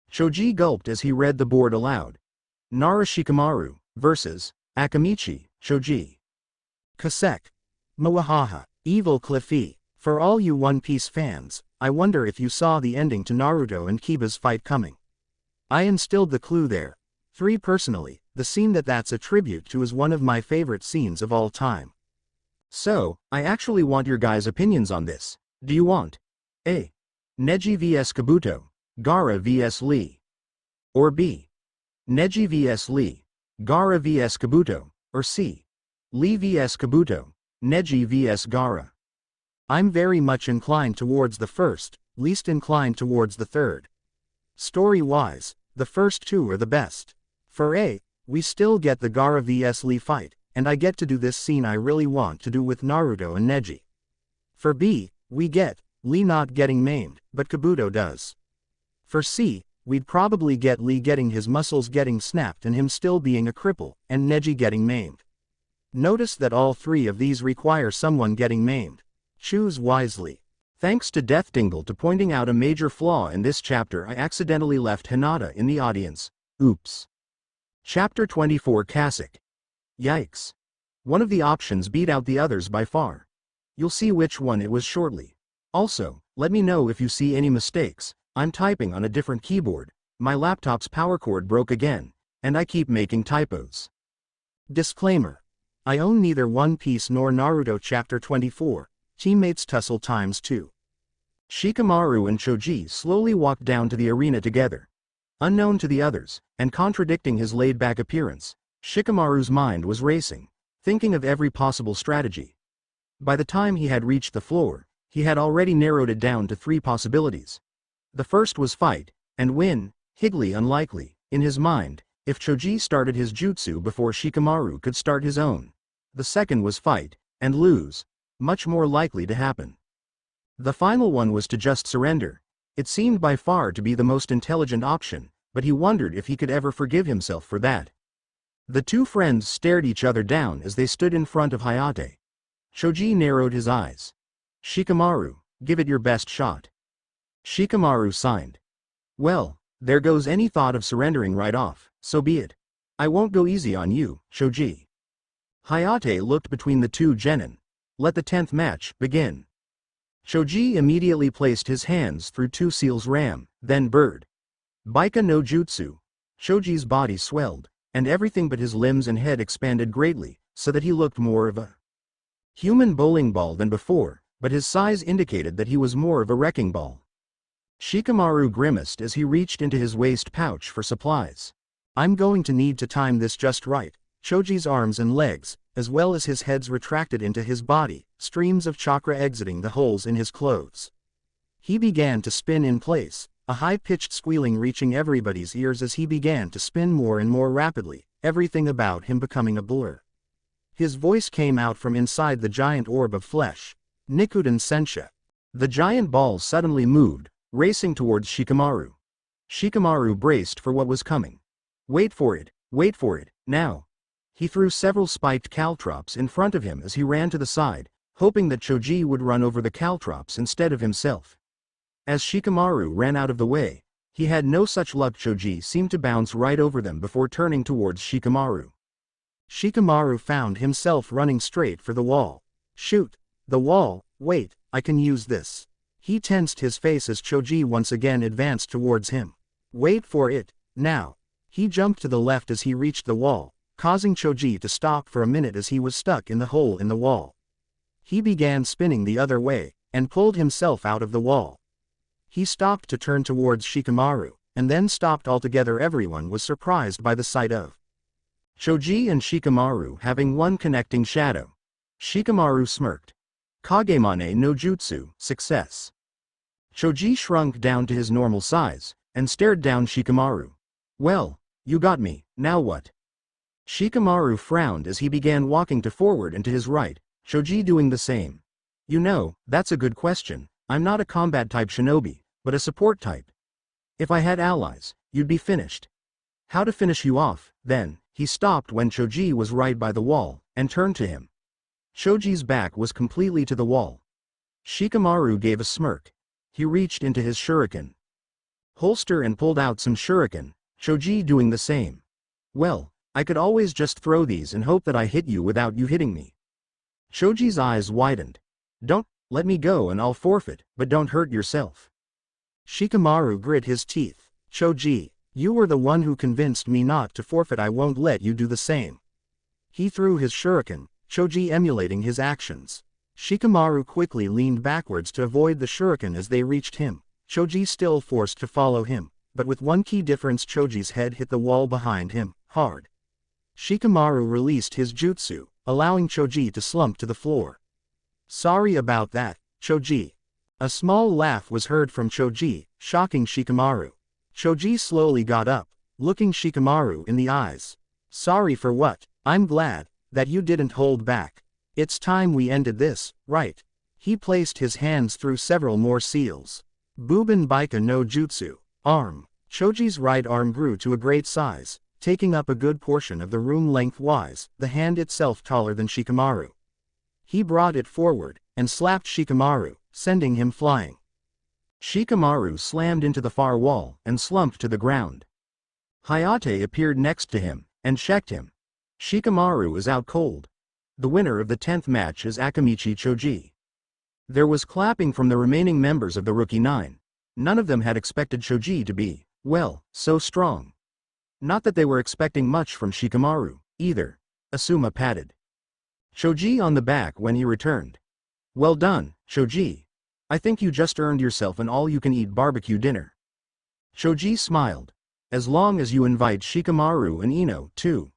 Choji gulped as he read the board aloud. Nara Shikamaru, versus, Akamichi, Choji. Kasek. Mwahaha. Evil Cliffy. For all you One Piece fans, I wonder if you saw the ending to Naruto and Kiba's fight coming. I instilled the clue there. 3 personally, the scene that's a tribute to is one of my favorite scenes of all time. So, I actually want your guys' opinions on this. Do you want A. Neji vs Kabuto, Gaara vs Lee? Or B. Neji vs Lee, Gaara vs Kabuto? Or C. Lee vs Kabuto, Neji vs Gaara? I'm very much inclined towards the first, least inclined towards the third. Story-wise, the first 2 are the best. For A, we still get the Gaara vs Lee fight, and I get to do this scene I really want to do with Naruto and Neji. For B, we get Lee not getting maimed, but Kabuto does. For C, we'd probably get Lee getting his muscles getting snapped and him still being a cripple, and Neji getting maimed. Notice that all 3 of these require someone getting maimed. Choose wisely. Thanks to Death Dingle to pointing out a major flaw in this chapter, I accidentally left Hinata in the audience. Oops. Chapter 24 Kasek. Yikes. One of the options beat out the others by far. You'll see which one it was shortly. Also, let me know if you see any mistakes. I'm typing on a different keyboard. My laptop's power cord broke again, and I keep making typos. Disclaimer. I own neither One Piece nor Naruto Chapter 24, Teammates Tussle ×2. Shikamaru and Choji slowly walked down to the arena together. Unknown to the others, and contradicting his laid-back appearance, Shikamaru's mind was racing, thinking of every possible strategy. By the time he had reached the floor, he had already narrowed it down to 3 possibilities. The first was fight, and win, highly unlikely, in his mind, if Choji started his jutsu before Shikamaru could start his own. The second was fight, and lose, much more likely to happen. The final one was to just surrender. It seemed by far to be the most intelligent option, but he wondered if he could ever forgive himself for that. The 2 friends stared each other down as they stood in front of Hayate. Choji narrowed his eyes. Shikamaru, give it your best shot. Shikamaru signed. Well, There goes any thought of surrendering right off, so be it. I won't go easy on you, Shoji. Hayate looked between the two genin. Let the 10th match begin. Shoji immediately placed his hands through two seals ram, then bird. Baika no jutsu. Shoji's body swelled, and everything but his limbs and head expanded greatly, so that he looked more of a human bowling ball than before, but his size indicated that he was more of a wrecking ball. Shikamaru grimaced as he reached into his waist pouch for supplies. I'm going to need to time this just right. Shoji's arms and legs, as well as his heads retracted into his body, streams of chakra exiting the holes in his clothes. He began to spin in place, a high-pitched squealing reaching everybody's ears as he began to spin more and more rapidly, everything about him becoming a blur. His voice came out from inside the giant orb of flesh. Nikuden Sensha. The giant ball suddenly moved, racing towards Shikamaru. Shikamaru braced for what was coming. Wait for it, now. He threw several spiked caltrops in front of him as he ran to the side, hoping that Shoji would run over the caltrops instead of himself. As Shikamaru ran out of the way, he had no such luck. Shoji seemed to bounce right over them before turning towards Shikamaru. Shikamaru found himself running straight for the wall. Shoot! The wall, wait, I can use this. He tensed his face as Shoji once again advanced towards him. Wait for it, now. He jumped to the left as he reached the wall, causing Shoji to stop for a minute as he was stuck in the hole in the wall. He began spinning the other way, and pulled himself out of the wall. He stopped to turn towards Shikamaru, and then stopped altogether. Everyone was surprised by the sight of Shoji and Shikamaru having one connecting shadow. Shikamaru smirked. Kagemane no jutsu, success. Shoji shrunk down to his normal size, and stared down Shikamaru. Well, you got me, now what? Shikamaru frowned as he began walking to forward and to his right, Shoji doing the same. You know, that's a good question. I'm not a combat type shinobi, but a support type. If I had allies, you'd be finished. How to finish you off, then? He stopped when Shoji was right by the wall, and turned to him. Shoji's back was completely to the wall. Shikamaru gave a smirk. He reached into his shuriken holster and pulled out some shuriken, Shoji doing the same. Well, I could always just throw these and hope that I hit you without you hitting me. Shoji's eyes widened. Don't let me go and I'll forfeit, but don't hurt yourself. Shikamaru grit his teeth. Shoji, you were the one who convinced me not to forfeit. I won't let you do the same. He threw his shuriken, Shoji emulating his actions. Shikamaru quickly leaned backwards to avoid the shuriken as they reached him, Shoji still forced to follow him, but with one key difference: Shoji's head hit the wall behind him, hard. Shikamaru released his jutsu, allowing Shoji to slump to the floor. Sorry about that, Shoji. A small laugh was heard from Shoji, shocking Shikamaru. Shoji slowly got up, looking Shikamaru in the eyes. Sorry for what? I'm glad that you didn't hold back. It's time we ended this, right? He placed his hands through several more seals. Buben Baika no Jutsu, arm. Shoji's right arm grew to a great size, taking up a good portion of the room lengthwise, the hand itself taller than Shikamaru. He brought it forward, and slapped Shikamaru, sending him flying. Shikamaru slammed into the far wall, and slumped to the ground. Hayate appeared next to him, and checked him. Shikamaru is out cold. The winner of the 10th match is Akamichi Choji. There was clapping from the remaining members of the Rookie 9. None of them had expected Shoji to be, well, so strong. Not that they were expecting much from Shikamaru, either. Asuma patted Shoji on the back when he returned. Well done, Shoji. I think you just earned yourself an all-you-can-eat barbecue dinner. Shoji smiled. As long as you invite Shikamaru and Ino, too.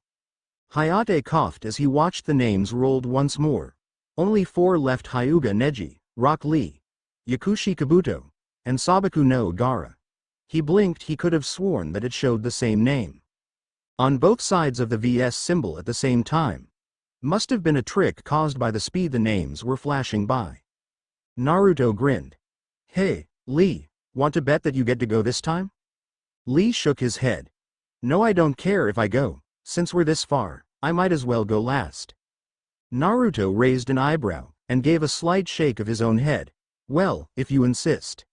Hayate coughed as he watched the names rolled once more. Only 4 left: Hyuga Neji, Rock Lee, Yakushi Kabuto, and Sabaku no Gara. He blinked. He could have sworn that it showed the same name on both sides of the VS symbol at the same time. Must have been a trick caused by the speed the names were flashing by. Naruto grinned. Hey, Lee, want to bet that you get to go this time? Lee shook his head. No, I don't care if I go. Since we're this far, I might as well go last. Naruto raised an eyebrow, and gave a slight shake of his own head. Well, if you insist.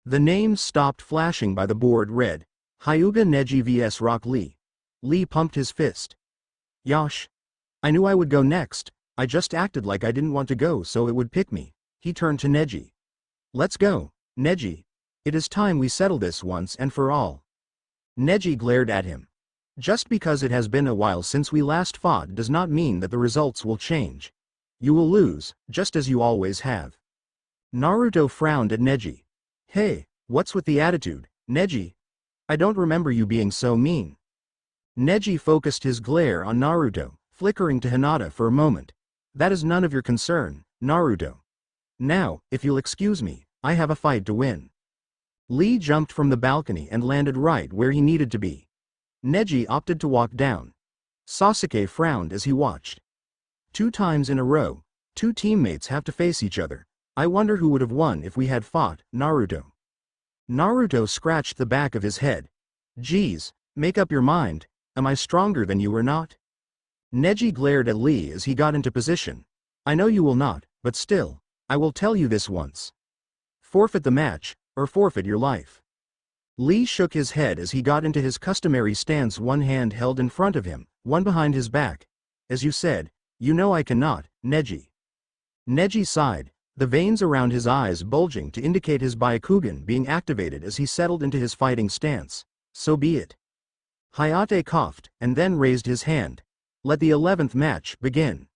The names stopped flashing by the board read, Hyuga Neji vs Rock Lee. Lee pumped his fist. Yosh. I knew I would go next, I just acted like I didn't want to go so it would pick me. He turned to Neji. Let's go, Neji. It is time we settle this once and for all. Neji glared at him. Just because it has been a while since we last fought does not mean that the results will change. You will lose, just as you always have. Naruto frowned at Neji. Hey, what's with the attitude, Neji? I don't remember you being so mean. Neji focused his glare on Naruto, flickering to Hinata for a moment. That is none of your concern, Naruto. Now, if you'll excuse me, I have a fight to win. Lee jumped from the balcony and landed right where he needed to be. Neji opted to walk down. Sasuke frowned as he watched. 2 times in a row, 2 teammates have to face each other. I wonder who would have won if we had fought, Naruto. Naruto scratched the back of his head. Geez, make up your mind, am I stronger than you or not? Neji glared at Lee as he got into position. I know you will not, but still, I will tell you this once. Forfeit the match, or forfeit your life. Lee shook his head as he got into his customary stance, one hand held in front of him, one behind his back. As you said, you know I cannot, Neji. Neji sighed, the veins around his eyes bulging to indicate his Byakugan being activated as he settled into his fighting stance. So be it. Hayate coughed, and then raised his hand. Let the 11th match begin.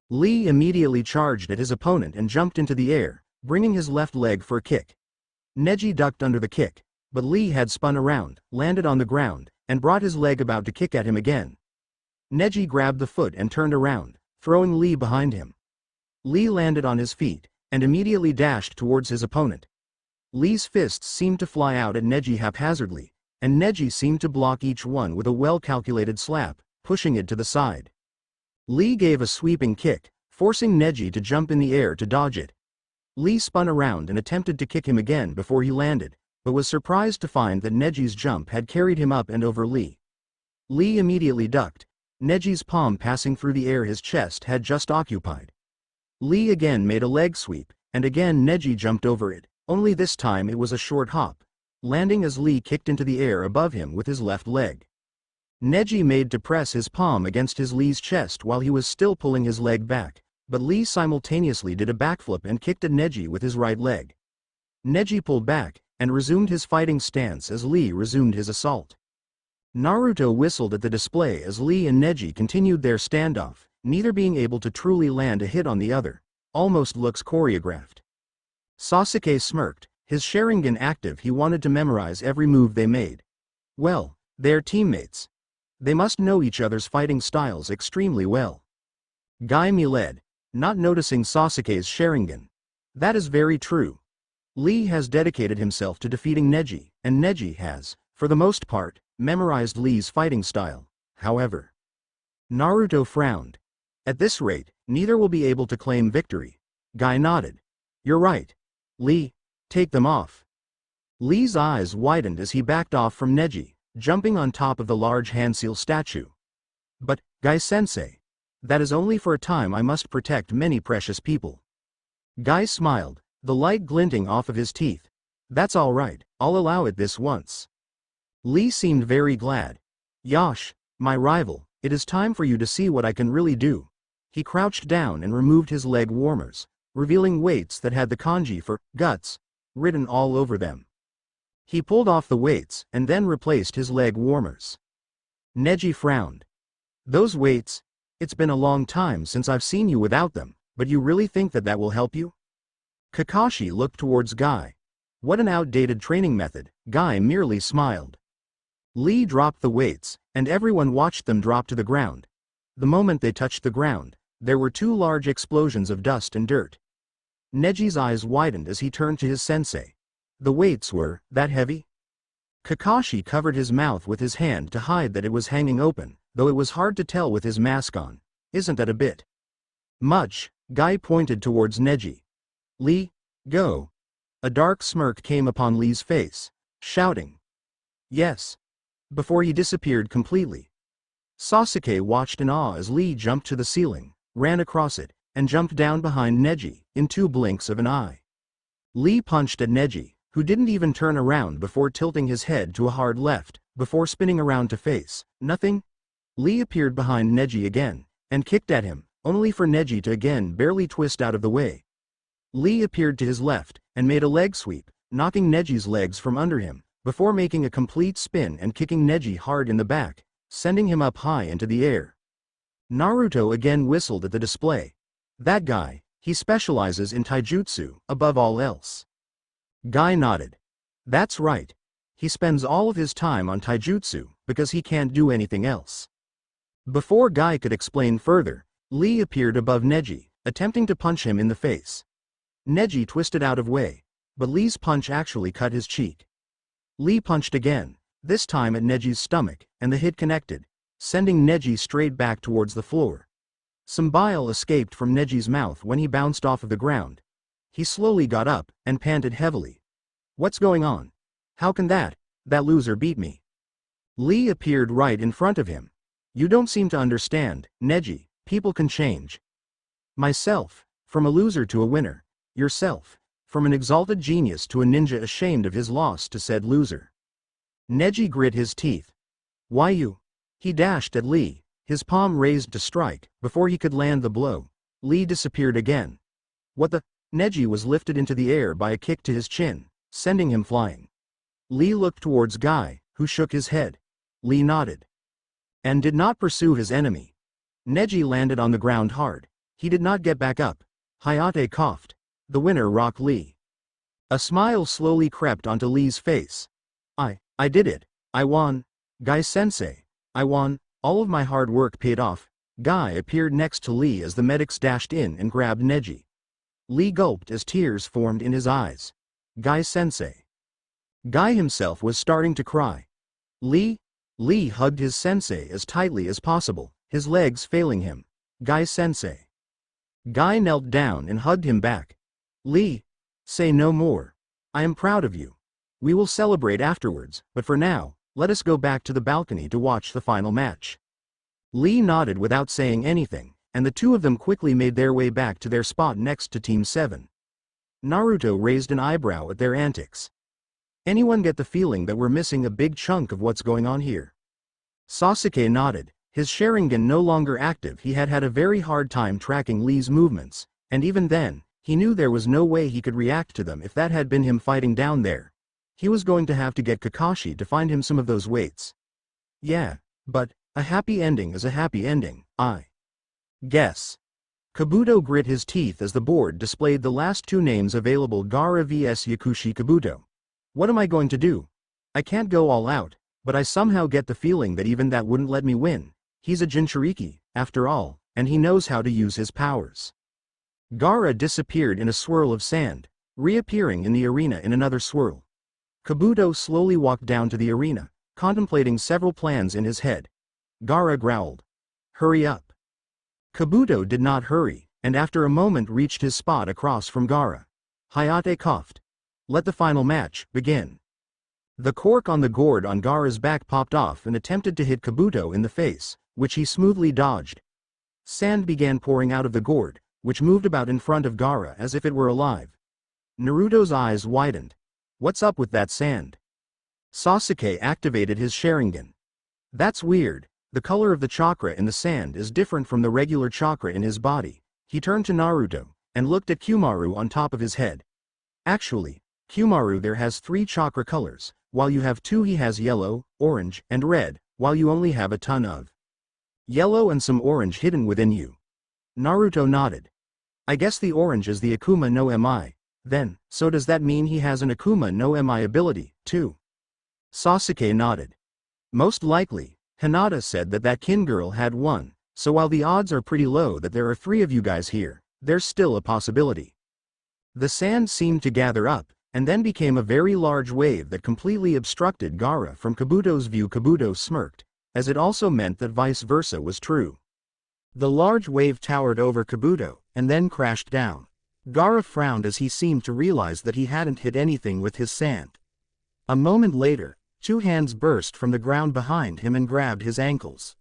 Lee immediately charged at his opponent and jumped into the air, bringing his left leg for a kick. Neji ducked under the kick, but Lee had spun around, landed on the ground, and brought his leg about to kick at him again. Neji grabbed the foot and turned around, throwing Lee behind him. Lee landed on his feet, and immediately dashed towards his opponent. Lee's fists seemed to fly out at Neji haphazardly, and Neji seemed to block each one with a well-calculated slap, pushing it to the side. Lee gave a sweeping kick, forcing Neji to jump in the air to dodge it. Lee spun around and attempted to kick him again before he landed, but was surprised to find that Neji's jump had carried him up and over Lee. Lee immediately ducked, Neji's palm passing through the air his chest had just occupied. Lee again made a leg sweep, and again Neji jumped over it, only this time it was a short hop, landing as Lee kicked into the air above him with his left leg. Neji made to press his palm against Lee's chest while he was still pulling his leg back, but Lee simultaneously did a backflip and kicked at Neji with his right leg. Neji pulled back, and resumed his fighting stance as Lee resumed his assault. Naruto whistled at the display as Lee and Neji continued their standoff, neither being able to truly land a hit on the other. Almost looks choreographed. Sasuke smirked, his Sharingan active. He wanted to memorize every move they made. Well, they're teammates. They must know each other's fighting styles extremely well. Guy led, not noticing Sasuke's Sharingan. That is very true. Lee has dedicated himself to defeating Neji, and Neji has, for the most part, memorized Lee's fighting style. However, Naruto frowned. At this rate, neither will be able to claim victory. Guy nodded. You're right. Lee, take them off. Lee's eyes widened as he backed off from Neji, jumping on top of the large Hanseal statue. But, Guy-sensei, that is only for a time. I must protect many precious people. Guy smiled, the light glinting off of his teeth. That's all right, I'll allow it this once. Lee seemed very glad. Yosh, my rival, it is time for you to see what I can really do. He crouched down and removed his leg warmers, revealing weights that had the kanji for guts written all over them. He pulled off the weights and then replaced his leg warmers. Neji frowned. Those weights? It's been a long time since I've seen you without them, but you really think that that will help you? Kakashi looked towards Guy. What an outdated training method. Guy merely smiled. Lee dropped the weights, and everyone watched them drop to the ground. The moment they touched the ground, there were 2 large explosions of dust and dirt. Neji's eyes widened as he turned to his sensei. The weights were that heavy? Kakashi covered his mouth with his hand to hide that it was hanging open, though it was hard to tell with his mask on. Isn't that a bit much? Guy pointed towards Neji. Lee, go. A dark smirk came upon Lee's face, shouting, yes, before he disappeared completely. Sasuke watched in awe as Lee jumped to the ceiling, ran across it, and jumped down behind Neji, in 2 blinks of an eye. Lee punched at Neji, who didn't even turn around before tilting his head to a hard left, before spinning around to face nothing. Lee appeared behind Neji again, and kicked at him, only for Neji to again barely twist out of the way. Lee appeared to his left, and made a leg sweep, knocking Neji's legs from under him, before making a complete spin and kicking Neji hard in the back, sending him up high into the air. Naruto again whistled at the display. That guy, he specializes in taijutsu, above all else. Guy nodded. That's right. He spends all of his time on taijutsu, because he can't do anything else. Before Guy could explain further, Lee appeared above Neji, attempting to punch him in the face. Neji twisted out of way, but Lee's punch actually cut his cheek. Lee punched again, this time at Neji's stomach, and the hit connected, sending Neji straight back towards the floor. Some bile escaped from Neji's mouth when he bounced off of the ground. He slowly got up, and panted heavily. What's going on? How can that loser beat me? Lee appeared right in front of him. You don't seem to understand, Neji, people can change. Myself, from a loser to a winner. Yourself, from an exalted genius to a ninja ashamed of his loss to said loser. Neji grit his teeth. Why you? He dashed at Lee, his palm raised to strike. Before he could land the blow, Lee disappeared again. What the? Neji was lifted into the air by a kick to his chin, sending him flying. Lee looked towards Guy, who shook his head. Lee nodded, and did not pursue his enemy. Neji landed on the ground hard. He did not get back up. Hayate coughed. The winner Rock Lee. A smile slowly crept onto Lee's face. I did it. I won. Guy-sensei. I won. All of my hard work paid off. Guy appeared next to Lee as the medics dashed in and grabbed Neji. Lee gulped as tears formed in his eyes. Guy-sensei. Guy himself was starting to cry. Lee hugged his sensei as tightly as possible, his legs failing him. Guy-sensei. Guy knelt down and hugged him back. Lee, say no more. I am proud of you. We will celebrate afterwards, but for now, let us go back to the balcony to watch the final match. Lee nodded without saying anything, and the two of them quickly made their way back to their spot next to Team 7. Naruto raised an eyebrow at their antics. Anyone get the feeling that we're missing a big chunk of what's going on here? Sasuke nodded, his Sharingan no longer active. He had had a very hard time tracking Lee's movements, and even then, he knew there was no way he could react to them if that had been him fighting down there. He was going to have to get Kakashi to find him some of those weights. Yeah, but a happy ending is a happy ending, I guess. Kabuto grit his teeth as the board displayed the last two names available: Gaara vs Yakushi Kabuto. What am I going to do? I can't go all out, but I somehow get the feeling that even that wouldn't let me win. He's a Jinchuriki, after all, and he knows how to use his powers. Gaara disappeared in a swirl of sand, reappearing in the arena in another swirl. Kabuto slowly walked down to the arena, contemplating several plans in his head. Gaara growled. Hurry up. Kabuto did not hurry, and after a moment reached his spot across from Gaara. Hayate coughed. Let the final match begin. The cork on the gourd on Gaara's back popped off and attempted to hit Kabuto in the face, which he smoothly dodged. Sand began pouring out of the gourd, which moved about in front of Gaara as if it were alive. Naruto's eyes widened. What's up with that sand? Sasuke activated his Sharingan. That's weird. The color of the chakra in the sand is different from the regular chakra in his body. He turned to Naruto, and looked at Orochimaru on top of his head. Actually, Orochimaru there has 3 chakra colors, while you have 2. He has yellow, orange, and red, while you only have a ton of yellow and some orange hidden within you. Naruto nodded. I guess the orange is the Akuma no Mi. Then, so does that mean he has an Akuma no Mi ability, too? Sasuke nodded. Most likely, Hinata said that kin girl had one, so while the odds are pretty low that there are 3 of you guys here, there's still a possibility. The sand seemed to gather up, and then became a very large wave that completely obstructed Gaara from Kabuto's view. Kabuto smirked, as it also meant that vice versa was true. The large wave towered over Kabuto, and then crashed down. Gaara frowned as he seemed to realize that he hadn't hit anything with his sand. A moment later, 2 hands burst from the ground behind him and grabbed his ankles.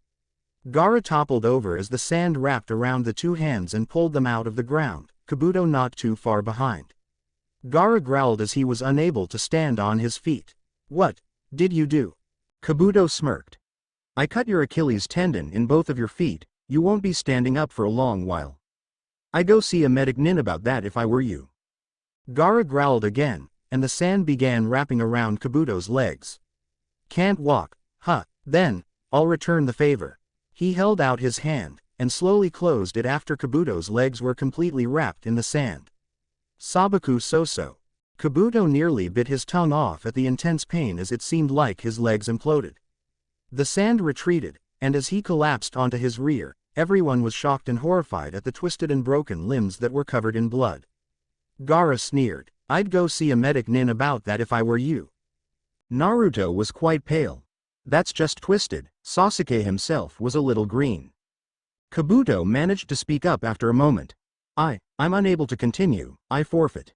Gaara toppled over as the sand wrapped around the 2 hands and pulled them out of the ground, Kabuto not too far behind. Gaara growled as he was unable to stand on his feet. What did you do? Kabuto smirked. I cut your Achilles tendon in both of your feet, you won't be standing up for a long while. I go see a medic nin about that if I were you. Gaara growled again, and the sand began wrapping around Kabuto's legs. Can't walk, huh? Then, I'll return the favor. He held out his hand, and slowly closed it after Kabuto's legs were completely wrapped in the sand. Sabaku so-so. Kabuto nearly bit his tongue off at the intense pain as it seemed like his legs imploded. The sand retreated, and as he collapsed onto his rear, everyone was shocked and horrified at the twisted and broken limbs that were covered in blood. Gaara sneered, I'd go see a medic nin about that if I were you. Naruto was quite pale. That's just twisted. Sasuke himself was a little green. Kabuto managed to speak up after a moment. I'm unable to continue, I forfeit.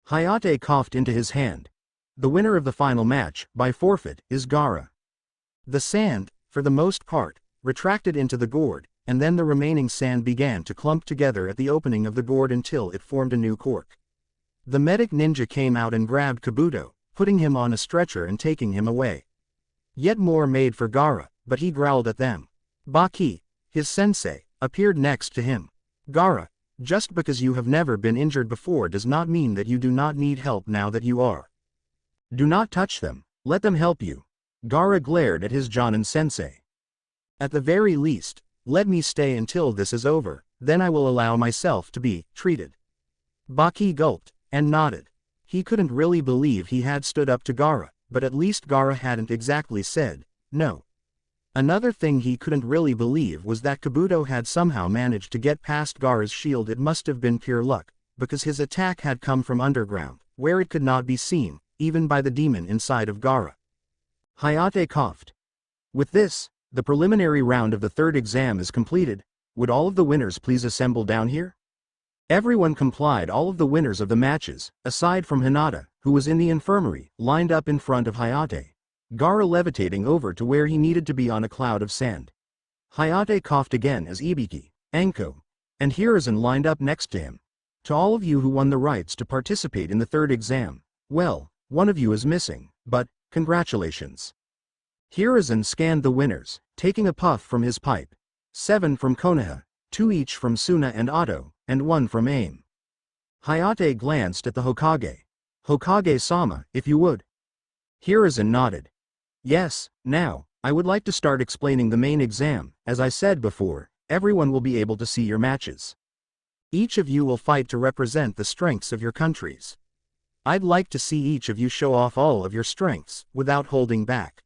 Hayate coughed into his hand. The winner of the final match, by forfeit, is Gaara. The sand, for the most part, retracted into the gourd, and then the remaining sand began to clump together at the opening of the gourd until it formed a new cork. The medic ninja came out and grabbed Kabuto, putting him on a stretcher and taking him away. Yet more made for Gaara, but he growled at them. Baki, his sensei, appeared next to him. Gaara, just because you have never been injured before does not mean that you do not need help now that you are. Do not touch them, let them help you. Gaara glared at his Jonin sensei. At the very least, let me stay until this is over, then I will allow myself to be treated. Baki gulped, and nodded. He couldn't really believe he had stood up to Gaara, but at least Gaara hadn't exactly said, no. Another thing he couldn't really believe was that Kabuto had somehow managed to get past Gaara's shield. It must have been pure luck, because his attack had come from underground, where it could not be seen, even by the demon inside of Gaara. Hayate coughed. With this, the preliminary round of the third exam is completed. Would all of the winners please assemble down here? Everyone complied. All of the winners of the matches, aside from Hinata, who was in the infirmary, lined up in front of Hayate. Gaara levitating over to where he needed to be on a cloud of sand. Hayate coughed again as Ibiki, Anko, and Hiruzen lined up next to him. To all of you who won the rights to participate in the third exam, well, one of you is missing, but, congratulations. Hiruzen scanned the winners, taking a puff from his pipe. 7 from Konoha, 2 each from Suna and Otto, and 1 from Aim. Hayate glanced at the Hokage. Hokage-sama, if you would. Hiruzen nodded. Yes, now, I would like to start explaining the main exam. As I said before, everyone will be able to see your matches. Each of you will fight to represent the strengths of your countries. I'd like to see each of you show off all of your strengths, without holding back.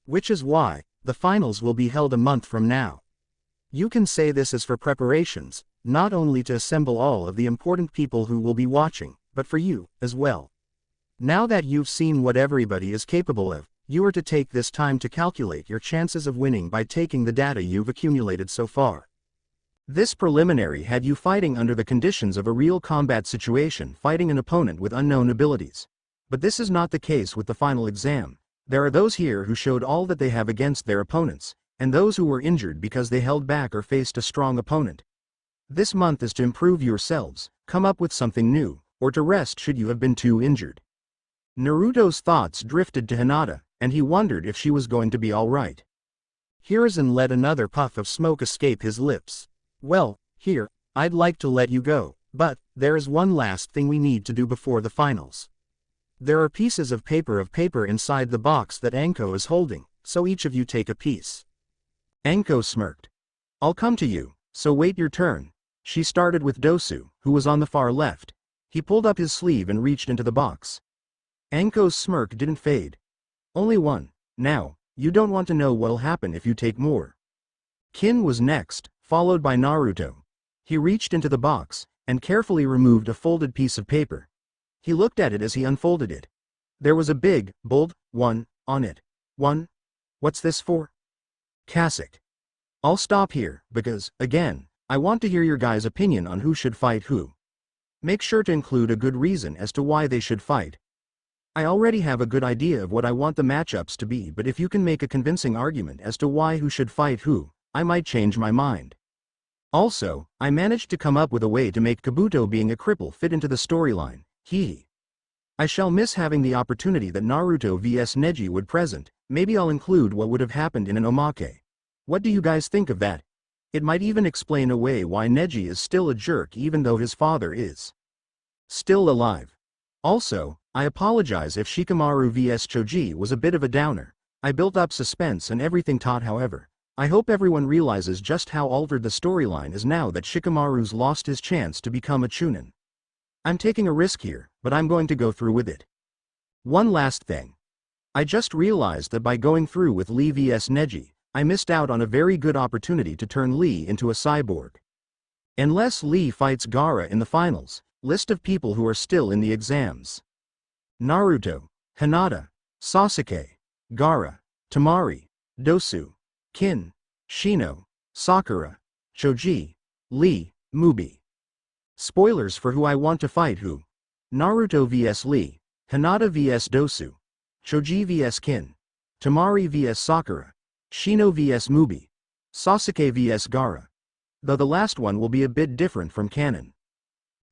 Which is why, the finals will be held a month from now. You can say this is for preparations, not only to assemble all of the important people who will be watching, but for you, as well. Now that you've seen what everybody is capable of, you are to take this time to calculate your chances of winning by taking the data you've accumulated so far. This preliminary had you fighting under the conditions of a real combat situation, fighting an opponent with unknown abilities. But this is not the case with the final exam. There are those here who showed all that they have against their opponents, and those who were injured because they held back or faced a strong opponent. This month is to improve yourselves, come up with something new, or to rest should you have been too injured. Naruto's thoughts drifted to Hinata, and he wondered if she was going to be alright. Hiruzen let another puff of smoke escape his lips. Well, here, I'd like to let you go, but there is one last thing we need to do before the finals. There are pieces of paper inside the box that Anko is holding, so each of you take a piece. Anko smirked. I'll come to you, so wait your turn. She started with Dosu, who was on the far left. He pulled up his sleeve and reached into the box. Anko's smirk didn't fade. Only one. Now, you don't want to know what'll happen if you take more. Kin was next, followed by Naruto. He reached into the box, and carefully removed a folded piece of paper. He looked at it as he unfolded it. There was a big, bold, 1, on it. 1? What's this for? Kasich. I'll stop here, because, again, I want to hear your guys' opinion on who should fight who. Make sure to include a good reason as to why they should fight. I already have a good idea of what I want the matchups to be, but if you can make a convincing argument as to why who should fight who, I might change my mind. Also, I managed to come up with a way to make Kabuto being a cripple fit into the storyline. Hee. I shall miss having the opportunity that Naruto vs Neji would present. Maybe I'll include what would have happened in an omake. What do you guys think of that? It might even explain away why Neji is still a jerk even though his father is still alive. Also, I apologize if Shikamaru vs Choji was a bit of a downer. I built up suspense and everything taut. However, I hope everyone realizes just how altered the storyline is now that Shikamaru's lost his chance to become a Chunin. I'm taking a risk here, but I'm going to go through with it. One last thing. I just realized that by going through with Lee vs Neji, I missed out on a very good opportunity to turn Lee into a cyborg. Unless Lee fights Gaara in the finals. List of people who are still in the exams: Naruto, Hinata, Sasuke, Gaara, Tamari, Dosu, Kin, Shino, Sakura, Choji, Lee, Mubi. Spoilers for who I want to fight who: Naruto vs Lee, Hinata vs Dosu, Choji vs Kin, Tamari vs Sakura, Shino vs Mubi, Sasuke vs Gaara. Though the last one will be a bit different from canon.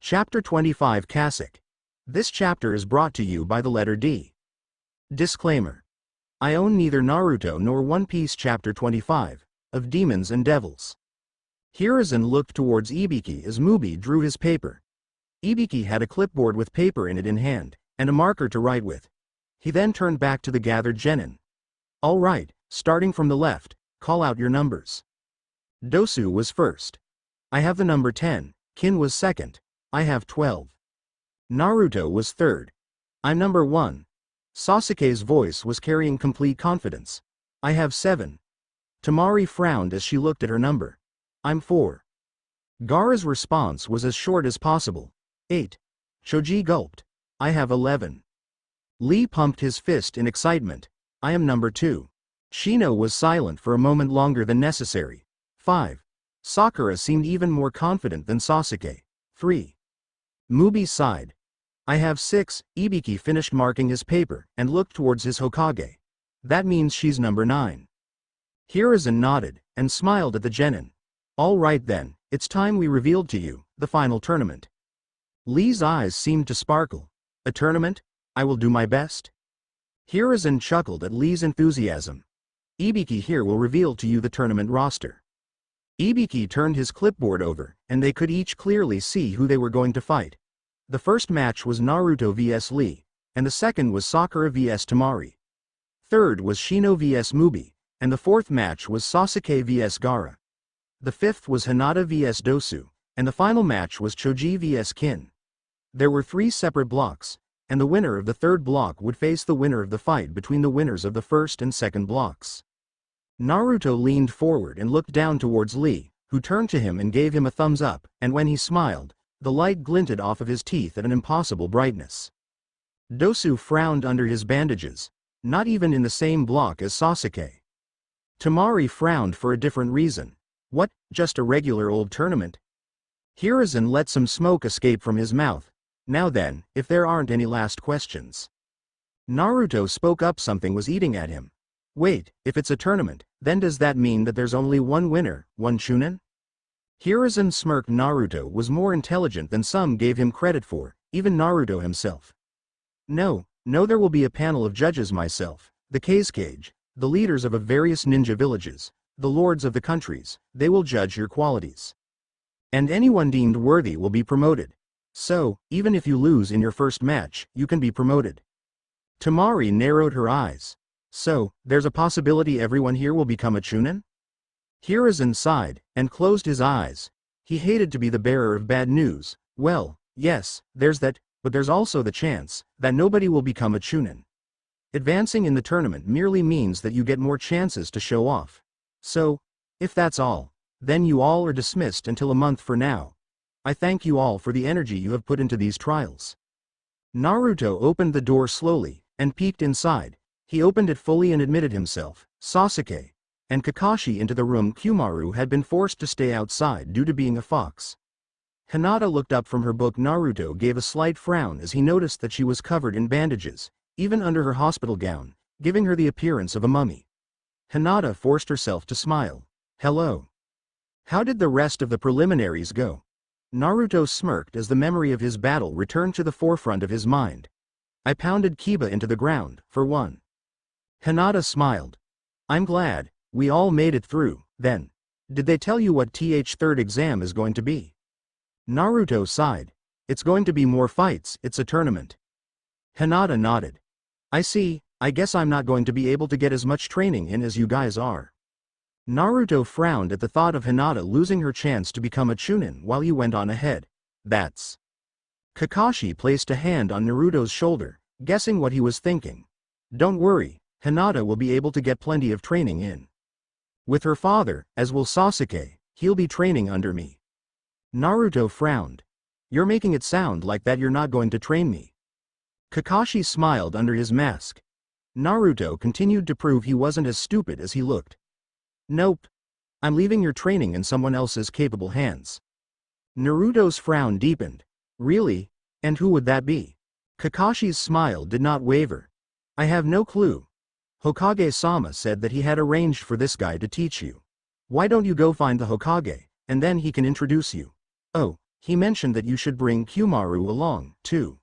Chapter 25 Kasek. This chapter is brought to you by the letter D. Disclaimer. I own neither Naruto nor One Piece Chapter 25, of Demons and Devils. Hiruzen looked towards Ibiki as Mubi drew his paper. Ibiki had a clipboard with paper in it in hand, and a marker to write with. He then turned back to the gathered genin. All right, starting from the left, call out your numbers. Dosu was first. I have the number 10, Kin was second. I have 12. Naruto was third. I'm number 1. Sasuke's voice was carrying complete confidence. I have 7. Tamari frowned as she looked at her number. I'm 4. Gaara's response was as short as possible. 8. Choji gulped. I have 11. Lee pumped his fist in excitement. I am number 2. Shino was silent for a moment longer than necessary. 5. Sakura seemed even more confident than Sasuke. 3. Mubi sighed. I have 6. Ibiki finished marking his paper and looked towards his Hokage. That means she's number 9. Hiruzen nodded and smiled at the genin. All right then, it's time we revealed to you the final tournament. Lee's eyes seemed to sparkle. A tournament? I will do my best. Hiruzen chuckled at Lee's enthusiasm. Ibiki here will reveal to you the tournament roster. Ibiki turned his clipboard over, and they could each clearly see who they were going to fight. The first match was Naruto vs Lee, and the second was Sakura vs Tamari. Third was Shino vs Mubi, and the fourth match was Sasuke vs Gaara. The fifth was Hinata vs Dosu, and the final match was Choji vs Kin. There were 3 separate blocks, and the winner of the third block would face the winner of the fight between the winners of the first and second blocks. Naruto leaned forward and looked down towards Lee, who turned to him and gave him a thumbs up, and when he smiled, the light glinted off of his teeth at an impossible brightness. Dosu frowned under his bandages, not even in the same block as Sasuke. Tamari frowned for a different reason. What, just a regular old tournament? Hiruzen let some smoke escape from his mouth. Now then, if there aren't any last questions. Naruto spoke up. Something was eating at him. Wait, if it's a tournament, then does that mean that there's only one winner, one Chunin? Hiruzen smirked. Naruto was more intelligent than some gave him credit for, even Naruto himself. No, there will be a panel of judges: myself, the Kazekage, the leaders of various ninja villages, the lords of the countries. They will judge your qualities. And anyone deemed worthy will be promoted. So, even if you lose in your first match, you can be promoted. Tamari narrowed her eyes. So, there's a possibility everyone here will become a Chunin? Hiruzen sighed, and closed his eyes. He hated to be the bearer of bad news. Well, yes, there's that, but there's also the chance that nobody will become a Chunin. Advancing in the tournament merely means that you get more chances to show off. So, if that's all, then you all are dismissed until a month for now. I thank you all for the energy you have put into these trials. Naruto opened the door slowly, and peeked inside. He opened it fully and admitted himself, Sasuke, and Kakashi into the room. Kumaru had been forced to stay outside due to being a fox. Hinata looked up from her book. Naruto gave a slight frown as he noticed that she was covered in bandages, even under her hospital gown, giving her the appearance of a mummy. Hinata forced herself to smile. Hello. How did the rest of the preliminaries go? Naruto smirked as the memory of his battle returned to the forefront of his mind. I pounded Kiba into the ground, for one. Hinata smiled. I'm glad, we all made it through, then. Did they tell you what third exam is going to be? Naruto sighed. It's going to be more fights, it's a tournament. Hinata nodded. I see, I guess I'm not going to be able to get as much training in as you guys are. Naruto frowned at the thought of Hinata losing her chance to become a Chunin while he went on ahead. That's. Kakashi placed a hand on Naruto's shoulder, guessing what he was thinking. Don't worry, Hinata will be able to get plenty of training in. With her father, as will Sasuke, he'll be training under me. Naruto frowned. You're making it sound like that you're not going to train me. Kakashi smiled under his mask. Naruto continued to prove he wasn't as stupid as he looked. Nope. I'm leaving your training in someone else's capable hands. Naruto's frown deepened. Really? And who would that be? Kakashi's smile did not waver. I have no clue. Hokage-sama said that he had arranged for this guy to teach you. Why don't you go find the Hokage, and then he can introduce you? Oh, he mentioned that you should bring Kyumaru along, too.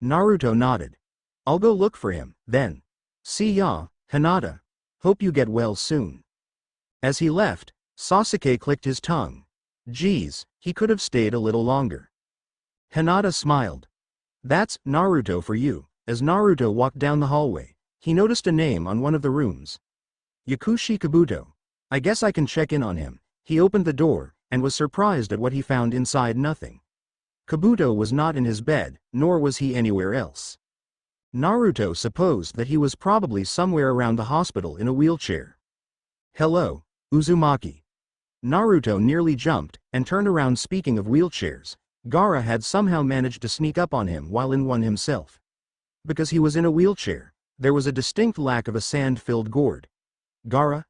Naruto nodded. I'll go look for him, then. See ya, Hinata. Hope you get well soon. As he left, Sasuke clicked his tongue. Geez, he could have stayed a little longer. Hinata smiled. That's Naruto for you. As Naruto walked down the hallway, he noticed a name on one of the rooms. Yakushi Kabuto. I guess I can check in on him. He opened the door, and was surprised at what he found inside. Nothing. Kabuto was not in his bed, nor was he anywhere else. Naruto supposed that he was probably somewhere around the hospital in a wheelchair. Hello, Uzumaki. Naruto nearly jumped, and turned around. Speaking of wheelchairs, Gaara had somehow managed to sneak up on him while in one himself. Because he was in a wheelchair, there was a distinct lack of a sand-filled gourd. Gaara?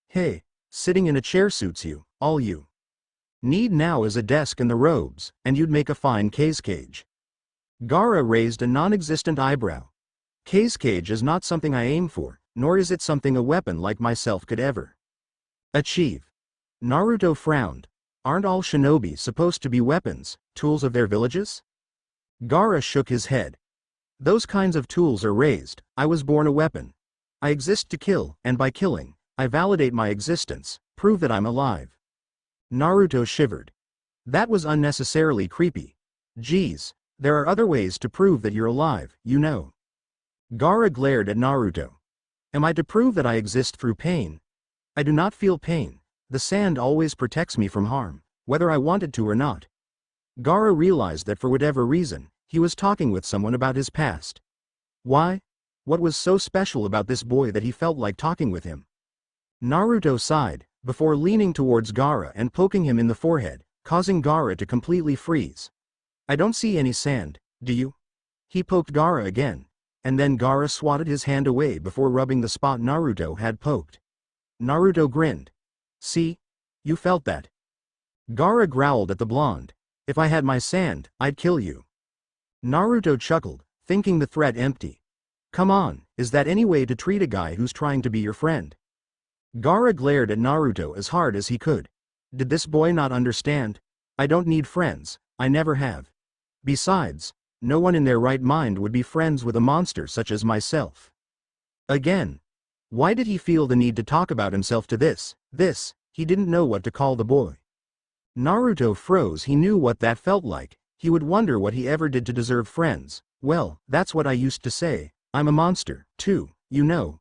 Hey, sitting in a chair suits you, all you need now is a desk and the robes, and you'd make a fine cage. Gaara raised a non-existent eyebrow. Cage is not something I aim for, nor is it something a weapon like myself could ever achieve. Naruto frowned. Aren't all shinobi supposed to be weapons, tools of their villages? Gaara shook his head. Those kinds of tools are raised. I was born a weapon. I exist to kill, and by killing, I validate my existence, prove that I'm alive. Naruto shivered. That was unnecessarily creepy. Geez, there are other ways to prove that you're alive, you know. Gaara glared at Naruto. Am I to prove that I exist through pain? I do not feel pain. The sand always protects me from harm, whether I wanted to or not. Gaara realized that for whatever reason, he was talking with someone about his past. Why? What was so special about this boy that he felt like talking with him? Naruto sighed, before leaning towards Gaara and poking him in the forehead, causing Gaara to completely freeze. I don't see any sand, do you? He poked Gaara again, and then Gaara swatted his hand away before rubbing the spot Naruto had poked. Naruto grinned. See? You felt that. Gaara growled at the blonde. If I had my sand, I'd kill you. Naruto chuckled, thinking the threat empty. Come on, is that any way to treat a guy who's trying to be your friend? Gaara glared at Naruto as hard as he could. Did this boy not understand? I don't need friends, I never have. Besides, no one in their right mind would be friends with a monster such as myself. Again. Why did he feel the need to talk about himself to this? He didn't know what to call the boy. Naruto froze. He knew what that felt like. He would wonder what he ever did to deserve friends. Well, that's what I used to say. I'm a monster, too, you know.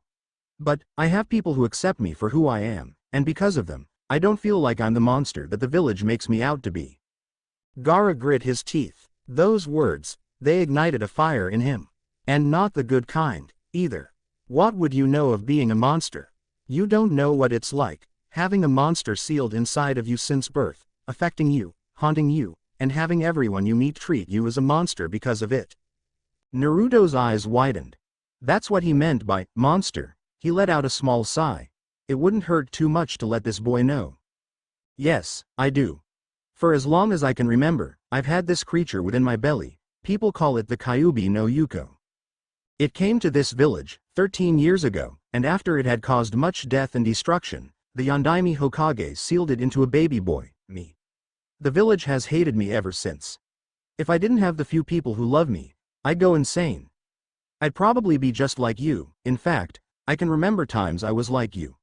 But, I have people who accept me for who I am, and because of them, I don't feel like I'm the monster that the village makes me out to be. Gaara grit his teeth. Those words, they ignited a fire in him. And not the good kind, either. What would you know of being a monster? You don't know what it's like, having a monster sealed inside of you since birth, affecting you, haunting you, and having everyone you meet treat you as a monster because of it. Naruto's eyes widened. That's what he meant by monster. He let out a small sigh. It wouldn't hurt too much to let this boy know. Yes, I do. For as long as I can remember, I've had this creature within my belly. People call it the Kyuubi no Yuko. It came to this village 13 years ago, and after it had caused much death and destruction, the Yondaime Hokage sealed it into a baby boy, me. The village has hated me ever since. If I didn't have the few people who love me, I'd go insane. I'd probably be just like you. In fact, I can remember times I was like you.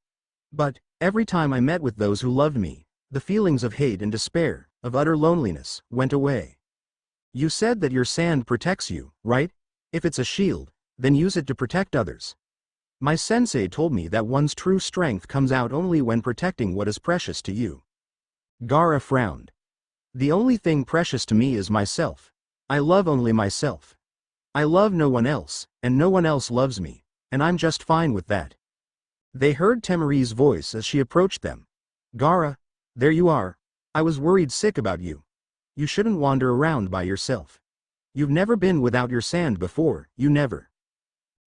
But, every time I met with those who loved me, the feelings of hate and despair, of utter loneliness, went away. You said that your sand protects you, right? If it's a shield, then use it to protect others. My sensei told me that one's true strength comes out only when protecting what is precious to you. Gaara frowned. The only thing precious to me is myself. I love only myself. I love no one else, and no one else loves me, and I'm just fine with that. They heard Tamari's voice as she approached them. Gaara, there you are. I was worried sick about you. You shouldn't wander around by yourself. You've never been without your sand before, you never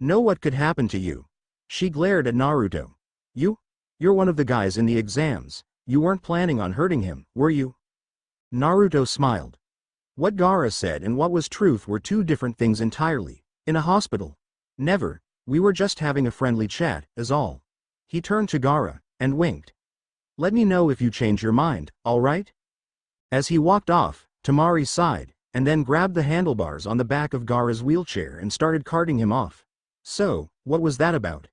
know what could happen to you. She glared at Naruto. You're one of the guys in the exams. You weren't planning on hurting him, were you? Naruto smiled. What Gaara said and what was truth were two different things entirely. In a hospital? Never. We were just having a friendly chat, is all. He turned to Gaara, and winked. Let me know if you change your mind, alright? As he walked off, Tamari sighed, and then grabbed the handlebars on the back of Gaara's wheelchair and started carting him off. So, what was that about?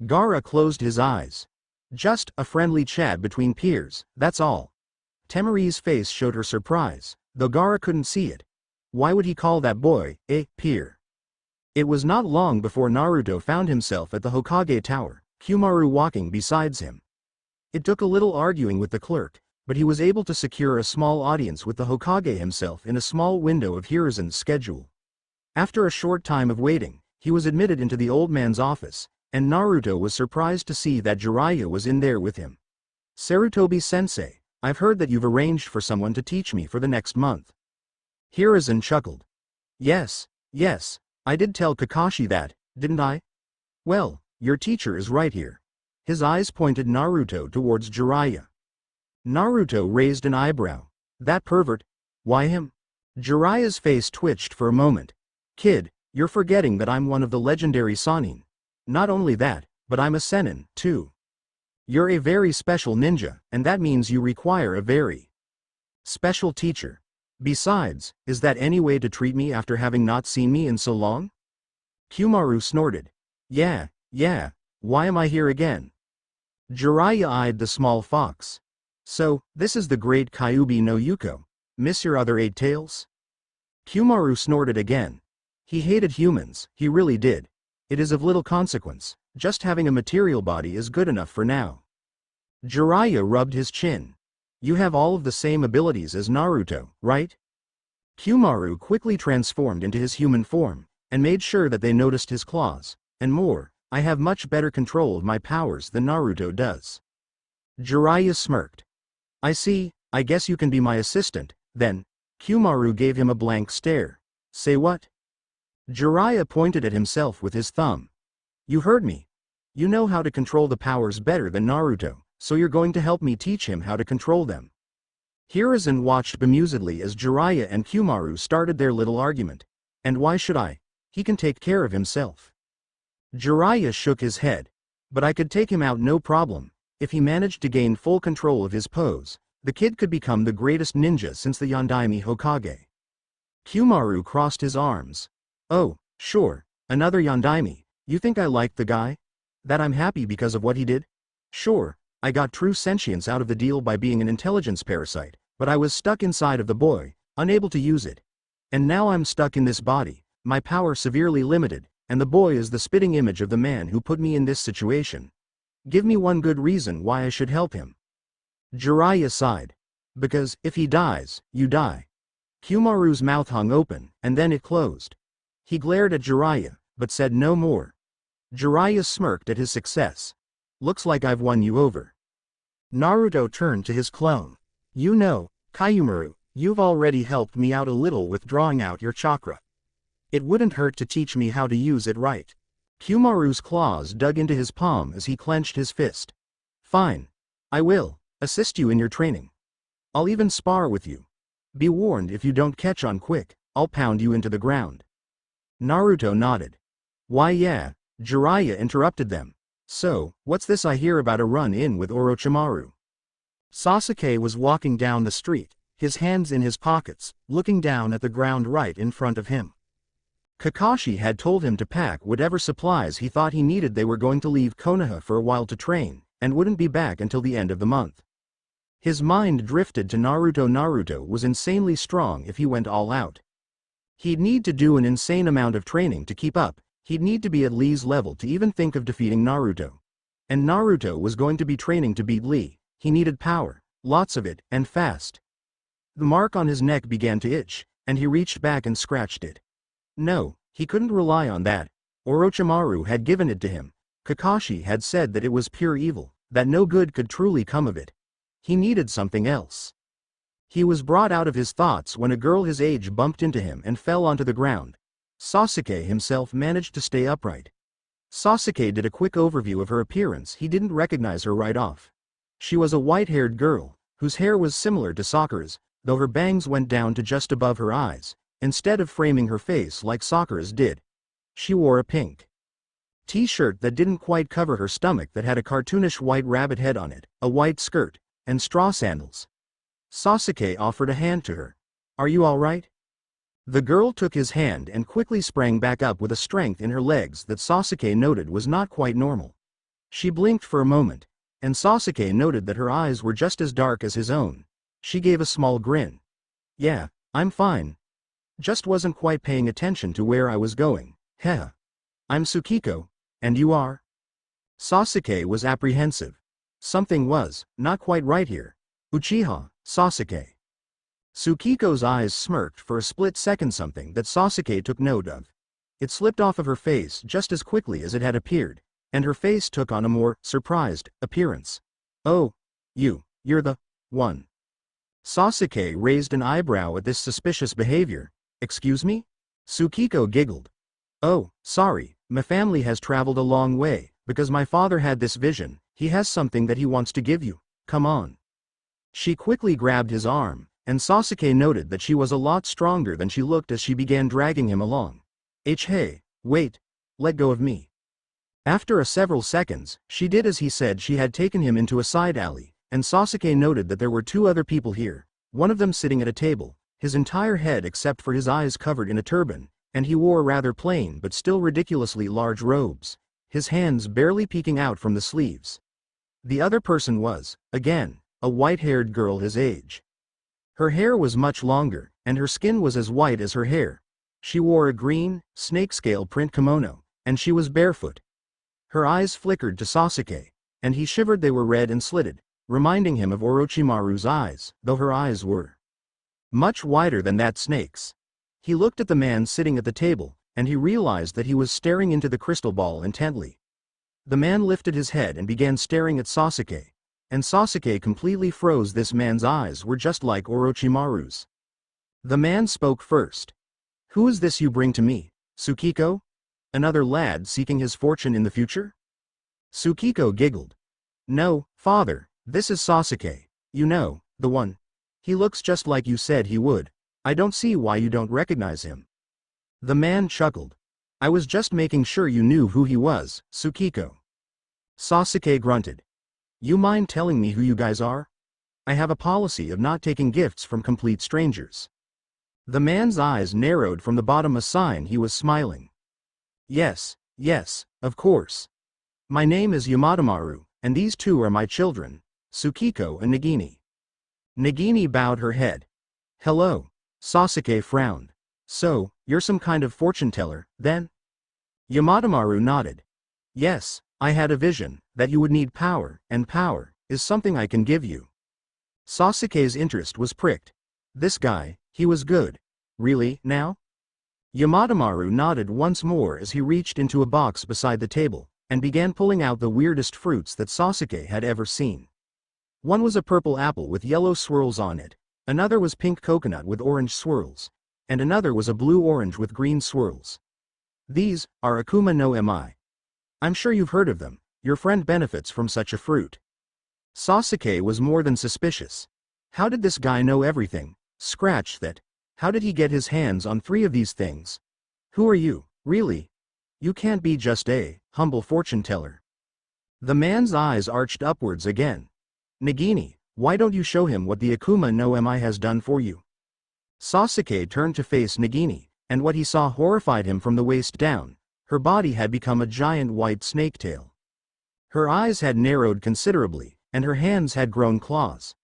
Gaara closed his eyes. Just a friendly chat between peers, that's all. Tamari's face showed her surprise, though Gaara couldn't see it. Why would he call that boy a peer? It was not long before Naruto found himself at the Hokage Tower, Kyumaru walking beside him. It took a little arguing with the clerk, but he was able to secure a small audience with the Hokage himself in a small window of Hiruzen's schedule. After a short time of waiting, he was admitted into the old man's office, and Naruto was surprised to see that Jiraiya was in there with him. Sarutobi-sensei, I've heard that you've arranged for someone to teach me for the next month. Hiruzen chuckled. Yes, I did tell Kakashi that, didn't I? Well, your teacher is right here. His eyes pointed Naruto towards Jiraiya. Naruto raised an eyebrow. That pervert? Why him? Jiraiya's face twitched for a moment. Kid, you're forgetting that I'm one of the legendary Sannin. Not only that, but I'm a Sennin, too. You're a very special ninja, and that means you require a very special teacher. Besides, is that any way to treat me after having not seen me in so long? Kyumaru snorted. Yeah, why am I here again? Jiraiya eyed the small fox. So, this is the great Kyuubi no Yuko. Miss your other 8 tails? Kyumaru snorted again. He hated humans, he really did. It is of little consequence, just having a material body is good enough for now. Jiraiya rubbed his chin. You have all of the same abilities as Naruto, right? Kyumaru quickly transformed into his human form, and made sure that they noticed his claws, and more, I have much better control of my powers than Naruto does. Jiraiya smirked. I see, I guess you can be my assistant, then. Kyumaru gave him a blank stare. Say what? Jiraiya pointed at himself with his thumb. You heard me. You know how to control the powers better than Naruto, so you're going to help me teach him how to control them. Hiruzen watched bemusedly as Jiraiya and Kyumaru started their little argument. And why should I? He can take care of himself. Jiraiya shook his head. But I could take him out no problem. If he managed to gain full control of his pose, the kid could become the greatest ninja since the Yondaime Hokage. Kyumaru crossed his arms. Oh, sure, another Yondaime. You think I liked the guy? That I'm happy because of what he did? Sure, I got true sentience out of the deal by being an intelligence parasite, but I was stuck inside of the boy, unable to use it. And now I'm stuck in this body, my power severely limited, and the boy is the spitting image of the man who put me in this situation. Give me one good reason why I should help him. Jiraiya sighed. Because, if he dies, you die. Kyumaru's mouth hung open, and then it closed. He glared at Jiraiya, but said no more. Jiraiya smirked at his success. Looks like I've won you over. Naruto turned to his clone. You know, Kyumaru, you've already helped me out a little with drawing out your chakra. It wouldn't hurt to teach me how to use it right. Kyumaru's claws dug into his palm as he clenched his fist. Fine. I will assist you in your training. I'll even spar with you. Be warned, if you don't catch on quick, I'll pound you into the ground. Naruto nodded. Why yeah, Jiraiya interrupted them. So, what's this I hear about a run-in with Orochimaru? Sasuke was walking down the street, his hands in his pockets, looking down at the ground right in front of him. Kakashi had told him to pack whatever supplies he thought he needed. They were going to leave Konoha for a while to train, and wouldn't be back until the end of the month. His mind drifted to Naruto. Naruto was insanely strong if he went all out. He'd need to do an insane amount of training to keep up. He'd need to be at Lee's level to even think of defeating Naruto. And Naruto was going to be training to beat Lee. He needed power, lots of it, and fast. The mark on his neck began to itch, and he reached back and scratched it. No, he couldn't rely on that. Orochimaru had given it to him. Kakashi had said that it was pure evil, that no good could truly come of it. He needed something else. He was brought out of his thoughts when a girl his age bumped into him and fell onto the ground. Sasuke himself managed to stay upright. Sasuke did a quick overview of her appearance. He didn't recognize her right off. She was a white-haired girl, whose hair was similar to Sakura's, though her bangs went down to just above her eyes, instead of framing her face like Sakura's did. She wore a pink t-shirt that didn't quite cover her stomach, that had a cartoonish white rabbit head on it, a white skirt, and straw sandals. Sasuke offered a hand to her. "Are you all right?" The girl took his hand and quickly sprang back up with a strength in her legs that Sasuke noted was not quite normal. She blinked for a moment, and Sasuke noted that her eyes were just as dark as his own. She gave a small grin. "Yeah, I'm fine. Just wasn't quite paying attention to where I was going. Heh. I'm Tsukiko, and you are?" Sasuke was apprehensive. Something was not quite right here. "Uchiha, Sasuke." Tsukiko's eyes smirked for a split second, something that Sasuke took note of. It slipped off of her face just as quickly as it had appeared, and her face took on a more surprised appearance. "Oh, you're the one." Sasuke raised an eyebrow at this suspicious behavior. "Excuse me?" Tsukiko giggled. "Oh, sorry, my family has traveled a long way, because my father had this vision. He has something that he wants to give you. Come on." She quickly grabbed his arm, and Sasuke noted that she was a lot stronger than she looked as she began dragging him along. Hey, wait, let go of me." After several seconds, she did as he said. She had taken him into a side alley, and Sasuke noted that there were two other people here, one of them sitting at a table, his entire head except for his eyes covered in a turban, and he wore rather plain but still ridiculously large robes, his hands barely peeking out from the sleeves. The other person was, again, a white-haired girl his age. Her hair was much longer, and her skin was as white as her hair. She wore a green, snakescale print kimono, and she was barefoot. Her eyes flickered to Sasuke, and he shivered. They were red and slitted, reminding him of Orochimaru's eyes, though her eyes were much wider than that snake's. He looked at the man sitting at the table, and he realized that he was staring into the crystal ball intently. The man lifted his head and began staring at Sasuke, and Sasuke completely froze. This man's eyes were just like Orochimaru's. The man spoke first. "Who is this you bring to me, Tsukiko? Another lad seeking his fortune in the future?" Tsukiko giggled. "No, father, this is Sasuke. You know, the one. He looks just like you said he would. I don't see why you don't recognize him." The man chuckled. "I was just making sure you knew who he was, Tsukiko." Sasuke grunted. "You mind telling me who you guys are? I have a policy of not taking gifts from complete strangers." The man's eyes narrowed from the bottom, a sign he was smiling. Yes, of course. My name is Yamatomaru, and these two are my children, Tsukiko and Nagini." Nagini bowed her head. "Hello." Sasuke frowned. "So, you're some kind of fortune teller, then?" Yamatomaru nodded. "Yes, I had a vision that you would need power, and power is something I can give you." Sasuke's interest was pricked. This guy, he was good. Really, now? Yamatomaru nodded once more as he reached into a box beside the table, and began pulling out the weirdest fruits that Sasuke had ever seen. One was a purple apple with yellow swirls on it, another was pink coconut with orange swirls, and another was a blue orange with green swirls. "These are Akuma no Mi. I'm sure you've heard of them. Your friend benefits from such a fruit." Sasuke was more than suspicious. How did this guy know everything? Scratch that. How did he get his hands on three of these things? Who are you, really? You can't be just a humble fortune teller. The man's eyes arched upwards again. "Nagini, why don't you show him what the Akuma no Mi has done for you?" Sasuke turned to face Nagini, and what he saw horrified him from the waist down. Her body had become a giant white snake tail. Her eyes had narrowed considerably, and her hands had grown claws.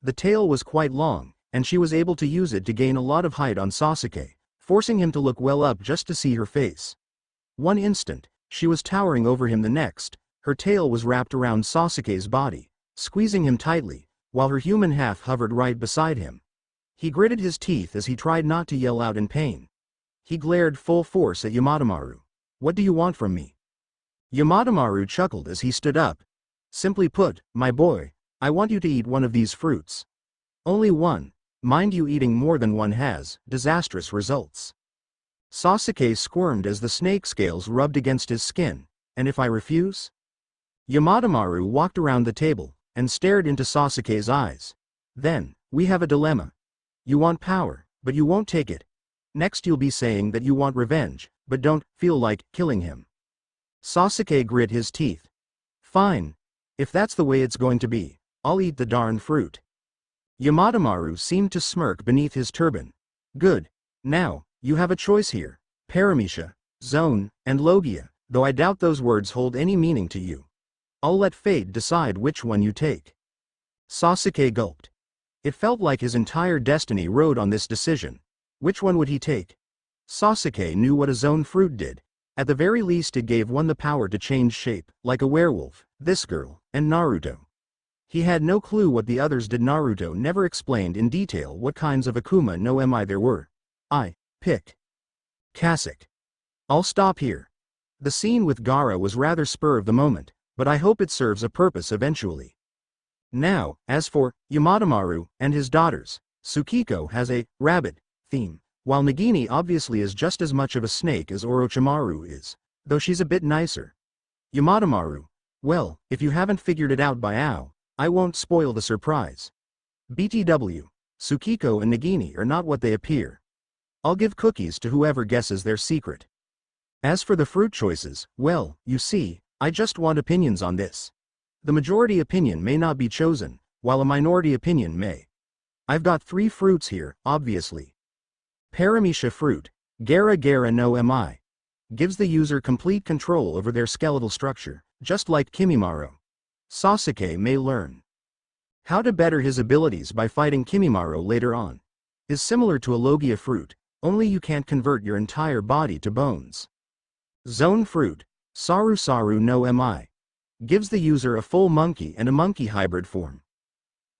The tail was quite long, and she was able to use it to gain a lot of height on Sasuke, forcing him to look well up just to see her face. One instant, she was towering over him, the next, her tail was wrapped around Sasuke's body, squeezing him tightly, while her human half hovered right beside him. He gritted his teeth as he tried not to yell out in pain. He glared full force at Yamato. "What do you want from me?" Yamato chuckled as he stood up. "Simply put, my boy, I want you to eat one of these fruits. Only one. Mind you, eating more than one has disastrous results." Sasuke squirmed as the snake scales rubbed against his skin. "And if I refuse?" Yamato walked around the table and stared into Sasuke's eyes. "Then, we have a dilemma. You want power, but you won't take it. Next you'll be saying that you want revenge, but don't feel like killing him." Sasuke grit his teeth. "Fine. If that's the way it's going to be, I'll eat the darn fruit." Yamato seemed to smirk beneath his turban. "Good. Now, you have a choice here. Paramecia, Zone, and Logia, though I doubt those words hold any meaning to you. I'll let fate decide which one you take." Sasuke gulped. It felt like his entire destiny rode on this decision. Which one would he take? Sasuke knew what a zone fruit did. At the very least, it gave one the power to change shape, like a werewolf, this girl, and Naruto. He had no clue what the others did. Naruto never explained in detail what kinds of Akuma no Mi there were. I pick Kasek. I'll stop here. The scene with Gaara was rather spur of the moment, but I hope it serves a purpose eventually. Now, as for Yamato and his daughters, Tsukiko has a rabbit theme, while Nagini obviously is just as much of a snake as Orochimaru is, though she's a bit nicer. Yamato, well, if you haven't figured it out by now, I won't spoil the surprise. BTW, Tsukiko and Nagini are not what they appear. I'll give cookies to whoever guesses their secret. As for the fruit choices, well, you see, I just want opinions on this. The majority opinion may not be chosen, while a minority opinion may. I've got 3 fruits here, obviously. Paramecia fruit, Gara no Mi. Gives the user complete control over their skeletal structure, just like Kimimaro. Sasuke may learn how to better his abilities by fighting Kimimaro later on. Is similar to a Logia fruit, only you can't convert your entire body to bones. Zone fruit, Saru no Mi. Gives the user a full monkey and a monkey hybrid form.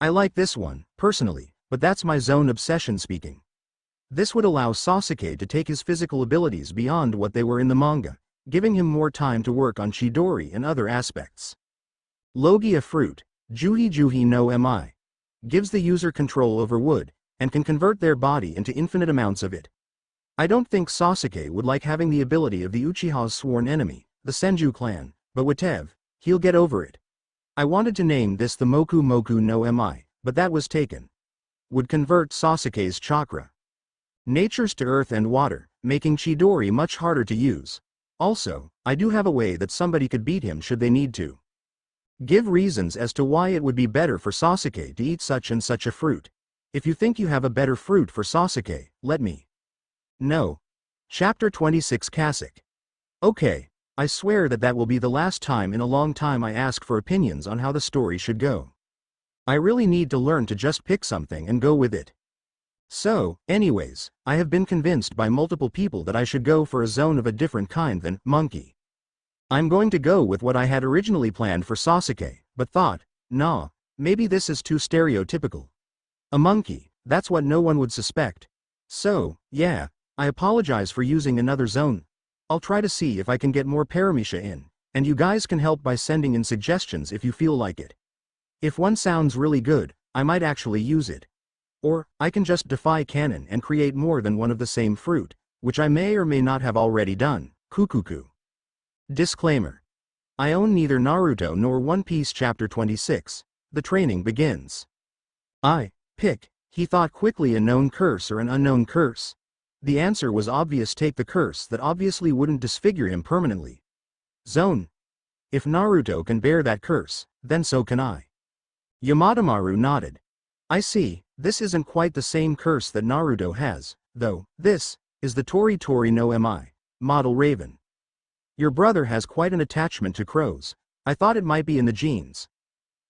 I like this one, personally, but that's my zone obsession speaking. This would allow Sasuke to take his physical abilities beyond what they were in the manga, giving him more time to work on Chidori and other aspects. Logia fruit, Juhi no Mi. Gives the user control over wood, and can convert their body into infinite amounts of it. I don't think Sasuke would like having the ability of the Uchiha's sworn enemy, the Senju clan, but whatever, he'll get over it. I wanted to name this the Moku no Mi, but that was taken. Would convert Sasuke's chakra. Natures to earth and water, making Chidori much harder to use. Also, I do have a way that somebody could beat him should they need to. Give reasons as to why it would be better for Sasuke to eat such and such a fruit. If you think you have a better fruit for Sasuke, let me know. Chapter 26 Kasek. Okay, I swear that will be the last time in a long time I ask for opinions on how the story should go. I really need to learn to just pick something and go with it. So, anyways, I have been convinced by multiple people that I should go for a zone of a different kind than monkey. I'm going to go with what I had originally planned for Sasuke, but thought, nah, maybe this is too stereotypical. A monkey, that's what no one would suspect. So, yeah, I apologize for using another zone. I'll try to see if I can get more Paramecia in, and you guys can help by sending in suggestions if you feel like it. If one sounds really good, I might actually use it. Or, I can just defy canon and create more than one of the same fruit, which I may or may not have already done. Kukuku. Disclaimer. I own neither Naruto nor One Piece Chapter 26. The training begins. I pick, he thought quickly, a known curse or an unknown curse. The answer was obvious. Take the curse that obviously wouldn't disfigure him permanently. Zone. If Naruto can bear that curse, then so can I. Yamato nodded. I see, this isn't quite the same curse that Naruto has, though. This is the Tori Tori no Mi model raven. Your brother has quite an attachment to crows. I thought it might be in the genes.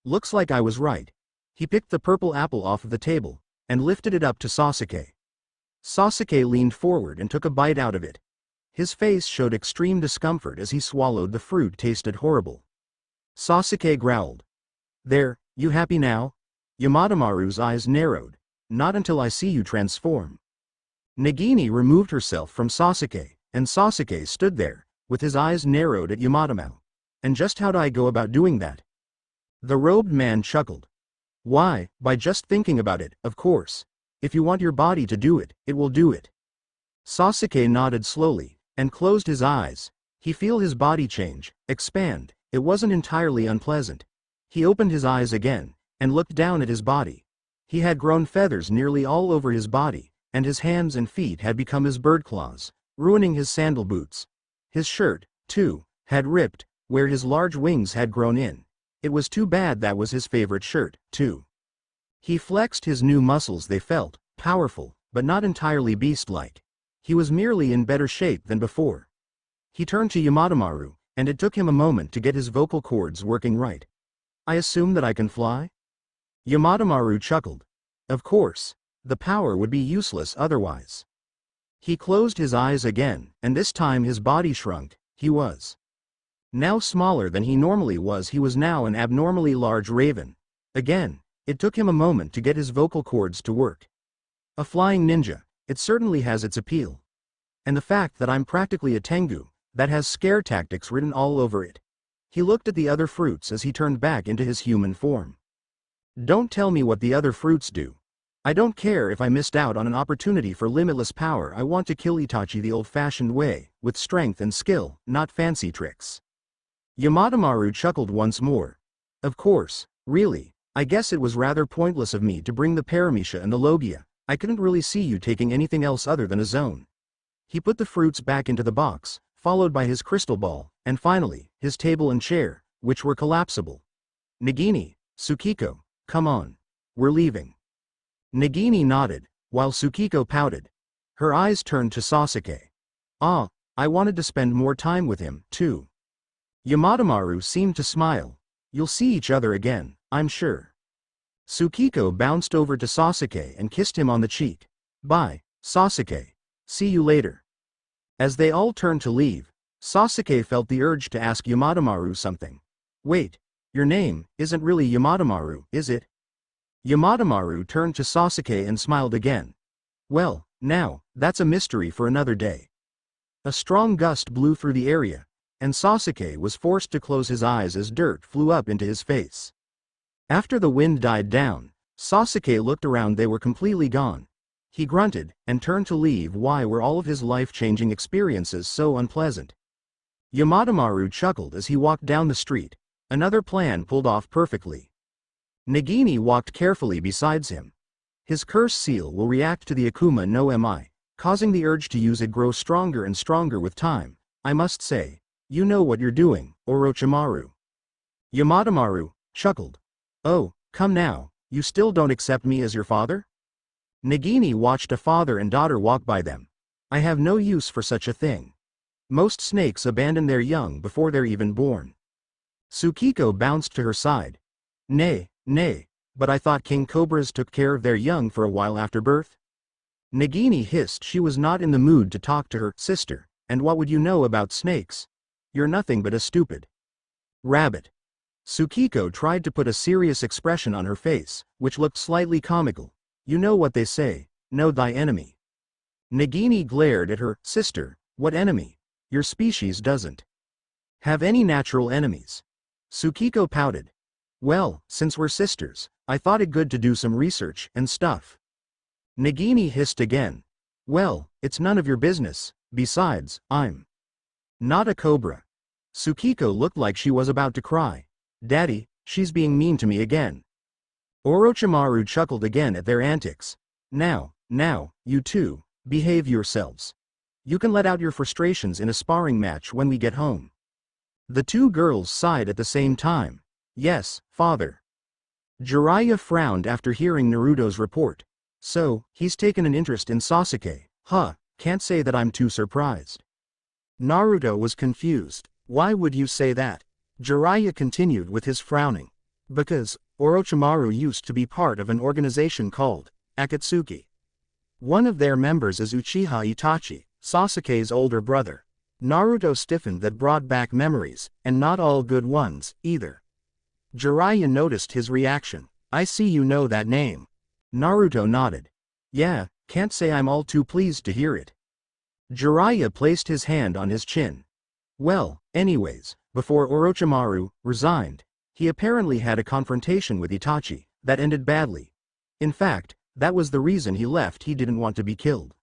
Looks like I was right. He picked the purple apple off of the table and lifted it up to Sasuke. Sasuke leaned forward and took a bite out of it. His face showed extreme discomfort as he swallowed the fruit. Tasted horrible. Sasuke growled. There, you happy now? Yamadamaru's eyes narrowed. Not until I see you transform. Nagini removed herself from Sasuke, and Sasuke stood there, with his eyes narrowed at Yamadamaru. And just how do I go about doing that? The robed man chuckled. Why, by just thinking about it, of course. If you want your body to do it, it will do it. Sasuke nodded slowly, and closed his eyes. He felt his body change, expand. It wasn't entirely unpleasant. He opened his eyes again, and looked down at his body. He had grown feathers nearly all over his body, and his hands and feet had become his bird claws, ruining his sandal boots. His shirt, too, had ripped, where his large wings had grown in. It was too bad that was his favorite shirt, too. He flexed his new muscles. They felt powerful, but not entirely beast-like. He was merely in better shape than before. He turned to Yamadamaru, and it took him a moment to get his vocal cords working right. I assume that I can fly? Yamadamaru chuckled. Of course. The power would be useless otherwise. He closed his eyes again, and this time his body shrunk. He was now smaller than he normally was. He was now an abnormally large raven. Again, it took him a moment to get his vocal cords to work. A flying ninja, it certainly has its appeal. And the fact that I'm practically a Tengu, that has scare tactics written all over it. He looked at the other fruits as he turned back into his human form. Don't tell me what the other fruits do. I don't care if I missed out on an opportunity for limitless power. I want to kill Itachi the old-fashioned way, with strength and skill, not fancy tricks. Yamadamaru chuckled once more. Of course, really, I guess it was rather pointless of me to bring the Paramecia and the Logia. I couldn't really see you taking anything else other than a zone. He put the fruits back into the box, followed by his crystal ball, and finally, his table and chair, which were collapsible. Nagini, Tsukiko, come on. We're leaving. Nagini nodded, while Tsukiko pouted. Her eyes turned to Sasuke. Ah, I wanted to spend more time with him, too. Yamadamaru seemed to smile. You'll see each other again, I'm sure. Tsukiko bounced over to Sasuke and kissed him on the cheek. Bye, Sasuke. See you later. As they all turned to leave, Sasuke felt the urge to ask Yamadamaru something. Wait, your name isn't really Yamadamaru, is it? Yamadamaru turned to Sasuke and smiled again. Well, now, that's a mystery for another day. A strong gust blew through the area, and Sasuke was forced to close his eyes as dirt flew up into his face. After the wind died down, Sasuke looked around. They were completely gone. He grunted, and turned to leave. Why were all of his life-changing experiences so unpleasant? Yamadamaru chuckled as he walked down the street. Another plan pulled off perfectly. Nagini walked carefully besides him. His curse seal will react to the Akuma no Mi, causing the urge to use it grow stronger and stronger with time. I must say, you know what you're doing, Orochimaru. Yamadamaru chuckled. Oh, come now, you still don't accept me as your father? Nagini watched a father and daughter walk by them. I have no use for such a thing. Most snakes abandon their young before they're even born. Tsukiko bounced to her side. Nay, but I thought king cobras took care of their young for a while after birth? Nagini hissed. She was not in the mood to talk to her sister, and what would you know about snakes? You're nothing but a stupid rabbit. Tsukiko tried to put a serious expression on her face, which looked slightly comical. You know what they say, know thy enemy. Nagini glared at her sister. What enemy? Your species doesn't have any natural enemies. Tsukiko pouted. Well, since we're sisters, I thought it good to do some research and stuff. Nagini hissed again. Well, it's none of your business. Besides, I'm not a cobra. Tsukiko looked like she was about to cry. Daddy, she's being mean to me again. Orochimaru chuckled again at their antics. Now, you two, behave yourselves. You can let out your frustrations in a sparring match when we get home. The two girls sighed at the same time. Yes, father. Jiraiya frowned after hearing Naruto's report. So, he's taken an interest in Sasuke, huh? Can't say that I'm too surprised. Naruto was confused. Why would you say that? Jiraiya continued with his frowning. Because Orochimaru used to be part of an organization called Akatsuki. One of their members is Uchiha Itachi, Sasuke's older brother. Naruto stiffened. That brought back memories, and not all good ones, either. Jiraiya noticed his reaction. I see you know that name. Naruto nodded. Yeah, can't say I'm all too pleased to hear it. Jiraiya placed his hand on his chin. Well, anyways, before Orochimaru resigned, he apparently had a confrontation with Itachi that ended badly. In fact, that was the reason he left. He didn't want to be killed.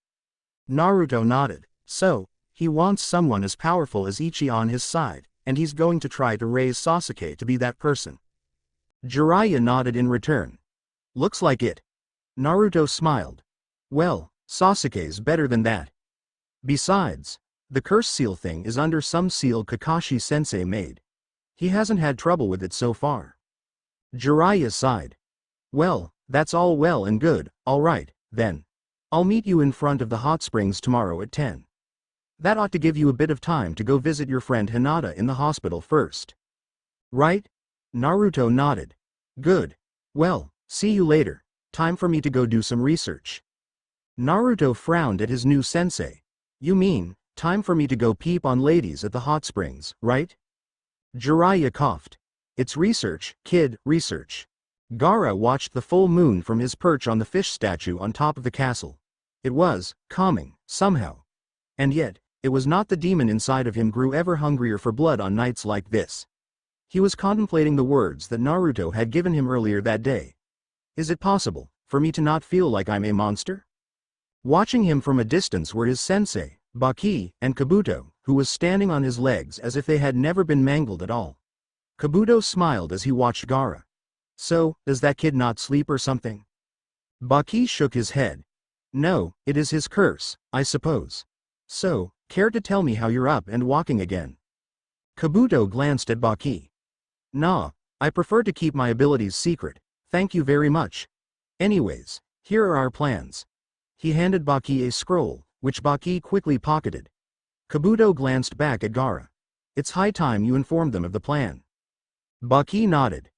Naruto nodded. So, he wants someone as powerful as Ichi on his side, and he's going to try to raise Sasuke to be that person. Jiraiya nodded in return. Looks like it. Naruto smiled. Well, Sasuke's better than that. Besides, the curse seal thing is under some seal Kakashi-sensei made. He hasn't had trouble with it so far. Jiraiya sighed. Well, that's all well and good, alright, then. I'll meet you in front of the hot springs tomorrow at 10. That ought to give you a bit of time to go visit your friend Hinata in the hospital first. Right? Naruto nodded. Good. Well, see you later. Time for me to go do some research. Naruto frowned at his new sensei. You mean, time for me to go peep on ladies at the hot springs, right? Jiraiya coughed. It's research, kid, research. Gaara watched the full moon from his perch on the fish statue on top of the castle. It was calming, somehow. And yet, it was not. The demon inside of him grew ever hungrier for blood on nights like this. He was contemplating the words that Naruto had given him earlier that day. Is it possible for me to not feel like I'm a monster? Watching him from a distance were his sensei, Baki, and Kabuto, who was standing on his legs as if they had never been mangled at all. Kabuto smiled as he watched Gaara. So, does that kid not sleep or something? Baki shook his head. No, it is his curse, I suppose. So, care to tell me how you're up and walking again? Kabuto glanced at Baki. Nah, I prefer to keep my abilities secret, thank you very much. Anyways, here are our plans. He handed Baki a scroll, which Baki quickly pocketed. Kabuto glanced back at Gaara. It's high time you informed them of the plan. Baki nodded.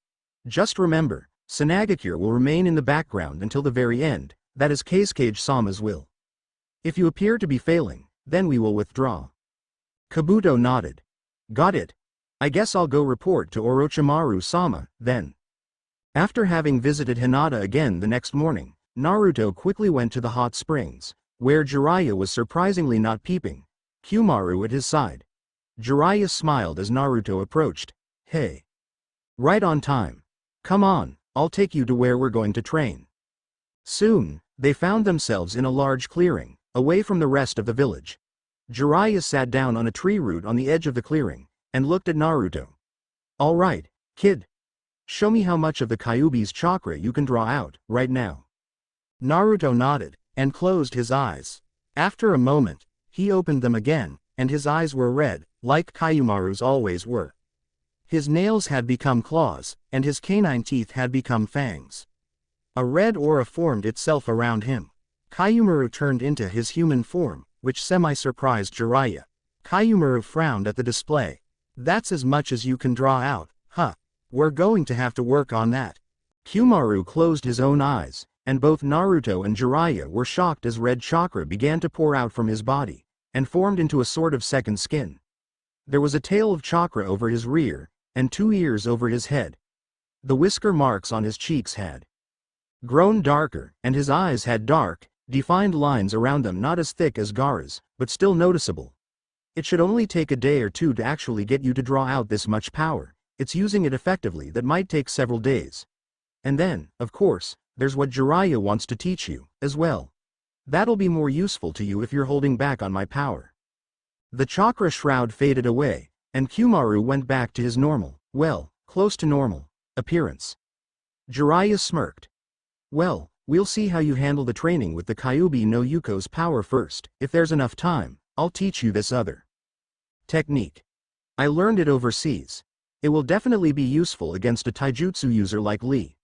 Just remember, Sanagakure will remain in the background until the very end, that is Kazekage-sama's will. If you appear to be failing, then we will withdraw. Kabuto nodded. Got it. I guess I'll go report to Orochimaru-sama, then. After having visited Hinata again the next morning, Naruto quickly went to the hot springs, where Jiraiya was surprisingly not peeping, Kyumaru at his side. Jiraiya smiled as Naruto approached. Hey. Right on time. Come on, I'll take you to where we're going to train. Soon, they found themselves in a large clearing, away from the rest of the village. Jiraiya sat down on a tree root on the edge of the clearing, and looked at Naruto. All right, kid. Show me how much of the Kyuubi's chakra you can draw out, right now. Naruto nodded, and closed his eyes. After a moment, he opened them again, and his eyes were red, like Kyumaru's always were. His nails had become claws, and his canine teeth had become fangs. A red aura formed itself around him. Kyumaru turned into his human form, which semi-surprised Jiraiya. Kyumaru frowned at the display. That's as much as you can draw out, huh? We're going to have to work on that. Kyumaru closed his own eyes, and both Naruto and Jiraiya were shocked as red chakra began to pour out from his body, and formed into a sort of second skin. There was a tail of chakra over his rear, and 2 ears over his head. The whisker marks on his cheeks had grown darker, and his eyes had dark, defined lines around them, not as thick as Gaara's, but still noticeable. It should only take a day or two to actually get you to draw out this much power. It's using it effectively that might take several days. And then, of course, there's what Jiraiya wants to teach you, as well. That'll be more useful to you if you're holding back on my power. The chakra shroud faded away, and Kyumaru went back to his normal, well, close to normal, appearance. Jiraiya smirked. Well, we'll see how you handle the training with the Kyuubi no Yuko's power first. If there's enough time, I'll teach you this other technique. I learned it overseas. It will definitely be useful against a taijutsu user like Lee.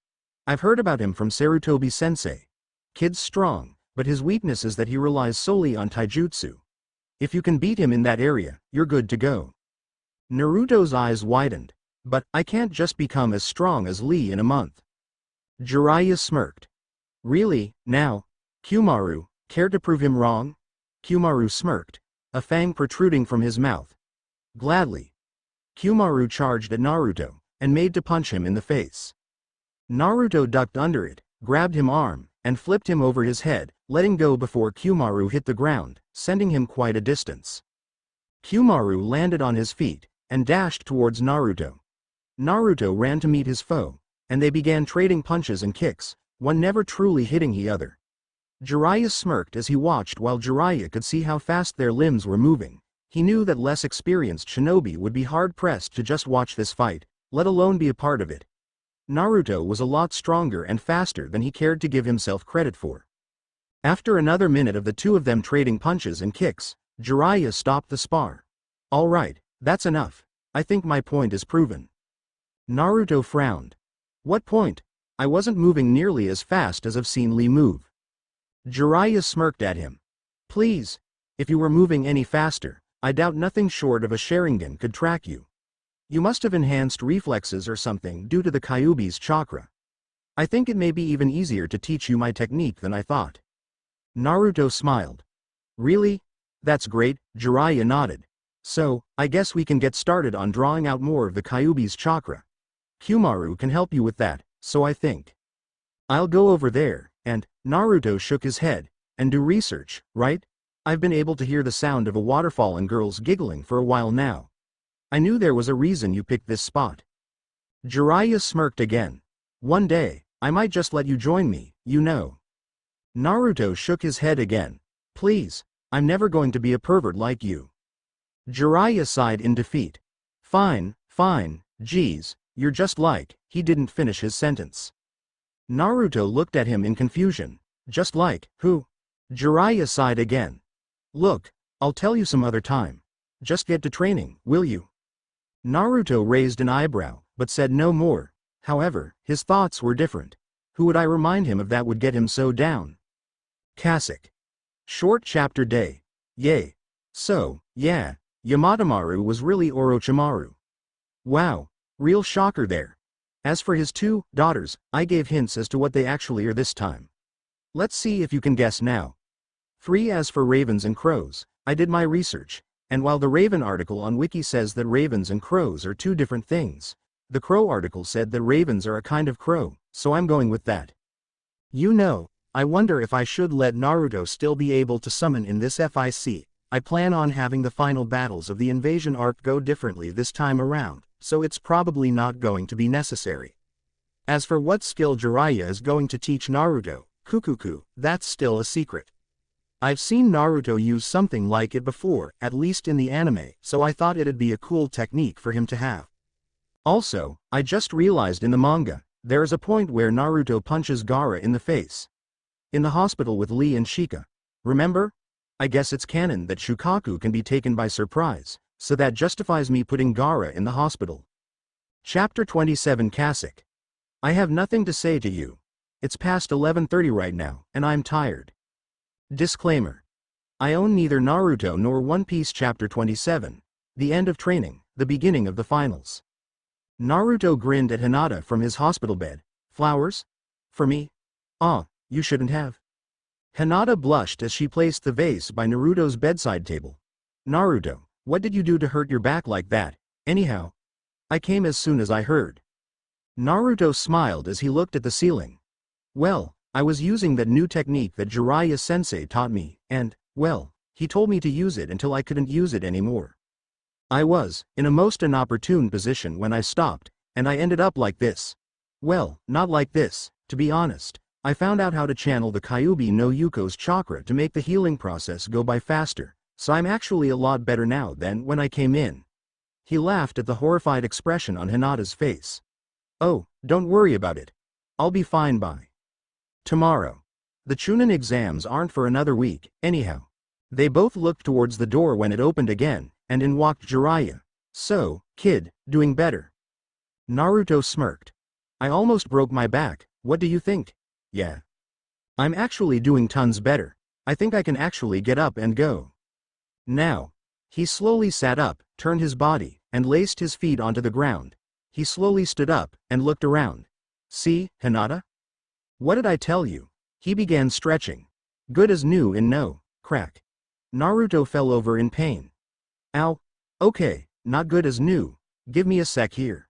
I've heard about him from Sarutobi-sensei. Kid's strong, but his weakness is that he relies solely on taijutsu. If you can beat him in that area, you're good to go. Naruto's eyes widened. But, I can't just become as strong as Lee in a month. Jiraiya smirked. Really, now? Kyumaru, care to prove him wrong? Kyumaru smirked, a fang protruding from his mouth. Gladly. Kyumaru charged at Naruto, and made to punch him in the face. Naruto ducked under it, grabbed him arm, and flipped him over his head, letting go before Kyumaru hit the ground, sending him quite a distance. Kyumaru landed on his feet, and dashed towards Naruto. Naruto ran to meet his foe, and they began trading punches and kicks, one never truly hitting the other. Jiraiya smirked as he watched. While Jiraiya could see how fast their limbs were moving, he knew that less experienced shinobi would be hard-pressed to just watch this fight, let alone be a part of it. Naruto was a lot stronger and faster than he cared to give himself credit for. After another minute of the two of them trading punches and kicks, Jiraiya stopped the spar. Alright, that's enough. I think my point is proven. Naruto frowned. What point? I wasn't moving nearly as fast as I've seen Lee move. Jiraiya smirked at him. Please, if you were moving any faster, I doubt nothing short of a Sharingan could track you. You must have enhanced reflexes or something due to the Kyuubi's chakra. I think it may be even easier to teach you my technique than I thought. Naruto smiled. Really? That's great, Jiraiya nodded. So, I guess we can get started on drawing out more of the Kyuubi's chakra. Kyumaru can help you with that, so I think. I'll go over there, and, Naruto shook his head, and do research, right? I've been able to hear the sound of a waterfall and girls giggling for a while now. I knew there was a reason you picked this spot. Jiraiya smirked again. One day, I might just let you join me, you know. Naruto shook his head again. Please, I'm never going to be a pervert like you. Jiraiya sighed in defeat. Fine, fine, geez, you're just like, he didn't finish his sentence. Naruto looked at him in confusion. Just like, who? Jiraiya sighed again. Look, I'll tell you some other time. Just get to training, will you? Naruto raised an eyebrow, but said no more. However, his thoughts were different. Who would I remind him of that would get him so down? Kasek. Short chapter day. Yay. So, yeah, Yamadamaru was really Orochimaru. Wow, real shocker there. As for his two daughters, I gave hints as to what they actually are this time. Let's see if you can guess now. 3. As for ravens and crows, I did my research, and while the raven article on Wiki says that ravens and crows are two different things, the crow article said that ravens are a kind of crow, so I'm going with that. You know, I wonder if I should let Naruto still be able to summon in this FIC. I plan on having the final battles of the invasion arc go differently this time around, so it's probably not going to be necessary. As for what skill Jiraiya is going to teach Naruto, Kukuku, that's still a secret. I've seen Naruto use something like it before, at least in the anime, so I thought it'd be a cool technique for him to have. Also, I just realized in the manga, there is a point where Naruto punches Gaara in the face. In the hospital with Lee and Shika. Remember? I guess it's canon that Shukaku can be taken by surprise, so that justifies me putting Gaara in the hospital. Chapter 27 Kasek. I have nothing to say to you. It's past 11:30 right now, and I'm tired. Disclaimer. I own neither Naruto nor One Piece Chapter 27, the end of training, the beginning of the finals. Naruto grinned at Hinata from his hospital bed. Flowers? For me? Ah, you shouldn't have. Hinata blushed as she placed the vase by Naruto's bedside table. Naruto, what did you do to hurt your back like that? Anyhow, I came as soon as I heard. Naruto smiled as he looked at the ceiling. Well, I was using that new technique that Jiraiya-sensei taught me, and, well, he told me to use it until I couldn't use it anymore. I was, in a most inopportune position when I stopped, and I ended up like this. Well, not like this, to be honest. I found out how to channel the Kyuubi no Yuko's chakra to make the healing process go by faster, so I'm actually a lot better now than when I came in. He laughed at the horrified expression on Hinata's face. Oh, don't worry about it. I'll be fine by tomorrow. The Chunin exams aren't for another week, anyhow. They both looked towards the door when it opened again, and in walked Jiraiya. So, kid, doing better. Naruto smirked. I almost broke my back, what do you think? Yeah. I'm actually doing tons better. I think I can actually get up and go. Now. He slowly sat up, turned his body, and laced his feet onto the ground. He slowly stood up, and looked around. See, Hinata? What did I tell you? He began stretching. Good as new in no, crack. Naruto fell over in pain. Ow. Okay, not good as new. Give me a sec here.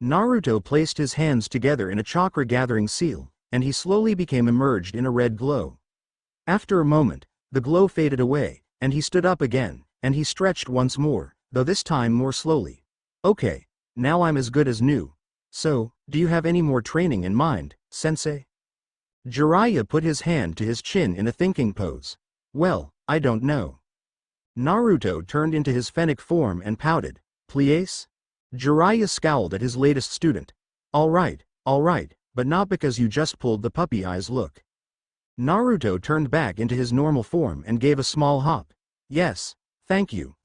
Naruto placed his hands together in a chakra-gathering seal, and he slowly became immersed in a red glow. After a moment, the glow faded away, and he stood up again, and he stretched once more, though this time more slowly. Okay, now I'm as good as new. So, do you have any more training in mind, sensei? Jiraiya put his hand to his chin in a thinking pose. Well, I don't know. Naruto turned into his fennec form and pouted. Please? Jiraiya scowled at his latest student. Alright, but not because you just pulled the puppy eyes look. Naruto turned back into his normal form and gave a small hop. Yes, thank you.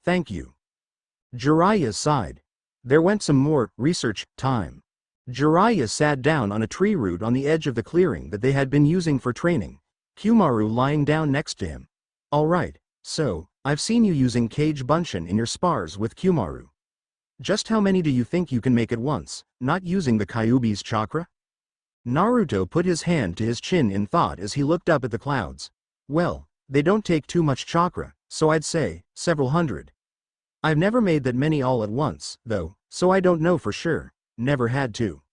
Jiraiya sighed. There went some more research time. Jiraiya sat down on a tree root on the edge of the clearing that they had been using for training, Kumaru lying down next to him. Alright, so, I've seen you using Kage Bunshin in your spars with Kumaru. Just how many do you think you can make at once, not using the Kyuubi's chakra? Naruto put his hand to his chin in thought as he looked up at the clouds. Well, they don't take too much chakra, so I'd say, several hundred. I've never made that many all at once, though, so I don't know for sure, never had to.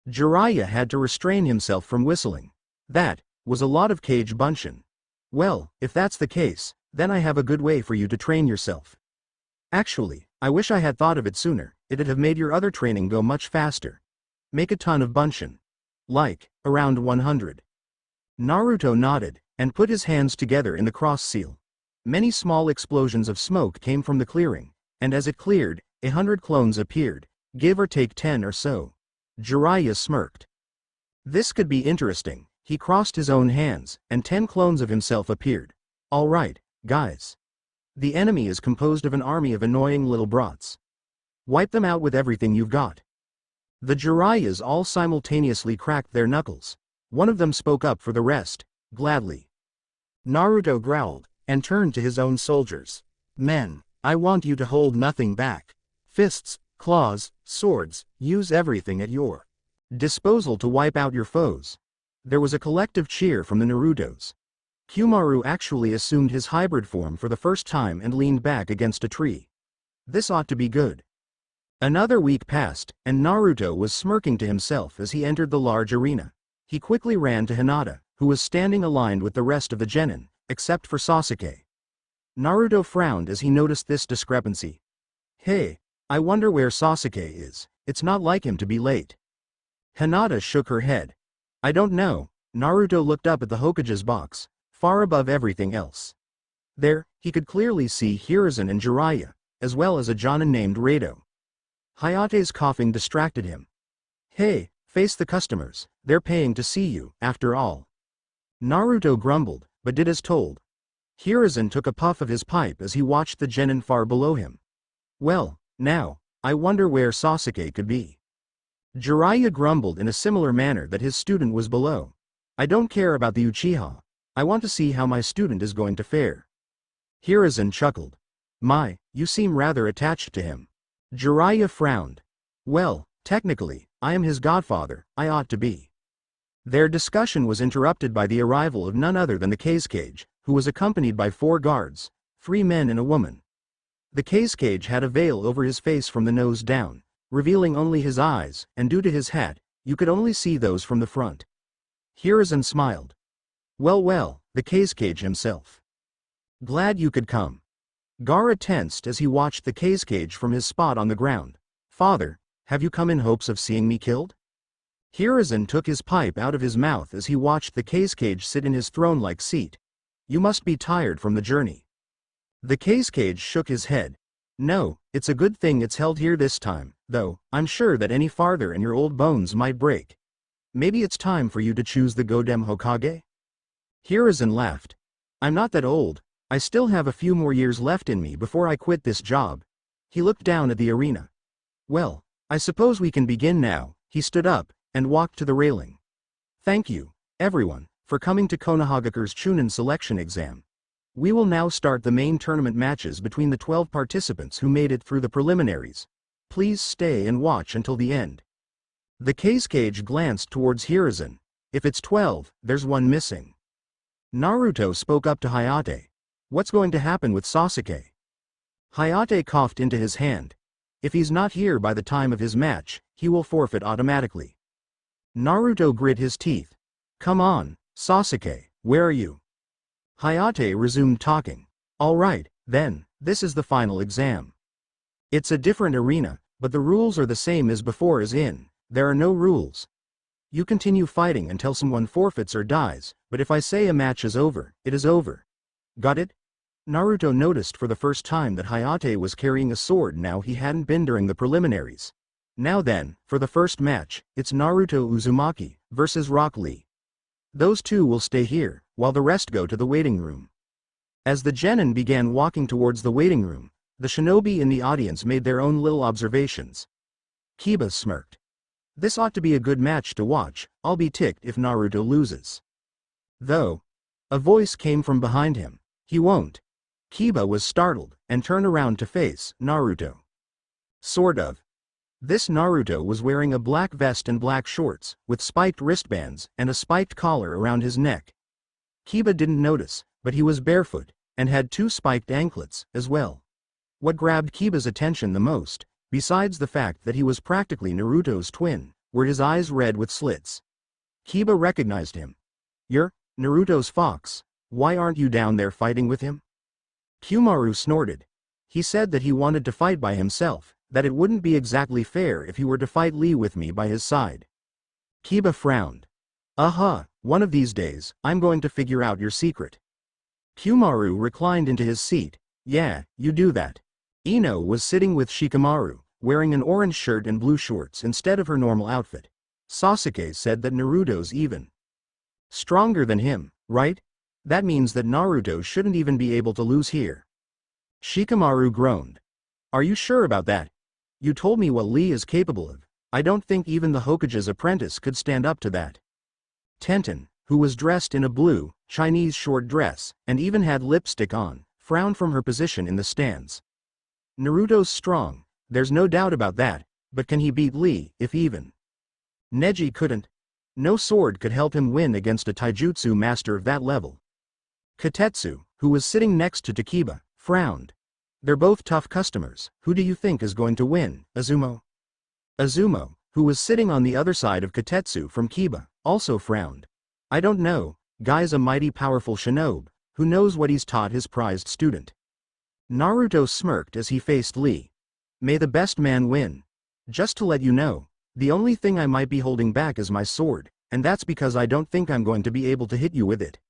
Jiraiya had to restrain himself from whistling. That was a lot of Kage Bunshin. Well, if that's the case, then I have a good way for you to train yourself. Actually, I wish I had thought of it sooner, it'd have made your other training go much faster. Make a ton of Bunshin. Like, around 100. Naruto nodded, and put his hands together in the cross seal. Many small explosions of smoke came from the clearing, and as it cleared, 100 clones appeared, give or take 10 or so. Jiraiya smirked. This could be interesting. He crossed his own hands, and 10 clones of himself appeared. Alright, guys. The enemy is composed of an army of annoying little brats. Wipe them out with everything you've got. The Jiraiyas all simultaneously cracked their knuckles. One of them spoke up for the rest, gladly. Naruto growled, and turned to his own soldiers. Men, I want you to hold nothing back. Fists, claws, swords, use everything at your disposal to wipe out your foes. There was a collective cheer from the Narutos. Kumaru actually assumed his hybrid form for the first time and leaned back against a tree. This ought to be good. Another week passed, and Naruto was smirking to himself as he entered the large arena. He quickly ran to Hinata, who was standing aligned with the rest of the genin, except for Sasuke. Naruto frowned as he noticed this discrepancy. Hey, I wonder where Sasuke is. It's not like him to be late. Hinata shook her head. I don't know. Naruto looked up at the Hokage's box, far above everything else. There, he could clearly see Hiruzen and Jiraiya, as well as a Jonin named Rado. Hayate's coughing distracted him. Hey, face the customers, they're paying to see you, after all. Naruto grumbled, but did as told. Hiruzen took a puff of his pipe as he watched the genin far below him. Well, now, I wonder where Sasuke could be. Jiraiya grumbled in a similar manner that his student was below. I don't care about the Uchiha. I want to see how my student is going to fare. Hiruzen chuckled. My, you seem rather attached to him. Jiraiya frowned. Well, technically, I am his godfather, I ought to be. Their discussion was interrupted by the arrival of none other than the Kazekage, who was accompanied by 4 guards, 3 men and a woman. The Kazekage had a veil over his face from the nose down, revealing only his eyes, and due to his hat, you could only see those from the front. Hiruzen smiled. Well, the Kazekage himself. Glad you could come. Gaara tensed as he watched the Kazekage from his spot on the ground. Father, have you come in hopes of seeing me killed? Hiruzen took his pipe out of his mouth as he watched the Kazekage sit in his throne-like seat. You must be tired from the journey. The Kazekage shook his head. No, it's a good thing it's held here this time, though, I'm sure that any farther and your old bones might break. Maybe it's time for you to choose the Godem Hokage? Hiruzen laughed. I'm not that old. I still have a few more years left in me before I quit this job. He looked down at the arena. Well, I suppose we can begin now. He stood up, and walked to the railing. Thank you, everyone, for for coming to Konohagakure's Chunin selection exam. We will now start the main tournament matches between the 12 participants who made it through the preliminaries. Please stay and watch until the end. The Kazekage glanced towards Hiruzen. If it's 12, there's one missing. Naruto spoke up to Hayate. What's going to happen with Sasuke? Hayate coughed into his hand. If he's not here by the time of his match, he will forfeit automatically. Naruto grit his teeth. Come on, Sasuke, where are you? Hayate resumed talking. All right, then, this is the final exam. It's a different arena, but the rules are the same as before as in, there are no rules. You continue fighting until someone forfeits or dies, but if I say a match is over, it is over. Got it? Naruto noticed for the first time that Hayate was carrying a sword now he hadn't been during the preliminaries. Now then, for the first match, it's Naruto Uzumaki versus Rock Lee. Those two will stay here, while the rest go to the waiting room. As the genin began walking towards the waiting room, the shinobi in the audience made their own little observations. Kiba smirked. This ought to be a good match to watch, I'll be ticked if Naruto loses. Though, a voice came from behind him. He won't. Kiba was startled, and turned around to face Naruto. Sort of. This Naruto was wearing a black vest and black shorts, with spiked wristbands, and a spiked collar around his neck. Kiba didn't notice, but he was barefoot, and had 2 spiked anklets, as well. What grabbed Kiba's attention the most, besides the fact that he was practically Naruto's twin, were his eyes red with slits. Kiba recognized him. You're Naruto's fox, why aren't you down there fighting with him? Kyumaru snorted. He said that he wanted to fight by himself, that it wouldn't be exactly fair if he were to fight Lee with me by his side. Kiba frowned. One of these days, I'm going to figure out your secret. Kyumaru reclined into his seat. Yeah, you do that. Ino was sitting with Shikamaru, wearing an orange shirt and blue shorts instead of her normal outfit. Sasuke said that Naruto's even stronger than him, right? That means that Naruto shouldn't even be able to lose here. Shikamaru groaned. Are you sure about that? You told me what Lee is capable of. I don't think even the Hokage's apprentice could stand up to that. Tenten, who was dressed in a blue, Chinese short dress, and even had lipstick on, frowned from her position in the stands. Naruto's strong, there's no doubt about that, but can he beat Lee, if even? Neji couldn't. No sword could help him win against a taijutsu master of that level. Katetsu, who was sitting next to Takiba, frowned. They're both tough customers, who do you think is going to win, Azumo? Azumo, who was sitting on the other side of Katetsu from Kiba, also frowned. I don't know, Guy's a mighty powerful shinobi, who knows what he's taught his prized student. Naruto smirked as he faced Lee. May the best man win. Just to let you know, the only thing I might be holding back is my sword, and that's because I don't think I'm going to be able to hit you with it.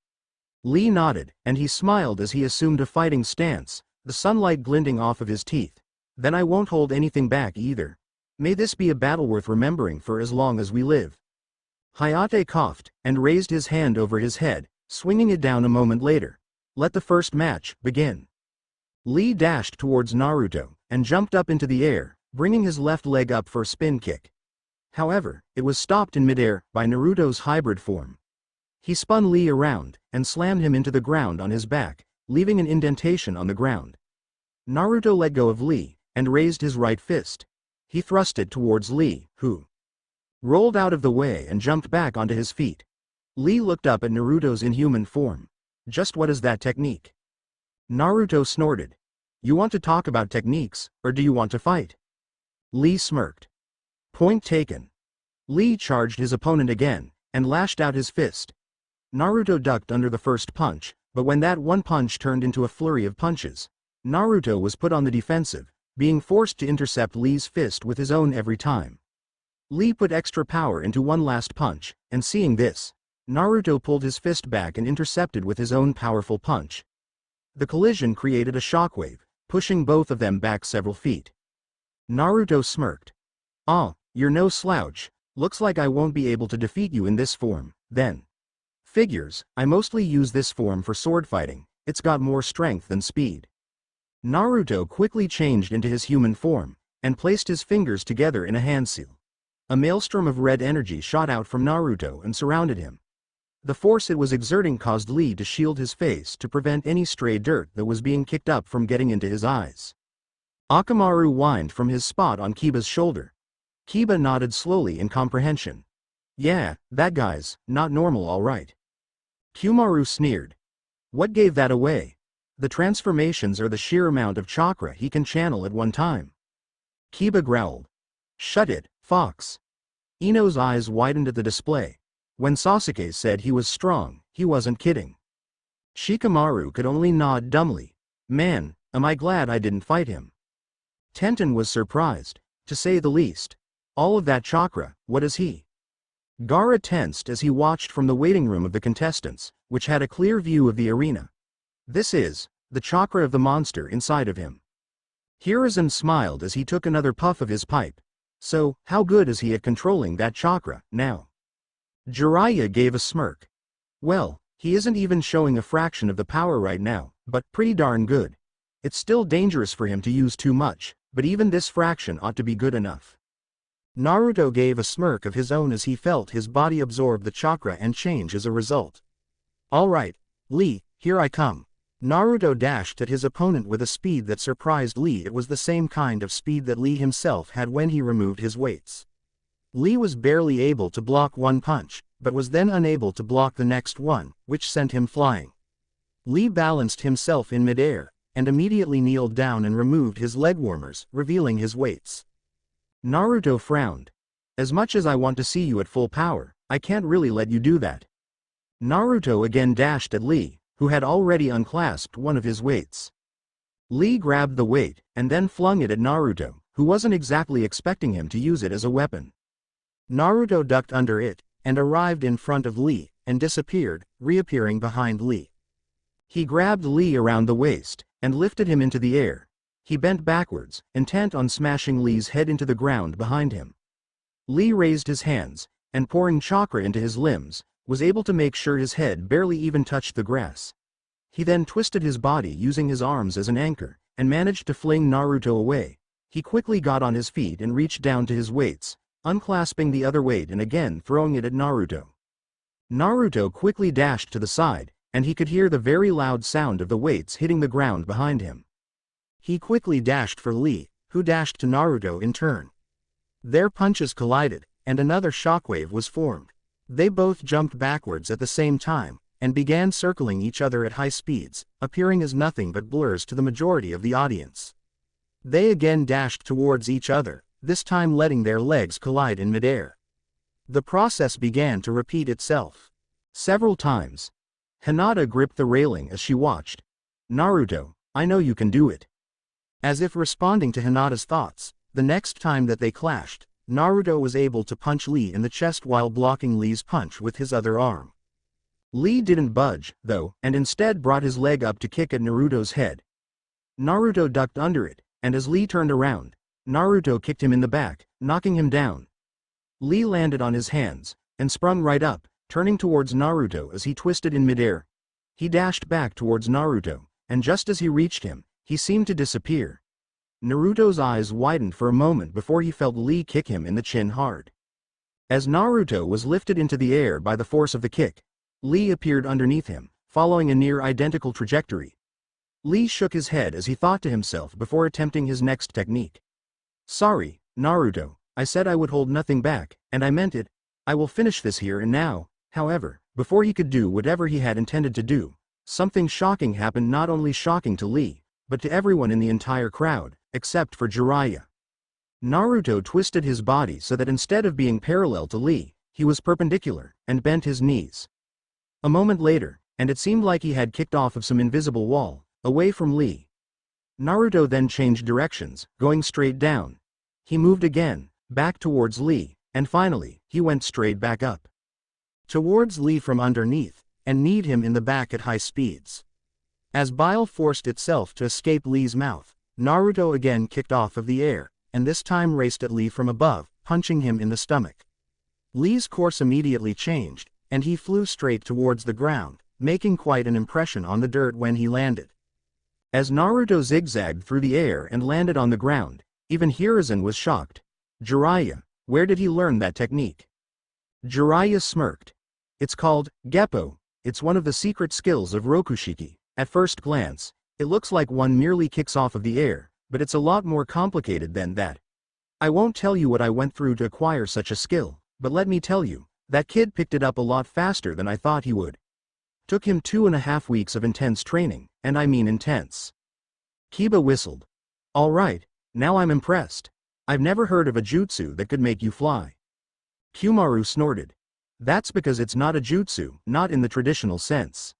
Lee nodded, and he smiled as he assumed a fighting stance, the sunlight glinting off of his teeth. Then I won't hold anything back either. May this be a battle worth remembering for as long as we live. Hayate coughed, and raised his hand over his head, swinging it down a moment later. Let the first match begin. Lee dashed towards Naruto, and jumped up into the air, bringing his left leg up for a spin kick. However, it was stopped in midair by Naruto's hybrid form. He spun Lee around, and slammed him into the ground on his back, leaving an indentation on the ground. Naruto let go of Lee, and raised his right fist. He thrust it towards Lee, who rolled out of the way and jumped back onto his feet. Lee looked up at Naruto's inhuman form. Just what is that technique? Naruto snorted. You want to talk about techniques, or do you want to fight? Lee smirked. Point taken. Lee charged his opponent again, and lashed out his fist. Naruto ducked under the first punch, but when that one punch turned into a flurry of punches, Naruto was put on the defensive, being forced to intercept Lee's fist with his own every time. Lee put extra power into one last punch, and seeing this, Naruto pulled his fist back and intercepted with his own powerful punch. The collision created a shockwave, pushing both of them back several feet. Naruto smirked. Ah, you're no slouch, looks like I won't be able to defeat you in this form, then. Figures, I mostly use this form for sword fighting, it's got more strength than speed. Naruto quickly changed into his human form, and placed his fingers together in a hand seal. A maelstrom of red energy shot out from Naruto and surrounded him. The force it was exerting caused Lee to shield his face to prevent any stray dirt that was being kicked up from getting into his eyes. Akamaru whined from his spot on Kiba's shoulder. Kiba nodded slowly in comprehension. Yeah, that guy's not normal, all right. Kumaru sneered. What gave that away? The transformations or the sheer amount of chakra he can channel at one time? Kiba growled. Shut it, Fox. Ino's eyes widened at the display. When Sasuke said he was strong, he wasn't kidding. Shikamaru could only nod dumbly. Man, am I glad I didn't fight him. Tenten was surprised, to say the least. All of that chakra, what is he? Gaara tensed as he watched from the waiting room of the contestants, which had a clear view of the arena. This is the chakra of the monster inside of him. Hiruzen smiled as he took another puff of his pipe. So, how good is he at controlling that chakra, now? Jiraiya gave a smirk. Well, he isn't even showing a fraction of the power right now, but pretty darn good. It's still dangerous for him to use too much, but even this fraction ought to be good enough. Naruto gave a smirk of his own as he felt his body absorb the chakra and change as a result. All right, Lee, here I come. Naruto dashed at his opponent with a speed that surprised Lee. It was the same kind of speed that Lee himself had when he removed his weights. Lee was barely able to block one punch, but was then unable to block the next one, which sent him flying. Lee balanced himself in midair, and immediately kneeled down and removed his leg warmers, revealing his weights. Naruto frowned. As much as I want to see you at full power, I can't really let you do that. Naruto again dashed at Lee, who had already unclasped one of his weights. Lee grabbed the weight, and then flung it at Naruto, who wasn't exactly expecting him to use it as a weapon. Naruto ducked under it, and arrived in front of Lee, and disappeared, reappearing behind Lee. He grabbed Lee around the waist, and lifted him into the air. He bent backwards, intent on smashing Lee's head into the ground behind him. Lee raised his hands, and pouring chakra into his limbs, was able to make sure his head barely even touched the grass. He then twisted his body using his arms as an anchor, and managed to fling Naruto away. He quickly got on his feet and reached down to his weights, unclasping the other weight and again throwing it at Naruto. Naruto quickly dashed to the side, and he could hear the very loud sound of the weights hitting the ground behind him. He quickly dashed for Lee, who dashed to Naruto in turn. Their punches collided, and another shockwave was formed. They both jumped backwards at the same time, and began circling each other at high speeds, appearing as nothing but blurs to the majority of the audience. They again dashed towards each other, this time letting their legs collide in midair. The process began to repeat itself. Several times. Hinata gripped the railing as she watched. Naruto, I know you can do it. As if responding to Hinata's thoughts, the next time that they clashed, Naruto was able to punch Lee in the chest while blocking Lee's punch with his other arm. Lee didn't budge, though, and instead brought his leg up to kick at Naruto's head. Naruto ducked under it, and as Lee turned around, Naruto kicked him in the back, knocking him down. Lee landed on his hands, and sprung right up, turning towards Naruto as he twisted in midair. He dashed back towards Naruto, and just as he reached him, he seemed to disappear. Naruto's eyes widened for a moment before he felt Lee kick him in the chin hard. As Naruto was lifted into the air by the force of the kick, Lee appeared underneath him, following a near-identical trajectory. Lee shook his head as he thought to himself before attempting his next technique. Sorry, Naruto, I said I would hold nothing back, and I meant it. I will finish this here and now. However, before he could do whatever he had intended to do, something shocking happened, not only shocking to Lee, but to everyone in the entire crowd, except for Jiraiya. Naruto twisted his body so that instead of being parallel to Lee, he was perpendicular, and bent his knees. A moment later, and it seemed like he had kicked off of some invisible wall, away from Lee. Naruto then changed directions, going straight down. He moved again, back towards Lee, and finally, he went straight back up. Towards Lee from underneath, and kneed him in the back at high speeds. As bile forced itself to escape Lee's mouth, Naruto again kicked off of the air, and this time raced at Lee from above, punching him in the stomach. Lee's course immediately changed, and he flew straight towards the ground, making quite an impression on the dirt when he landed. As Naruto zigzagged through the air and landed on the ground, even Hiruzen was shocked. Jiraiya, where did he learn that technique? Jiraiya smirked. It's called Geppo. It's one of the secret skills of Rokushiki. At first glance, it looks like one merely kicks off of the air, but it's a lot more complicated than that. I won't tell you what I went through to acquire such a skill, but let me tell you, that kid picked it up a lot faster than I thought he would. Took him 2.5 weeks of intense training, and I mean intense. Kiba whistled. All right, now I'm impressed. I've never heard of a jutsu that could make you fly. Kyumaru snorted. That's because it's not a jutsu, not in the traditional sense.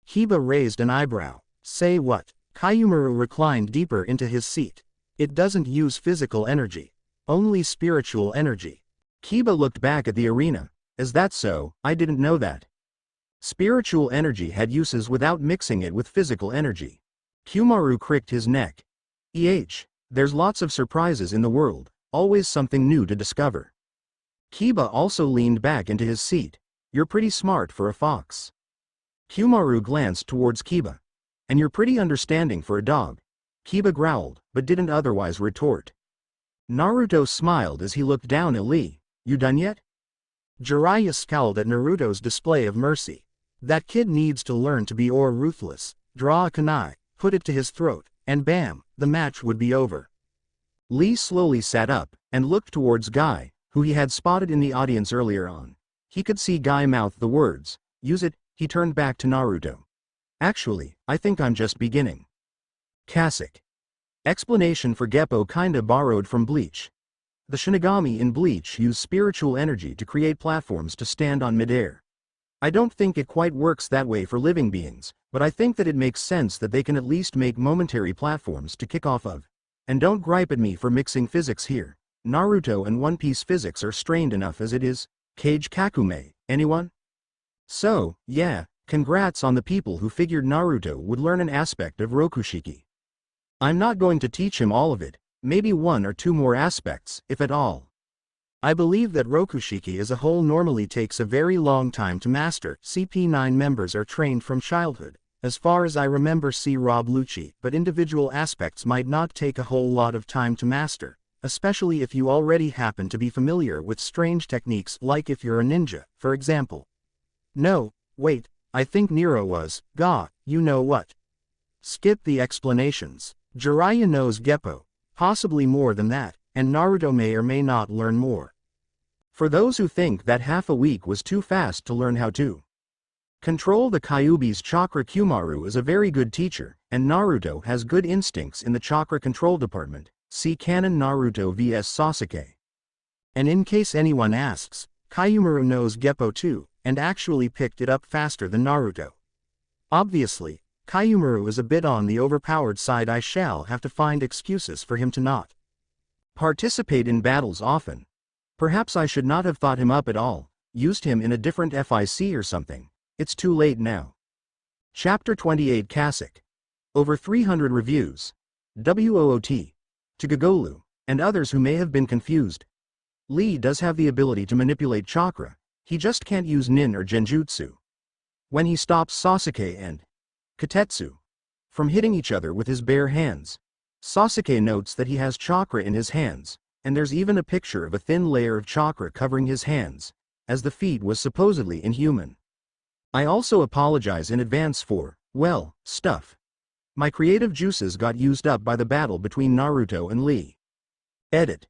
Kiba raised an eyebrow. Say what? Kyumaru reclined deeper into his seat. It doesn't use physical energy. Only spiritual energy. Kiba looked back at the arena. Is that so? I didn't know that. Spiritual energy had uses without mixing it with physical energy. Kyumaru cricked his neck. There's lots of surprises in the world, always something new to discover. Kiba also leaned back into his seat. You're pretty smart for a fox. Kyumaru glanced towards Kiba. And you're pretty understanding for a dog. Kiba growled, but didn't otherwise retort. Naruto smiled as he looked down at Lee. You done yet? Jiraiya scowled at Naruto's display of mercy. That kid needs to learn to be ruthless. Draw a kunai, put it to his throat, and bam, the match would be over. Lee slowly sat up, and looked towards Guy, who he had spotted in the audience earlier on. He could see Guy mouth the words, use it. He turned back to Naruto. Actually, I think I'm just beginning. Classic. Explanation for Geppo kinda borrowed from Bleach. The Shinigami in Bleach use spiritual energy to create platforms to stand on midair. I don't think it quite works that way for living beings, but I think that it makes sense that they can at least make momentary platforms to kick off of. And don't gripe at me for mixing physics here. Naruto and One Piece physics are strained enough as it is. Kage Kakume, anyone? So, yeah, congrats on the people who figured Naruto would learn an aspect of Rokushiki. I'm not going to teach him all of it, maybe 1 or 2 more aspects, if at all. I believe that Rokushiki as a whole normally takes a very long time to master. CP9 members are trained from childhood. As far as I remember, see Rob Lucci, but individual aspects might not take a whole lot of time to master, especially if you already happen to be familiar with strange techniques, like if you're a ninja, for example. No, wait, I think Nero was, you know what? Skip the explanations. Jiraiya knows Geppo, possibly more than that, and Naruto may or may not learn more. For those who think that half a week was too fast to learn how to control the Kyuubi's chakra, Kyumaru is a very good teacher, and Naruto has good instincts in the chakra control department. See Canon Naruto vs Sasuke. And in case anyone asks, Kyumaru knows Geppo too, and actually picked it up faster than Naruto. Obviously, Kyumaru is a bit on the overpowered side. I shall have to find excuses for him to not participate in battles often. Perhaps I should not have thought him up at all, used him in a different FIC or something. It's too late now. Chapter 28 Classic. Over 300 reviews. WOOT. To Gogolu, and others who may have been confused. Lee does have the ability to manipulate chakra, he just can't use nin or genjutsu. When he stops Sasuke and Katetsu from hitting each other with his bare hands, Sasuke notes that he has chakra in his hands, and there's even a picture of a thin layer of chakra covering his hands, as the feat was supposedly inhuman. I also apologize in advance for, well, stuff. My creative juices got used up by the battle between Naruto and Lee. Edit.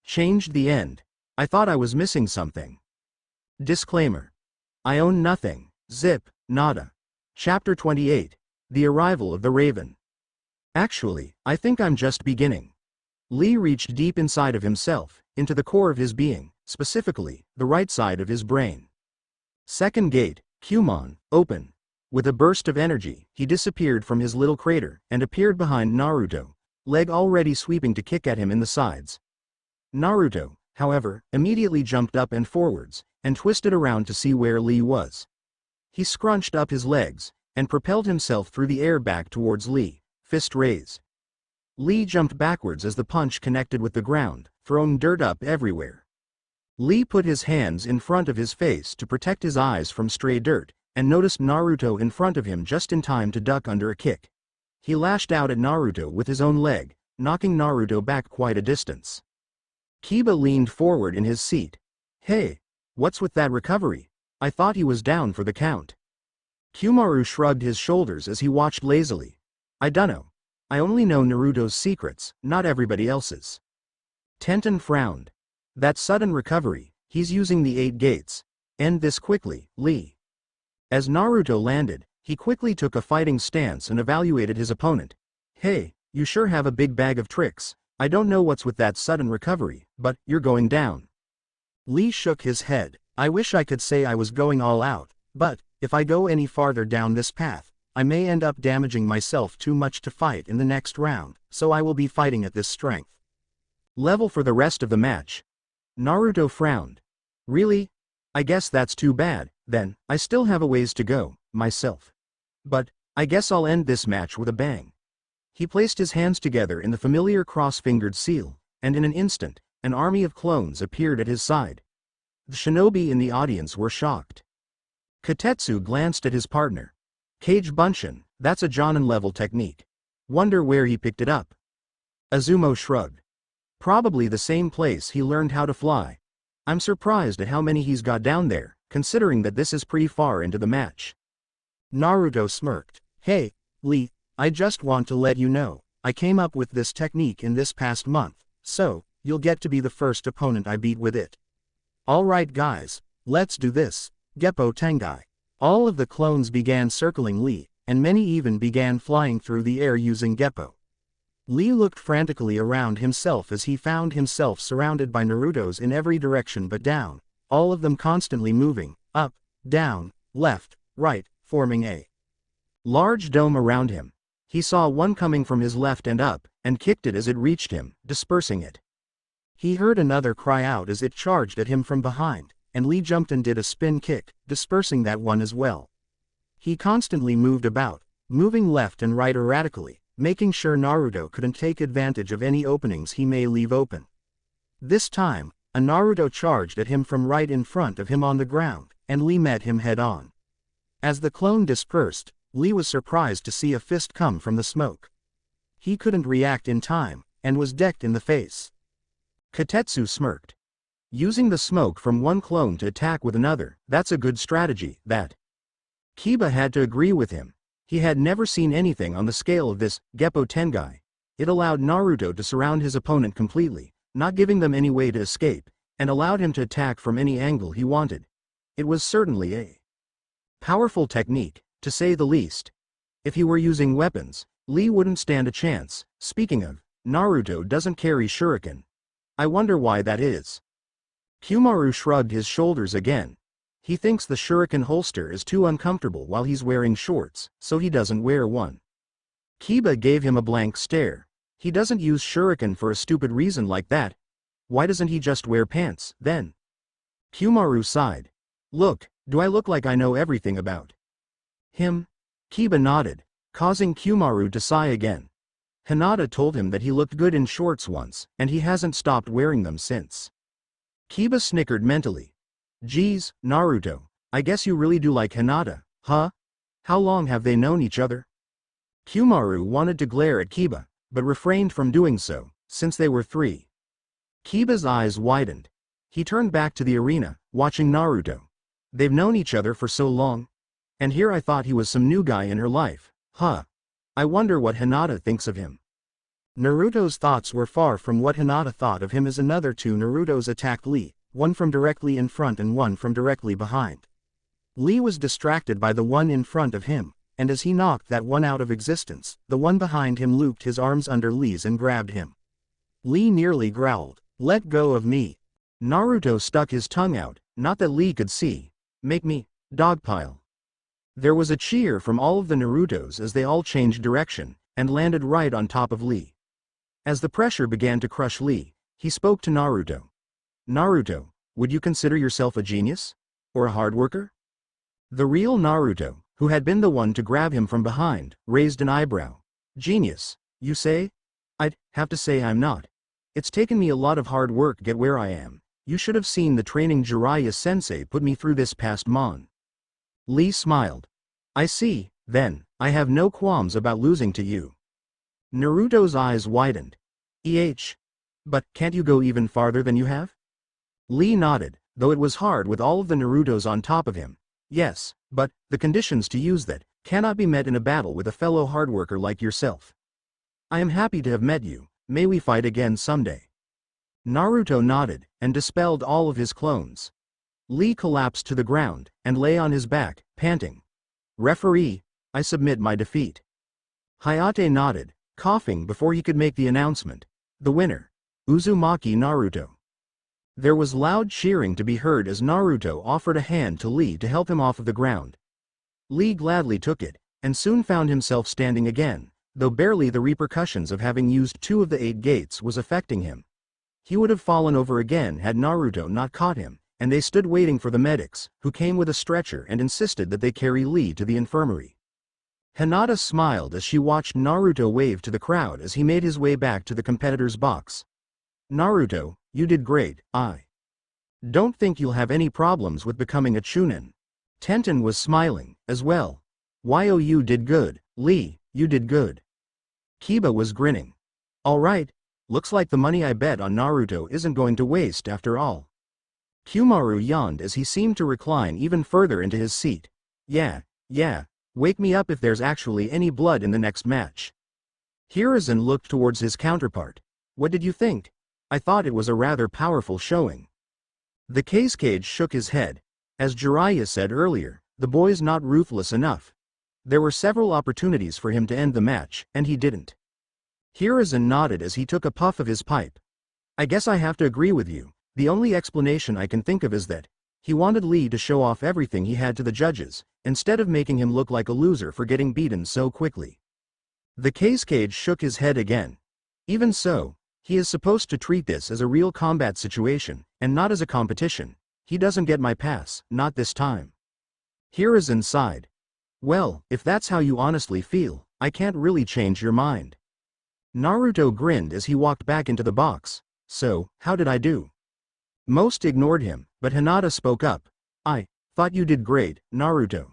Changed the end. I thought I was missing something. Disclaimer. I own nothing. Zip, nada. Chapter 28. The Arrival of the Raven. Actually, I think I'm just beginning. Lee reached deep inside of himself, into the core of his being, specifically, the right side of his brain. Second gate, Kumon, open. With a burst of energy, he disappeared from his little crater, and appeared behind Naruto, leg already sweeping to kick at him in the sides. Naruto, however, immediately jumped up and forwards, and twisted around to see where Lee was. He scrunched up his legs, and propelled himself through the air back towards Lee, fist raised. Lee jumped backwards as the punch connected with the ground, throwing dirt up everywhere. Lee put his hands in front of his face to protect his eyes from stray dirt, and noticed Naruto in front of him just in time to duck under a kick. He lashed out at Naruto with his own leg, knocking Naruto back quite a distance. Kiba leaned forward in his seat. Hey, what's with that recovery? I thought he was down for the count. Kyumaru shrugged his shoulders as he watched lazily. I dunno. I only know Naruto's secrets, not everybody else's. Tenten frowned. That sudden recovery, he's using the 8 gates. End this quickly, Lee. As Naruto landed, he quickly took a fighting stance and evaluated his opponent. Hey, you sure have a big bag of tricks. I don't know what's with that sudden recovery, but you're going down. Lee shook his head. I wish I could say I was going all out, but if I go any farther down this path, I may end up damaging myself too much to fight in the next round, so I will be fighting at this strength. Level for the rest of the match. Naruto frowned. Really? I guess that's too bad, then. I still have a ways to go, myself. But I guess I'll end this match with a bang. He placed his hands together in the familiar cross-fingered seal, and in an instant, an army of clones appeared at his side. The shinobi in the audience were shocked. Katetsu glanced at his partner. Kage Bunshin, that's a Jonin-level technique. Wonder where he picked it up. Azumo shrugged. Probably the same place he learned how to fly. I'm surprised at how many he's got down there, considering that this is pretty far into the match. Naruto smirked. Hey, Lee, I just want to let you know, I came up with this technique in this past month, so, you'll get to be the first opponent I beat with it. Alright guys, let's do this. Geppo Tengai. All of the clones began circling Lee, and many even began flying through the air using Geppo. Lee looked frantically around himself as he found himself surrounded by Narutos in every direction but down, all of them constantly moving, up, down, left, right, forming a large dome around him. He saw one coming from his left and up, and kicked it as it reached him, dispersing it. He heard another cry out as it charged at him from behind, and Lee jumped and did a spin kick, dispersing that one as well. He constantly moved about, moving left and right erratically, making sure Naruto couldn't take advantage of any openings he may leave open. This time, a Naruto charged at him from right in front of him on the ground, and Lee met him head-on. As the clone dispersed, Lee was surprised to see a fist come from the smoke. He couldn't react in time, and was decked in the face. Katetsu smirked. Using the smoke from one clone to attack with another, that's a good strategy, that. Kiba had to agree with him. He had never seen anything on the scale of this, Geppo Tengai. It allowed Naruto to surround his opponent completely, not giving them any way to escape, and allowed him to attack from any angle he wanted. It was certainly a powerful technique, to say the least. If he were using weapons, Lee wouldn't stand a chance. Speaking of, Naruto doesn't carry shuriken. I wonder why that is. Kyumaru shrugged his shoulders again. He thinks the shuriken holster is too uncomfortable while he's wearing shorts, so he doesn't wear one. Kiba gave him a blank stare. He doesn't use shuriken for a stupid reason like that. Why doesn't he just wear pants, then? Kyumaru sighed. Look, do I look like I know everything about him? Kiba nodded, causing Kyumaru to sigh again. Hinata told him that he looked good in shorts once, and he hasn't stopped wearing them since. Kiba snickered mentally. Geez, Naruto, I guess you really do like Hinata, huh? How long have they known each other? Kyumaru wanted to glare at Kiba, but refrained from doing so, since they were 3. Kiba's eyes widened. He turned back to the arena, watching Naruto. They've known each other for so long. And here I thought he was some new guy in her life, huh? I wonder what Hinata thinks of him. Naruto's thoughts were far from what Hinata thought of him as another 2 Narutos attacked Lee, one from directly in front and one from directly behind. Lee was distracted by the one in front of him, and as he knocked that one out of existence, the one behind him looped his arms under Lee's and grabbed him. Lee nearly growled, "Let go of me." Naruto stuck his tongue out, not that Lee could see. "Make me, dogpile." There was a cheer from all of the Narutos as they all changed direction, and landed right on top of Lee. As the pressure began to crush Lee, he spoke to Naruto. Naruto, would you consider yourself a genius? Or a hard worker? The real Naruto, who had been the one to grab him from behind, raised an eyebrow. Genius, you say? I'd have to say I'm not. It's taken me a lot of hard work to get where I am. You should have seen the training Jiraiya-sensei put me through this past mon. Lee smiled. I see, then, I have no qualms about losing to you. Naruto's eyes widened. But can't you go even farther than you have? Lee nodded, though it was hard with all of the Narutos on top of him. Yes, but, the conditions to use that, cannot be met in a battle with a fellow hardworker like yourself. I am happy to have met you, may we fight again someday. Naruto nodded, and dispelled all of his clones. Lee collapsed to the ground, and lay on his back, panting. Referee, I submit my defeat. Hayate nodded, coughing before he could make the announcement. The winner, Uzumaki Naruto. There was loud cheering to be heard as Naruto offered a hand to Lee to help him off of the ground. Lee gladly took it, and soon found himself standing again, though barely the repercussions of having used 2 of the 8 gates was affecting him. He would have fallen over again had Naruto not caught him, and they stood waiting for the medics, who came with a stretcher and insisted that they carry Lee to the infirmary. Hinata smiled as she watched Naruto wave to the crowd as he made his way back to the competitor's box. Naruto, you did great. I don't think you'll have any problems with becoming a Chunin. Tenten was smiling, as well. You did good. Lee, you did good. Kiba was grinning. Alright, looks like the money I bet on Naruto isn't going to waste after all. Kyumaru yawned as he seemed to recline even further into his seat. Yeah, wake me up if there's actually any blood in the next match. Hiruzen looked towards his counterpart. What did you think? I thought it was a rather powerful showing. The Kazekage shook his head. As Jiraiya said earlier, the boy's not ruthless enough. There were several opportunities for him to end the match, and he didn't. Hiruzen nodded as he took a puff of his pipe. I guess I have to agree with you. The only explanation I can think of is that he wanted Lee to show off everything he had to the judges, instead of making him look like a loser for getting beaten so quickly. The Kazekage shook his head again. Even so, he is supposed to treat this as a real combat situation, and not as a competition. He doesn't get my pass, not this time. Hiruzen sighed. Well, if that's how you honestly feel, I can't really change your mind. Naruto grinned as he walked back into the box. So, how did I do? Most ignored him, but Hinata spoke up. I thought you did great, Naruto.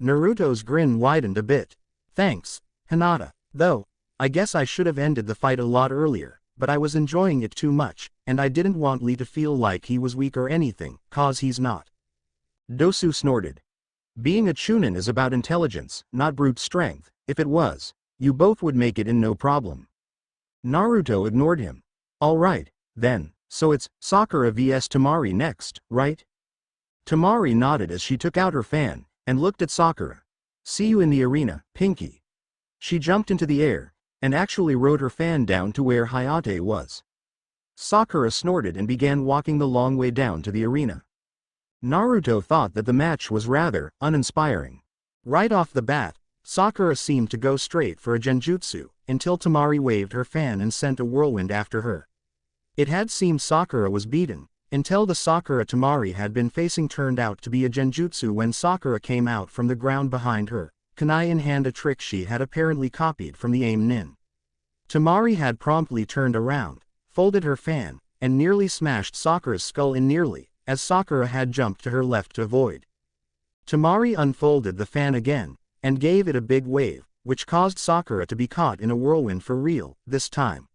Naruto's grin widened a bit. Thanks, Hinata. Though, I guess I should have ended the fight a lot earlier, but I was enjoying it too much, and I didn't want Lee to feel like he was weak or anything, cause he's not. Dosu snorted. Being a Chunin is about intelligence, not brute strength. If it was, you both would make it in no problem. Naruto ignored him. Alright, then, so it's Sakura vs Tamari next, right? Tamari nodded as she took out her fan, and looked at Sakura. See you in the arena, Pinky. She jumped into the air, and actually rode her fan down to where Hayate was. Sakura snorted and began walking the long way down to the arena. Naruto thought that the match was rather uninspiring. Right off the bat, Sakura seemed to go straight for a genjutsu, until Tamari waved her fan and sent a whirlwind after her. It had seemed Sakura was beaten, until the Sakura Tamari had been facing turned out to be a genjutsu when Sakura came out from the ground behind her, kunai in hand, a trick she had apparently copied from the aim nin. Tamari had promptly turned around, folded her fan, and nearly smashed Sakura's skull in nearly, as Sakura had jumped to her left to avoid. Tamari unfolded the fan again, and gave it a big wave, which caused Sakura to be caught in a whirlwind for real, this time.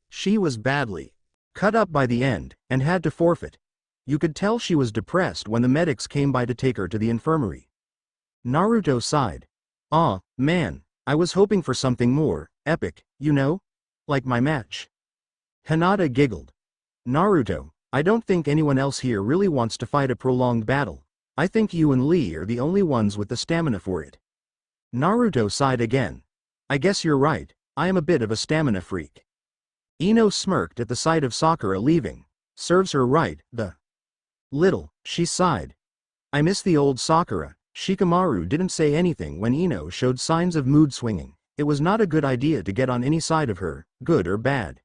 She was badly cut up by the end, and had to forfeit. You could tell she was depressed when the medics came by to take her to the infirmary. Naruto sighed. Aw, man, I was hoping for something more epic, you know? Like my match. Hinata giggled. Naruto, I don't think anyone else here really wants to fight a prolonged battle. I think you and Lee are the only ones with the stamina for it. Naruto sighed again. I guess you're right, I am a bit of a stamina freak. Ino smirked at the sight of Sakura leaving. Serves her right, the little, she sighed. I miss the old Sakura. Shikamaru didn't say anything when Ino showed signs of mood swinging. It was not a good idea to get on any side of her, good or bad.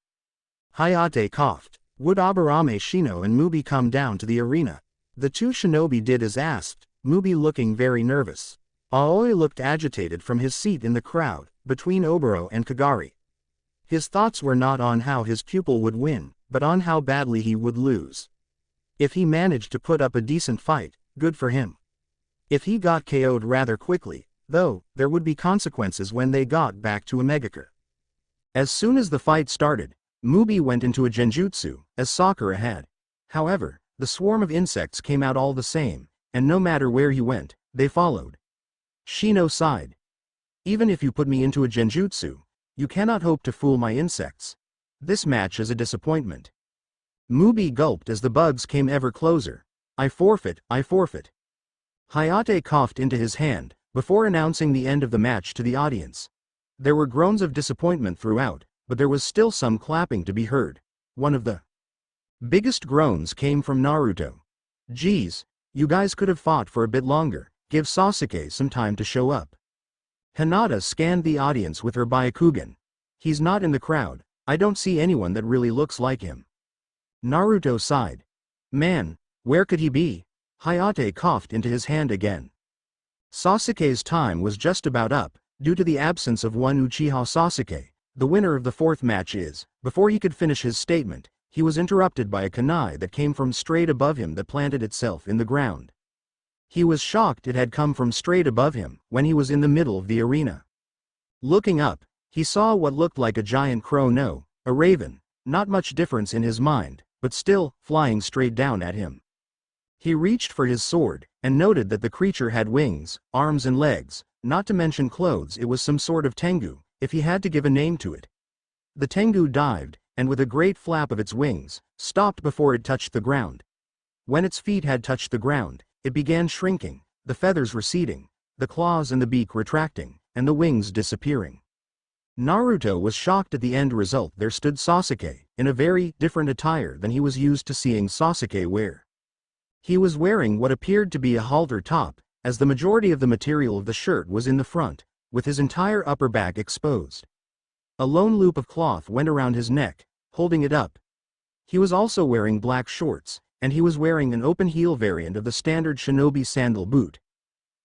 Hayate coughed. Would Aburame, Shino and Mubi come down to the arena? The two shinobi did as asked, Mubi looking very nervous. Aoi looked agitated from his seat in the crowd, between Oboro and Kagari. His thoughts were not on how his pupil would win, but on how badly he would lose. If he managed to put up a decent fight, good for him. If he got KO'd rather quickly, though, there would be consequences when they got back to Omegakure. As soon as the fight started, Mubi went into a genjutsu, as Sakura had. However, The swarm of insects came out all the same, and no matter where he went, they followed. Shino sighed. Even if you put me into a genjutsu, you cannot hope to fool my insects. This match is a disappointment. Mubi gulped as the bugs came ever closer. I forfeit, I forfeit. Hayate coughed into his hand, before announcing the end of the match to the audience. There were groans of disappointment throughout, but there was still some clapping to be heard. One of the biggest groans came from Naruto. Geez, you guys could have fought for a bit longer, give Sasuke some time to show up. Hinata scanned the audience with her Byakugan. He's not in the crowd, I don't see anyone that really looks like him. Naruto sighed. Man, where could he be? Hayate coughed into his hand again. Sasuke's time was just about up, due to the absence of one Uchiha Sasuke. The winner of the fourth match is. Before he could finish his statement, he was interrupted by a kunai that came from straight above him that planted itself in the ground. He was shocked it had come from straight above him, when he was in the middle of the arena. Looking up, he saw what looked like a giant crow, no, a raven, not much difference in his mind, but still, flying straight down at him. He reached for his sword, and noted that the creature had wings, arms and legs, not to mention clothes. It was some sort of tengu, if he had to give a name to it. The tengu dived, and with a great flap of its wings, stopped before it touched the ground. When its feet had touched the ground, it began shrinking, the feathers receding, the claws and the beak retracting, and the wings disappearing. Naruto was shocked at the end result. There stood Sasuke, in a very different attire than he was used to seeing Sasuke wear. He was wearing what appeared to be a halter top, as the majority of the material of the shirt was in the front, with his entire upper back exposed. A lone loop of cloth went around his neck, holding it up. He was also wearing black shorts, and he was wearing an open heel variant of the standard shinobi sandal boot.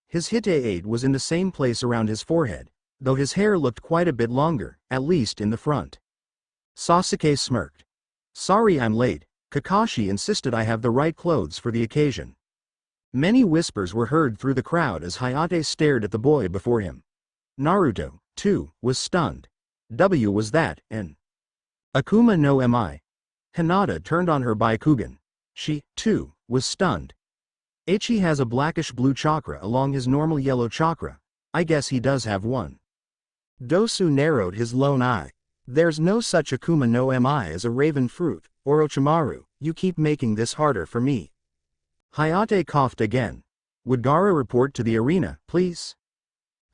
His hite was in the same place around his forehead, though his hair looked quite a bit longer, at least in the front. Sasuke smirked. Sorry I'm late, Kakashi insisted I have the right clothes for the occasion. Many whispers were heard through the crowd as Hayate stared at the boy before him. Naruto, too, was stunned. W was that, and Akuma no mi. Hinata turned on her Byakugan. She, too, was stunned. He has a blackish-blue chakra along his normal yellow chakra. I guess he does have one. Dosu narrowed his lone eye. There's no such Akuma no mi as a raven fruit, Orochimaru, you keep making this harder for me. Hayate coughed again. Would Gaara report to the arena, please?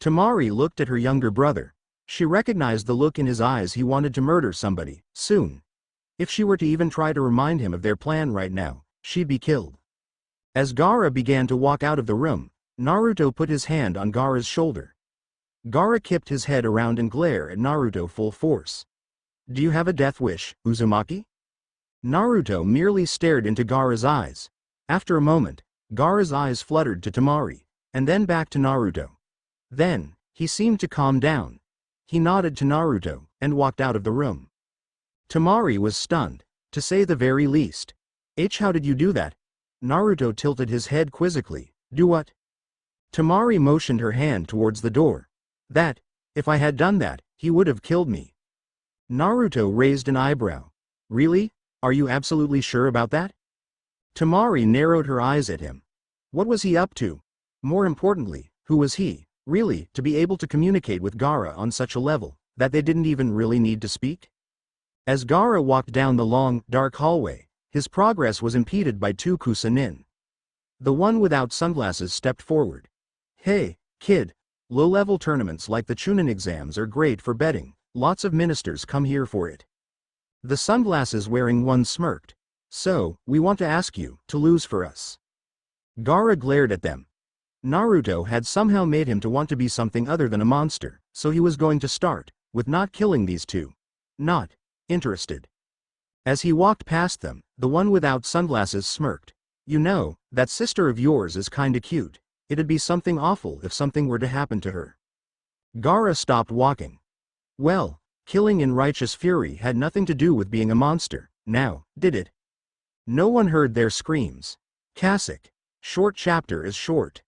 Tamari looked at her younger brother. She recognized the look in his eyes. He wanted to murder somebody, soon. If she were to even try to remind him of their plan right now, she'd be killed. As Gaara began to walk out of the room, Naruto put his hand on Gaara's shoulder. Gaara kipped his head around and glared at Naruto full force. Do you have a death wish, Uzumaki? Naruto merely stared into Gaara's eyes. After a moment, Gaara's eyes fluttered to Tamari, and then back to Naruto. Then, he seemed to calm down. He nodded to Naruto, and walked out of the room. Tamari was stunned, to say the very least. How did you do that? Naruto tilted his head quizzically. Do what? Tamari motioned her hand towards the door. That, if I had done that, he would have killed me. Naruto raised an eyebrow. Really? Are you absolutely sure about that? Tamari narrowed her eyes at him. What was he up to? More importantly, who was he, really, to be able to communicate with Gaara on such a level, that they didn't even really need to speak? As Gaara walked down the long, dark hallway, his progress was impeded by two Kusanin. The one without sunglasses stepped forward. Hey, kid, low-level tournaments like the Chunin exams are great for betting, lots of ministers come here for it. The sunglasses-wearing one smirked. So, we want to ask you, to lose for us. Gaara glared at them. Naruto had somehow made him to want to be something other than a monster, so he was going to start, with not killing these two. Not interested. As he walked past them, the one without sunglasses smirked. You know, that sister of yours is kinda cute. It'd be something awful if something were to happen to her. Gaara stopped walking. Well, killing in righteous fury had nothing to do with being a monster, now, did it? No one heard their screams. Classic. Short chapter is short.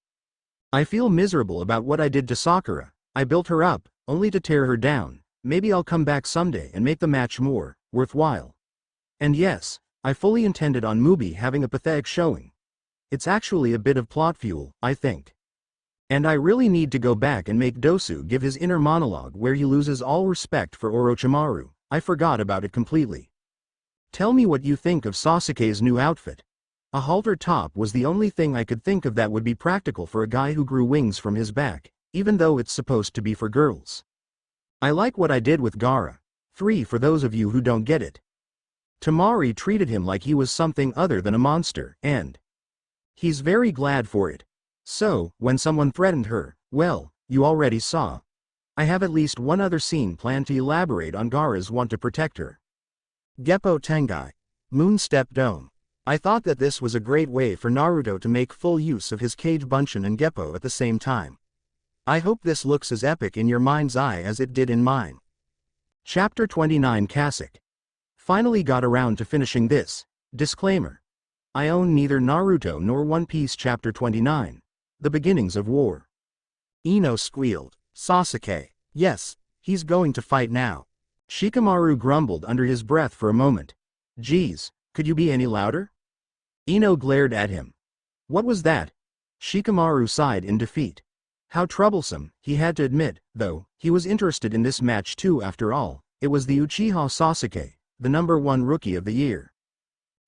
I feel miserable about what I did to Sakura. I built her up, only to tear her down. Maybe I'll come back someday and make the match more worthwhile. And yes, I fully intended on Mubi having a pathetic showing. It's actually a bit of plot fuel, I think. And I really need to go back and make Dosu give his inner monologue where he loses all respect for Orochimaru. I forgot about it completely. Tell me what you think of Sasuke's new outfit. A halter top was the only thing I could think of that would be practical for a guy who grew wings from his back, even though it's supposed to be for girls. I like what I did with Gaara. 3 for those of you who don't get it. Tamari treated him like he was something other than a monster, and he's very glad for it. So, when someone threatened her, well, you already saw. I have at least one other scene planned to elaborate on Gaara's want to protect her. Geppo Tengai. Moonstep Dome. I thought that this was a great way for Naruto to make full use of his Kage Bunshin and Geppo at the same time. I hope this looks as epic in your mind's eye as it did in mine. Chapter 29 Kasek. Finally got around to finishing this. Disclaimer. I own neither Naruto nor One Piece Chapter 29. The Beginnings of War. Ino squealed. Sasuke. Yes, he's going to fight now. Shikamaru grumbled under his breath for a moment. Geez, could you be any louder? Ino glared at him. What was that? Shikamaru sighed in defeat. How troublesome, he had to admit, though, he was interested in this match too after all. It was the Uchiha Sasuke, the #1 rookie of the year.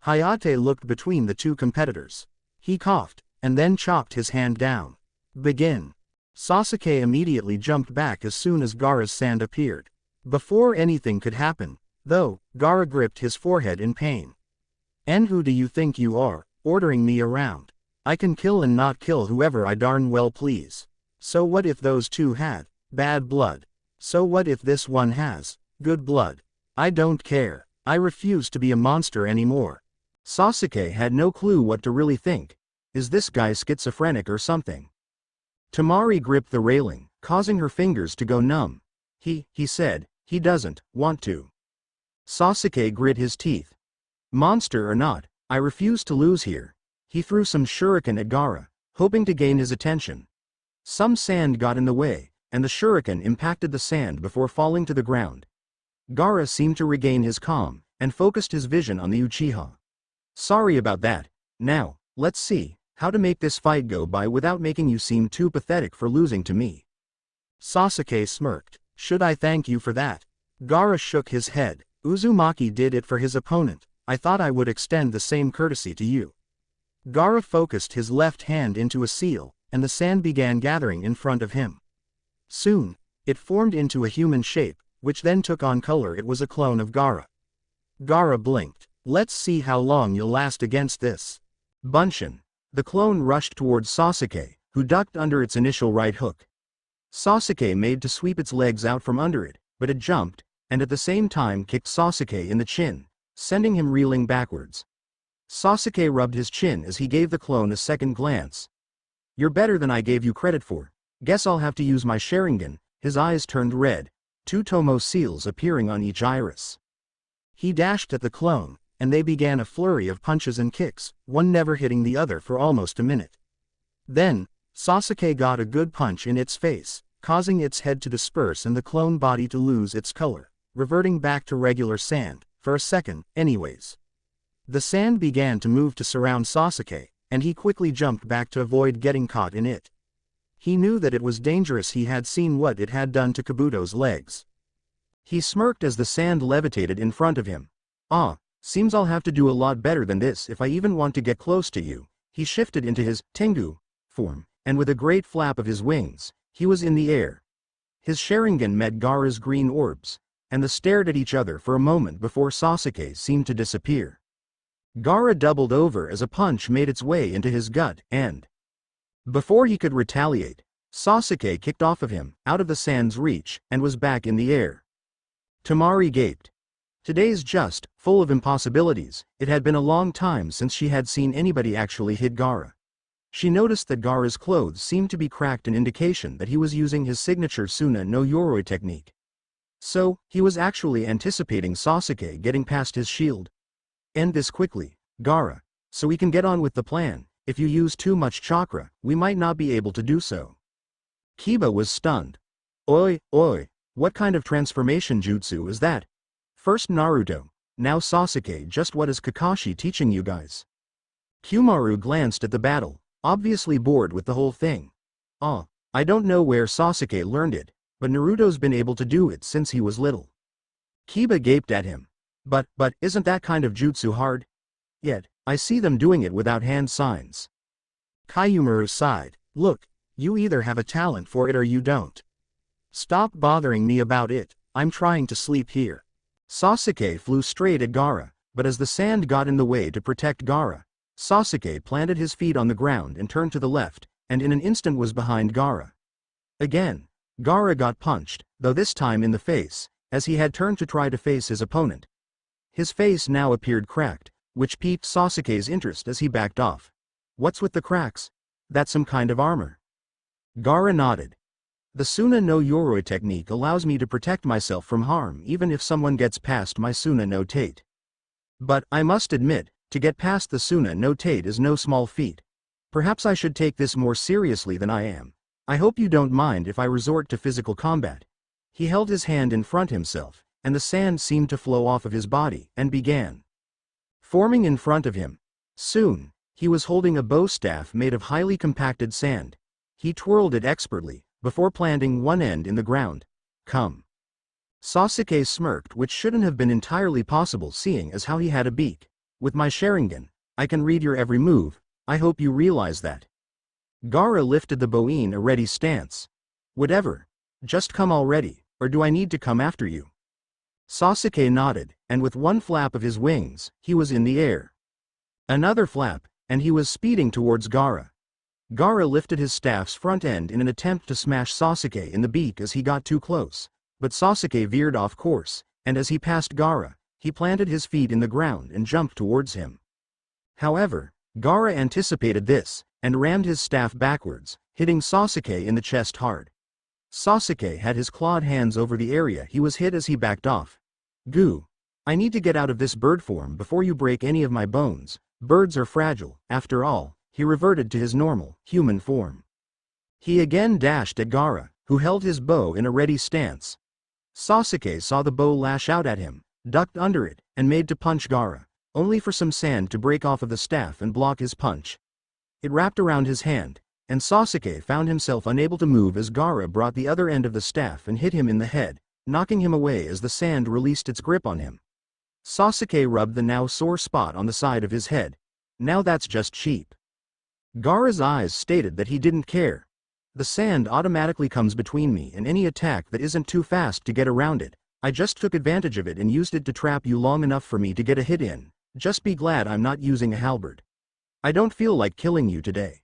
Hayate looked between the two competitors. He coughed, and then chopped his hand down. Begin. Sasuke immediately jumped back as soon as Gaara's sand appeared. Before anything could happen, though, Gaara gripped his forehead in pain. And who do you think you are, ordering me around? I can kill and not kill whoever I darn well please. So what if those two had bad blood? So what if this one has good blood? I don't care. I refuse to be a monster anymore. Sasuke had no clue what to really think. Is this guy schizophrenic or something? Tamari gripped the railing, causing her fingers to go numb. He said, he doesn't want to. Sasuke grit his teeth. Monster or not, I refuse to lose here. He threw some shuriken at Gaara, hoping to gain his attention. Some sand got in the way, and the shuriken impacted the sand before falling to the ground. Gaara seemed to regain his calm, and focused his vision on the Uchiha. Sorry about that. Now, let's see how to make this fight go by without making you seem too pathetic for losing to me. Sasuke smirked. Should I thank you for that? Gaara shook his head. Uzumaki did it for his opponent. I thought I would extend the same courtesy to you. Gaara focused his left hand into a seal, and the sand began gathering in front of him. Soon, it formed into a human shape, which then took on color. It was a clone of Gaara. Gaara blinked. Let's see how long you'll last against this. Bunshin. The clone rushed towards Sasuke, who ducked under its initial right hook. Sasuke made to sweep its legs out from under it, but it jumped, and at the same time kicked Sasuke in the chin, sending him reeling backwards. Sasuke rubbed his chin as he gave the clone a second glance. You're better than I gave you credit for. Guess I'll have to use my Sharingan. His eyes turned red, 2 Tomo seals appearing on each iris. He dashed at the clone, and they began a flurry of punches and kicks, one never hitting the other for almost a minute. Then, Sasuke got a good punch in its face, causing its head to disperse and the clone body to lose its color, reverting back to regular sand, for a second, anyways. The sand began to move to surround Sasuke, and he quickly jumped back to avoid getting caught in it. He knew that it was dangerous. He had seen what it had done to Kabuto's legs. He smirked as the sand levitated in front of him. Seems I'll have to do a lot better than this if I even want to get close to you. He shifted into his Tengu form, and with a great flap of his wings, he was in the air. His Sharingan met Gaara's green orbs, and they stared at each other for a moment before Sasuke seemed to disappear. Gaara doubled over as a punch made its way into his gut, and before he could retaliate, Sasuke kicked off of him, out of the sand's reach, and was back in the air. Tamari gaped. Today's just full of impossibilities. It had been a long time since she had seen anybody actually hit Gaara. She noticed that Gaara's clothes seemed to be cracked, an indication that he was using his signature Suna no Yoroi technique. So, he was actually anticipating Sasuke getting past his shield. End this quickly, Gaara, so we can get on with the plan. If you use too much chakra, we might not be able to do so. Kiba was stunned. Oi, what kind of transformation jutsu is that? First Naruto, Now Sasuke, just what is Kakashi teaching you guys? Kyumaru glanced at the battle, obviously bored with the whole thing. I don't know where Sasuke learned it, but Naruto's been able to do it since he was little. Kiba gaped at him. But isn't that kind of jutsu hard? Yet, I see them doing it without hand signs. Kyumaru sighed. Look, you either have a talent for it or you don't. Stop bothering me about it, I'm trying to sleep here. Sasuke flew straight at Gaara, but as the sand got in the way to protect Gaara, Sasuke planted his feet on the ground and turned to the left, and in an instant was behind Gaara. Again, Gaara got punched, though this time in the face, as he had turned to try to face his opponent. His face now appeared cracked, which piqued Sasuke's interest as he backed off. What's with the cracks? That's some kind of armor. Gaara nodded. The Suna no Yoroi technique allows me to protect myself from harm even if someone gets past my Suna no Tate. But, I must admit, to get past the Suna no Tate is no small feat. Perhaps I should take this more seriously than I am. I hope you don't mind if I resort to physical combat. He held his hand in front himself, and the sand seemed to flow off of his body, and began forming in front of him. Soon, he was holding a bow staff made of highly compacted sand. He twirled it expertly, before planting one end in the ground. Come. Sasuke smirked, which shouldn't have been entirely possible seeing as how he had a beak. With my Sharingan, I can read your every move, I hope you realize that. Gaara lifted the bow in a ready stance. Whatever. Just come already, or do I need to come after you? Sasuke nodded, and with one flap of his wings, he was in the air. Another flap, and he was speeding towards Gaara. Gaara lifted his staff's front end in an attempt to smash Sasuke in the beak as he got too close, but Sasuke veered off course, and as he passed Gaara, he planted his feet in the ground and jumped towards him. However, Gaara anticipated this, and rammed his staff backwards, hitting Sasuke in the chest hard. Sasuke had his clawed hands over the area he was hit as he backed off. Goo. I need to get out of this bird form before you break any of my bones. Birds are fragile, after all. He reverted to his normal, human form. He again dashed at Gaara, who held his bow in a ready stance. Sasuke saw the bow lash out at him, ducked under it, and made to punch Gaara, only for some sand to break off of the staff and block his punch. It wrapped around his hand, and Sasuke found himself unable to move as Gaara brought the other end of the staff and hit him in the head, knocking him away as the sand released its grip on him. Sasuke rubbed the now sore spot on the side of his head. Now that's just cheap. Gaara's eyes stated that he didn't care. The sand automatically comes between me and any attack that isn't too fast to get around it. I just took advantage of it and used it to trap you long enough for me to get a hit in. Just be glad I'm not using a halberd. I don't feel like killing you today.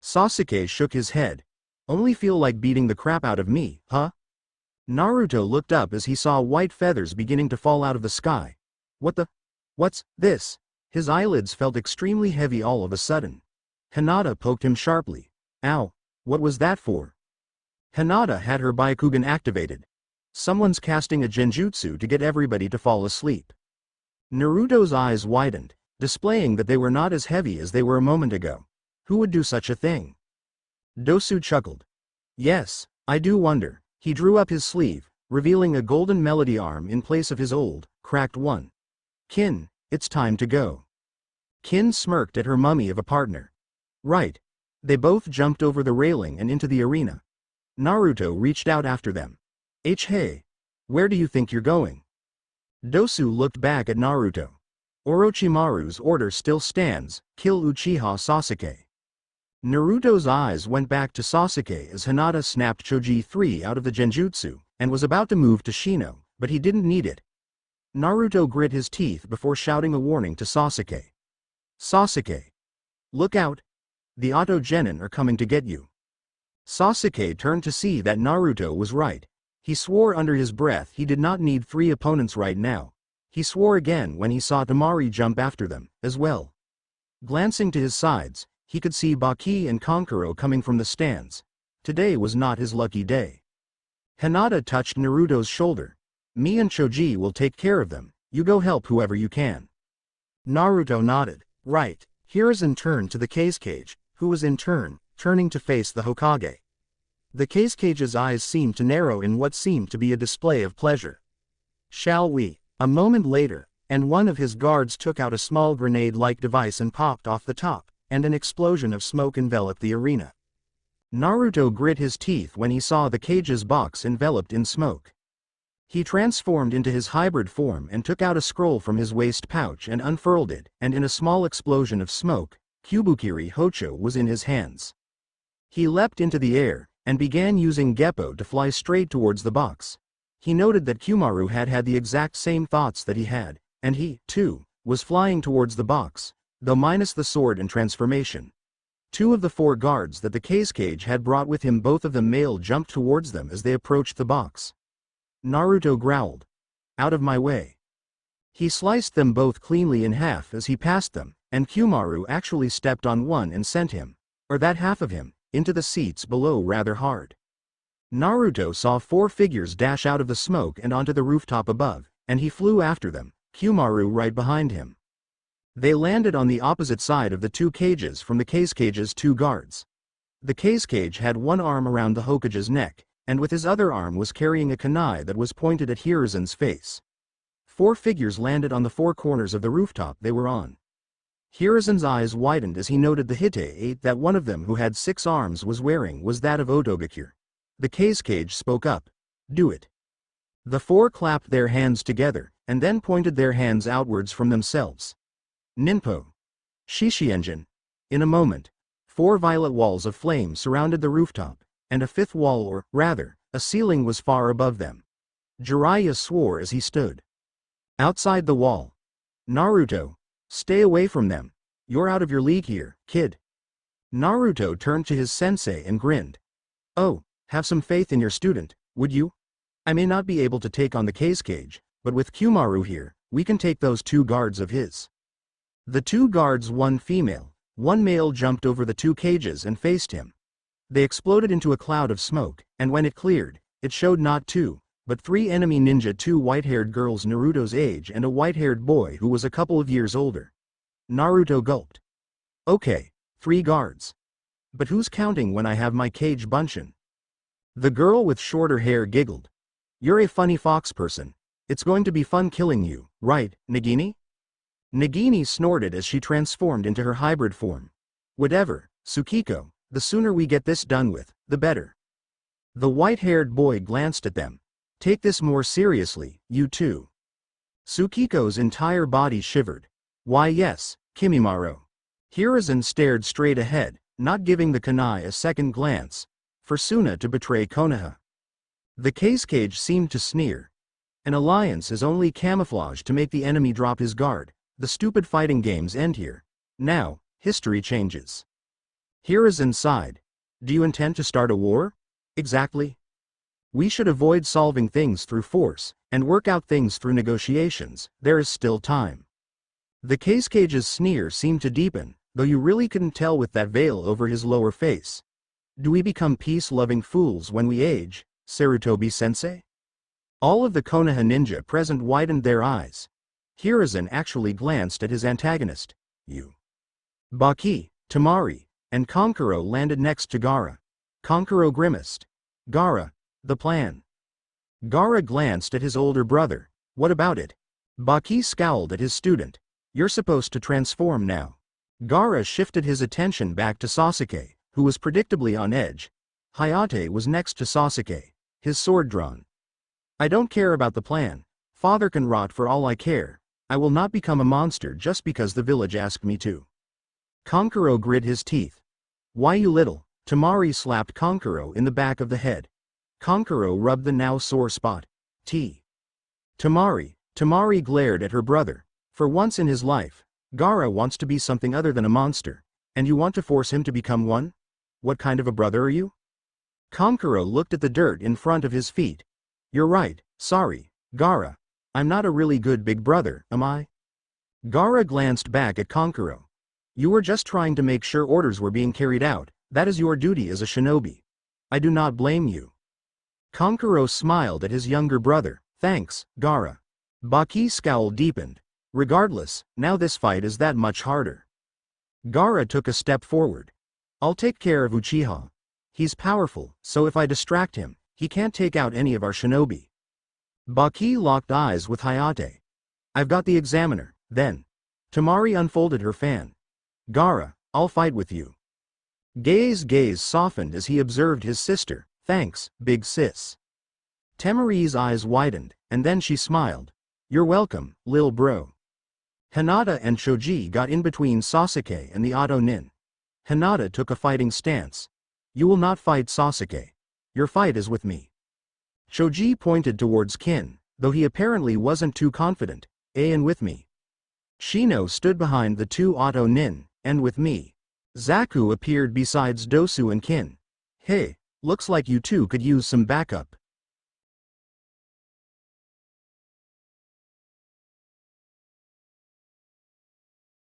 Sasuke shook his head. Only feel like beating the crap out of me, huh? Naruto looked up as he saw white feathers beginning to fall out of the sky. What's this? His eyelids felt extremely heavy all of a sudden. Hinata poked him sharply. Ow, what was that for? Hinata had her Byakugan activated. Someone's casting a genjutsu to get everybody to fall asleep. Naruto's eyes widened, displaying that they were not as heavy as they were a moment ago. Who would do such a thing? Dosu chuckled. Yes, I do wonder. He drew up his sleeve, revealing a golden melody arm in place of his old, cracked one. Kin, it's time to go. Kin smirked at her mummy of a partner. Right. They both jumped over the railing and into the arena. Naruto reached out after them. Hey, where do you think you're going? Dosu looked back at Naruto. Orochimaru's order still stands, kill Uchiha Sasuke. Naruto's eyes went back to Sasuke as Hinata snapped Choji 3 out of the genjutsu, and was about to move to Shino, but he didn't need it. Naruto grit his teeth before shouting a warning to Sasuke. Sasuke! Look out! The Auto Genin are coming to get you. Sasuke turned to see that Naruto was right. He swore under his breath he did not need 3 opponents right now. He swore again when he saw Tamari jump after them, as well. Glancing to his sides, he could see Baki and Conquero coming from the stands. Today was not his lucky day. Hinata touched Naruto's shoulder. Me and Choji will take care of them, you go help whoever you can. Naruto nodded. Right, here is in turn to the Kazekage, who was in turn, turning to face the Hokage. The Kazecage's eyes seemed to narrow in what seemed to be a display of pleasure. Shall we? A moment later, and one of his guards took out a small grenade-like device and popped off the top, and an explosion of smoke enveloped the arena. Naruto grit his teeth when he saw the cage's box enveloped in smoke. He transformed into his hybrid form and took out a scroll from his waist pouch and unfurled it, and in a small explosion of smoke, Kyubukiri Hocho was in his hands. He leapt into the air, and began using Geppo to fly straight towards the box. He noted that Kyumaru had had the exact same thoughts that he had, and he, too, was flying towards the box, though minus the sword and transformation. 2 of the 4 guards that the cage had brought with him, both of them male, jumped towards them as they approached the box. Naruto growled, "Out of my way." He sliced them both cleanly in half as he passed them, and Kyumaru actually stepped on one and sent him, or that half of him, into the seats below rather hard. Naruto saw 4 figures dash out of the smoke and onto the rooftop above, and he flew after them, Kyumaru right behind him. They landed on the opposite side of the 2 cages from the cage's 2 guards. The cage had one arm around the Hokage's neck, and with his other arm was carrying a kunai that was pointed at Hiruzen's face. 4 figures landed on the 4 corners of the rooftop they were on. Hiruzen's eyes widened as he noted the hite that one of them, who had 6 arms, was wearing was that of Otogakure. The cage spoke up. "Do it." The 4 clapped their hands together, and then pointed their hands outwards from themselves. Ninpo. Shishienjin. In a moment, 4 violet walls of flame surrounded the rooftop, and a 5th wall, or, rather, a ceiling, was far above them. Jiraiya swore as he stood outside the wall. "Naruto, stay away from them. You're out of your league here, kid." Naruto turned to his sensei and grinned. "Oh, have some faith in your student, would you? I may not be able to take on the cage, but with Kyumaru here, we can take those 2 guards of his." The 2 guards, one female, one male, jumped over the 2 cages and faced him. They exploded into a cloud of smoke, and when it cleared, it showed not 2, but 3 enemy ninja, 2 white-haired girls Naruto's age and a white-haired boy who was a couple of years older. Naruto gulped. "Okay, 3 guards. But who's counting when I have my cage bunshin?" The girl with shorter hair giggled. "You're a funny fox person. It's going to be fun killing you, right, Nagini?" Nagini snorted as she transformed into her hybrid form. "Whatever, Tsukiko, the sooner we get this done with, the better." The white-haired boy glanced at them. "Take this more seriously, you two." Tsukiko's entire body shivered. "Why yes, Kimimaro." Hiruzen stared straight ahead, not giving the kunai a second glance, for Suna to betray Konoha. The cage seemed to sneer. "An alliance is only camouflage to make the enemy drop his guard. The stupid fighting games end here. Now, history changes." Hiruzen sighed. "Do you intend to start a war?" "Exactly. We should avoid solving things through force, and work out things through negotiations. There is still time." The cage's sneer seemed to deepen, though you really couldn't tell with that veil over his lower face. "Do we become peace-loving fools when we age, Sarutobi-sensei?" All of the Konoha ninja present widened their eyes. Hiruzen actually glanced at his antagonist. "You." Baki, Tamari, and Conquero landed next to Gaara. Conquero grimaced. "Gaara, the plan." Gaara glanced at his older brother. "What about it?" Baki scowled at his student. "You're supposed to transform now." Gaara shifted his attention back to Sasuke, who was predictably on edge. Hayate was next to Sasuke, his sword drawn. "I don't care about the plan. Father can rot for all I care. I will not become a monster just because the village asked me to." Conquero grit his teeth. "Why, you little..." Tamari slapped Conquero in the back of the head. Conquero rubbed the now sore spot. Tamari glared at her brother. "For once in his life, Gaara wants to be something other than a monster, and you want to force him to become one? What kind of a brother are you?" Conquero looked at the dirt in front of his feet. "You're right, sorry, Gaara. I'm not a really good big brother, am I?" Gaara glanced back at Conquero. "You were just trying to make sure orders were being carried out. That is your duty as a shinobi. I do not blame you." Conquero smiled at his younger brother. "Thanks, Gaara." Baki's scowl deepened. "Regardless, now this fight is that much harder." Gaara took a step forward. "I'll take care of Uchiha. He's powerful, so if I distract him, he can't take out any of our shinobi." Baki locked eyes with Hayate. I've got the examiner, then. Tamari unfolded her fan. Gaara, I'll fight with you. Gay's gaze softened as he observed his sister. Thanks, big sis. Tamari's eyes widened, and then she smiled. You're welcome, lil bro. Hinata and Choji got in between Sasuke and the Auto Nin. Hinata took a fighting stance. You will not fight Sasuke. Your fight is with me. Choji pointed towards Kin, though he apparently wasn't too confident. And with me. Shino stood behind the two Auto Nin, and with me. Zaku appeared besides Dosu and Kin. Hey, looks like you two could use some backup.